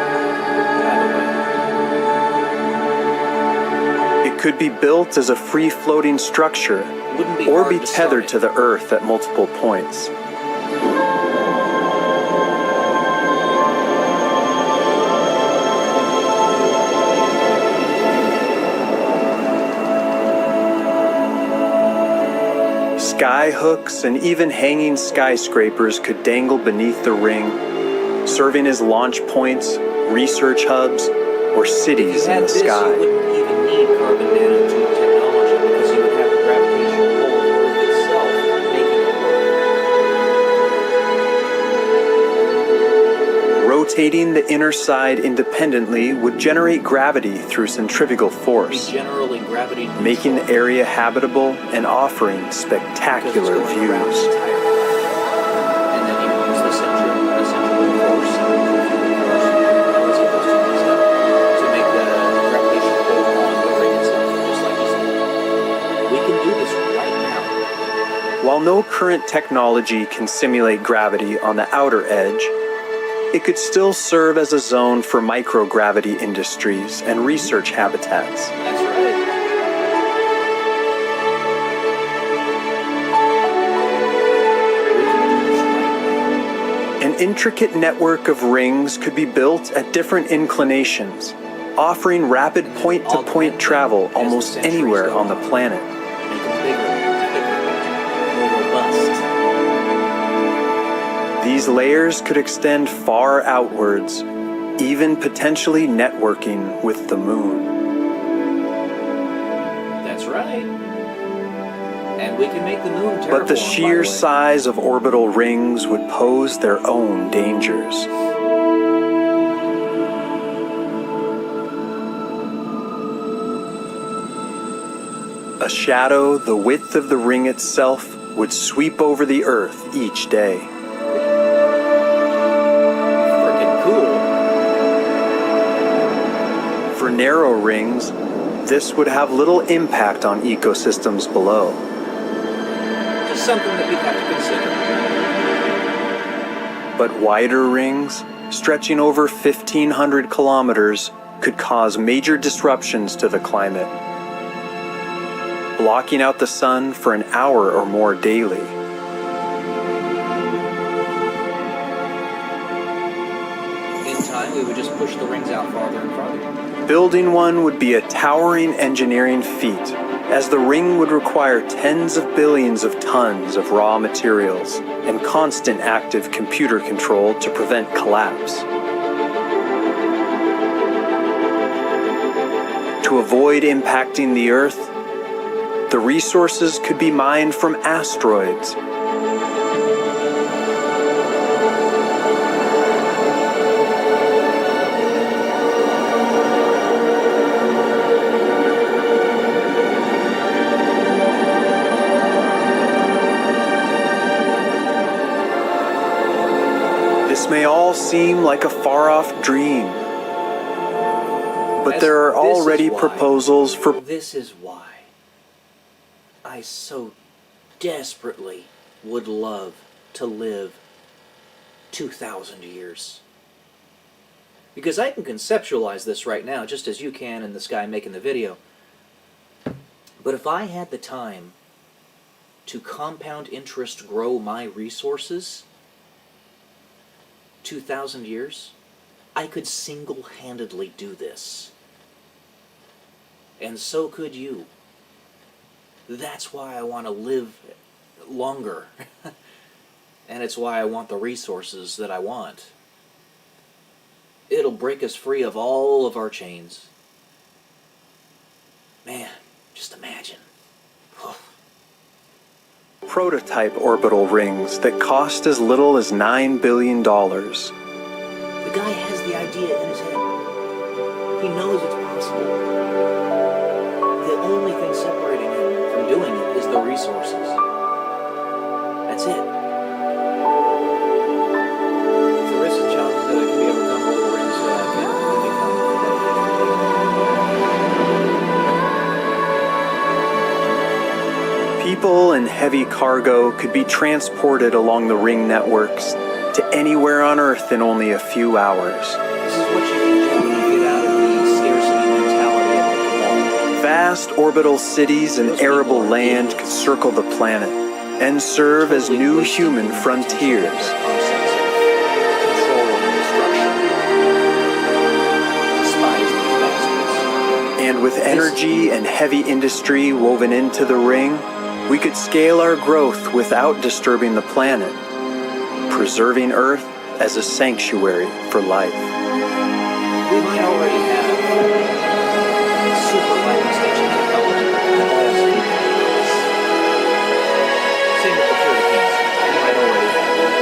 by It could be built as a free-floating structure the way. Wouldn't be or hard be to tethered start to the Earth at multiple points. Sky hooks and even hanging skyscrapers could dangle beneath the ring, serving as launch points, research hubs, or If you cities in had the this, sky. you wouldn't even need carbon nanotube technology because you would have the gravitational pull of Earth itself making it work. Rotating the inner side independently would generate gravity through centrifugal Be force, generally gravity neutral. making the area habitable and offering Because it's spectacular going around the views. entire planet. And then you use the centrifugal force to make the gravitational pull on the ring itself, just like you said. We can do this right now. While no current technology can simulate gravity on the outer edge, it could still serve as a zone for microgravity industries and research habitats. That's right. We can do this right now. An intricate network of rings could be built at different inclinations, offering rapid point-to-point travel almost anywhere on the planet. Make them bigger, thicker, more robust. These layers could extend far outwards, even potentially networking with the moon. That's right. And we can make the moon terraform, But the sheer size of orbital rings would pose their own dangers. A shadow the width of the ring itself would sweep over the Earth each day. Freaking cool. For narrow rings, this would have little impact on ecosystems below. Just something that we'd have to consider. But wider rings, stretching over 1,500 kilometers, could cause major disruptions to the climate, blocking out the sun for an hour or more daily. In time, we would just push the rings out farther and farther. Building one would be a towering engineering feat, as the ring would require tens of billions of tons of raw materials and constant active computer control to prevent collapse. To avoid impacting the Earth, the resources could be mined from asteroids. This may all seem like a far-off dream, but there are already proposals for... This is why I so desperately would love to live 2,000 years. Because I can conceptualize this right now, just as you can in this guy making the video. But if I had the time to compound interest grow my resources, 2,000 years, I could single-handedly do this. And so could you. That's why I want to live longer. And it's why I want the resources that I want. It'll break us free of all of our chains. Man, just imagine. prototype orbital rings that cost as little as $9 billion. The guy has the idea in his head. He knows it's possible. The only thing separating him from doing it is the resources. That's it. If the risks and challenges that can be overcome, all the rings can become. People and heavy cargo could be transported along the ring networks to anywhere on Earth in only a few hours. This is what you can do when you get out of the scarcity mentality of the wall. Vast orbital cities and arable land could circle the planet and serve as new human frontiers. And with energy and heavy industry woven into the ring, we could scale our growth without disturbing the planet, preserving Earth as a sanctuary for life. We might already have super life extension technology that allows people to do this. Same with the cure to cancer. We might already have it.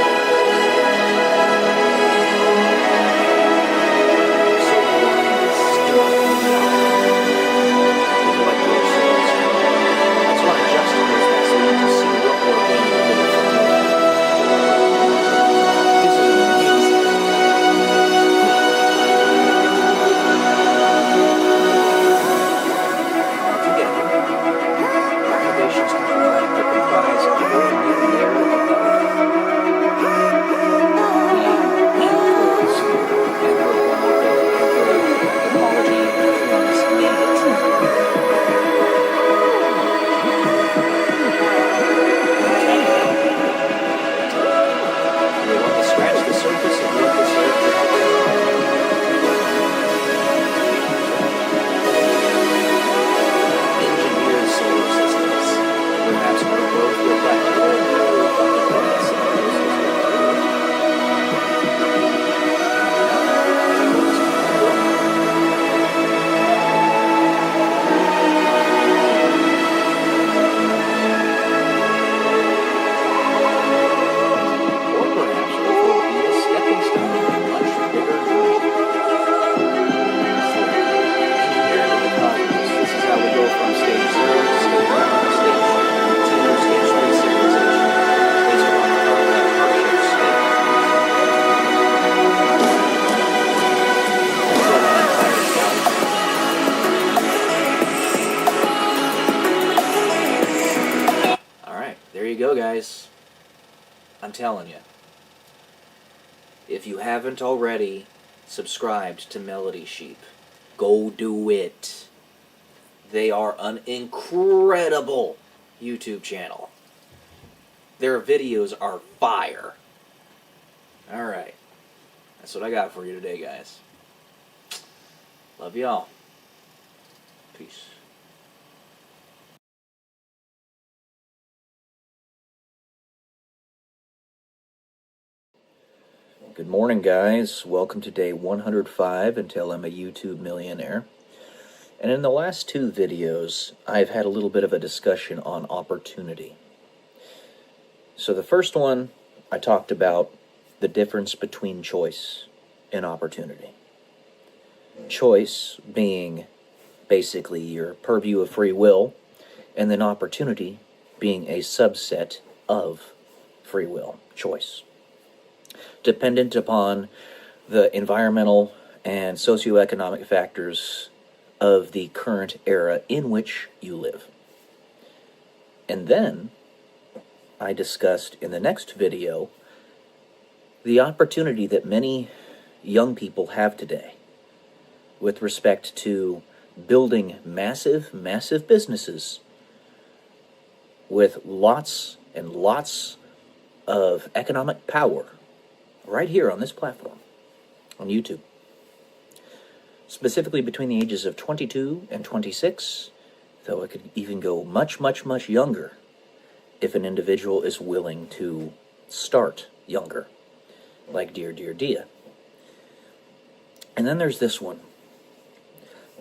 So blind and stupid. People like George Soros. That's why I juxtapose that so you can see what we're being able to do. This is amazing. telling you. If you haven't already subscribed to Melody Sheep, go do it. They are an incredible YouTube channel. Their videos are fire. Alright. That's what I got for you today, guys. Love y'all. Peace. Good morning, guys. Welcome to day 105 until I'm a YouTube millionaire. And in the last two videos, I've had a little bit of a discussion on opportunity. So the first one, I talked about the difference between choice and opportunity. Choice being basically your purview of free will, and then opportunity being a subset of free will, choice, dependent upon the environmental and socioeconomic factors of the current era in which you live. And then I discussed in the next video the opportunity that many young people have today with respect to building massive, massive businesses with lots and lots of economic power right here on this platform, on YouTube. Specifically between the ages of 22 and 26, though it could even go much, much, much younger if an individual is willing to start younger, like dear Dia. And then there's this one.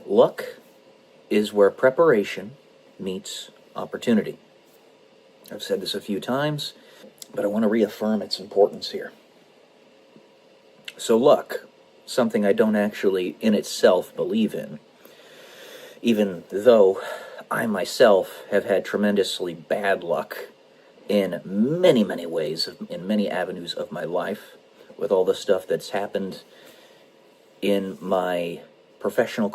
Luck is where preparation meets opportunity. I've said this a few times, but I want to reaffirm its importance here. So luck, something I don't actually in itself believe in, even though I myself have had tremendously bad luck in many, many ways, in many avenues of my life, with all the stuff that's happened in my professional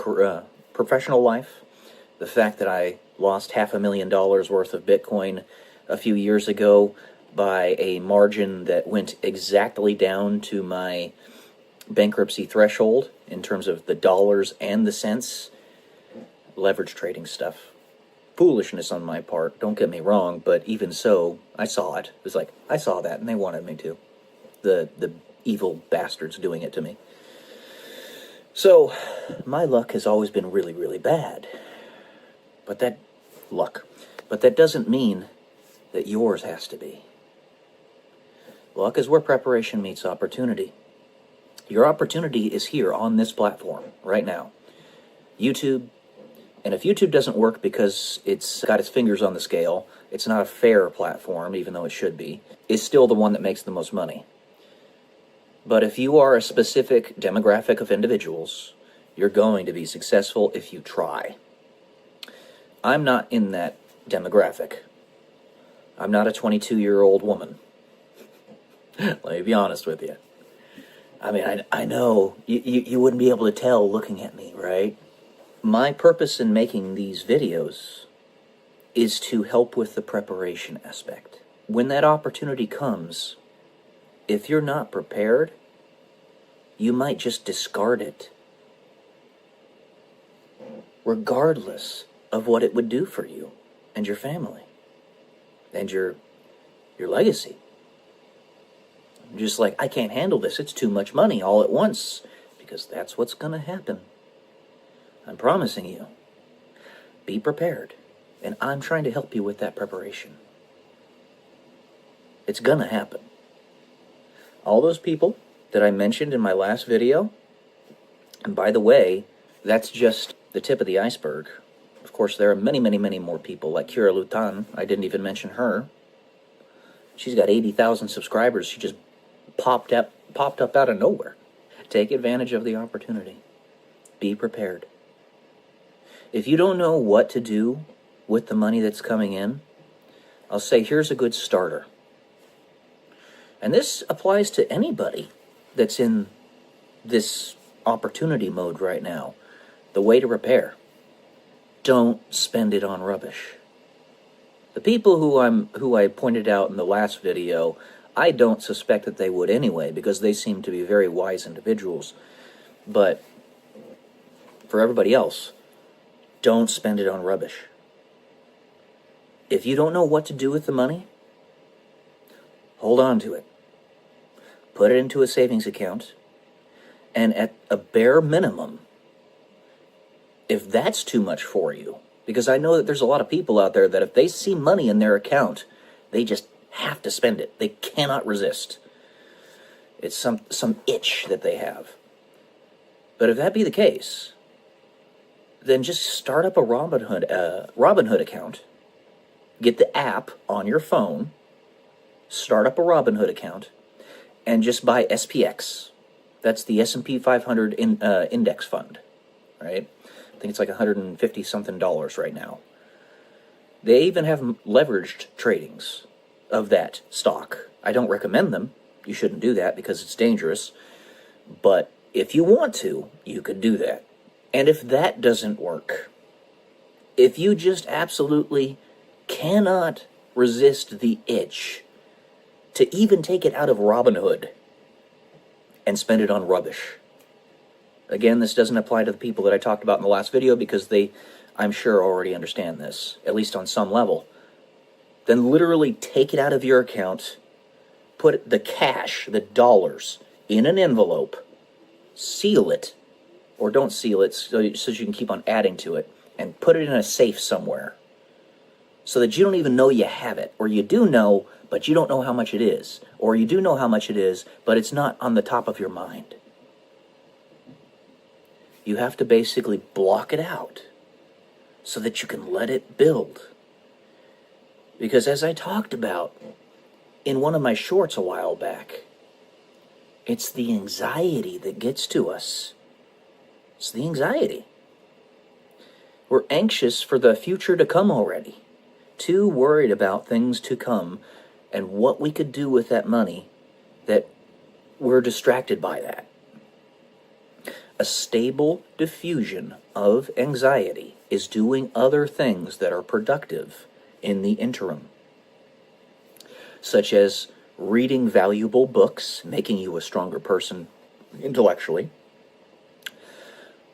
life. The fact that I lost $500,000 worth of Bitcoin a few years ago by a margin that went exactly down to my bankruptcy threshold in terms of the dollars and the cents. Leverage trading stuff. Foolishness on my part, don't get me wrong, but even so, I saw it. It was like, I saw that and they wanted me to. The evil bastards doing it to me. So, my luck has always been really, really bad. But that doesn't mean that yours has to be. Luck is where preparation meets opportunity. Your opportunity is here on this platform right now. YouTube. And if YouTube doesn't work because it's got its fingers on the scale, it's not a fair platform, even though it should be, it's still the one that makes the most money. But if you are a specific demographic of individuals, you're going to be successful if you try. I'm not in that demographic. I'm not a 22-year-old woman. Let me be honest with you. I mean, I know you wouldn't be able to tell looking at me, right? My purpose in making these videos is to help with the preparation aspect. When that opportunity comes, if you're not prepared, you might just discard it, regardless of what it would do for you and your family and your legacy. Just like, I can't handle this, it's too much money all at once, because that's what's going to happen. I'm promising you. Be prepared, and I'm trying to help you with that preparation. It's going to happen. All those people that I mentioned in my last video, and by the way, that's just the tip of the iceberg. Of course, there are many, many, many more people, like Kira Lutan. I didn't even mention her. She's got 80,000 subscribers. She just popped up out of nowhere. Take advantage of the opportunity. Be prepared. If you don't know what to do with the money that's coming in, I'll say here's a good starter. And this applies to anybody that's in this opportunity mode right now. The way to prepare. Don't spend it on rubbish. The people who I pointed out in the last video I don't suspect that they would anyway, because they seem to be very wise individuals. But for everybody else, don't spend it on rubbish. If you don't know what to do with the money, hold on to it. Put it into a savings account, and at a bare minimum, if that's too much for you, because I know that there's a lot of people out there that if they see money in their account, they just have to spend it. They cannot resist. It's some itch that they have. But if that be the case, then just start up a Robinhood account. Get the app on your phone, start up a Robinhood account, and just buy SPX. That's the S&P 500 index fund, right? I think it's like $150-something right now. They even have leveraged tradings of that stock. I don't recommend them. You shouldn't do that because it's dangerous. But if you want to, you could do that. And if that doesn't work, if you just absolutely cannot resist the itch to even take it out of Robinhood and spend it on rubbish. Again, this doesn't apply to the people that I talked about in the last video because they, I'm sure, already understand this, at least on some level. Then literally take it out of your account, put the cash, the dollars, in an envelope, seal it, or don't seal it so you can keep on adding to it, and put it in a safe somewhere so that you don't even know you have it, or you do know, but you don't know how much it is, or you do know how much it is, but it's not on the top of your mind. You have to basically block it out so that you can let it build. Because as I talked about in one of my shorts a while back, it's the anxiety that gets to us. It's the anxiety. We're anxious for the future to come already. Too worried about things to come and what we could do with that money that we're distracted by that. A stable diffusion of anxiety is doing other things that are productive in the interim, such as reading valuable books, making you a stronger person intellectually,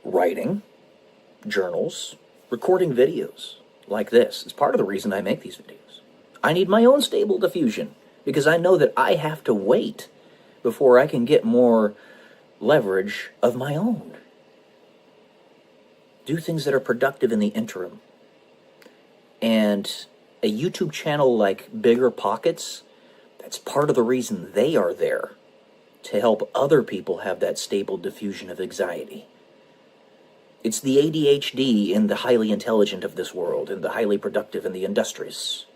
writing, journals, recording videos like this. It's part of the reason I make these videos. I need my own stable diffusion because I know that I have to wait before I can get more leverage of my own. Do things that are productive in the interim. And a YouTube channel like Bigger Pockets, that's part of the reason they are there, to help other people have that stable diffusion of anxiety. It's the ADHD in the highly intelligent of this world, and the highly productive and the industrious,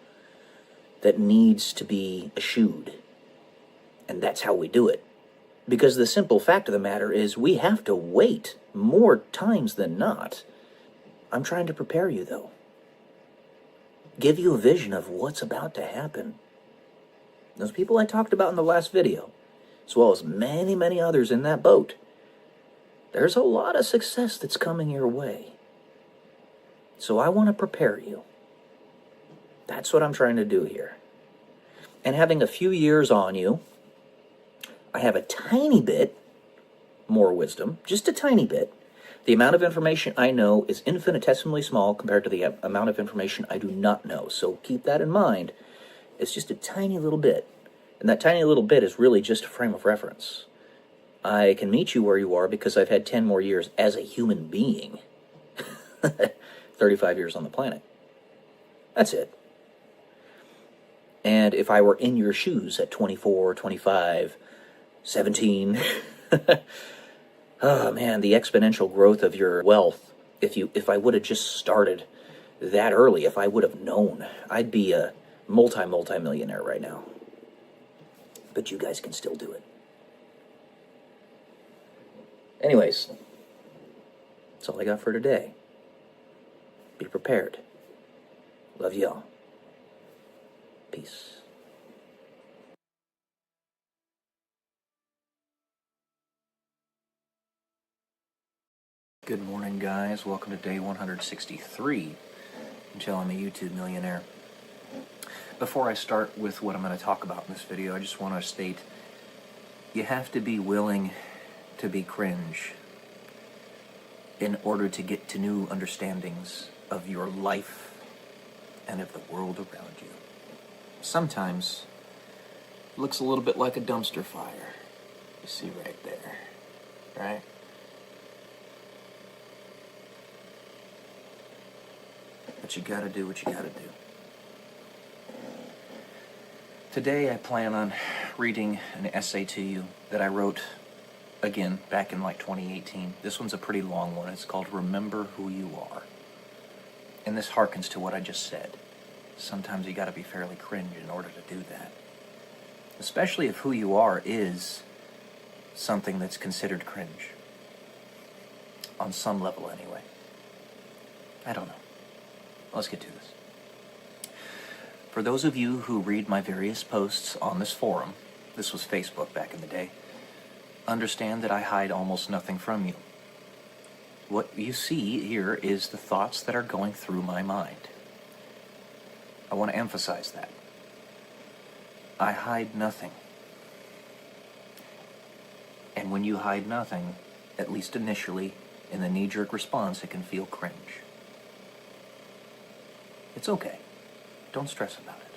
that needs to be eschewed. And that's how we do it. Because the simple fact of the matter is we have to wait more times than not. I'm trying to prepare you, though. Give you a vision of what's about to happen. Those people I talked about in the last video, as well as many, many others in that boat, there's a lot of success that's coming your way. So I want to prepare you. That's what I'm trying to do here. And having a few years on you, I have a tiny bit more wisdom, just a tiny bit. The amount of information I know is infinitesimally small compared to the amount of information I do not know. So keep that in mind. It's just a tiny little bit. And that tiny little bit is really just a frame of reference. I can meet you where you are because I've had 10 more years as a human being. 35 years on the planet. That's it. And if I were in your shoes at 24, 25, 17, oh man, the exponential growth of your wealth, if I would have just started that early, if I would have known, I'd be a multi-millionaire right now. But you guys can still do it. Anyways, that's all I got for today. Be prepared. Love y'all. Peace. Good morning, guys. Welcome to day 163 until I'm a YouTube millionaire. Before I start with what I'm going to talk about in this video, I just want to state, you have to be willing to be cringe in order to get to new understandings of your life and of the world around you. Sometimes it looks a little bit like a dumpster fire. You see right there, right? But you gotta do what you gotta do. Today I plan on reading an essay to you that I wrote, again, back in like 2018. This one's a pretty long one. It's called Remember Who You Are. And this harkens to what I just said. Sometimes you gotta be fairly cringe in order to do that. Especially if who you are is something that's considered cringe. On some level anyway. I don't know. Let's get to this. For those of you who read my various posts on this forum, this was Facebook back in the day, understand that I hide almost nothing from you. What you see here is the thoughts that are going through my mind. I want to emphasize that. I hide nothing. And when you hide nothing, at least initially, in the knee-jerk response, it can feel cringe. It's okay. Don't stress about it.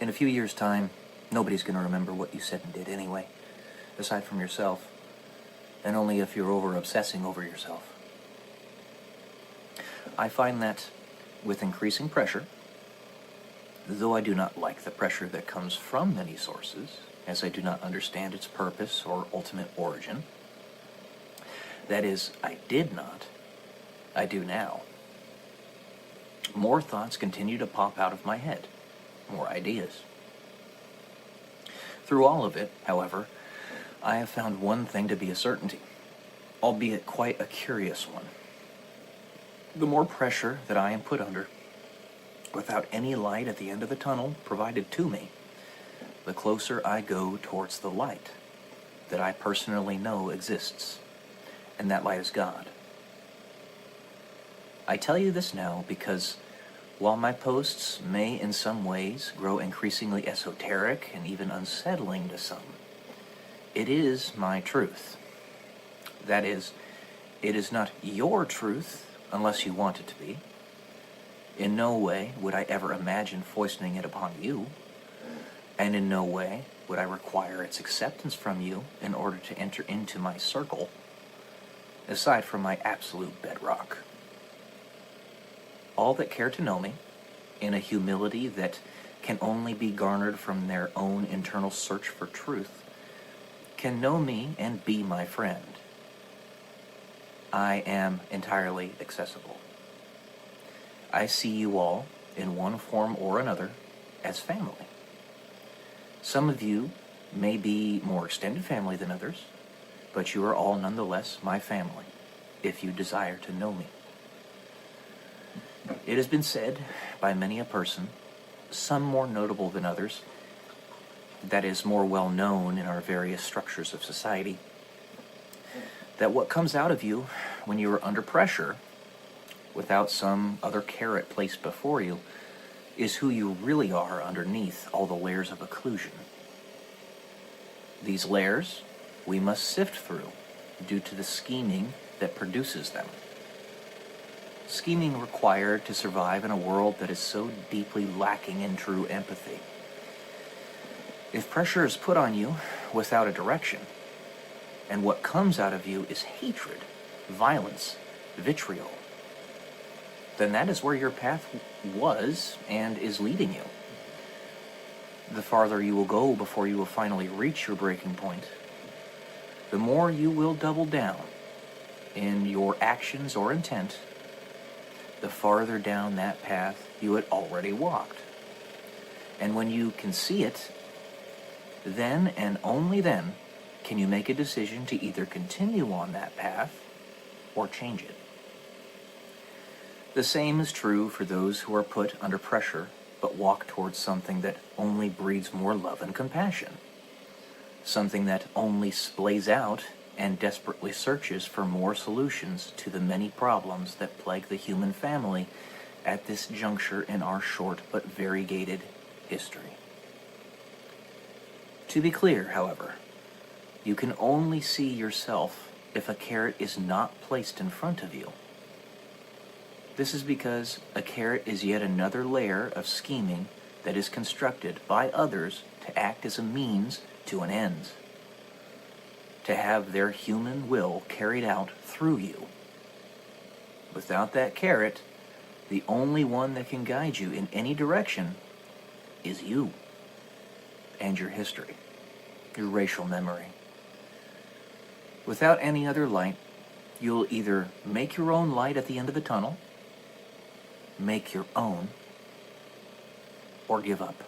In a few years' time, nobody's going to remember what you said and did anyway, aside from yourself, and only if you're over-obsessing over yourself. I find that with increasing pressure, though I do not like the pressure that comes from many sources, as I do not understand its purpose or ultimate origin, that is, I did not, I do now. More thoughts continue to pop out of my head, more ideas. Through all of it, however, I have found one thing to be a certainty, albeit quite a curious one. The more pressure that I am put under, without any light at the end of the tunnel provided to me, the closer I go towards the light that I personally know exists, and that light is God. I tell you this now because while my posts may in some ways grow increasingly esoteric and even unsettling to some, it is my truth. That is, it is not your truth unless you want it to be. In no way would I ever imagine foisting it upon you, and in no way would I require its acceptance from you in order to enter into my circle, aside from my absolute bedrock. All that care to know me, in a humility that can only be garnered from their own internal search for truth, can know me and be my friend. I am entirely accessible. I see you all, in one form or another, as family. Some of you may be more extended family than others, but you are all nonetheless my family, if you desire to know me. It has been said by many a person, some more notable than others, that is more well known in our various structures of society, that what comes out of you when you are under pressure, without some other carrot placed before you, is who you really are underneath all the layers of occlusion. These layers we must sift through due to the scheming that produces them. Scheming required to survive in a world that is so deeply lacking in true empathy. If pressure is put on you without a direction, and what comes out of you is hatred, violence, vitriol, then that is where your path was and is leading you. The farther you will go before you will finally reach your breaking point, the more you will double down in your actions or intent, the farther down that path you had already walked. And when you can see it, then and only then can you make a decision to either continue on that path or change it. The same is true for those who are put under pressure but walk towards something that only breeds more love and compassion, something that only splays out and desperately searches for more solutions to the many problems that plague the human family at this juncture in our short but variegated history. To be clear, however, you can only see yourself if a carrot is not placed in front of you. This is because a carrot is yet another layer of scheming that is constructed by others to act as a means to an end, to have their human will carried out through you. Without that carrot, the only one that can guide you in any direction is you and your history, your racial memory. Without any other light, you'll either make your own light at the end of the tunnel, make your own, or give up.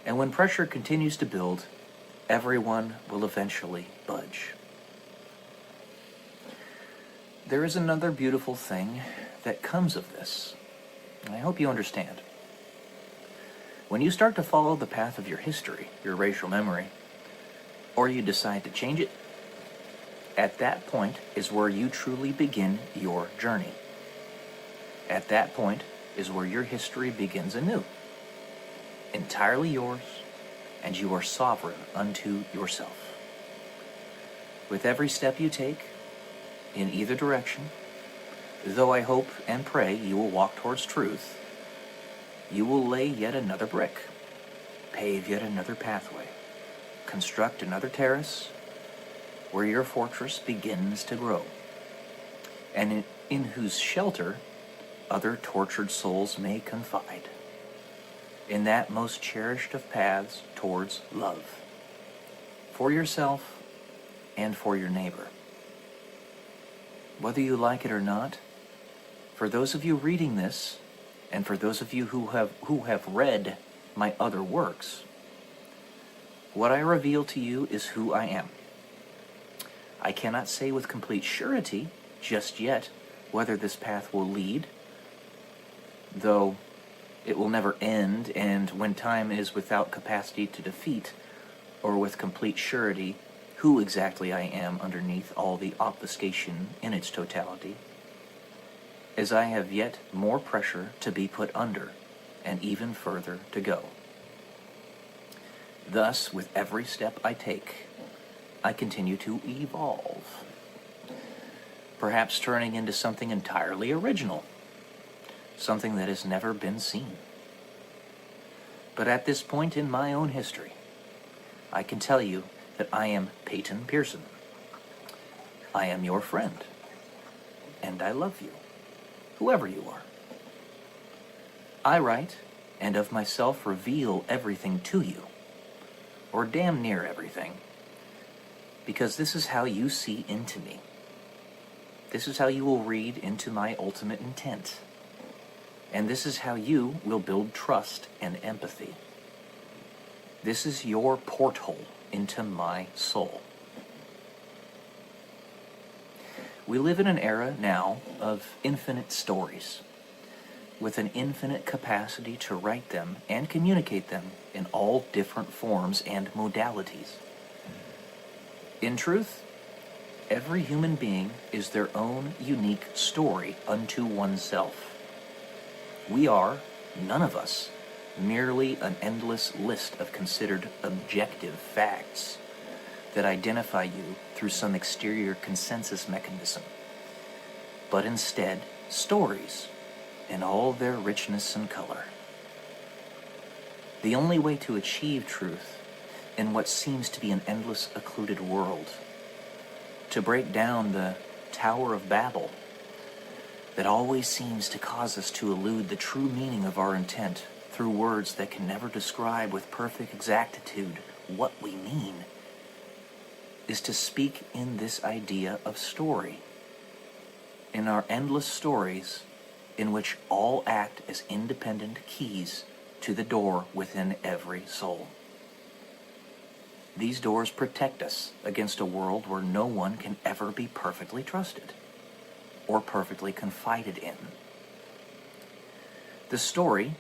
And when pressure continues to build, everyone will eventually budge. There is another beautiful thing that comes of this, and I hope you understand. When you start to follow the path of your history, your racial memory, or you decide to change it, at that point is where you truly begin your journey. At that point is where your history begins anew, entirely yours, and you are sovereign unto yourself. With every step you take, in either direction, though I hope and pray you will walk towards truth, you will lay yet another brick, pave yet another pathway, construct another terrace where your fortress begins to grow, and in whose shelter other tortured souls may confide, in that most cherished of paths towards love, for yourself and for your neighbor. Whether you like it or not, for those of you reading this, and for those of you who have read my other works, what I reveal to you is who I am. I cannot say with complete surety just yet whether this path will lead, though it will never end, and when time is without capacity to defeat, or with complete surety who exactly I am underneath all the obfuscation in its totality, as I have yet more pressure to be put under, and even further to go. Thus, with every step I take, I continue to evolve, perhaps turning into something entirely original, something that has never been seen. But at this point in my own history, I can tell you that I am Peyton Pearson. I am your friend, and I love you, whoever you are. I write, and of myself reveal everything to you, or damn near everything, because this is how you see into me. This is how you will read into my ultimate intent. And this is how you will build trust and empathy. This is your porthole into my soul. We live in an era now of infinite stories, with an infinite capacity to write them and communicate them in all different forms and modalities. In truth, every human being is their own unique story unto oneself. We are, none of us, merely an endless list of considered objective facts that identify you through some exterior consensus mechanism, but instead stories in all their richness and color. The only way to achieve truth in what seems to be an endless occluded world, to break down the Tower of Babel that always seems to cause us to elude the true meaning of our intent through words that can never describe with perfect exactitude what we mean, is to speak in this idea of story, in our endless stories in which all act as independent keys to the door within every soul. These doors protect us against a world where no one can ever be perfectly trusted or perfectly confided in. The story,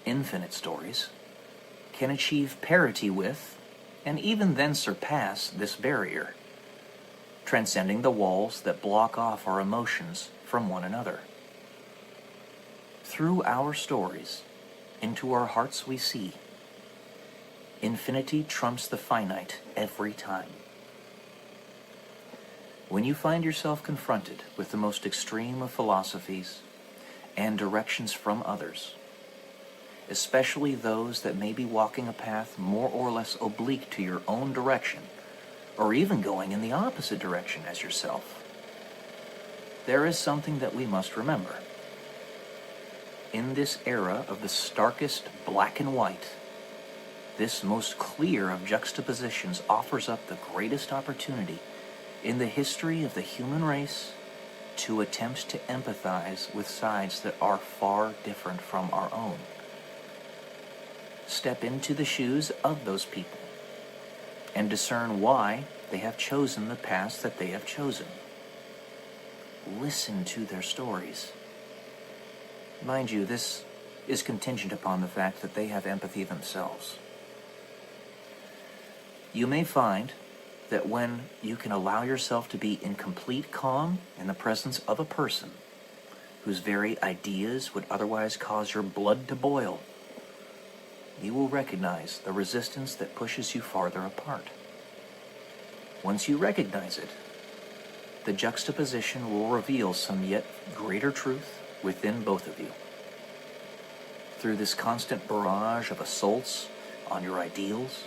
infinite stories, can achieve parity with, and even then surpass, this barrier, transcending the walls that block off our emotions from one another. Through our stories, into our hearts we see. Infinity trumps the finite every time. When you find yourself confronted with the most extreme of philosophies and directions from others, especially those that may be walking a path more or less oblique to your own direction, or even going in the opposite direction as yourself, there is something that we must remember. In this era of the starkest black and white, this most clear of juxtapositions offers up the greatest opportunity in the history of the human race to attempt to empathize with sides that are far different from our own. Step into the shoes of those people and discern why they have chosen the paths that they have chosen. Listen to their stories. Mind you, this is contingent upon the fact that they have empathy themselves. You may find that when you can allow yourself to be in complete calm in the presence of a person whose very ideas would otherwise cause your blood to boil, you will recognize the resistance that pushes you farther apart. Once you recognize it, the juxtaposition will reveal some yet greater truth within both of you. Through this constant barrage of assaults on your ideals,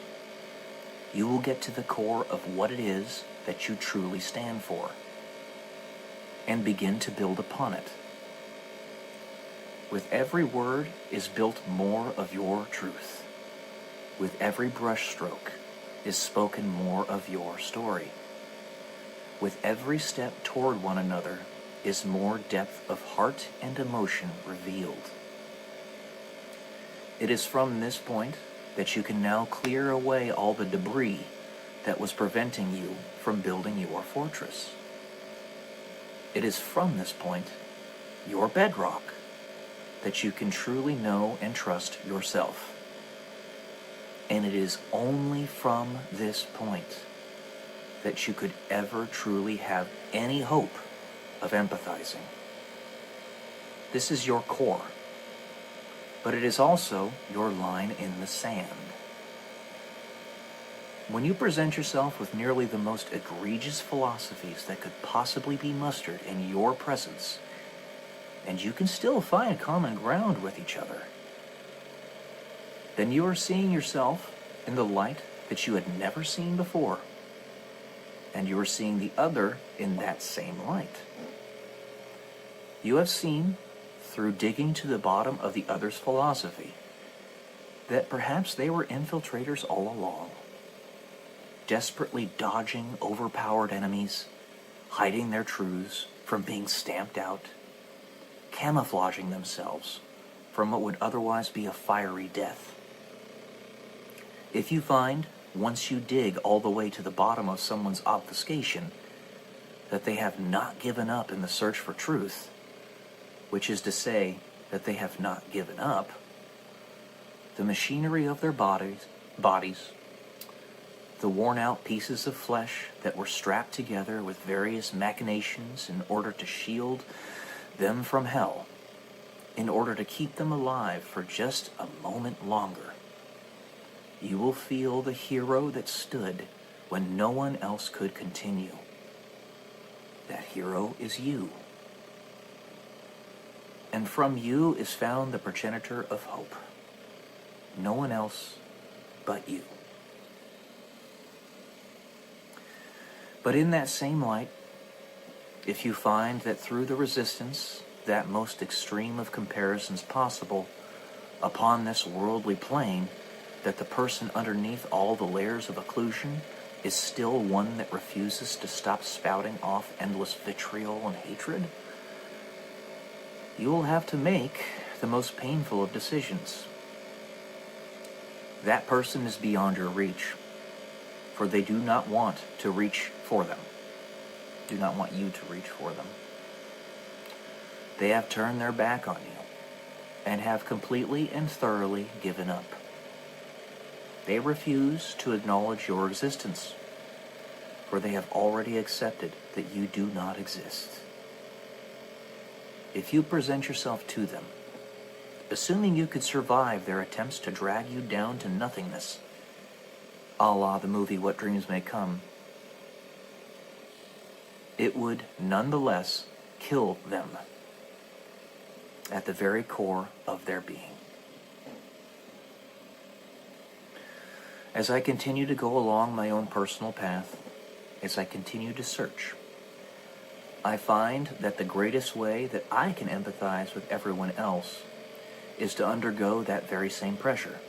you will get to the core of what it is that you truly stand for, and begin to build upon it. With every word is built more of your truth. With every brushstroke is spoken more of your story. With every step toward one another is more depth of heart and emotion revealed. It is from this point that you can now clear away all the debris that was preventing you from building your fortress. It is from this point, your bedrock, that you can truly know and trust yourself. And it is only from this point that you could ever truly have any hope of empathizing. This is your core, but it is also your line in the sand. When you present yourself with nearly the most egregious philosophies that could possibly be mustered in your presence, and you can still find common ground with each other, then you are seeing yourself in the light that you had never seen before, and you are seeing the other in that same light. You have seen, through digging to the bottom of the other's philosophy, that perhaps they were infiltrators all along, desperately dodging overpowered enemies, hiding their truths from being stamped out, camouflaging themselves from what would otherwise be a fiery death. If you find, once you dig all the way to the bottom of someone's obfuscation, that they have not given up in the search for truth, which is to say that they have not given up, the machinery of their bodies, the worn-out pieces of flesh that were strapped together with various machinations in order to shield them from hell, in order to keep them alive for just a moment longer, you will feel the hero that stood when no one else could continue. That hero is you. And from you is found the progenitor of hope. No one else but you. But in that same light, if you find that through the resistance, that most extreme of comparisons possible, upon this worldly plane, that the person underneath all the layers of occlusion is still one that refuses to stop spouting off endless vitriol and hatred, you will have to make the most painful of decisions. That person is beyond your reach, for they do not want to reach for them. Do not want you to reach for them. They have turned their back on you and have completely and thoroughly given up. They refuse to acknowledge your existence, for they have already accepted that you do not exist. If you present yourself to them assuming you could survive their attempts to drag you down to nothingness, a la the movie What Dreams May Come, it would nonetheless kill them at the very core of their being. As I continue to go along my own personal path, as I continue to search, I find that the greatest way that I can empathize with everyone else is to undergo that very same pressure,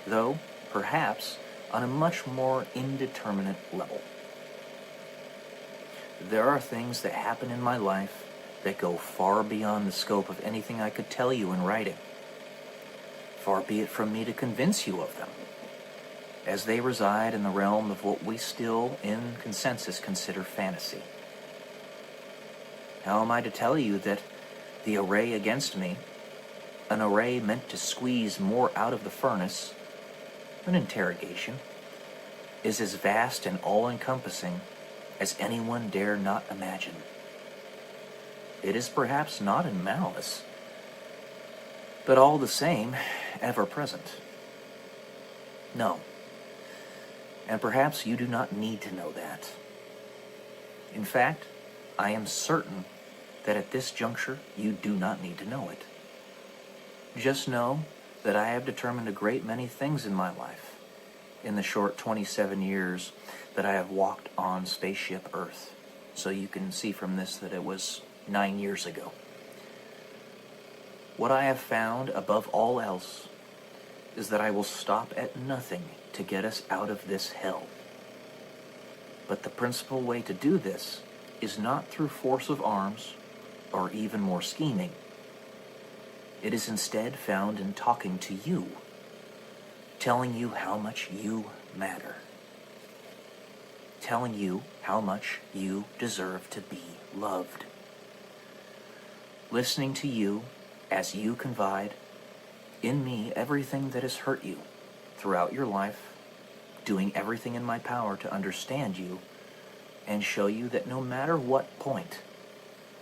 though perhaps on a much more indeterminate level. There are things that happen in my life that go far beyond the scope of anything I could tell you in writing. Far be it from me to convince you of them, as they reside in the realm of what we still, in consensus, consider fantasy. How am I to tell you that the array against me, an array meant to squeeze more out of the furnace, an interrogation, is as vast and all-encompassing as anyone dare not imagine? It is perhaps not in malice, but all the same, ever present. No. And perhaps you do not need to know that. In fact, I am certain that at this juncture you do not need to know it. Just know that I have determined a great many things in my life in the short 27 years that I have walked on spaceship Earth. So you can see from this that it was 9 years ago. What I have found above all else is that I will stop at nothing to get us out of this hell. But the principal way to do this is not through force of arms or even more scheming. It is instead found in talking to you, telling you how much you matter, telling you how much you deserve to be loved, listening to you as you confide in me everything that has hurt you throughout your life, doing everything in my power to understand you and show you that no matter what point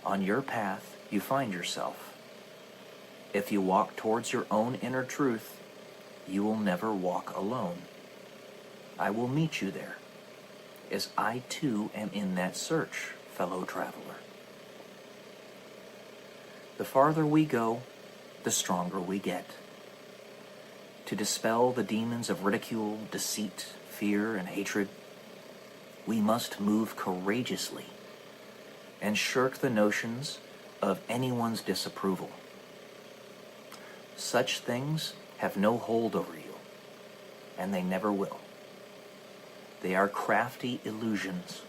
on your path you find yourself, if you walk towards your own inner truth, you will never walk alone. I will meet you there, as I too am in that search, fellow traveler. The farther we go, the stronger we get. To dispel the demons of ridicule, deceit, fear, and hatred, we must move courageously and shirk the notions of anyone's disapproval. Such things have no hold over you, and they never will. They are crafty illusions,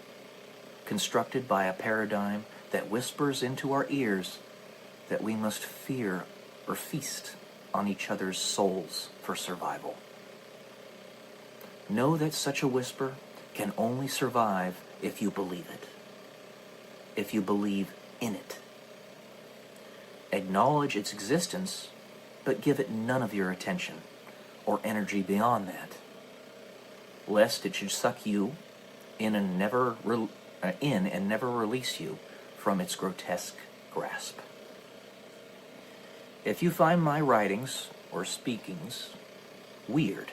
constructed by a paradigm that whispers into our ears that we must fear or feast on each other's souls for survival. Know that such a whisper can only survive if you believe it, if you believe in it. Acknowledge its existence, but give it none of your attention or energy beyond that, lest it should suck you in and never release you from its grotesque grasp. If you find my writings or speakings weird,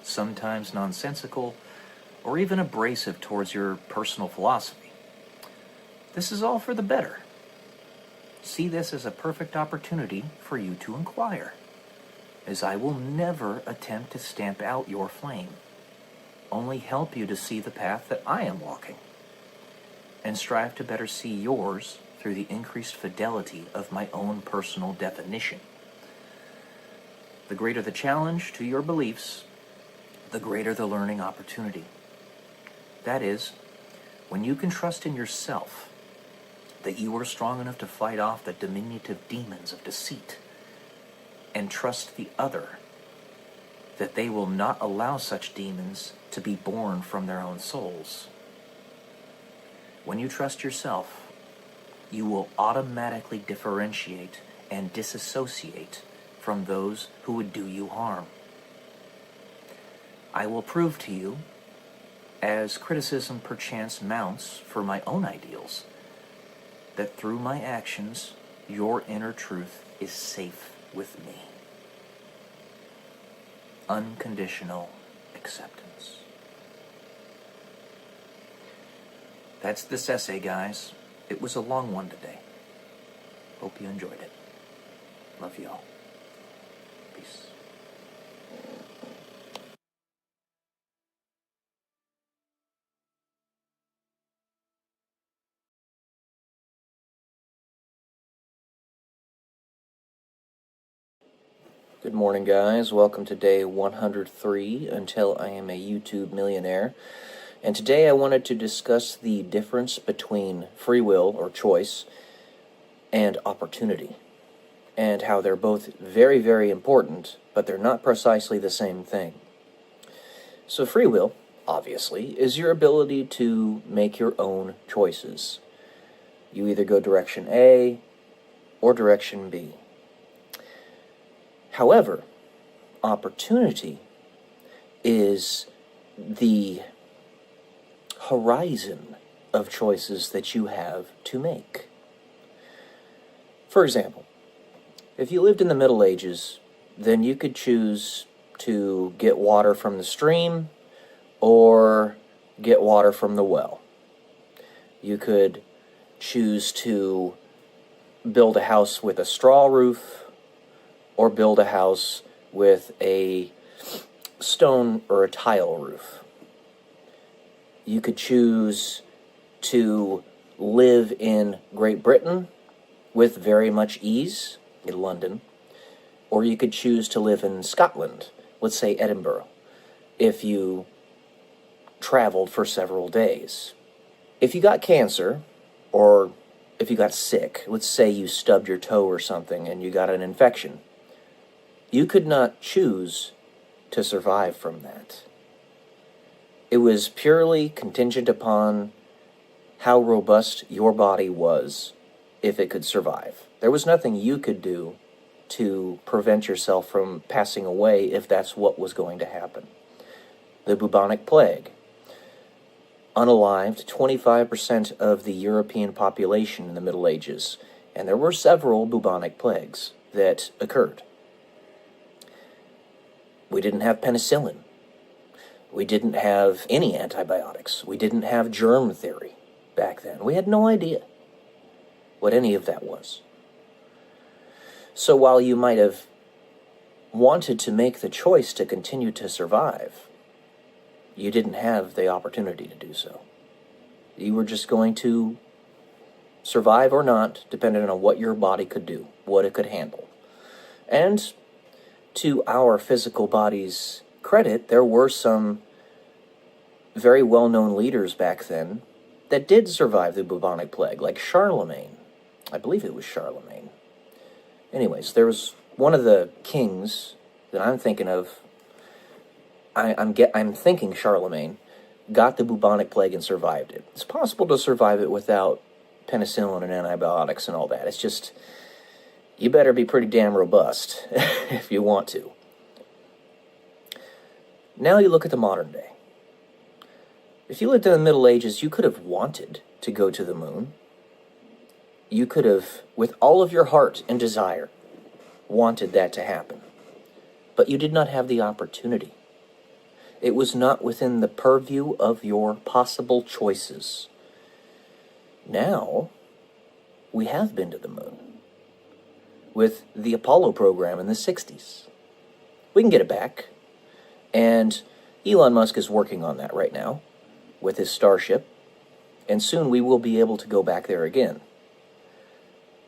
sometimes nonsensical, or even abrasive towards your personal philosophy, this is all for the better. See this as a perfect opportunity for you to inquire, as I will never attempt to stamp out your flame, only help you to see the path that I am walking, and strive to better see yours through the increased fidelity of my own personal definition. The greater the challenge to your beliefs, the greater the learning opportunity. That is, when you can trust in yourself that you are strong enough to fight off the diminutive demons of deceit, and trust the other that they will not allow such demons to be born from their own souls. When you trust yourself, you will automatically differentiate and disassociate from those who would do you harm. I will prove to you, as criticism perchance mounts for my own ideals, that through my actions, your inner truth is safe with me. Unconditional acceptance. That's this essay, guys. It was a long one today. Hope you enjoyed it. Love y'all. Peace. Good morning, guys. Welcome to day 103 until I am a YouTube millionaire. And today I wanted to discuss the difference between free will or choice and opportunity, and how they're both very, very important, but they're not precisely the same thing. So free will, obviously, is your ability to make your own choices. You either go direction A or direction B. However, opportunity is the horizon of choices that you have to make. For example, if you lived in the Middle Ages, then you could choose to get water from the stream or get water from the well. You could choose to build a house with a straw roof or build a house with a stone or a tile roof. You could choose to live in Great Britain with very much ease, in London, or you could choose to live in Scotland, let's say Edinburgh, if you traveled for several days. If you got cancer, or if you got sick, let's say you stubbed your toe or something and you got an infection, you could not choose to survive from that. It was purely contingent upon how robust your body was if it could survive. There was nothing you could do to prevent yourself from passing away if that's what was going to happen. The bubonic plague unalived 25% of the European population in the Middle Ages, and there were several bubonic plagues that occurred. We didn't have penicillin. We didn't have any antibiotics. We didn't have germ theory back then. We had no idea what any of that was. So while you might have wanted to make the choice to continue to survive, you didn't have the opportunity to do so. You were just going to survive or not, depending on what your body could do, what it could handle. And to our physical body's credit, there were some very well-known leaders back then that did survive the bubonic plague, like Charlemagne. I believe it was Charlemagne. Anyways, there was one of the kings that I'm thinking of. I'm thinking Charlemagne got the bubonic plague and survived it. It's possible to survive it without penicillin and antibiotics and all that. It's just, you better be pretty damn robust if you want to. Now you look at the modern day. If you lived in the Middle Ages, you could have wanted to go to the moon. You could have, with all of your heart and desire, wanted that to happen. But you did not have the opportunity. It was not within the purview of your possible choices. Now, we have been to the moon with the Apollo program in the 60s. We can get it back. And Elon Musk is working on that right now with his Starship. And soon we will be able to go back there again.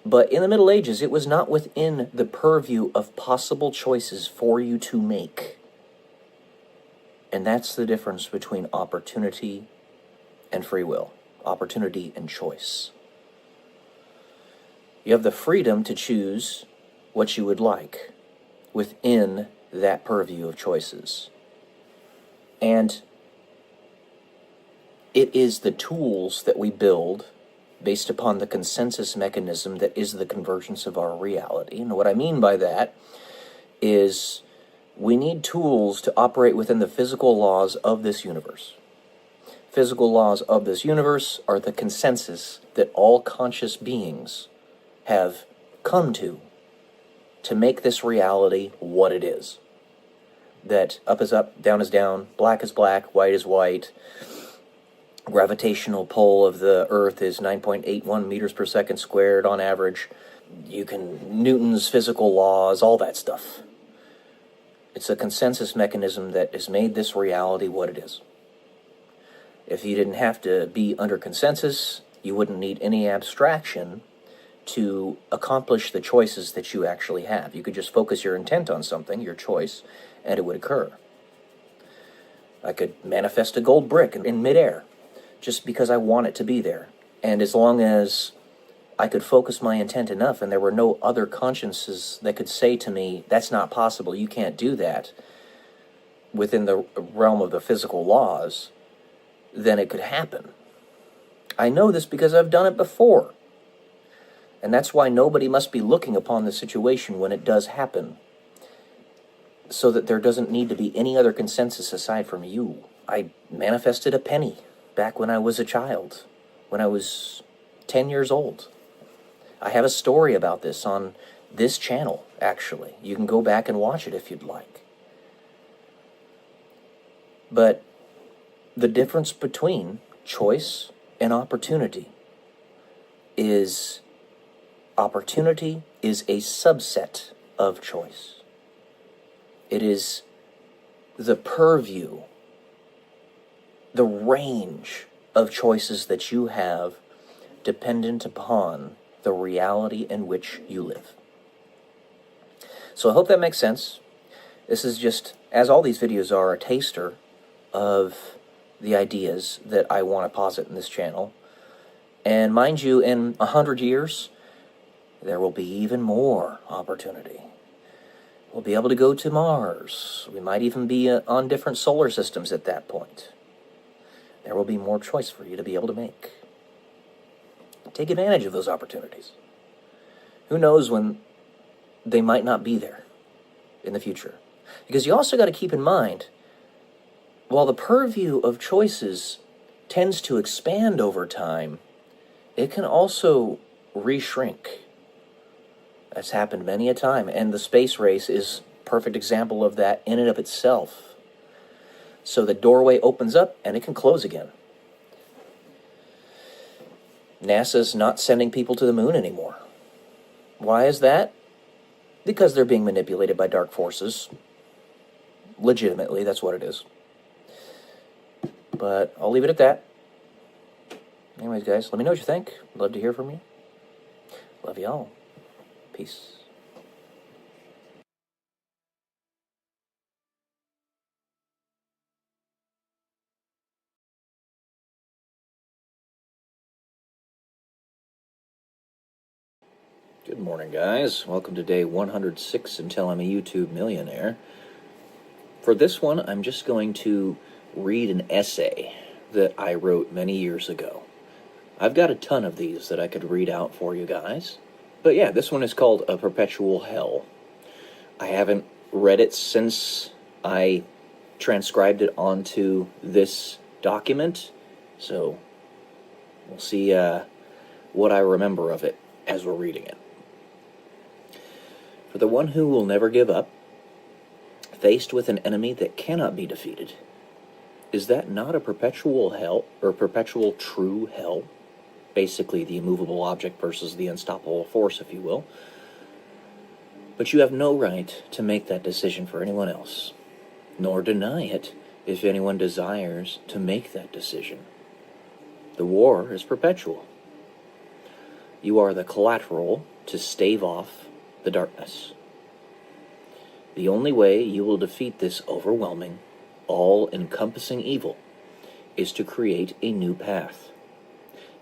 But in the Middle Ages, it was not within the purview of possible choices for you to make. And that's the difference between opportunity and free will. Opportunity and choice. You have the freedom to choose what you would like within that purview of choices. And it is the tools that we build based upon the consensus mechanism that is the convergence of our reality. And what I mean by that is we need tools to operate within the physical laws of this universe. Physical laws of this universe are the consensus that all conscious beings have come to to make this reality what it is. That up is up, down is down, black is black, white is white. Gravitational pull of the Earth is 9.81 meters per second squared on average. Newton's physical laws, all that stuff. It's a consensus mechanism that has made this reality what it is. If you didn't have to be under consensus, you wouldn't need any abstraction to accomplish the choices that you actually have. You could just focus your intent on something, your choice, and it would occur. I could manifest a gold brick in midair just because I want it to be there. And as long as I could focus my intent enough and there were no other consciences that could say to me, that's not possible, you can't do that, within the realm of the physical laws, then it could happen. I know this because I've done it before. And that's why nobody must be looking upon the situation when it does happen, so that there doesn't need to be any other consensus aside from you. I manifested a penny back when I was a child, when I was 10 years old. I have a story about this on this channel, actually. You can go back and watch it if you'd like. But the difference between choice and opportunity is opportunity is a subset of choice. It is the purview, the range of choices that you have dependent upon the reality in which you live. So I hope that makes sense. This is just, as all these videos are, a taster of the ideas that I want to posit in this channel. And mind you, in 100 years, there will be even more opportunity. We'll be able to go to Mars. We might even be on different solar systems at that point. There will be more choice for you to be able to make. Take advantage of those opportunities. Who knows when they might not be there in the future. Because you also got to keep in mind, while the purview of choices tends to expand over time, it can also re-shrink. That's happened many a time, and the space race is a perfect example of that in and of itself. So the doorway opens up and it can close again. NASA's not sending people to the moon anymore. Why is that? Because they're being manipulated by dark forces. Legitimately, that's what it is. But I'll leave it at that. Anyways, guys, let me know what you think. Love to hear from you. Love y'all. Peace. Good morning, guys. Welcome to day 106 until I'm a YouTube millionaire. For this one, I'm just going to read an essay that I wrote many years ago. I've got a ton of these that I could read out for you guys. But yeah, this one is called A Perpetual Hell. I haven't read it since I transcribed it onto this document, so we'll see what I remember of it as we're reading it. For the one who will never give up, faced with an enemy that cannot be defeated, is that not a perpetual hell, or perpetual true hell? Basically the immovable object versus the unstoppable force, if you will. But you have no right to make that decision for anyone else, nor deny it if anyone desires to make that decision. The war is perpetual. You are the collateral to stave off the darkness. The only way you will defeat this overwhelming, all-encompassing evil is to create a new path,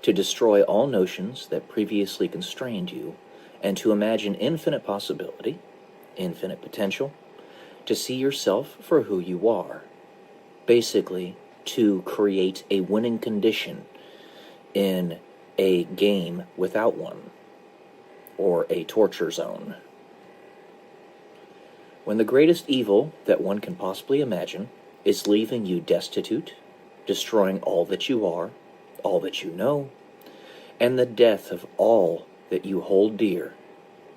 to destroy all notions that previously constrained you, and to imagine infinite possibility, infinite potential, to see yourself for who you are. Basically, to create a winning condition in a game without one, or a torture zone. When the greatest evil that one can possibly imagine is leaving you destitute, destroying all that you are, all that you know, and the death of all that you hold dear,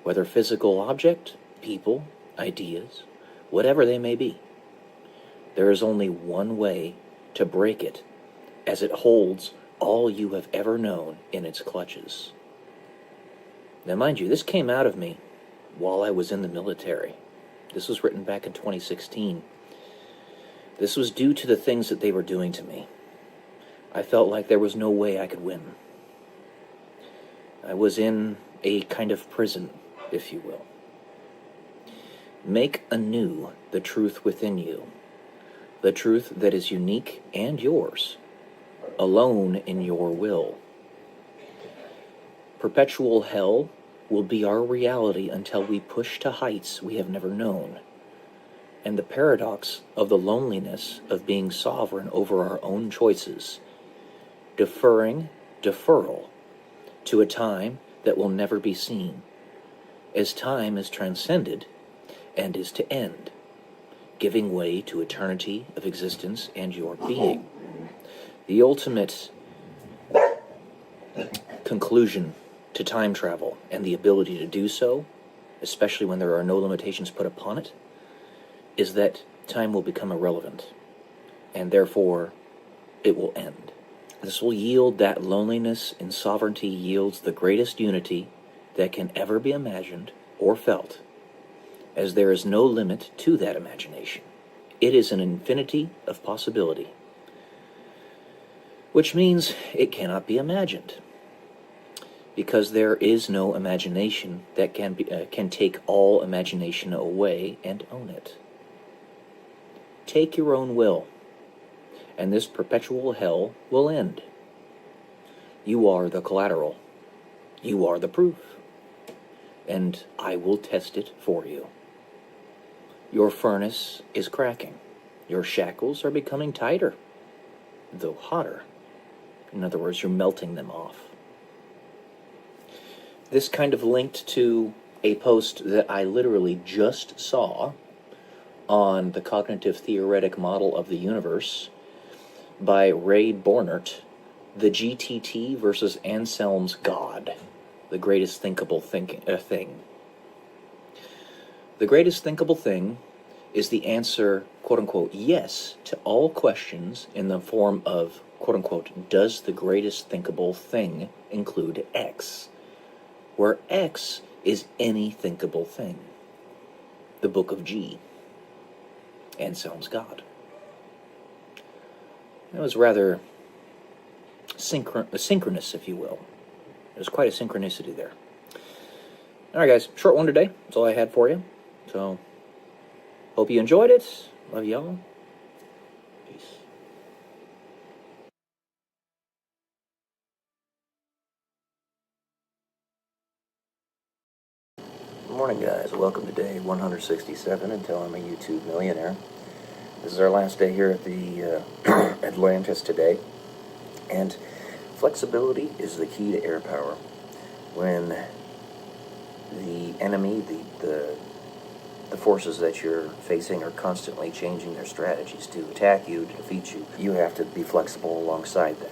whether physical object people, ideas, whatever they may be. There is only one way to break it, as it holds all you have ever known in its clutches. Now, mind you, this came out of me while I was in the military. This was written back in 2016. This was due to the things that they were doing to me. I felt like there was no way I could win. I was in a kind of prison, if you will. Make anew the truth within you, the truth that is unique and yours, alone in your will. Perpetual hell will be our reality until we push to heights we have never known. And the paradox of the loneliness of being sovereign over our own choices, deferring deferral to a time that will never be seen, as time is transcended and is to end, giving way to eternity of existence and your being. The ultimate conclusion to time travel and the ability to do so, especially when there are no limitations put upon it, is that time will become irrelevant, and therefore it will end. This will yield that loneliness, and sovereignty yields the greatest unity that can ever be imagined or felt, as there is no limit to that imagination. It is an infinity of possibility, which means it cannot be imagined, because there is no imagination that can take all imagination away and own it. Take your own will, and this perpetual hell will end. You are the collateral. You are the proof, and I will test it for you. Your furnace is cracking. Your shackles are becoming tighter, though hotter. In other words, you're melting them off. This kind of linked to a post that I literally just saw on the cognitive theoretic model of the universe by Ray Bornert, the GTT versus Anselm's God, the greatest thinkable thing. The greatest thinkable thing is the answer, quote-unquote, yes to all questions in the form of, quote-unquote, does the greatest thinkable thing include X? Where X is any thinkable thing. The Book of G. Anselm's God. It was rather synchronous, if you will. There's quite a synchronicity there. All right, guys, short one today. That's all I had for you. So, hope you enjoyed it. Love y'all. Peace. Good morning, guys. Welcome to day 167 until I'm a YouTube millionaire. This is our last day here at the Atlantis today. And flexibility is the key to air power. When the enemy, the forces that you're facing are constantly changing their strategies to attack you, to defeat you, you have to be flexible alongside that.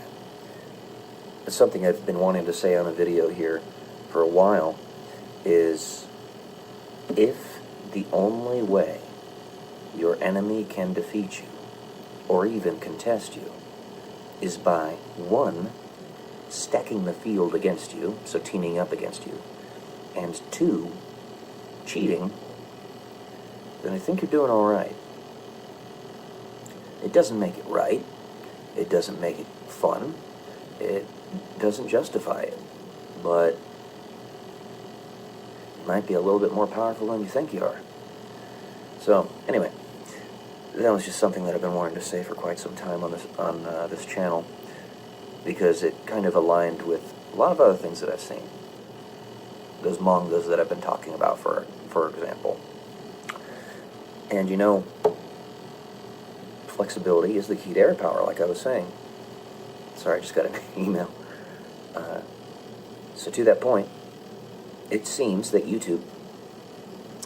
It's something I've been wanting to say on a video here for a while, is if the only way your enemy can defeat you, or even contest you, is by, 1, stacking the field against you, so teaming up against you, and 2, cheating, then I think you're doing all right. It doesn't make it right. It doesn't make it fun. It doesn't justify it. But you might be a little bit more powerful than you think you are. So, anyway, that was just something that I've been wanting to say for quite some time on this channel, because it kind of aligned with a lot of other things that I've seen. Those mangas that I've been talking about, for example. And you know, flexibility is the key to air power, like I was saying. Sorry, I just got an email. So to that point, it seems that YouTube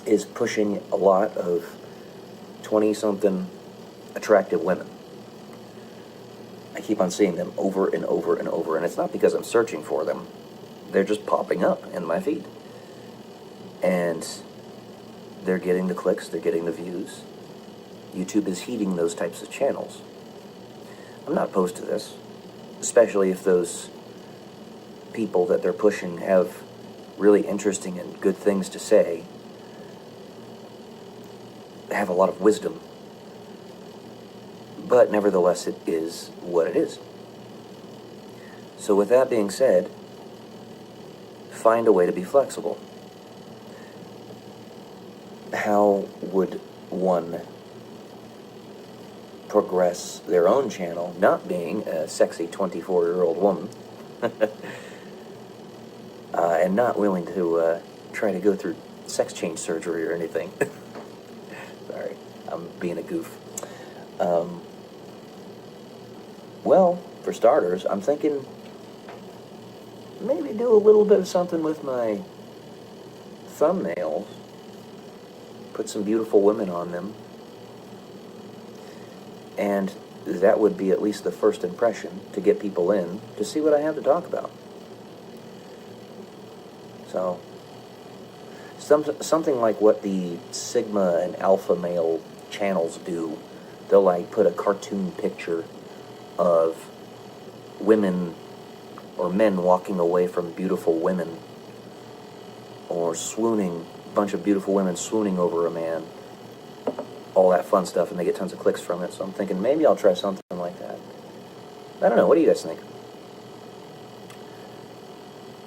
is pushing a lot of 20-something attractive women. I keep on seeing them over and over and over, and it's not because I'm searching for them. They're just popping up in my feed. And they're getting the clicks, they're getting the views. YouTube is heeding those types of channels. I'm not opposed to this, especially if those people that they're pushing have really interesting and good things to say, have a lot of wisdom. But nevertheless, it is what it is. So with that being said, find a way to be flexible. How would one progress their own channel, not being a sexy 24-year-old woman, and not willing to try to go through sex change surgery or anything? Sorry, I'm being a goof. Well, for starters, I'm thinking maybe do a little bit of something with my thumbnails. Put some beautiful women on them. And that would be at least the first impression to get people in to see what I have to talk about. So, something like what the Sigma and Alpha male channels do. They'll like put a cartoon picture of women or men walking away from beautiful women, or swooning, a bunch of beautiful women swooning over a man, all that fun stuff, and they get tons of clicks from it. So I'm thinking maybe I'll try something like that. I don't know, what do you guys think?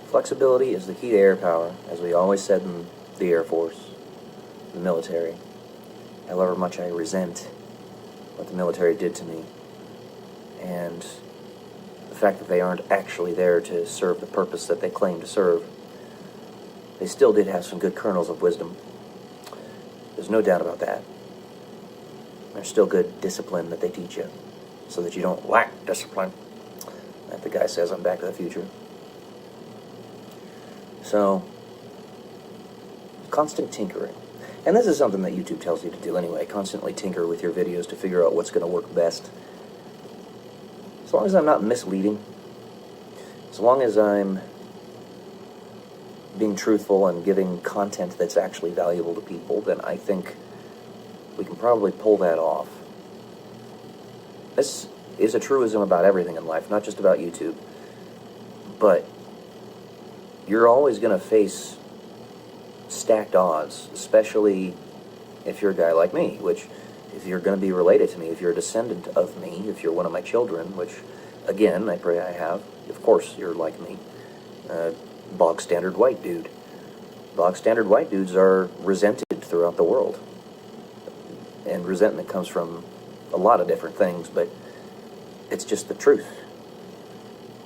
Flexibility is the key to air power, as we always said in the Air Force, the military. However much I resent what the military did to me, and the fact that they aren't actually there to serve the purpose that they claim to serve, they still did have some good kernels of wisdom. There's no doubt about that. There's still good discipline that they teach you, so that you don't lack discipline, like the guy says on Back to the Future. So, constant tinkering. And this is something that YouTube tells you to do anyway, constantly tinker with your videos to figure out what's going to work best. As long as I'm not misleading, as long as I'm being truthful and giving content that's actually valuable to people, then I think we can probably pull that off. This is a truism about everything in life, not just about YouTube. But you're always going to face stacked odds, especially if you're a guy like me, which, if you're going to be related to me, if you're a descendant of me, if you're one of my children, which, again, I pray I have, of course you're like me, bog standard white dude. Bog standard white dudes are resented throughout the world. And resentment comes from a lot of different things, but it's just the truth.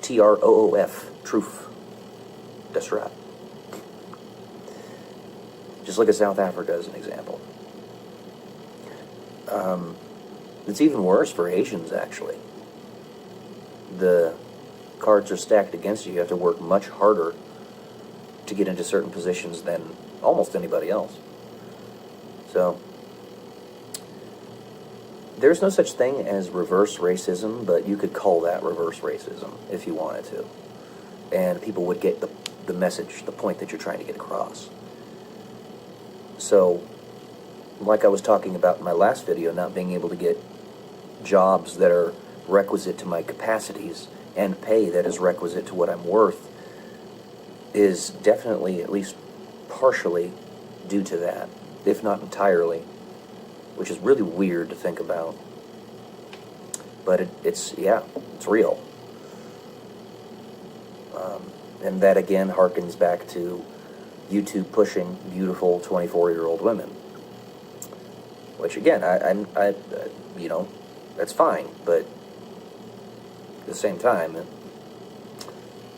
T-R-O-O-F, truth. That's right. Just look at South Africa as an example. It's even worse for Asians, actually. The cards are stacked against you. You have to work much harder to get into certain positions than almost anybody else. So, there's no such thing as reverse racism, but you could call that reverse racism if you wanted to. And people would get the message, the point that you're trying to get across. So, like I was talking about in my last video, not being able to get jobs that are requisite to my capacities and pay that is requisite to what I'm worth is definitely, at least partially, due to that, if not entirely, which is really weird to think about. But it's real. And that again harkens back to YouTube pushing beautiful 24-year-old women. Which again, I you know, that's fine, but at the same time,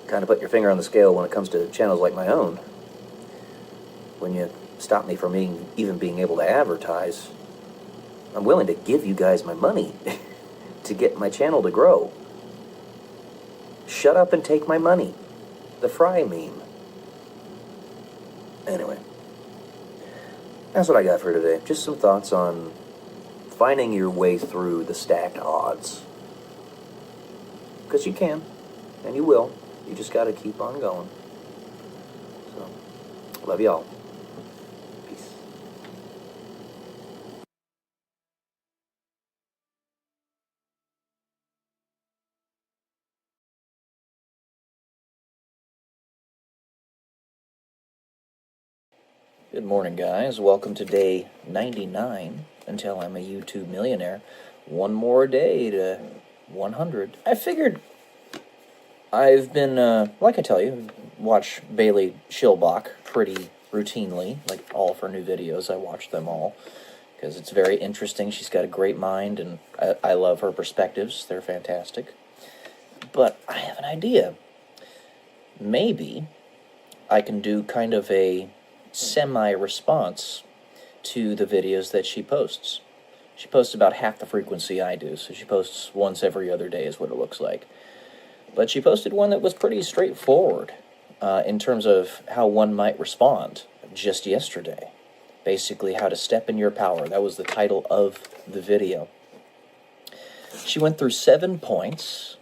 kind of put your finger on the scale when it comes to channels like my own. When you stop me from even being able to advertise, I'm willing to give you guys my money to get my channel to grow. Shut up and take my money. The Fry meme. Anyway, that's what I got for today. Just some thoughts on finding your way through the stacked odds. Because you can, and you will. You just got to keep on going. So, love y'all. Peace. Good morning, guys. Welcome to day 99 until I'm a YouTube millionaire. One more day to 100. I figured I've been, like I tell you, watch Bailey Schilbach pretty routinely, like all of her new videos. I watch them all because it's very interesting. She's got a great mind, and I love her perspectives. They're fantastic. But I have an idea. Maybe I can do kind of a semi-response to the videos that she posts. She posts about half the frequency I do, so she posts once every other day is what it looks like. But she posted one that was pretty straightforward in terms of how one might respond just yesterday. Basically, how to step in your power. That was the title of the video. She went through 7 points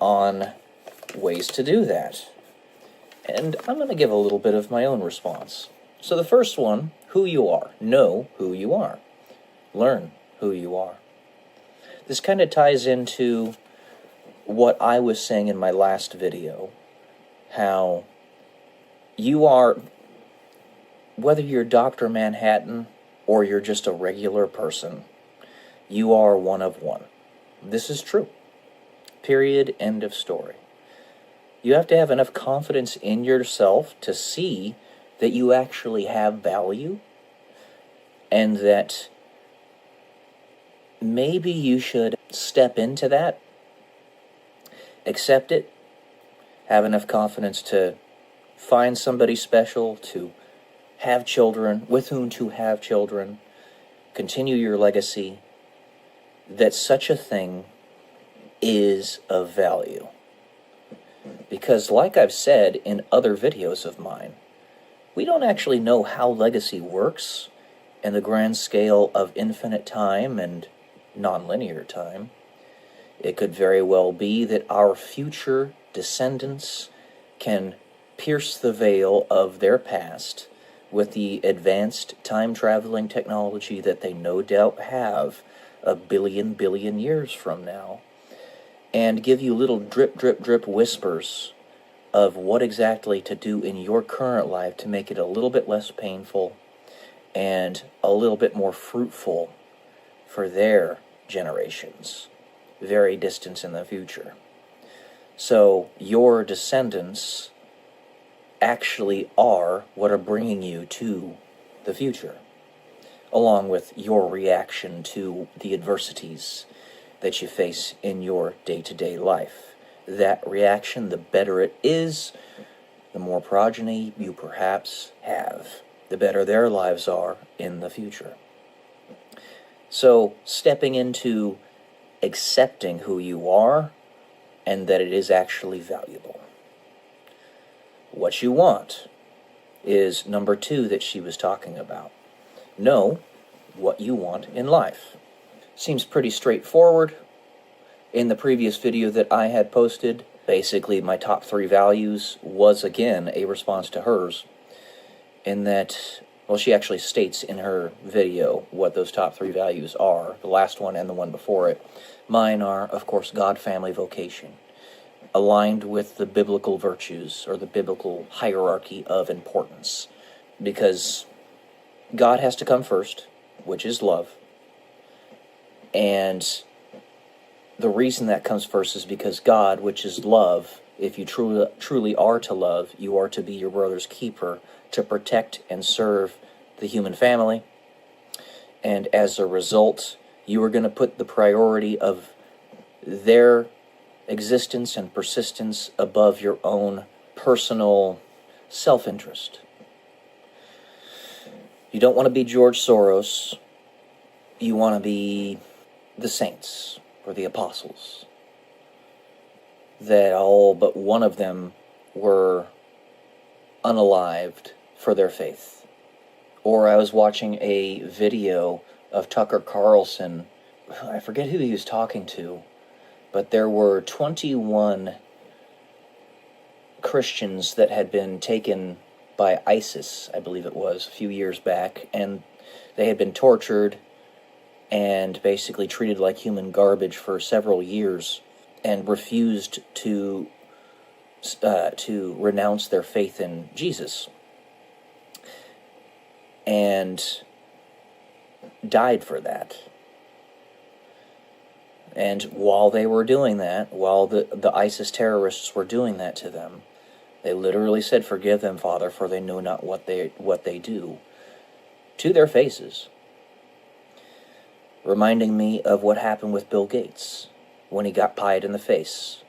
on ways to do that. And I'm going to give a little bit of my own response. So the first one, who you are. Know who you are. Learn who you are. This kind of ties into what I was saying in my last video. How you are, whether you're Dr. Manhattan or you're just a regular person, you are one of one. This is true. Period. End of story. You have to have enough confidence in yourself to see that you actually have value and that maybe you should step into that, accept it, have enough confidence to find somebody special, to have children, with whom to have children, continue your legacy, that such a thing is of value. Because like I've said in other videos of mine, we don't actually know how legacy works in the grand scale of infinite time and nonlinear time. It could very well be that our future descendants can pierce the veil of their past with the advanced time-traveling technology that they no doubt have a billion years from now, and give you little drip, drip, drip whispers of what exactly to do in your current life to make it a little bit less painful and a little bit more fruitful for their generations, very distant in the future. So your descendants actually are what are bringing you to the future, along with your reaction to the adversities that you face in your day-to-day life. That reaction, the better it is, the more progeny you perhaps have, the better their lives are in the future. So, stepping into accepting who you are and that it is actually valuable. What you want is number 2 that she was talking about. Know what you want in life. Seems pretty straightforward. In the previous video that I had posted, basically my top 3 values was again a response to hers, in that, well, she actually states in her video what those top 3 values are, the last one and the one before it. Mine are, of course, God, family, vocation, aligned with the biblical virtues or the biblical hierarchy of importance, because God has to come first, which is love. And the reason that comes first is because God, which is love, if you truly are to love, you are to be your brother's keeper, to protect and serve the human family. And as a result, you are going to put the priority of their existence and persistence above your own personal self-interest. You don't want to be George Soros. You want to be the saints or the apostles, that all but one of them were unalived for their faith. Or I was watching a video of Tucker Carlson, I forget who he was talking to, but there were 21 Christians that had been taken by ISIS, I believe it was, a few years back, and they had been tortured and basically treated like human garbage for several years, and refused to renounce their faith in Jesus. and died for that. And while they were doing that, while the ISIS terrorists were doing that to them, they literally said, "Forgive them, Father, for they know not what they do," to their faces. Reminding me of what happened with Bill Gates when he got pied in the face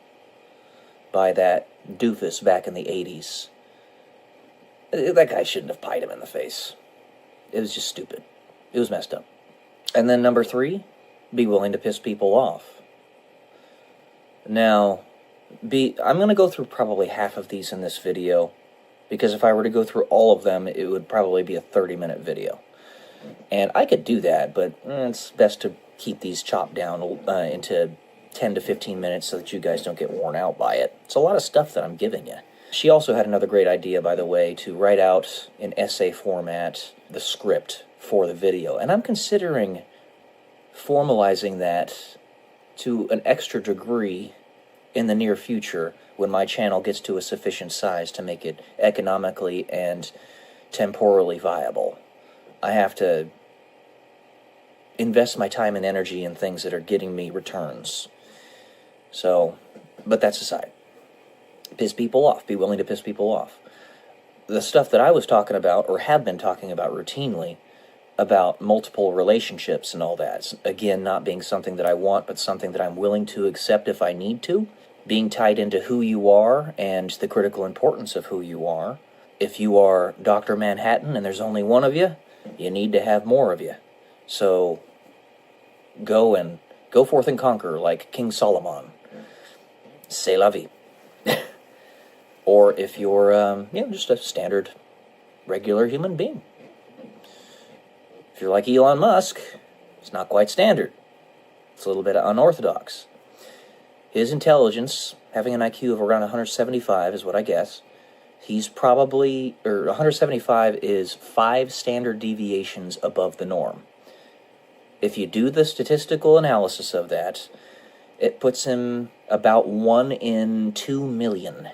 by that doofus back in the 80s. That guy shouldn't have pied him in the face. It was just stupid. It was messed up. And then number 3, be willing to piss people off. Now, I'm going to go through probably half of these in this video, because if I were to go through all of them, it would probably be a 30-minute video. And I could do that, but it's best to keep these chopped down into 10 to 15 minutes so that you guys don't get worn out by it. It's a lot of stuff that I'm giving you. She also had another great idea, by the way, to write out in essay format the script for the video. And I'm considering formalizing that to an extra degree in the near future when my channel gets to a sufficient size to make it economically and temporally viable. I have to invest my time and energy in things that are getting me returns. So, but that's aside. Piss people off. Be willing to piss people off. The stuff that I was talking about, or have been talking about routinely, about multiple relationships and all that, again, not being something that I want, but something that I'm willing to accept if I need to, being tied into who you are and the critical importance of who you are. If you are Dr. Manhattan and there's only one of you, you need to have more of you. So go forth and conquer like King Solomon. C'est la vie. Or if you're just a standard, regular human being. If you're like Elon Musk, it's not quite standard. It's a little bit unorthodox. His intelligence, having an IQ of around 175 is what I guess. He's probably, 175 is 5 standard deviations above the norm. If you do the statistical analysis of that, it puts him about 1 in 2 million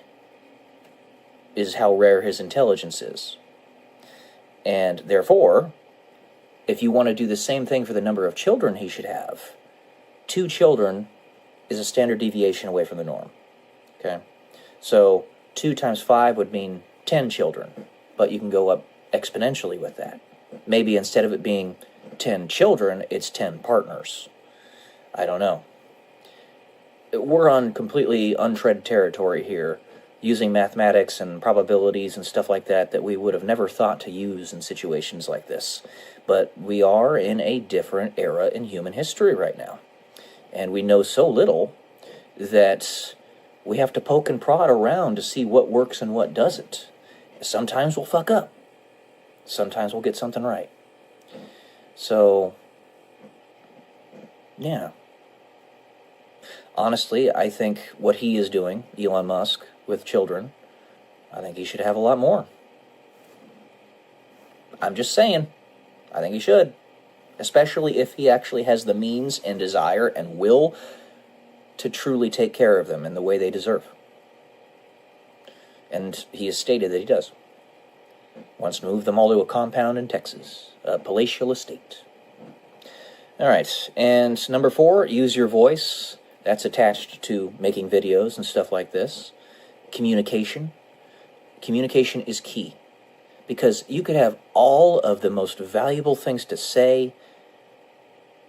is how rare his intelligence is. And therefore, if you want to do the same thing for the number of children he should have, 2 children is a standard deviation away from the norm. Okay? So 2 times 5 would mean 10 children, but you can go up exponentially with that. Maybe instead of it being 10 children, it's 10 partners. I don't know. We're on completely untread territory here, using mathematics and probabilities and stuff like that we would have never thought to use in situations like this. But we are in a different era in human history right now. And we know so little that we have to poke and prod around to see what works and what doesn't. Sometimes we'll fuck up. Sometimes we'll get something right. So, yeah. Honestly, I think what he is doing, Elon Musk, with children, I think he should have a lot more. I'm just saying. I think he should. Especially if he actually has the means and desire and will to truly take care of them in the way they deserve. And he has stated that he does. Wants to move them all to a compound in Texas, a palatial estate. All right, and number 4, use your voice. That's attached to making videos and stuff like this. Communication. Communication is key. Because you could have all of the most valuable things to say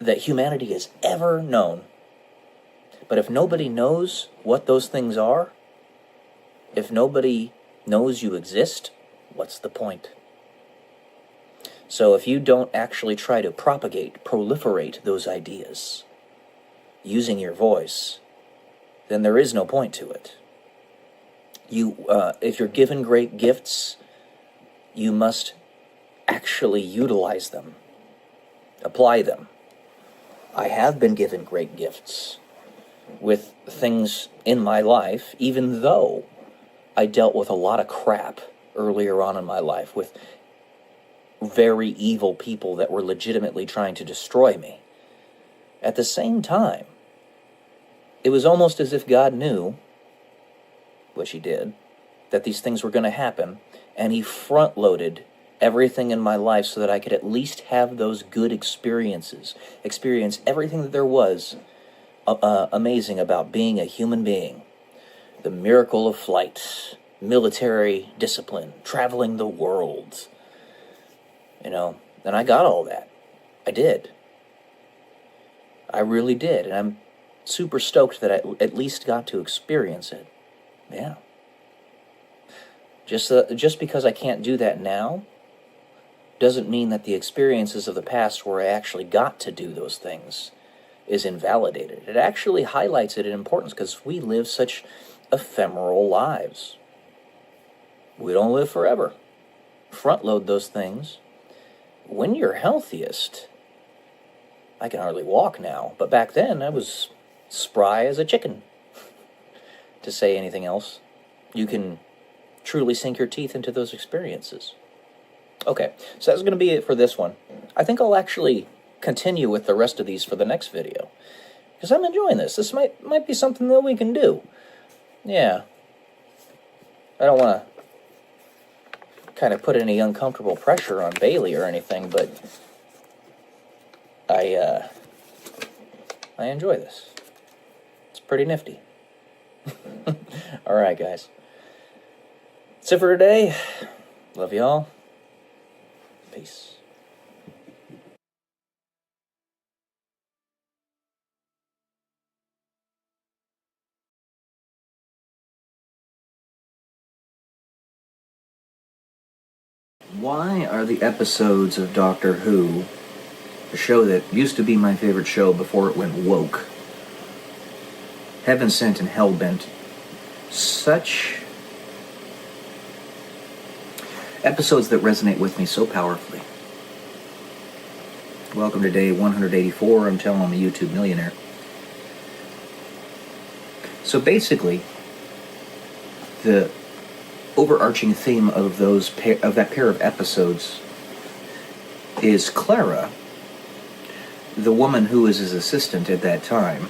that humanity has ever known. But if nobody knows what those things are, if nobody knows you exist, what's the point? So if you don't actually try to propagate, proliferate those ideas using your voice, then there is no point to it. If you're given great gifts, you must actually utilize them, apply them. I have been given great gifts with things in my life, even though I dealt with a lot of crap earlier on in my life with very evil people that were legitimately trying to destroy me. At the same time, it was almost as if God knew, which he did, that these things were going to happen, and he front-loaded everything in my life so that I could at least have those good experiences, experience everything that there was amazing about being a human being. The miracle of flight, military discipline, traveling the world, and I got all that. I did. I really did, and I'm super stoked that I at least got to experience it. Yeah. Just because I can't do that now doesn't mean that the experiences of the past where I actually got to do those things is invalidated. It actually highlights it in importance because we live such ephemeral lives. We don't live forever. Front load those things. When you're healthiest, I can hardly walk now, but back then I was spry as a chicken. To say anything else, you can truly sink your teeth into those experiences. Okay, so that's going to be it for this one. I think I'll actually continue with the rest of these for the next video, because I'm enjoying this. This might be something that we can do. Yeah. I don't want to kind of put any uncomfortable pressure on Bailey or anything, but I enjoy this. It's pretty nifty. Alright, guys. That's it for today. Love y'all. Peace. Why are the episodes of Doctor Who, a show that used to be my favorite show before it went woke, Heaven Sent and Hellbent, such episodes that resonate with me so powerfully? Welcome to day 184. I'm telling I'm a YouTube millionaire. So basically, the overarching theme of that pair of episodes is Clara, the woman who was his assistant at that time,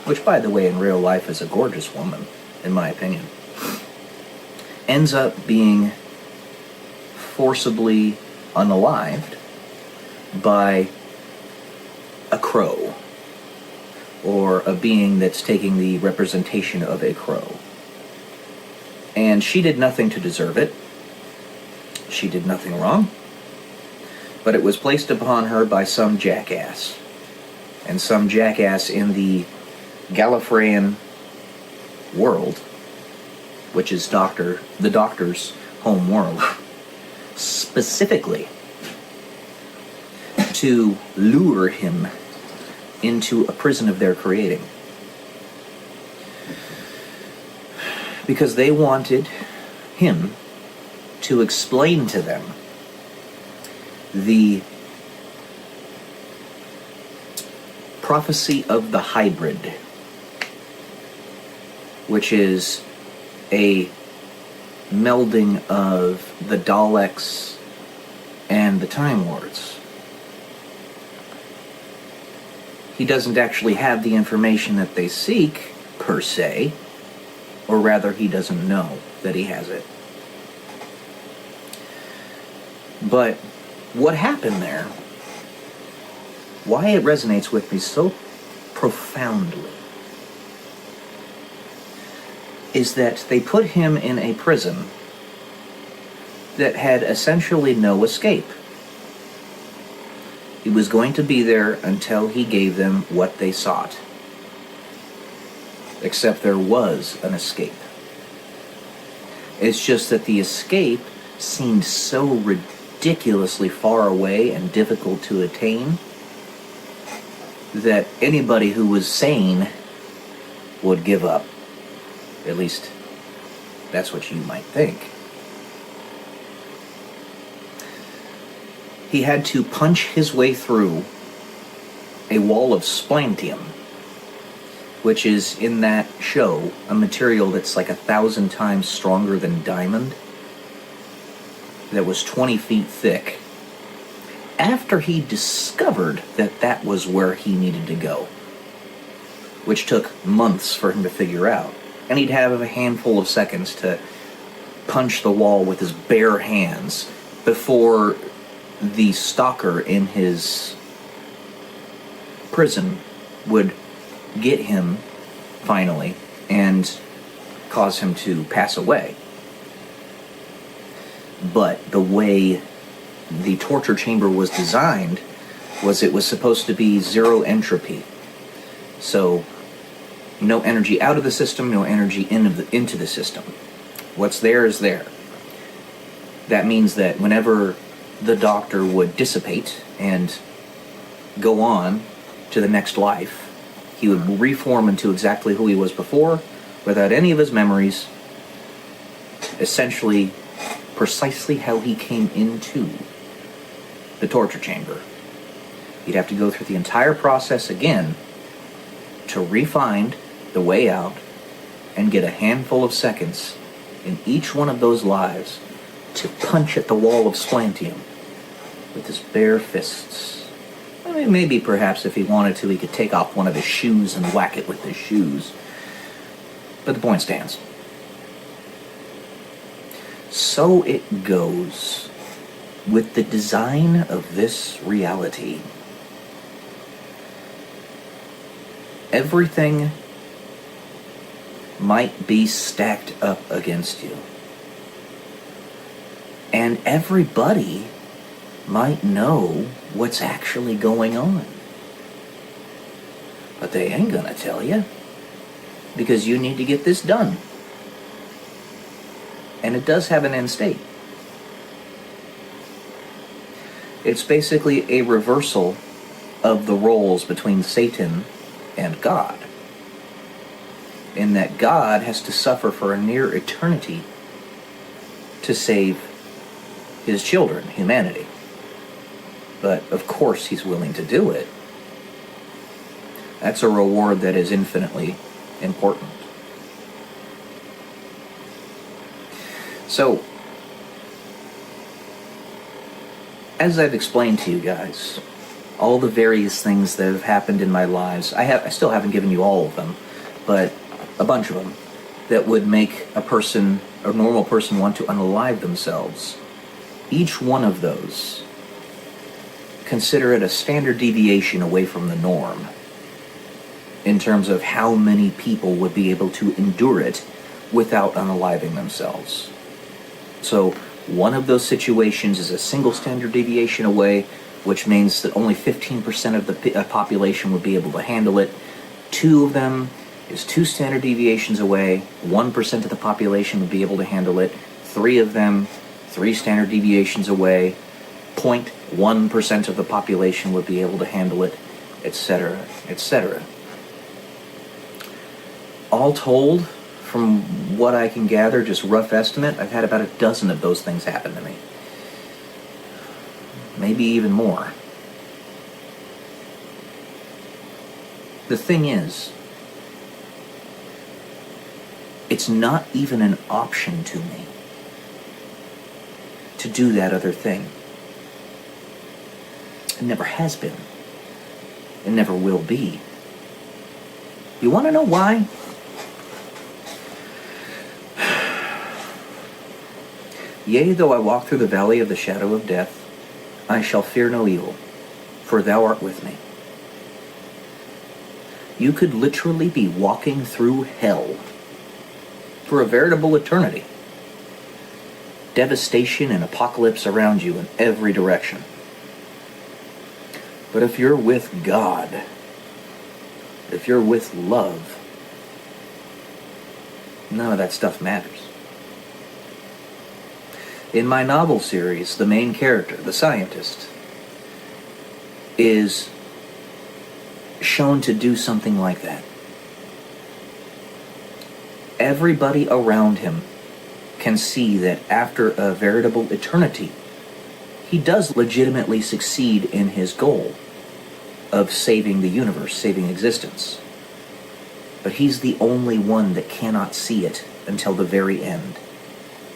which, by the way, in real life is a gorgeous woman, in my opinion, ends up being forcibly unalived by a crow, or a being that's taking the representation of a crow. And she did nothing to deserve it. She did nothing wrong. But it was placed upon her by some jackass. And some jackass in the Gallifreyan world, which is the Doctor's home world, specifically to lure him into a prison of their creating. Because they wanted him to explain to them the prophecy of the hybrid, which is a melding of the Daleks and the Time Lords. He doesn't actually have the information that they seek, per se, or rather, he doesn't know that he has it. But what happened there, why it resonates with me so profoundly, is that they put him in a prison that had essentially no escape. He was going to be there until he gave them what they sought. Except there was an escape. It's just that the escape seemed so ridiculously far away and difficult to attain that anybody who was sane would give up. At least, that's what you might think. He had to punch his way through a wall of splentium, which is, in that show, a material that's like 1,000 times stronger than diamond, that was 20 feet thick, after he discovered that that was where he needed to go, which took months for him to figure out. And he'd have a handful of seconds to punch the wall with his bare hands before the stalker in his prison would get him finally and cause him to pass away. But the way the torture chamber was designed was it was supposed to be zero entropy. So no energy out of the system, no energy into the system. What's there is there. That means that whenever the doctor would dissipate and go on to the next life, he would reform into exactly who he was before, without any of his memories, essentially precisely how he came into the torture chamber. He'd have to go through the entire process again to re-find the way out and get a handful of seconds in each one of those lives to punch at the wall of Splantium with his bare fists. I mean, maybe perhaps if he wanted to, he could take off one of his shoes and whack it with his shoes. But the point stands. So it goes with the design of this reality. Everything might be stacked up against you. And everybody might know what's actually going on. But they ain't gonna tell you, because you need to get this done. And it does have an end state. It's basically a reversal of the roles between Satan and God, in that God has to suffer for a near eternity to save his children, humanity. But of course he's willing to do it. That's a reward that is infinitely important. So, as I've explained to you guys, all the various things that have happened in my lives, I still haven't given you all of them, but a bunch of them, that would make a normal person want to unalive themselves. Each one of those, consider it a standard deviation away from the norm, in terms of how many people would be able to endure it without unaliving themselves. So, one of those situations is a single standard deviation away, which means that only 15% of the population would be able to handle it. Two of them is 2 standard deviations away, 1% of the population would be able to handle it. 3 of them, 3 standard deviations away, 0.1% of the population would be able to handle it, etc., etc. All told, from what I can gather, just rough estimate, I've had about a dozen of those things happen to me. Maybe even more. The thing is, it's not even an option to me to do that other thing. It never has been. It never will be. You want to know why? Yea, though I walk through the valley of the shadow of death, I shall fear no evil, for thou art with me. You could literally be walking through hell for a veritable eternity. Devastation and apocalypse around you in every direction. But if you're with God, if you're with love, none of that stuff matters. In my novel series, the main character, the scientist, is shown to do something like that. Everybody around him can see that after a veritable eternity, he does legitimately succeed in his goal of saving the universe, saving existence. But he's the only one that cannot see it until the very end,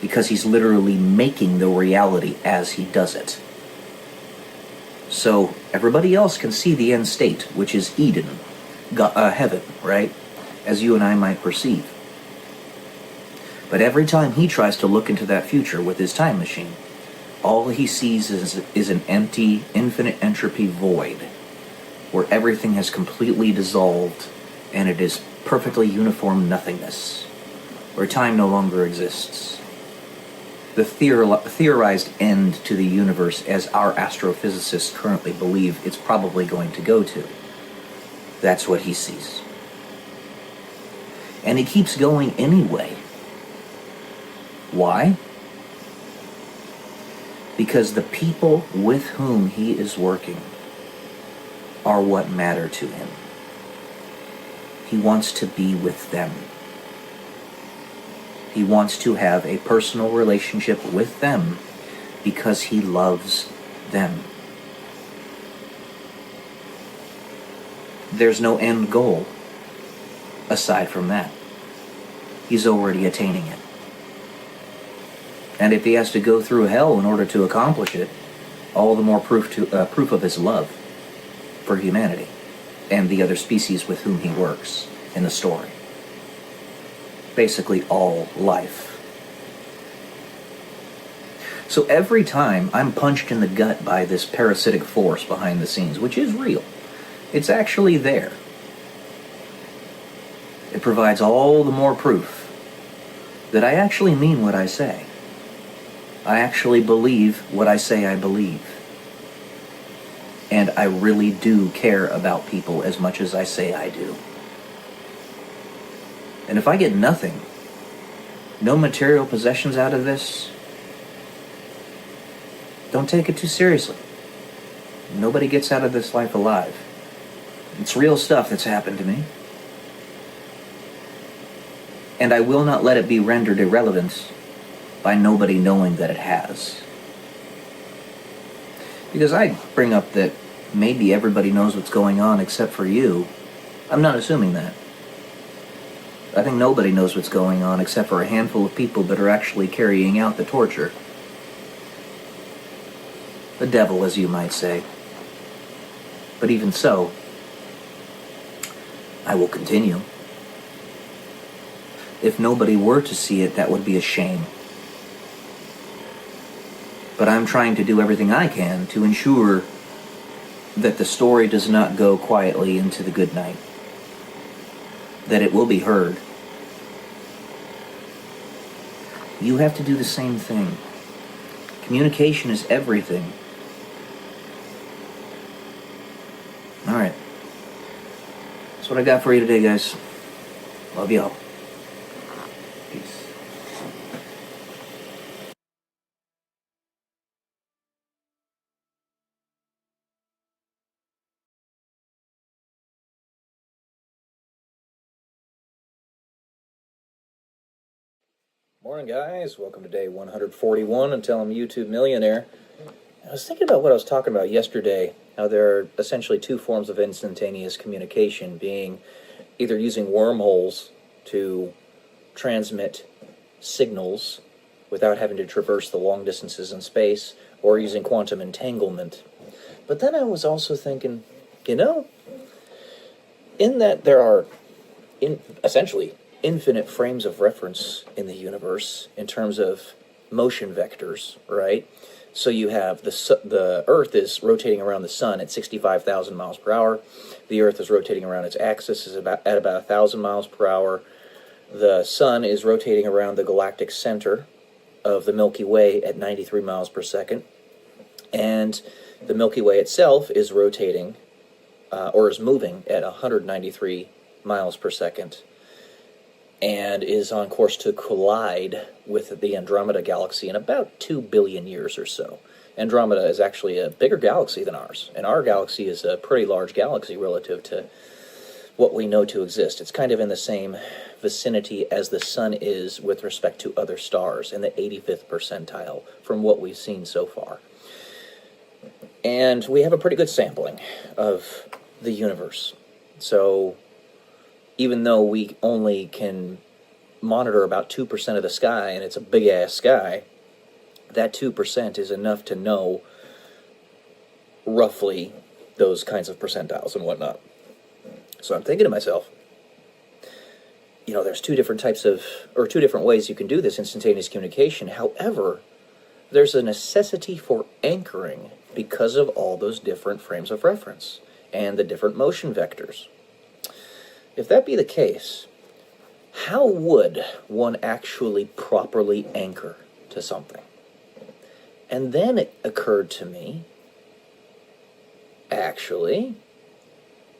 because he's literally making the reality as he does it. So everybody else can see the end state, which is Eden, heaven, right? As you and I might perceive. But every time he tries to look into that future with his time machine, All he sees is an empty, infinite entropy void where everything has completely dissolved and it is perfectly uniform nothingness, where time no longer exists. The theorized end to the universe, as our astrophysicists currently believe it's probably going to go to. That's what he sees. And he keeps going anyway. Why? Because the people with whom he is working are what matter to him. He wants to be with them. He wants to have a personal relationship with them because he loves them. There's no end goal aside from that. He's already attaining it. And if he has to go through hell in order to accomplish it, all the more proof of his love for humanity and the other species with whom he works in the story. Basically all life. So every time I'm punched in the gut by this parasitic force behind the scenes, which is real, it's actually there. It provides all the more proof that I actually mean what I say. I actually believe what I say I believe. And I really do care about people as much as I say I do. And if I get nothing, no material possessions out of this, don't take it too seriously. Nobody gets out of this life alive. It's real stuff that's happened to me. And I will not let it be rendered irrelevant by nobody knowing that it has. Because I bring up that maybe everybody knows what's going on except for you. I'm not assuming that. I think nobody knows what's going on except for a handful of people that are actually carrying out the torture. The devil, as you might say. But even so, I will continue. If nobody were to see it, that would be a shame. But I'm trying to do everything I can to ensure that the story does not go quietly into the good night. That it will be heard. You have to do the same thing. Communication is everything. Alright. That's what I got for you today, guys. Love y'all. Peace. Morning, guys. Welcome to day 141 until I'm a YouTube millionaire. I was thinking about what I was talking about yesterday, how there are essentially two forms of instantaneous communication, being either using wormholes to transmit signals without having to traverse the long distances in space, or using quantum entanglement. But then I was also thinking, in that there are essentially infinite frames of reference in the universe in terms of motion vectors, right? So you have the Earth is rotating around the Sun at 65,000 miles per hour. The Earth is rotating around its axis at about 1,000 miles per hour. The Sun is rotating around the galactic center of the Milky Way at 93 miles per second. And the Milky Way itself is rotating, or is moving at 193 miles per second, and is on course to collide with the Andromeda galaxy in about 2 billion years or so. Andromeda is actually a bigger galaxy than ours, and our galaxy is a pretty large galaxy relative to what we know to exist. It's kind of in the same vicinity as the Sun is with respect to other stars, in the 85th percentile from what we've seen so far. And we have a pretty good sampling of the universe. So even though we only can monitor about 2% of the sky, and it's a big-ass sky, that 2% is enough to know roughly those kinds of percentiles and whatnot. So I'm thinking to myself, there's two different ways you can do this instantaneous communication. However, there's a necessity for anchoring because of all those different frames of reference and the different motion vectors. If that be the case, how would one actually properly anchor to something? And then it occurred to me, actually,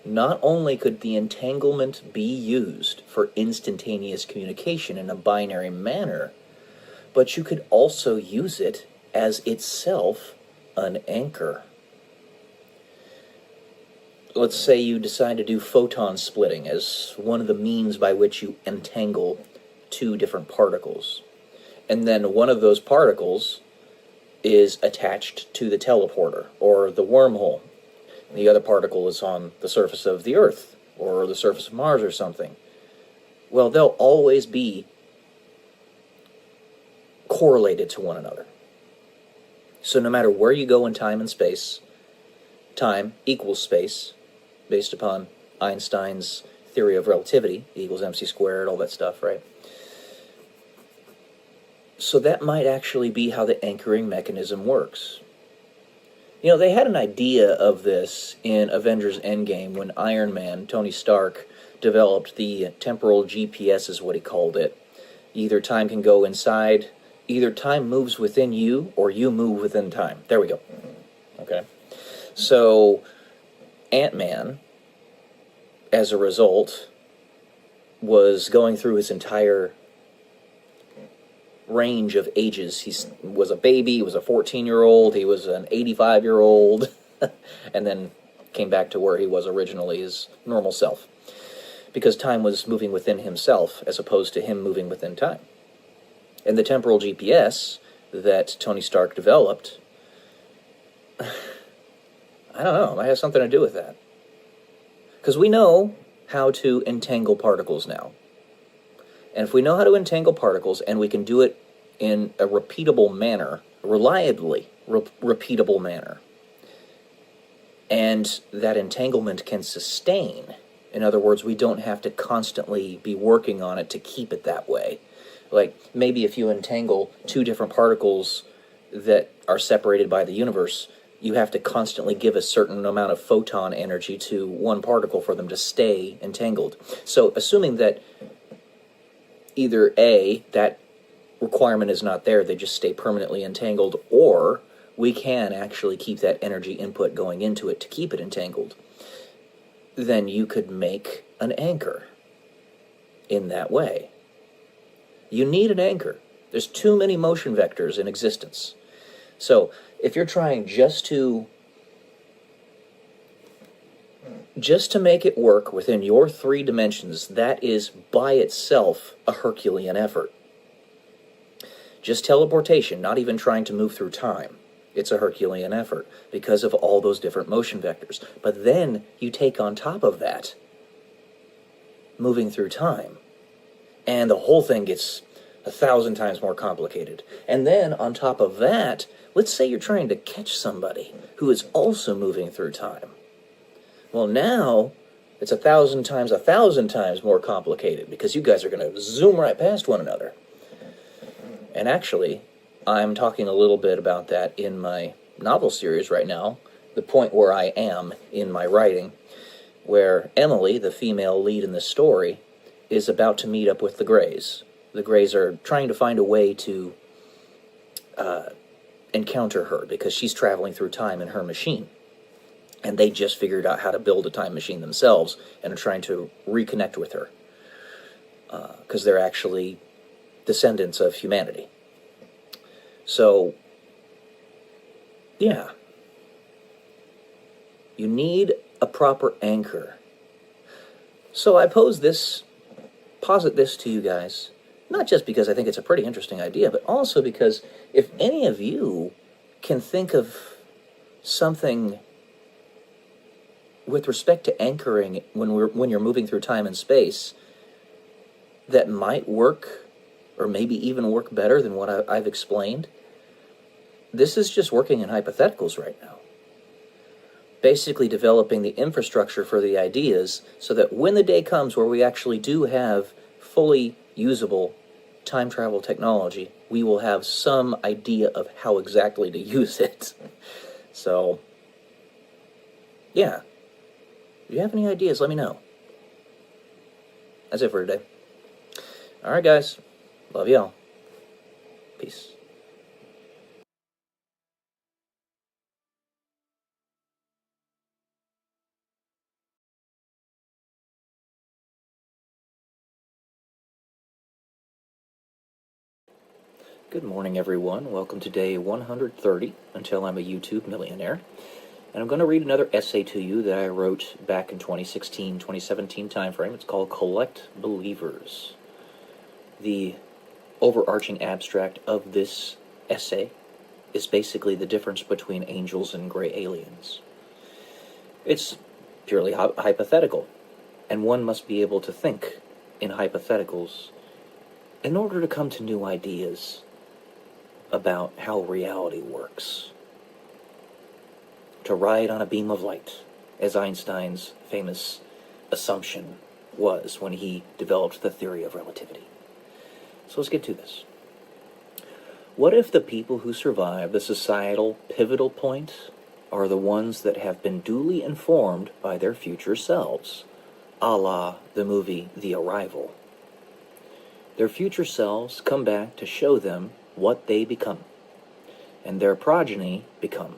not only could the entanglement be used for instantaneous communication in a binary manner, but you could also use it as itself an anchor. Let's say you decide to do photon splitting as one of the means by which you entangle two different particles. And then one of those particles is attached to the teleporter or the wormhole. The other particle is on the surface of the Earth or the surface of Mars or something. Well, they'll always be correlated to one another. So no matter where you go in time and space, time equals space, based upon Einstein's theory of relativity, E equals mc squared, all that stuff, right? So that might actually be how the anchoring mechanism works. You know, they had an idea of this in Avengers Endgame when Iron Man, Tony Stark, developed the temporal GPS, is what he called it. Either time can go inside, either time moves within you, or you move within time. There we go. Okay. So Ant-Man, as a result, was going through his entire range of ages. He was a baby, he was a 14-year-old, he was an 85-year-old, and then came back to where he was originally, his normal self. Because time was moving within himself, as opposed to him moving within time. And the temporal GPS that Tony Stark developed, I don't know, it might have something to do with that. Because we know how to entangle particles now. And if we know how to entangle particles, and we can do it in a repeatable manner, reliably repeatable manner, and that entanglement can sustain, in other words, we don't have to constantly be working on it to keep it that way. Like, maybe if you entangle two different particles that are separated by the universe, you have to constantly give a certain amount of photon energy to one particle for them to stay entangled. So, assuming that either A, that requirement is not there, they just stay permanently entangled, or we can actually keep that energy input going into it to keep it entangled, then you could make an anchor in that way. You need an anchor. There's too many motion vectors in existence. So, if you're trying just to make it work within your 3 dimensions, that is by itself a Herculean effort. Just teleportation, not even trying to move through time, it's a Herculean effort because of all those different motion vectors. But then you take on top of that moving through time, and the whole thing gets 1,000 times more complicated. And then on top of that, let's say you're trying to catch somebody who is also moving through time. Well, now it's 1,000 times more complicated because you guys are going to zoom right past one another. And actually, I'm talking a little bit about that in my novel series right now, the point where I am in my writing, where Emily, the female lead in the story, is about to meet up with the Greys. The Greys are trying to find a way to encounter her because she's traveling through time in her machine. And they just figured out how to build a time machine themselves and are trying to reconnect with her because they're actually descendants of humanity. So, yeah. You need a proper anchor. So I posit this to you guys, not just because I think it's a pretty interesting idea, but also because if any of you can think of something with respect to anchoring when you're moving through time and space that might work, or maybe even work better than what I've explained, this is just working in hypotheticals right now. Basically developing the infrastructure for the ideas so that when the day comes where we actually do have fully usable time travel technology, we will have some idea of how exactly to use it. So, yeah. If you have any ideas, let me know. That's it for today. Alright, guys. Love y'all. Peace. Good morning, everyone. Welcome to day 130, until I'm a YouTube millionaire. And I'm going to read another essay to you that I wrote back in 2016-2017 timeframe. It's called Collect Believers. The overarching abstract of this essay is basically the difference between angels and gray aliens. It's purely hypothetical, and one must be able to think in hypotheticals in order to come to new ideas about how reality works. To ride on a beam of light, as Einstein's famous assumption was when he developed the theory of relativity. So let's get to this. What if the people who survive the societal pivotal point are the ones that have been duly informed by their future selves, a la the movie The Arrival? Their future selves come back to show them what they become, and their progeny become,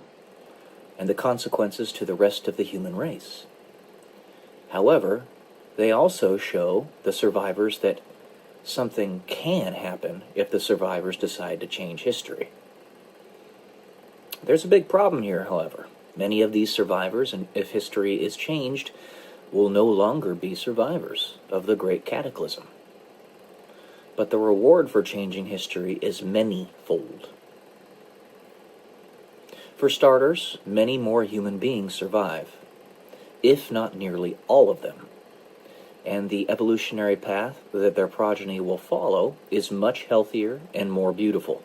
and the consequences to the rest of the human race. However, they also show the survivors that something can happen if the survivors decide to change history. There's a big problem here, however. Many of these survivors, and if history is changed, will no longer be survivors of the Great Cataclysm. But the reward for changing history is many-fold. For starters, many more human beings survive, if not nearly all of them. And the evolutionary path that their progeny will follow is much healthier and more beautiful.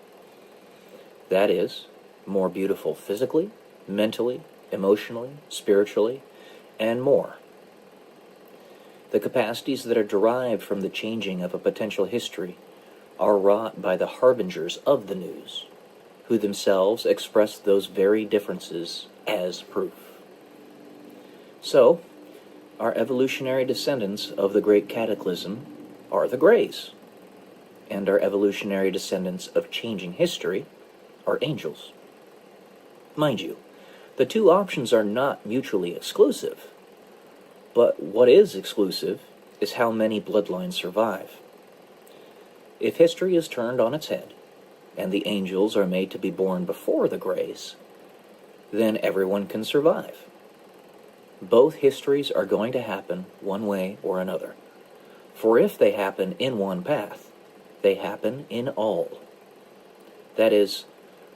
That is, more beautiful physically, mentally, emotionally, spiritually, and more. The capacities that are derived from the changing of a potential history are wrought by the harbingers of the news, who themselves express those very differences as proof. So, our evolutionary descendants of the Great Cataclysm are the Greys, and our evolutionary descendants of changing history are angels. Mind you, the two options are not mutually exclusive, but what is exclusive is how many bloodlines survive. If history is turned on its head, and the angels are made to be born before the Greys, then everyone can survive. Both histories are going to happen one way or another. For if they happen in one path, they happen in all. That is,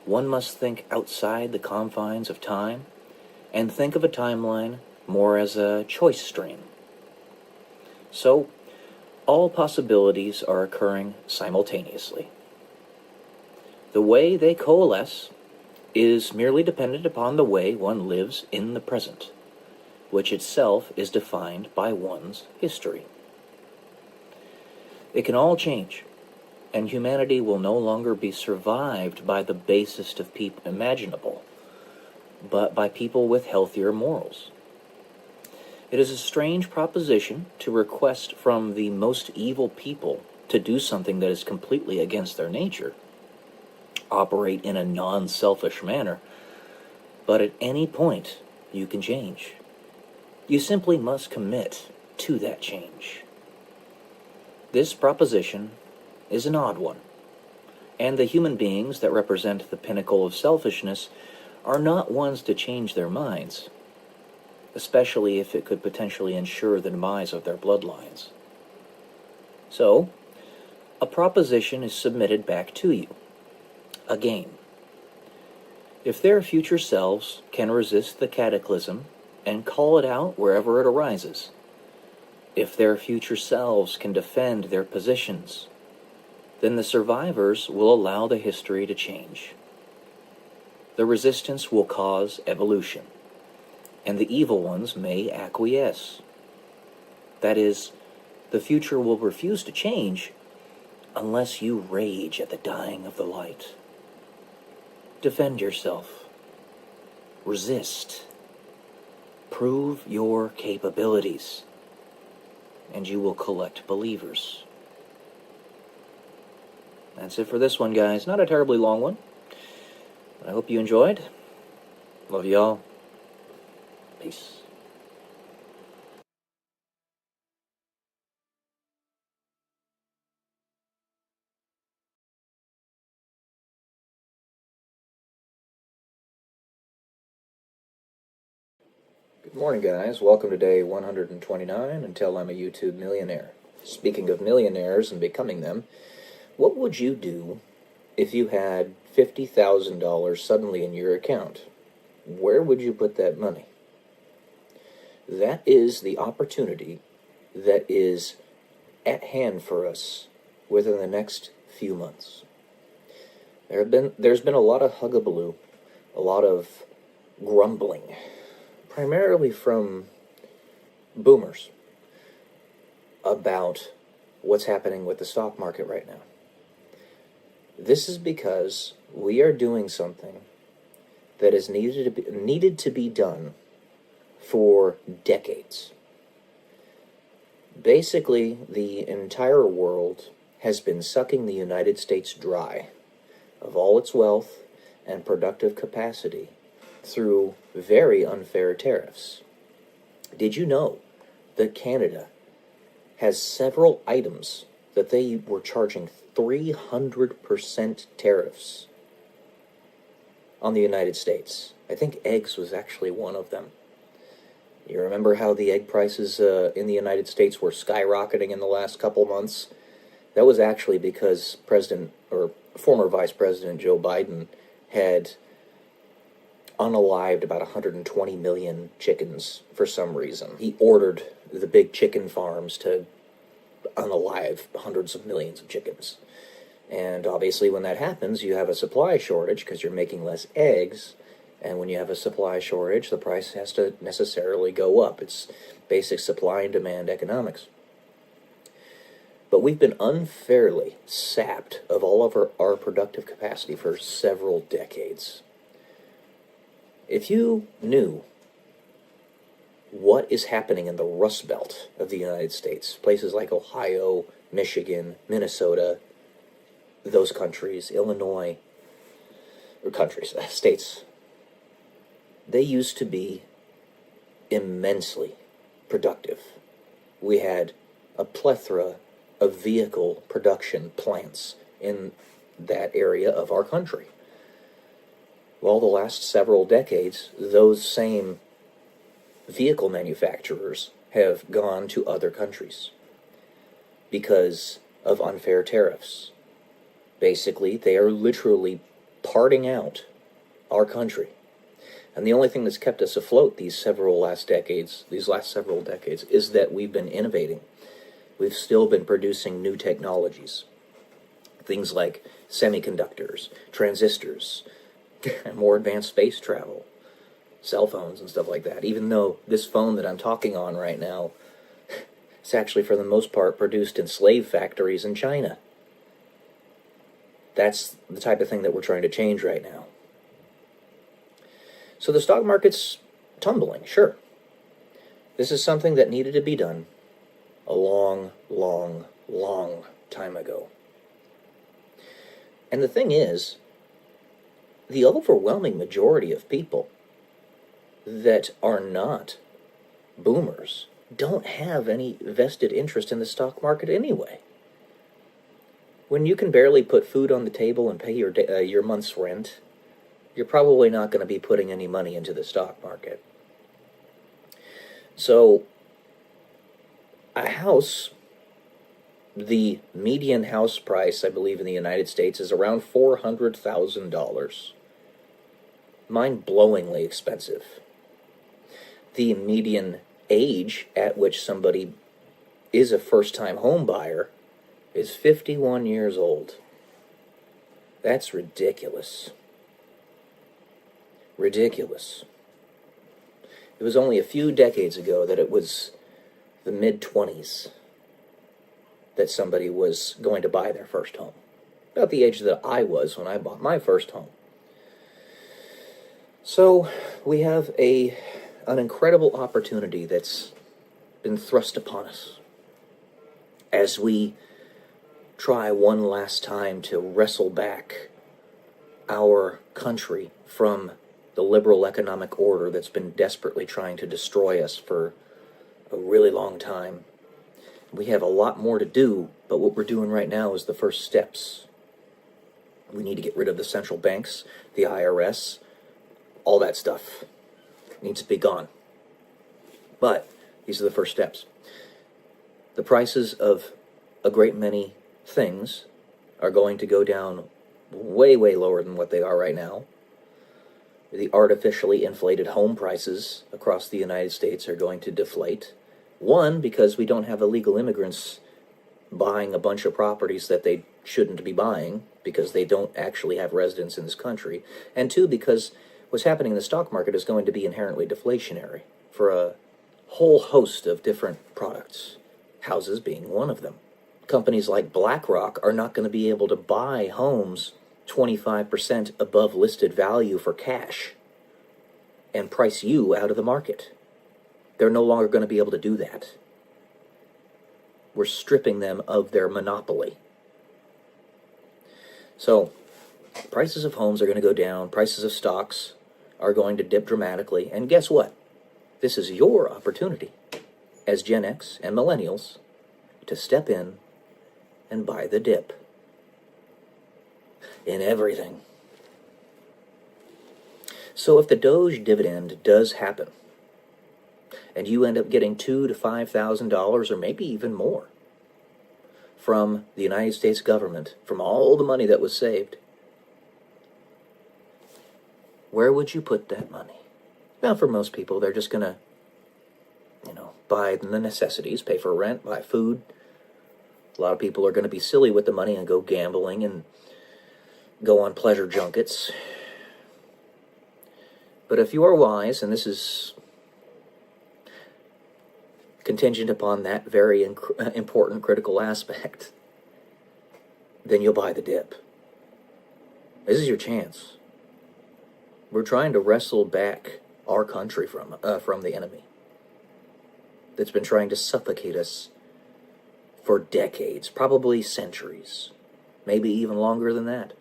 one must think outside the confines of time, and think of a timeline more as a choice stream. So, all possibilities are occurring simultaneously. The way they coalesce is merely dependent upon the way one lives in the present, which itself is defined by one's history. It can all change, and humanity will no longer be survived by the basest of people imaginable, but by people with healthier morals. It is a strange proposition to request from the most evil people to do something that is completely against their nature, operate in a non-selfish manner, but at any point you can change. You simply must commit to that change. This proposition is an odd one, and the human beings that represent the pinnacle of selfishness are not ones to change their minds, especially if it could potentially ensure the demise of their bloodlines. So, a proposition is submitted back to you. Again, if their future selves can resist the cataclysm and call it out wherever it arises, if their future selves can defend their positions, then the survivors will allow the history to change. The resistance will cause evolution, and the evil ones may acquiesce. That is, the future will refuse to change, unless you rage at the dying of the light. Defend yourself. Resist. Prove your capabilities, and you will collect believers. That's it for this one, guys. Not a terribly long one. I hope you enjoyed. Love y'all. Peace. Good morning, guys. Welcome to day 129 until I'm a YouTube millionaire. Speaking of millionaires and becoming them, what would you do if you had $50,000 suddenly in your account? Where would you put that money? That is the opportunity that is at hand for us within the next few months. There's been a lot of hugabaloo, a lot of grumbling, primarily from boomers, about what's happening with the stock market right now. This is because we are doing something that is needed to be done for decades. Basically, the entire world has been sucking the United States dry of all its wealth and productive capacity through very unfair tariffs. Did you know that Canada has several items that they were charging 300% tariffs on the United States? I think eggs was actually one of them. You remember how the egg prices in the United States were skyrocketing in the last couple months? That was actually because former Vice President Joe Biden had unalived about 120 million chickens for some reason. He ordered the big chicken farms to unalive hundreds of millions of chickens. And obviously when that happens, you have a supply shortage because you're making less eggs. And when you have a supply shortage, the price has to necessarily go up. It's basic supply and demand economics. But we've been unfairly sapped of all of our productive capacity for several decades. If you knew what is happening in the Rust Belt of the United States, places like Ohio, Michigan, Minnesota, those countries, Illinois, states, they used to be immensely productive. We had a plethora of vehicle production plants in that area of our country. Well, the last several decades, those same vehicle manufacturers have gone to other countries because of unfair tariffs. Basically, they are literally parting out our country. And the only thing that's kept us afloat these last several decades, is that we've been innovating. We've still been producing new technologies. Things like semiconductors, transistors, more advanced space travel, cell phones and stuff like that. Even though this phone that I'm talking on right now is actually, for the most part, produced in slave factories in China. That's the type of thing that we're trying to change right now. So the stock market's tumbling, sure. This is something that needed to be done a long, long, long time ago. And the thing is, the overwhelming majority of people that are not boomers don't have any vested interest in the stock market anyway. When you can barely put food on the table and pay your month's rent, you're probably not going to be putting any money into the stock market. So, a house, the median house price, I believe, in the United States is around $400,000. Mind-blowingly expensive. The median age at which somebody is a first-time home buyer is 51 years old. That's ridiculous. Ridiculous. It was only a few decades ago that it was the mid-20s that somebody was going to buy their first home. About the age that I was when I bought my first home. So we have an incredible opportunity that's been thrust upon us as we try one last time to wrestle back our country from the liberal economic order that's been desperately trying to destroy us for a really long time. We have a lot more to do, but what we're doing right now is the first steps. We need to get rid of the central banks, the IRS, all that stuff needs to be gone. But these are the first steps. The prices of a great many things are going to go down way, way lower than what they are right now. The artificially inflated home prices across the United States are going to deflate. One, because we don't have illegal immigrants buying a bunch of properties that they shouldn't be buying because they don't actually have residence in this country. And two, because what's happening in the stock market is going to be inherently deflationary for a whole host of different products, houses being one of them. Companies like BlackRock are not going to be able to buy homes 25% above listed value for cash and price you out of the market. They're no longer going to be able to do that. We're stripping them of their monopoly. So, prices of homes are going to go down, prices of stocks are going to dip dramatically, and guess what? This is your opportunity as Gen X and Millennials to step in and buy the dip in everything. So if the Doge dividend does happen, and you end up getting $2,000 to $5,000 or maybe even more from the United States government, from all the money that was saved, where would you put that money? Now, for most people, they're just going to, buy the necessities, pay for rent, buy food. A lot of people are going to be silly with the money and go gambling and go on pleasure junkets. But if you are wise, and this is contingent upon that very important critical aspect, then you'll buy the dip. This is your chance. We're trying to wrestle back our country from the enemy that's been trying to suffocate us for decades, probably centuries, maybe even longer than that.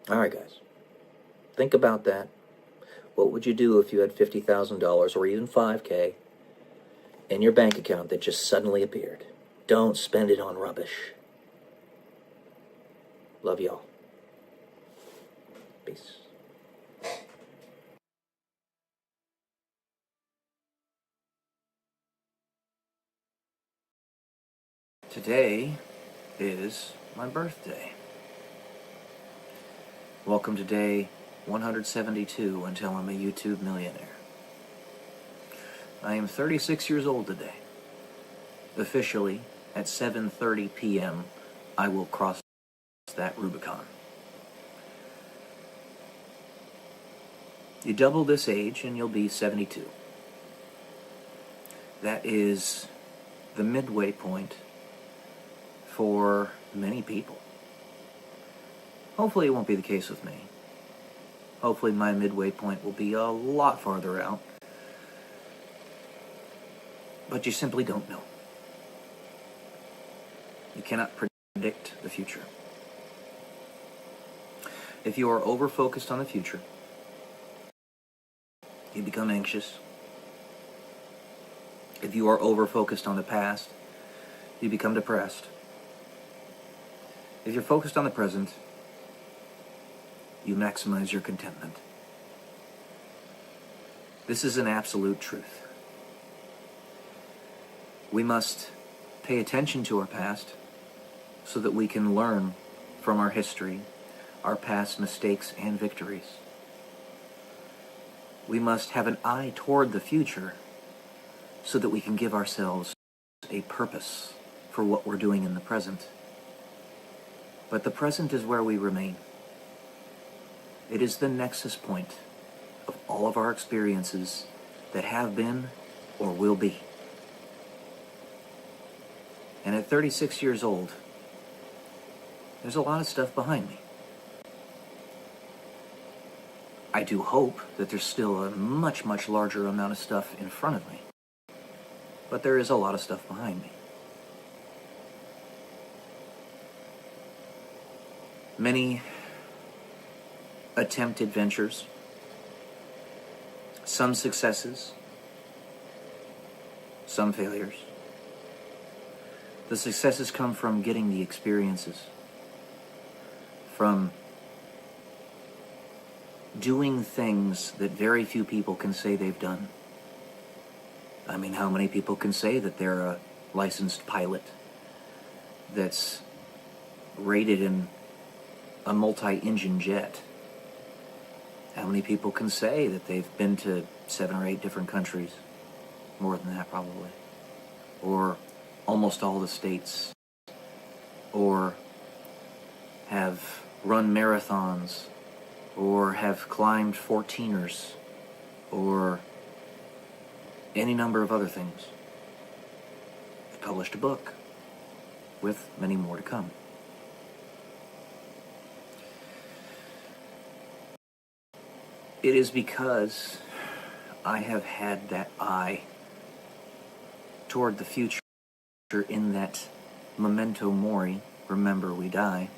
All right, guys, think about that. What would you do if you had $50,000 or even $5,000 in your bank account that just suddenly appeared? Don't spend it on rubbish. Love y'all. Peace. Today is my birthday. Welcome to day 172 until I'm a YouTube millionaire. I am 36 years old today. Officially, at 7:30 p.m., I will cross that Rubicon. You double this age and you'll be 72. That is the midway point for many people. Hopefully it won't be the case with me. Hopefully my midway point will be a lot farther out. But you simply don't know. You cannot predict the future. If you are over-focused on the future, you become anxious. If you are over-focused on the past, you become depressed. If you're focused on the present, you maximize your contentment. This is an absolute truth. We must pay attention to our past so that we can learn from our history, our past mistakes and victories. We must have an eye toward the future so that we can give ourselves a purpose for what we're doing in the present. But the present is where we remain. It is the nexus point of all of our experiences that have been or will be. And at 36 years old, there's a lot of stuff behind me. I do hope that there's still a much, much larger amount of stuff in front of me. But there is a lot of stuff behind me. Many attempted ventures, some successes, some failures. The successes come from getting the experiences, from doing things that very few people can say they've done. I mean, how many people can say that they're a licensed pilot that's rated in a multi-engine jet? How many people can say that they've been to 7 or 8 different countries? More than that, probably. Or almost all the states. Or have run marathons. Or have climbed 14ers. Or any number of other things. They published a book with many more to come. It is because I have had that eye toward the future in that memento mori, remember we die,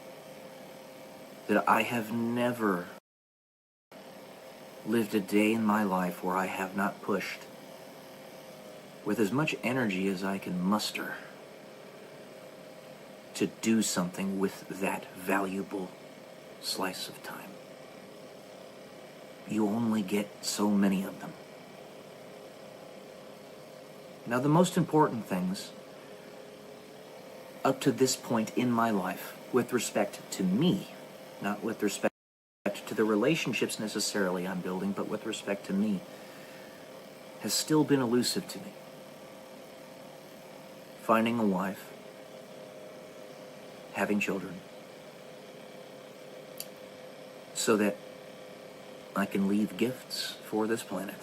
that I have never lived a day in my life where I have not pushed with as much energy as I can muster to do something with that valuable slice of time. You only get so many of them. Now, the most important things up to this point in my life, with respect to me, not with respect to the relationships necessarily I'm building, but with respect to me, has still been elusive to me. Finding a wife, having children, so that I can leave gifts for this planet.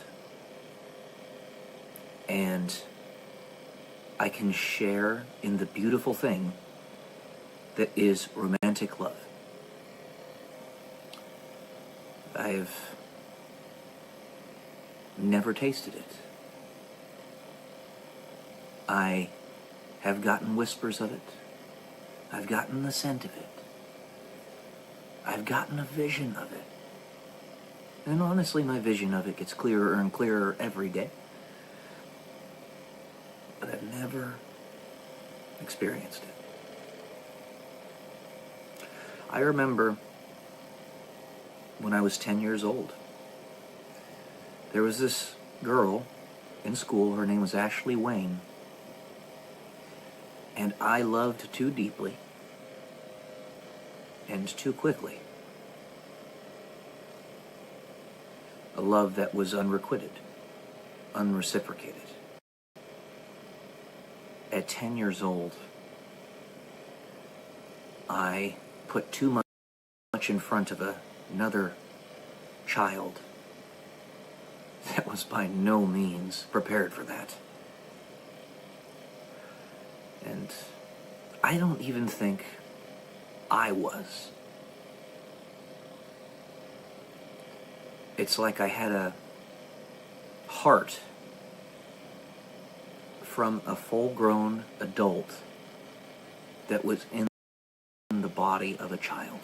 And I can share in the beautiful thing that is romantic love. I've never tasted it. I have gotten whispers of it. I've gotten the scent of it. I've gotten a vision of it. And honestly, my vision of it gets clearer and clearer every day. But I've never experienced it. I remember when I was 10 years old, there was this girl in school, her name was Ashley Wayne, and I loved too deeply and too quickly. A love that was unrequited, unreciprocated. At 10 years old, I put too much in front of another child that was by no means prepared for that. And I don't even think I was. It's like I had a heart from a full-grown adult that was in the body of a child.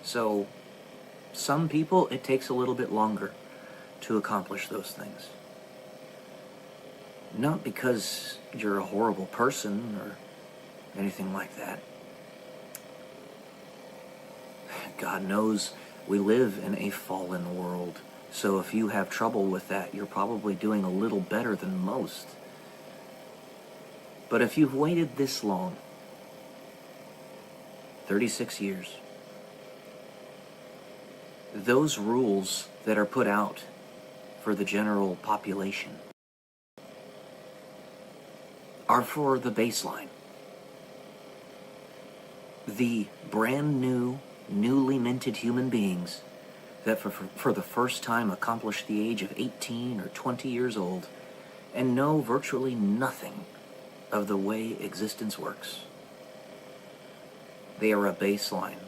So, some people, it takes a little bit longer to accomplish those things. Not because you're a horrible person or anything like that. God knows we live in a fallen world. So if you have trouble with that, you're probably doing a little better than most. But if you've waited this long, 36 years, those rules that are put out for the general population are for the baseline. The brand new, newly minted human beings that for the first time accomplish the age of 18 or 20 years old and know virtually nothing of the way existence works. They are a baseline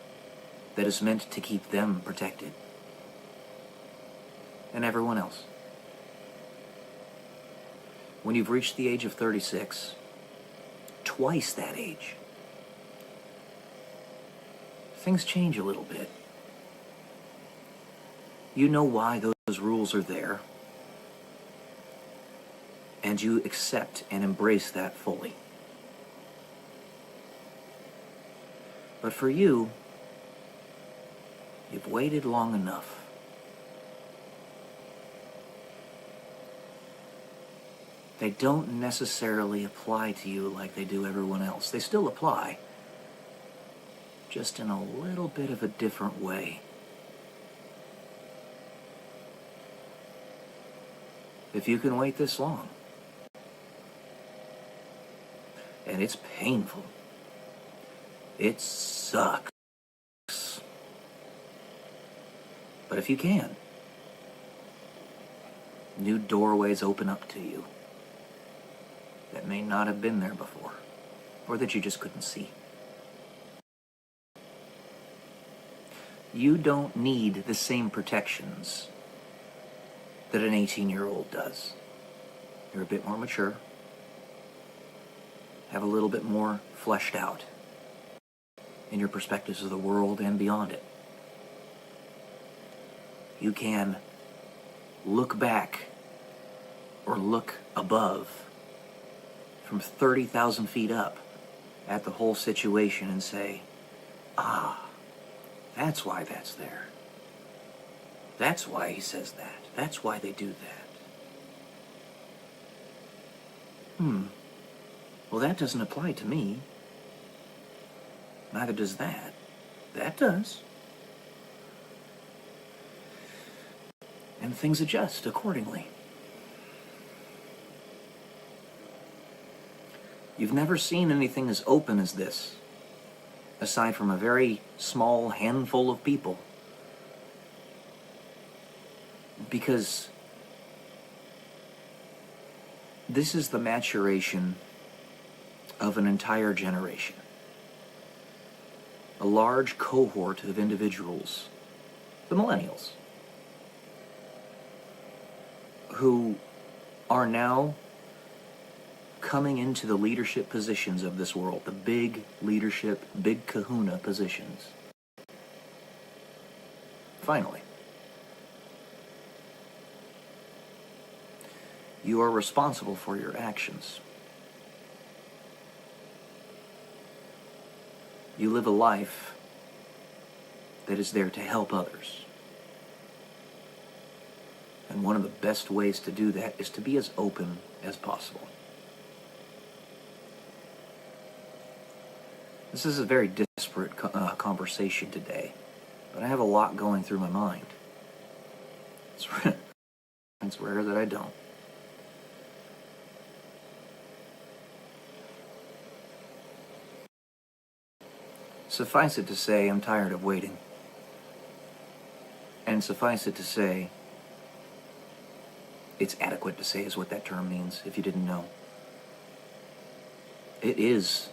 that is meant to keep them protected, and everyone else. When you've reached the age of 36, twice that age, things change a little bit. You know why those rules are there, and you accept and embrace that fully. But for you, you've waited long enough. They don't necessarily apply to you like they do everyone else. They still apply, just in a little bit of a different way. If you can wait this long, and it's painful, it sucks, but if you can, new doorways open up to you that may not have been there before, or that you just couldn't see. You don't need the same protections that an 18-year-old does. You're a bit more mature, have a little bit more fleshed out in your perspectives of the world and beyond it. You can look back or look above from 30,000 feet up at the whole situation and say, that's why that's there. That's why he says that. That's why they do that. Well, that doesn't apply to me. Neither does that. That does. And things adjust accordingly. You've never seen anything as open as this, aside from a very small handful of people. Because this is the maturation of an entire generation. A large cohort of individuals, the millennials, who are now coming into the leadership positions of this world, the big leadership, big kahuna positions. Finally. You are responsible for your actions. You live a life that is there to help others. And one of the best ways to do that is to be as open as possible. This is a very disparate conversation today, but I have a lot going through my mind. It's rare that I don't. Suffice it to say, I'm tired of waiting. And suffice it to say, it's adequate to say is what that term means, if you didn't know. It is,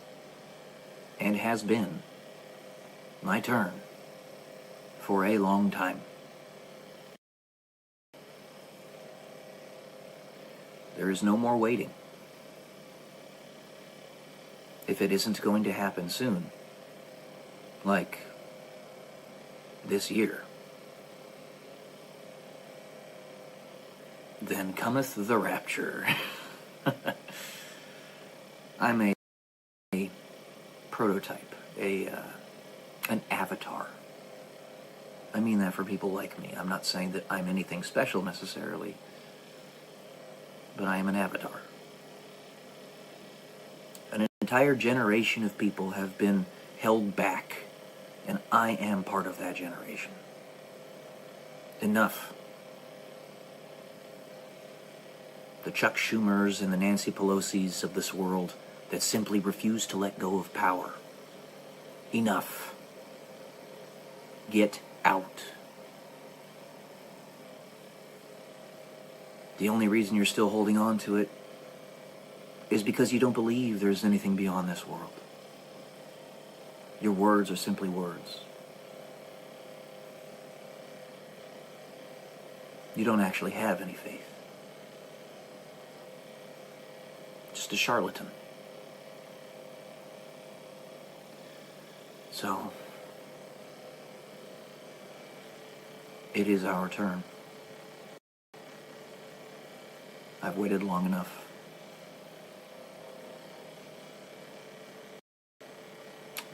and has been, my turn for a long time. There is no more waiting. If it isn't going to happen soon, like this year, then cometh the rapture. I'm a prototype, an avatar. I mean that for people like me. I'm not saying that I'm anything special necessarily, but I am an avatar. An entire generation of people have been held back, and I am part of that generation. Enough. The Chuck Schumers and the Nancy Pelosi's of this world that simply refuse to let go of power. Enough. Get out. The only reason you're still holding on to it is because you don't believe there's anything beyond this world. Your words are simply words. You don't actually have any faith. Just a charlatan. So, it is our turn. I've waited long enough.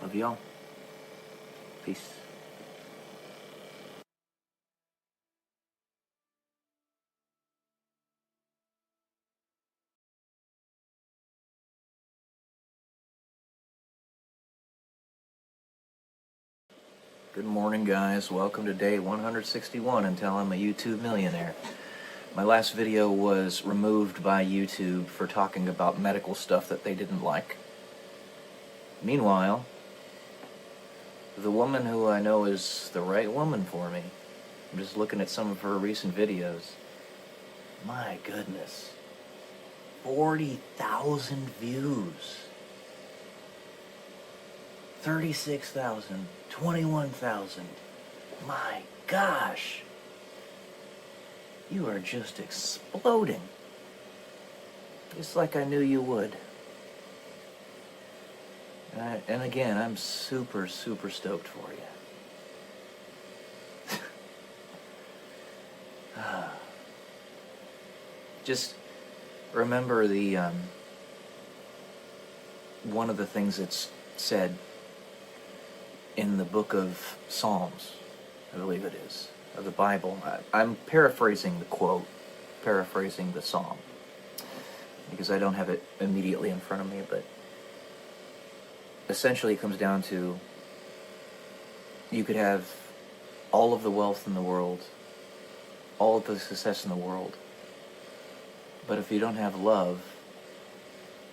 Love y'all. Peace. Good morning, guys. Welcome to day 161 until I'm a YouTube millionaire. My last video was removed by YouTube for talking about medical stuff that they didn't like. Meanwhile, the woman who I know is the right woman for me, I'm just looking at some of her recent videos. My goodness. 40,000 views. 36,000, 21,000. My gosh. You are just exploding. Just like I knew you would. And again, I'm super, super stoked for you. Just remember the, one of the things that's said in the book of Psalms, I believe it is, of the Bible. I'm paraphrasing the quote, paraphrasing the psalm, because I don't have it immediately in front of me, but essentially it comes down to, you could have all of the wealth in the world, all of the success in the world, but if you don't have love,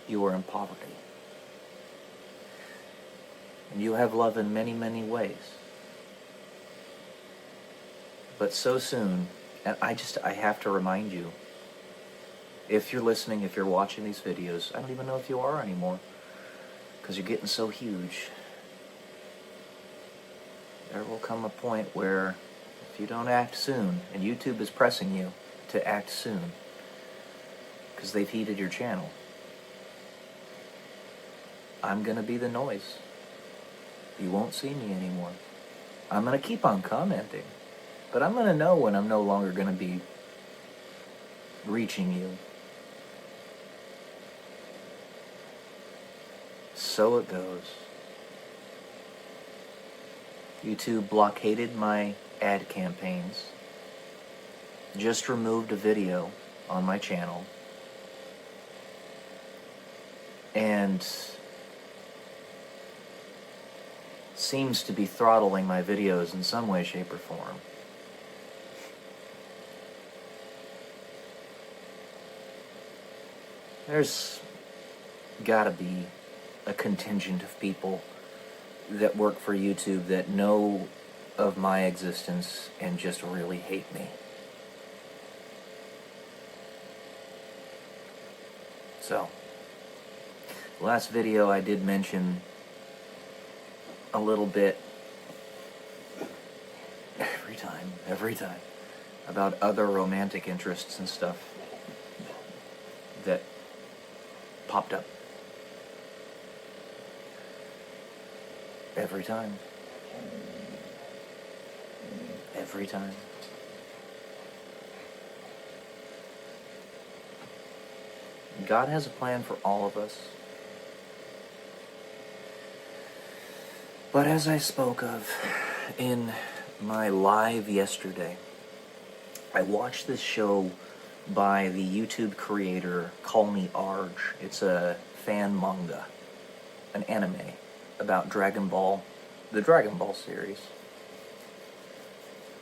you are in poverty. And you have love in many, many ways. But so soon, and I have to remind you, if you're listening, if you're watching these videos, I don't even know if you are anymore, because you're getting so huge. There will come a point where, if you don't act soon, and YouTube is pressing you to act soon, because they've heated your channel, I'm going to be the noise. You won't see me anymore. I'm going to keep on commenting, but I'm going to know when I'm no longer going to be reaching you. So it goes. YouTube blockaded my ad campaigns, just removed a video on my channel, and seems to be throttling my videos in some way, shape, or form. There's gotta be a contingent of people that work for YouTube that know of my existence and just really hate me. So, last video I did mention a little bit every time about other romantic interests and stuff that popped up. Every time. God has a plan for all of us. But as I spoke of in my live yesterday, I watched this show by the YouTube creator Call Me Arj. It's a fan manga, an anime about Dragon Ball, the Dragon Ball series.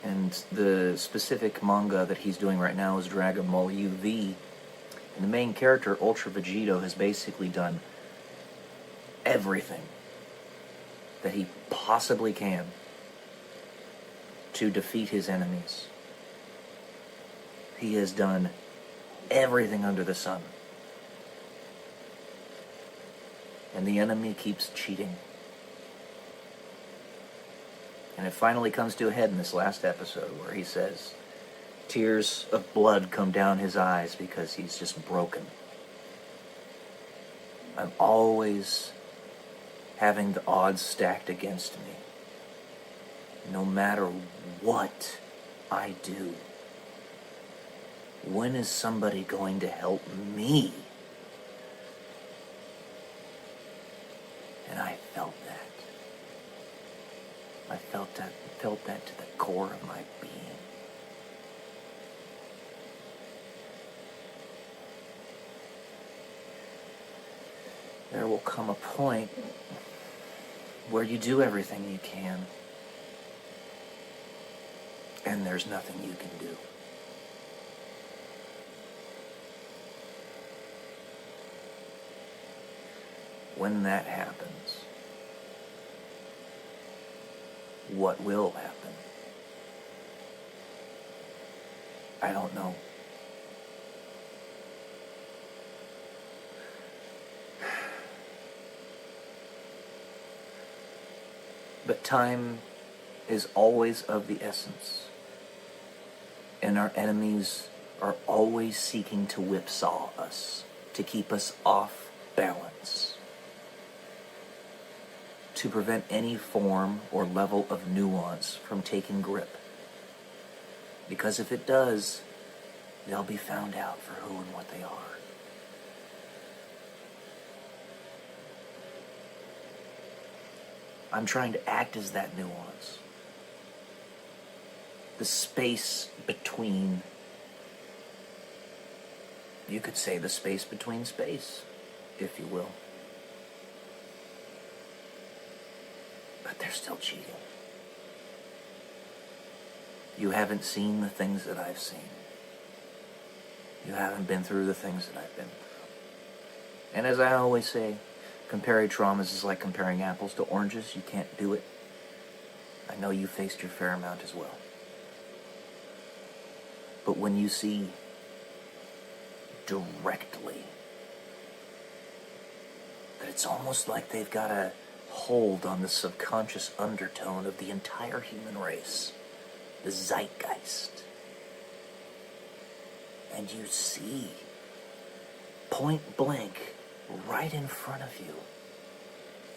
And the specific manga that he's doing right now is Dragon Ball UV. And the main character, Ultra Vegito, has basically done everything that he possibly can to defeat his enemies. He has done everything under the sun. And the enemy keeps cheating. And it finally comes to a head in this last episode where he says, tears of blood come down his eyes because he's just broken. I'm always having the odds stacked against me. No matter what I do. When is somebody going to help me? And I felt that. I felt that to the core of my being. There will come a point where you do everything you can, and there's nothing you can do. When that happens, what will happen? I don't know. But time is always of the essence, and our enemies are always seeking to whipsaw us, to keep us off balance, to prevent any form or level of nuance from taking grip. Because if it does, they'll be found out for who and what they are. I'm trying to act as that nuance. The space between, you could say the space between space, if you will. But they're still cheating. You haven't seen the things that I've seen. You haven't been through the things that I've been through. And as I always say, comparing traumas is like comparing apples to oranges. You can't do it. I know you faced your fair amount as well. But when you see directly that it's almost like they've got a hold on the subconscious undertone of the entire human race, the zeitgeist, and you see point blank right in front of you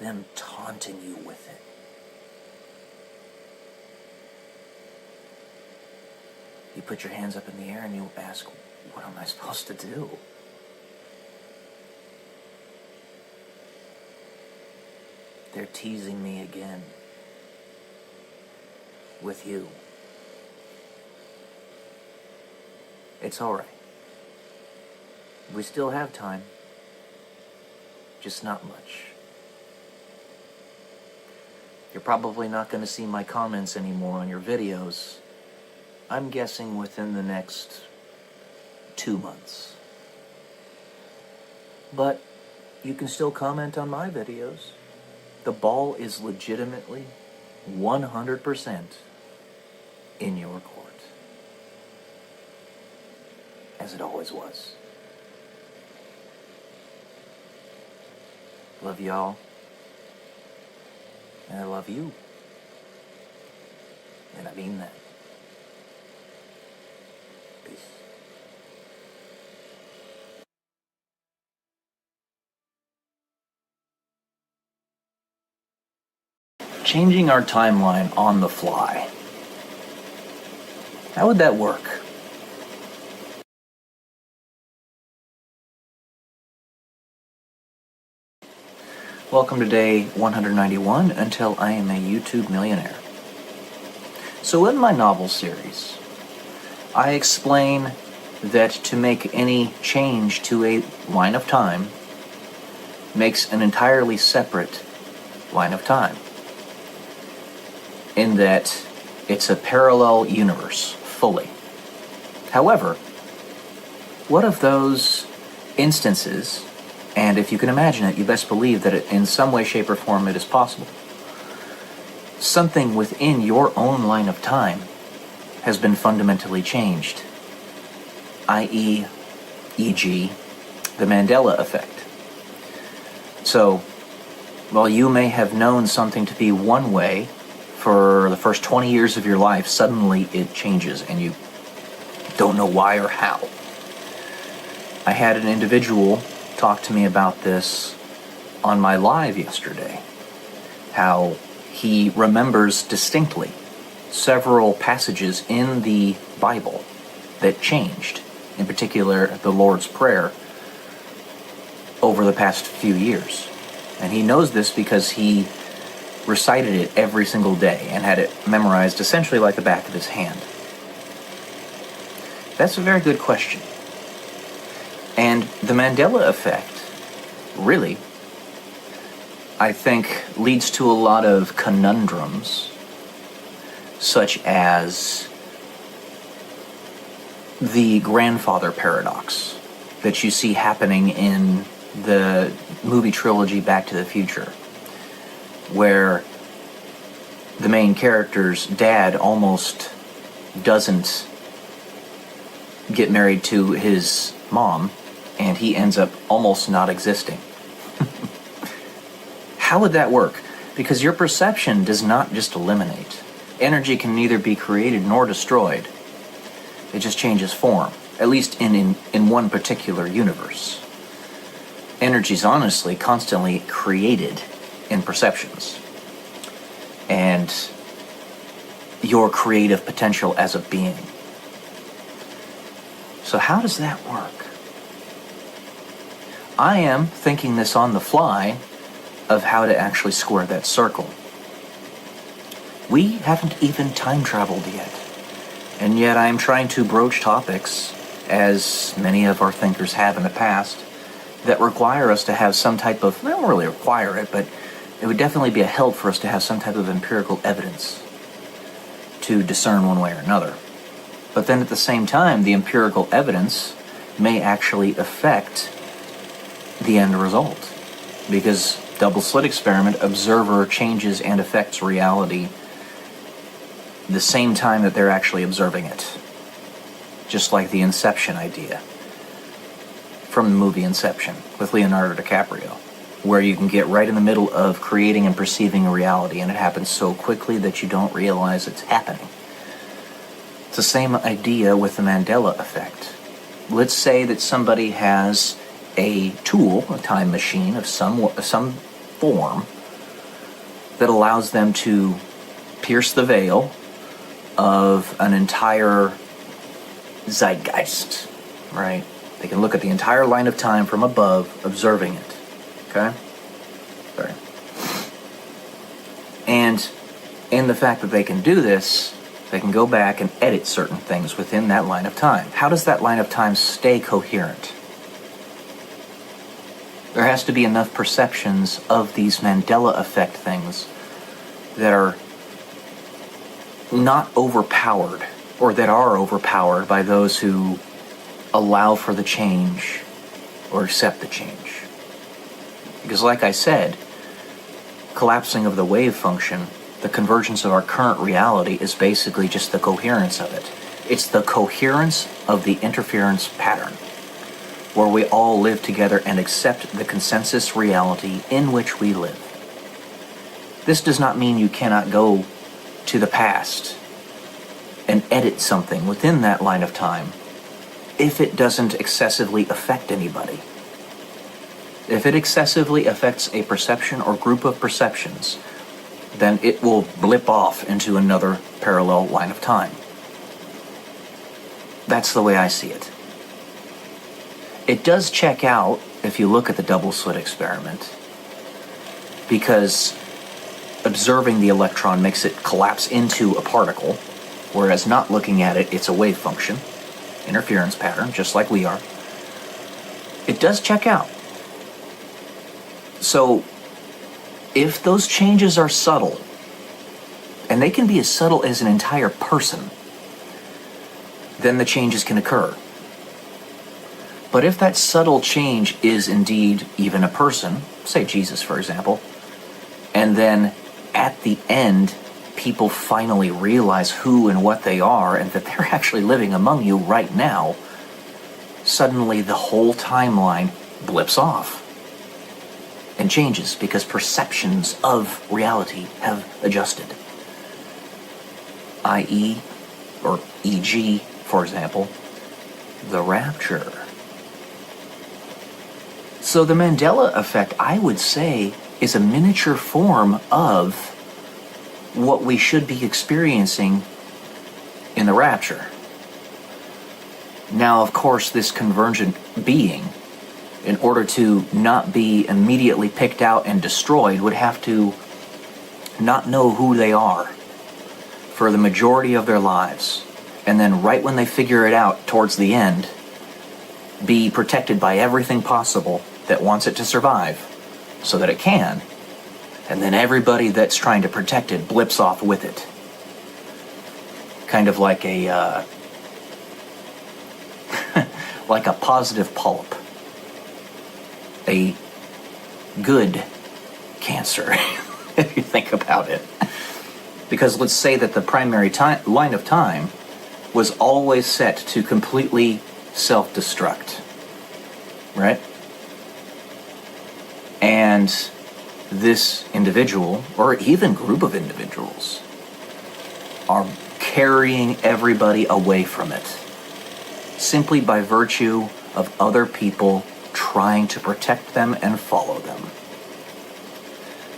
them taunting you with it. You put your hands up in the air and you ask, what am I supposed to do? They're teasing me again with you. It's all right. We still have time. Just not much. You're probably not going to see my comments anymore on your videos. I'm guessing within the next 2 months. But you can still comment on my videos. The ball is legitimately 100% in your court. As it always was. Love y'all. And I love you. And I mean that. Peace. Changing our timeline on the fly. How would that work? Welcome to day 191 until I am a YouTube millionaire. So in my novel series, I explain that to make any change to a line of time makes an entirely separate line of time. In that it's a parallel universe, fully. However, what of those instances, and if you can imagine it, you best believe that in some way, shape, or form it is possible, something within your own line of time has been fundamentally changed, i.e., e.g., the Mandela effect. So, While you may have known something to be one way for the first 20 years of your life, suddenly it changes and you don't know why or how. I had an individual talk to me about this on my live yesterday, how he remembers distinctly several passages in the Bible that changed, in particular the Lord's Prayer, over the past few years. And he knows this because he recited it every single day and had it memorized essentially like the back of his hand. That's a very good question. And the Mandela effect, really, I think, leads to a lot of conundrums, such as the grandfather paradox that you see happening in the movie trilogy Back to the Future, where the main character's dad almost doesn't get married to his mom, and he ends up almost not existing. How would that work? Because your perception does not just eliminate. Energy can neither be created nor destroyed. It just changes form, at least in one particular universe. Energy's honestly constantly created in perceptions. And your creative potential as a being. So how does that work? I am thinking this on the fly of how to actually square that circle. We haven't even time traveled yet. And yet I'm trying to broach topics, as many of our thinkers have in the past, that require us to have some type of, they don't really require it, but it would definitely be a help for us to have some type of empirical evidence to discern one way or another. But then at the same time, the empirical evidence may actually affect the end result. Because double slit experiment, observer changes and affects reality the same time that they're actually observing it. Just like the Inception idea from the movie Inception with Leonardo DiCaprio, where you can get right in the middle of creating and perceiving a reality, and it happens so quickly that you don't realize it's happening. It's the same idea with the Mandela effect. Let's say that somebody has a tool, a time machine of some form, that allows them to pierce the veil of an entire zeitgeist, right? They can look at the entire line of time from above, observing it, okay? Sorry. And in the fact that they can do this, they can go back and edit certain things within that line of time. How does that line of time stay coherent? There has to be enough perceptions of these Mandela effect things that are not overpowered, or that are overpowered by those who allow for the change or accept the change. Because like I said, collapsing of the wave function, the convergence of our current reality is basically just the coherence of it. It's the coherence of the interference pattern, where we all live together and accept the consensus reality in which we live. This does not mean you cannot go to the past and edit something within that line of time if it doesn't excessively affect anybody. If it excessively affects a perception or group of perceptions, then it will blip off into another parallel line of time. That's the way I see it. It does check out if you look at the double slit experiment, because observing the electron makes it collapse into a particle, whereas not looking at it, it's a wave function, interference pattern, just like we are. It does check out. So, if those changes are subtle, and they can be as subtle as an entire person, then the changes can occur. But if that subtle change is indeed even a person, say Jesus for example, and then at the end people finally realize who and what they are and that they're actually living among you right now, suddenly the whole timeline blips off. and changes because perceptions of reality have adjusted. I.e., or e.g., for example, the rapture. So the Mandela effect, I would say, is a miniature form of what we should be experiencing in the rapture. Now, of course, this convergent being, in order to not be immediately picked out and destroyed, would have to not know who they are for the majority of their lives. And then right when they figure it out towards the end, be protected by everything possible that wants it to survive so that it can. And then everybody that's trying to protect it blips off with it. Kind of like a like a positive polyp. A good cancer, if you think about it. Because let's say that the primary line of time was always set to completely self-destruct, right? And this individual, or even group of individuals, are carrying everybody away from it, simply by virtue of other people trying to protect them and follow them.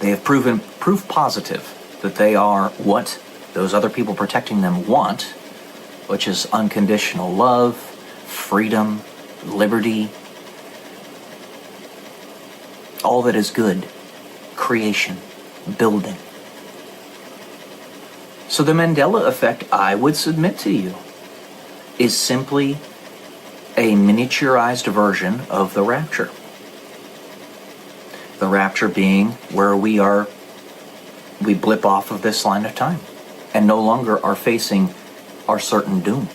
They have proven proof positive that they are what those other people protecting them want, which is unconditional love, freedom, liberty, all that is good, creation, building. So the Mandela effect, I would submit to you, is simply a miniaturized version of the rapture. The rapture being where we blip off of this line of time and no longer are facing our certain doom.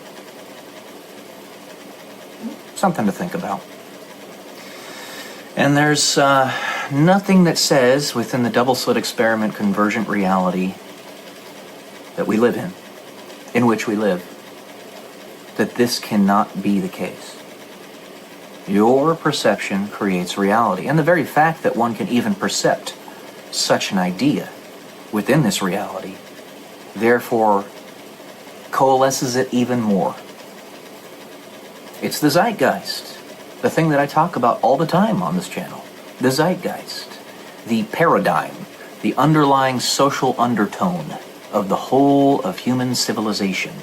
Something to think about. And there's nothing that says within the double-slit experiment convergent reality that we live in which we live, that this cannot be the case. Your perception creates reality, and the very fact that one can even percept such an idea within this reality, therefore coalesces it even more. It's the zeitgeist, the thing that I talk about all the time on this channel. The zeitgeist, the paradigm, the underlying social undertone of the whole of human civilization.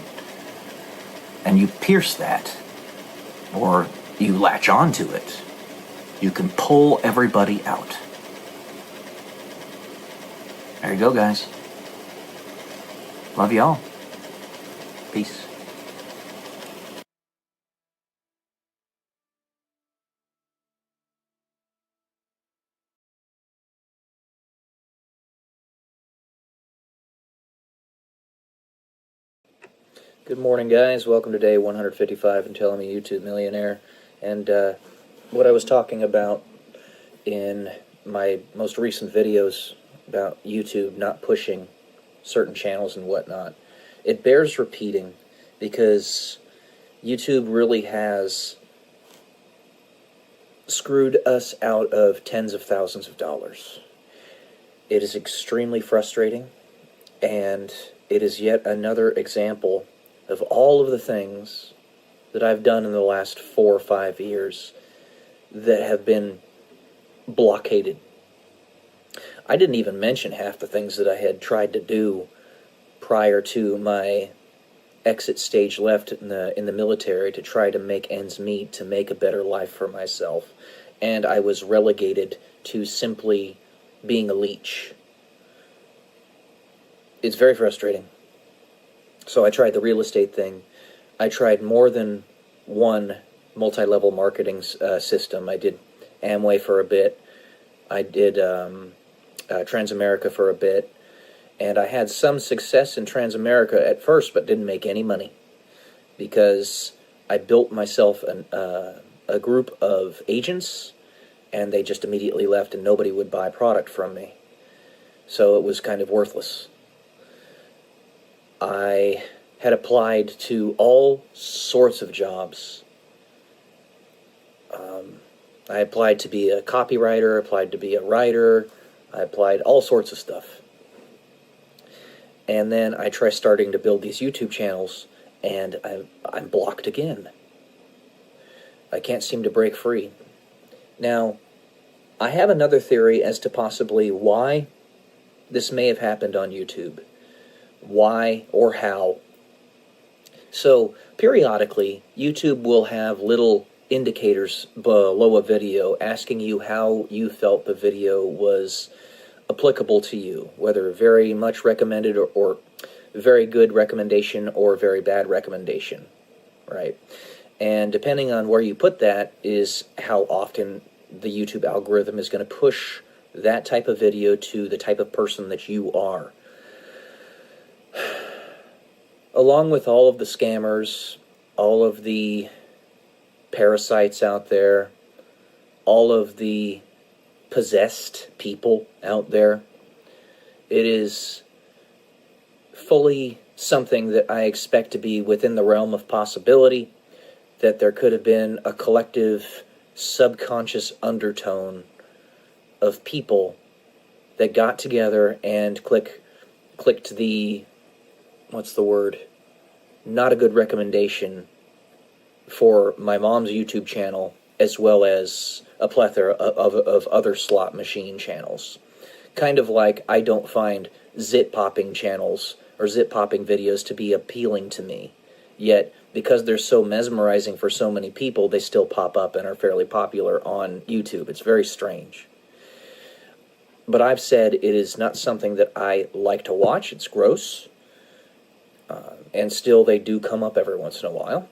And you pierce that, or you latch onto it, you can pull everybody out. There you go, guys. Love y'all. Peace. Good morning, guys. Welcome to day 155 and Telling Me YouTube Millionaire. And what I was talking about in my most recent videos about YouTube not pushing certain channels and whatnot, it bears repeating because YouTube really has screwed us out of tens of thousands of dollars. It is extremely frustrating, and it is yet another example of all of the things that I've done in the last 4 or 5 years that have been blockaded. I didn't even mention half the things that I had tried to do prior to my exit stage left in the military to try to make ends meet, to make a better life for myself. And I was relegated to simply being a leech. It's very frustrating. So I tried the real estate thing. I tried more than one multi-level marketing system. I did Amway for a bit. I did Transamerica for a bit. And I had some success in Transamerica at first, but didn't make any money because I built myself a group of agents, and they just immediately left, and nobody would buy product from me. So it was kind of worthless. I had applied to all sorts of jobs. I applied to be a copywriter, applied to be a writer, I applied all sorts of stuff. And then I try starting to build these YouTube channels, and I'm blocked again. I can't seem to break free. Now, I have another theory as to possibly why this may have happened on YouTube. Why or how. So, periodically, YouTube will have little indicators below a video asking you how you felt the video was applicable to you, whether very much recommended or very good recommendation or very bad recommendation, right? And depending on where you put that is how often the YouTube algorithm is going to push that type of video to the type of person that you are. Along with all of the scammers, all of the parasites out there, all of the possessed people out there, it is fully something that I expect to be within the realm of possibility, that there could have been a collective subconscious undertone of people that got together and clicked the, what's the word, not a good recommendation for my mom's YouTube channel, as well as a plethora of other slot machine channels. Kind of like I don't find zit-popping channels or zit-popping videos to be appealing to me. Yet, because they're so mesmerizing for so many people, they still pop up and are fairly popular on YouTube. It's very strange. But I've said it is not something that I like to watch. It's gross. And still, they do come up every once in a while.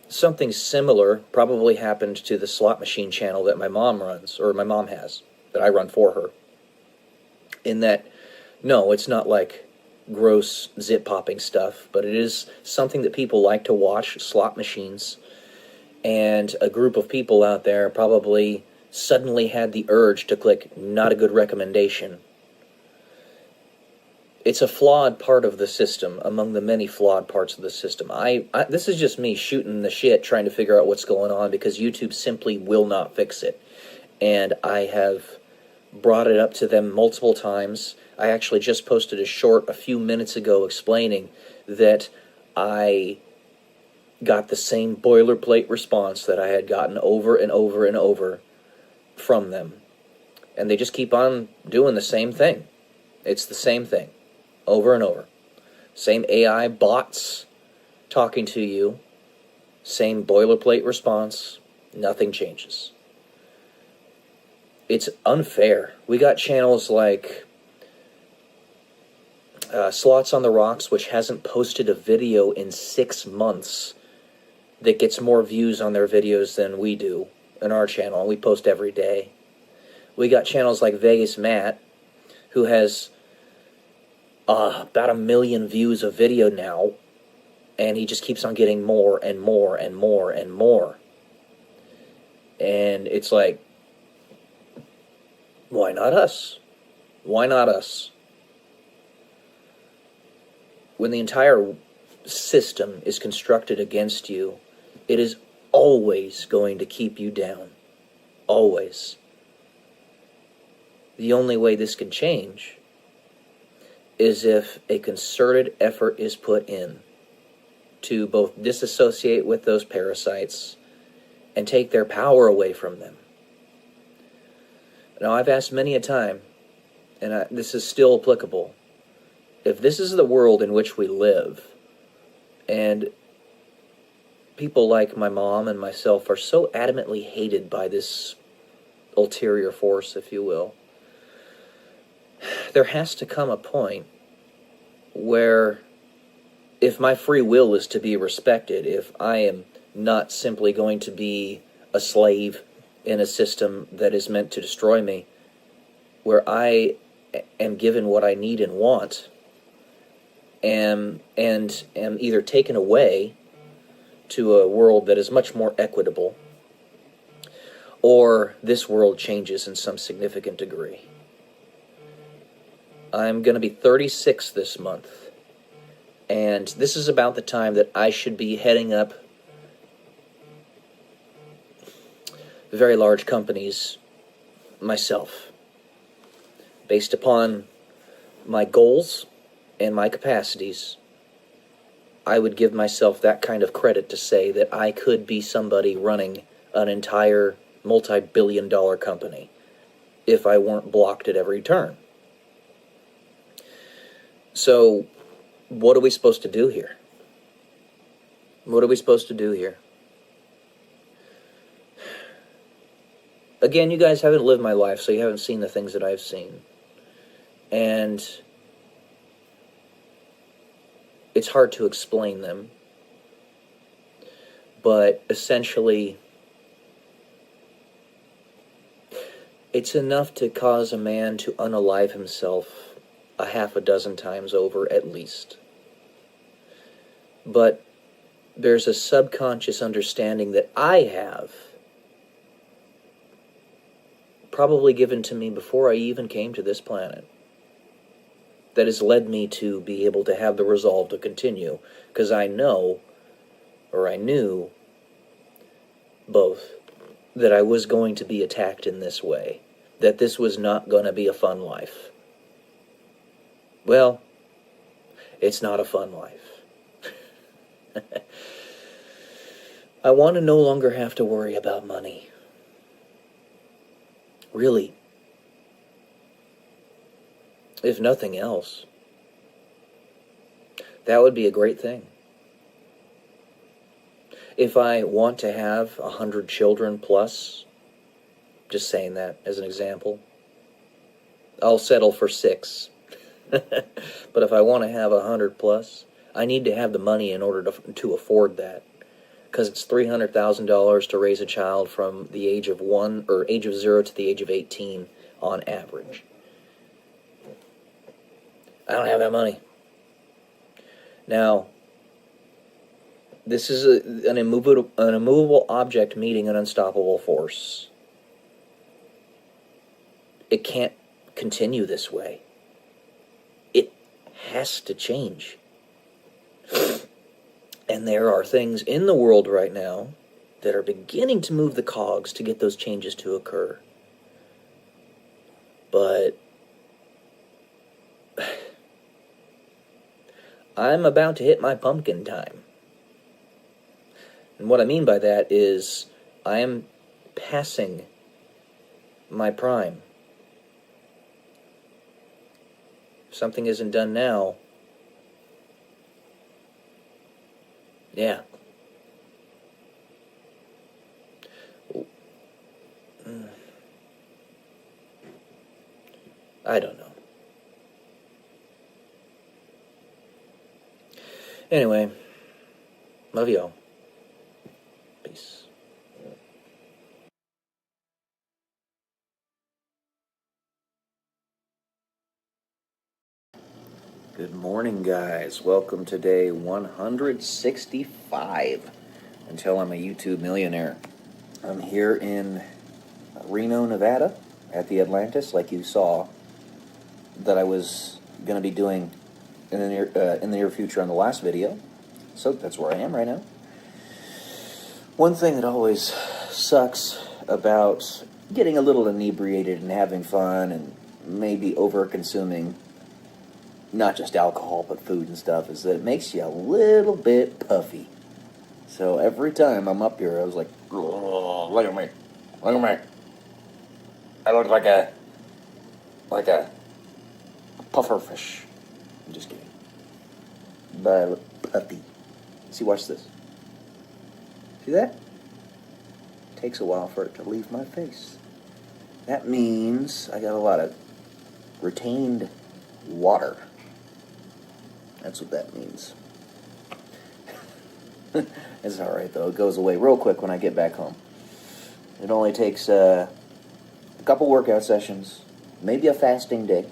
Something similar probably happened to the slot machine channel that my mom runs, or my mom has, that I run for her. In that, no, it's not like gross zit-popping stuff, but it is something that people like to watch, slot machines. And a group of people out there probably suddenly had the urge to click not a good recommendation. It's a flawed part of the system, among the many flawed parts of the system. This is just me shooting the shit, trying to figure out what's going on, because YouTube simply will not fix it. And I have brought it up to them multiple times. I actually just posted a short a few minutes ago explaining that I got the same boilerplate response that I had gotten over and over and over from them. And they just keep on doing the same thing. It's the same thing. Over and over. Same AI bots talking to you. Same boilerplate response. Nothing changes. It's unfair. We got channels like Slots on the Rocks, which hasn't posted a video in 6 months, that gets more views on their videos than we do in our channel, and we post every day. We got channels like Vegas Matt, who has about 1 million views a video now, and he just keeps on getting more and more and more and more. And it's like, why not us? Why not us? When the entire system is constructed against you, it is always going to keep you down. Always. The only way this can change is if a concerted effort is put in to both disassociate with those parasites and take their power away from them. Now, I've asked many a time, and this is still applicable, if this is the world in which we live, and people like my mom and myself are so adamantly hated by this ulterior force, if you will, there has to come a point where, if my free will is to be respected, if I am not simply going to be a slave in a system that is meant to destroy me, where I am given what I need and want, and am either taken away to a world that is much more equitable, or this world changes in some significant degree. I'm going to be 36 this month, and this is about the time that I should be heading up very large companies myself. Based upon my goals and my capacities, I would give myself that kind of credit to say that I could be somebody running an entire multi-billion-dollar company if I weren't blocked at every turn. So, what are we supposed to do here? What are we supposed to do here? Again, you guys haven't lived my life, so you haven't seen the things that I've seen. And it's hard to explain them. But essentially, it's enough to cause a man to unalive himself a half a dozen times over at least. But there's a subconscious understanding that I have, probably given to me before I even came to this planet, that has led me to be able to have the resolve to continue, because I know, or I knew, both, that I was going to be attacked in this way, that this was not going to be a fun life. Well, it's not a fun life. I want to no longer have to worry about money. Really. If nothing else, that would be a great thing. If I want to have 100 children plus, just saying that as an example, I'll settle for 6. But if I want to have 100 plus, I need to have the money in order to afford that. Because it's $300,000 to raise a child from the age of 1, or age of 0 to the age of 18 on average. I don't have that money. Now, this is an immovable object meeting an unstoppable force. It can't continue this way. It has to change. And there are things in the world right now that are beginning to move the cogs to get those changes to occur. But I'm about to hit my pumpkin time. And what I mean by that is I am passing my prime. If something isn't done now, yeah. I don't know. Anyway, love y'all. Peace. Good morning, guys. Welcome to day 165 until I'm a YouTube millionaire. I'm here in Reno, Nevada at the Atlantis, like you saw, that I was going to be doing in the near future on the last video. So that's where I am right now. One thing that always sucks about getting a little inebriated and having fun and maybe over-consuming not just alcohol but food and stuff is that it makes you a little bit puffy. So every time I'm up here I was like, oh, look at me. I look like a puffer fish. I'm just kidding. But I look puffy. See, watch this. See that? It takes a while for it to leave my face. That means I got a lot of retained water. That's what that means. It's alright though. It goes away real quick when I get back home. It only takes a couple workout sessions, maybe a fasting day.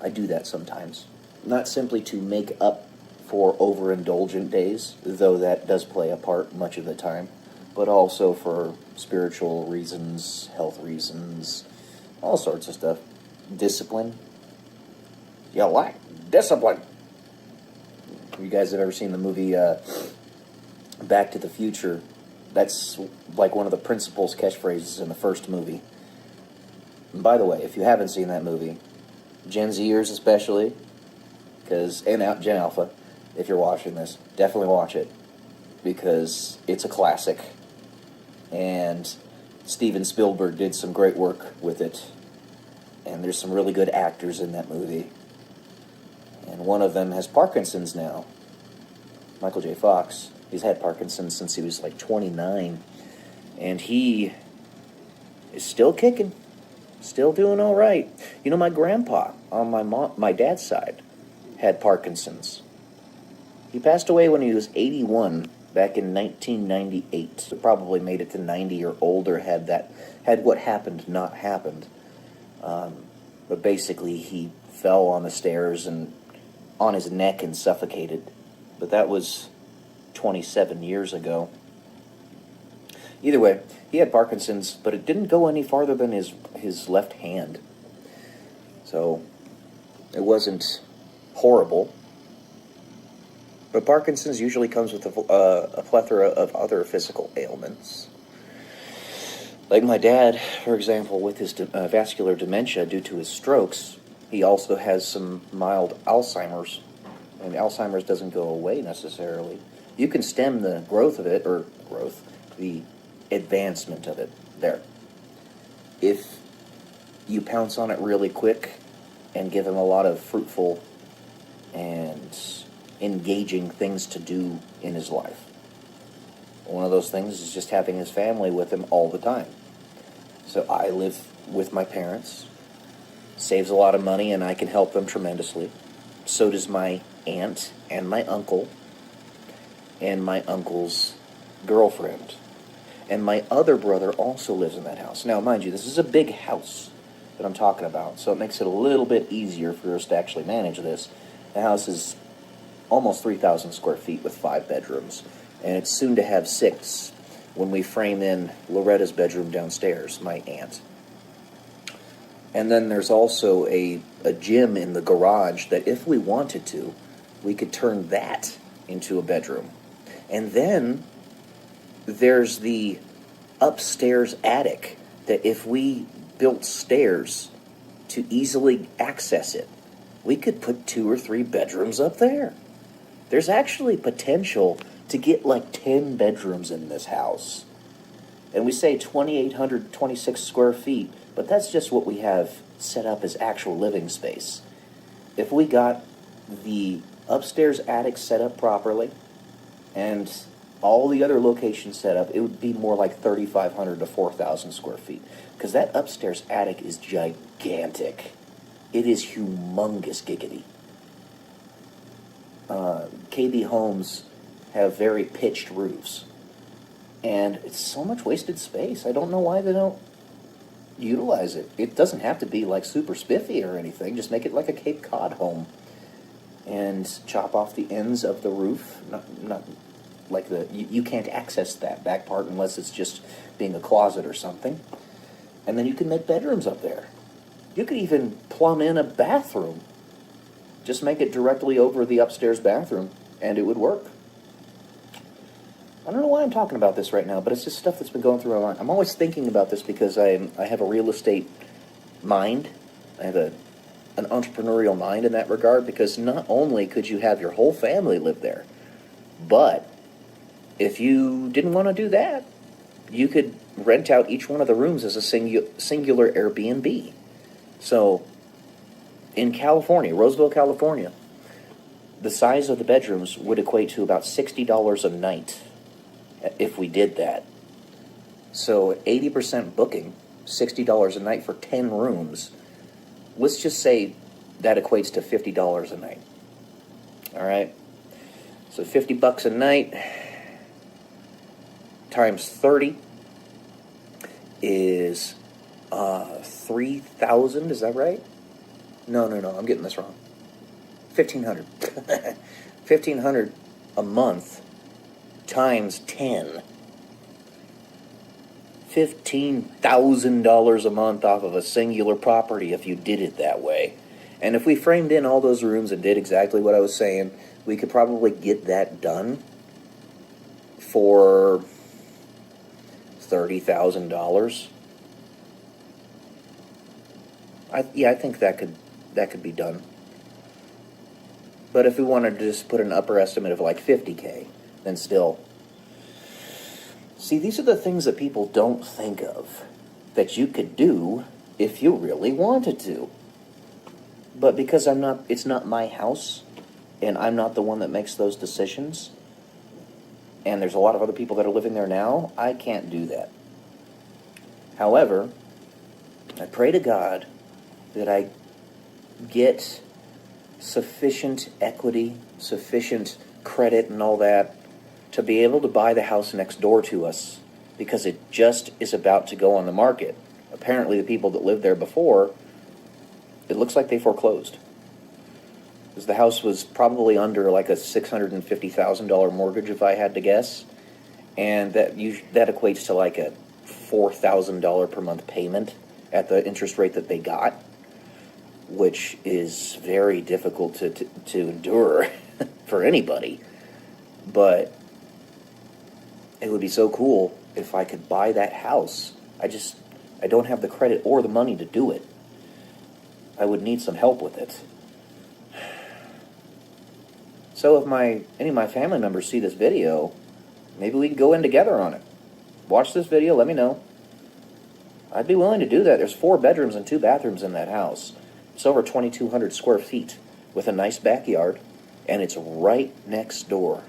I do that sometimes. Not simply to make up for overindulgent days, though that does play a part much of the time, but also for spiritual reasons, health reasons, all sorts of stuff. Discipline. You lack discipline. You guys have ever seen the movie Back to the Future? That's like one of the principal's catchphrases in the first movie. And by the way, if you haven't seen that movie, Gen Zers especially, and Gen Alpha, if you're watching this, definitely watch it, because it's a classic, and Steven Spielberg did some great work with it, and there's some really good actors in that movie, and one of them has Parkinson's now, Michael J. Fox. He's had Parkinson's since he was like 29, and he is still kicking, still doing all right. You know, my grandpa on my dad's side had Parkinson's. He passed away when he was 81 back in 1998. So probably made it to 90 or older had what happened not happened. But basically he fell on the stairs and on his neck and suffocated. But that was 27 years ago. Either way, he had Parkinson's, but it didn't go any farther than his left hand. So it wasn't horrible. But Parkinson's usually comes with a plethora of other physical ailments. Like my dad, for example, with his vascular dementia due to his strokes, he also has some mild Alzheimer's. And Alzheimer's doesn't go away necessarily. You can stem the growth of it, the advancement of it there, if you pounce on it really quick and give him a lot of fruitful and engaging things to do in his life. One of those things is just having his family with him all the time. So I live with my parents, saves a lot of money, and I can help them tremendously. So does my aunt and my uncle and my uncle's girlfriend. And my other brother also lives in that house. Now, mind you, this is a big house that I'm talking about, so it makes it a little bit easier for us to actually manage this. The house is almost 3,000 square feet with 5 bedrooms, and it's soon to have 6 when we frame in Loretta's bedroom downstairs, my aunt. And then there's also a gym in the garage that if we wanted to, we could turn that into a bedroom. And then there's the upstairs attic that if we built stairs to easily access it, we could put 2 or 3 bedrooms up there. There's actually potential to get like 10 bedrooms in this house. And we say 2,826 square feet, but that's just what we have set up as actual living space. If we got the upstairs attic set up properly and all the other locations set up, it would be more like 3,500 to 4,000 square feet. Because that upstairs attic is gigantic. It is humongous giggity. KB homes have very pitched roofs. And it's so much wasted space. I don't know why they don't utilize it. It doesn't have to be like super spiffy or anything. Just make it like a Cape Cod home. And chop off the ends of the roof. Not like you can't access that back part unless it's just being a closet or something. And then you can make bedrooms up there. You could even plumb in a bathroom. Just make it directly over the upstairs bathroom, and it would work. I don't know why I'm talking about this right now, but it's just stuff that's been going through my mind. I'm always thinking about this because I have a real estate mind. I have an entrepreneurial mind in that regard, because not only could you have your whole family live there, but if you didn't want to do that, you could rent out each one of the rooms as a singular Airbnb. So, in California, Roseville, California, the size of the bedrooms would equate to about $60 a night if we did that. So, 80% booking, $60 a night for 10 rooms. Let's just say that equates to $50 a night. All right? So, $50 a night times 30 is 3,000, is that right? No, I'm getting this wrong. 1,500. 1,500 a month times 10. $15,000 a month off of a singular property if you did it that way. And if we framed in all those rooms and did exactly what I was saying, we could probably get that done for $30,000. I think that could be done. But if we wanted to just put an upper estimate of like $50K, then still. See, these are the things that people don't think of that you could do if you really wanted to. But because it's not my house, and I'm not the one that makes those decisions, and there's a lot of other people that are living there now, I can't do that. However, I pray to God that I get sufficient equity, sufficient credit and all that to be able to buy the house next door to us, because it just is about to go on the market. Apparently the people that lived there before, it looks like they foreclosed. Because the house was probably under like a $650,000 mortgage, if I had to guess. And that equates to like a $4,000 per month payment at the interest rate that they got, which is very difficult to endure for anybody. But it would be so cool if I could buy that house. I don't have the credit or the money to do it. I would need some help with it. So if any of my family members see this video, maybe we can go in together on it. Watch this video, let me know. I'd be willing to do that. There's 4 bedrooms and 2 bathrooms in that house. It's over 2,200 square feet with a nice backyard, and it's right next door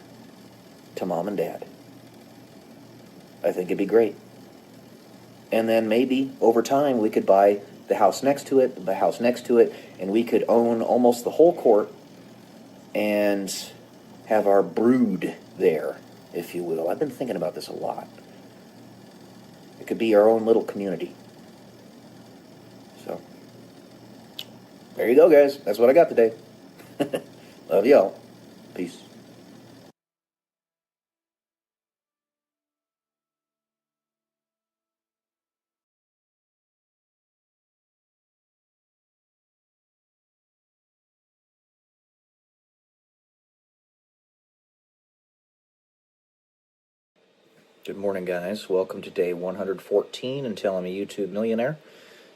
to Mom and Dad. I think it'd be great. And then maybe over time we could buy the house next to it, and we could own almost the whole court and have our brood there, if you will. I've been thinking about this a lot. It could be our own little community. So, there you go, guys. That's what I got today. Love y'all. Peace. Good morning, guys. Welcome to day 114 until I'm a YouTube millionaire.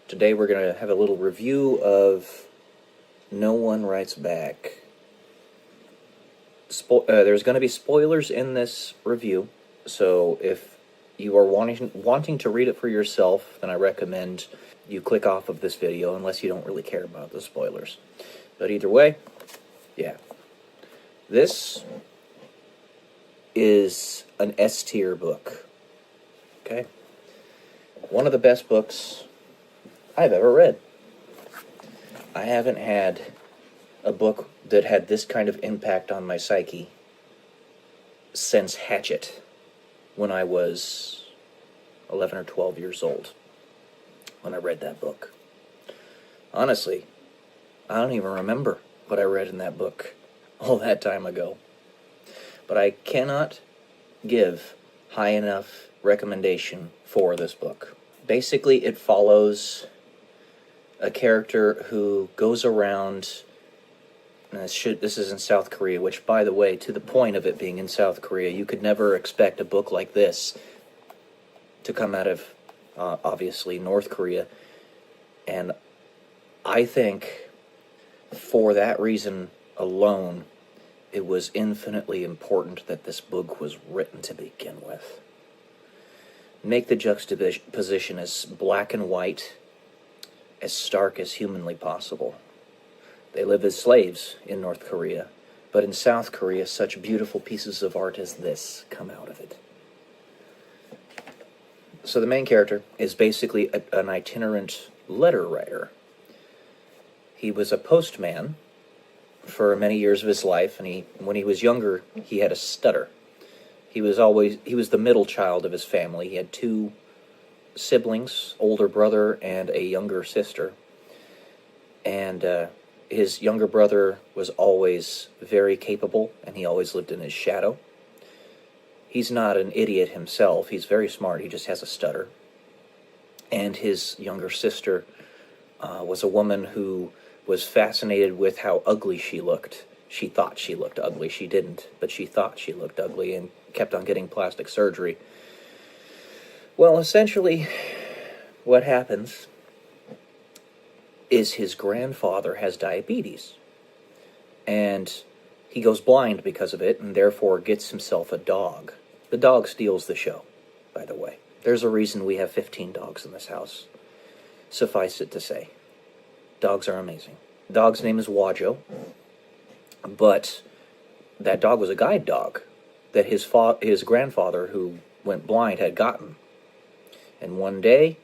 Today we're going to have a little review of No One Writes Back. There's going to be spoilers in this review, so if you are wanting to read it for yourself, then I recommend you click off of this video unless you don't really care about the spoilers. But either way, yeah. This is an S-tier book. Okay? One of the best books I've ever read. I haven't had a book that had this kind of impact on my psyche since Hatchet, when I was 11 or 12 years old, when I read that book. Honestly, I don't even remember what I read in that book all that time ago. But I cannot give high enough recommendation for this book. Basically, it follows a character who goes around, and this is in South Korea, which, by the way, to the point of it being in South Korea, you could never expect a book like this to come out of, obviously, North Korea. And I think, for that reason alone, it was infinitely important that this book was written to begin with. Make the juxtaposition as black and white, as stark as humanly possible. They live as slaves in North Korea, but in South Korea, such beautiful pieces of art as this come out of it. So the main character is basically an itinerant letter writer. He was a postman for many years of his life, and when he was younger, he had a stutter. He was the middle child of his family. He had 2 siblings, older brother and a younger sister. And his younger brother was always very capable, and he always lived in his shadow. He's not an idiot himself. He's very smart. He just has a stutter. And his younger sister was a woman who was fascinated with how ugly she looked. She thought she looked ugly. She didn't, but she thought she looked ugly and kept on getting plastic surgery. Well, essentially, what happens is his grandfather has diabetes, and he goes blind because of it, and therefore gets himself a dog. The dog steals the show, by the way. There's a reason we have 15 dogs in this house. Suffice it to say, dogs are amazing. The dog's name is Wajo, but that dog was a guide dog that his grandfather, who went blind, had gotten. And one day,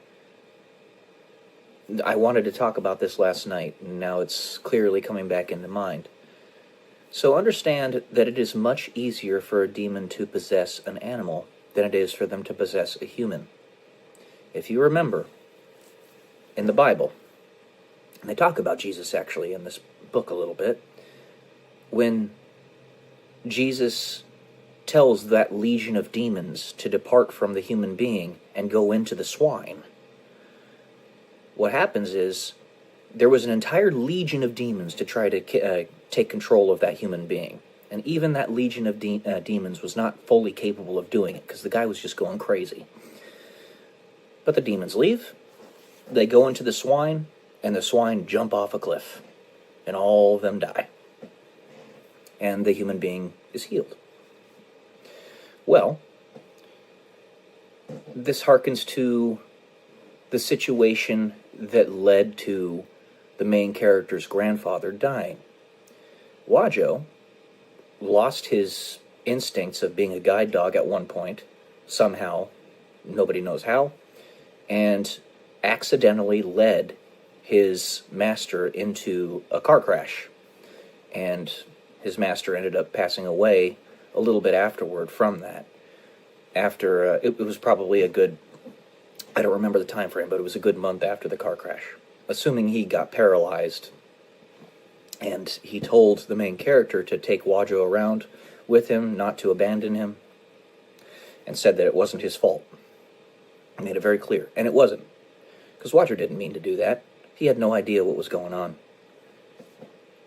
I wanted to talk about this last night, and now it's clearly coming back into mind. So understand that it is much easier for a demon to possess an animal than it is for them to possess a human. If you remember, in the Bible, and they talk about Jesus actually in this book a little bit, when Jesus tells that legion of demons to depart from the human being and go into the swine, what happens is there was an entire legion of demons to try to take control of that human being. And even that legion of demons was not fully capable of doing it because the guy was just going crazy. But the demons leave, they go into the swine, and the swine jump off a cliff, and all of them die. And the human being is healed. Well, this harkens to the situation that led to the main character's grandfather dying. Wajo lost his instincts of being a guide dog at one point, somehow, nobody knows how, and accidentally led his master into a car crash. And his master ended up passing away a little bit afterward from that. After, it was probably a good, I don't remember the time frame, but it was a good month after the car crash. Assuming he got paralyzed, and he told the main character to take Wajo around with him, not to abandon him, and said that it wasn't his fault. He made it very clear, and it wasn't, because Wajo didn't mean to do that. He had no idea what was going on.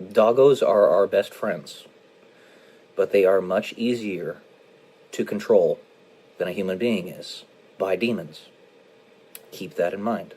Doggos are our best friends, but they are much easier to control than a human being is by demons. Keep that in mind.